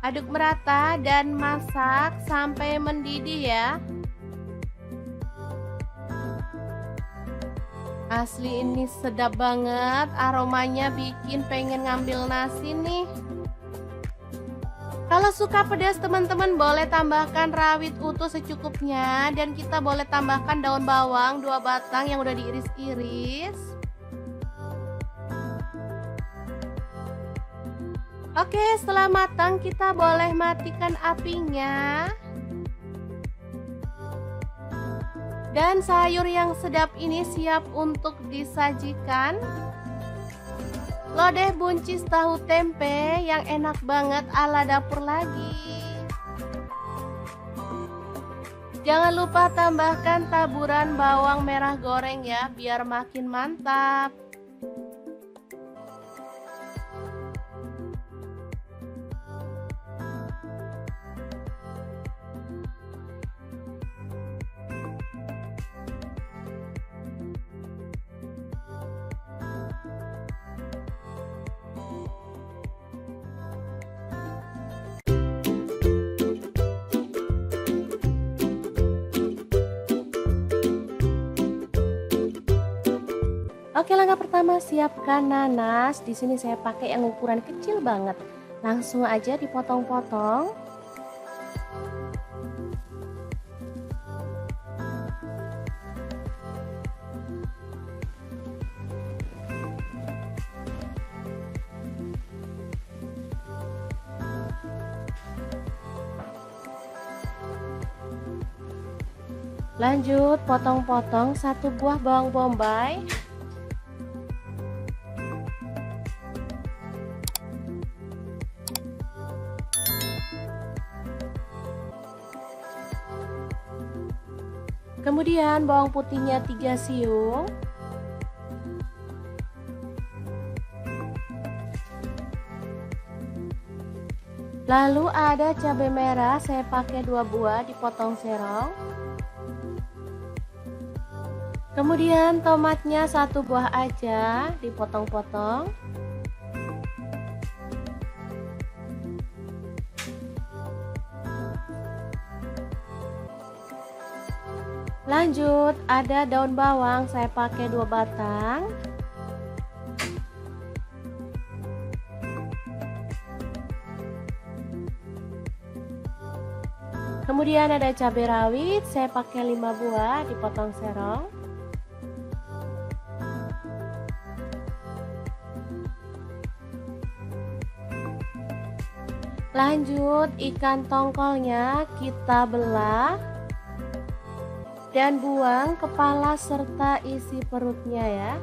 Aduk merata dan masak sampai mendidih ya. Asli ini sedap banget, aromanya bikin pengen ngambil nasi nih. Kalau suka pedas teman-teman boleh tambahkan rawit utuh secukupnya. Dan kita boleh tambahkan daun bawang 2 batang yang udah diiris-iris. Oke, setelah matang kita boleh matikan apinya. Dan sayur yang sedap ini siap untuk disajikan. Lodeh buncis tahu tempe yang enak banget ala dapur lagi. Jangan lupa tambahkan taburan bawang merah goreng ya, biar makin mantap. Oke, langkah pertama siapkan nanas. Di sini saya pakai yang ukuran kecil banget. Langsung aja dipotong-potong. Lanjut potong-potong 1 buah bawang bombay. Kemudian bawang putihnya 3 siung. Lalu ada cabai merah, saya pakai 2 buah dipotong serong. Kemudian tomatnya 1 buah aja dipotong-potong. Lanjut ada daun bawang, saya pakai 2 batang. Kemudian ada cabai rawit, saya pakai 5 buah dipotong serong. Lanjut ikan tongkolnya kita belah dan buang kepala serta isi perutnya ya.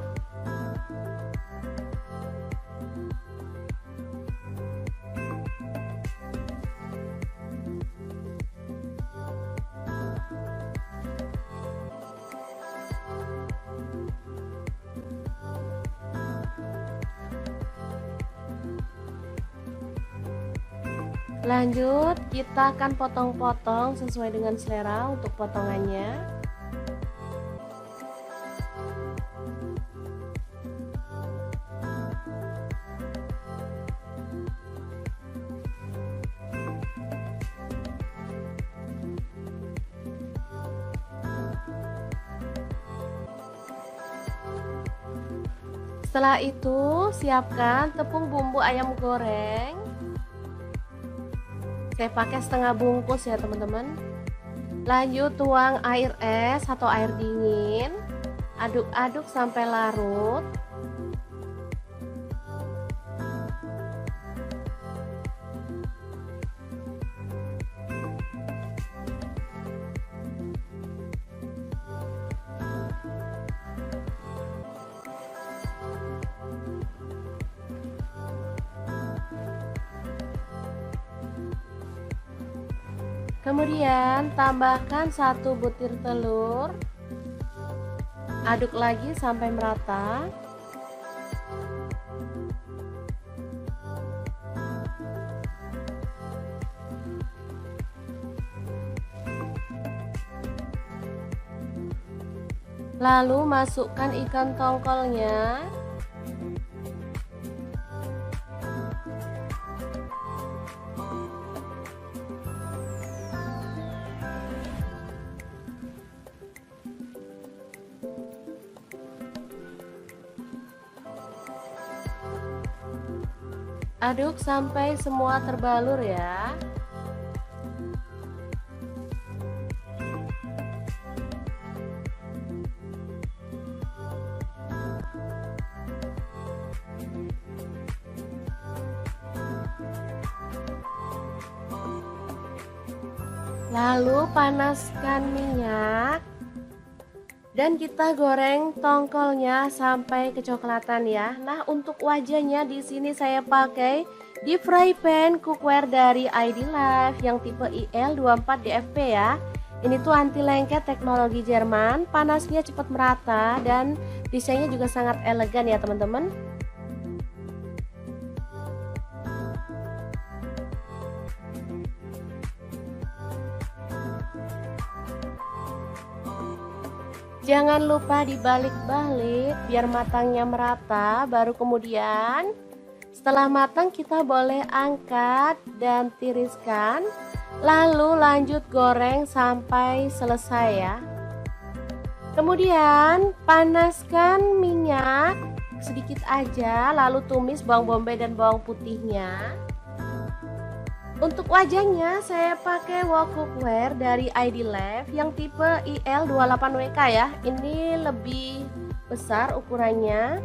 Lanjut kita akan potong-potong sesuai dengan selera untuk potongannya. Setelah itu siapkan tepung bumbu ayam goreng. Saya pakai setengah bungkus ya teman-teman. Lanjut tuang air es atau air dingin. Aduk-aduk sampai larut. Kemudian tambahkan 1 butir telur. Aduk lagi sampai merata. Lalu masukkan ikan tongkolnya. Aduk sampai semua terbalur ya. Lalu panaskan minyak dan kita goreng tongkolnya sampai kecoklatan ya. Nah, untuk wajahnya di sini saya pakai deep fry pan cookware dari ID Life yang tipe IL24 DFP ya. Ini tuh anti lengket teknologi Jerman, panasnya cepat merata dan desainnya juga sangat elegan ya teman-teman. Jangan lupa dibalik-balik biar matangnya merata. Baru kemudian setelah matang kita boleh angkat dan tiriskan. Lalu lanjut goreng sampai selesai ya. Kemudian panaskan minyak sedikit aja. Lalu tumis bawang bombay dan bawang putihnya. Untuk wajahnya saya pakai wok cookware dari ID Life yang tipe IL28WK ya. Ini lebih besar ukurannya.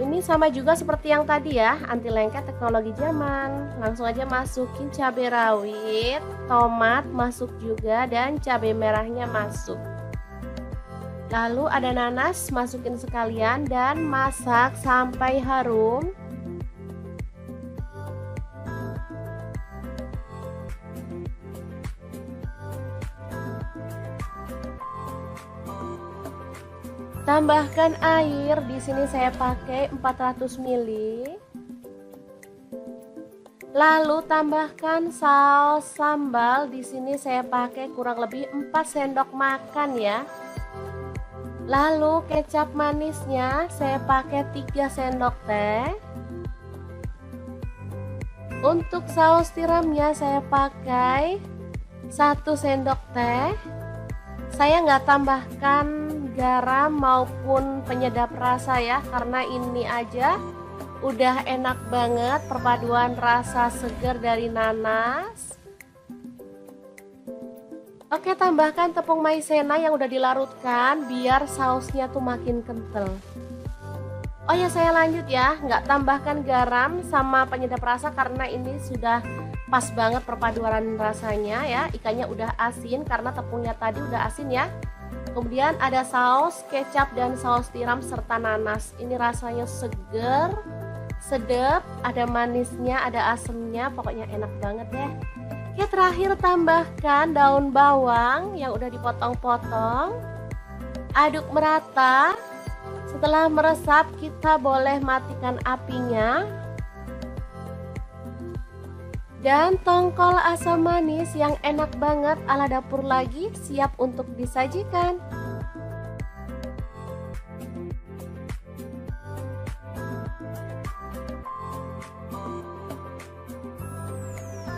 Ini sama juga seperti yang tadi ya, anti lengket teknologi Jerman. Langsung aja masukin cabai rawit, tomat masuk juga dan cabai merahnya masuk. Lalu ada nanas, masukin sekalian dan masak sampai harum. Tambahkan air, di sini saya pakai 400 ml. Lalu tambahkan saus sambal, di sini saya pakai kurang lebih 4 sendok makan ya. Lalu kecap manisnya saya pakai 3 sendok teh. Untuk saus tiramnya saya pakai 1 sendok teh. Saya nggak tambahkan garam maupun penyedap rasa ya, karena ini aja udah enak banget perpaduan rasa segar dari nanas. Oke, tambahkan tepung maizena yang udah dilarutkan biar sausnya tuh makin kental. Oh ya, saya lanjut ya, nggak tambahkan garam sama penyedap rasa karena ini sudah pas banget perpaduan rasanya ya. Ikannya udah asin karena tepungnya tadi udah asin ya. Kemudian ada saus kecap dan saus tiram serta nanas. Ini rasanya seger, sedap, ada manisnya, ada asemnya, pokoknya enak banget deh. Oke, terakhir tambahkan daun bawang yang udah dipotong-potong. Aduk merata. Setelah meresap, kita boleh matikan apinya. Dan tongkol asam manis yang enak banget ala dapur lagi siap untuk disajikan.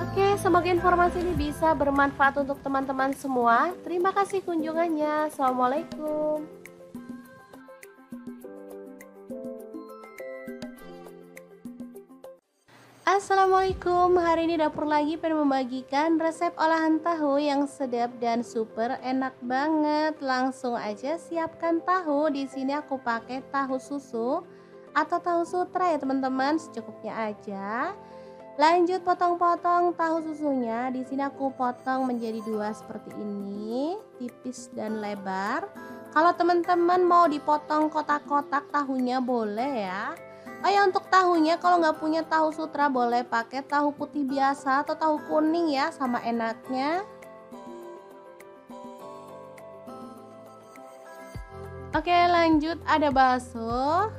Oke, semoga informasi ini bisa bermanfaat untuk teman-teman semua. Terima kasih kunjungannya. Assalamualaikum. Assalamualaikum, hari ini dapur lagi pengen membagikan resep olahan tahu yang sedap dan super enak banget. Langsung aja siapkan tahu. Di sini aku pakai tahu susu atau tahu sutra ya teman-teman, secukupnya aja. Lanjut potong-potong tahu susunya. Di sini aku potong menjadi 2 seperti ini, tipis dan lebar. Kalau teman-teman mau dipotong kotak-kotak tahunya boleh ya. Oh ya, untuk tahunya kalau nggak punya tahu sutra boleh pakai tahu putih biasa atau tahu kuning ya, sama enaknya. Oke, lanjut ada bakso.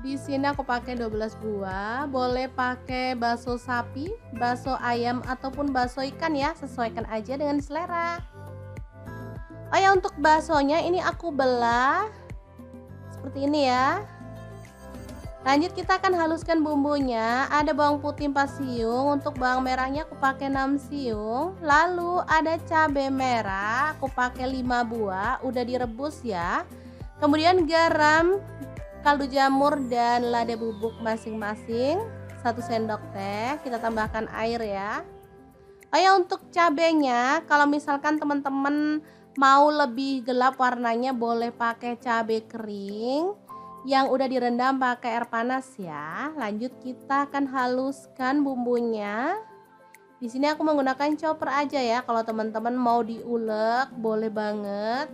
Di sini aku pakai 12 buah, boleh pakai bakso sapi, bakso ayam ataupun bakso ikan ya, sesuaikan aja dengan selera. Oh ya, untuk baksonya ini aku belah seperti ini ya. Lanjut kita akan haluskan bumbunya. Ada bawang putih 4 siung, untuk bawang merahnya aku pakai 6 siung. Lalu ada cabai merah, aku pakai 5 buah, udah direbus ya. Kemudian garam, kaldu jamur dan lada bubuk masing-masing 1 sendok teh. Kita tambahkan air ya. Oh ya, untuk cabenya kalau misalkan teman-teman mau lebih gelap warnanya boleh pakai cabai kering yang udah direndam pakai air panas ya. Lanjut kita akan haluskan bumbunya. Di sini aku menggunakan chopper aja ya. Kalau teman-teman mau diulek boleh banget.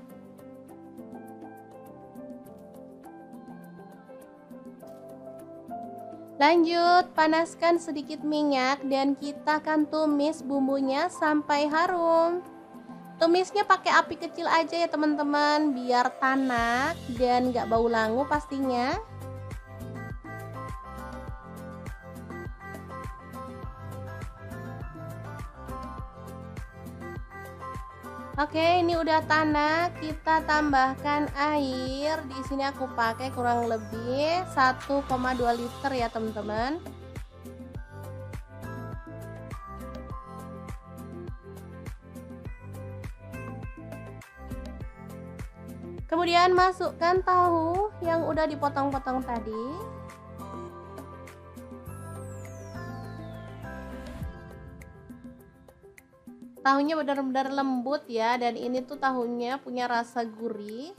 Lanjut, panaskan sedikit minyak dan kita akan tumis bumbunya sampai harum. Tumisnya pakai api kecil aja ya teman-teman, biar tanak dan gak bau langu pastinya. Oke, ini udah tanak, kita tambahkan air. Di sini aku pakai kurang lebih 1,2 liter ya teman-teman. Kemudian masukkan tahu yang udah dipotong-potong tadi. Tahunya benar-benar lembut ya, dan ini tuh tahunya punya rasa gurih.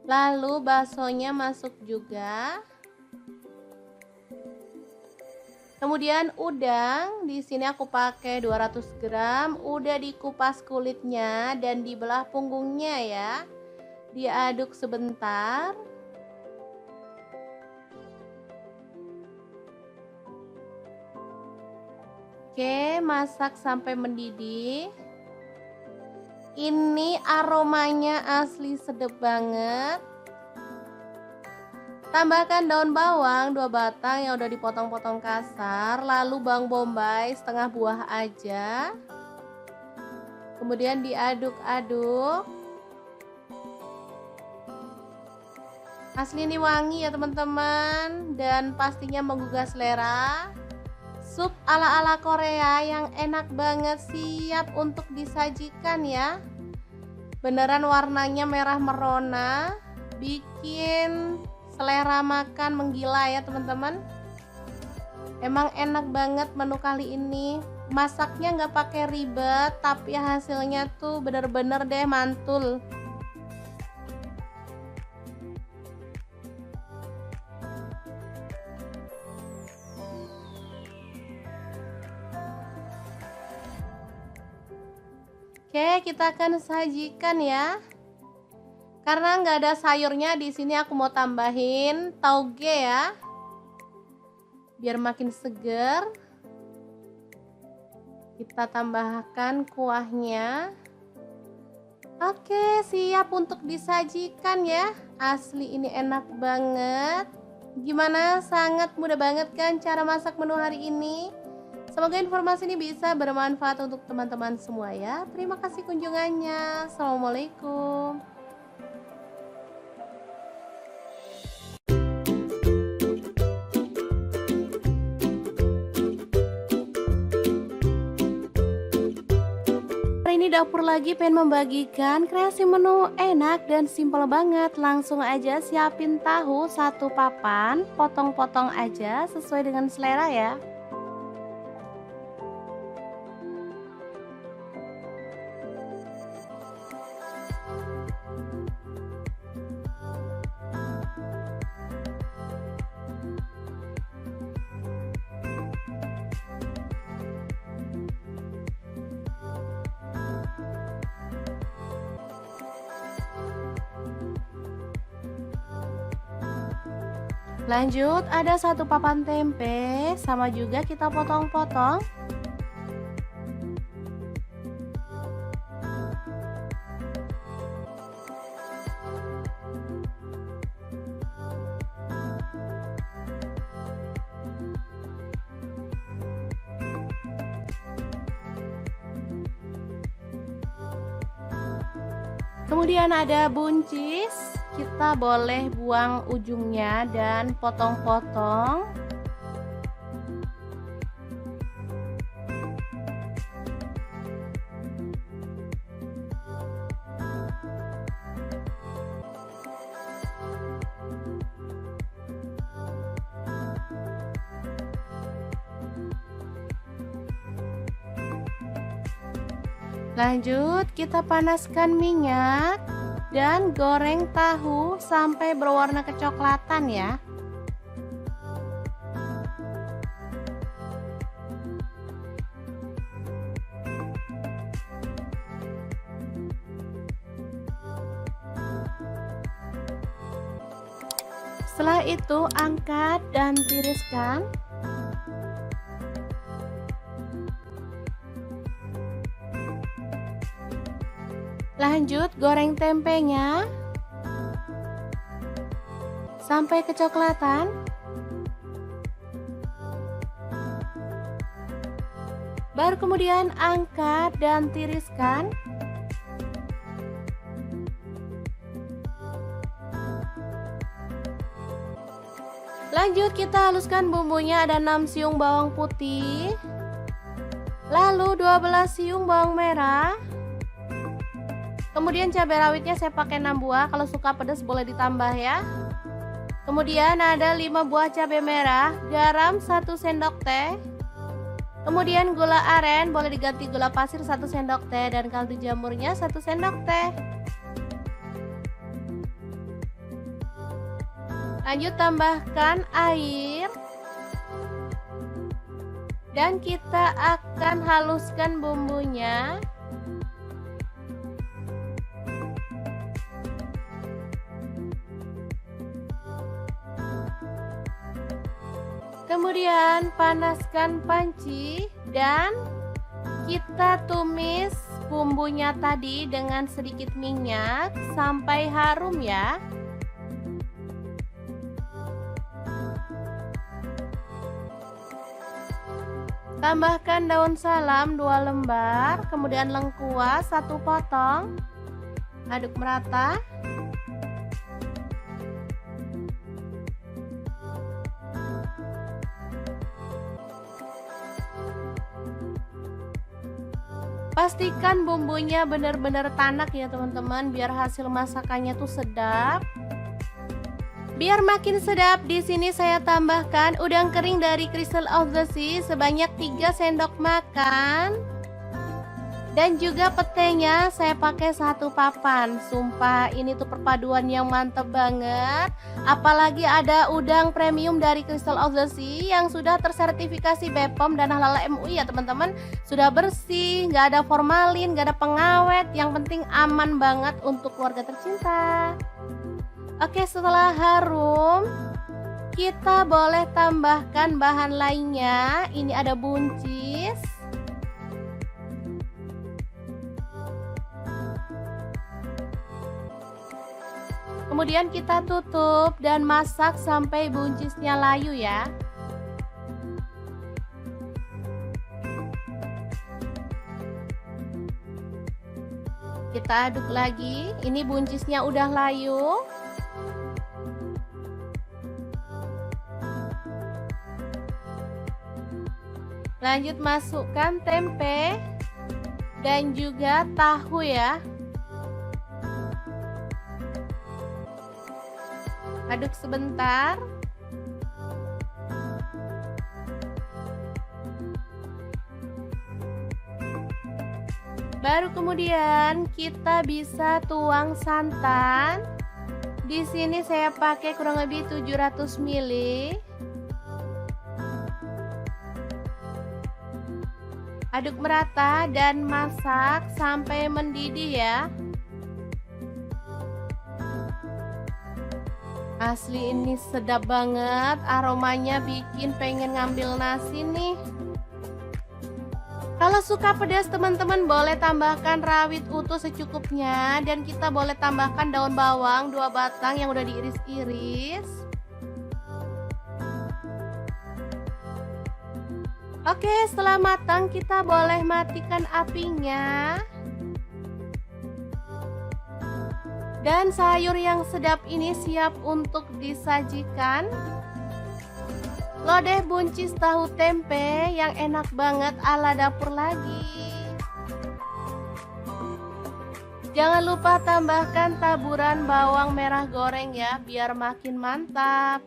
Lalu baksonya masuk juga. Kemudian udang, di sini aku pakai 200 gram, udah dikupas kulitnya dan dibelah punggungnya ya. Diaduk sebentar. Oke, masak sampai mendidih. Ini aromanya asli sedap banget. Tambahkan daun bawang 2 batang yang udah dipotong-potong kasar, lalu bawang bombay setengah buah aja. Kemudian diaduk-aduk. Asli ini wangi ya teman-teman, dan pastinya menggugah selera. Sup ala-ala Korea yang enak banget, siap untuk disajikan ya. Beneran warnanya merah merona, bikin selera makan menggila ya teman-teman. Emang enak banget menu kali ini. Masaknya nggak pakai ribet, tapi hasilnya tuh bener-bener deh mantul. Oke, kita akan sajikan ya. Karena nggak ada sayurnya di sini, aku mau tambahin tauge ya, biar makin seger. Kita tambahkan kuahnya. Oke, siap untuk disajikan ya. Asli ini enak banget. Gimana? Sangat mudah banget kan cara masak menu hari ini? Semoga informasi ini bisa bermanfaat untuk teman-teman semua ya. Terima kasih kunjungannya. Assalamualaikum. Hari ini dapur lagi pengen membagikan kreasi menu enak dan simpel banget. Langsung aja siapin tahu 1 papan, potong-potong aja sesuai dengan selera ya. Lanjut, ada 1 papan tempe, sama juga kita potong-potong. Kemudian ada buncis, kita boleh buang ujungnya dan potong-potong. Lanjut, kita panaskan minyak dan goreng tahu sampai berwarna kecoklatan ya. Setelah itu angkat dan tiriskan. Lanjut, goreng tempenya sampai kecoklatan. Baru kemudian angkat dan tiriskan. Lanjut, kita haluskan bumbunya. Ada 6 siung bawang putih, lalu 12 siung bawang merah. Kemudian cabai rawitnya saya pakai 6 buah, kalau suka pedas boleh ditambah ya. Kemudian ada 5 buah cabai merah, garam 1 sendok teh. Kemudian gula aren, boleh diganti gula pasir 1 sendok teh, dan kaldu jamurnya 1 sendok teh. Lanjut tambahkan air. Dan kita akan haluskan bumbunya. Kemudian panaskan panci dan kita tumis bumbunya tadi dengan sedikit minyak sampai harum ya. Tambahkan daun salam 2 lembar, kemudian lengkuas 1 potong. Aduk merata. Pastikan bumbunya benar-benar tanak ya teman-teman, biar hasil masakannya tuh sedap. Biar makin sedap, di sini saya tambahkan udang kering dari Crystal of the Sea sebanyak 3 sendok makan. Dan juga petenya saya pakai 1 papan. Sumpah ini tuh perpaduan yang mantep banget. Apalagi ada udang premium dari Crystal of the Sea yang sudah tersertifikasi BPOM dan Halal MUI ya teman-teman. Sudah bersih, nggak ada formalin, nggak ada pengawet. Yang penting aman banget untuk keluarga tercinta. Oke, setelah harum, kita boleh tambahkan bahan lainnya. Ini ada buncis. Kemudian kita tutup dan masak sampai buncisnya layu ya. Kita aduk lagi. Ini buncisnya udah layu. Lanjut masukkan tempe dan juga tahu ya. Aduk sebentar. Baru kemudian kita bisa tuang santan. Di sini saya pakai kurang lebih 700 ml. Aduk merata dan masak sampai mendidih ya. Asli ini sedap banget, aromanya bikin pengen ngambil nasi nih. Kalau suka pedas teman-teman boleh tambahkan rawit utuh secukupnya. Dan kita boleh tambahkan daun bawang 2 batang yang udah diiris-iris. Oke, setelah matang kita boleh matikan apinya. Dan sayur yang sedap ini siap untuk disajikan. Lodeh buncis tahu tempe yang enak banget ala dapur lagi. Jangan lupa tambahkan taburan bawang merah goreng ya, biar makin mantap.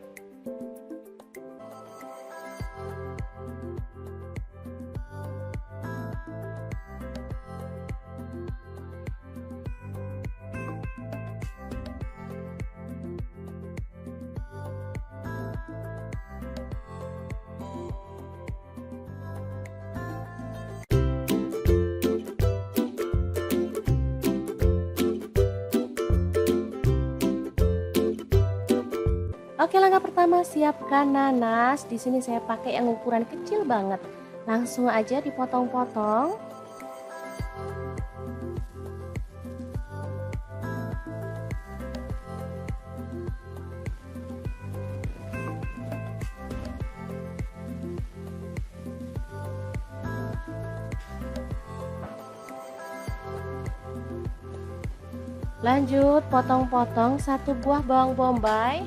Oke, langkah pertama siapkan nanas. Di sini saya pakai yang ukuran kecil banget. Langsung aja dipotong-potong. Lanjut potong-potong 1 buah bawang bombay.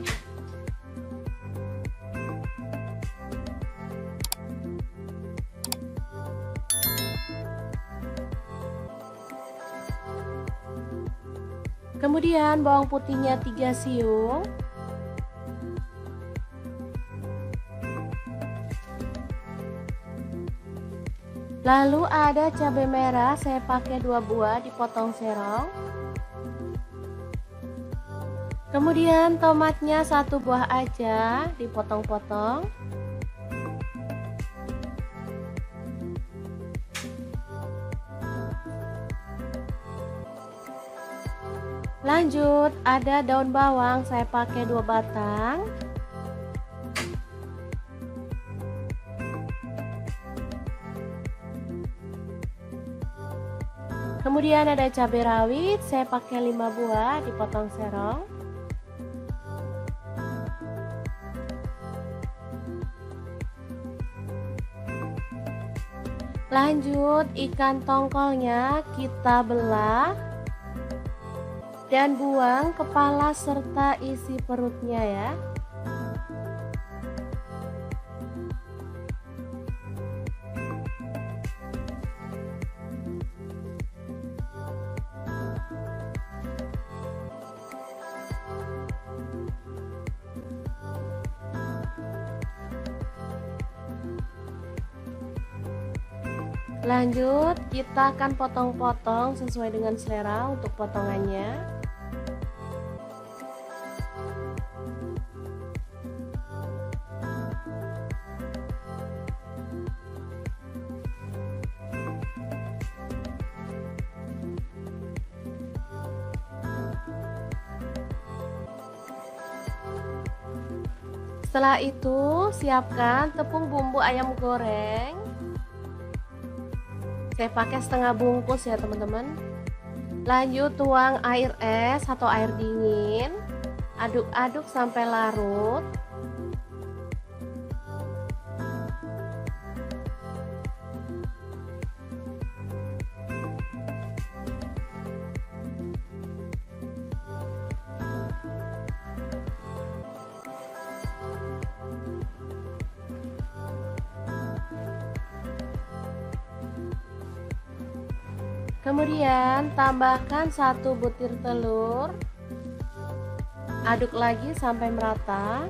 Kemudian bawang putihnya 3 siung. Lalu ada cabai merah, saya pakai 2 buah dipotong serong. Kemudian tomatnya 1 buah aja dipotong-potong. Lanjut ada daun bawang, saya pakai 2 batang. Kemudian ada cabai rawit, saya pakai 5 buah dipotong serong. Lanjut, ikan tongkolnya kita belah dan buang kepala serta isi perutnya ya. Lanjut, kita akan potong-potong sesuai dengan selera untuk potongannya. Setelah itu, siapkan tepung bumbu ayam goreng. Saya pakai setengah bungkus ya teman-teman. Lanjut tuang air es atau air dingin. Aduk-aduk sampai larut. Kemudian tambahkan 1 butir telur. Aduk lagi sampai merata.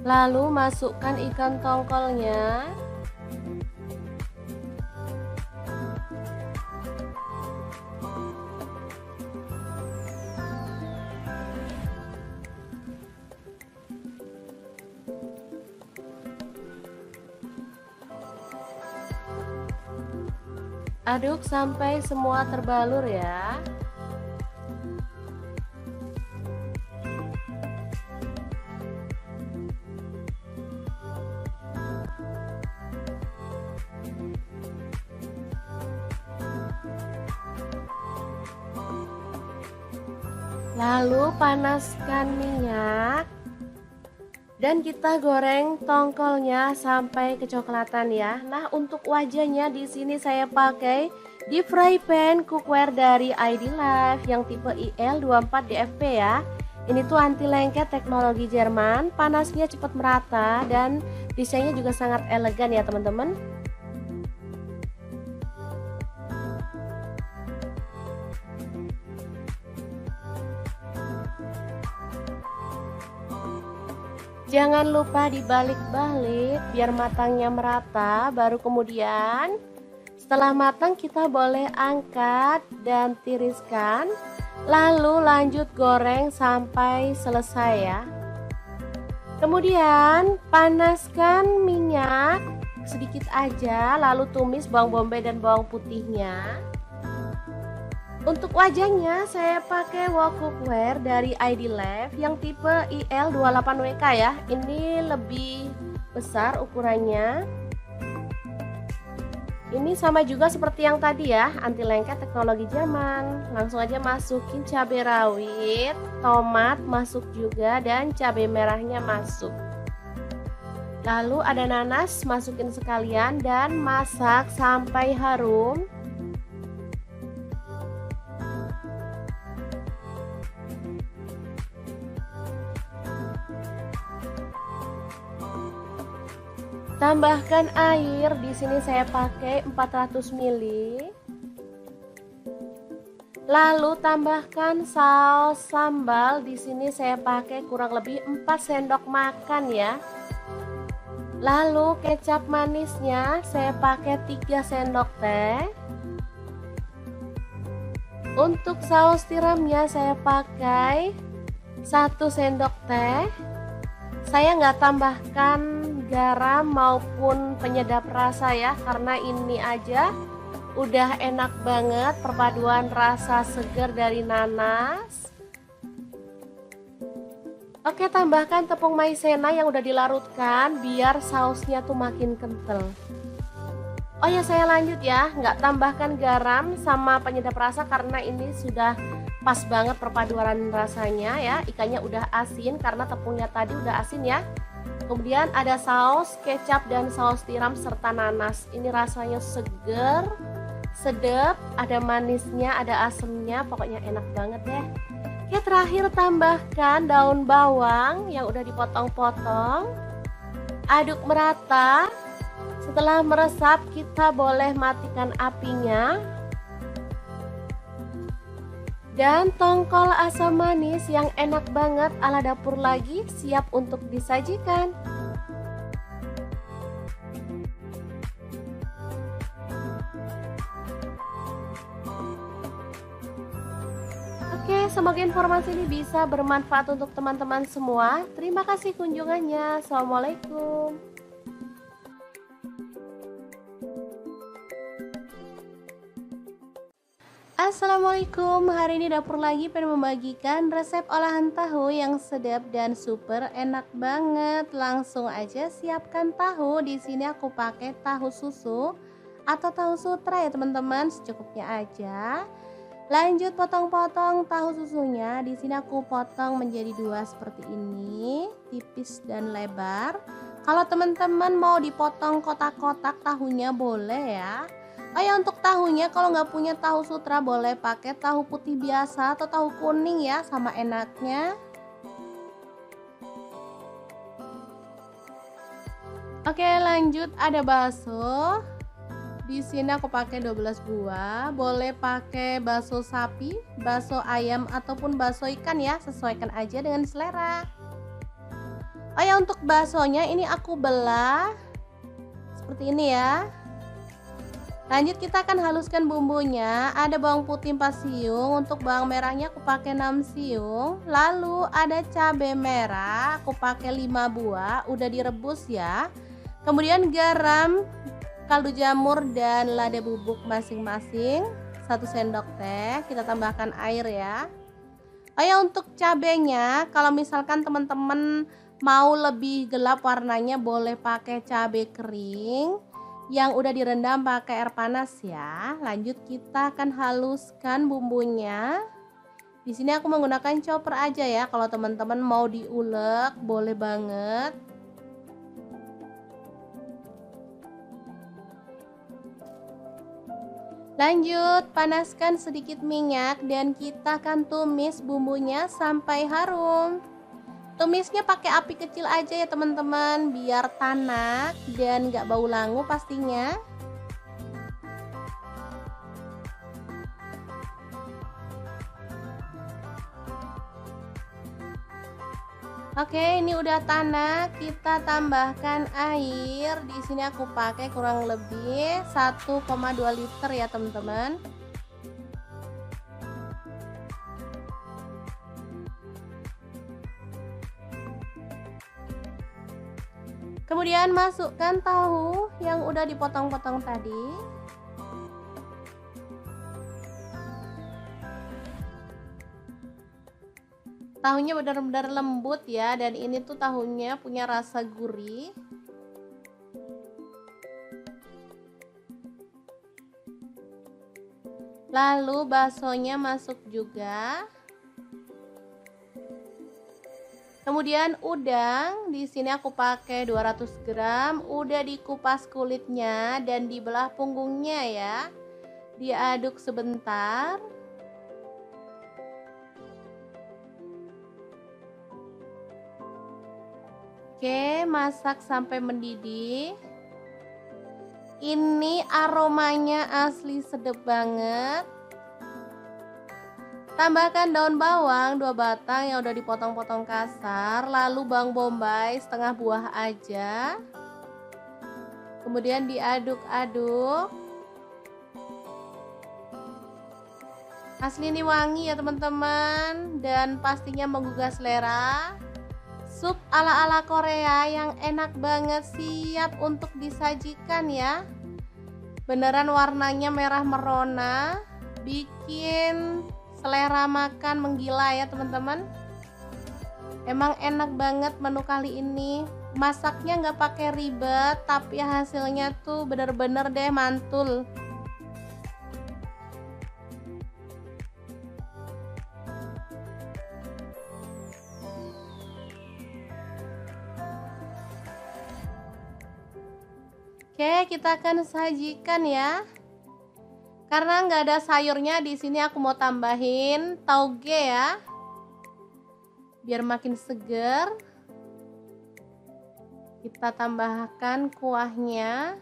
Lalu masukkan ikan tongkolnya. Aduk sampai semua terbalur ya. Lalu panaskan minyak. Dan kita goreng tongkolnya sampai kecoklatan ya. Nah, untuk wajahnya di sini saya pakai deep fry pan cookware dari ID Life yang tipe IL24 DFP ya. Ini tuh anti lengket teknologi Jerman, panasnya cepat merata dan desainnya juga sangat elegan ya teman-teman. Jangan lupa dibalik-balik biar matangnya merata. Baru kemudian setelah matang kita boleh angkat dan tiriskan. Lalu lanjut goreng sampai selesai ya. Kemudian panaskan minyak sedikit aja. Lalu tumis bawang bombay dan bawang putihnya. Untuk wajahnya saya pakai wok cookware dari ID Life yang tipe IL28WK ya. Ini lebih besar ukurannya. Ini sama juga seperti yang tadi ya, anti lengket teknologi Jerman. Langsung aja masukin cabai rawit, tomat masuk juga dan cabai merahnya masuk. Lalu ada nanas masukin sekalian dan masak sampai harum. Tambahkan air, di sini saya pakai 400 ml. Lalu tambahkan saus sambal, di sini saya pakai kurang lebih 4 sendok makan ya. Lalu kecap manisnya saya pakai 3 sendok teh. Untuk saus tiramnya saya pakai 1 sendok teh. Saya nggak tambahkan garam maupun penyedap rasa ya, karena ini aja udah enak banget perpaduan rasa segar dari nanas, Oke, tambahkan tepung maizena yang udah dilarutkan biar sausnya tuh makin kental. Oh ya, saya lanjut ya, nggak tambahkan garam sama penyedap rasa karena ini sudah pas banget perpaduan rasanya ya. Ikannya udah asin karena tepungnya tadi udah asin ya. Kemudian ada saus kecap dan saus tiram serta nanas. Ini rasanya seger, sedap, ada manisnya, ada asemnya, pokoknya enak banget deh. Oke, terakhir tambahkan daun bawang yang udah dipotong-potong. Aduk merata. Setelah meresap, kita boleh matikan apinya. Dan tongkol asam manis yang enak banget ala dapur lagi siap untuk disajikan. Oke, semoga informasi ini bisa bermanfaat untuk teman-teman semua. Terima kasih kunjungannya. Assalamualaikum. Assalamualaikum, hari ini dapur lagi pengen membagikan resep olahan tahu yang sedap dan super enak banget. Langsung aja siapkan tahu. Di sini aku pakai tahu susu atau tahu sutra ya teman-teman, secukupnya aja. Lanjut potong-potong tahu susunya. Di sini aku potong menjadi dua seperti ini, tipis dan lebar. Kalau teman-teman mau dipotong kotak-kotak tahunya boleh ya. Oh ya, untuk tahunya kalau nggak punya tahu sutra boleh pakai tahu putih biasa atau tahu kuning ya, sama enaknya. Oke, lanjut ada bakso. Di sini aku pakai 12 buah. Boleh pakai bakso sapi, bakso ayam ataupun bakso ikan ya, sesuaikan aja dengan selera. Oh ya, untuk baksonya ini aku belah seperti ini ya. Lanjut kita akan haluskan bumbunya. Ada bawang putih 4 siung, untuk bawang merahnya aku pakai 6 siung. Lalu ada cabai merah, aku pakai 5 buah, udah direbus ya. Kemudian garam, kaldu jamur dan lada bubuk masing-masing 1 sendok teh. Kita tambahkan air ya. Oh ya, untuk cabenya kalau misalkan teman-teman mau lebih gelap warnanya boleh pakai cabai kering yang udah direndam pakai air panas ya. Lanjut kita akan haluskan bumbunya. Di sini aku menggunakan chopper aja ya. Kalau teman-teman mau diulek boleh banget. Lanjut panaskan sedikit minyak dan kita akan tumis bumbunya sampai harum. Tumisnya pakai api kecil aja ya teman-teman, biar tanak dan gak bau langu pastinya. Oke, ini udah tanak, kita tambahkan air. Di sini aku pakai kurang lebih 1,2 liter ya teman-teman. Kemudian masukkan tahu yang udah dipotong-potong tadi. Tahunya benar-benar lembut ya, dan ini tuh tahunya punya rasa gurih. Lalu baksonya masuk juga. Kemudian udang, di sini aku pakai 200 gram, udah dikupas kulitnya dan dibelah punggungnya ya. Diaduk sebentar. Oke, masak sampai mendidih. Ini aromanya asli sedap banget. Tambahkan daun bawang 2 batang yang udah dipotong-potong kasar, lalu bawang bombay setengah buah aja. Kemudian diaduk-aduk. Asli ini wangi ya teman-teman, dan pastinya menggugah selera. Sup ala-ala Korea yang enak banget, siap untuk disajikan ya. Beneran warnanya merah merona, bikin selera makan menggila ya teman-teman. Emang enak banget menu kali ini. Masaknya nggak pakai ribet, tapi hasilnya tuh bener-bener deh mantul. Oke, kita akan sajikan ya. Karena nggak ada sayurnya, di sini aku mau tambahin tauge ya, biar makin seger. Kita tambahkan kuahnya.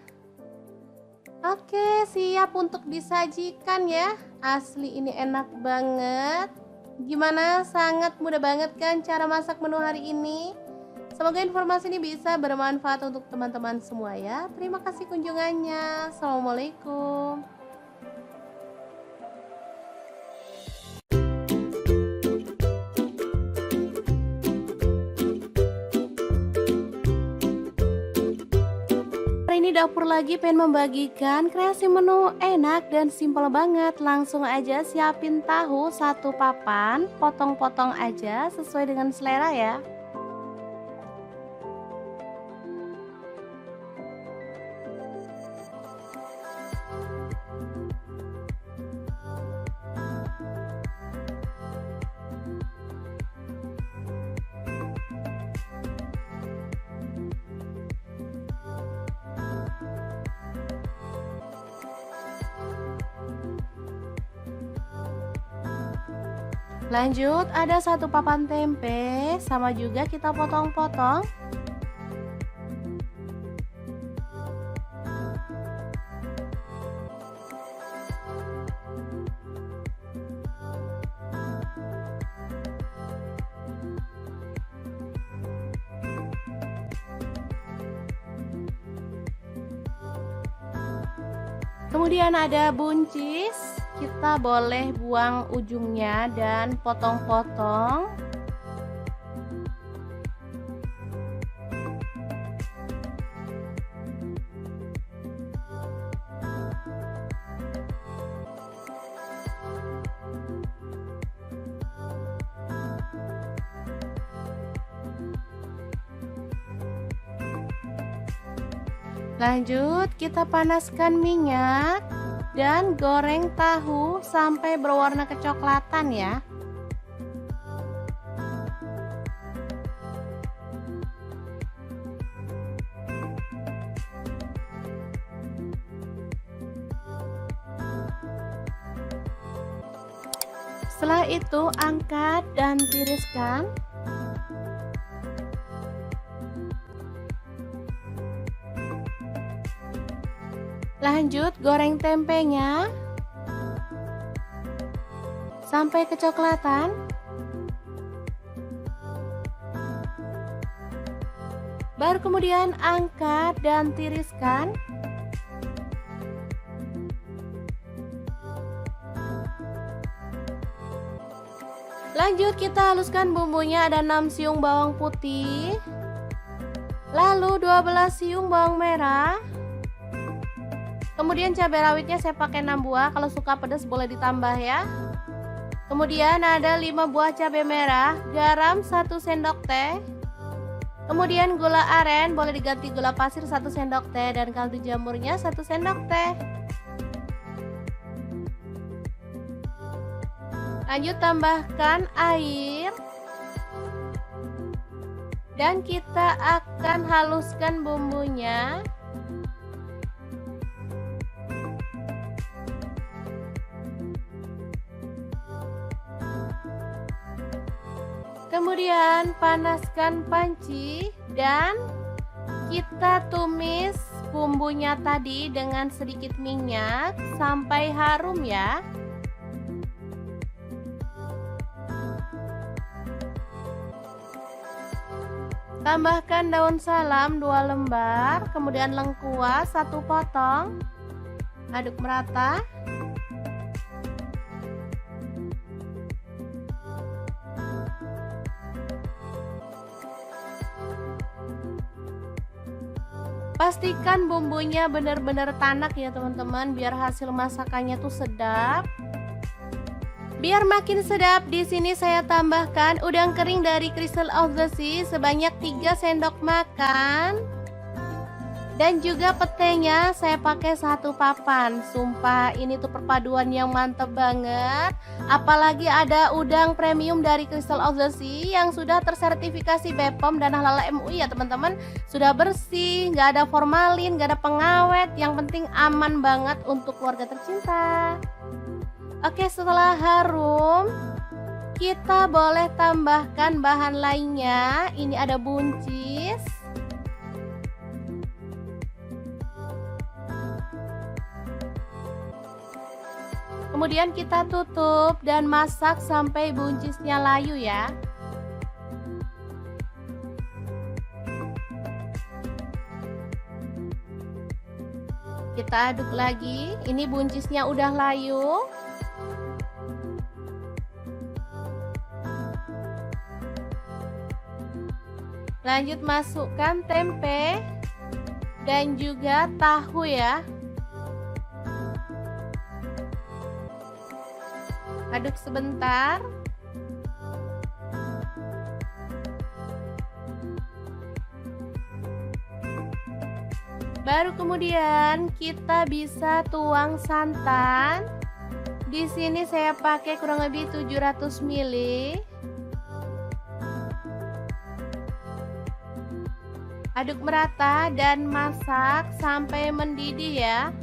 Oke, siap untuk disajikan ya. Asli ini enak banget. Gimana? Sangat mudah banget kan cara masak menu hari ini? Semoga informasi ini bisa bermanfaat untuk teman-teman semua ya. Terima kasih kunjungannya. Assalamualaikum. Hari ini dapur lagi pengen membagikan kreasi menu enak dan simpel banget. Langsung aja siapin tahu 1 papan, potong-potong aja sesuai dengan selera ya. Lanjut, ada 1 papan tempe, sama juga kita potong-potong. Kemudian ada buncis, kita boleh buang ujungnya dan potong-potong. Lanjut, kita panaskan minyak dan goreng tahu sampai berwarna kecoklatan ya. Setelah itu angkat dan tiriskan. Lanjut, goreng tempenya sampai kecoklatan. Baru kemudian angkat dan tiriskan. Lanjut, kita haluskan bumbunya. Ada 6 siung bawang putih, lalu 12 siung bawang merah. Kemudian cabai rawitnya saya pakai 6 buah, kalau suka pedas boleh ditambah ya. Kemudian ada 5 buah cabai merah, garam 1 sendok teh. Kemudian gula aren, boleh diganti gula pasir 1 sendok teh, dan kaldu jamurnya 1 sendok teh. Lanjut, tambahkan air. Dan kita akan haluskan bumbunya. Kemudian panaskan panci dan kita tumis bumbunya tadi dengan sedikit minyak sampai harum ya. Tambahkan daun salam 2 lembar, kemudian lengkuas 1 potong. Aduk merata. Pastikan bumbunya benar-benar tanak ya teman-teman, biar hasil masakannya tuh sedap. Biar makin sedap, di sini saya tambahkan udang kering dari Crystal of the Sea sebanyak 3 sendok makan. Dan juga petenya saya pakai 1 papan. Sumpah ini tuh perpaduan yang mantep banget. Apalagi ada udang premium dari Crystal of the Sea yang sudah tersertifikasi BPOM dan Halal MUI ya teman-teman. Sudah bersih, nggak ada formalin, nggak ada pengawet. Yang penting aman banget untuk keluarga tercinta. Oke, setelah harum, kita boleh tambahkan bahan lainnya. Ini ada buncis. Kemudian kita tutup dan masak sampai buncisnya layu ya. Kita aduk lagi. Ini buncisnya udah layu. Lanjut masukkan tempe dan juga tahu ya. Aduk sebentar. Baru kemudian kita bisa tuang santan. Di sini saya pakai kurang lebih 700 ml. Aduk merata dan masak sampai mendidih ya.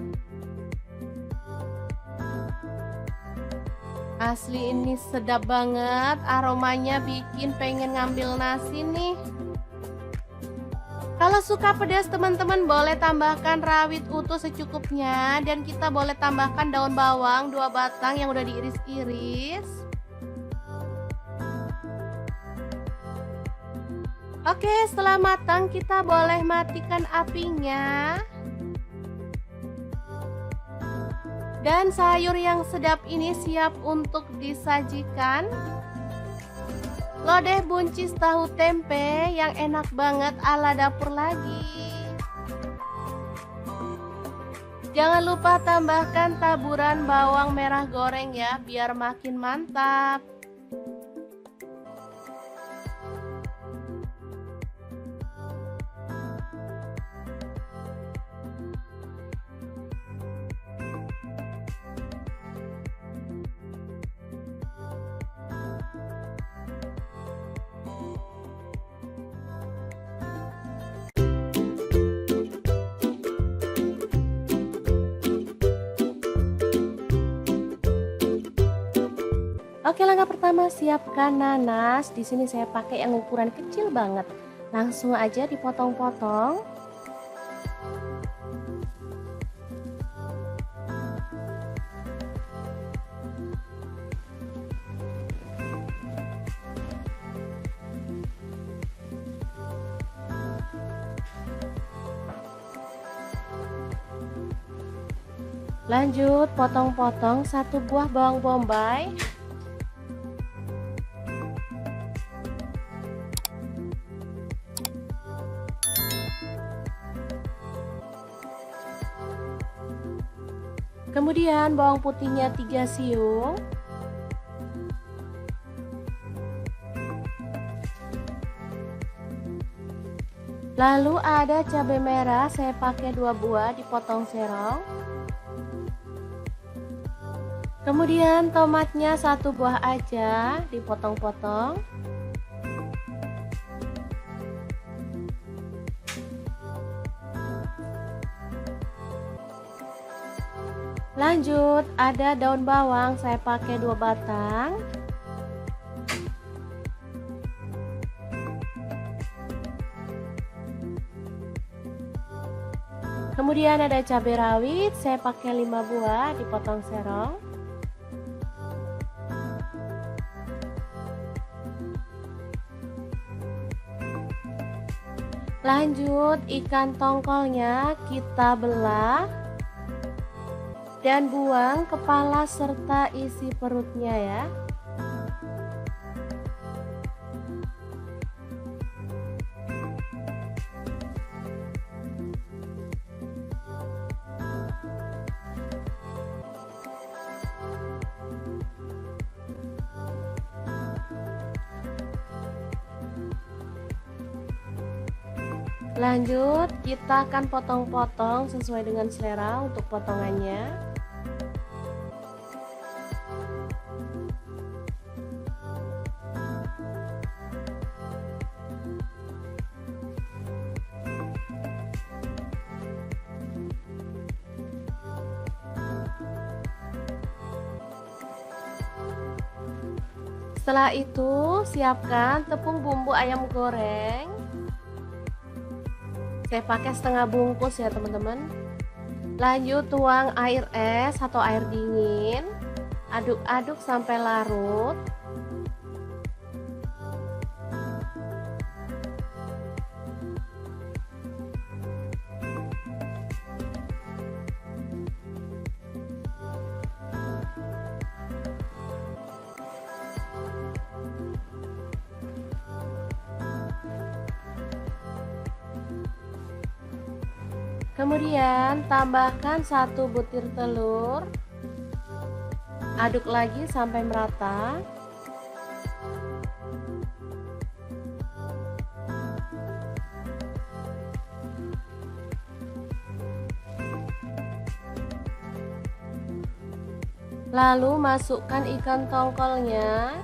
Asli ini sedap banget, aromanya bikin pengen ngambil nasi nih. Kalau suka pedas teman-teman boleh tambahkan rawit utuh secukupnya. Dan kita boleh tambahkan daun bawang 2 batang yang udah diiris-iris. Oke, setelah matang kita boleh matikan apinya. Dan sayur yang sedap ini siap untuk disajikan. Lodeh buncis tahu tempe yang enak banget ala dapur lagi. Jangan lupa tambahkan taburan bawang merah goreng ya, biar makin mantap. Oke, langkah pertama siapkan nanas. Di sini saya pakai yang ukuran kecil banget. Langsung aja dipotong-potong. Lanjut potong-potong 1 buah bawang bombay. Kemudian bawang putihnya 3 siung. Lalu ada cabai merah, saya pakai 2 buah dipotong serong. Kemudian tomatnya 1 buah aja dipotong-potong. Lanjut ada daun bawang, saya pakai 2 batang. Kemudian ada cabai rawit, saya pakai 5 buah dipotong serong. Lanjut ikan tongkolnya kita belah dan buang kepala serta isi perutnya ya. Lanjut, kita akan potong-potong sesuai dengan selera untuk potongannya. Setelah itu, siapkan tepung bumbu ayam goreng. Saya pakai setengah bungkus ya teman-teman. Lanjut tuang air es atau air dingin. Aduk-aduk sampai larut. Kemudian tambahkan 1 butir telur. Aduk lagi sampai merata. Lalu masukkan ikan tongkolnya.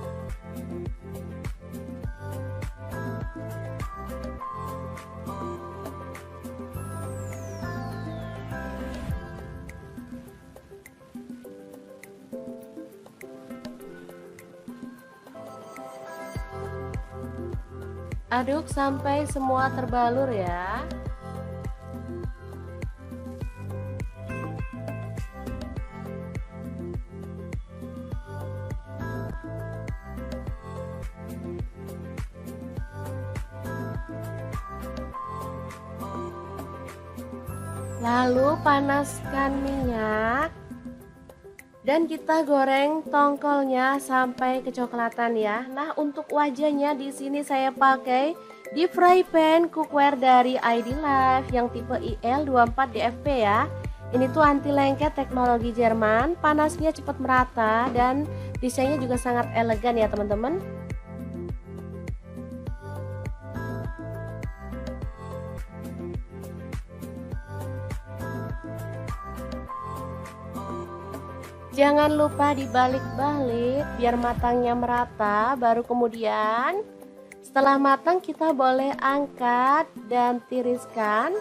Aduk sampai semua terbalur ya. Lalu panaskan minyak. Dan kita goreng tongkolnya sampai kecoklatan ya. Nah, untuk wajahnya di sini saya pakai di fry pan cookware dari ID Life yang tipe IL24DFP ya. Ini tuh anti lengket teknologi Jerman, panasnya cepat merata dan desainnya juga sangat elegan ya teman-teman. Jangan lupa dibalik-balik biar matangnya merata. Baru kemudian setelah matang kita boleh angkat dan tiriskan.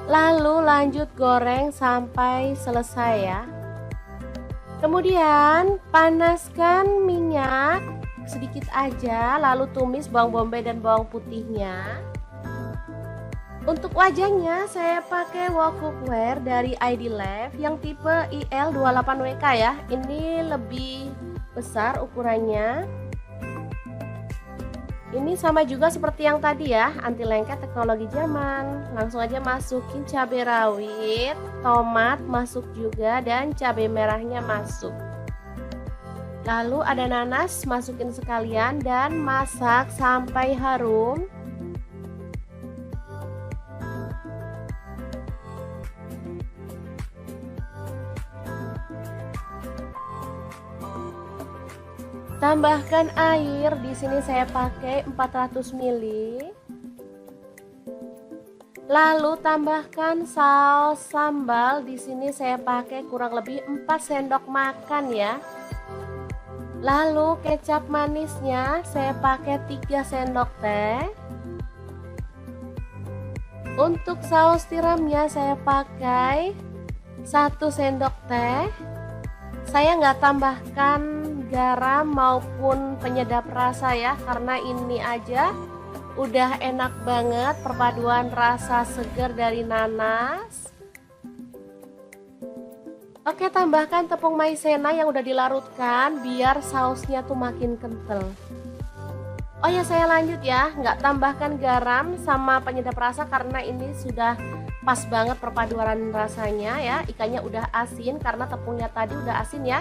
Lalu lanjut goreng sampai selesai ya. Kemudian panaskan minyak sedikit aja. Lalu tumis bawang bombay dan bawang putihnya. Untuk wajahnya saya pakai wok cookware dari ID Life yang tipe IL28WK ya. Ini lebih besar ukurannya. Ini sama juga seperti yang tadi ya, anti lengket teknologi Jerman. Langsung aja masukin cabai rawit, tomat masuk juga dan cabai merahnya masuk. Lalu ada nanas, masukin sekalian dan masak sampai harum. Tambahkan air, di sini saya pakai 400 ml. Lalu tambahkan saus sambal, di sini saya pakai kurang lebih 4 sendok makan ya. Lalu kecap manisnya saya pakai 3 sendok teh. Untuk saus tiramnya saya pakai 1 sendok teh. Saya nggak tambahkan garam maupun penyedap rasa ya, karena ini aja udah enak banget perpaduan rasa segar dari nanas. Oke, tambahkan tepung maizena yang udah dilarutkan biar sausnya tuh makin kental. Oh ya, saya lanjut ya, nggak tambahkan garam sama penyedap rasa karena ini sudah pas banget perpaduan rasanya ya. Ikannya udah asin karena tepungnya tadi udah asin ya.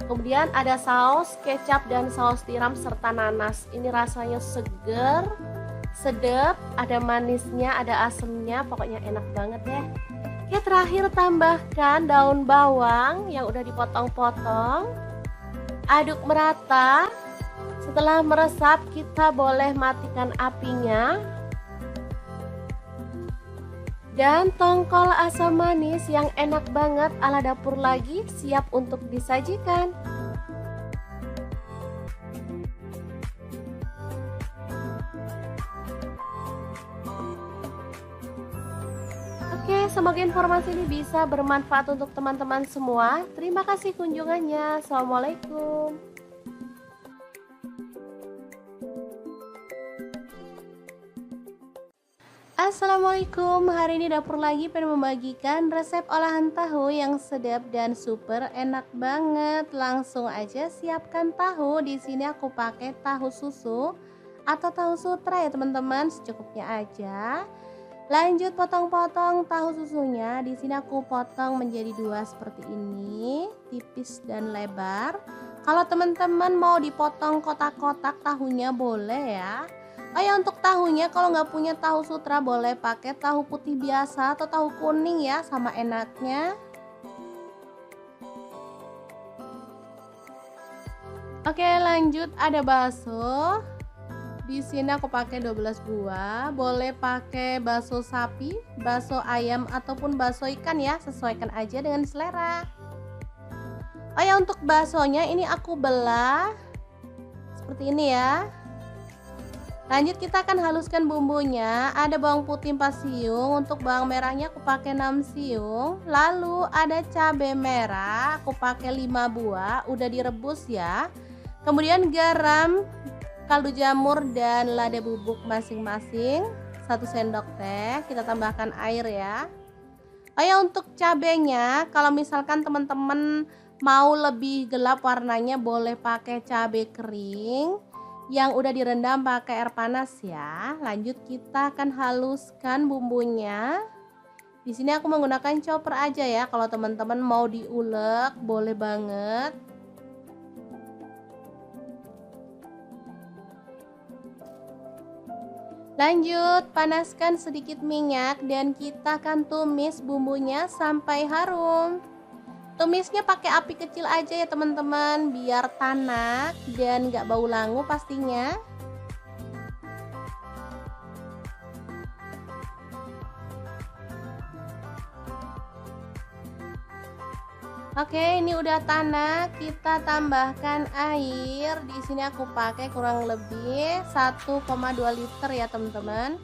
Kemudian ada saus kecap dan saus tiram serta nanas. Ini rasanya seger, sedap, ada manisnya, ada asemnya, pokoknya enak banget deh. Oke, terakhir tambahkan daun bawang yang udah dipotong-potong. Aduk merata. Setelah meresap kita boleh matikan apinya. Dan tongkol asam manis yang enak banget ala dapur lagi siap untuk disajikan. Oke, semoga informasi ini bisa bermanfaat untuk teman-teman semua. Terima kasih kunjungannya. Assalamualaikum. Assalamualaikum, hari ini dapur lagi pengen membagikan resep olahan tahu yang sedap dan super enak banget. Langsung aja siapkan tahu. Di sini aku pakai tahu susu atau tahu sutra ya teman-teman, secukupnya aja. Lanjut potong-potong tahu susunya. Di sini aku potong menjadi dua seperti ini, tipis dan lebar. Kalau teman-teman mau dipotong kotak-kotak tahunya boleh ya. Oh ya, untuk tahunya kalau nggak punya tahu sutra boleh pakai tahu putih biasa atau tahu kuning ya, sama enaknya. Oke, lanjut ada bakso. Di sini aku pakai 12 buah, boleh pakai bakso sapi, bakso ayam ataupun bakso ikan ya, sesuaikan aja dengan selera. Oh ya, untuk baksonya ini aku belah seperti ini ya. Lanjut kita akan haluskan bumbunya. Ada bawang putih 4 siung, untuk bawang merahnya aku pakai 6 siung. Lalu ada cabai merah, aku pakai 5 buah, udah direbus ya. Kemudian garam, kaldu jamur dan lada bubuk masing-masing 1 sendok teh. Kita tambahkan air ya. Oh ya, untuk cabenya kalau misalkan teman-teman mau lebih gelap warnanya boleh pakai cabai kering yang udah direndam pakai air panas ya. Lanjut kita akan haluskan bumbunya. Di sini aku menggunakan chopper aja ya. Kalau teman-teman mau diulek boleh banget. Lanjut panaskan sedikit minyak dan kita akan tumis bumbunya sampai harum. Tumisnya pakai api kecil aja ya teman-teman, biar tanak dan gak bau langu pastinya. Oke, ini udah tanak, kita tambahkan air. Di sini aku pakai kurang lebih 1,2 liter ya teman-teman.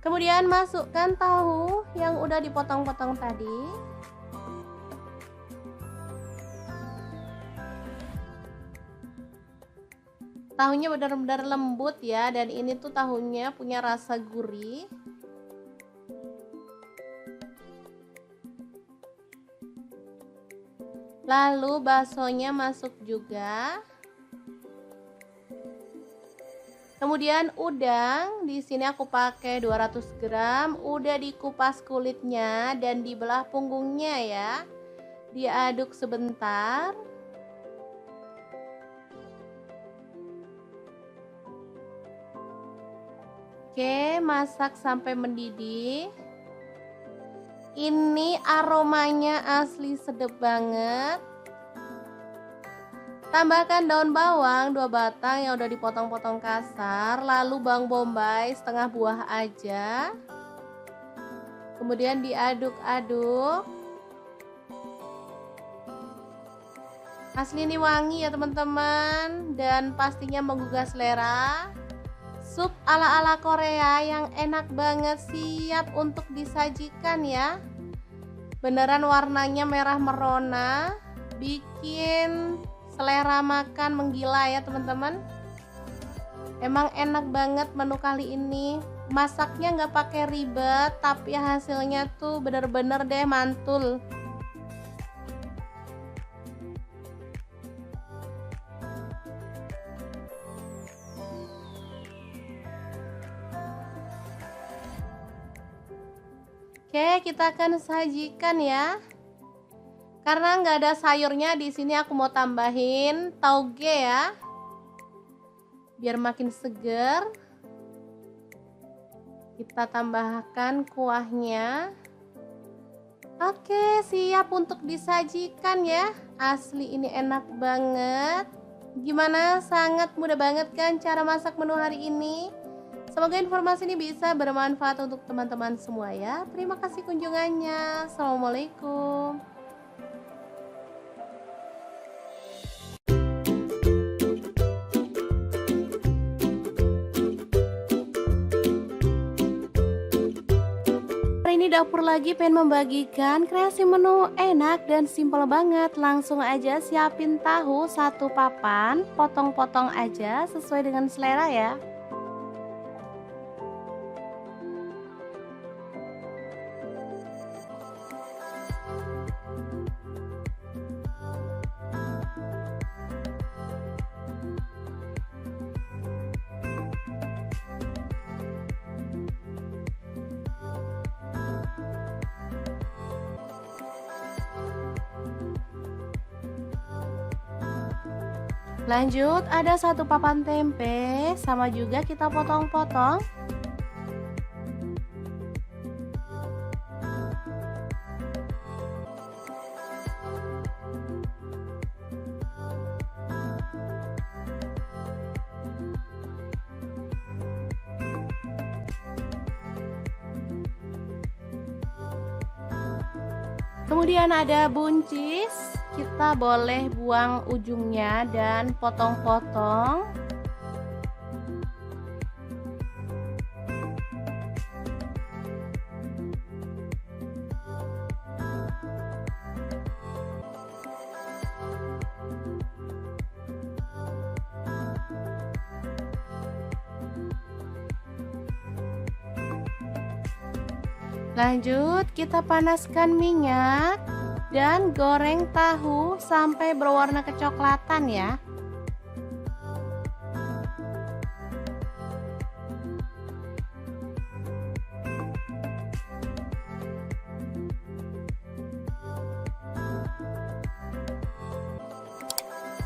Kemudian masukkan tahu yang udah dipotong-potong tadi. Tahunya benar-benar lembut ya, dan ini tuh tahunya punya rasa gurih. Lalu baksonya masuk juga. Kemudian udang, di sini aku pakai 200 gram, udah dikupas kulitnya dan dibelah punggungnya ya. Diaduk sebentar. Oke, masak sampai mendidih. Ini aromanya asli sedap banget. Tambahkan daun bawang 2 batang yang udah dipotong-potong kasar, lalu bawang bombay setengah buah aja. Kemudian diaduk-aduk. Asli ini wangi ya teman-teman, dan pastinya menggugah selera. Sup ala-ala Korea yang enak banget, siap untuk disajikan ya. Beneran warnanya merah merona, bikin selera makan menggila ya teman-teman. Emang enak banget menu kali ini. Masaknya nggak pakai ribet, tapi hasilnya tuh bener-bener deh mantul. Oke, kita akan sajikan ya. Karena nggak ada sayurnya, di sini aku mau tambahin tauge ya, biar makin seger. Kita tambahkan kuahnya. Oke, siap untuk disajikan ya. Asli ini enak banget. Gimana? Sangat mudah banget kan cara masak menu hari ini? Semoga informasi ini bisa bermanfaat untuk teman-teman semua ya. Terima kasih kunjungannya. Assalamualaikum. Hari ini dapur lagi pengen membagikan kreasi menu enak dan simpel banget. Langsung aja siapin tahu satu papan, potong-potong aja sesuai dengan selera ya. Lanjut, ada satu papan tempe, sama juga kita potong-potong. Kemudian ada buncis, kita boleh buang ujungnya dan potong-potong. Lanjut, kita panaskan minyak dan goreng tahu sampai berwarna kecoklatan ya.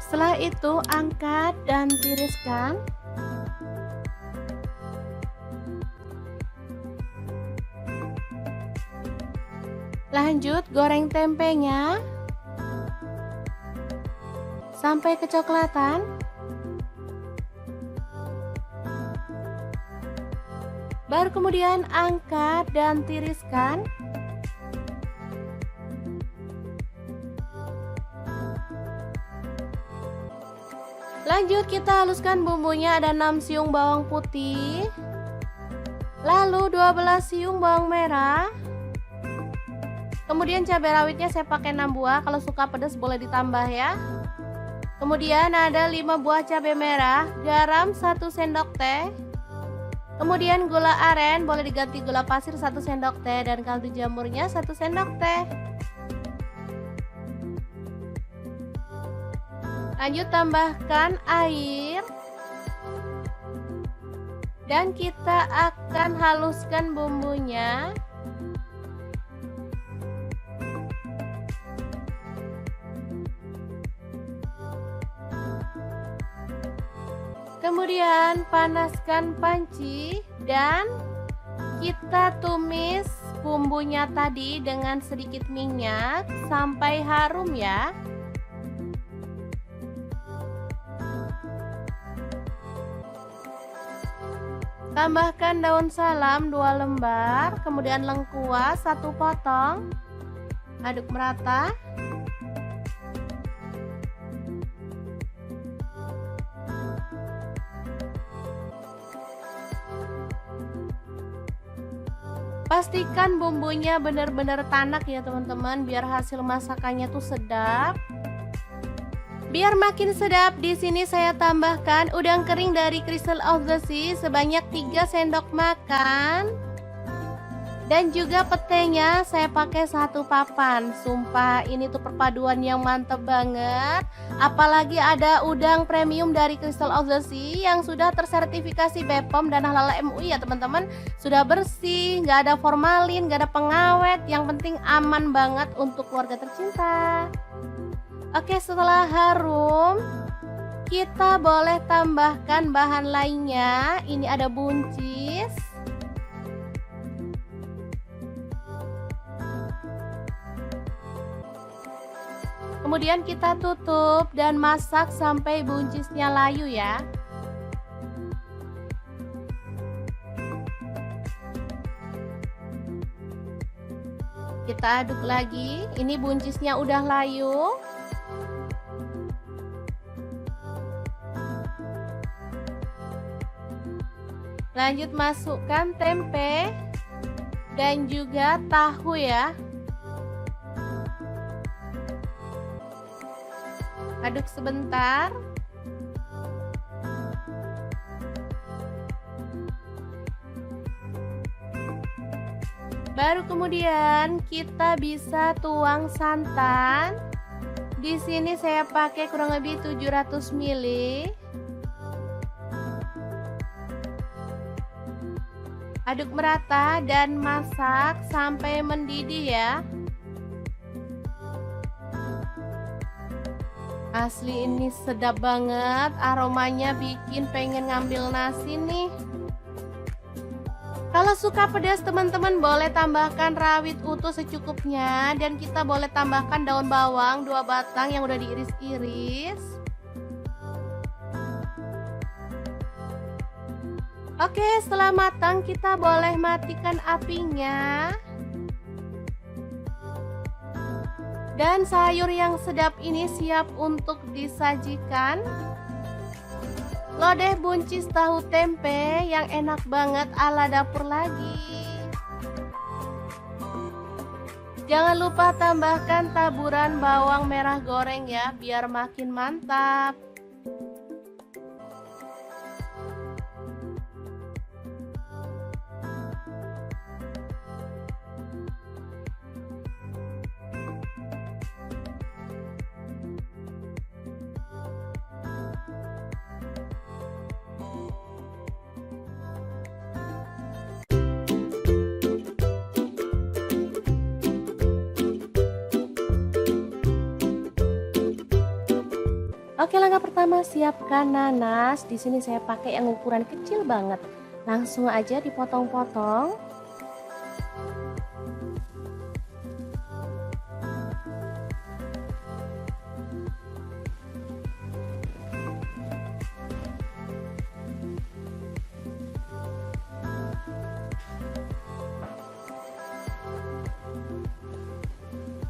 Setelah itu angkat dan tiriskan. Lanjut goreng tempenya sampai kecoklatan. Baru kemudian angkat dan tiriskan. Lanjut kita haluskan bumbunya, ada 6 siung bawang putih, lalu 12 siung bawang merah. Kemudian cabai rawitnya saya pakai 6 buah, kalau suka pedas boleh ditambah ya. Kemudian ada 5 buah cabai merah, garam 1 sendok teh. Kemudian gula aren, boleh diganti gula pasir 1 sendok teh, dan kaldu jamurnya 1 sendok teh. Lanjut tambahkan air. Dan kita akan haluskan bumbunya. Kemudian panaskan panci dan kita tumis bumbunya tadi dengan sedikit minyak sampai harum ya. Tambahkan daun salam 2 lembar, kemudian lengkuas 1 potong. Aduk merata. Pastikan bumbunya benar-benar tanak ya teman-teman, biar hasil masakannya tuh sedap. Biar makin sedap, di sini saya tambahkan udang kering dari Crystal of the Sea sebanyak 3 sendok makan. Dan juga petenya saya pakai 1 papan. Sumpah ini tuh perpaduan yang mantep banget. Apalagi ada udang premium dari Crystal of the Sea yang sudah tersertifikasi BPOM dan halal MUI ya teman-teman. Sudah bersih, nggak ada formalin, nggak ada pengawet. Yang penting aman banget untuk keluarga tercinta. Oke, setelah harum, kita boleh tambahkan bahan lainnya. Ini ada buncis. Kemudian kita tutup dan masak sampai buncisnya layu ya. Kita aduk lagi, ini buncisnya udah layu. Lanjut masukkan tempe dan juga tahu ya. Aduk sebentar. Baru kemudian kita bisa tuang santan. Di sini saya pakai kurang lebih 700 ml. Aduk merata dan masak sampai mendidih ya. Asli ini sedap banget, aromanya bikin pengen ngambil nasi nih. Kalau suka pedas teman-teman boleh tambahkan rawit utuh secukupnya, dan kita boleh tambahkan daun bawang 2 batang yang udah diiris-iris. Oke, setelah matang kita boleh matikan apinya. Dan sayur yang sedap ini siap untuk disajikan. Lodeh buncis tahu tempe yang enak banget ala dapur lagi. Jangan lupa tambahkan taburan bawang merah goreng ya, biar makin mantap. Oke, langkah pertama siapkan nanas. Di sini saya pakai yang ukuran kecil banget. Langsung aja dipotong-potong.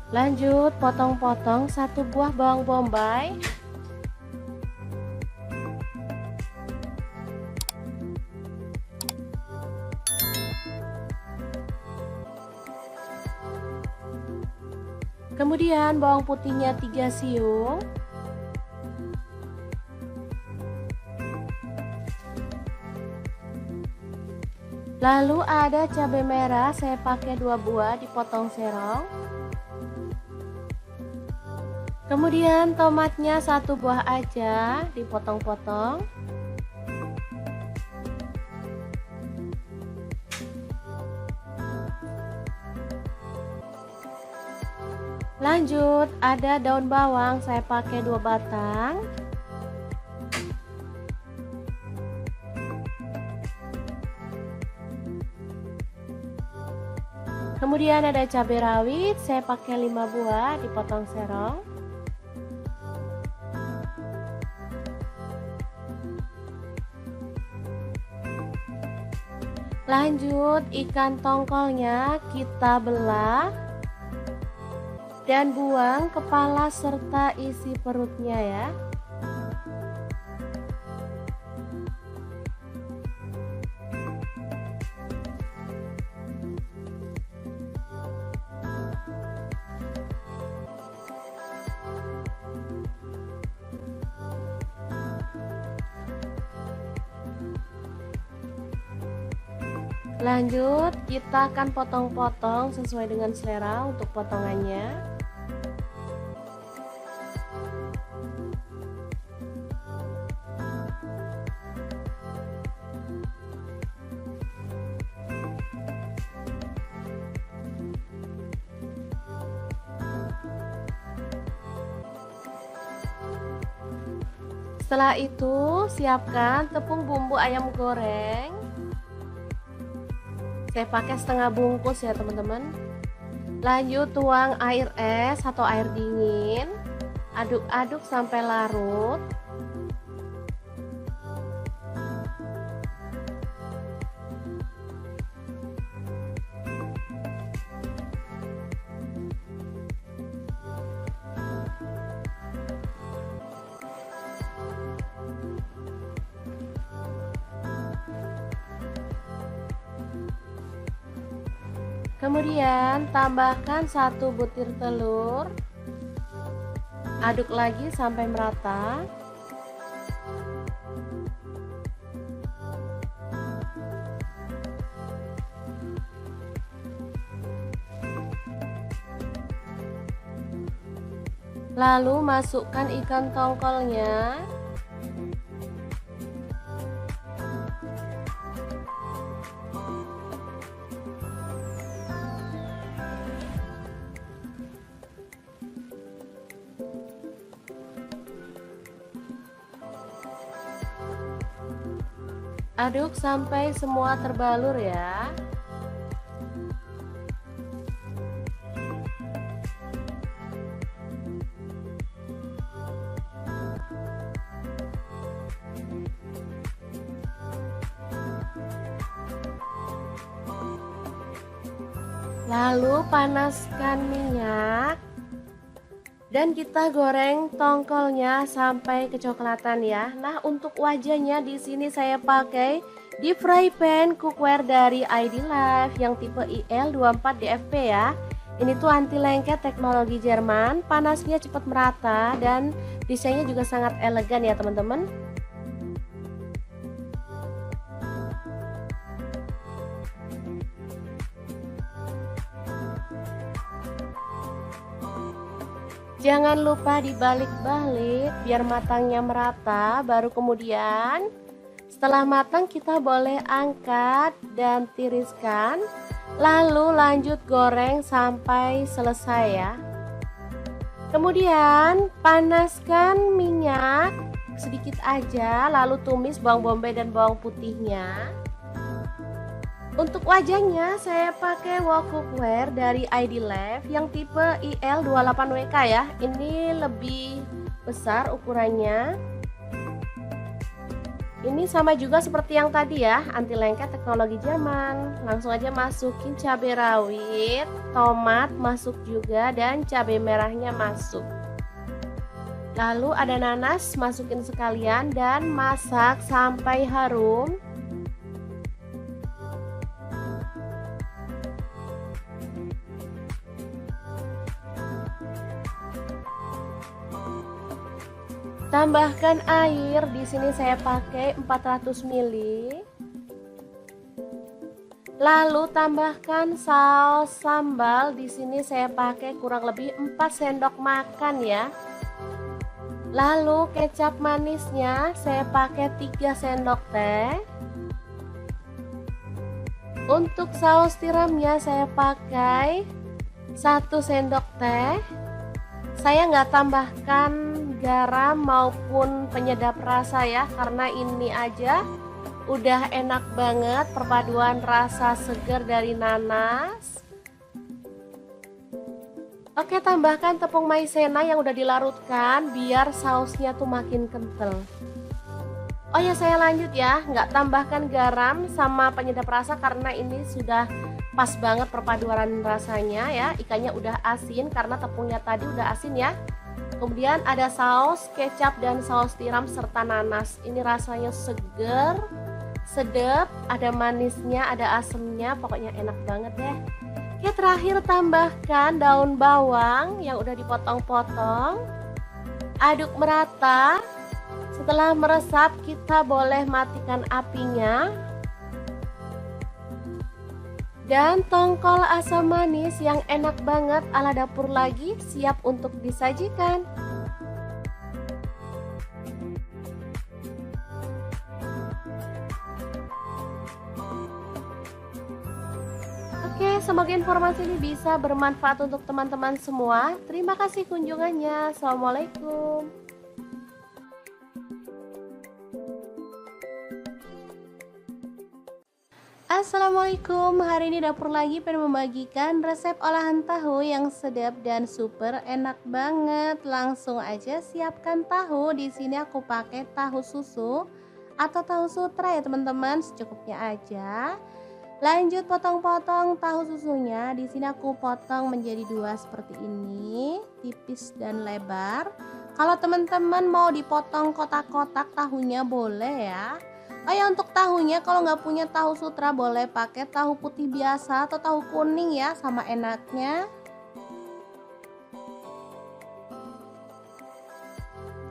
Lanjut potong-potong 1 buah bawang bombay. Kemudian bawang putihnya 3 siung. Lalu ada cabai merah, saya pakai 2 buah dipotong serong. Kemudian tomatnya 1 buah aja dipotong-potong. Lanjut ada daun bawang, saya pakai 2 batang. Kemudian ada cabai rawit, saya pakai 5 buah dipotong serong. Lanjut ikan tongkolnya kita belah dan buang kepala serta isi perutnya ya. Lanjut kita akan potong-potong sesuai dengan selera untuk potongannya. Setelah itu siapkan tepung bumbu ayam goreng. Saya pakai setengah bungkus ya teman-teman. Lanjut tuang air es atau air dingin. Aduk-aduk sampai larut. Kemudian tambahkan 1 butir telur. Aduk lagi sampai merata. Lalu masukkan ikan tongkolnya. Aduk sampai semua terbalur ya. Lalu panaskan minyak. Dan kita goreng tongkolnya sampai kecoklatan ya. Nah, untuk wajahnya di sini saya pakai deep fry pan cookware dari ID Life yang tipe IL24DFP ya. Ini tuh anti lengket teknologi Jerman, panasnya cepat merata dan desainnya juga sangat elegan ya teman-teman. Jangan lupa dibalik-balik biar matangnya merata. Baru kemudian setelah matang kita boleh angkat dan tiriskan. Lalu lanjut goreng sampai selesai ya. Kemudian panaskan minyak sedikit aja. Lalu tumis bawang bombay dan bawang putihnya. Untuk wajahnya saya pakai wok cookware dari ID Life yang tipe IL28WK ya. Ini lebih besar ukurannya. Ini sama juga seperti yang tadi ya, anti lengket teknologi Jerman. Langsung aja masukin cabai rawit, tomat masuk juga dan cabai merahnya masuk. Lalu ada nanas masukin sekalian dan masak sampai harum. Tambahkan air, di sini saya pakai 400 ml. Lalu tambahkan saus sambal, di sini saya pakai kurang lebih 4 sendok makan ya. Lalu kecap manisnya saya pakai 3 sendok teh. Untuk saus tiramnya saya pakai 1 sendok teh. Saya nggak tambahkan garam maupun penyedap rasa ya, karena ini aja udah enak banget perpaduan rasa segar dari nanas. Oke, tambahkan tepung maizena yang udah dilarutkan biar sausnya tuh makin kental. Oh ya, saya lanjut ya, nggak tambahkan garam sama penyedap rasa karena ini sudah pas banget perpaduan rasanya ya. Ikannya udah asin karena tepungnya tadi udah asin ya. Kemudian ada saus kecap dan saus tiram serta nanas. Ini rasanya seger, sedap, ada manisnya, ada asemnya, pokoknya enak banget deh. Oke, terakhir tambahkan daun bawang yang udah dipotong-potong. Aduk merata. Setelah meresap kita boleh matikan apinya. Dan tongkol asam manis yang enak banget ala dapur lagi siap untuk disajikan. Oke, semoga informasi ini bisa bermanfaat untuk teman-teman semua. Terima kasih kunjungannya. Assalamualaikum. Assalamualaikum, hari ini dapur lagi pengen membagikan resep olahan tahu yang sedap dan super enak banget. Langsung aja siapkan tahu. Di sini aku pakai tahu susu atau tahu sutra ya teman-teman, secukupnya aja. Lanjut potong-potong tahu susunya. Di sini aku potong menjadi dua seperti ini, tipis dan lebar. Kalau teman-teman mau dipotong kotak-kotak tahunya boleh ya. Oh ya, untuk tahunya kalau nggak punya tahu sutra boleh pakai tahu putih biasa atau tahu kuning ya, sama enaknya.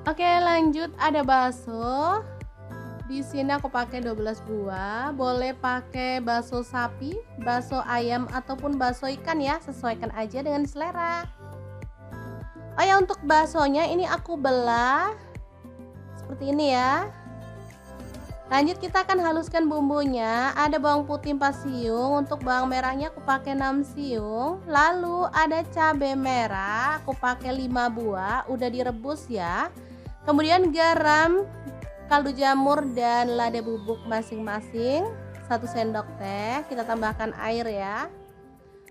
Oke, lanjut ada bakso. Di sini aku pakai 12 buah. Boleh pakai bakso sapi, bakso ayam ataupun bakso ikan ya, sesuaikan aja dengan selera. Oh ya, untuk baksonya ini aku belah seperti ini ya. Lanjut kita akan haluskan bumbunya. Ada bawang putih 4 siung, untuk bawang merahnya aku pakai 6 siung. Lalu ada cabai merah, aku pakai 5 buah, udah direbus ya. Kemudian garam, kaldu jamur dan lada bubuk masing-masing 1 sendok teh. Kita tambahkan air ya.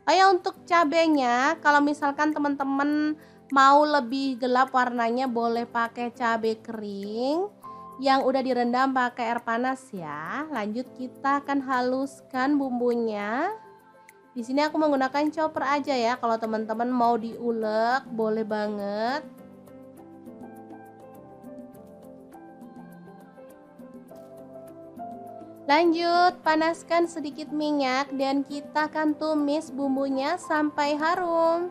Oh ya, untuk cabenya kalau misalkan teman-teman mau lebih gelap warnanya boleh pakai cabai kering yang udah direndam pakai air panas ya. Lanjut kita akan haluskan bumbunya. Di sini aku menggunakan chopper aja ya. Kalau teman-teman mau diulek boleh banget. Lanjut panaskan sedikit minyak dan kita akan tumis bumbunya sampai harum.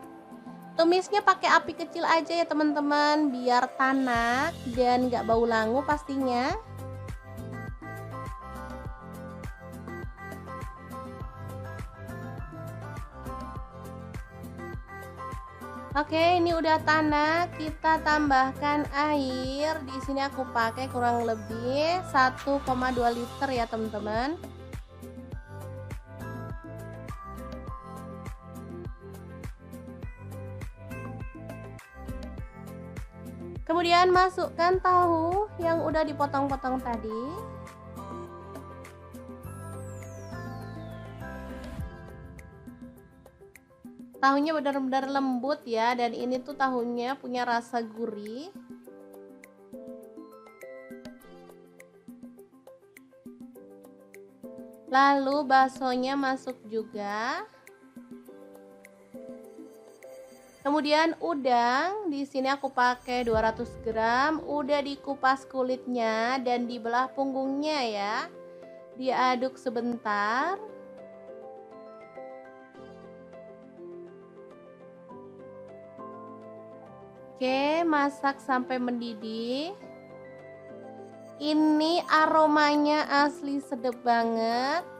Tumisnya pakai api kecil aja ya teman-teman, biar tanak dan gak bau langu pastinya. Oke, ini udah tanak, kita tambahkan air. Di sini aku pakai kurang lebih 1,2 liter ya teman-teman. Kemudian masukkan tahu yang udah dipotong-potong tadi. Tahunya benar-benar lembut ya, dan ini tuh tahunya punya rasa gurih. Lalu baksonya masuk juga. Kemudian udang, di sini aku pakai 200 gram, udah dikupas kulitnya dan dibelah punggungnya ya. Diaduk sebentar. Oke, masak sampai mendidih. Ini aromanya asli sedap banget.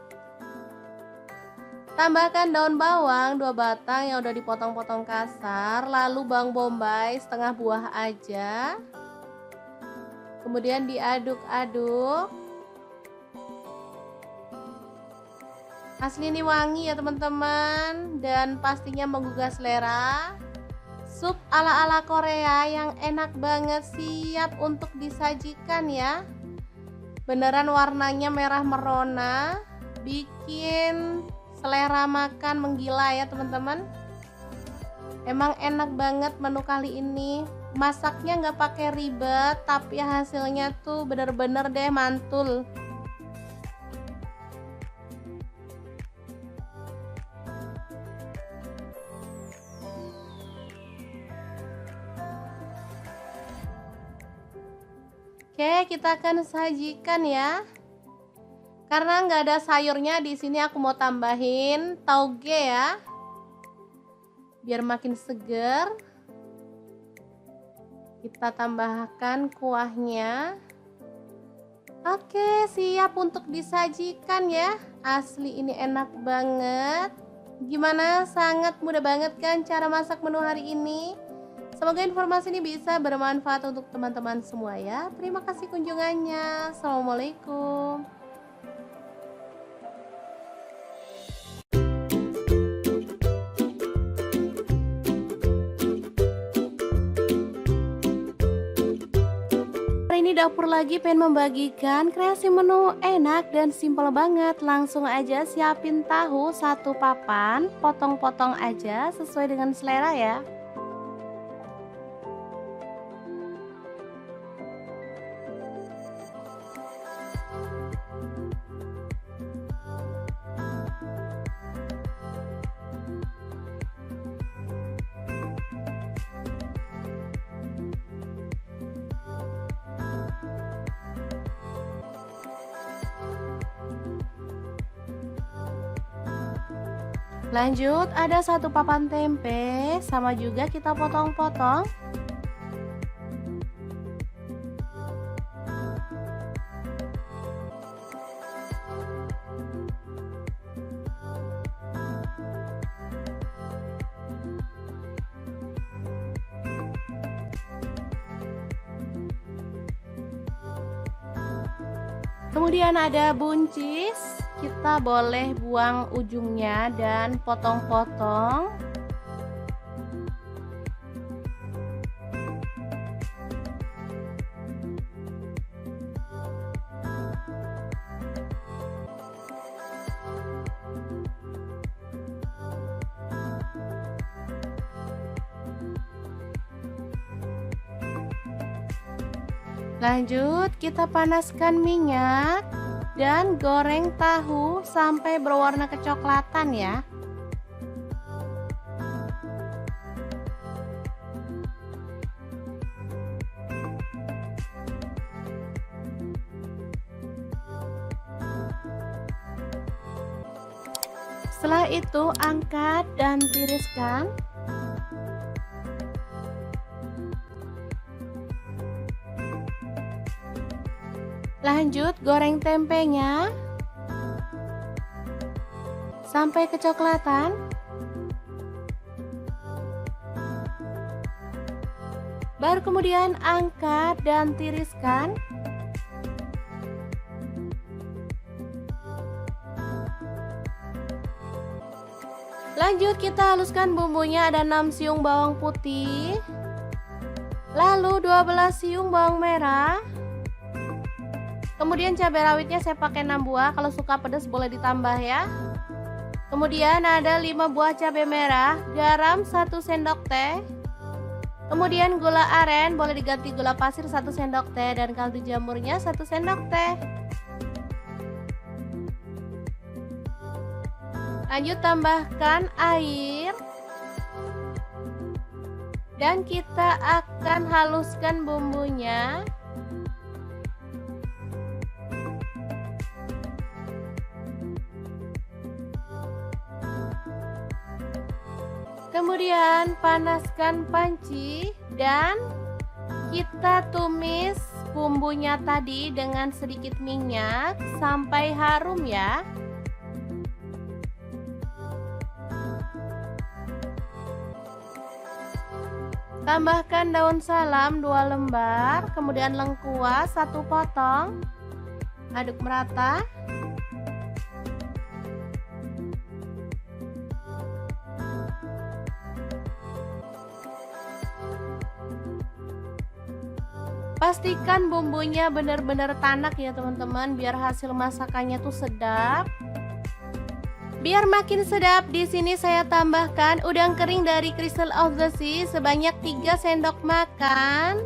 Tambahkan daun bawang 2 batang yang udah dipotong-potong kasar, lalu bawang bombay setengah buah aja. Kemudian diaduk-aduk. Asli ini wangi ya teman-teman, dan pastinya menggugah selera. Sup ala-ala Korea yang enak banget, siap untuk disajikan ya. Beneran warnanya merah merona, bikin selera makan menggila ya teman-teman. Emang enak banget menu kali ini. Masaknya nggak pakai ribet, tapi hasilnya tuh bener-bener deh mantul. Oke, kita akan sajikan ya. Karena nggak ada sayurnya, di sini aku mau tambahin tauge ya, biar makin seger. Kita tambahkan kuahnya. Oke, siap untuk disajikan ya. Asli ini enak banget. Gimana? Sangat mudah banget kan cara masak menu hari ini? Semoga informasi ini bisa bermanfaat untuk teman-teman semua ya. Terima kasih kunjungannya. Assalamualaikum. Hari ini di dapur lagi pengen membagikan kreasi menu enak dan simpel banget. Langsung aja siapin tahu satu papan, potong-potong aja sesuai dengan selera ya. Lanjut, ada satu papan tempe, sama juga kita potong-potong. Kemudian ada buncis, kita boleh buang ujungnya dan potong-potong. Lanjut, kita panaskan minyak dan goreng tahu sampai berwarna kecoklatan ya. Setelah itu angkat dan tiriskan. Lanjut, goreng tempenya sampai kecoklatan. Baru kemudian angkat dan tiriskan. Lanjut, kita haluskan bumbunya, ada 6 siung bawang putih, lalu 12 siung bawang merah. Kemudian cabai rawitnya saya pakai 6 buah, kalau suka pedas boleh ditambah ya. Kemudian ada 5 buah cabai merah, garam 1 sendok teh. Kemudian gula aren, boleh diganti gula pasir 1 sendok teh, dan kaldu jamurnya 1 sendok teh. Lanjut, tambahkan air. Dan kita akan haluskan bumbunya. Kemudian panaskan panci dan kita tumis bumbunya tadi dengan sedikit minyak sampai harum ya. Tambahkan daun salam 2 lembar, kemudian lengkuas 1 potong. Aduk merata. Pastikan bumbunya benar-benar tanak ya teman-teman, biar hasil masakannya tuh sedap. Biar makin sedap, di sini saya tambahkan udang kering dari Crystal of the Sea sebanyak 3 sendok makan.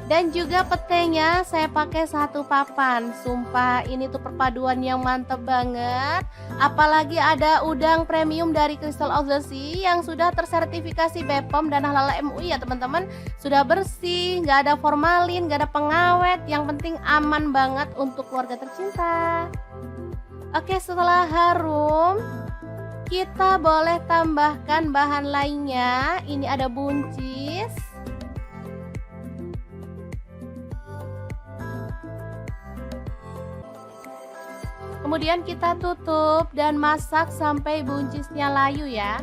Dan juga petenya saya pakai 1 papan. Sumpah ini tuh perpaduan yang mantep banget. Apalagi ada udang premium dari Crystal of the Sea yang sudah tersertifikasi BPOM dan halal MUI ya teman-teman. Sudah bersih, nggak ada formalin, nggak ada pengawet. Yang penting aman banget untuk keluarga tercinta. Oke, setelah harum, kita boleh tambahkan bahan lainnya. Ini ada buncis. Kemudian kita tutup dan masak sampai buncisnya layu ya.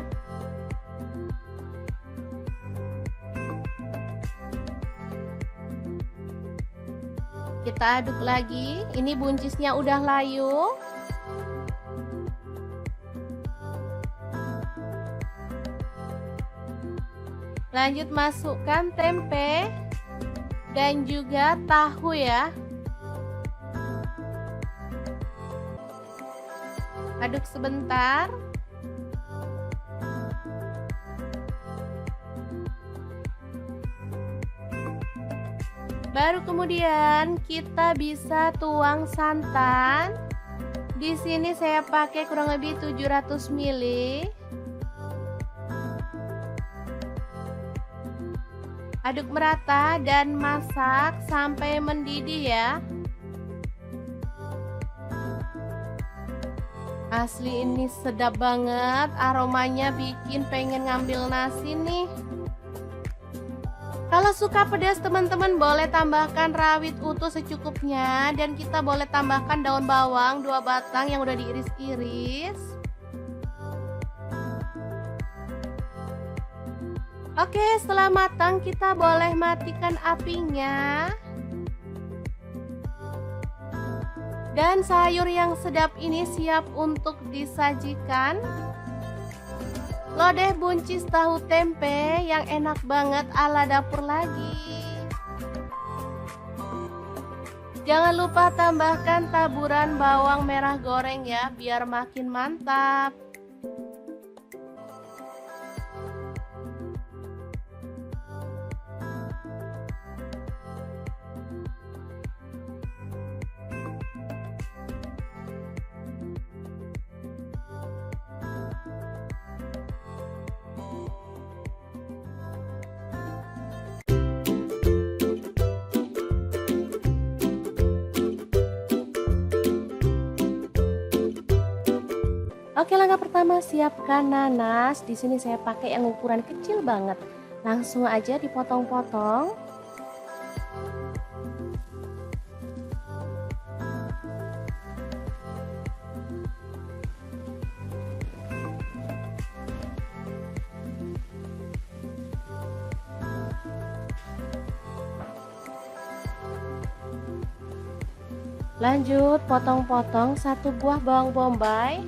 Kita aduk lagi. Ini buncisnya udah layu. Lanjut masukkan tempe. dan juga tahu ya. Aduk sebentar. Baru kemudian kita bisa tuang santan. Di sini saya pakai kurang lebih 700 ml. Aduk merata dan masak sampai mendidih ya. Asli ini sedap banget, aromanya bikin pengen ngambil nasi nih. Kalau suka pedas teman-teman boleh tambahkan rawit utuh secukupnya, dan kita boleh tambahkan daun bawang 2 batang yang udah diiris-iris. Oke, setelah matang kita boleh matikan apinya. Dan sayur yang sedap ini siap untuk disajikan. Lodeh buncis tahu tempe yang enak banget ala dapur lagi. Jangan lupa tambahkan taburan bawang merah goreng ya, biar makin mantap. Oke, langkah pertama siapkan nanas. Di sini saya pakai yang ukuran kecil banget. Langsung aja dipotong-potong. Lanjut potong-potong 1 buah bawang bombay.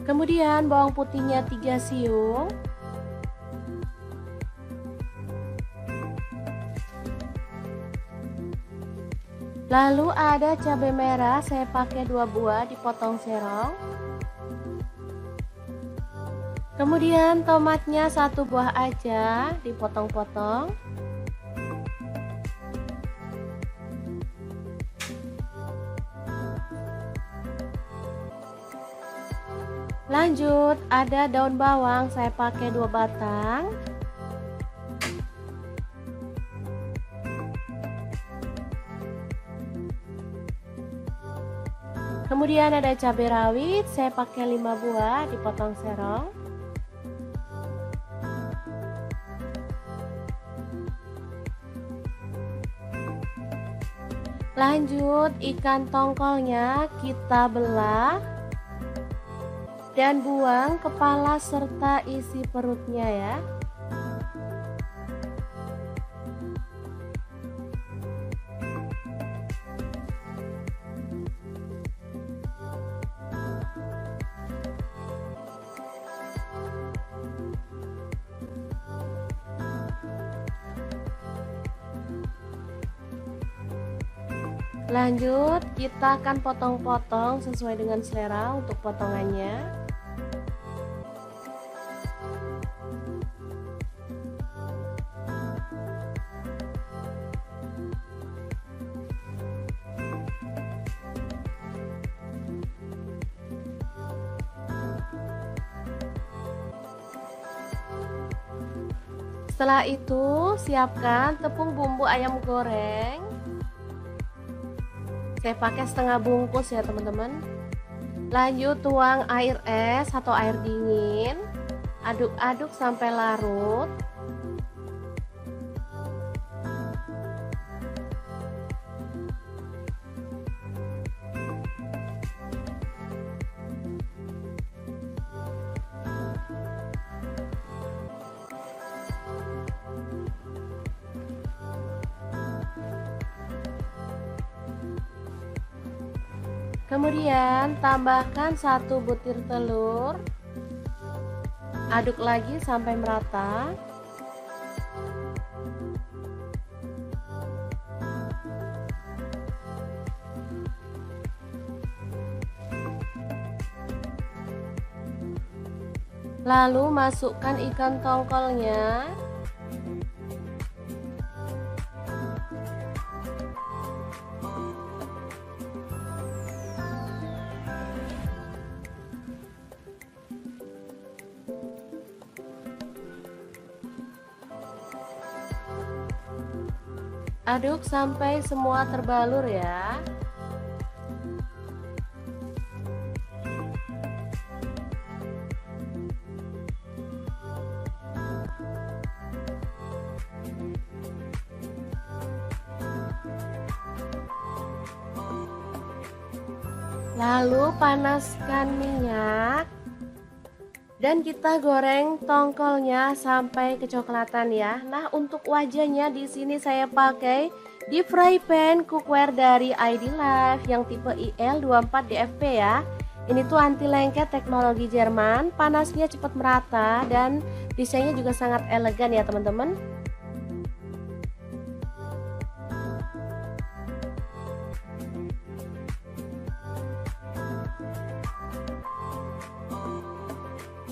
Kemudian bawang putihnya 3 siung. Lalu ada cabai merah, saya pakai 2 buah dipotong serong. Kemudian tomatnya 1 buah aja dipotong-potong. Lanjut ada daun bawang, saya pakai 2 batang. Kemudian ada cabai rawit, saya pakai 5 buah dipotong serong. Lanjut ikan tongkolnya kita belah dan buang kepala serta isi perutnya ya. Lanjut kita akan potong-potong sesuai dengan selera untuk potongannya. Setelah itu siapkan tepung bumbu ayam goreng. Saya pakai setengah bungkus ya teman-teman. Lanjut tuang air es atau air dingin. Aduk-aduk sampai larut. Kemudian tambahkan 1 butir telur. Aduk lagi sampai merata. Lalu masukkan ikan tongkolnya. Aduk sampai semua terbalur ya. Lalu panaskan minyak dan kita goreng tongkolnya sampai kecoklatan ya. Nah, untuk wajahnya di sini saya pakai deep fry pan cookware dari ID Life yang tipe IL24DFP ya. Ini tuh anti lengket teknologi Jerman, panasnya cepat merata dan desainnya juga sangat elegan ya teman-teman.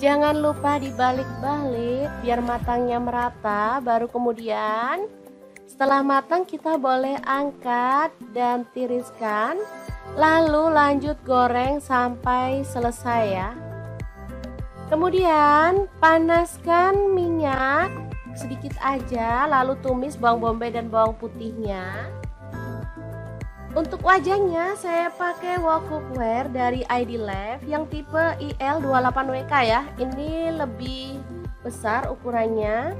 Jangan lupa dibalik-balik biar matangnya merata, baru kemudian setelah matang kita boleh angkat dan tiriskan, lalu lanjut goreng sampai selesai ya. Kemudian panaskan minyak sedikit aja, lalu tumis bawang bombay dan bawang putihnya. Untuk wajahnya saya pakai wok cookware dari ID Life yang tipe IL28WK ya. Ini lebih besar ukurannya.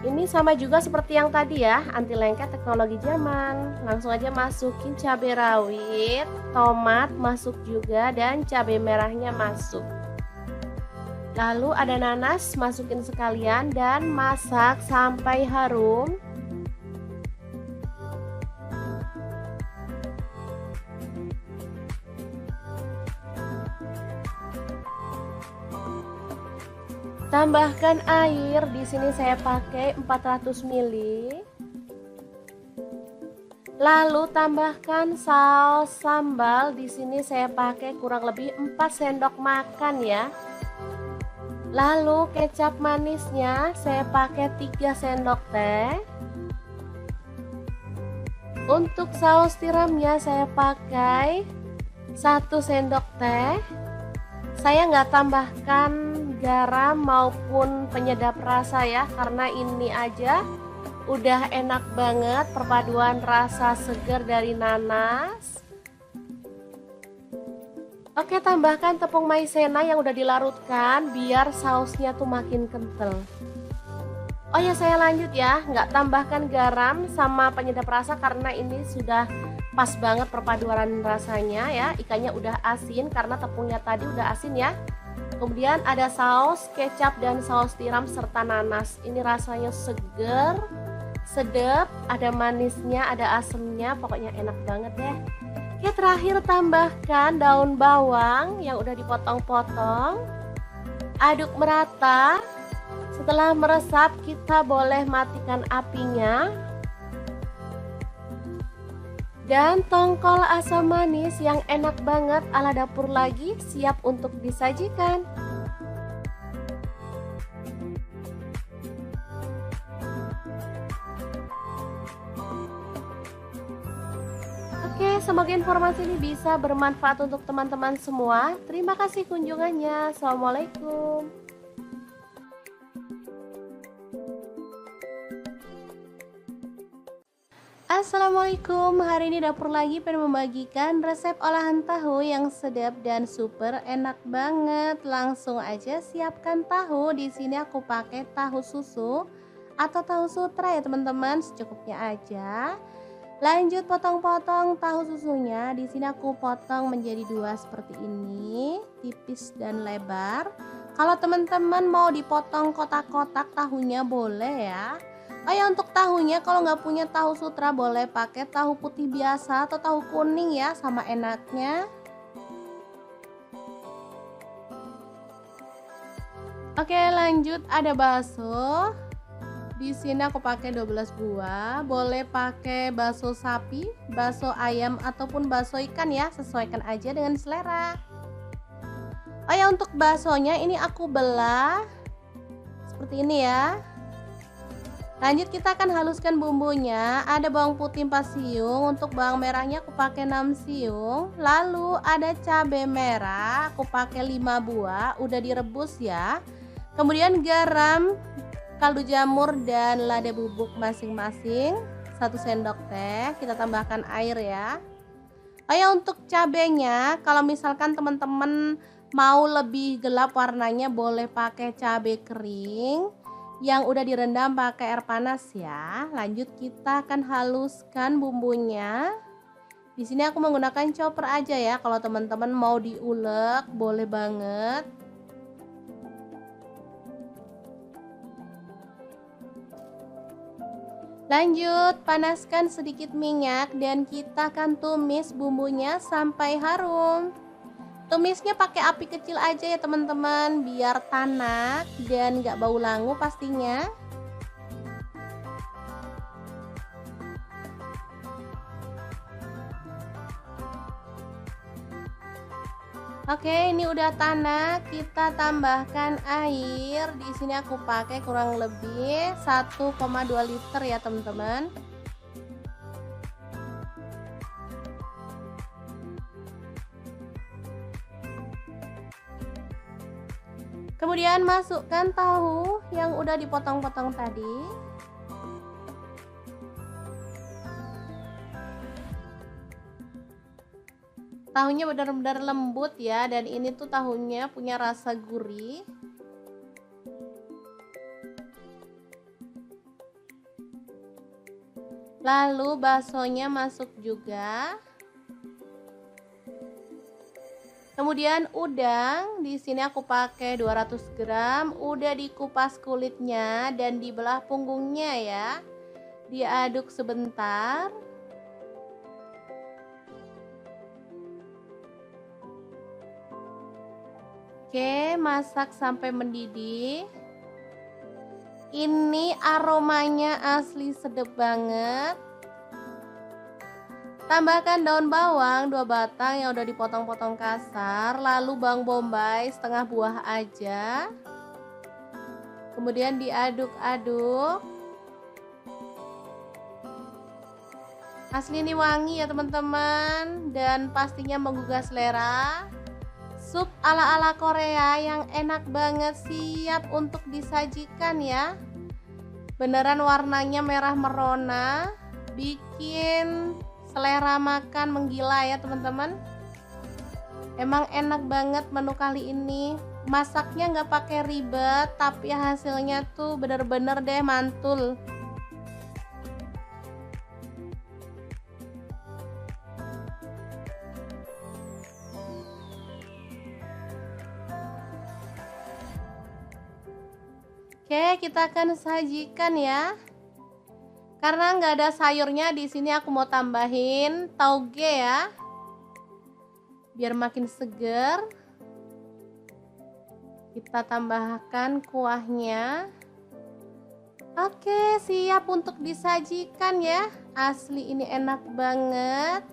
Ini sama juga seperti yang tadi ya, anti lengket teknologi Jerman. Langsung aja masukin cabai rawit, tomat masuk juga dan cabai merahnya masuk. Lalu ada nanas, masukin sekalian dan masak sampai harum. Tambahkan air, di sini saya pakai 400 ml. Lalu tambahkan saus sambal, di sini saya pakai kurang lebih 4 sendok makan ya. Lalu kecap manisnya saya pakai 3 sendok teh. Untuk saus tiramnya saya pakai 1 sendok teh. Saya nggak tambahkan garam maupun penyedap rasa ya, karena ini aja udah enak banget perpaduan rasa segar dari nanas. Oke, tambahkan tepung maizena yang udah dilarutkan biar sausnya tuh makin kental. Oh ya, saya lanjut ya, nggak tambahkan garam sama penyedap rasa karena ini sudah pas banget perpaduan rasanya ya. Ikannya udah asin karena tepungnya tadi udah asin ya. Kemudian ada saus kecap dan saus tiram serta nanas. Ini rasanya seger, sedap, ada manisnya, ada asemnya, pokoknya enak banget deh. Oke, terakhir tambahkan daun bawang yang udah dipotong-potong. Aduk merata. Setelah meresap kita boleh matikan apinya. Dan tongkol asam manis yang enak banget ala dapur lagi siap untuk disajikan. Oke, semoga informasi ini bisa bermanfaat untuk teman-teman semua. Terima kasih kunjungannya. Assalamualaikum. Assalamualaikum, hari ini dapur lagi pengen membagikan resep olahan tahu yang sedap dan super enak banget. Langsung aja siapkan tahu. Di sini aku pakai tahu susu atau tahu sutra ya teman-teman, secukupnya aja. Lanjut potong-potong tahu susunya. Di sini aku potong menjadi 2 seperti ini, tipis dan lebar. Kalau teman-teman mau dipotong kotak-kotak tahunya boleh ya. Oh ya, untuk tahunya kalau nggak punya tahu sutra boleh pakai tahu putih biasa atau tahu kuning ya, sama enaknya. Oke, lanjut ada bakso. Di sini aku pakai 12 buah. Boleh pakai bakso sapi, bakso ayam ataupun bakso ikan ya, sesuaikan aja dengan selera. Oh ya, untuk baksonya ini aku belah seperti ini ya. Lanjut kita akan haluskan bumbunya. Ada bawang putih 4 siung, untuk bawang merahnya aku pakai 6 siung. Lalu ada cabai merah, aku pakai 5 buah, udah direbus ya. Kemudian garam, kaldu jamur dan lada bubuk masing-masing 1 sendok teh. Kita tambahkan air ya. Oh ya, untuk cabenya kalau misalkan teman-teman mau lebih gelap warnanya boleh pakai cabai kering yang udah direndam pakai air panas ya. Lanjut kita akan haluskan bumbunya. Di sini aku menggunakan chopper aja ya. Kalau teman-teman mau diulek boleh banget. Lanjut panaskan sedikit minyak dan kita akan tumis bumbunya sampai harum. Tumisnya pakai api kecil aja ya teman-teman, biar tanak dan gak bau langu pastinya. Oke, ini udah tanak, kita tambahkan air. Di sini aku pakai kurang lebih 1,2 liter ya teman-teman. Kemudian masukkan tahu yang udah dipotong-potong tadi. Tahunya benar-benar lembut ya, dan ini tuh tahunya punya rasa gurih. Lalu baksonya masuk juga. Kemudian udang, di sini aku pakai 200 gram, udah dikupas kulitnya dan dibelah punggungnya ya. Diaduk sebentar. Oke, masak sampai mendidih. Ini aromanya asli sedap banget. Tambahkan daun bawang 2 batang yang udah dipotong-potong kasar, lalu bawang bombay setengah buah aja. Kemudian diaduk-aduk. Asli ini wangi ya teman-teman, dan pastinya menggugah selera. Sup ala-ala Korea yang enak banget, siap untuk disajikan ya. Beneran warnanya merah merona, bikin selera makan menggila ya teman-teman. Emang enak banget menu kali ini. Masaknya nggak pakai ribet, tapi hasilnya tuh bener-bener deh mantul. Oke, kita akan sajikan ya. Karena nggak ada sayurnya, di sini aku mau tambahin tauge ya, biar makin seger. Kita tambahkan kuahnya. Oke, siap untuk disajikan ya. Asli ini enak banget.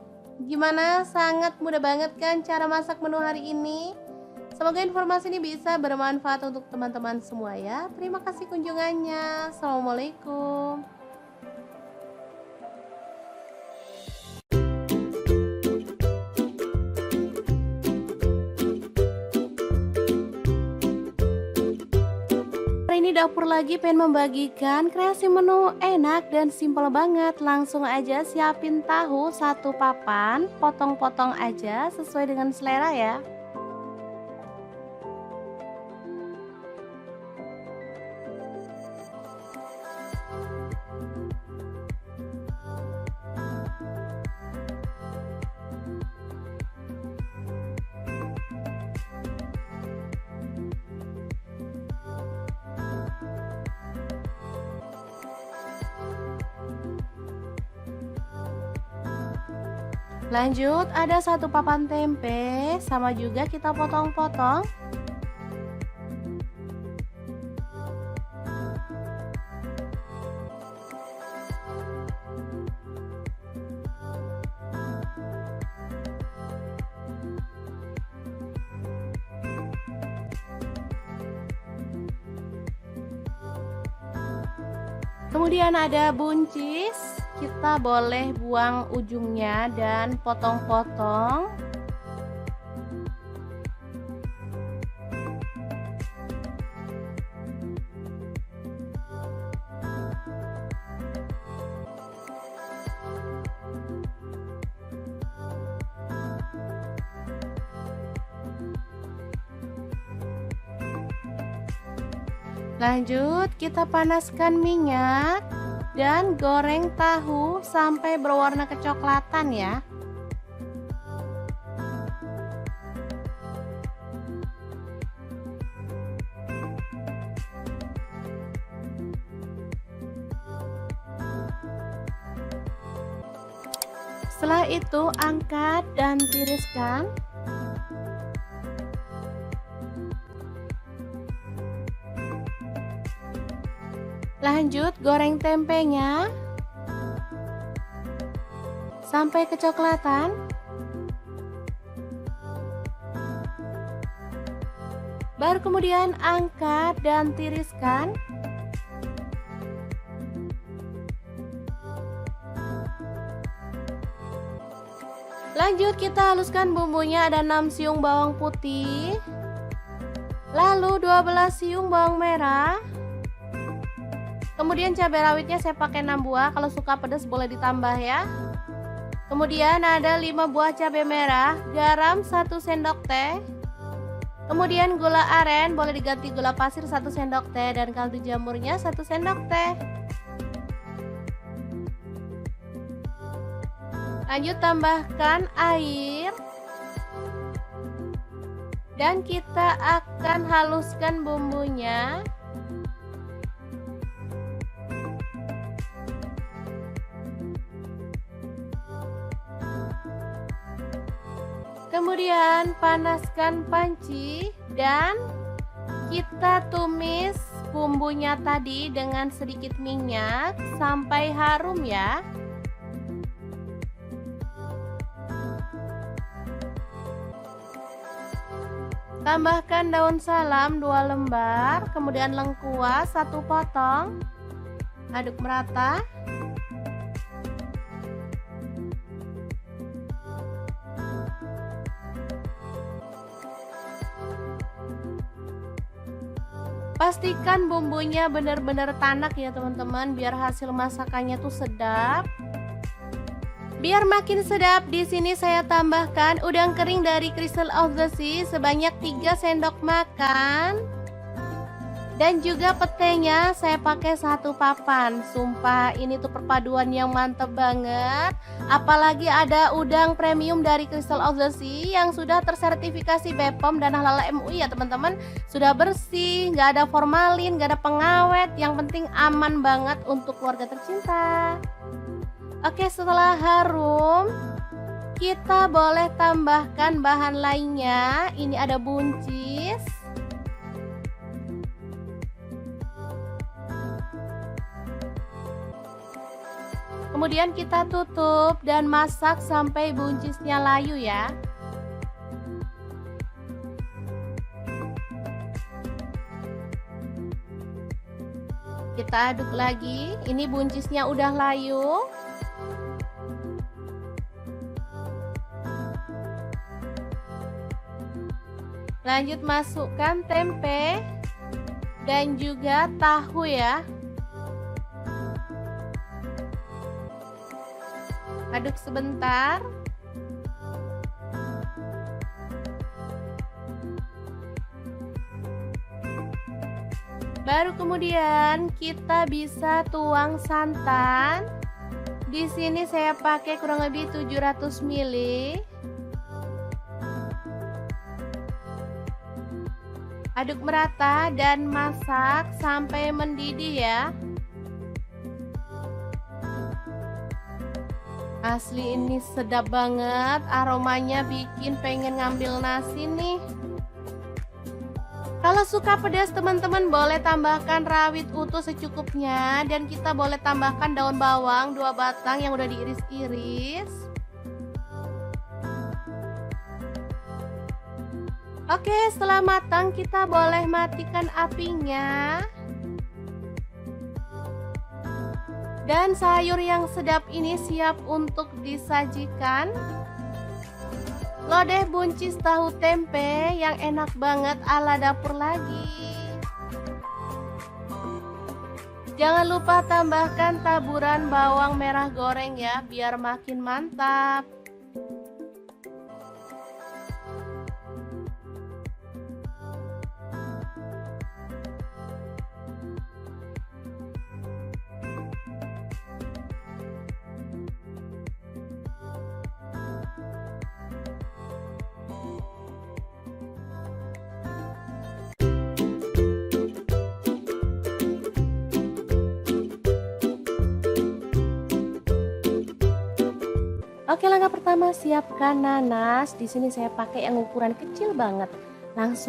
Gimana? Sangat mudah banget kan cara masak menu hari ini? Semoga informasi ini bisa bermanfaat untuk teman-teman semua ya. Terima kasih kunjungannya. Assalamualaikum. Hari ini dapur lagi pengen membagikan kreasi menu enak dan simpel banget. Langsung aja siapin tahu 1 papan, potong-potong aja sesuai dengan selera ya. Lanjut, ada 1 papan tempe, sama juga kita potong-potong. Kemudian ada buncis, kita boleh buang ujungnya dan potong-potong. Lanjut, kita panaskan minyak dan goreng tahu sampai berwarna kecoklatan ya. Setelah itu angkat dan tiriskan. Lanjut, goreng tempenya sampai kecoklatan. Baru kemudian angkat dan tiriskan. Lanjut, kita haluskan bumbunya, ada 6 siung bawang putih, lalu 12 siung bawang merah. Kemudian cabai rawitnya saya pakai 6 buah, kalau suka pedas boleh ditambah ya. Kemudian ada 5 buah cabai merah, garam 1 sendok teh. Kemudian gula aren, boleh diganti gula pasir 1 sendok teh, dan kaldu jamurnya 1 sendok teh. Lanjut, tambahkan air. Dan kita akan haluskan bumbunya. Kemudian panaskan panci dan kita tumis bumbunya tadi dengan sedikit minyak sampai harum ya. Tambahkan daun salam 2 lembar, kemudian lengkuas 1 potong. Aduk merata. Pastikan bumbunya benar-benar tanak ya teman-teman, biar hasil masakannya tuh sedap. Biar makin sedap, di sini saya tambahkan udang kering dari Crystal of the Sea sebanyak 3 sendok makan. Dan juga petenya saya pakai 1 papan. Sumpah ini tuh perpaduan yang mantep banget. Apalagi ada udang premium dari Crystal of the Sea yang sudah tersertifikasi BPOM dan Halal MUI ya teman-teman. Sudah bersih, nggak ada formalin, nggak ada pengawet. Yang penting aman banget untuk keluarga tercinta. Oke, setelah harum, kita boleh tambahkan bahan lainnya. Ini ada buncis. Kemudian kita tutup dan masak sampai buncisnya layu ya. Kita aduk lagi. Ini buncisnya udah layu. Lanjut masukkan tempe dan juga tahu ya. Aduk sebentar. Baru kemudian kita bisa tuang santan. Di sini saya pakai kurang lebih 700 ml. Aduk merata dan masak sampai mendidih ya. Asli ini sedap banget, aromanya bikin pengen ngambil nasi nih. Kalau suka pedas teman-teman boleh tambahkan rawit utuh secukupnya, dan kita boleh tambahkan daun bawang 2 batang yang udah diiris-iris. Oke, setelah matang kita boleh matikan apinya. Dan sayur yang sedap ini siap untuk disajikan. Lodeh buncis tahu tempe yang enak banget ala dapur lagi. Jangan lupa tambahkan taburan bawang merah goreng ya, biar makin mantap. Oke, langkah pertama siapkan nanas. Di sini saya pakai yang ukuran kecil banget. Langsung